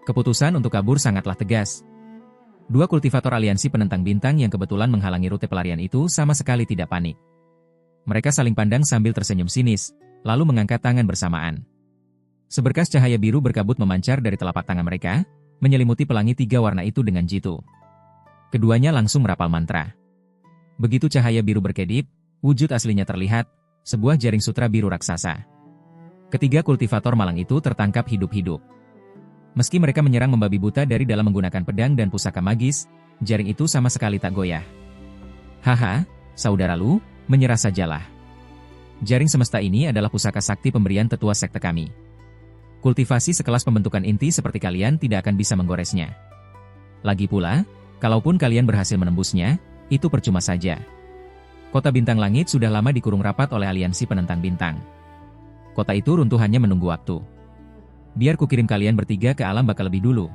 Keputusan untuk kabur sangatlah tegas. Dua kultivator aliansi penentang bintang yang kebetulan menghalangi rute pelarian itu sama sekali tidak panik. Mereka saling pandang sambil tersenyum sinis, lalu mengangkat tangan bersamaan. Seberkas cahaya biru berkabut memancar dari telapak tangan mereka, menyelimuti pelangi 3 warna itu dengan jitu. Keduanya langsung merapal mantra. Begitu cahaya biru berkedip, wujud aslinya terlihat, sebuah jaring sutra biru raksasa. Ketiga kultivator malang itu tertangkap hidup-hidup. Meski mereka menyerang membabi buta dari dalam menggunakan pedang dan pusaka magis, jaring itu sama sekali tak goyah. Haha, saudara Lu, menyerah sajalah. Jaring semesta ini adalah pusaka sakti pemberian tetua sekte kami. Kultivasi sekelas pembentukan inti seperti kalian tidak akan bisa menggoresnya. Lagi pula, kalaupun kalian berhasil menembusnya, itu percuma saja. Kota Bintang Langit sudah lama dikurung rapat oleh aliansi penentang bintang. Kota itu runtuhannya menunggu waktu. Biar kukirim kalian bertiga ke alam baka lebih dulu.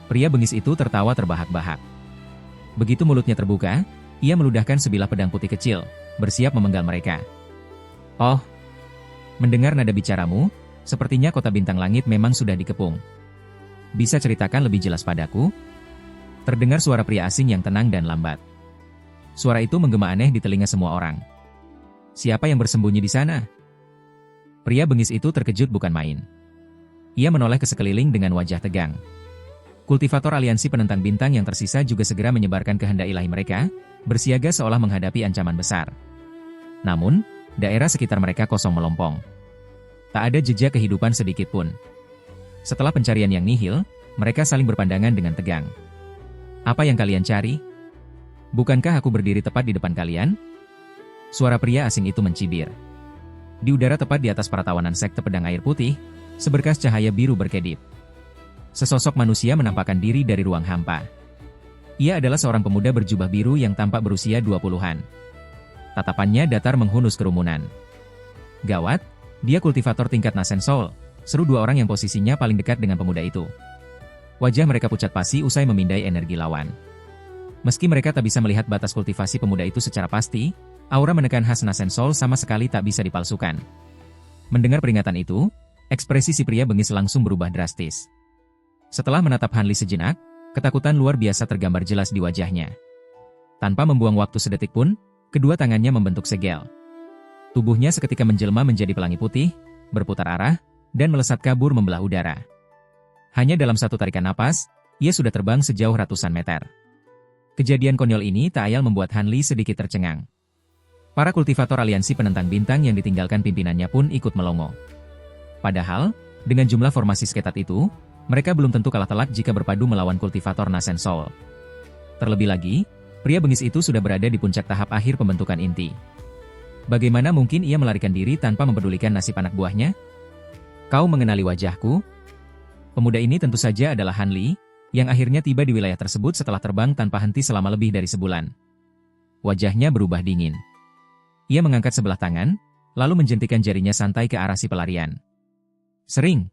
Pria bengis itu tertawa terbahak-bahak. Begitu mulutnya terbuka, ia meludahkan sebilah pedang putih kecil, bersiap memenggal mereka. Oh, mendengar nada bicaramu, sepertinya kota Bintang Langit memang sudah dikepung. Bisa ceritakan lebih jelas padaku? Terdengar suara pria asing yang tenang dan lambat. Suara itu menggema aneh di telinga semua orang. Siapa yang bersembunyi di sana? Pria bengis itu terkejut bukan main. Ia menoleh ke sekeliling dengan wajah tegang. Kultivator aliansi penentang bintang yang tersisa juga segera menyebarkan kehendak ilahi mereka, bersiaga seolah menghadapi ancaman besar. Namun, daerah sekitar mereka kosong melompong. Tak ada jejak kehidupan sedikit pun. Setelah pencarian yang nihil, mereka saling berpandangan dengan tegang. Apa yang kalian cari? Bukankah aku berdiri tepat di depan kalian? Suara pria asing itu mencibir. Di udara tepat di atas pertawanan sekte pedang air putih, seberkas cahaya biru berkedip. Sesosok manusia menampakkan diri dari ruang hampa. Ia adalah seorang pemuda berjubah biru yang tampak berusia 20-an. Tatapannya datar menghunus kerumunan. Gawat, dia kultivator tingkat Nasen Soul, seru dua orang yang posisinya paling dekat dengan pemuda itu. Wajah mereka pucat pasi usai memindai energi lawan. Meski mereka tak bisa melihat batas kultivasi pemuda itu secara pasti, aura menekan khas Nasen Soul sama sekali tak bisa dipalsukan. Mendengar peringatan itu, ekspresi si pria bengis langsung berubah drastis. Setelah menatap Han Li sejenak, ketakutan luar biasa tergambar jelas di wajahnya. Tanpa membuang waktu sedetik pun, kedua tangannya membentuk segel. Tubuhnya seketika menjelma menjadi pelangi putih, berputar arah, dan melesat kabur membelah udara. Hanya dalam satu tarikan napas, ia sudah terbang sejauh ratusan meter. Kejadian konyol ini tak ayal membuat Han Li sedikit tercengang. Para kultivator aliansi penentang bintang yang ditinggalkan pimpinannya pun ikut melongo. Padahal, dengan jumlah formasi seketat itu, mereka belum tentu kalah telak jika berpadu melawan kultivator Nasen Soul. Terlebih lagi, pria bengis itu sudah berada di puncak tahap akhir pembentukan inti. Bagaimana mungkin ia melarikan diri tanpa mempedulikan nasib anak buahnya? Kau mengenali wajahku? Pemuda ini tentu saja adalah Han Li, yang akhirnya tiba di wilayah tersebut setelah terbang tanpa henti selama lebih dari sebulan. Wajahnya berubah dingin. Ia mengangkat sebelah tangan, lalu menjentikan jarinya santai ke arah si pelarian. Sering.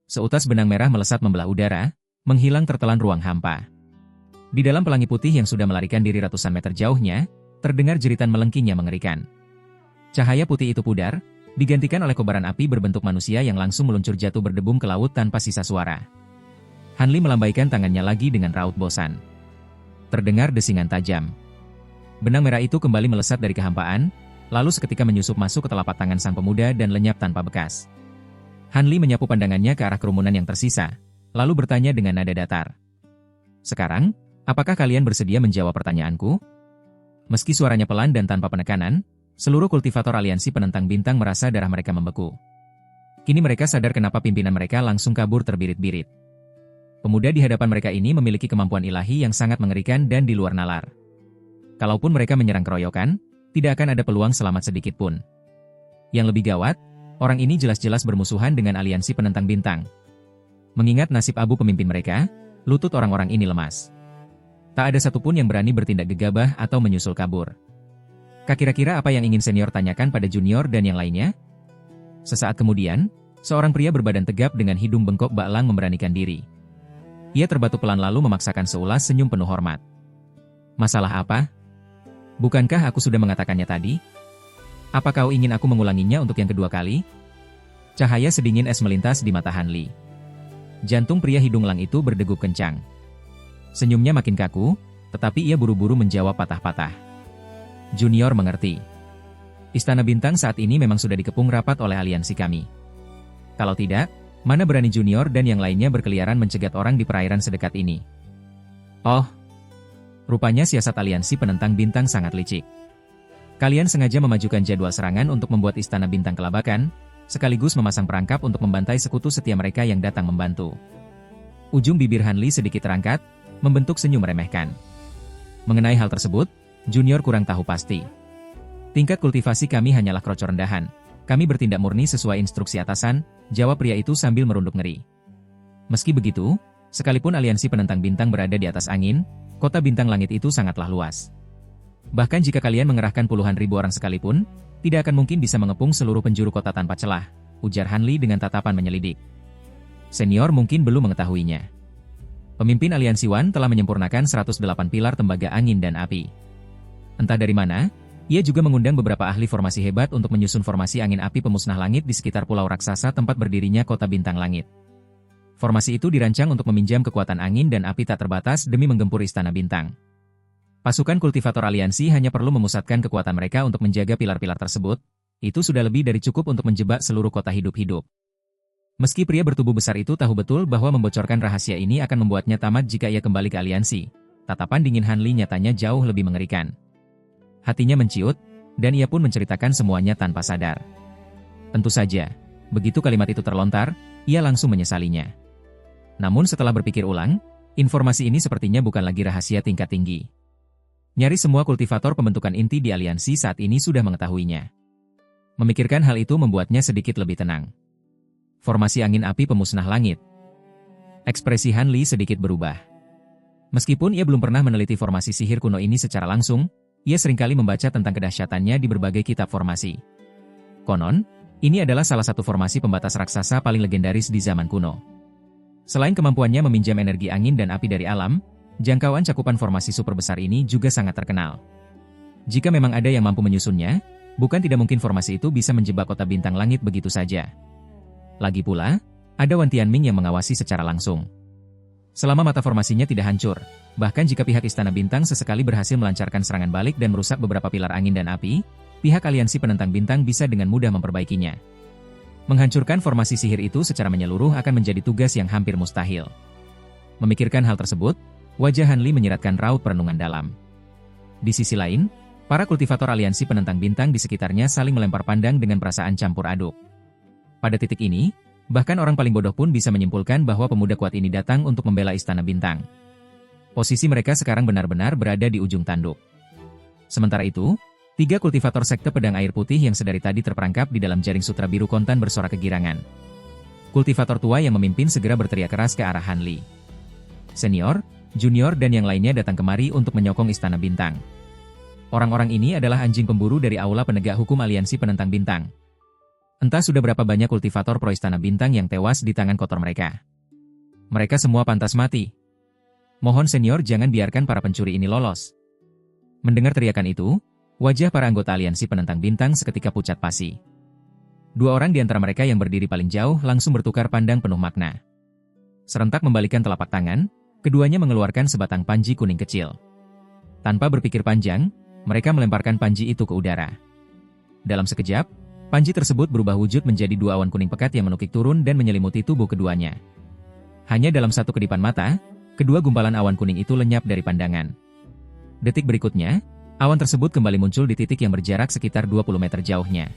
Seutas benang merah melesat membelah udara, menghilang tertelan ruang hampa. Di dalam pelangi putih yang sudah melarikan diri ratusan meter jauhnya, terdengar jeritan melengking yang mengerikan. Cahaya putih itu pudar, digantikan oleh kobaran api berbentuk manusia yang langsung meluncur jatuh berdebum ke laut tanpa sisa suara. Han Li melambaikan tangannya lagi dengan raut bosan. Terdengar desingan tajam. Benang merah itu kembali melesat dari kehampaan, lalu seketika menyusup masuk ke telapak tangan sang pemuda dan lenyap tanpa bekas. Han Li menyapu pandangannya ke arah kerumunan yang tersisa, lalu bertanya dengan nada datar. Sekarang, apakah kalian bersedia menjawab pertanyaanku? Meski suaranya pelan dan tanpa penekanan, seluruh kultivator aliansi penentang bintang merasa darah mereka membeku. Kini mereka sadar kenapa pimpinan mereka langsung kabur terbirit-birit. Pemuda di hadapan mereka ini memiliki kemampuan ilahi yang sangat mengerikan dan di luar nalar. Kalaupun mereka menyerang keroyokan, tidak akan ada peluang selamat sedikit pun. Yang lebih gawat, orang ini jelas-jelas bermusuhan dengan aliansi penentang bintang. Mengingat nasib abu pemimpin mereka, lutut orang-orang ini lemas. Tak ada satupun yang berani bertindak gegabah atau menyusul kabur. Kira-kira apa yang ingin senior tanyakan pada junior dan yang lainnya? Sesaat kemudian, seorang pria berbadan tegap dengan hidung bengkok baklang memberanikan diri. Ia terbatuk pelan lalu memaksakan seulas senyum penuh hormat. Masalah apa? Bukankah aku sudah mengatakannya tadi? Apa kau ingin aku mengulanginya untuk yang kedua kali? Cahaya sedingin es melintas di mata Han Li. Jantung pria hidung lang itu berdegup kencang. Senyumnya makin kaku, tetapi ia buru-buru menjawab patah-patah. Junior mengerti. Istana Bintang saat ini memang sudah dikepung rapat oleh aliansi kami. Kalau tidak, mana berani Junior dan yang lainnya berkeliaran mencegat orang di perairan sedekat ini. Oh, rupanya siasat aliansi penentang bintang sangat licik. Kalian sengaja memajukan jadwal serangan untuk membuat Istana Bintang kelabakan, sekaligus memasang perangkap untuk membantai sekutu setia mereka yang datang membantu. Ujung bibir Han Li sedikit terangkat, membentuk senyum meremehkan. Mengenai hal tersebut, Junior kurang tahu pasti. Tingkat kultivasi kami hanyalah krocor rendahan. Kami bertindak murni sesuai instruksi atasan, jawab pria itu sambil merunduk ngeri. Meski begitu, sekalipun aliansi penentang bintang berada di atas angin, kota bintang langit itu sangatlah luas. Bahkan jika kalian mengerahkan puluhan ribu orang sekalipun, tidak akan mungkin bisa mengepung seluruh penjuru kota tanpa celah, ujar Han Li dengan tatapan menyelidik. Senior mungkin belum mengetahuinya. Pemimpin aliansi Wan telah menyempurnakan 108 pilar tembaga angin dan api. Entah dari mana, ia juga mengundang beberapa ahli formasi hebat untuk menyusun formasi angin api pemusnah langit di sekitar pulau raksasa tempat berdirinya kota bintang langit. Formasi itu dirancang untuk meminjam kekuatan angin dan api tak terbatas demi menggempur istana bintang. Pasukan kultivator aliansi hanya perlu memusatkan kekuatan mereka untuk menjaga pilar-pilar tersebut, itu sudah lebih dari cukup untuk menjebak seluruh kota hidup-hidup. Meski pria bertubuh besar itu tahu betul bahwa membocorkan rahasia ini akan membuatnya tamat jika ia kembali ke aliansi, tatapan dingin Han Li nyatanya jauh lebih mengerikan. Hatinya menciut, dan ia pun menceritakan semuanya tanpa sadar. Tentu saja, begitu kalimat itu terlontar, ia langsung menyesalinya. Namun setelah berpikir ulang, informasi ini sepertinya bukan lagi rahasia tingkat tinggi. Nyaris semua kultivator pembentukan inti di aliansi saat ini sudah mengetahuinya. Memikirkan hal itu membuatnya sedikit lebih tenang. Formasi angin api pemusnah langit. Ekspresi Han Li sedikit berubah. Meskipun ia belum pernah meneliti formasi sihir kuno ini secara langsung, ia seringkali membaca tentang kedahsyatannya di berbagai kitab formasi. Konon, ini adalah salah satu formasi pembatas raksasa paling legendaris di zaman kuno. Selain kemampuannya meminjam energi angin dan api dari alam, jangkauan cakupan formasi super besar ini juga sangat terkenal. Jika memang ada yang mampu menyusunnya, bukan tidak mungkin formasi itu bisa menjebak kota bintang langit begitu saja. Lagi pula, ada Wan Tianming yang mengawasi secara langsung. Selama mata formasinya tidak hancur, bahkan jika pihak Istana Bintang sesekali berhasil melancarkan serangan balik dan merusak beberapa pilar angin dan api, pihak aliansi penentang bintang bisa dengan mudah memperbaikinya. Menghancurkan formasi sihir itu secara menyeluruh akan menjadi tugas yang hampir mustahil. Memikirkan hal tersebut, wajah Han Li menyiratkan raut perenungan dalam. Di sisi lain, para kultivator aliansi penentang bintang di sekitarnya saling melempar pandang dengan perasaan campur aduk. Pada titik ini, bahkan orang paling bodoh pun bisa menyimpulkan bahwa pemuda kuat ini datang untuk membela Istana Bintang. Posisi mereka sekarang benar-benar berada di ujung tanduk. Sementara itu, 3 kultivator sekte pedang air putih yang sedari tadi terperangkap di dalam jaring sutra biru kontan bersorak kegirangan. Kultivator tua yang memimpin segera berteriak keras ke arah Han Li. Senior, Junior dan yang lainnya datang kemari untuk menyokong Istana Bintang. Orang-orang ini adalah anjing pemburu dari Aula Penegak Hukum Aliansi Penentang Bintang. Entah sudah berapa banyak kultivator pro Istana Bintang yang tewas di tangan kotor mereka. Mereka semua pantas mati. Mohon senior jangan biarkan para pencuri ini lolos. Mendengar teriakan itu, wajah para anggota aliansi penentang bintang seketika pucat pasi. 2 orang di antara mereka yang berdiri paling jauh langsung bertukar pandang penuh makna. Serentak membalikan telapak tangan, keduanya mengeluarkan sebatang panji kuning kecil. Tanpa berpikir panjang, mereka melemparkan panji itu ke udara. Dalam sekejap, panji tersebut berubah wujud menjadi 2 awan kuning pekat yang menukik turun dan menyelimuti tubuh keduanya. Hanya dalam satu kedipan mata, kedua gumpalan awan kuning itu lenyap dari pandangan. Detik berikutnya, awan tersebut kembali muncul di titik yang berjarak sekitar 20 meter jauhnya.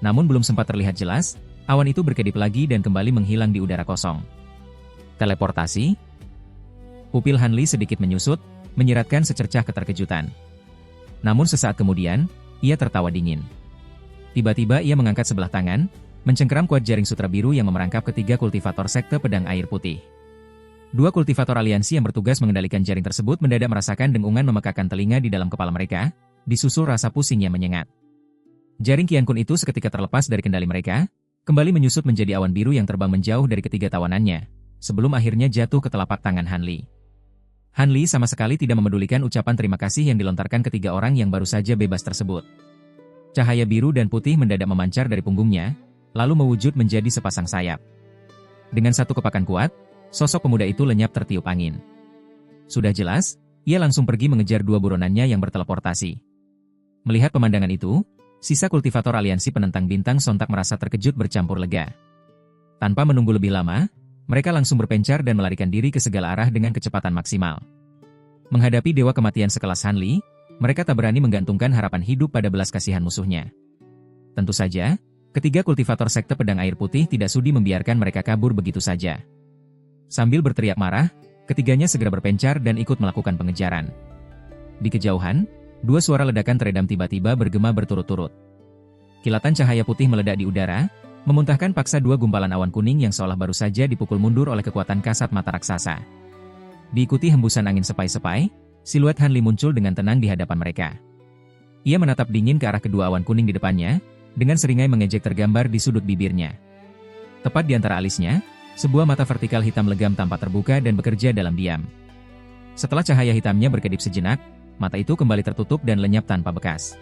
Namun belum sempat terlihat jelas, awan itu berkedip lagi dan kembali menghilang di udara kosong. Teleportasi? Pupil Han Li sedikit menyusut, menyiratkan secercah keterkejutan. Namun sesaat kemudian, ia tertawa dingin. Tiba-tiba ia mengangkat sebelah tangan, mencengkeram kuat jaring sutra biru yang memerangkap ketiga kultivator sekte pedang air putih. 2 kultivator aliansi yang bertugas mengendalikan jaring tersebut mendadak merasakan dengungan memekakan telinga di dalam kepala mereka, disusul rasa pusing yang menyengat. Jaring Qian Kun itu seketika terlepas dari kendali mereka, kembali menyusut menjadi awan biru yang terbang menjauh dari ketiga tawanannya, sebelum akhirnya jatuh ke telapak tangan Han Li. Han Li sama sekali tidak memedulikan ucapan terima kasih yang dilontarkan ketiga orang yang baru saja bebas tersebut. Cahaya biru dan putih mendadak memancar dari punggungnya, lalu mewujud menjadi sepasang sayap. Dengan satu kepakan kuat, sosok pemuda itu lenyap tertiup angin. Sudah jelas, ia langsung pergi mengejar dua buronannya yang berteleportasi. Melihat pemandangan itu, sisa kultivator aliansi penentang bintang sontak merasa terkejut bercampur lega. Tanpa menunggu lebih lama, mereka langsung berpencar dan melarikan diri ke segala arah dengan kecepatan maksimal. Menghadapi dewa kematian sekelas Han Li, mereka tak berani menggantungkan harapan hidup pada belas kasihan musuhnya. Tentu saja, ketiga kultivator sekte pedang air putih tidak sudi membiarkan mereka kabur begitu saja. Sambil berteriak marah, ketiganya segera berpencar dan ikut melakukan pengejaran. Di kejauhan, dua suara ledakan teredam tiba-tiba bergema berturut-turut. Kilatan cahaya putih meledak di udara, memuntahkan paksa dua gumpalan awan kuning yang seolah baru saja dipukul mundur oleh kekuatan kasat mata raksasa. Diikuti hembusan angin sepai-sepai, siluet Han Li muncul dengan tenang di hadapan mereka. Ia menatap dingin ke arah kedua awan kuning di depannya, dengan seringai mengejek tergambar di sudut bibirnya. Tepat di antara alisnya, sebuah mata vertikal hitam legam tampak terbuka dan bekerja dalam diam. Setelah cahaya hitamnya berkedip sejenak, mata itu kembali tertutup dan lenyap tanpa bekas.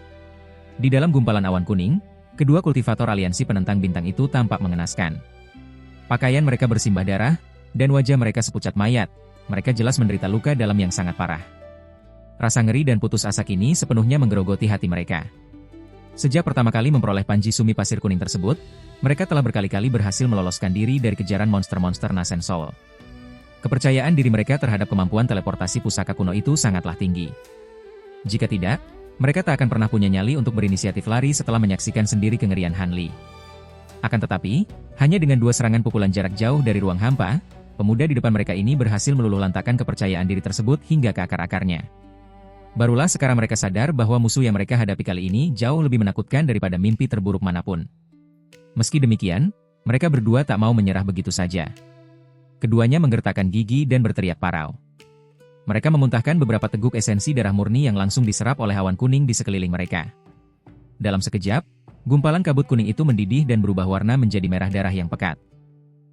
Di dalam gumpalan awan kuning, kedua kultivator aliansi penentang bintang itu tampak mengenaskan. Pakaian mereka bersimbah darah, dan wajah mereka sepucat mayat. Mereka jelas menderita luka dalam yang sangat parah. Rasa ngeri dan putus asa kini sepenuhnya menggerogoti hati mereka. Sejak pertama kali memperoleh panji sumi pasir kuning tersebut, mereka telah berkali-kali berhasil meloloskan diri dari kejaran monster-monster Nasen Soul. Kepercayaan diri mereka terhadap kemampuan teleportasi pusaka kuno itu sangatlah tinggi. Jika tidak, mereka tak akan pernah punya nyali untuk berinisiatif lari setelah menyaksikan sendiri kengerian Han Li. Akan tetapi, hanya dengan dua serangan pukulan jarak jauh dari ruang hampa, pemuda di depan mereka ini berhasil meluluhlantakkan kepercayaan diri tersebut hingga ke akar-akarnya. Barulah sekarang mereka sadar bahwa musuh yang mereka hadapi kali ini jauh lebih menakutkan daripada mimpi terburuk manapun. Meski demikian, mereka berdua tak mau menyerah begitu saja. Keduanya menggertakkan gigi dan berteriak parau. Mereka memuntahkan beberapa teguk esensi darah murni yang langsung diserap oleh awan kuning di sekeliling mereka. Dalam sekejap, gumpalan kabut kuning itu mendidih dan berubah warna menjadi merah darah yang pekat.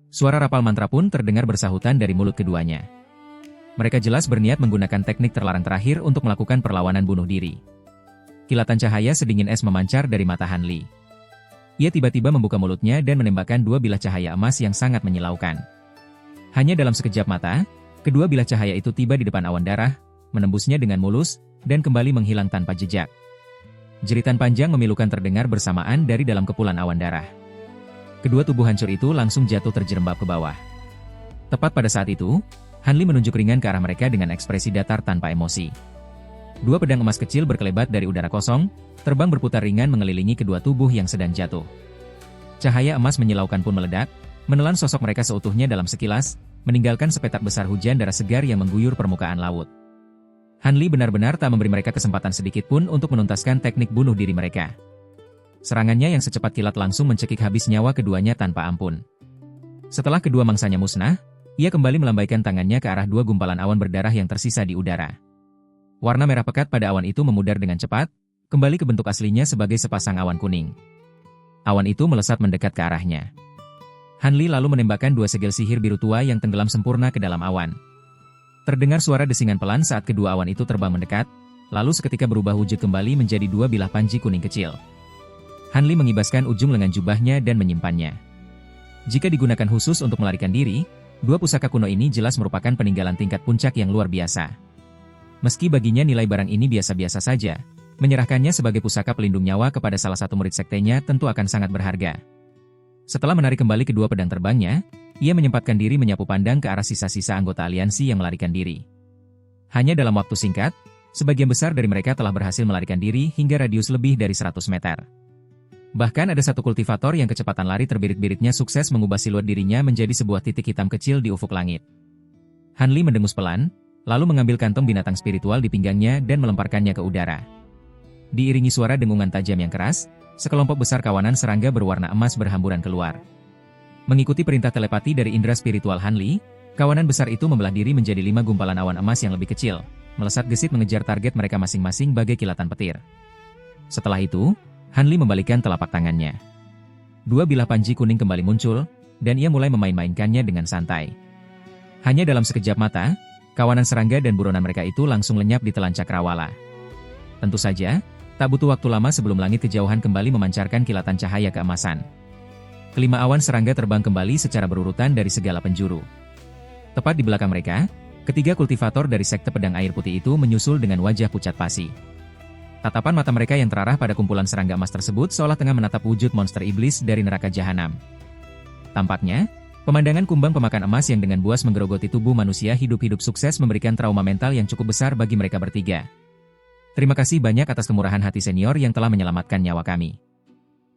Suara rapal mantra pun terdengar bersahutan dari mulut keduanya. Mereka jelas berniat menggunakan teknik terlarang terakhir untuk melakukan perlawanan bunuh diri. Kilatan cahaya sedingin es memancar dari mata Han Li. Ia tiba-tiba membuka mulutnya dan menembakkan dua bilah cahaya emas yang sangat menyilaukan. Hanya dalam sekejap mata, kedua bilah cahaya itu tiba di depan awan darah, menembusnya dengan mulus, dan kembali menghilang tanpa jejak. Jeritan panjang memilukan terdengar bersamaan dari dalam kepulan awan darah. Kedua tubuh hancur itu langsung jatuh terjerembab ke bawah. Tepat pada saat itu, Han Li menunjuk ringan ke arah mereka dengan ekspresi datar tanpa emosi. Dua pedang emas kecil berkelebat dari udara kosong, terbang berputar ringan mengelilingi kedua tubuh yang sedang jatuh. Cahaya emas menyilaukan pun meledak, menelan sosok mereka seutuhnya dalam sekilas, meninggalkan sepetak besar hujan darah segar yang mengguyur permukaan laut. Han Li benar-benar tak memberi mereka kesempatan sedikit pun untuk menuntaskan teknik bunuh diri mereka. Serangannya yang secepat kilat langsung mencekik habis nyawa keduanya tanpa ampun. Setelah kedua mangsanya musnah, ia kembali melambaikan tangannya ke arah dua gumpalan awan berdarah yang tersisa di udara. Warna merah pekat pada awan itu memudar dengan cepat, kembali ke bentuk aslinya sebagai sepasang awan kuning. Awan itu melesat mendekat ke arahnya. Han Li lalu menembakkan dua segel sihir biru tua yang tenggelam sempurna ke dalam awan. Terdengar suara desingan pelan saat kedua awan itu terbang mendekat, lalu seketika berubah wujud kembali menjadi dua bilah panji kuning kecil. Han Li mengibaskan ujung lengan jubahnya dan menyimpannya. Jika digunakan khusus untuk melarikan diri, dua pusaka kuno ini jelas merupakan peninggalan tingkat puncak yang luar biasa. Meski baginya nilai barang ini biasa-biasa saja, menyerahkannya sebagai pusaka pelindung nyawa kepada salah satu murid sektenya tentu akan sangat berharga. Setelah menarik kembali kedua pedang terbangnya, ia menyempatkan diri menyapu pandang ke arah sisa-sisa anggota aliansi yang melarikan diri. Hanya dalam waktu singkat, sebagian besar dari mereka telah berhasil melarikan diri hingga radius lebih dari 100 meter. Bahkan ada satu kultivator yang kecepatan lari terbirit-biritnya sukses mengubah siluet dirinya menjadi sebuah titik hitam kecil di ufuk langit. Han Li mendengus pelan, lalu mengambil kantong binatang spiritual di pinggangnya dan melemparkannya ke udara. Diiringi suara dengungan tajam yang keras, sekelompok besar kawanan serangga berwarna emas berhamburan keluar. Mengikuti perintah telepati dari indera spiritual Han Li, kawanan besar itu membelah diri menjadi 5 gumpalan awan emas yang lebih kecil, melesat gesit mengejar target mereka masing-masing bagai kilatan petir. Setelah itu, Han Li membalikkan telapak tangannya. Dua bilah panji kuning kembali muncul, dan ia mulai memain-mainkannya dengan santai. Hanya dalam sekejap mata, kawanan serangga dan buronan mereka itu langsung lenyap di telan cakrawala. Tentu saja, tak butuh waktu lama sebelum langit kejauhan kembali memancarkan kilatan cahaya keemasan. Kelima awan serangga terbang kembali secara berurutan dari segala penjuru. Tepat di belakang mereka, ketiga kultivator dari sekte pedang air putih itu menyusul dengan wajah pucat pasi. Tatapan mata mereka yang terarah pada kumpulan serangga emas tersebut seolah tengah menatap wujud monster iblis dari neraka jahanam. Tampaknya, pemandangan kumbang pemakan emas yang dengan buas menggerogoti tubuh manusia hidup-hidup sukses memberikan trauma mental yang cukup besar bagi mereka bertiga. Terima kasih banyak atas kemurahan hati senior yang telah menyelamatkan nyawa kami.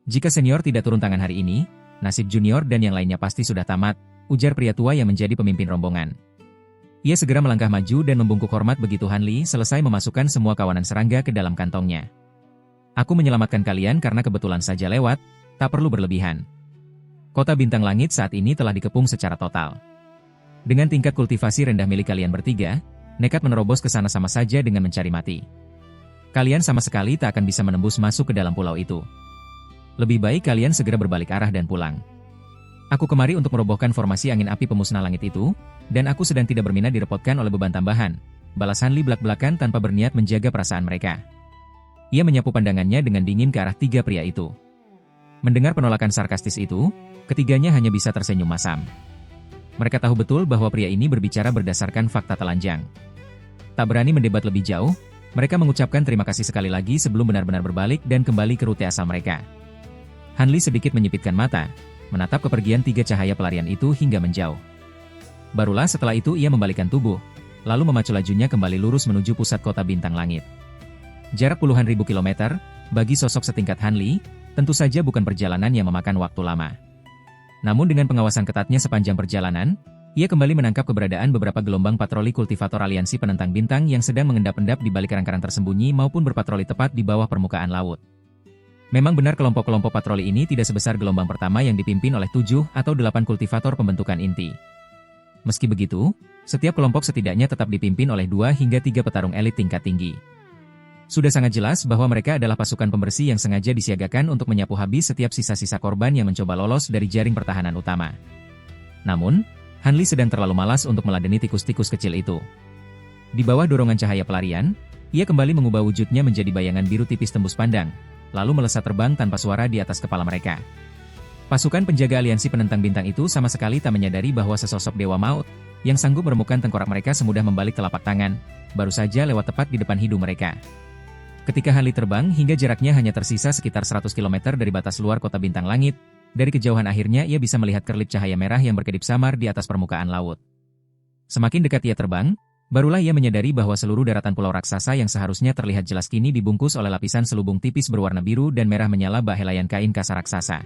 Jika senior tidak turun tangan hari ini, nasib junior dan yang lainnya pasti sudah tamat, ujar pria tua yang menjadi pemimpin rombongan. Ia segera melangkah maju dan membungkuk hormat begitu Han Li selesai memasukkan semua kawanan serangga ke dalam kantongnya. Aku menyelamatkan kalian karena kebetulan saja lewat, tak perlu berlebihan. Kota Bintang Langit saat ini telah dikepung secara total. Dengan tingkat kultivasi rendah milik kalian bertiga, nekat menerobos ke sana sama saja dengan mencari mati. Kalian sama sekali tak akan bisa menembus masuk ke dalam pulau itu. Lebih baik kalian segera berbalik arah dan pulang. Aku kemari untuk merobohkan formasi angin api pemusnah langit itu, dan aku sedang tidak berminat direpotkan oleh beban tambahan, balas Han Li belak-belakan tanpa berniat menjaga perasaan mereka. Ia menyapu pandangannya dengan dingin ke arah tiga pria itu. Mendengar penolakan sarkastis itu, ketiganya hanya bisa tersenyum masam. Mereka tahu betul bahwa pria ini berbicara berdasarkan fakta telanjang. Tak berani mendebat lebih jauh, mereka mengucapkan terima kasih sekali lagi sebelum benar-benar berbalik dan kembali ke rute asal mereka. Han Li sedikit menyipitkan mata, menatap kepergian tiga cahaya pelarian itu hingga menjauh. Barulah setelah itu ia membalikkan tubuh, lalu memacu lajunya kembali lurus menuju pusat kota Bintang Langit. Jarak puluhan ribu kilometer, bagi sosok setingkat Han Li, tentu saja bukan perjalanan yang memakan waktu lama. Namun dengan pengawasan ketatnya sepanjang perjalanan, ia kembali menangkap keberadaan beberapa gelombang patroli kultivator aliansi penentang bintang yang sedang mengendap-endap di balik karang-karang tersembunyi maupun berpatroli tepat di bawah permukaan laut. Memang benar kelompok-kelompok patroli ini tidak sebesar gelombang pertama yang dipimpin oleh 7 atau 8 kultivator pembentukan inti. Meski begitu, setiap kelompok setidaknya tetap dipimpin oleh 2 hingga 3 petarung elit tingkat tinggi. Sudah sangat jelas bahwa mereka adalah pasukan pembersih yang sengaja disiagakan untuk menyapu habis setiap sisa-sisa korban yang mencoba lolos dari jaring pertahanan utama. Namun, Han Li sedang terlalu malas untuk meladeni tikus-tikus kecil itu. Di bawah dorongan cahaya pelarian, ia kembali mengubah wujudnya menjadi bayangan biru tipis tembus pandang, lalu melesat terbang tanpa suara di atas kepala mereka. Pasukan penjaga aliansi penentang bintang itu sama sekali tak menyadari bahwa sesosok dewa maut, yang sanggup meremukkan tengkorak mereka semudah membalik telapak tangan, baru saja lewat tepat di depan hidung mereka. Ketika Han Li terbang hingga jaraknya hanya tersisa sekitar 100 km dari batas luar kota Bintang Langit, dari kejauhan akhirnya ia bisa melihat kerlip cahaya merah yang berkedip samar di atas permukaan laut. Semakin dekat ia terbang, barulah ia menyadari bahwa seluruh daratan pulau raksasa yang seharusnya terlihat jelas kini dibungkus oleh lapisan selubung tipis berwarna biru dan merah menyala bak helaian kain kasar raksasa.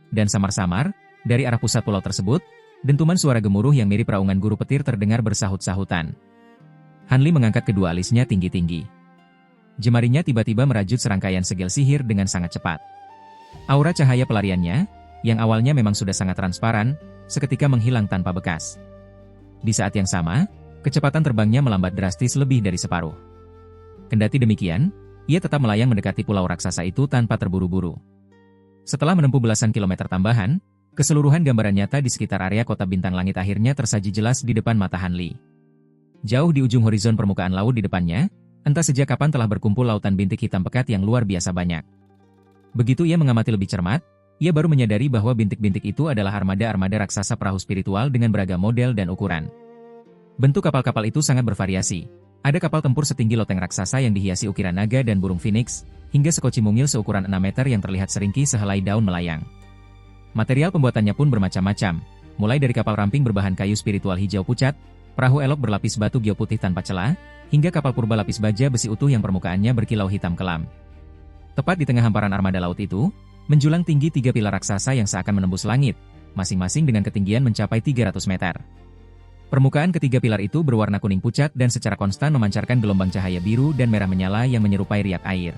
Dan samar-samar, dari arah pusat pulau tersebut, dentuman suara gemuruh yang mirip raungan guru petir terdengar bersahut-sahutan. Han Li mengangkat kedua alisnya tinggi-tinggi. Jemarinya tiba-tiba merajut serangkaian segel sihir dengan sangat cepat. Aura cahaya pelariannya, yang awalnya memang sudah sangat transparan, seketika menghilang tanpa bekas. Di saat yang sama, kecepatan terbangnya melambat drastis lebih dari separuh. Kendati demikian, ia tetap melayang mendekati pulau raksasa itu tanpa terburu-buru. Setelah menempuh belasan kilometer tambahan, keseluruhan gambaran nyata di sekitar area kota Bintang Langit akhirnya tersaji jelas di depan mata Han Li. Jauh di ujung horizon permukaan laut di depannya, entah sejak kapan telah berkumpul lautan bintik hitam pekat yang luar biasa banyak. Begitu ia mengamati lebih cermat, ia baru menyadari bahwa bintik-bintik itu adalah armada-armada raksasa perahu spiritual dengan beragam model dan ukuran. Bentuk kapal-kapal itu sangat bervariasi. Ada kapal tempur setinggi loteng raksasa yang dihiasi ukiran naga dan burung phoenix, hingga sekoci mungil seukuran 6 meter yang terlihat seringki sehelai daun melayang. Material pembuatannya pun bermacam-macam, mulai dari kapal ramping berbahan kayu spiritual hijau pucat, perahu elok berlapis batu gio putih tanpa celah, hingga kapal purba lapis baja besi utuh yang permukaannya berkilau hitam kelam. Tepat di tengah hamparan armada laut itu, menjulang tinggi 3 pilar raksasa yang seakan menembus langit, masing-masing dengan ketinggian mencapai 300 meter. Permukaan ketiga pilar itu berwarna kuning pucat dan secara konstan memancarkan gelombang cahaya biru dan merah menyala yang menyerupai riak air.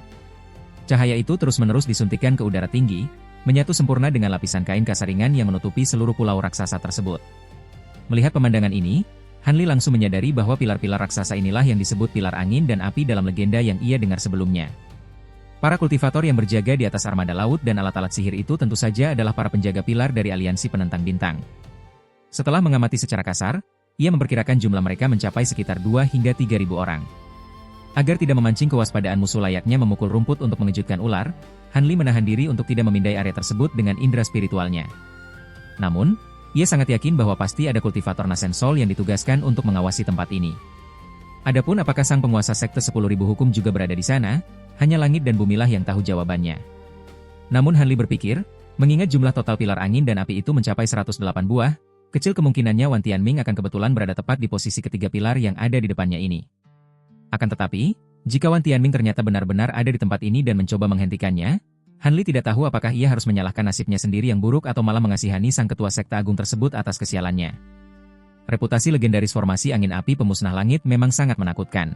Cahaya itu terus-menerus disuntikkan ke udara tinggi, menyatu sempurna dengan lapisan kain kasaringan yang menutupi seluruh pulau raksasa tersebut. Melihat pemandangan ini, Han Li langsung menyadari bahwa pilar-pilar raksasa inilah yang disebut pilar angin dan api dalam legenda yang ia dengar sebelumnya. Para kultivator yang berjaga di atas armada laut dan alat-alat sihir itu tentu saja adalah para penjaga pilar dari aliansi penentang bintang. Setelah mengamati secara kasar, Ia memperkirakan jumlah mereka mencapai sekitar 2 hingga 3.000 orang. Agar tidak memancing kewaspadaan musuh layaknya memukul rumput untuk mengejutkan ular, Han Li menahan diri untuk tidak memindai area tersebut dengan indera spiritualnya. Namun, ia sangat yakin bahwa pasti ada kultivator Nasen Soul yang ditugaskan untuk mengawasi tempat ini. Adapun apakah sang penguasa sekte 10.000 hukum juga berada di sana, hanya langit dan bumilah yang tahu jawabannya. Namun Han Li berpikir, mengingat jumlah total pilar angin dan api itu mencapai 108 buah, kecil kemungkinannya Wan Tianming akan kebetulan berada tepat di posisi ketiga pilar yang ada di depannya ini. Akan tetapi, jika Wan Tianming ternyata benar-benar ada di tempat ini dan mencoba menghentikannya, Han Li tidak tahu apakah ia harus menyalahkan nasibnya sendiri yang buruk atau malah mengasihani sang ketua sekte agung tersebut atas kesialannya. Reputasi legendaris formasi angin api pemusnah langit memang sangat menakutkan.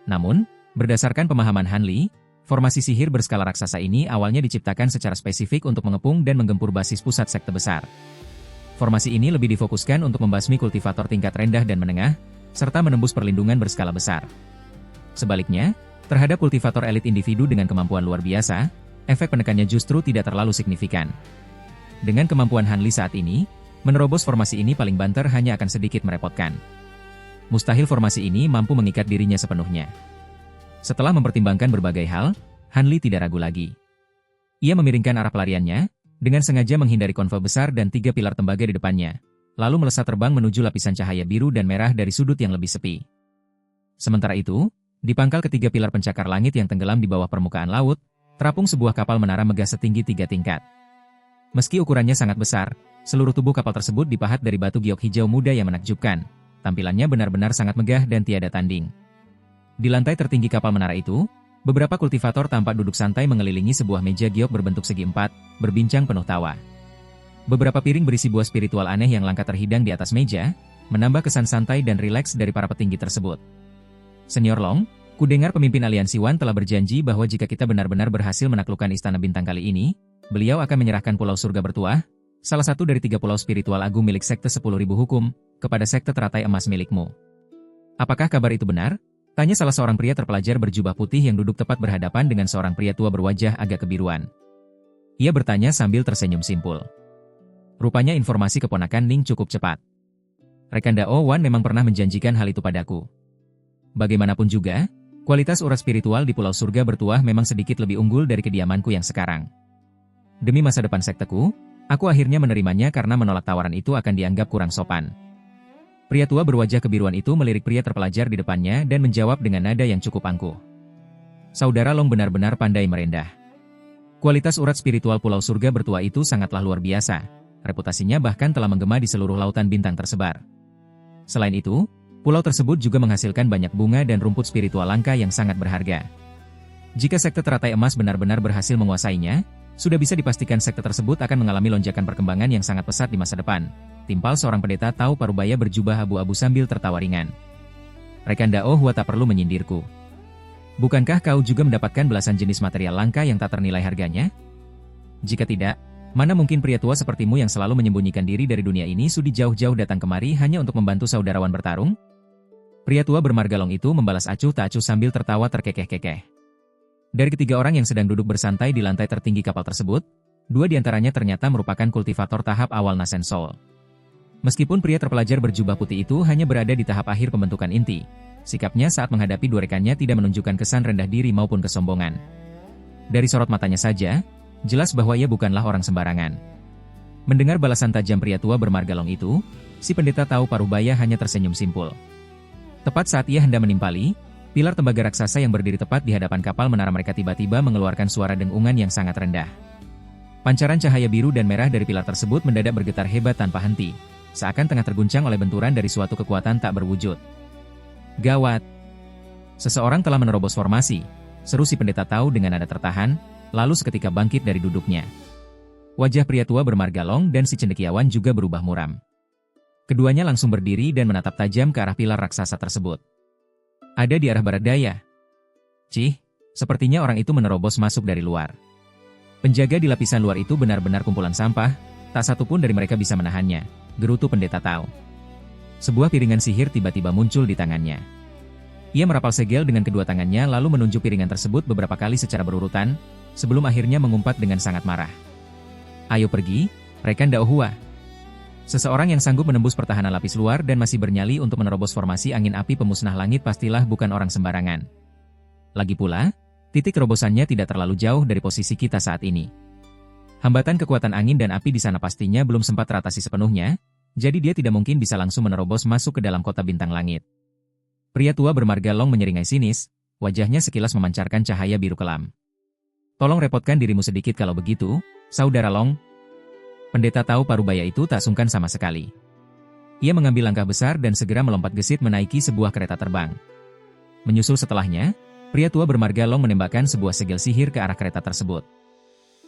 Namun, berdasarkan pemahaman Han Li, formasi sihir berskala raksasa ini awalnya diciptakan secara spesifik untuk mengepung dan menggempur basis pusat sekte besar. Formasi ini lebih difokuskan untuk membasmi kultivator tingkat rendah dan menengah, serta menembus perlindungan berskala besar. Sebaliknya, terhadap kultivator elit individu dengan kemampuan luar biasa, efek penekannya justru tidak terlalu signifikan. Dengan kemampuan Han Li saat ini, menerobos formasi ini paling banter hanya akan sedikit merepotkan. Mustahil formasi ini mampu mengikat dirinya sepenuhnya. Setelah mempertimbangkan berbagai hal, Han Li tidak ragu lagi. Ia memiringkan arah pelariannya, dengan sengaja menghindari konvoi besar dan 3 pilar tembaga di depannya, lalu melesat terbang menuju lapisan cahaya biru dan merah dari sudut yang lebih sepi. Sementara itu, di pangkal ketiga pilar pencakar langit yang tenggelam di bawah permukaan laut, terapung sebuah kapal menara megah setinggi 3 tingkat. Meski ukurannya sangat besar, seluruh tubuh kapal tersebut dipahat dari batu giok hijau muda yang menakjubkan. Tampilannya benar-benar sangat megah dan tiada tanding. Di lantai tertinggi kapal menara itu, beberapa kultivator tampak duduk santai mengelilingi sebuah meja giok berbentuk segi empat, berbincang penuh tawa. Beberapa piring berisi buah spiritual aneh yang langka terhidang di atas meja, menambah kesan santai dan rileks dari para petinggi tersebut. Senior Long, kudengar pemimpin aliansi Wan telah berjanji bahwa jika kita benar-benar berhasil menaklukkan Istana Bintang kali ini, beliau akan menyerahkan Pulau Surga Bertuah, salah satu dari 3 pulau spiritual agung milik Sekte 10.000 Hukum, kepada Sekte Teratai Emas milikmu. Apakah kabar itu benar? Tanya salah seorang pria terpelajar berjubah putih yang duduk tepat berhadapan dengan seorang pria tua berwajah agak kebiruan. Ia bertanya sambil tersenyum simpul. Rupanya informasi keponakan Ning cukup cepat. Rekan Dao Wan memang pernah menjanjikan hal itu padaku. Bagaimanapun juga, kualitas aura spiritual di Pulau Surga Bertuah memang sedikit lebih unggul dari kediamanku yang sekarang. Demi masa depan sekteku, aku akhirnya menerimanya karena menolak tawaran itu akan dianggap kurang sopan. Pria tua berwajah kebiruan itu melirik pria terpelajar di depannya dan menjawab dengan nada yang cukup angkuh. Saudara Long benar-benar pandai merendah. Kualitas urat spiritual Pulau Surga Bertuah itu sangatlah luar biasa. Reputasinya bahkan telah menggema di seluruh lautan bintang tersebar. Selain itu, pulau tersebut juga menghasilkan banyak bunga dan rumput spiritual langka yang sangat berharga. Jika Sekte Teratai Emas benar-benar berhasil menguasainya, sudah bisa dipastikan sekte tersebut akan mengalami lonjakan perkembangan yang sangat pesat di masa depan. Timpal seorang pendeta Tao Parubaya berjubah abu-abu sambil tertawa ringan. Rekan Dao Hua tak perlu menyindirku. Bukankah kau juga mendapatkan belasan jenis material langka yang tak ternilai harganya? Jika tidak, mana mungkin pria tua sepertimu yang selalu menyembunyikan diri dari dunia ini sudi jauh-jauh datang kemari hanya untuk membantu saudarawan bertarung? Pria tua bermargalong itu membalas acuh tak acuh sambil tertawa terkekeh-kekeh. Dari ketiga orang yang sedang duduk bersantai di lantai tertinggi kapal tersebut, 2 diantaranya ternyata merupakan kultivator tahap awal Nasen Soul. Meskipun pria terpelajar berjubah putih itu hanya berada di tahap akhir pembentukan inti, sikapnya saat menghadapi 2 rekannya tidak menunjukkan kesan rendah diri maupun kesombongan. Dari sorot matanya saja, jelas bahwa ia bukanlah orang sembarangan. Mendengar balasan tajam pria tua bermargalong itu, si pendeta Tao Parubaya hanya tersenyum simpul. Tepat saat ia hendak menimpali, pilar tembaga raksasa yang berdiri tepat di hadapan kapal menara mereka tiba-tiba mengeluarkan suara dengungan yang sangat rendah. Pancaran cahaya biru dan merah dari pilar tersebut mendadak bergetar hebat tanpa henti, seakan tengah terguncang oleh benturan dari suatu kekuatan tak berwujud. Gawat! Seseorang telah menerobos formasi, seru si pendeta Tao dengan nada tertahan, lalu seketika bangkit dari duduknya. Wajah pria tua bermargalong dan si cendekiawan juga berubah muram. Keduanya langsung berdiri dan menatap tajam ke arah pilar raksasa tersebut. Ada di arah barat daya. Cih, sepertinya orang itu menerobos masuk dari luar. Penjaga di lapisan luar itu benar-benar kumpulan sampah, tak satu pun dari mereka bisa menahannya, gerutu pendeta Tao. Sebuah piringan sihir tiba-tiba muncul di tangannya. Ia merapal segel dengan kedua tangannya lalu menunjuk piringan tersebut beberapa kali secara berurutan, sebelum akhirnya mengumpat dengan sangat marah. Ayo pergi, rekan Dao Hua. Seseorang yang sanggup menembus pertahanan lapis luar dan masih bernyali untuk menerobos formasi angin api pemusnah langit pastilah bukan orang sembarangan. Lagi pula, titik terobosannya tidak terlalu jauh dari posisi kita saat ini. Hambatan kekuatan angin dan api di sana pastinya belum sempat teratasi sepenuhnya, jadi dia tidak mungkin bisa langsung menerobos masuk ke dalam kota bintang langit. Pria tua bermarga Long menyeringai sinis, wajahnya sekilas memancarkan cahaya biru kelam. Tolong repotkan dirimu sedikit kalau begitu, Saudara Long. Pendeta tahu parubaya itu tak sungkan sama sekali. Ia mengambil langkah besar dan segera melompat gesit menaiki sebuah kereta terbang. Menyusul setelahnya, pria tua bermarga Long menembakkan sebuah segel sihir ke arah kereta tersebut.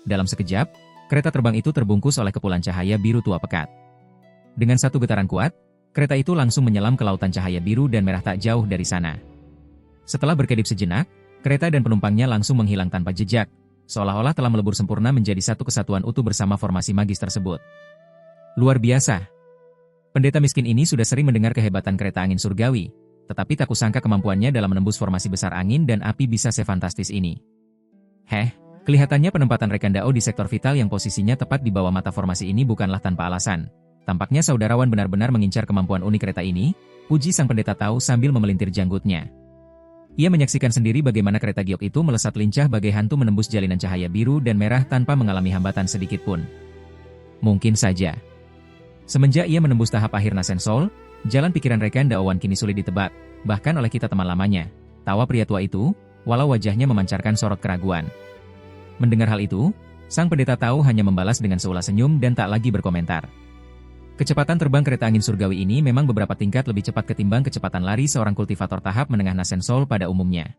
Dalam sekejap, kereta terbang itu terbungkus oleh kepulan cahaya biru tua pekat. Dengan satu getaran kuat, kereta itu langsung menyelam ke lautan cahaya biru dan merah tak jauh dari sana. Setelah berkedip sejenak, kereta dan penumpangnya langsung menghilang tanpa jejak, seolah-olah telah melebur sempurna menjadi satu kesatuan utuh bersama formasi magis tersebut. Luar biasa. Pendeta miskin ini sudah sering mendengar kehebatan kereta angin surgawi, tetapi tak kusangka kemampuannya dalam menembus formasi besar angin dan api bisa sefantastis ini. Kelihatannya penempatan rekan Dao di sektor vital yang posisinya tepat di bawah mata formasi ini bukanlah tanpa alasan. Tampaknya saudarawan benar-benar mengincar kemampuan unik kereta ini, puji sang pendeta tahu sambil memelintir janggutnya. Ia menyaksikan sendiri bagaimana kereta giok itu melesat lincah bagai hantu menembus jalinan cahaya biru dan merah tanpa mengalami hambatan sedikit pun. Mungkin saja. Semenjak ia menembus tahap akhir Nasen Soul, jalan pikiran rekan Daowan kini sulit ditebak, bahkan oleh kita teman lamanya. Tawa pria tua itu, walau wajahnya memancarkan sorot keraguan. Mendengar hal itu, sang pendeta tahu hanya membalas dengan seulas senyum dan tak lagi berkomentar. Kecepatan terbang kereta angin surgawi ini memang beberapa tingkat lebih cepat ketimbang kecepatan lari seorang kultivator tahap menengah Nasen Soul pada umumnya.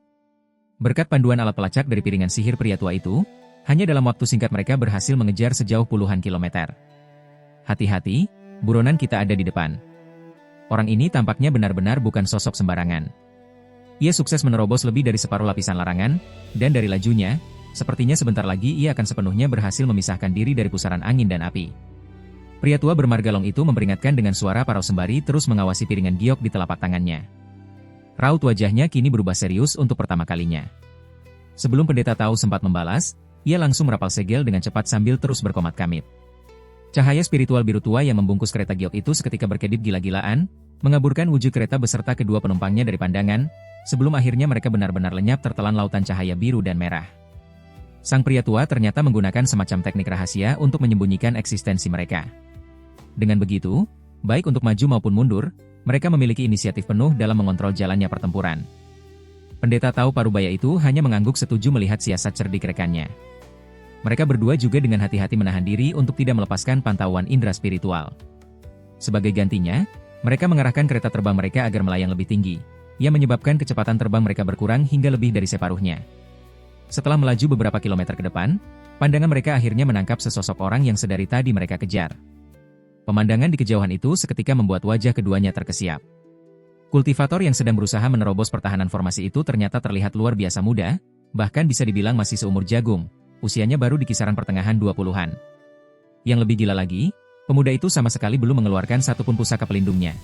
Berkat panduan alat pelacak dari piringan sihir pria tua itu, hanya dalam waktu singkat mereka berhasil mengejar sejauh puluhan kilometer. Hati-hati, buronan kita ada di depan. Orang ini tampaknya benar-benar bukan sosok sembarangan. Ia sukses menerobos lebih dari separuh lapisan larangan, dan dari lajunya, sepertinya sebentar lagi ia akan sepenuhnya berhasil memisahkan diri dari pusaran angin dan api. Pria tua bermarga Long itu memperingatkan dengan suara parau sembari terus mengawasi piringan giok di telapak tangannya. Raut wajahnya kini berubah serius untuk pertama kalinya. Sebelum pendeta tahu sempat membalas, ia langsung merapal segel dengan cepat sambil terus berkomat-kamit. Cahaya spiritual biru tua yang membungkus kereta giok itu seketika berkedip gila-gilaan, mengaburkan wujud kereta beserta kedua penumpangnya dari pandangan, sebelum akhirnya mereka benar-benar lenyap tertelan lautan cahaya biru dan merah. Sang pria tua ternyata menggunakan semacam teknik rahasia untuk menyembunyikan eksistensi mereka. Dengan begitu, baik untuk maju maupun mundur, mereka memiliki inisiatif penuh dalam mengontrol jalannya pertempuran. Pendeta tahu parubaya itu hanya mengangguk setuju melihat siasat cerdik rekannya. Mereka berdua juga dengan hati-hati menahan diri untuk tidak melepaskan pantauan indera spiritual. Sebagai gantinya, mereka mengarahkan kereta terbang mereka agar melayang lebih tinggi, yang menyebabkan kecepatan terbang mereka berkurang hingga lebih dari separuhnya. Setelah melaju beberapa kilometer ke depan, pandangan mereka akhirnya menangkap sesosok orang yang sedari tadi mereka kejar. Pemandangan di kejauhan itu seketika membuat wajah keduanya terkesiap. Kultivator yang sedang berusaha menerobos pertahanan formasi itu ternyata terlihat luar biasa muda, bahkan bisa dibilang masih seumur jagung, usianya baru di kisaran pertengahan 20-an. Yang lebih gila lagi, pemuda itu sama sekali belum mengeluarkan satupun pusaka pelindungnya.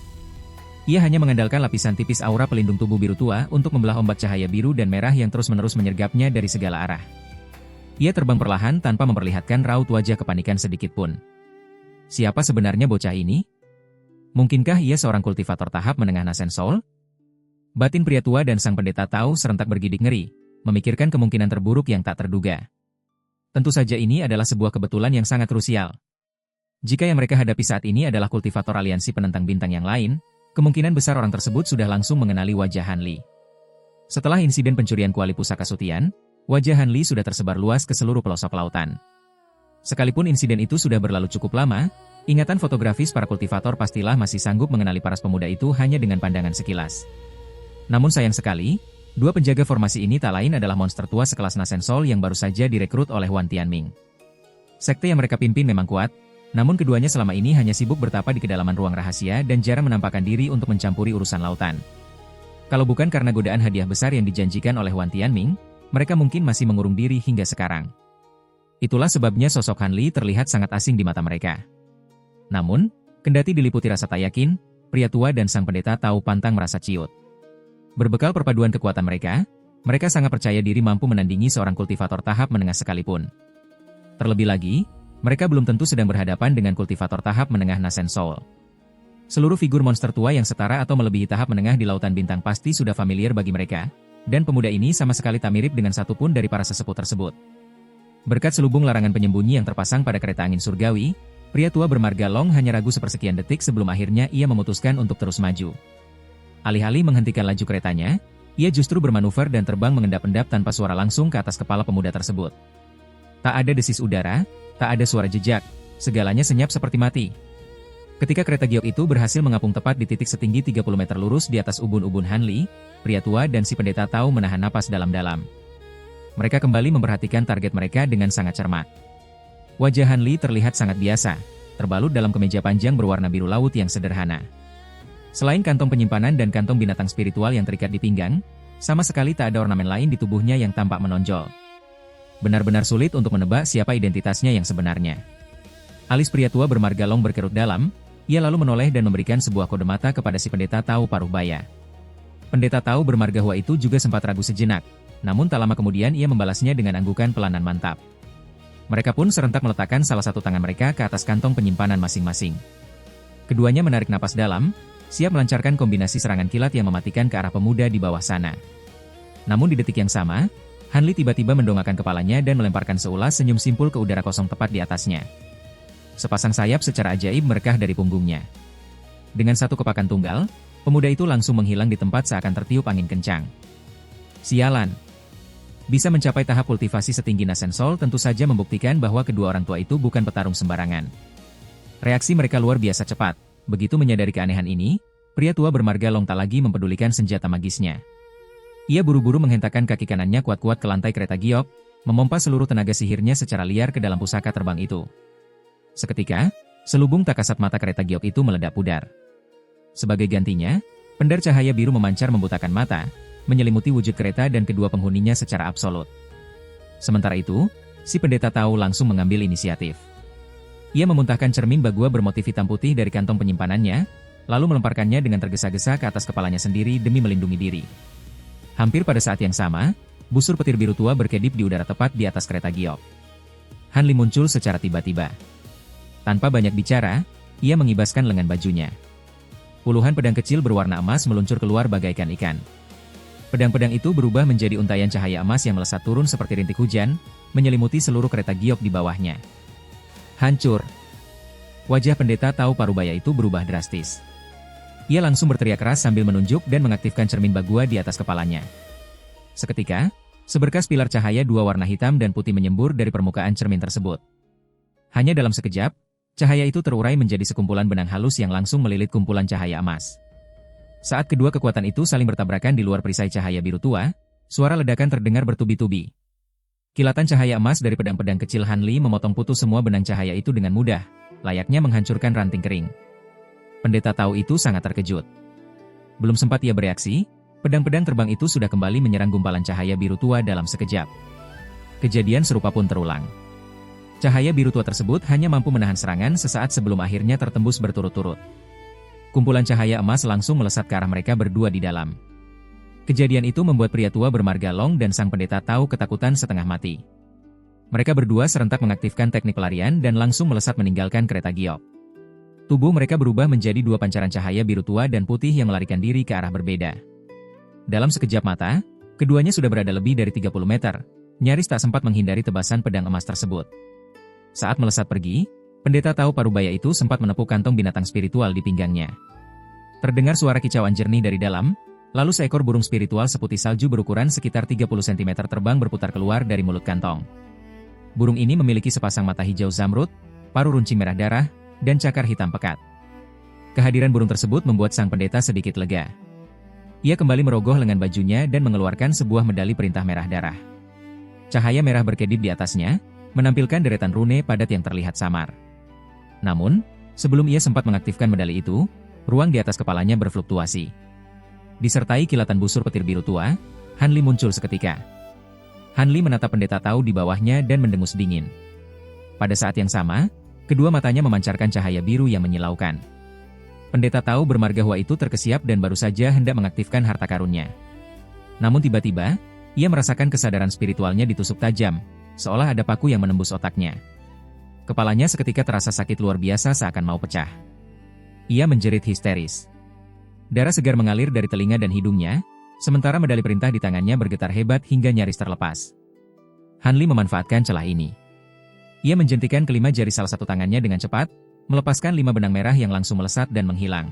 Ia hanya mengandalkan lapisan tipis aura pelindung tubuh biru tua untuk membelah ombak cahaya biru dan merah yang terus-menerus menyergapnya dari segala arah. Ia terbang perlahan tanpa memperlihatkan raut wajah kepanikan sedikit pun. Siapa sebenarnya bocah ini? Mungkinkah ia seorang kultivator tahap menengah Nasen Soul? Batin pria tua dan sang pendeta tahu serentak bergidik ngeri, memikirkan kemungkinan terburuk yang tak terduga. Tentu saja ini adalah sebuah kebetulan yang sangat krusial. Jika yang mereka hadapi saat ini adalah kultivator aliansi penentang bintang yang lain, kemungkinan besar orang tersebut sudah langsung mengenali wajah Han Li. Setelah insiden pencurian kuali pusaka Sutian, wajah Han Li sudah tersebar luas ke seluruh pelosok lautan. Sekalipun insiden itu sudah berlalu cukup lama, ingatan fotografis para kultivator pastilah masih sanggup mengenali paras pemuda itu hanya dengan pandangan sekilas. Namun sayang sekali, dua penjaga formasi ini tak lain adalah monster tua sekelas Nasen Soul yang baru saja direkrut oleh Wan Tianming. Sekte yang mereka pimpin memang kuat, namun keduanya selama ini hanya sibuk bertapa di kedalaman ruang rahasia dan jarang menampakkan diri untuk mencampuri urusan lautan. Kalau bukan karena godaan hadiah besar yang dijanjikan oleh Wan Tianming, mereka mungkin masih mengurung diri hingga sekarang. Itulah sebabnya sosok Han Li terlihat sangat asing di mata mereka. Namun, kendati diliputi rasa tak yakin, pria tua dan sang pendeta tahu pantang merasa ciut. Berbekal perpaduan kekuatan mereka, mereka sangat percaya diri mampu menandingi seorang kultivator tahap menengah sekalipun. Terlebih lagi, Mereka belum tentu sedang berhadapan dengan kultivator tahap menengah Nascent Soul. Seluruh figur monster tua yang setara atau melebihi tahap menengah di Lautan Bintang pasti sudah familiar bagi mereka, dan pemuda ini sama sekali tak mirip dengan satupun dari para sesepuh tersebut. Berkat selubung larangan penyembunyi yang terpasang pada kereta angin surgawi, pria tua bermarga Long hanya ragu sepersekian detik sebelum akhirnya ia memutuskan untuk terus maju. Alih-alih menghentikan laju keretanya, ia justru bermanuver dan terbang mengendap-endap tanpa suara langsung ke atas kepala pemuda tersebut. Tak ada desis udara, tak ada suara jejak, segalanya senyap seperti mati. Ketika kereta giok itu berhasil mengapung tepat di titik setinggi 30 meter lurus di atas ubun-ubun Hanli, pria tua dan si pendeta tahu menahan napas dalam-dalam. Mereka kembali memperhatikan target mereka dengan sangat cermat. Wajah Hanli terlihat sangat biasa, terbalut dalam kemeja panjang berwarna biru laut yang sederhana. Selain kantong penyimpanan dan kantong binatang spiritual yang terikat di pinggang, sama sekali tak ada ornamen lain di tubuhnya yang tampak menonjol. Benar-benar sulit untuk menebak siapa identitasnya yang sebenarnya. Alis pria tua bermarga Long berkerut dalam, ia lalu menoleh dan memberikan sebuah kode mata kepada si pendeta tahu paruh baya. Pendeta tahu bermarga Hua itu juga sempat ragu sejenak, namun tak lama kemudian ia membalasnya dengan anggukan pelanan mantap. Mereka pun serentak meletakkan salah satu tangan mereka ke atas kantong penyimpanan masing-masing. Keduanya menarik napas dalam, siap melancarkan kombinasi serangan kilat yang mematikan ke arah pemuda di bawah sana. Namun di detik yang sama, Hanli tiba-tiba mendongakkan kepalanya dan melemparkan seulas senyum simpul ke udara kosong tepat di atasnya. Sepasang sayap secara ajaib merekah dari punggungnya. Dengan satu kepakan tunggal, pemuda itu langsung menghilang di tempat seakan tertiup angin kencang. Sialan! Bisa mencapai tahap kultivasi setinggi Nascent Soul tentu saja membuktikan bahwa kedua orang tua itu bukan petarung sembarangan. Reaksi mereka luar biasa cepat. Begitu menyadari keanehan ini, pria tua bermarga Long tak lagi mempedulikan senjata magisnya. Ia buru-buru menghentakkan kaki kanannya kuat-kuat ke lantai kereta giok, memompa seluruh tenaga sihirnya secara liar ke dalam pusaka terbang itu. Seketika, selubung tak kasat mata kereta giok itu meledak pudar. Sebagai gantinya, pendar cahaya biru memancar membutakan mata, menyelimuti wujud kereta dan kedua penghuninya secara absolut. Sementara itu, si pendeta tahu langsung mengambil inisiatif. Ia memuntahkan cermin bagua bermotif hitam putih dari kantong penyimpanannya, lalu melemparkannya dengan tergesa-gesa ke atas kepalanya sendiri demi melindungi diri. Hampir pada saat yang sama, busur petir biru tua berkedip di udara tepat di atas kereta giok. Hanli muncul secara tiba-tiba. Tanpa banyak bicara, ia mengibaskan lengan bajunya. Puluhan pedang kecil berwarna emas meluncur keluar bagaikan ikan. Pedang-pedang itu berubah menjadi untayan cahaya emas yang melesat turun seperti rintik hujan, menyelimuti seluruh kereta giok di bawahnya. Hancur! Wajah pendeta tahu parubaya itu berubah drastis. Ia langsung berteriak keras sambil menunjuk dan mengaktifkan cermin bagua di atas kepalanya. Seketika, seberkas pilar cahaya dua warna hitam dan putih menyembur dari permukaan cermin tersebut. Hanya dalam sekejap, cahaya itu terurai menjadi sekumpulan benang halus yang langsung melilit kumpulan cahaya emas. Saat kedua kekuatan itu saling bertabrakan di luar perisai cahaya biru tua, suara ledakan terdengar bertubi-tubi. Kilatan cahaya emas dari pedang-pedang kecil Hanli memotong putus semua benang cahaya itu dengan mudah, layaknya menghancurkan ranting kering. Pendeta tahu itu sangat terkejut. Belum sempat ia bereaksi, pedang-pedang terbang itu sudah kembali menyerang gumpalan cahaya biru tua dalam sekejap. Kejadian serupa pun terulang. Cahaya biru tua tersebut hanya mampu menahan serangan sesaat sebelum akhirnya tertembus berturut-turut. Kumpulan cahaya emas langsung melesat ke arah mereka berdua di dalam. Kejadian itu membuat pria tua bermarga Long dan sang pendeta tahu ketakutan setengah mati. Mereka berdua serentak mengaktifkan teknik pelarian dan langsung melesat meninggalkan kereta giok. Tubuh mereka berubah menjadi dua pancaran cahaya biru tua dan putih yang melarikan diri ke arah berbeda. Dalam sekejap mata, keduanya sudah berada lebih dari 30 meter, nyaris tak sempat menghindari tebasan pedang emas tersebut. Saat melesat pergi, pendeta tahu parubaya itu sempat menepuk kantong binatang spiritual di pinggangnya. Terdengar suara kicauan jernih dari dalam, lalu seekor burung spiritual seputih salju berukuran sekitar 30 cm terbang berputar keluar dari mulut kantong. Burung ini memiliki sepasang mata hijau zamrud, paruh runcing merah darah, dan cakar hitam pekat. Kehadiran burung tersebut membuat sang pendeta sedikit lega. Ia kembali merogoh lengan bajunya dan mengeluarkan sebuah medali perintah merah darah. Cahaya merah berkedip di atasnya, menampilkan deretan rune padat yang terlihat samar. Namun, sebelum ia sempat mengaktifkan medali itu, ruang di atas kepalanya berfluktuasi. Disertai kilatan busur petir biru tua, Hanli muncul seketika. Hanli menatap pendeta tahu di bawahnya dan mendengus dingin. Pada saat yang sama, kedua matanya memancarkan cahaya biru yang menyilaukan. Pendeta tahu bermarga Hua itu terkesiap dan baru saja hendak mengaktifkan harta karunnya. Namun tiba-tiba, ia merasakan kesadaran spiritualnya ditusuk tajam, seolah ada paku yang menembus otaknya. Kepalanya seketika terasa sakit luar biasa seakan mau pecah. Ia menjerit histeris. Darah segar mengalir dari telinga dan hidungnya, sementara medali perintah di tangannya bergetar hebat hingga nyaris terlepas. Han Li memanfaatkan celah ini. Ia menjentikan kelima jari salah satu tangannya dengan cepat, melepaskan 5 benang merah yang langsung melesat dan menghilang.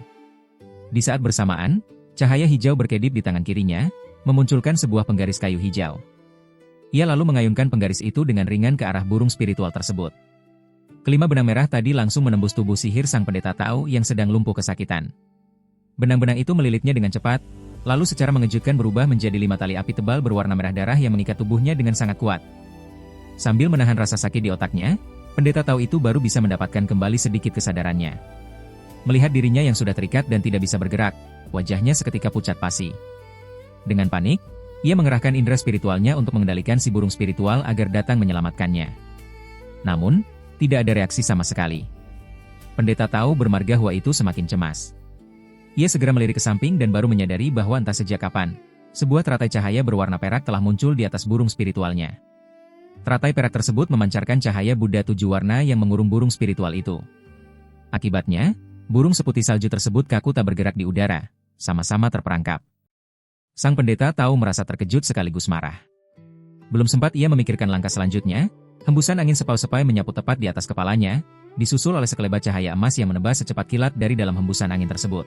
Di saat bersamaan, cahaya hijau berkedip di tangan kirinya, memunculkan sebuah penggaris kayu hijau. Ia lalu mengayunkan penggaris itu dengan ringan ke arah burung spiritual tersebut. Kelima benang merah tadi langsung menembus tubuh sihir sang pendeta Tao yang sedang lumpuh kesakitan. Benang-benang itu melilitnya dengan cepat, lalu secara mengejutkan berubah menjadi 5 tali api tebal berwarna merah darah yang mengikat tubuhnya dengan sangat kuat. Sambil menahan rasa sakit di otaknya, pendeta Tao itu baru bisa mendapatkan kembali sedikit kesadarannya. Melihat dirinya yang sudah terikat dan tidak bisa bergerak, wajahnya seketika pucat pasi. Dengan panik, ia mengerahkan indera spiritualnya untuk mengendalikan si burung spiritual agar datang menyelamatkannya. Namun, tidak ada reaksi sama sekali. Pendeta Tao bermarga Hua itu semakin cemas. Ia segera melirik ke samping dan baru menyadari bahwa entah sejak kapan, sebuah teratai cahaya berwarna perak telah muncul di atas burung spiritualnya. Teratai perak tersebut memancarkan cahaya Buddha 7 warna yang mengurung burung spiritual itu. Akibatnya, burung seputih salju tersebut kaku tak bergerak di udara, sama-sama terperangkap. Sang pendeta Tao merasa terkejut sekaligus marah. Belum sempat ia memikirkan langkah selanjutnya, hembusan angin sepau-sepai menyapu tepat di atas kepalanya, disusul oleh sekelebat cahaya emas yang menebas secepat kilat dari dalam hembusan angin tersebut.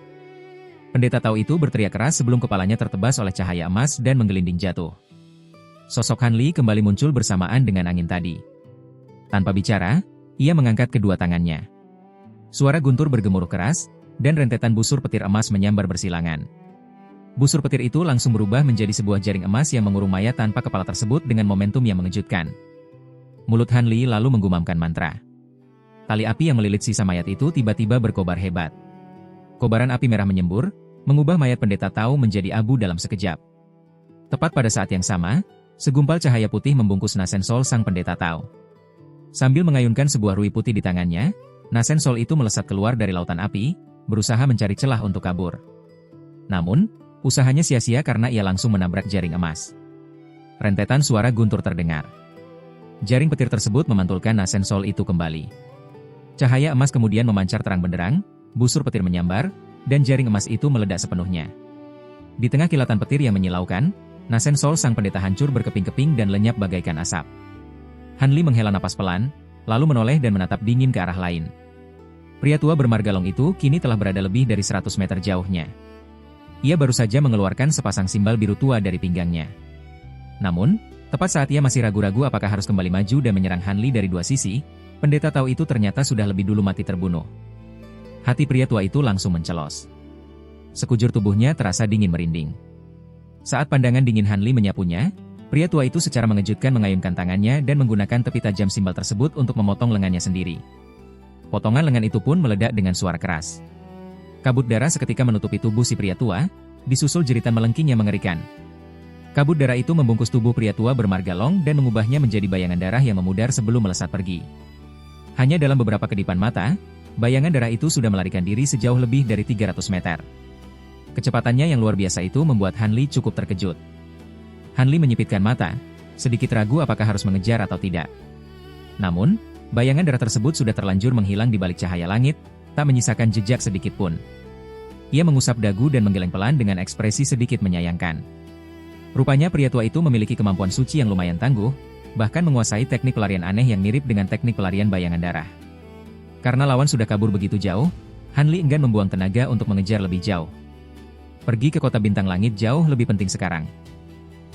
Pendeta Tao itu berteriak keras sebelum kepalanya tertebas oleh cahaya emas dan menggelinding jatuh. Sosok Han Li kembali muncul bersamaan dengan angin tadi. Tanpa bicara, ia mengangkat kedua tangannya. Suara guntur bergemuruh keras, dan rentetan busur petir emas menyambar bersilangan. Busur petir itu langsung berubah menjadi sebuah jaring emas yang mengurung mayat tanpa kepala tersebut dengan momentum yang mengejutkan. Mulut Han Li lalu menggumamkan mantra. Tali api yang melilit sisa mayat itu tiba-tiba berkobar hebat. Kobaran api merah menyembur, mengubah mayat pendeta Tao menjadi abu dalam sekejap. Tepat pada saat yang sama, segumpal cahaya putih membungkus Nasen Sol sang pendeta Tao. Sambil mengayunkan sebuah rui putih di tangannya, Nasen Sol itu melesat keluar dari lautan api, berusaha mencari celah untuk kabur. Namun, usahanya sia-sia karena ia langsung menabrak jaring emas. Rentetan suara guntur terdengar. Jaring petir tersebut memantulkan Nasen Sol itu kembali. Cahaya emas kemudian memancar terang benderang, busur petir menyambar, dan jaring emas itu meledak sepenuhnya. Di tengah kilatan petir yang menyilaukan, Nasen Sol sang pendeta hancur berkeping-keping dan lenyap bagaikan asap. Han Li menghela napas pelan, lalu menoleh dan menatap dingin ke arah lain. Pria tua bermargalong itu kini telah berada lebih dari 100 meter jauhnya. Ia baru saja mengeluarkan sepasang simbal biru tua dari pinggangnya. Namun, tepat saat ia masih ragu-ragu apakah harus kembali maju dan menyerang Han Li dari dua sisi, pendeta Tao itu ternyata sudah lebih dulu mati terbunuh. Hati pria tua itu langsung mencelos. Sekujur tubuhnya terasa dingin merinding. Saat pandangan dingin Han Li menyapunya, pria tua itu secara mengejutkan mengayunkan tangannya dan menggunakan tepi tajam simbal tersebut untuk memotong lengannya sendiri. Potongan lengan itu pun meledak dengan suara keras. Kabut darah seketika menutupi tubuh si pria tua, disusul jeritan melengking yang mengerikan. Kabut darah itu membungkus tubuh pria tua bermargalong dan mengubahnya menjadi bayangan darah yang memudar sebelum melesat pergi. Hanya dalam beberapa kedipan mata, bayangan darah itu sudah melarikan diri sejauh lebih dari 300 meter. Kecepatannya yang luar biasa itu membuat Han Li cukup terkejut. Han Li menyipitkan mata, sedikit ragu apakah harus mengejar atau tidak. Namun, bayangan darah tersebut sudah terlanjur menghilang di balik cahaya langit, tak menyisakan jejak sedikit pun. Ia mengusap dagu dan menggeleng pelan dengan ekspresi sedikit menyayangkan. Rupanya pria tua itu memiliki kemampuan suci yang lumayan tangguh, bahkan menguasai teknik pelarian aneh yang mirip dengan teknik pelarian bayangan darah. Karena lawan sudah kabur begitu jauh, Han Li enggan membuang tenaga untuk mengejar lebih jauh. Pergi ke kota bintang langit jauh lebih penting sekarang.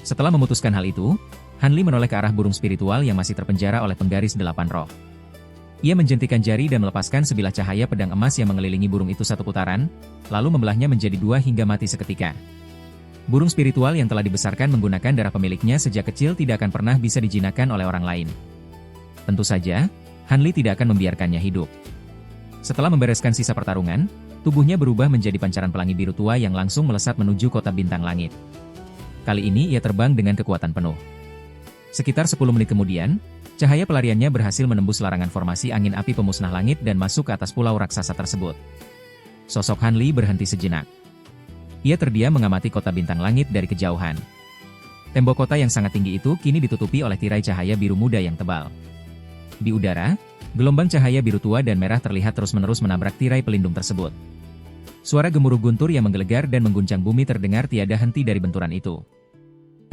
Setelah memutuskan hal itu, Han Li menoleh ke arah burung spiritual yang masih terpenjara oleh penggaris 8 roh. Ia menjentikan jari dan melepaskan sebilah cahaya pedang emas yang mengelilingi burung itu satu putaran, lalu membelahnya menjadi 2 hingga mati seketika. Burung spiritual yang telah dibesarkan menggunakan darah pemiliknya sejak kecil tidak akan pernah bisa dijinakkan oleh orang lain. Tentu saja, Han Li tidak akan membiarkannya hidup. Setelah membereskan sisa pertarungan, tubuhnya berubah menjadi pancaran pelangi biru tua yang langsung melesat menuju kota bintang langit. Kali ini ia terbang dengan kekuatan penuh. Sekitar 10 menit kemudian, cahaya pelariannya berhasil menembus larangan formasi angin api pemusnah langit dan masuk ke atas pulau raksasa tersebut. Sosok Han Li berhenti sejenak. Ia terdiam mengamati kota bintang langit dari kejauhan. Tembok kota yang sangat tinggi itu kini ditutupi oleh tirai cahaya biru muda yang tebal. Di udara, Gelombang cahaya biru tua dan merah terlihat terus-menerus menabrak tirai pelindung tersebut. Suara gemuruh guntur yang menggelegar dan mengguncang bumi terdengar tiada henti dari benturan itu.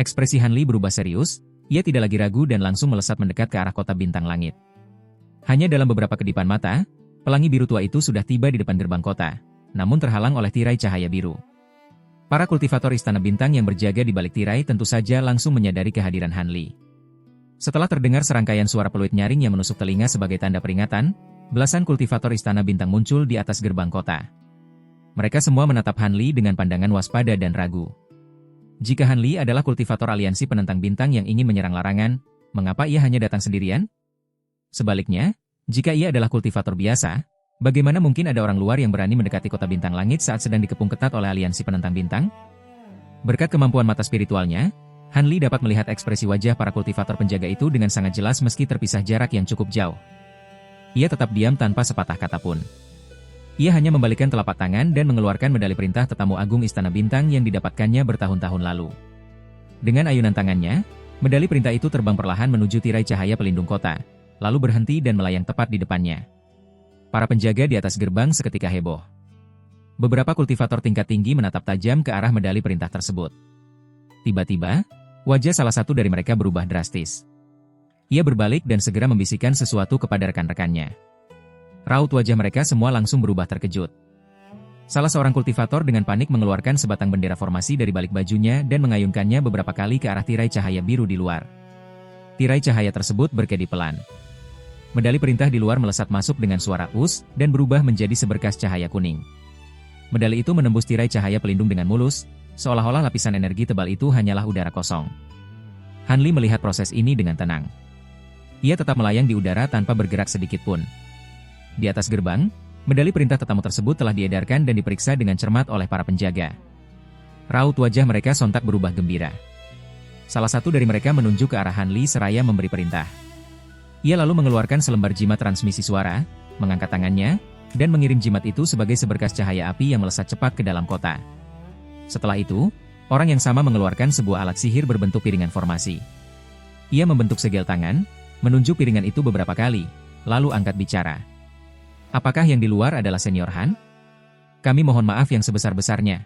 Ekspresi Han Li berubah serius, ia tidak lagi ragu dan langsung melesat mendekat ke arah kota bintang langit. Hanya dalam beberapa kedipan mata, pelangi biru tua itu sudah tiba di depan gerbang kota, namun terhalang oleh tirai cahaya biru. Para kultivator Istana Bintang yang berjaga di balik tirai tentu saja langsung menyadari kehadiran Han Li. Setelah terdengar serangkaian suara peluit nyaring yang menusuk telinga sebagai tanda peringatan, belasan kultivator Istana Bintang muncul di atas gerbang kota. Mereka semua menatap Han Li dengan pandangan waspada dan ragu. Jika Han Li adalah kultivator aliansi penentang bintang yang ingin menyerang larangan, mengapa ia hanya datang sendirian? Sebaliknya, jika ia adalah kultivator biasa, bagaimana mungkin ada orang luar yang berani mendekati kota bintang langit saat sedang dikepung ketat oleh aliansi penentang bintang? Berkat kemampuan mata spiritualnya, Han Li dapat melihat ekspresi wajah para kultivator penjaga itu dengan sangat jelas meski terpisah jarak yang cukup jauh. Ia tetap diam tanpa sepatah kata pun. Ia hanya membalikan telapak tangan dan mengeluarkan medali perintah tetamu agung Istana Bintang yang didapatkannya bertahun-tahun lalu. Dengan ayunan tangannya, medali perintah itu terbang perlahan menuju tirai cahaya pelindung kota, lalu berhenti dan melayang tepat di depannya. Para penjaga di atas gerbang seketika heboh. Beberapa kultivator tingkat tinggi menatap tajam ke arah medali perintah tersebut. Tiba-tiba, wajah salah satu dari mereka berubah drastis. Ia berbalik dan segera membisikkan sesuatu kepada rekan-rekannya. Raut wajah mereka semua langsung berubah terkejut. Salah seorang kultivator dengan panik mengeluarkan sebatang bendera formasi dari balik bajunya dan mengayunkannya beberapa kali ke arah tirai cahaya biru di luar. Tirai cahaya tersebut berkedip pelan. Medali perintah di luar melesat masuk dengan suara us dan berubah menjadi seberkas cahaya kuning. Medali itu menembus tirai cahaya pelindung dengan mulus, seolah-olah lapisan energi tebal itu hanyalah udara kosong. Han Li melihat proses ini dengan tenang. Ia tetap melayang di udara tanpa bergerak sedikit pun. Di atas gerbang, medali perintah tetamu tersebut telah diedarkan dan diperiksa dengan cermat oleh para penjaga. Raut wajah mereka sontak berubah gembira. Salah satu dari mereka menunjuk ke arah Han Li seraya memberi perintah. Ia lalu mengeluarkan selembar jimat transmisi suara, mengangkat tangannya, dan mengirim jimat itu sebagai seberkas cahaya api yang melesat cepat ke dalam kota. Setelah itu, orang yang sama mengeluarkan sebuah alat sihir berbentuk piringan formasi. Ia membentuk segel tangan, menunjuk piringan itu beberapa kali, lalu angkat bicara. Apakah yang di luar adalah Senior Han? Kami mohon maaf yang sebesar-besarnya.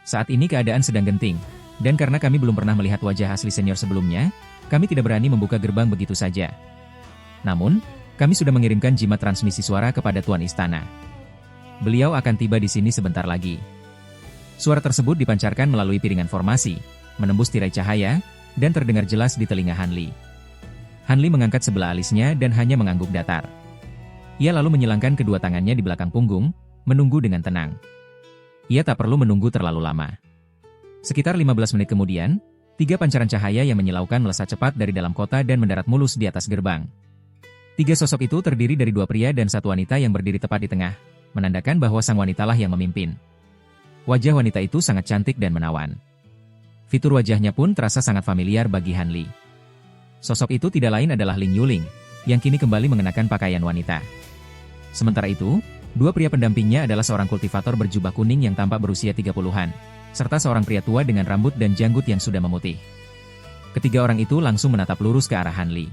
Saat ini keadaan sedang genting, dan karena kami belum pernah melihat wajah asli senior sebelumnya, kami tidak berani membuka gerbang begitu saja. Namun, kami sudah mengirimkan jimat transmisi suara kepada Tuan Istana. Beliau akan tiba di sini sebentar lagi. Suara tersebut dipancarkan melalui piringan formasi, menembus tirai cahaya, dan terdengar jelas di telinga Han Li. Han Li mengangkat sebelah alisnya dan hanya mengangguk datar. Ia lalu menyilangkan kedua tangannya di belakang punggung, menunggu dengan tenang. Ia tak perlu menunggu terlalu lama. Sekitar 15 menit kemudian, 3 pancaran cahaya yang menyilaukan melesat cepat dari dalam kota dan mendarat mulus di atas gerbang. 3 sosok itu terdiri dari 2 pria dan 1 wanita yang berdiri tepat di tengah, menandakan bahwa sang wanitalah yang memimpin. Wajah wanita itu sangat cantik dan menawan. Fitur wajahnya pun terasa sangat familiar bagi Han Li. Sosok itu tidak lain adalah Ling Yuling, yang kini kembali mengenakan pakaian wanita. Sementara itu, 2 pria pendampingnya adalah seorang kultivator berjubah kuning yang tampak berusia 30-an, serta seorang pria tua dengan rambut dan janggut yang sudah memutih. Ketiga orang itu langsung menatap lurus ke arah Han Li.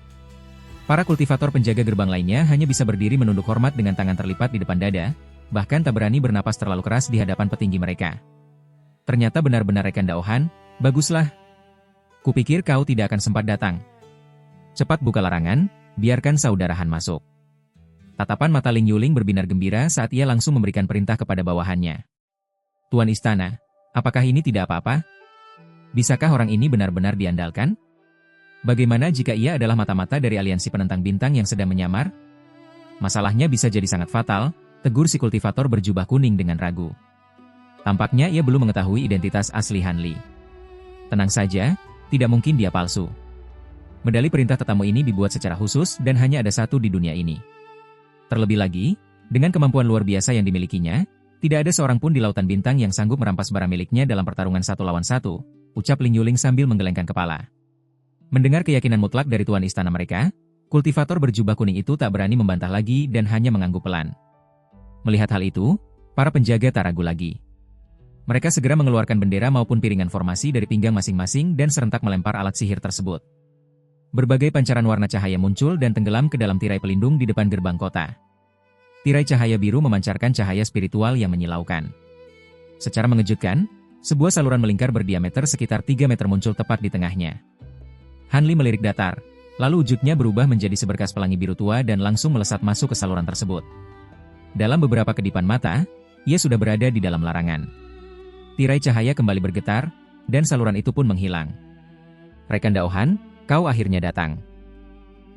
Para kultivator penjaga gerbang lainnya hanya bisa berdiri menunduk hormat dengan tangan terlipat di depan dada, bahkan tak berani bernapas terlalu keras di hadapan petinggi mereka. Ternyata benar-benar rekan Daohan, baguslah. Kupikir kau tidak akan sempat datang. Cepat buka larangan, biarkan saudara Han masuk. Tatapan mata Ling Yuling berbinar gembira saat ia langsung memberikan perintah kepada bawahannya. Tuan Istana, apakah ini tidak apa-apa? Bisakah orang ini benar-benar diandalkan? Bagaimana jika ia adalah mata-mata dari aliansi penentang bintang yang sedang menyamar? Masalahnya bisa jadi sangat fatal, tegur si kultivator berjubah kuning dengan ragu. Tampaknya ia belum mengetahui identitas asli Han Li. Tenang saja, tidak mungkin dia palsu. Medali perintah tetamu ini dibuat secara khusus dan hanya ada satu di dunia ini. Terlebih lagi, dengan kemampuan luar biasa yang dimilikinya, tidak ada seorang pun di lautan bintang yang sanggup merampas barang miliknya dalam pertarungan 1 lawan 1, ucap Ling Yuling sambil menggelengkan kepala. Mendengar keyakinan mutlak dari tuan istana mereka, kultivator berjubah kuning itu tak berani membantah lagi dan hanya mengangguk pelan. Melihat hal itu, para penjaga tak ragu lagi. Mereka segera mengeluarkan bendera maupun piringan formasi dari pinggang masing-masing dan serentak melempar alat sihir tersebut. Berbagai pancaran warna cahaya muncul dan tenggelam ke dalam tirai pelindung di depan gerbang kota. Tirai cahaya biru memancarkan cahaya spiritual yang menyilaukan. Secara mengejutkan, sebuah saluran melingkar berdiameter sekitar 3 meter muncul tepat di tengahnya. Han Li melirik datar, lalu wujudnya berubah menjadi seberkas pelangi biru tua dan langsung melesat masuk ke saluran tersebut. Dalam beberapa kedipan mata, ia sudah berada di dalam larangan. Tirai cahaya kembali bergetar, dan saluran itu pun menghilang. Rekan Daohan, kau akhirnya datang.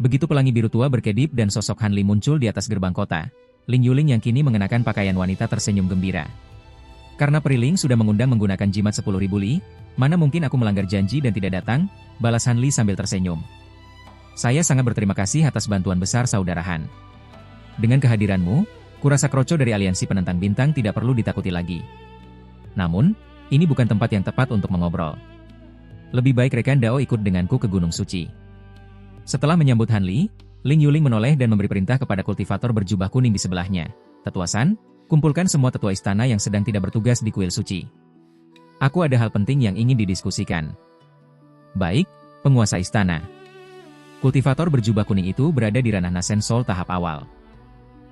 Begitu pelangi biru tua berkedip dan sosok Han Li muncul di atas gerbang kota, Ling Yuling yang kini mengenakan pakaian wanita tersenyum gembira. Karena Priling sudah mengundang menggunakan jimat 10.000 li, mana mungkin aku melanggar janji dan tidak datang, balas Han Li sambil tersenyum. Saya sangat berterima kasih atas bantuan besar Saudara Han. Dengan kehadiranmu, kurasa kroco dari aliansi penentang bintang tidak perlu ditakuti lagi. Namun, ini bukan tempat yang tepat untuk mengobrol. Lebih baik rekan Dao ikut denganku ke Gunung Suci. Setelah menyambut Han Li, Ling Yuling menoleh dan memberi perintah kepada kultivator berjubah kuning di sebelahnya. Tetua San, kumpulkan semua tetua istana yang sedang tidak bertugas di kuil suci. Aku ada hal penting yang ingin didiskusikan. Baik, penguasa istana. Kultivator berjubah kuning itu berada di ranah Nasen Sol tahap awal.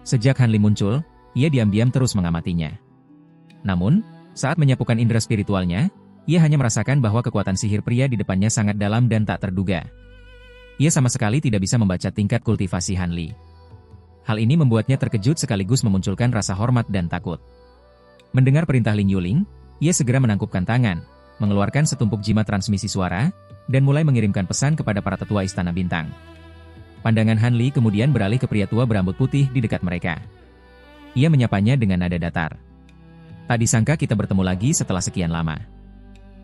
Sejak Han Li muncul, ia diam-diam terus mengamatinya. Namun, saat menyapukan indera spiritualnya, ia hanya merasakan bahwa kekuatan sihir pria di depannya sangat dalam dan tak terduga. Ia sama sekali tidak bisa membaca tingkat kultivasi Han Li. Hal ini membuatnya terkejut sekaligus memunculkan rasa hormat dan takut. Mendengar perintah Ling Yuling, ia segera menangkupkan tangan, mengeluarkan setumpuk jimat transmisi suara, dan mulai mengirimkan pesan kepada para tetua Istana Bintang. Pandangan Han Li kemudian beralih ke pria tua berambut putih di dekat mereka. Ia menyapanya dengan nada datar. Tak disangka kita bertemu lagi setelah sekian lama.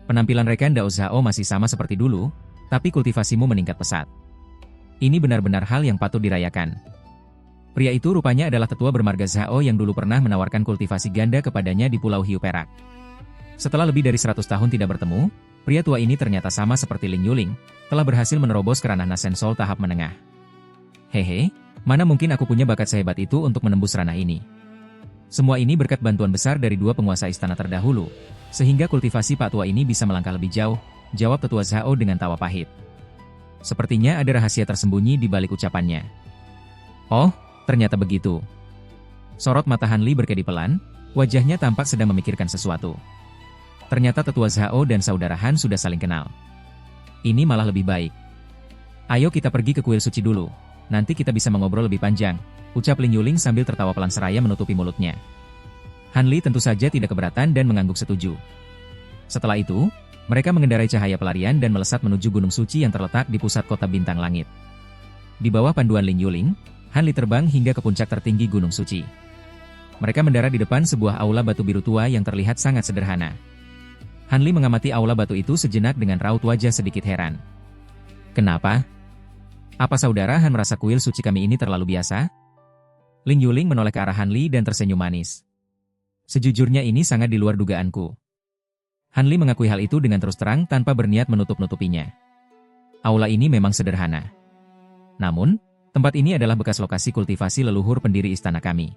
Penampilan rekan Dao Zhao masih sama seperti dulu, tapi kultivasimu meningkat pesat. Ini benar-benar hal yang patut dirayakan. Pria itu rupanya adalah tetua bermarga Zhao yang dulu pernah menawarkan kultivasi ganda kepadanya di Pulau Hiu Perak. Setelah lebih dari 100 tahun tidak bertemu, pria tua ini ternyata sama seperti Ling Yuling, telah berhasil menerobos ke ranah Nasen Sol tahap menengah. Hehe, mana mungkin aku punya bakat sehebat itu untuk menembus ranah ini. Semua ini berkat bantuan besar dari dua penguasa istana terdahulu, sehingga kultivasi Pak Tua ini bisa melangkah lebih jauh, jawab tetua Zhao dengan tawa pahit. Sepertinya ada rahasia tersembunyi di balik ucapannya. Oh, ternyata begitu. Sorot mata Han Li berkedip pelan, wajahnya tampak sedang memikirkan sesuatu. Ternyata tetua Zhao dan saudara Han sudah saling kenal. Ini malah lebih baik. Ayo kita pergi ke kuil suci dulu, nanti kita bisa mengobrol lebih panjang, ucap Ling Yuling sambil tertawa pelan seraya menutupi mulutnya. Han Li tentu saja tidak keberatan dan mengangguk setuju. Setelah itu, mereka mengendarai cahaya pelarian dan melesat menuju Gunung Suci yang terletak di pusat kota bintang langit. Di bawah panduan Ling Yuling, Han Li terbang hingga ke puncak tertinggi Gunung Suci. Mereka mendarat di depan sebuah aula batu biru tua yang terlihat sangat sederhana. Han Li mengamati aula batu itu sejenak dengan raut wajah sedikit heran. Kenapa? Apa saudara Han merasa kuil suci kami ini terlalu biasa? Ling Yuling menoleh ke arah Han Li dan tersenyum manis. Sejujurnya ini sangat di luar dugaanku. Han Li mengakui hal itu dengan terus terang tanpa berniat menutup-nutupinya. Aula ini memang sederhana. Namun, tempat ini adalah bekas lokasi kultivasi leluhur pendiri istana kami.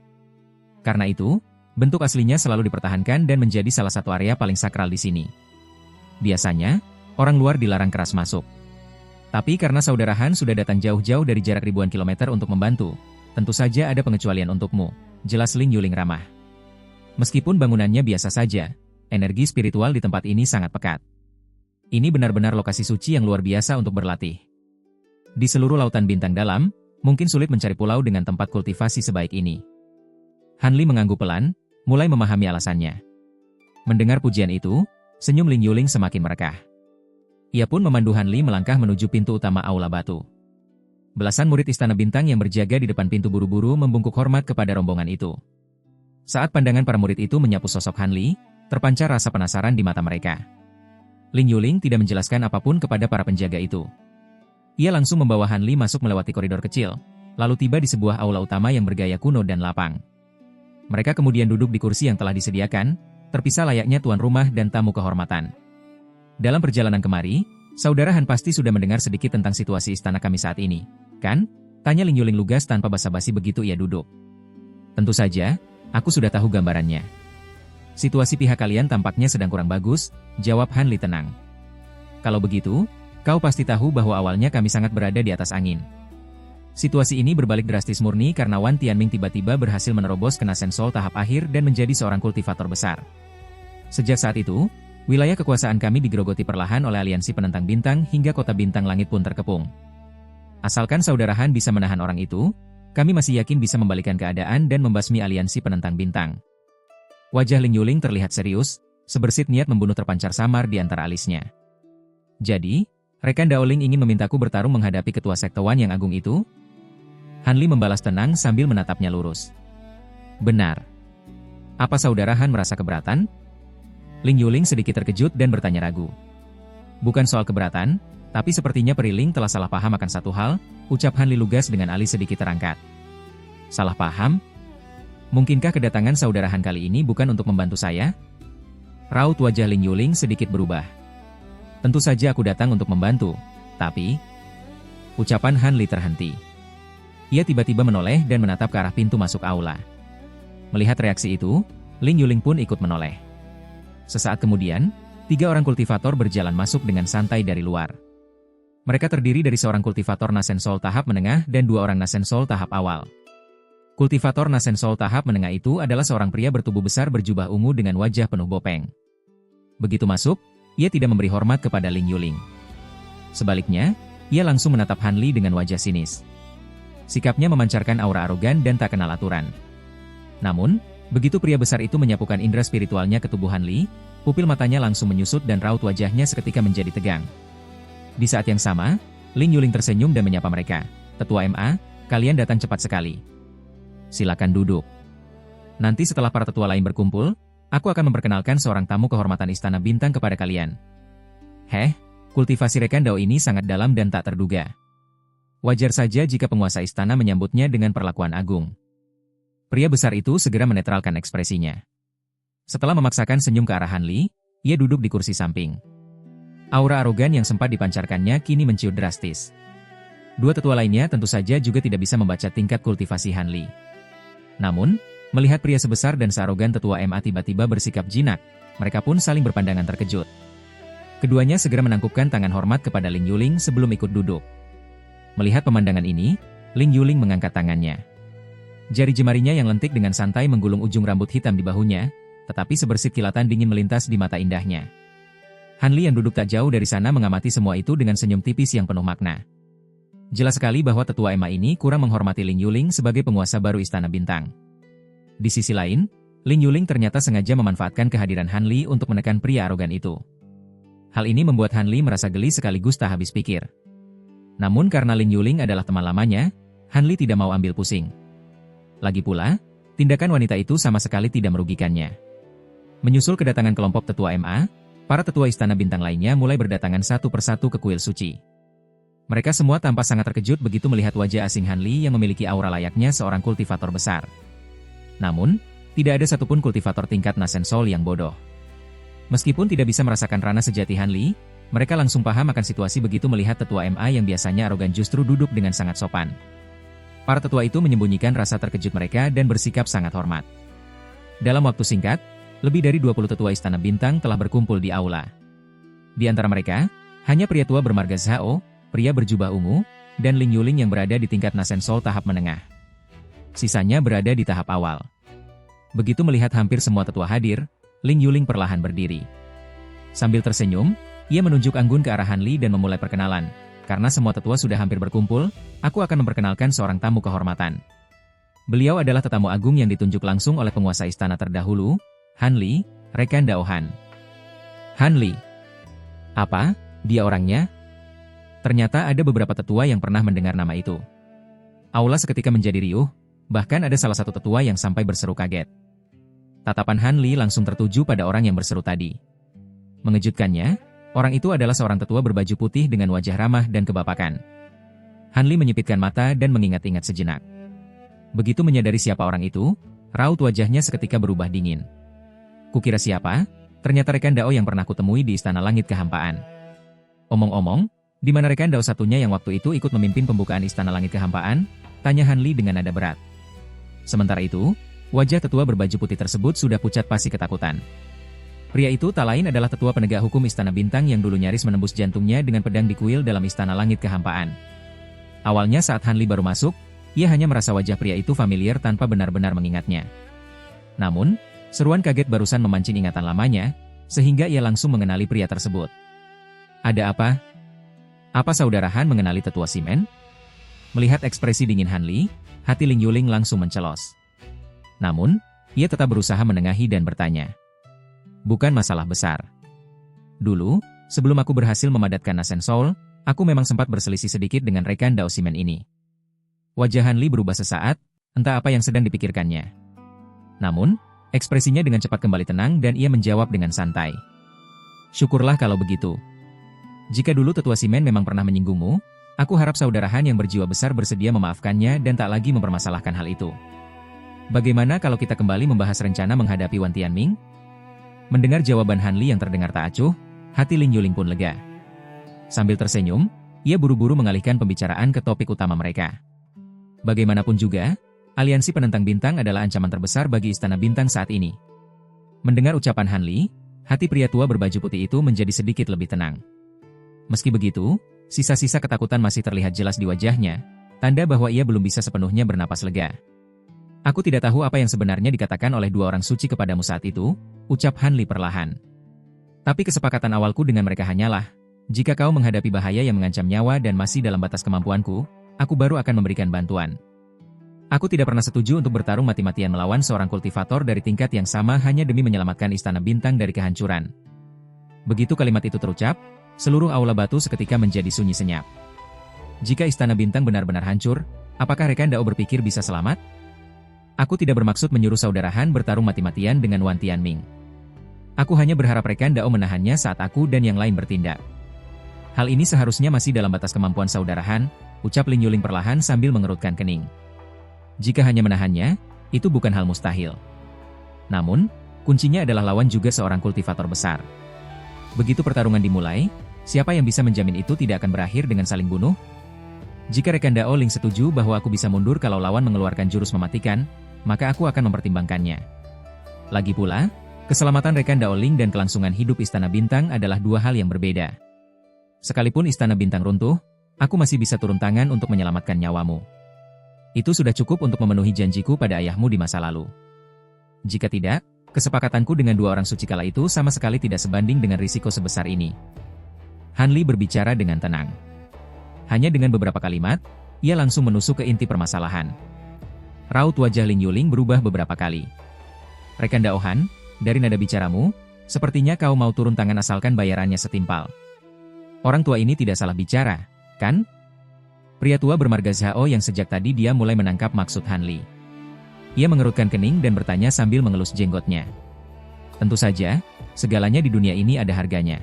Karena itu, bentuk aslinya selalu dipertahankan dan menjadi salah satu area paling sakral di sini. Biasanya, orang luar dilarang keras masuk. Tapi karena saudara Han sudah datang jauh-jauh dari jarak ribuan kilometer untuk membantu, tentu saja ada pengecualian untukmu, jelas Ling Yuling ramah. Meskipun bangunannya biasa saja, energi spiritual di tempat ini sangat pekat. Ini benar-benar lokasi suci yang luar biasa untuk berlatih. Di seluruh lautan bintang dalam, mungkin sulit mencari pulau dengan tempat kultivasi sebaik ini. Han Li mengangguk pelan, mulai memahami alasannya. Mendengar pujian itu, senyum Ling Yuling semakin merekah. Ia pun memandu Han Li melangkah menuju pintu utama aula batu. Belasan murid istana bintang yang berjaga di depan pintu buru-buru membungkuk hormat kepada rombongan itu. Saat pandangan para murid itu menyapu sosok Han Li, terpancar rasa penasaran di mata mereka. Ling Yuling tidak menjelaskan apapun kepada para penjaga itu. Ia langsung membawa Han Li masuk melewati koridor kecil, lalu tiba di sebuah aula utama yang bergaya kuno dan lapang. Mereka kemudian duduk di kursi yang telah disediakan, terpisah layaknya tuan rumah dan tamu kehormatan. Dalam perjalanan kemari, saudara Han pasti sudah mendengar sedikit tentang situasi istana kami saat ini, kan? Tanya Ling Yuling lugas tanpa basa-basi begitu ia duduk. Tentu saja, aku sudah tahu gambarannya. Situasi pihak kalian tampaknya sedang kurang bagus, jawab Han Li tenang. Kalau begitu, Kau pasti tahu bahwa awalnya kami sangat berada di atas angin. Situasi ini berbalik drastis murni karena Wan Tianming tiba-tiba berhasil menerobos ke Nasen Sol tahap akhir dan menjadi seorang kultivator besar. Sejak saat itu, wilayah kekuasaan kami digerogoti perlahan oleh aliansi penentang bintang hingga kota bintang langit pun terkepung. Asalkan saudara Han bisa menahan orang itu, kami masih yakin bisa membalikan keadaan dan membasmi aliansi penentang bintang. Wajah Ling Yuling terlihat serius, sebersit niat membunuh terpancar samar di antara alisnya. Jadi, rekan Daoling ingin memintaku bertarung menghadapi ketua sekte Wan yang agung itu? Han Li membalas tenang sambil menatapnya lurus. Benar. Apa saudara Han merasa keberatan? Ling Yuling sedikit terkejut dan bertanya ragu. Bukan soal keberatan, tapi sepertinya Periling telah salah paham akan satu hal, ucap Han Li lugas dengan alis sedikit terangkat. Salah paham? Mungkinkah kedatangan saudara Han kali ini bukan untuk membantu saya? Raut wajah Ling Yuling sedikit berubah. Tentu saja aku datang untuk membantu, tapi... Ucapan Han Li terhenti. Ia tiba-tiba menoleh dan menatap ke arah pintu masuk aula. Melihat reaksi itu, Ling Yuling pun ikut menoleh. Sesaat kemudian, 3 orang kultivator berjalan masuk dengan santai dari luar. Mereka terdiri dari seorang kultivator Nasen Sol tahap menengah dan 2 orang Nasen Sol tahap awal. Kultivator Nasen Sol tahap menengah itu adalah seorang pria bertubuh besar berjubah ungu dengan wajah penuh bopeng. Begitu masuk, ia tidak memberi hormat kepada Ling Yuling. Sebaliknya, ia langsung menatap Han Li dengan wajah sinis. Sikapnya memancarkan aura arogan dan tak kenal aturan. Namun, begitu pria besar itu menyapukan indera spiritualnya ke tubuh Han Li, pupil matanya langsung menyusut dan raut wajahnya seketika menjadi tegang. Di saat yang sama, Ling Yuling tersenyum dan menyapa mereka. Tetua MA, kalian datang cepat sekali. Silakan duduk. Nanti setelah para tetua lain berkumpul, aku akan memperkenalkan seorang tamu kehormatan Istana Bintang kepada kalian. Heh, kultivasi rekan Dao ini sangat dalam dan tak terduga. Wajar saja jika penguasa istana menyambutnya dengan perlakuan agung. Pria besar itu segera menetralkan ekspresinya. Setelah memaksakan senyum ke arah Han Li, ia duduk di kursi samping. Aura arogan yang sempat dipancarkannya kini menciut drastis. 2 tetua lainnya tentu saja juga tidak bisa membaca tingkat kultivasi Han Li. Namun, melihat pria sebesar dan searogan tetua MA tiba-tiba bersikap jinak, mereka pun saling berpandangan terkejut. Keduanya segera menangkupkan tangan hormat kepada Ling Yuling sebelum ikut duduk. Melihat pemandangan ini, Ling Yuling mengangkat tangannya. Jari jemarinya yang lentik dengan santai menggulung ujung rambut hitam di bahunya, tetapi sebersit kilatan dingin melintas di mata indahnya. Han Li yang duduk tak jauh dari sana mengamati semua itu dengan senyum tipis yang penuh makna. Jelas sekali bahwa tetua MA ini kurang menghormati Ling Yuling sebagai penguasa baru Istana Bintang. Di sisi lain, Ling Yuling ternyata sengaja memanfaatkan kehadiran Han Li untuk menekan pria arogan itu. Hal ini membuat Han Li merasa geli sekaligus tak habis pikir. Namun karena Ling Yuling adalah teman lamanya, Han Li tidak mau ambil pusing. Lagi pula, tindakan wanita itu sama sekali tidak merugikannya. Menyusul kedatangan kelompok tetua MA, para tetua Istana Bintang lainnya mulai berdatangan satu persatu ke kuil suci. Mereka semua tampak sangat terkejut begitu melihat wajah asing Han Li yang memiliki aura layaknya seorang kultivator besar. Namun, tidak ada satupun kultivator tingkat Nasen Sol yang bodoh. Meskipun tidak bisa merasakan rana sejati Han Li, mereka langsung paham akan situasi begitu melihat tetua MA yang biasanya arogan justru duduk dengan sangat sopan. Para tetua itu menyembunyikan rasa terkejut mereka dan bersikap sangat hormat. Dalam waktu singkat, lebih dari 20 tetua Istana Bintang telah berkumpul di aula. Di antara mereka, hanya pria tua bermarga Zhao, pria berjubah ungu, dan Ling Yuling yang berada di tingkat Nasen Sol tahap menengah. Sisanya berada di tahap awal. Begitu melihat hampir semua tetua hadir, Ling Yuling perlahan berdiri. Sambil tersenyum, ia menunjuk anggun ke arah Han Li dan memulai perkenalan. Karena semua tetua sudah hampir berkumpul, aku akan memperkenalkan seorang tamu kehormatan. Beliau adalah tetamu agung yang ditunjuk langsung oleh penguasa istana terdahulu, Han Li, rekan Dao Han. Han Li. Apa? Dia orangnya? Ternyata ada beberapa tetua yang pernah mendengar nama itu. Aula seketika menjadi riuh, bahkan ada salah satu tetua yang sampai berseru kaget. Tatapan Han Li langsung tertuju pada orang yang berseru tadi. Mengejutkannya, orang itu adalah seorang tetua berbaju putih dengan wajah ramah dan kebapakan. Han Li menyipitkan mata dan mengingat-ingat sejenak. Begitu menyadari siapa orang itu, raut wajahnya seketika berubah dingin. Kukira siapa? Ternyata rekan Dao yang pernah kutemui di Istana Langit Kehampaan. Omong-omong, di mana rekan Dao satunya yang waktu itu ikut memimpin pembukaan Istana Langit Kehampaan? Tanya Han Li dengan nada berat. Sementara itu, wajah tetua berbaju putih tersebut sudah pucat pasi ketakutan. Pria itu tak lain adalah tetua penegak hukum Istana Bintang yang dulu nyaris menembus jantungnya dengan pedang di kuil dalam Istana Langit Kehampaan. Awalnya saat Han Li baru masuk, ia hanya merasa wajah pria itu familiar tanpa benar-benar mengingatnya. Namun, seruan kaget barusan memancing ingatan lamanya, sehingga ia langsung mengenali pria tersebut. Ada apa? Apa saudara Han mengenali tetua Simen? Melihat ekspresi dingin Han Li, hati Ling Yuling langsung mencelos. Namun, ia tetap berusaha menengahi dan bertanya. Bukan masalah besar. Dulu, sebelum aku berhasil memadatkan Nasen Soul, aku memang sempat berselisih sedikit dengan rekan Dao Simen ini. Wajah Han Li berubah sesaat, entah apa yang sedang dipikirkannya. Namun, ekspresinya dengan cepat kembali tenang dan ia menjawab dengan santai. Syukurlah kalau begitu. Jika dulu tetua Simen memang pernah menyinggungmu, aku harap saudara Han yang berjiwa besar bersedia memaafkannya dan tak lagi mempermasalahkan hal itu. Bagaimana kalau kita kembali membahas rencana menghadapi Wan Tianming? Mendengar jawaban Han Li yang terdengar tak acuh, hati Ling Yuling pun lega. Sambil tersenyum, ia buru-buru mengalihkan pembicaraan ke topik utama mereka. Bagaimanapun juga, aliansi penentang bintang adalah ancaman terbesar bagi Istana Bintang saat ini. Mendengar ucapan Han Li, hati pria tua berbaju putih itu menjadi sedikit lebih tenang. Meski begitu, sisa-sisa ketakutan masih terlihat jelas di wajahnya, tanda bahwa ia belum bisa sepenuhnya bernapas lega. Aku tidak tahu apa yang sebenarnya dikatakan oleh dua orang suci kepadamu saat itu, ucap Han Li perlahan. Tapi kesepakatan awalku dengan mereka hanyalah, jika kau menghadapi bahaya yang mengancam nyawa dan masih dalam batas kemampuanku, aku baru akan memberikan bantuan. Aku tidak pernah setuju untuk bertarung mati-matian melawan seorang kultivator dari tingkat yang sama hanya demi menyelamatkan Istana Bintang dari kehancuran. Begitu kalimat itu terucap, seluruh aula batu seketika menjadi sunyi senyap. Jika Istana Bintang benar-benar hancur, apakah rekan Dao berpikir bisa selamat? Aku tidak bermaksud menyuruh saudara Han bertarung mati-matian dengan Wan Tianming. Aku hanya berharap rekan Dao menahannya saat aku dan yang lain bertindak. Hal ini seharusnya masih dalam batas kemampuan saudara Han, ucap Ling Yuling perlahan sambil mengerutkan kening. Jika hanya menahannya, itu bukan hal mustahil. Namun, kuncinya adalah lawan juga seorang kultivator besar. Begitu pertarungan dimulai, siapa yang bisa menjamin itu tidak akan berakhir dengan saling bunuh? Jika rekan Dao Ling setuju bahwa aku bisa mundur kalau lawan mengeluarkan jurus mematikan, maka aku akan mempertimbangkannya. Lagi pula, keselamatan rekan Dao Ling dan kelangsungan hidup Istana Bintang adalah dua hal yang berbeda. Sekalipun Istana Bintang runtuh, aku masih bisa turun tangan untuk menyelamatkan nyawamu. Itu sudah cukup untuk memenuhi janjiku pada ayahmu di masa lalu. Jika tidak, kesepakatanku dengan dua orang suci kala itu sama sekali tidak sebanding dengan risiko sebesar ini. Han Li berbicara dengan tenang. Hanya dengan beberapa kalimat, ia langsung menusuk ke inti permasalahan. Raut wajah Ling Yuling berubah beberapa kali. Rekan Dao Han, dari nada bicaramu, sepertinya kau mau turun tangan asalkan bayarannya setimpal. Orang tua ini tidak salah bicara, kan? Pria tua bermarga Zhao yang sejak tadi dia mulai menangkap maksud Han Li. Ia mengerutkan kening dan bertanya sambil mengelus jenggotnya. Tentu saja, segalanya di dunia ini ada harganya.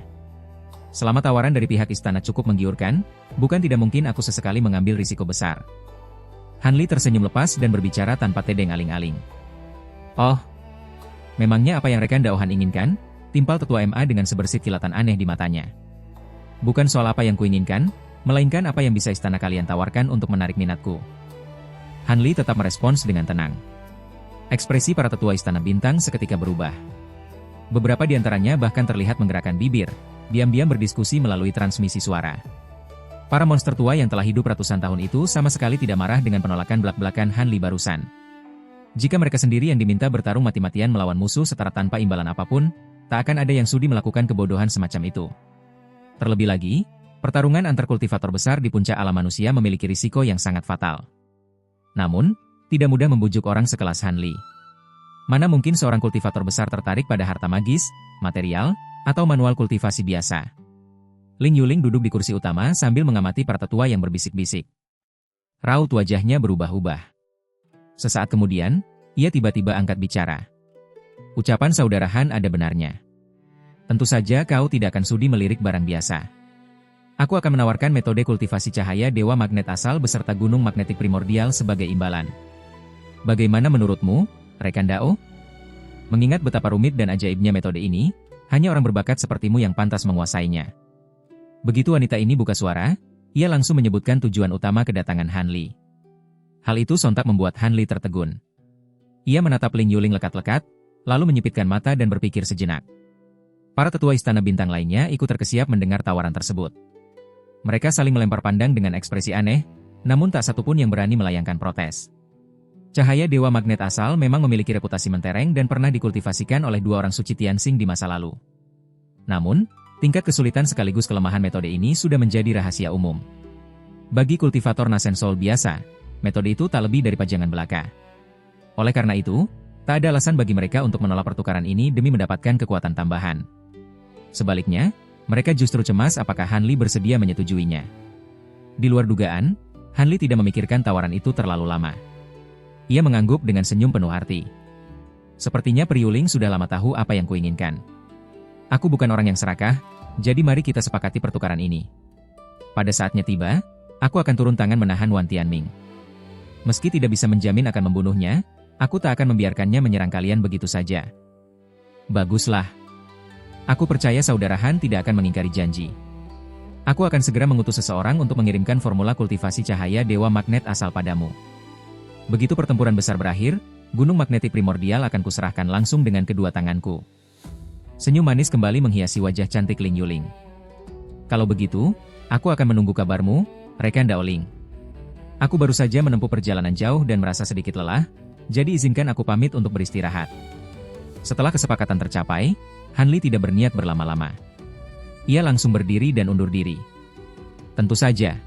Selama tawaran dari pihak istana cukup menggiurkan, bukan tidak mungkin aku sesekali mengambil risiko besar. Han Li tersenyum lepas dan berbicara tanpa tedeng aling-aling. Oh, memangnya apa yang rekan Dao Han inginkan? Timpal tetua MA dengan sebersih kilatan aneh di matanya. Bukan soal apa yang kuinginkan, melainkan apa yang bisa istana kalian tawarkan untuk menarik minatku. Han Li tetap merespons dengan tenang. Ekspresi para tetua Istana Bintang seketika berubah. Beberapa di antaranya bahkan terlihat menggerakkan bibir, diam-diam berdiskusi melalui transmisi suara. Para monster tua yang telah hidup ratusan tahun itu sama sekali tidak marah dengan penolakan belak-belakan Han Li barusan. Jika mereka sendiri yang diminta bertarung mati-matian melawan musuh setara tanpa imbalan apapun, tak akan ada yang sudi melakukan kebodohan semacam itu. Terlebih lagi, pertarungan antar kultivator besar di puncak alam manusia memiliki risiko yang sangat fatal. Namun, tidak mudah membujuk orang sekelas Han Li. Mana mungkin seorang kultivator besar tertarik pada harta magis, material, atau manual kultivasi biasa. Ling Yuling duduk di kursi utama sambil mengamati para tetua yang berbisik-bisik. Raut wajahnya berubah-ubah. Sesaat kemudian, ia tiba-tiba angkat bicara. Ucapan saudara Han ada benarnya. Tentu saja kau tidak akan sudi melirik barang biasa. Aku akan menawarkan metode kultivasi cahaya Dewa Magnet asal beserta gunung magnetik primordial sebagai imbalan. Bagaimana menurutmu, rekan Dao? Mengingat betapa rumit dan ajaibnya metode ini, hanya orang berbakat sepertimu yang pantas menguasainya. Begitu wanita ini buka suara, ia langsung menyebutkan tujuan utama kedatangan Han Li. Hal itu sontak membuat Han Li tertegun. Ia menatap Ling Yuling lekat-lekat, lalu menyipitkan mata dan berpikir sejenak. Para tetua Istana Bintang lainnya ikut terkesiap mendengar tawaran tersebut. Mereka saling melempar pandang dengan ekspresi aneh, namun tak satupun yang berani melayangkan protes. Cahaya Dewa Magnet asal memang memiliki reputasi mentereng dan pernah dikultivasikan oleh dua orang suci Tianxing di masa lalu. Namun, tingkat kesulitan sekaligus kelemahan metode ini sudah menjadi rahasia umum. Bagi kultivator Nasen Soul biasa, metode itu tak lebih dari pajangan belaka. Oleh karena itu, tak ada alasan bagi mereka untuk menolak pertukaran ini demi mendapatkan kekuatan tambahan. Sebaliknya, mereka justru cemas apakah Han Li bersedia menyetujuinya. Di luar dugaan, Han Li tidak memikirkan tawaran itu terlalu lama. Ia mengangguk dengan senyum penuh arti. Sepertinya Priuling sudah lama tahu apa yang kuinginkan. Aku bukan orang yang serakah, jadi mari kita sepakati pertukaran ini. Pada saatnya tiba, aku akan turun tangan menahan Wan Tianming. Meski tidak bisa menjamin akan membunuhnya, aku tak akan membiarkannya menyerang kalian begitu saja. Baguslah. Aku percaya saudara Han tidak akan mengingkari janji. Aku akan segera mengutus seseorang untuk mengirimkan formula kultivasi cahaya Dewa Magnet asal padamu. Begitu pertempuran besar berakhir, gunung magnetik primordial akan kuserahkan langsung dengan kedua tanganku. Senyum manis kembali menghiasi wajah cantik Ling Yuling. Kalau begitu, aku akan menunggu kabarmu, rekan Daoling. Aku baru saja menempuh perjalanan jauh dan merasa sedikit lelah, jadi izinkan aku pamit untuk beristirahat. Setelah kesepakatan tercapai, Han Li tidak berniat berlama-lama. Ia langsung berdiri dan undur diri. Tentu saja.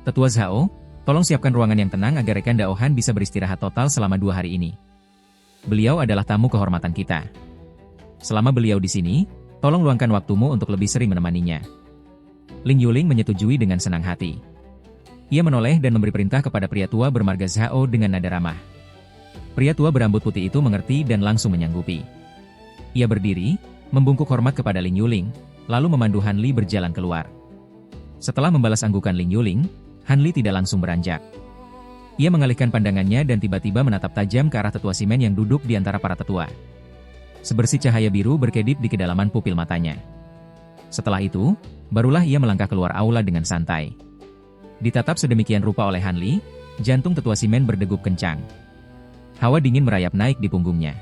Tetua Zhao, tolong siapkan ruangan yang tenang agar rekan Dao Han bisa beristirahat total selama 2 hari ini. Beliau adalah tamu kehormatan kita. Selama beliau di sini, tolong luangkan waktumu untuk lebih sering menemaninya. Ling Yuling menyetujui dengan senang hati. Ia menoleh dan memberi perintah kepada pria tua bermarga Zhao dengan nada ramah. Pria tua berambut putih itu mengerti dan langsung menyanggupi. Ia berdiri, membungkuk hormat kepada Ling Yuling, lalu memandu Han Li berjalan keluar. Setelah membalas anggukan Ling Yuling, Han Li tidak langsung beranjak. Ia mengalihkan pandangannya dan tiba-tiba menatap tajam ke arah tetua Simen yang duduk di antara para tetua. Sebersih cahaya biru berkedip di kedalaman pupil matanya. Setelah itu, barulah ia melangkah keluar aula dengan santai. Ditatap sedemikian rupa oleh Han Li, jantung tetua Simen berdegup kencang. Hawa dingin merayap naik di punggungnya.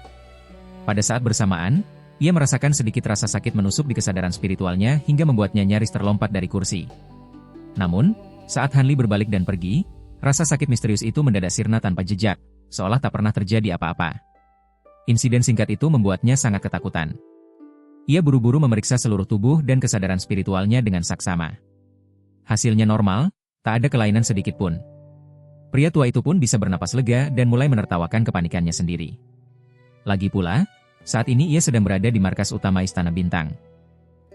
Pada saat bersamaan, ia merasakan sedikit rasa sakit menusuk di kesadaran spiritualnya hingga membuatnya nyaris terlompat dari kursi. Namun, saat Han Li berbalik dan pergi, rasa sakit misterius itu mendadak sirna tanpa jejak, seolah tak pernah terjadi apa-apa. Insiden singkat itu membuatnya sangat ketakutan. Ia buru-buru memeriksa seluruh tubuh dan kesadaran spiritualnya dengan saksama. Hasilnya normal, tak ada kelainan sedikit pun. Pria tua itu pun bisa bernapas lega dan mulai menertawakan kepanikannya sendiri. Lagi pula, saat ini ia sedang berada di markas utama Istana Bintang.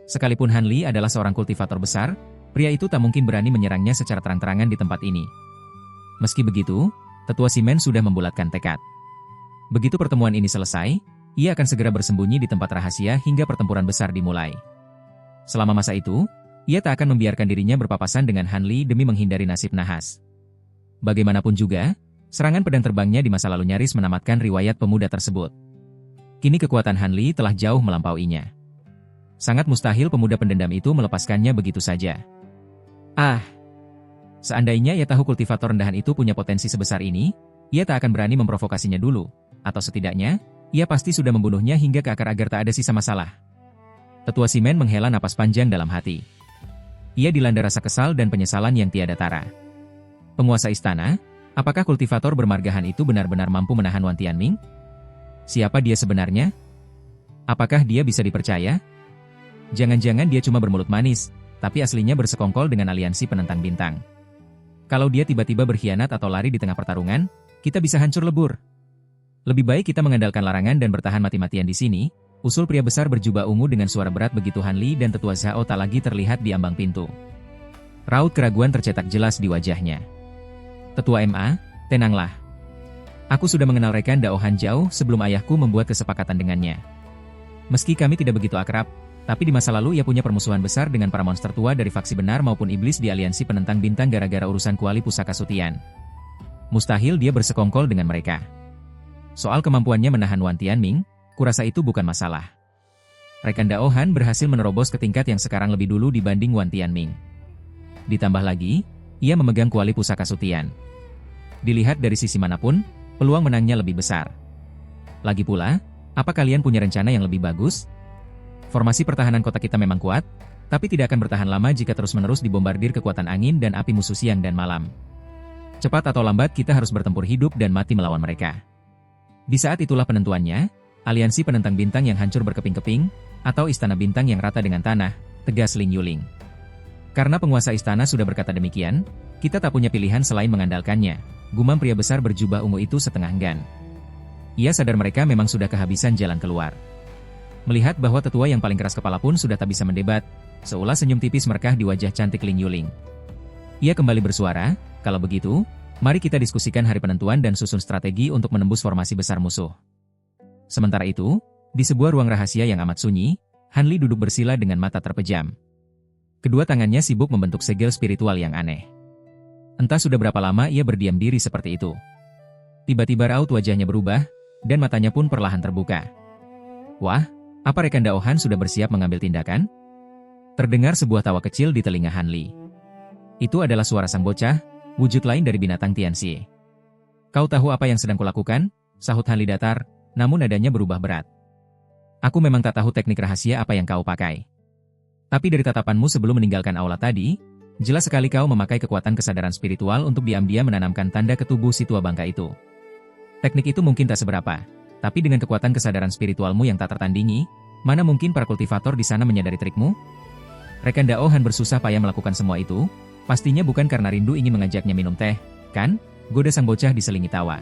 Sekalipun Han Li adalah seorang kultivator besar, pria itu tak mungkin berani menyerangnya secara terang-terangan di tempat ini. Meski begitu, tetua Simen sudah membulatkan tekad. Begitu pertemuan ini selesai, ia akan segera bersembunyi di tempat rahasia hingga pertempuran besar dimulai. Selama masa itu, ia tak akan membiarkan dirinya berpapasan dengan Han Li demi menghindari nasib nahas. Bagaimanapun juga, serangan pedang terbangnya di masa lalu nyaris menamatkan riwayat pemuda tersebut. Kini kekuatan Han Li telah jauh melampauinya. Sangat mustahil pemuda pendendam itu melepaskannya begitu saja. Seandainya ia tahu kultivator rendahan itu punya potensi sebesar ini, ia tak akan berani memprovokasinya dulu, atau setidaknya, ia pasti sudah membunuhnya hingga ke akar agar tak ada sisa masalah. Tetua Simen menghela napas panjang dalam hati. Ia dilanda rasa kesal dan penyesalan yang tiada tara. Penguasa istana, apakah kultivator bermargahan itu benar-benar mampu menahan Wan Tianming? Siapa dia sebenarnya? Apakah dia bisa dipercaya? Jangan-jangan dia cuma bermulut manis, tapi aslinya bersekongkol dengan aliansi penentang bintang. Kalau dia tiba-tiba berkhianat atau lari di tengah pertarungan, kita bisa hancur lebur. Lebih baik kita mengandalkan larangan dan bertahan mati-matian di sini, usul pria besar berjubah ungu dengan suara berat begitu Han Li dan tetua Zhao tak lagi terlihat di ambang pintu. Raut keraguan tercetak jelas di wajahnya. Tetua MA, tenanglah. Aku sudah mengenal rekan Dao Han jauh sebelum ayahku membuat kesepakatan dengannya. Meski kami tidak begitu akrab, tapi di masa lalu ia punya permusuhan besar dengan para monster tua dari faksi benar maupun iblis di aliansi penentang bintang gara-gara urusan kuali pusaka sutian. Mustahil dia bersekongkol dengan mereka. Soal kemampuannya menahan Wan Tianming, kurasa itu bukan masalah. Rekan Dao Han berhasil menerobos ke tingkat yang sekarang lebih dulu dibanding Wan Tianming. Ditambah lagi, ia memegang kuali pusaka sutian. Dilihat dari sisi manapun, peluang menangnya lebih besar. Lagi pula, apa kalian punya rencana yang lebih bagus? Formasi pertahanan kota kita memang kuat, tapi tidak akan bertahan lama jika terus-menerus dibombardir kekuatan angin dan api musuh siang dan malam. Cepat atau lambat kita harus bertempur hidup dan mati melawan mereka. Di saat itulah penentuannya, aliansi penentang bintang yang hancur berkeping-keping, atau istana bintang yang rata dengan tanah, tegas Ling Yuling. Karena penguasa istana sudah berkata demikian, kita tak punya pilihan selain mengandalkannya, gumam pria besar berjubah ungu itu setengah enggan. Ia sadar mereka memang sudah kehabisan jalan keluar. Melihat bahwa tetua yang paling keras kepala pun sudah tak bisa mendebat, seulas senyum tipis merkah di wajah cantik Ling Yuling. Ia kembali bersuara, kalau begitu, mari kita diskusikan hari penentuan dan susun strategi untuk menembus formasi besar musuh. Sementara itu, di sebuah ruang rahasia yang amat sunyi, Han Li duduk bersila dengan mata terpejam. Kedua tangannya sibuk membentuk segel spiritual yang aneh. Entah sudah berapa lama ia berdiam diri seperti itu. Tiba-tiba raut wajahnya berubah, dan matanya pun perlahan terbuka. Wah, apa rekan Dao Han sudah bersiap mengambil tindakan? Terdengar sebuah tawa kecil di telinga Han Li. Itu adalah suara sang bocah, wujud lain dari binatang Tianxie. Kau tahu apa yang sedang kulakukan? Sahut Han Li datar, namun nadanya berubah berat. Aku memang tak tahu teknik rahasia apa yang kau pakai. Tapi dari tatapanmu sebelum meninggalkan aula tadi, jelas sekali kau memakai kekuatan kesadaran spiritual untuk diam-diam menanamkan tanda ke tubuh si tua bangka itu. Teknik itu mungkin tak seberapa. Tapi dengan kekuatan kesadaran spiritualmu yang tak tertandingi, mana mungkin para kultivator di sana menyadari trikmu? Rekan Dao Han bersusah payah melakukan semua itu, pastinya bukan karena rindu ingin mengajaknya minum teh, kan? Goda sang bocah diselingi tawa.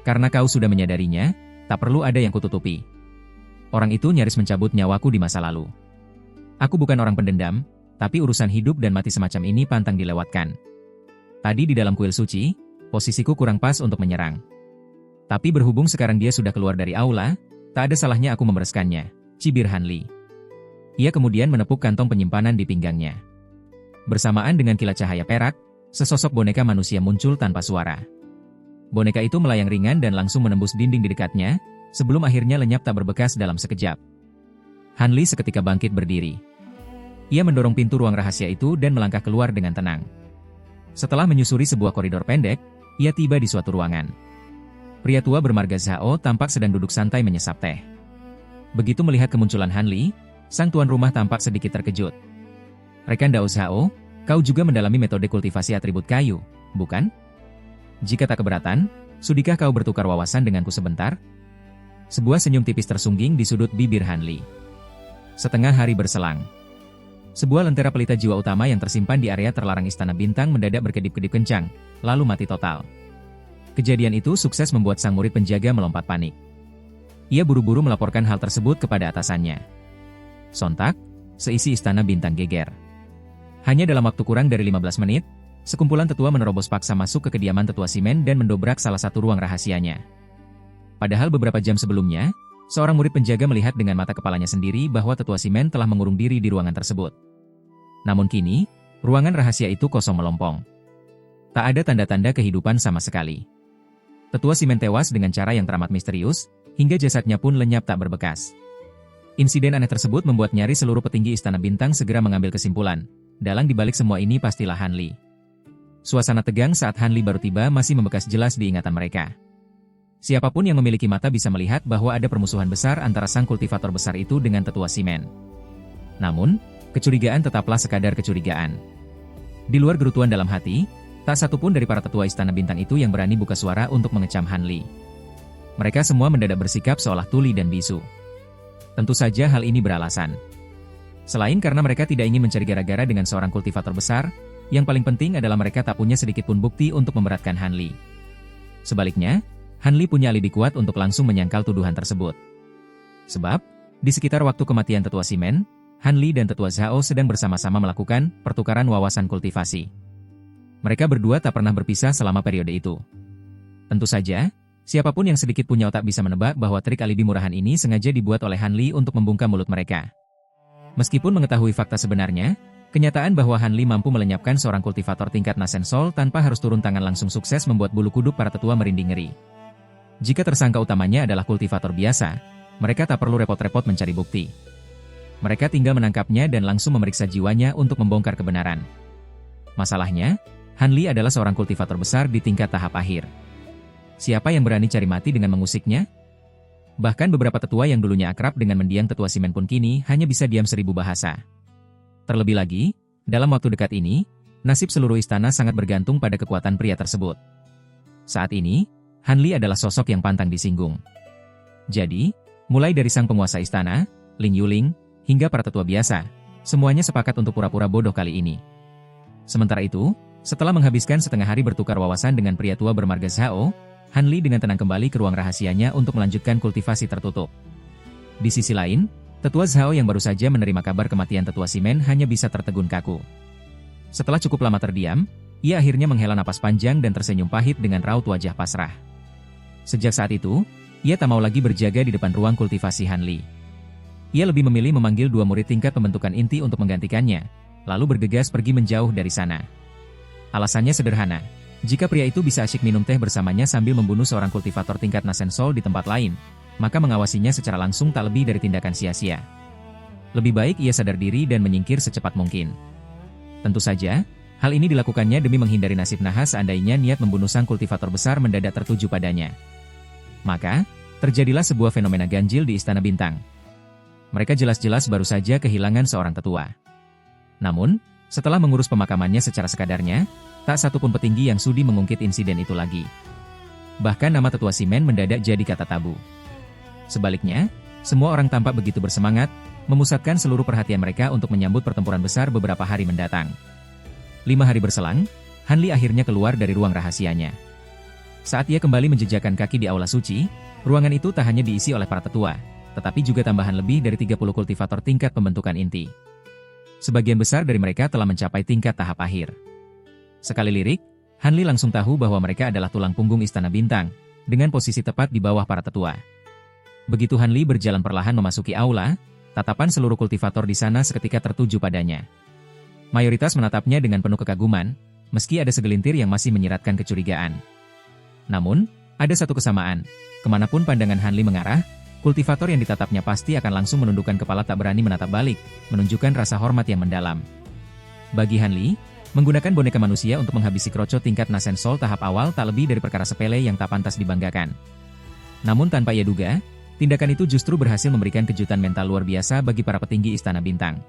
Karena kau sudah menyadarinya, tak perlu ada yang kututupi. Orang itu nyaris mencabut nyawaku di masa lalu. Aku bukan orang pendendam, tapi urusan hidup dan mati semacam ini pantang dilewatkan. Tadi di dalam kuil suci, posisiku kurang pas untuk menyerang. Tapi berhubung sekarang dia sudah keluar dari aula, tak ada salahnya aku membereskannya, cibir Han Li. Ia kemudian menepuk kantong penyimpanan di pinggangnya. Bersamaan dengan kilat cahaya perak, sesosok boneka manusia muncul tanpa suara. Boneka itu melayang ringan dan langsung menembus dinding di dekatnya, sebelum akhirnya lenyap tak berbekas dalam sekejap. Han Li seketika bangkit berdiri. Ia mendorong pintu ruang rahasia itu dan melangkah keluar dengan tenang. Setelah menyusuri sebuah koridor pendek, ia tiba di suatu ruangan. Pria tua bermarga Zhao tampak sedang duduk santai menyesap teh. Begitu melihat kemunculan Han Li, sang tuan rumah tampak sedikit terkejut. Rekan Dao Zhao, kau juga mendalami metode kultivasi atribut kayu, bukan? Jika tak keberatan, sudikah kau bertukar wawasan denganku sebentar? Sebuah senyum tipis tersungging di sudut bibir Han Li. Setengah hari berselang. Sebuah lentera pelita jiwa utama yang tersimpan di area terlarang Istana Bintang mendadak berkedip-kedip kencang, lalu mati total. Kejadian itu sukses membuat sang murid penjaga melompat panik. Ia buru-buru melaporkan hal tersebut kepada atasannya. Sontak, seisi Istana Bintang geger. Hanya dalam waktu kurang dari 15 menit, sekumpulan tetua menerobos paksa masuk ke kediaman tetua Simen dan mendobrak salah satu ruang rahasianya. Padahal beberapa jam sebelumnya, seorang murid penjaga melihat dengan mata kepalanya sendiri bahwa tetua Simen telah mengurung diri di ruangan tersebut. Namun kini, ruangan rahasia itu kosong melompong. Tak ada tanda-tanda kehidupan sama sekali. Tetua Simen tewas dengan cara yang teramat misterius, hingga jasadnya pun lenyap tak berbekas. Insiden aneh tersebut membuat nyaris seluruh petinggi Istana Bintang segera mengambil kesimpulan. Dalang dibalik semua ini pastilah Han Li. Suasana tegang saat Han Li baru tiba masih membekas jelas di ingatan mereka. Siapapun yang memiliki mata bisa melihat bahwa ada permusuhan besar antara sang kultivator besar itu dengan tetua Simen. Namun, kecurigaan tetaplah sekadar kecurigaan. Di luar gerutuan dalam hati, tak satu pun dari para tetua Istana Bintang itu yang berani buka suara untuk mengecam Han Li. Mereka semua mendadak bersikap seolah tuli dan bisu. Tentu saja hal ini beralasan. Selain karena mereka tidak ingin mencari gara-gara dengan seorang kultivator besar, yang paling penting adalah mereka tak punya sedikit pun bukti untuk memberatkan Han Li. Sebaliknya, Han Li punya alibi kuat untuk langsung menyangkal tuduhan tersebut. Sebab, di sekitar waktu kematian tetua Simen, Han Li dan tetua Zhao sedang bersama-sama melakukan pertukaran wawasan kultivasi. Mereka berdua tak pernah berpisah selama periode itu. Tentu saja, siapapun yang sedikit punya otak bisa menebak bahwa trik alibi murahan ini sengaja dibuat oleh Han Li untuk membungkam mulut mereka. Meskipun mengetahui fakta sebenarnya, kenyataan bahwa Han Li mampu melenyapkan seorang kultivator tingkat Nasensol tanpa harus turun tangan langsung sukses membuat bulu kuduk para tetua merinding ngeri. Jika tersangka utamanya adalah kultivator biasa, mereka tak perlu repot-repot mencari bukti. Mereka tinggal menangkapnya dan langsung memeriksa jiwanya untuk membongkar kebenaran. Masalahnya, Han Li adalah seorang kultivator besar di tingkat tahap akhir. Siapa yang berani cari mati dengan mengusiknya? Bahkan beberapa tetua yang dulunya akrab dengan mendiang tetua Simen pun kini hanya bisa diam 1000 bahasa. Terlebih lagi, dalam waktu dekat ini, nasib seluruh istana sangat bergantung pada kekuatan pria tersebut. Saat ini, Han Li adalah sosok yang pantang disinggung. Jadi, mulai dari sang penguasa istana, Ling Yuling, hingga para tetua biasa, semuanya sepakat untuk pura-pura bodoh kali ini. Sementara itu, setelah menghabiskan setengah hari bertukar wawasan dengan pria tua bermarga Zhao, Han Li dengan tenang kembali ke ruang rahasianya untuk melanjutkan kultivasi tertutup. Di sisi lain, tetua Zhao yang baru saja menerima kabar kematian tetua Simen hanya bisa tertegun kaku. Setelah cukup lama terdiam, ia akhirnya menghela napas panjang dan tersenyum pahit dengan raut wajah pasrah. Sejak saat itu, ia tak mau lagi berjaga di depan ruang kultivasi Han Li. Ia lebih memilih memanggil 2 murid tingkat pembentukan inti untuk menggantikannya, lalu bergegas pergi menjauh dari sana. Alasannya sederhana, jika pria itu bisa asyik minum teh bersamanya sambil membunuh seorang kultivator tingkat Nasen Sol di tempat lain, maka mengawasinya secara langsung tak lebih dari tindakan sia-sia. Lebih baik ia sadar diri dan menyingkir secepat mungkin. Tentu saja, hal ini dilakukannya demi menghindari nasib nahas seandainya niat membunuh sang kultivator besar mendadak tertuju padanya. Maka, terjadilah sebuah fenomena ganjil di Istana Bintang. Mereka jelas-jelas baru saja kehilangan seorang tetua. Namun, setelah mengurus pemakamannya secara sekadarnya, tak satu pun petinggi yang sudi mengungkit insiden itu lagi. Bahkan nama tetua Simen mendadak jadi kata tabu. Sebaliknya, semua orang tampak begitu bersemangat, memusatkan seluruh perhatian mereka untuk menyambut pertempuran besar beberapa hari mendatang. 5 hari berselang, Han Li akhirnya keluar dari ruang rahasianya. Saat ia kembali menjejakkan kaki di aula suci, ruangan itu tak hanya diisi oleh para tetua, tetapi juga tambahan lebih dari 30 kultivator tingkat pembentukan inti. Sebagian besar dari mereka telah mencapai tingkat tahap akhir. Sekali lirik, Han Li langsung tahu bahwa mereka adalah tulang punggung Istana Bintang, dengan posisi tepat di bawah para tetua. Begitu Han Li berjalan perlahan memasuki aula, tatapan seluruh kultivator di sana seketika tertuju padanya. Mayoritas menatapnya dengan penuh kekaguman, meski ada segelintir yang masih menyiratkan kecurigaan. Namun, ada satu kesamaan, kemanapun pandangan Han Li mengarah, kultivator yang ditatapnya pasti akan langsung menundukkan kepala tak berani menatap balik, menunjukkan rasa hormat yang mendalam. Bagi Han Li, menggunakan boneka manusia untuk menghabisi kroco tingkat Nasen Sol tahap awal tak lebih dari perkara sepele yang tak pantas dibanggakan. Namun tanpa ia duga, tindakan itu justru berhasil memberikan kejutan mental luar biasa bagi para petinggi Istana Bintang.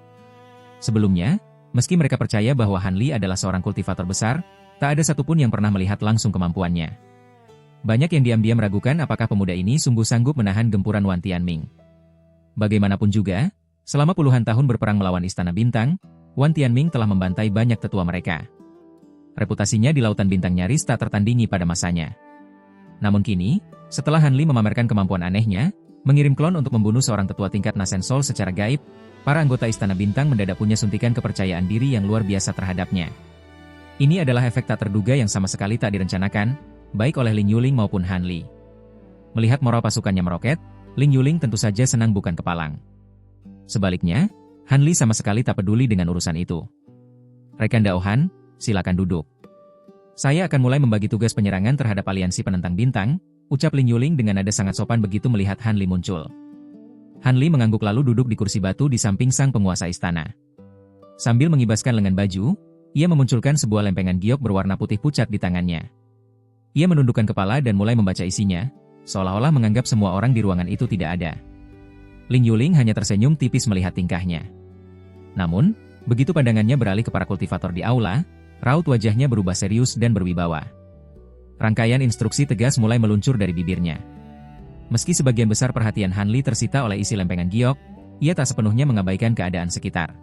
Sebelumnya, meski mereka percaya bahwa Han Li adalah seorang kultivator besar, tak ada satupun yang pernah melihat langsung kemampuannya. Banyak yang diam-diam meragukan apakah pemuda ini sungguh sanggup menahan gempuran Wan Tianming. Bagaimanapun juga, selama puluhan tahun berperang melawan Istana Bintang, Wan Tianming telah membantai banyak tetua mereka. Reputasinya di Lautan Bintang nyaris tak tertandingi pada masanya. Namun kini, setelah Han Li memamerkan kemampuan anehnya, mengirim klon untuk membunuh seorang tetua tingkat Nasen Sol secara gaib, para anggota Istana Bintang mendadak punya suntikan kepercayaan diri yang luar biasa terhadapnya. Ini adalah efek tak terduga yang sama sekali tak direncanakan, baik oleh Ling Yuling maupun Han Li. Melihat moral pasukannya meroket, Ling Yuling tentu saja senang bukan kepalang. Sebaliknya, Han Li sama sekali tak peduli dengan urusan itu. Rekan Daohan, silakan duduk. Saya akan mulai membagi tugas penyerangan terhadap aliansi penentang bintang, ucap Ling Yuling dengan nada sangat sopan begitu melihat Han Li muncul. Han Li mengangguk lalu duduk di kursi batu di samping sang penguasa istana. Sambil mengibaskan lengan baju, ia memunculkan sebuah lempengan giok berwarna putih pucat di tangannya. Ia menundukkan kepala dan mulai membaca isinya, seolah-olah menganggap semua orang di ruangan itu tidak ada. Ling Yuling hanya tersenyum tipis melihat tingkahnya. Namun, begitu pandangannya beralih ke para kultivator di aula, raut wajahnya berubah serius dan berwibawa. Rangkaian instruksi tegas mulai meluncur dari bibirnya. Meski sebagian besar perhatian Han Li tersita oleh isi lempengan giok, ia tak sepenuhnya mengabaikan keadaan sekitar.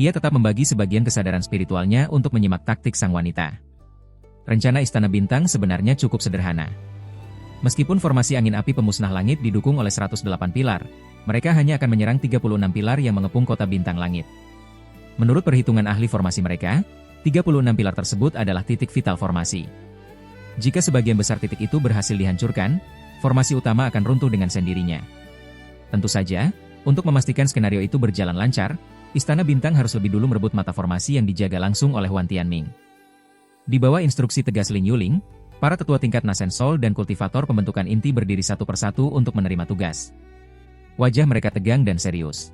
Ia tetap membagi sebagian kesadaran spiritualnya untuk menyimak taktik sang wanita. Rencana Istana Bintang sebenarnya cukup sederhana. Meskipun formasi angin api pemusnah langit didukung oleh 108 pilar, mereka hanya akan menyerang 36 pilar yang mengepung kota bintang langit. Menurut perhitungan ahli formasi mereka, 36 pilar tersebut adalah titik vital formasi. Jika sebagian besar titik itu berhasil dihancurkan, formasi utama akan runtuh dengan sendirinya. Tentu saja, untuk memastikan skenario itu berjalan lancar, Istana Bintang harus lebih dulu merebut mata formasi yang dijaga langsung oleh Wan Tianming. Di bawah instruksi tegas Ling Yuling, para tetua tingkat Nasen Sol dan kultivator pembentukan inti berdiri satu persatu untuk menerima tugas. Wajah mereka tegang dan serius.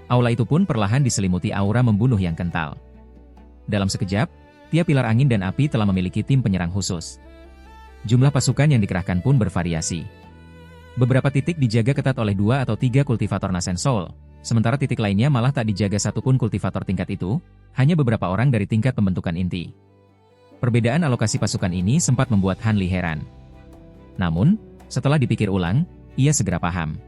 Aula itu pun perlahan diselimuti aura membunuh yang kental. Dalam sekejap, tiap pilar angin dan api telah memiliki tim penyerang khusus. Jumlah pasukan yang dikerahkan pun bervariasi. Beberapa titik dijaga ketat oleh 2 atau 3 kultivator Nasen Soul, sementara titik lainnya malah tak dijaga satupun kultivator tingkat itu, hanya beberapa orang dari tingkat pembentukan inti. Perbedaan alokasi pasukan ini sempat membuat Han Li heran. Namun, setelah dipikir ulang, ia segera paham.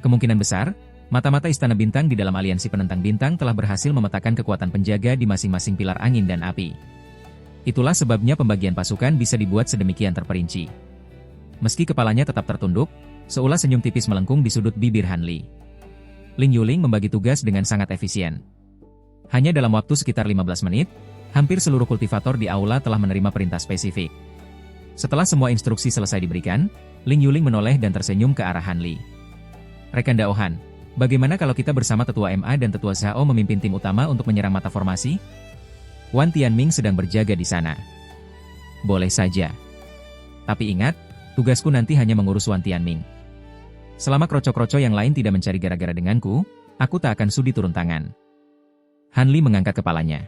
Kemungkinan besar, mata-mata Istana Bintang di dalam aliansi penentang bintang telah berhasil memetakan kekuatan penjaga di masing-masing pilar angin dan api. Itulah sebabnya pembagian pasukan bisa dibuat sedemikian terperinci. Meski kepalanya tetap tertunduk, seulas senyum tipis melengkung di sudut bibir Han Li. Ling Yuling membagi tugas dengan sangat efisien. Hanya dalam waktu sekitar 15 menit, hampir seluruh kultivator di aula telah menerima perintah spesifik. Setelah semua instruksi selesai diberikan, Ling Yuling menoleh dan tersenyum ke arah Han Li. "Rekan Dao Han, bagaimana kalau kita bersama Tetua MA dan Tetua Zhao memimpin tim utama untuk menyerang mata formasi? Wan Tianming sedang berjaga di sana." "Boleh saja. Tapi ingat, tugasku nanti hanya mengurus Wan Tianming. Selama kroco-kroco yang lain tidak mencari gara-gara denganku, aku tak akan sudi turun tangan." Han Li mengangkat kepalanya.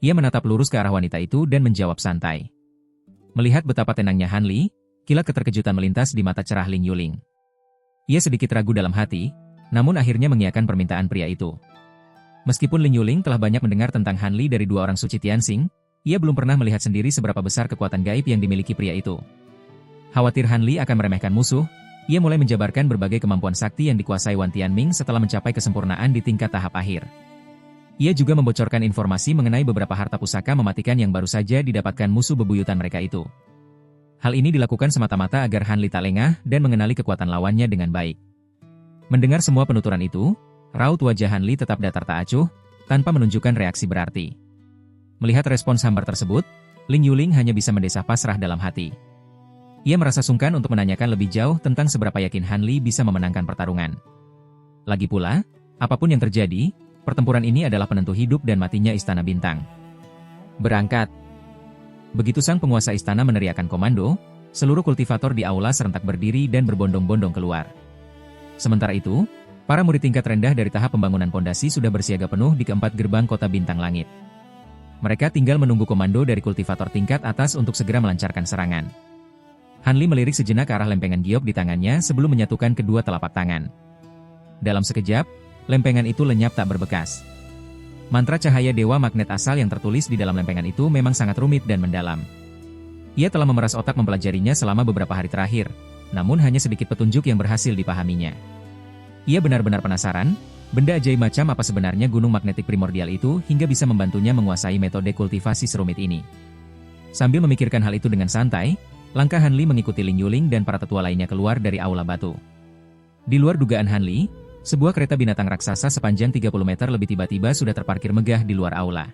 Ia menatap lurus ke arah wanita itu dan menjawab santai. Melihat betapa tenangnya Han Li, kilat keterkejutan melintas di mata cerah Ling Yuling. Ia sedikit ragu dalam hati, namun akhirnya mengiyakan permintaan pria itu. Meskipun Ling Yuling telah banyak mendengar tentang Han Li dari 2 orang suci Tianxing, ia belum pernah melihat sendiri seberapa besar kekuatan gaib yang dimiliki pria itu. Khawatir Han Li akan meremehkan musuh, ia mulai menjabarkan berbagai kemampuan sakti yang dikuasai Wan Tianming setelah mencapai kesempurnaan di tingkat tahap akhir. Ia juga membocorkan informasi mengenai beberapa harta pusaka mematikan yang baru saja didapatkan musuh bebuyutan mereka itu. Hal ini dilakukan semata-mata agar Han Li tak lengah dan mengenali kekuatan lawannya dengan baik. Mendengar semua penuturan itu, raut wajah Han Li tetap datar tak acuh, tanpa menunjukkan reaksi berarti. Melihat respons hambar tersebut, Ling Yuling hanya bisa mendesah pasrah dalam hati. Ia merasa sungkan untuk menanyakan lebih jauh tentang seberapa yakin Han Li bisa memenangkan pertarungan. Lagi pula, apapun yang terjadi, pertempuran ini adalah penentu hidup dan matinya Istana Bintang. "Berangkat!" Begitu sang penguasa istana meneriakkan komando, seluruh kultivator di aula serentak berdiri dan berbondong-bondong keluar. Sementara itu, para murid tingkat rendah dari tahap pembangunan pondasi sudah bersiaga penuh di keempat gerbang kota Bintang Langit. Mereka tinggal menunggu komando dari kultivator tingkat atas untuk segera melancarkan serangan. Han Li melirik sejenak ke arah lempengan giok di tangannya sebelum menyatukan kedua telapak tangan. Dalam sekejap, lempengan itu lenyap tak berbekas. Mantra cahaya dewa magnet asal yang tertulis di dalam lempengan itu memang sangat rumit dan mendalam. Ia telah memeras otak mempelajarinya selama beberapa hari terakhir, namun hanya sedikit petunjuk yang berhasil dipahaminya. Ia benar-benar penasaran, benda ajaib macam apa sebenarnya gunung magnetik primordial itu hingga bisa membantunya menguasai metode kultivasi serumit ini. Sambil memikirkan hal itu dengan santai, langkah Han Li mengikuti Ling Yuling dan para tetua lainnya keluar dari aula batu. Di luar dugaan Han Li, sebuah kereta binatang raksasa sepanjang 30 meter lebih tiba-tiba sudah terparkir megah di luar aula.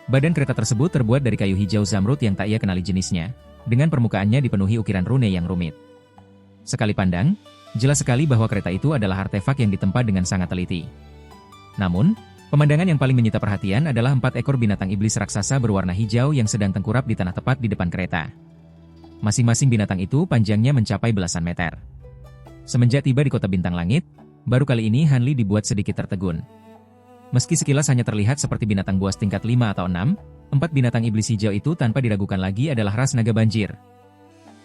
Badan kereta tersebut terbuat dari kayu hijau zamrud yang tak ia kenali jenisnya, dengan permukaannya dipenuhi ukiran rune yang rumit. Sekali pandang, jelas sekali bahwa kereta itu adalah artefak yang ditempa dengan sangat teliti. Namun, pemandangan yang paling menyita perhatian adalah 4 ekor binatang iblis raksasa berwarna hijau yang sedang tengkurap di tanah tepat di depan kereta. Masing-masing binatang itu panjangnya mencapai belasan meter. Semenjak tiba di kota Bintang Langit, baru kali ini Han Li dibuat sedikit tertegun. Meski sekilas hanya terlihat seperti binatang buas tingkat 5 atau 6, 4 binatang iblis hijau itu tanpa diragukan lagi adalah ras naga banjir.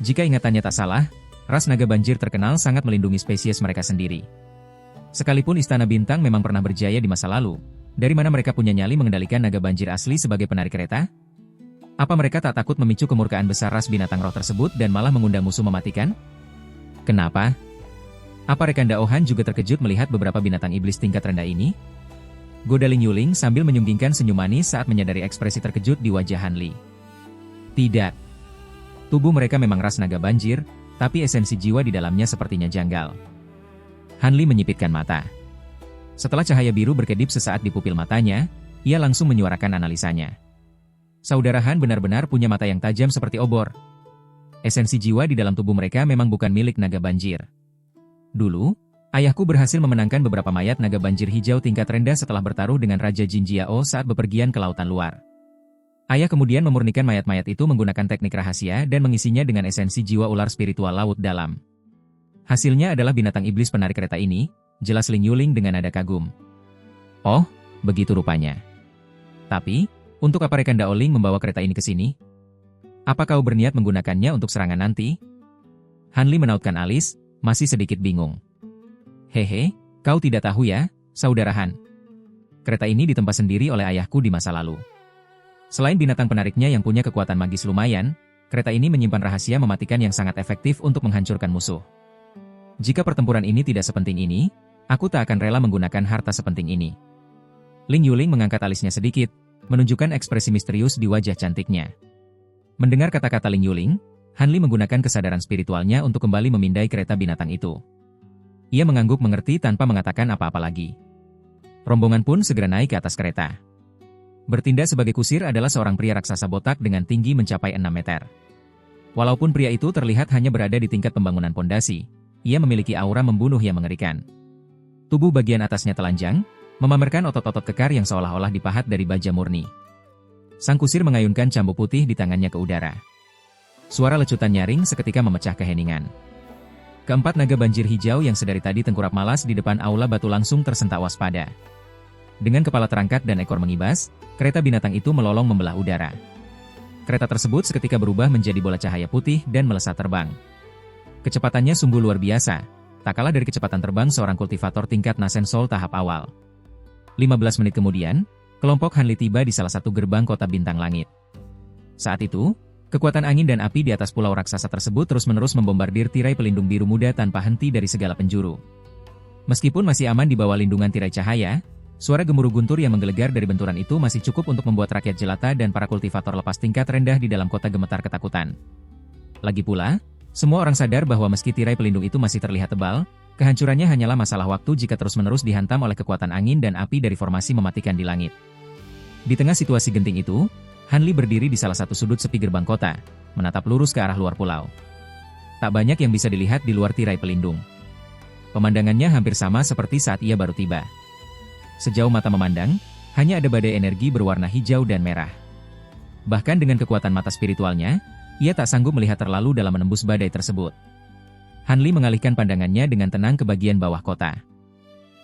Jika ingatannya tak salah, ras naga banjir terkenal sangat melindungi spesies mereka sendiri. Sekalipun Istana Bintang memang pernah berjaya di masa lalu, dari mana mereka punya nyali mengendalikan naga banjir asli sebagai penarik kereta? Apa mereka tak takut memicu kemurkaan besar ras binatang roh tersebut dan malah mengundang musuh mematikan? Kenapa? Apa rekan Dao Han juga terkejut melihat beberapa binatang iblis tingkat rendah ini? Goda Ling Yuling sambil menyunggingkan senyum manis saat menyadari ekspresi terkejut di wajah Han Li. Tidak. Tubuh mereka memang ras naga banjir, tapi esensi jiwa di dalamnya sepertinya janggal. Han Li menyipitkan mata. Setelah cahaya biru berkedip sesaat di pupil matanya, ia langsung menyuarakan analisanya. Saudara Han benar-benar punya mata yang tajam seperti obor. Esensi jiwa di dalam tubuh mereka memang bukan milik naga banjir. Dulu, ayahku berhasil memenangkan beberapa mayat naga banjir hijau tingkat rendah setelah bertaruh dengan Raja Jin Jiao saat bepergian ke lautan luar. Ayah kemudian memurnikan mayat-mayat itu menggunakan teknik rahasia dan mengisinya dengan esensi jiwa ular spiritual laut dalam. Hasilnya adalah binatang iblis penarik kereta ini, jelas Ling Yuling dengan nada kagum. Oh, begitu rupanya. Tapi, untuk apa rekan Dao Ling membawa kereta ini ke sini? Apa kau berniat menggunakannya untuk serangan nanti? Han Li menautkan alis, masih sedikit bingung. Hehe, kau tidak tahu ya, saudara Han. Kereta ini ditempa sendiri oleh ayahku di masa lalu. Selain binatang penariknya yang punya kekuatan magis lumayan, kereta ini menyimpan rahasia mematikan yang sangat efektif untuk menghancurkan musuh. Jika pertempuran ini tidak sepenting ini, aku tak akan rela menggunakan harta sepenting ini. Ling Yuling mengangkat alisnya sedikit, menunjukkan ekspresi misterius di wajah cantiknya. Mendengar kata-kata Ling Yuling, Han Li menggunakan kesadaran spiritualnya untuk kembali memindai kereta binatang itu. Ia mengangguk mengerti tanpa mengatakan apa-apa lagi. Rombongan pun segera naik ke atas kereta. Bertindak sebagai kusir adalah seorang pria raksasa botak dengan tinggi mencapai 6 meter. Walaupun pria itu terlihat hanya berada di tingkat pembangunan pondasi, ia memiliki aura membunuh yang mengerikan. Tubuh bagian atasnya telanjang, memamerkan otot-otot kekar yang seolah-olah dipahat dari baja murni. Sang kusir mengayunkan cambuk putih di tangannya ke udara. Suara lecutan nyaring seketika memecah keheningan. Keempat naga banjir hijau yang sedari tadi tengkurap malas di depan aula batu langsung tersentak waspada. Dengan kepala terangkat dan ekor mengibas, kereta binatang itu melolong membelah udara. Kereta tersebut seketika berubah menjadi bola cahaya putih dan melesat terbang. Kecepatannya sungguh luar biasa, tak kalah dari kecepatan terbang seorang kultivator tingkat Nasen Soul tahap awal. 15 menit kemudian, kelompok Han Li tiba di salah satu gerbang kota bintang langit. Saat itu, kekuatan angin dan api di atas pulau raksasa tersebut terus-menerus membombardir tirai pelindung biru muda tanpa henti dari segala penjuru. Meskipun masih aman di bawah lindungan tirai cahaya, suara gemuruh guntur yang menggelegar dari benturan itu masih cukup untuk membuat rakyat jelata dan para kultivator lepas tingkat rendah di dalam kota gemetar ketakutan. Lagi pula, semua orang sadar bahwa meski tirai pelindung itu masih terlihat tebal, kehancurannya hanyalah masalah waktu jika terus-menerus dihantam oleh kekuatan angin dan api dari formasi mematikan di langit. Di tengah situasi genting itu, Han Li berdiri di salah satu sudut sepi gerbang kota, menatap lurus ke arah luar pulau. Tak banyak yang bisa dilihat di luar tirai pelindung. Pemandangannya hampir sama seperti saat ia baru tiba. Sejauh mata memandang, hanya ada badai energi berwarna hijau dan merah. Bahkan dengan kekuatan mata spiritualnya, ia tak sanggup melihat terlalu dalam menembus badai tersebut. Han Li mengalihkan pandangannya dengan tenang ke bagian bawah kota.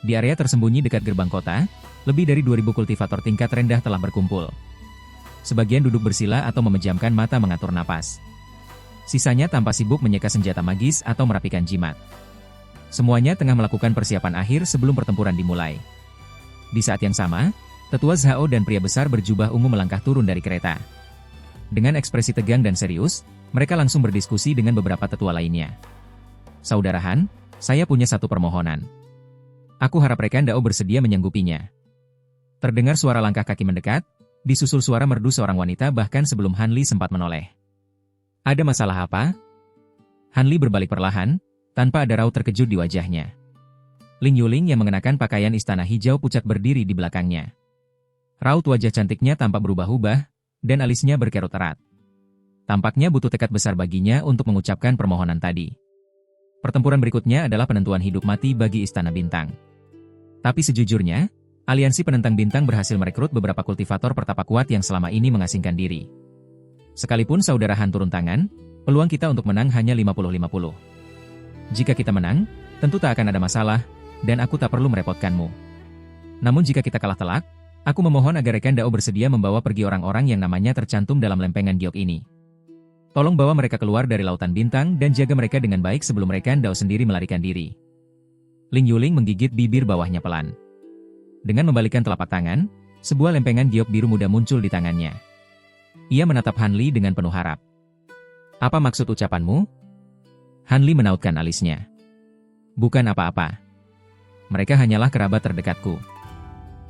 Di area tersembunyi dekat gerbang kota, lebih dari 2.000 kultivator tingkat rendah telah berkumpul. Sebagian duduk bersila atau memejamkan mata mengatur napas. Sisanya tampak sibuk menyeka senjata magis atau merapikan jimat. Semuanya tengah melakukan persiapan akhir sebelum pertempuran dimulai. Di saat yang sama, tetua Zhao dan pria besar berjubah ungu melangkah turun dari kereta. Dengan ekspresi tegang dan serius, mereka langsung berdiskusi dengan beberapa tetua lainnya. Saudara Han, saya punya satu permohonan. Aku harap rekan Dao bersedia menyanggupinya. Terdengar suara langkah kaki mendekat, disusul suara merdu seorang wanita bahkan sebelum Han Li sempat menoleh. Ada masalah apa? Han Li berbalik perlahan, tanpa ada raut terkejut di wajahnya. Ling Yuling yang mengenakan pakaian istana hijau pucat berdiri di belakangnya. Raut wajah cantiknya tampak berubah-ubah, dan alisnya berkerut erat. Tampaknya butuh tekad besar baginya untuk mengucapkan permohonan tadi. Pertempuran berikutnya adalah penentuan hidup mati bagi Istana Bintang. Tapi sejujurnya, Aliansi Penentang Bintang berhasil merekrut beberapa kultivator pertapa kuat yang selama ini mengasingkan diri. Sekalipun saudara Han turun tangan, peluang kita untuk menang hanya 50-50. Jika kita menang, tentu tak akan ada masalah, dan aku tak perlu merepotkanmu. Namun jika kita kalah telak, aku memohon agar rekan Dao bersedia membawa pergi orang-orang yang namanya tercantum dalam lempengan giok ini. Tolong bawa mereka keluar dari Lautan Bintang dan jaga mereka dengan baik sebelum rekan Dao sendiri melarikan diri. Ling Yuling menggigit bibir bawahnya pelan. Dengan membalikkan telapak tangan, sebuah lempengan giok biru muda muncul di tangannya. Ia menatap Han Li dengan penuh harap. Apa maksud ucapanmu? Han Li menautkan alisnya. Bukan apa-apa. Mereka hanyalah kerabat terdekatku.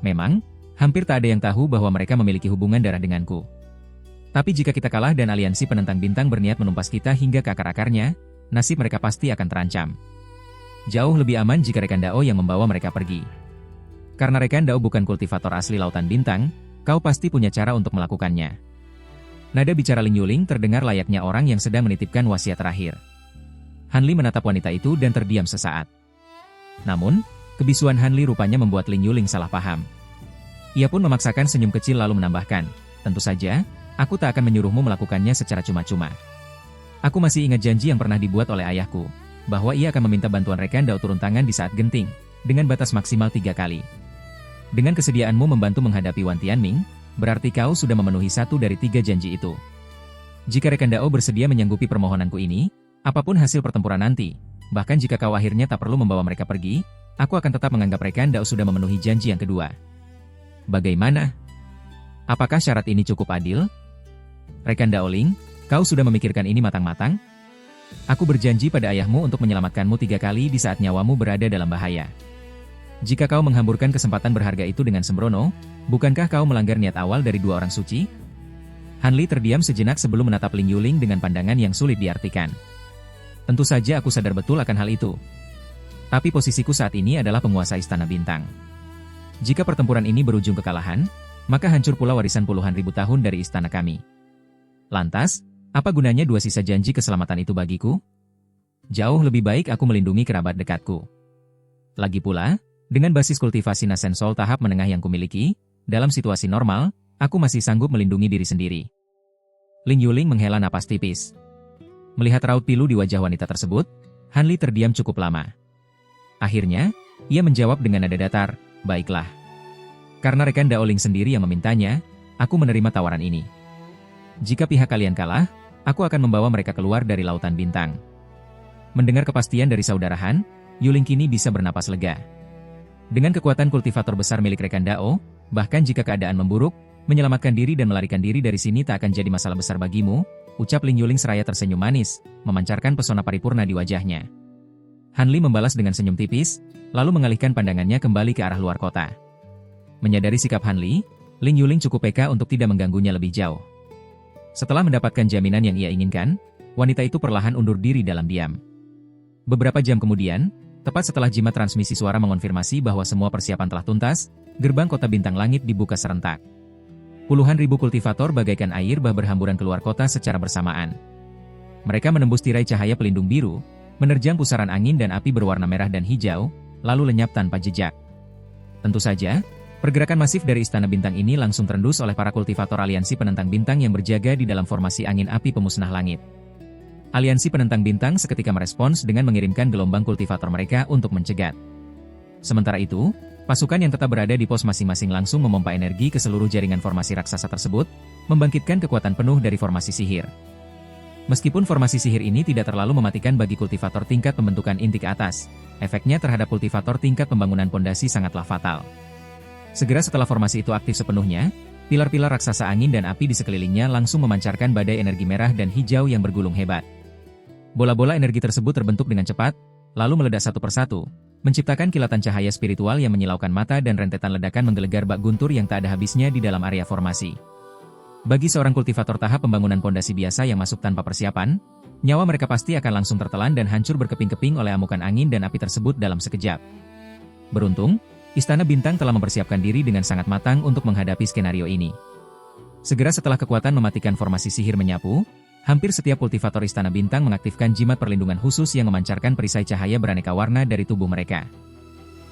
Memang, hampir tak ada yang tahu bahwa mereka memiliki hubungan darah denganku. Tapi jika kita kalah dan Aliansi Penentang Bintang berniat menumpas kita hingga ke akar-akarnya, nasib mereka pasti akan terancam. Jauh lebih aman jika rekan Dao yang membawa mereka pergi. Karena rekan Dao bukan kultivator asli Lautan Bintang, kau pasti punya cara untuk melakukannya. Nada bicara Ling Yuling terdengar layaknya orang yang sedang menitipkan wasiat terakhir. Han Li menatap wanita itu dan terdiam sesaat. Namun, kebisuan Han Li rupanya membuat Ling Yuling salah paham. Ia pun memaksakan senyum kecil lalu menambahkan, tentu saja, aku tak akan menyuruhmu melakukannya secara cuma-cuma. Aku masih ingat janji yang pernah dibuat oleh ayahku, bahwa ia akan meminta bantuan rekan Dao turun tangan di saat genting, dengan batas maksimal 3 kali. Dengan kesediaanmu membantu menghadapi Wan Tianming, berarti kau sudah memenuhi 1 dari 3 janji itu. Jika rekan Dao bersedia menyanggupi permohonanku ini, apapun hasil pertempuran nanti, Bahkan jika kau akhirnya tak perlu membawa mereka pergi, aku akan tetap menganggap rekan Dao sudah memenuhi janji yang kedua. Bagaimana? Apakah syarat ini cukup adil? Rekan Daoling, kau sudah memikirkan ini matang-matang? Aku berjanji pada ayahmu untuk menyelamatkanmu 3 kali di saat nyawamu berada dalam bahaya. Jika kau menghamburkan kesempatan berharga itu dengan sembrono, bukankah kau melanggar niat awal dari 2 orang suci? Han Li terdiam sejenak sebelum menatap Ling Yuling dengan pandangan yang sulit diartikan. Tentu saja aku sadar betul akan hal itu. Tapi posisiku saat ini adalah penguasa Istana Bintang. Jika pertempuran ini berujung kekalahan, maka hancur pula warisan puluhan ribu tahun dari istana kami. Lantas, apa gunanya 2 sisa janji keselamatan itu bagiku? Jauh lebih baik aku melindungi kerabat dekatku. Lagi pula, dengan basis kultivasi Nasen Soul tahap menengah yang kumiliki, dalam situasi normal, aku masih sanggup melindungi diri sendiri. Ling Yuling menghela napas tipis. Melihat raut pilu di wajah wanita tersebut, Han Li terdiam cukup lama. Akhirnya, ia menjawab dengan nada datar, baiklah. Karena rekan Daoling sendiri yang memintanya, aku menerima tawaran ini. Jika pihak kalian kalah, aku akan membawa mereka keluar dari lautan bintang. Mendengar kepastian dari saudara Han, Yuling kini bisa bernapas lega. Dengan kekuatan kultivator besar milik rekan Dao, bahkan jika keadaan memburuk, menyelamatkan diri dan melarikan diri dari sini tak akan jadi masalah besar bagimu, ucap Ling Yuling seraya tersenyum manis, memancarkan pesona paripurna di wajahnya. Han Li membalas dengan senyum tipis, lalu mengalihkan pandangannya kembali ke arah luar kota. Menyadari sikap Han Li, Ling Yuling cukup peka untuk tidak mengganggunya lebih jauh. Setelah mendapatkan jaminan yang ia inginkan, wanita itu perlahan undur diri dalam diam. Beberapa jam kemudian, tepat setelah jimat transmisi suara mengonfirmasi bahwa semua persiapan telah tuntas, gerbang kota bintang langit dibuka serentak. Puluhan ribu kultivator bagaikan air bah berhamburan keluar kota secara bersamaan. Mereka menembus tirai cahaya pelindung biru, menerjang pusaran angin dan api berwarna merah dan hijau, lalu lenyap tanpa jejak. Tentu saja, pergerakan masif dari Istana Bintang ini langsung terendus oleh para kultivator aliansi penentang bintang yang berjaga di dalam formasi angin api pemusnah langit. Aliansi penentang bintang seketika merespons dengan mengirimkan gelombang kultivator mereka untuk mencegat. Sementara itu, pasukan yang tetap berada di pos masing-masing langsung memompa energi ke seluruh jaringan formasi raksasa tersebut, membangkitkan kekuatan penuh dari formasi sihir. Meskipun formasi sihir ini tidak terlalu mematikan bagi kultivator tingkat pembentukan inti ke atas, efeknya terhadap kultivator tingkat pembangunan pondasi sangatlah fatal. Segera setelah formasi itu aktif sepenuhnya, pilar-pilar raksasa angin dan api di sekelilingnya langsung memancarkan badai energi merah dan hijau yang bergulung hebat. Bola-bola energi tersebut terbentuk dengan cepat, lalu meledak satu persatu, menciptakan kilatan cahaya spiritual yang menyilaukan mata dan rentetan ledakan menggelegar bak guntur yang tak ada habisnya di dalam area formasi. Bagi seorang kultivator tahap pembangunan pondasi biasa yang masuk tanpa persiapan, nyawa mereka pasti akan langsung tertelan dan hancur berkeping-keping oleh amukan angin dan api tersebut dalam sekejap. Beruntung, Istana Bintang telah mempersiapkan diri dengan sangat matang untuk menghadapi skenario ini. Segera setelah kekuatan mematikan formasi sihir menyapu, hampir setiap kultivator Istana Bintang mengaktifkan jimat perlindungan khusus yang memancarkan perisai cahaya beraneka warna dari tubuh mereka.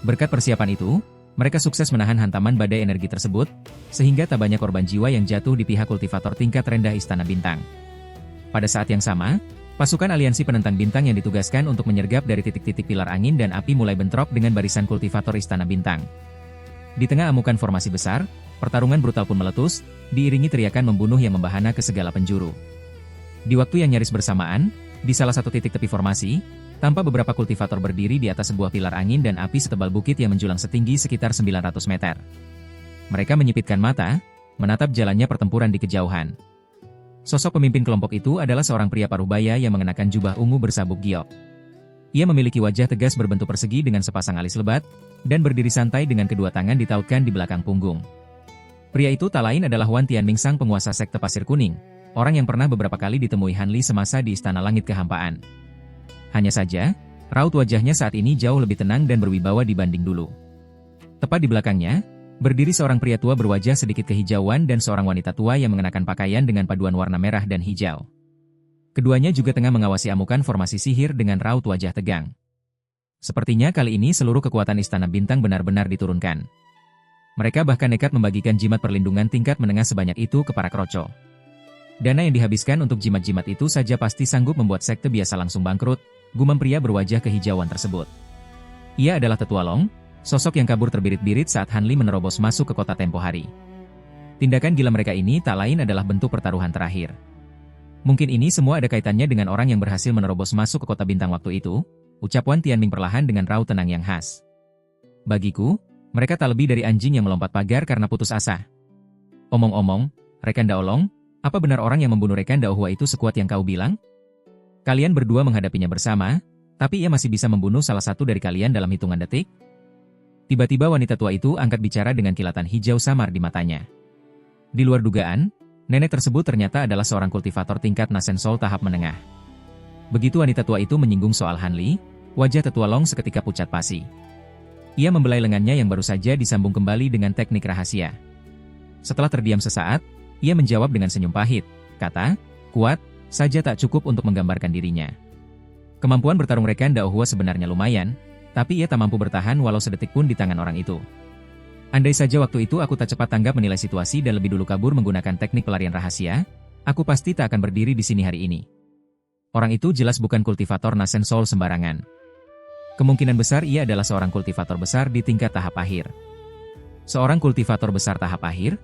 Berkat persiapan itu, mereka sukses menahan hantaman badai energi tersebut, sehingga tak banyak korban jiwa yang jatuh di pihak kultivator tingkat rendah Istana Bintang. Pada saat yang sama, pasukan aliansi penentang bintang yang ditugaskan untuk menyergap dari titik-titik pilar angin dan api mulai bentrok dengan barisan kultivator Istana Bintang. Di tengah amukan formasi besar, pertarungan brutal pun meletus, diiringi teriakan membunuh yang membahana ke segala penjuru. Di waktu yang nyaris bersamaan, di salah satu titik tepi formasi, tampak beberapa kultivator berdiri di atas sebuah pilar angin dan api setebal bukit yang menjulang setinggi sekitar 900 meter. Mereka menyipitkan mata, menatap jalannya pertempuran di kejauhan. Sosok pemimpin kelompok itu adalah seorang pria parubaya yang mengenakan jubah ungu bersabuk giok. Ia memiliki wajah tegas berbentuk persegi dengan sepasang alis lebat, dan berdiri santai dengan kedua tangan ditautkan di belakang punggung. Pria itu tak lain adalah Wan Tianming sang penguasa sekte Pasir Kuning, orang yang pernah beberapa kali ditemui Han Li semasa di Istana Langit Kehampaan. Hanya saja, raut wajahnya saat ini jauh lebih tenang dan berwibawa dibanding dulu. Tepat di belakangnya, berdiri seorang pria tua berwajah sedikit kehijauan dan seorang wanita tua yang mengenakan pakaian dengan paduan warna merah dan hijau. Keduanya juga tengah mengawasi amukan formasi sihir dengan raut wajah tegang. Sepertinya kali ini seluruh kekuatan Istana Bintang benar-benar diturunkan. Mereka bahkan nekat membagikan jimat perlindungan tingkat menengah sebanyak itu ke para kroco. Dana yang dihabiskan untuk jimat-jimat itu saja pasti sanggup membuat sekte biasa langsung bangkrut, gumam pria berwajah kehijauan tersebut. Ia adalah Tetua Long, sosok yang kabur terbirit-birit saat Han Li menerobos masuk ke kota tempo hari. Tindakan gila mereka ini tak lain adalah bentuk pertaruhan terakhir. Mungkin ini semua ada kaitannya dengan orang yang berhasil menerobos masuk ke kota bintang waktu itu, ucap Wan Tianming perlahan dengan raut tenang yang khas. Bagiku, mereka tak lebih dari anjing yang melompat pagar karena putus asa. Omong-omong, Rekan Daolong, apa benar orang yang membunuh Rekan Daohua itu sekuat yang kau bilang? Kalian berdua menghadapinya bersama, tapi ia masih bisa membunuh salah satu dari kalian dalam hitungan detik? Tiba-tiba wanita tua itu angkat bicara dengan kilatan hijau samar di matanya. Di luar dugaan, nenek tersebut ternyata adalah seorang kultivator tingkat Nasen Soul tahap menengah. Begitu wanita tua itu menyinggung soal Han Li, wajah tetua Long seketika pucat pasi. Ia membelai lengannya yang baru saja disambung kembali dengan teknik rahasia. Setelah terdiam sesaat, ia menjawab dengan senyum pahit, kata, kuat, saja tak cukup untuk menggambarkan dirinya. Kemampuan bertarung Rekan Daohua sebenarnya lumayan, tapi ia tak mampu bertahan walau sedetik pun di tangan orang itu. Andai saja waktu itu aku tak cepat tanggap menilai situasi dan lebih dulu kabur menggunakan teknik pelarian rahasia, aku pasti tak akan berdiri di sini hari ini. Orang itu jelas bukan kultivator Nasen Soul sembarangan. Kemungkinan besar ia adalah seorang kultivator besar di tingkat tahap akhir. Seorang kultivator besar tahap akhir?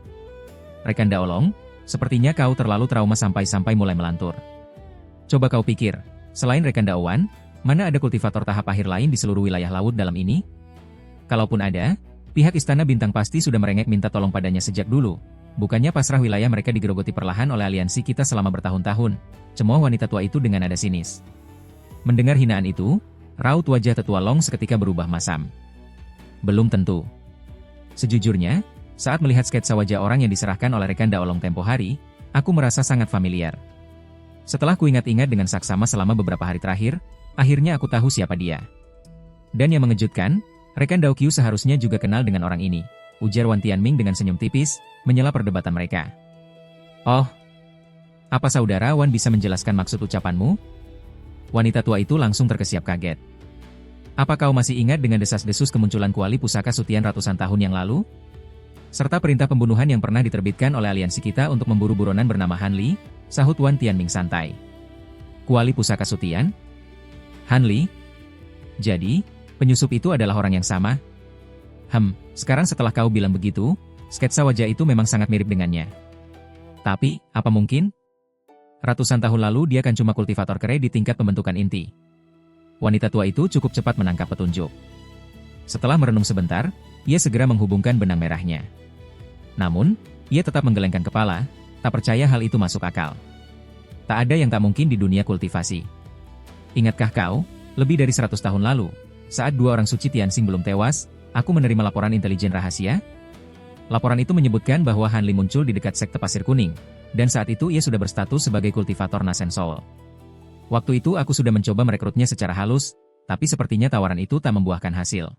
Rekan Daolong, sepertinya kau terlalu trauma sampai mulai melantur. Coba kau pikir, selain Rekan Daowan, mana ada kultivator tahap akhir lain di seluruh wilayah laut dalam ini? Kalaupun ada, pihak Istana Bintang pasti sudah merengek minta tolong padanya sejak dulu. Bukannya pasrah wilayah mereka digerogoti perlahan oleh aliansi kita selama bertahun-tahun, cemooh wanita tua itu dengan nada sinis. Mendengar hinaan itu, raut wajah tetua Long seketika berubah masam. Belum tentu. Sejujurnya, saat melihat sketsa wajah orang yang diserahkan oleh Rekan Daolong tempo hari, aku merasa sangat familiar. Setelah kuingat-ingat dengan saksama selama beberapa hari terakhir, akhirnya aku tahu siapa dia. Dan yang mengejutkan, Rekan Daokyu seharusnya juga kenal dengan orang ini, ujar Wan Tianming dengan senyum tipis, menyela perdebatan mereka. Oh, apa saudara Wan bisa menjelaskan maksud ucapanmu? Wanita tua itu langsung terkesiap kaget. Apa kau masih ingat dengan desas-desus kemunculan kuali pusaka Sutian ratusan tahun yang lalu? Serta perintah pembunuhan yang pernah diterbitkan oleh aliansi kita untuk memburu buronan bernama Han Li, sahut Wan Tianming santai. Kuali pusaka Sutian? Han Li? Jadi, penyusup itu adalah orang yang sama? Sekarang setelah kau bilang begitu, sketsa wajah itu memang sangat mirip dengannya. Tapi, apa mungkin? Ratusan tahun lalu dia kan cuma kultivator kere di tingkat pembentukan inti. Wanita tua itu cukup cepat menangkap petunjuk. Setelah merenung sebentar, ia segera menghubungkan benang merahnya. Namun, ia tetap menggelengkan kepala, tak percaya hal itu masuk akal. Tak ada yang tak mungkin di dunia kultivasi. Ingatkah kau, lebih dari 100 tahun lalu, saat dua orang suci Tianxing belum tewas, aku menerima laporan intelijen rahasia? Laporan itu menyebutkan bahwa Han Li muncul di dekat sekte Pasir Kuning, dan saat itu ia sudah berstatus sebagai kultivator Nasen Soul. Waktu itu aku sudah mencoba merekrutnya secara halus, tapi sepertinya tawaran itu tak membuahkan hasil.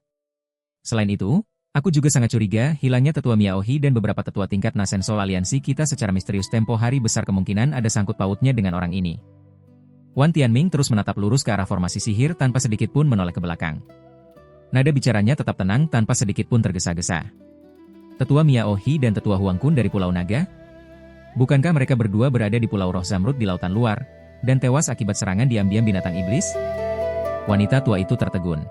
Selain itu, aku juga sangat curiga hilangnya tetua Miaohi dan beberapa tetua tingkat Nasen Soul aliansi kita secara misterius tempo hari besar kemungkinan ada sangkut pautnya dengan orang ini. Wan Tianming terus menatap lurus ke arah formasi sihir tanpa sedikit pun menoleh ke belakang. Nada bicaranya tetap tenang tanpa sedikit pun tergesa-gesa. Tetua Miaohi dan tetua Huang Kun dari Pulau Naga? Bukankah mereka berdua berada di Pulau Roh Zamrud di lautan luar, dan tewas akibat serangan diam-diam binatang iblis? Wanita tua itu tertegun.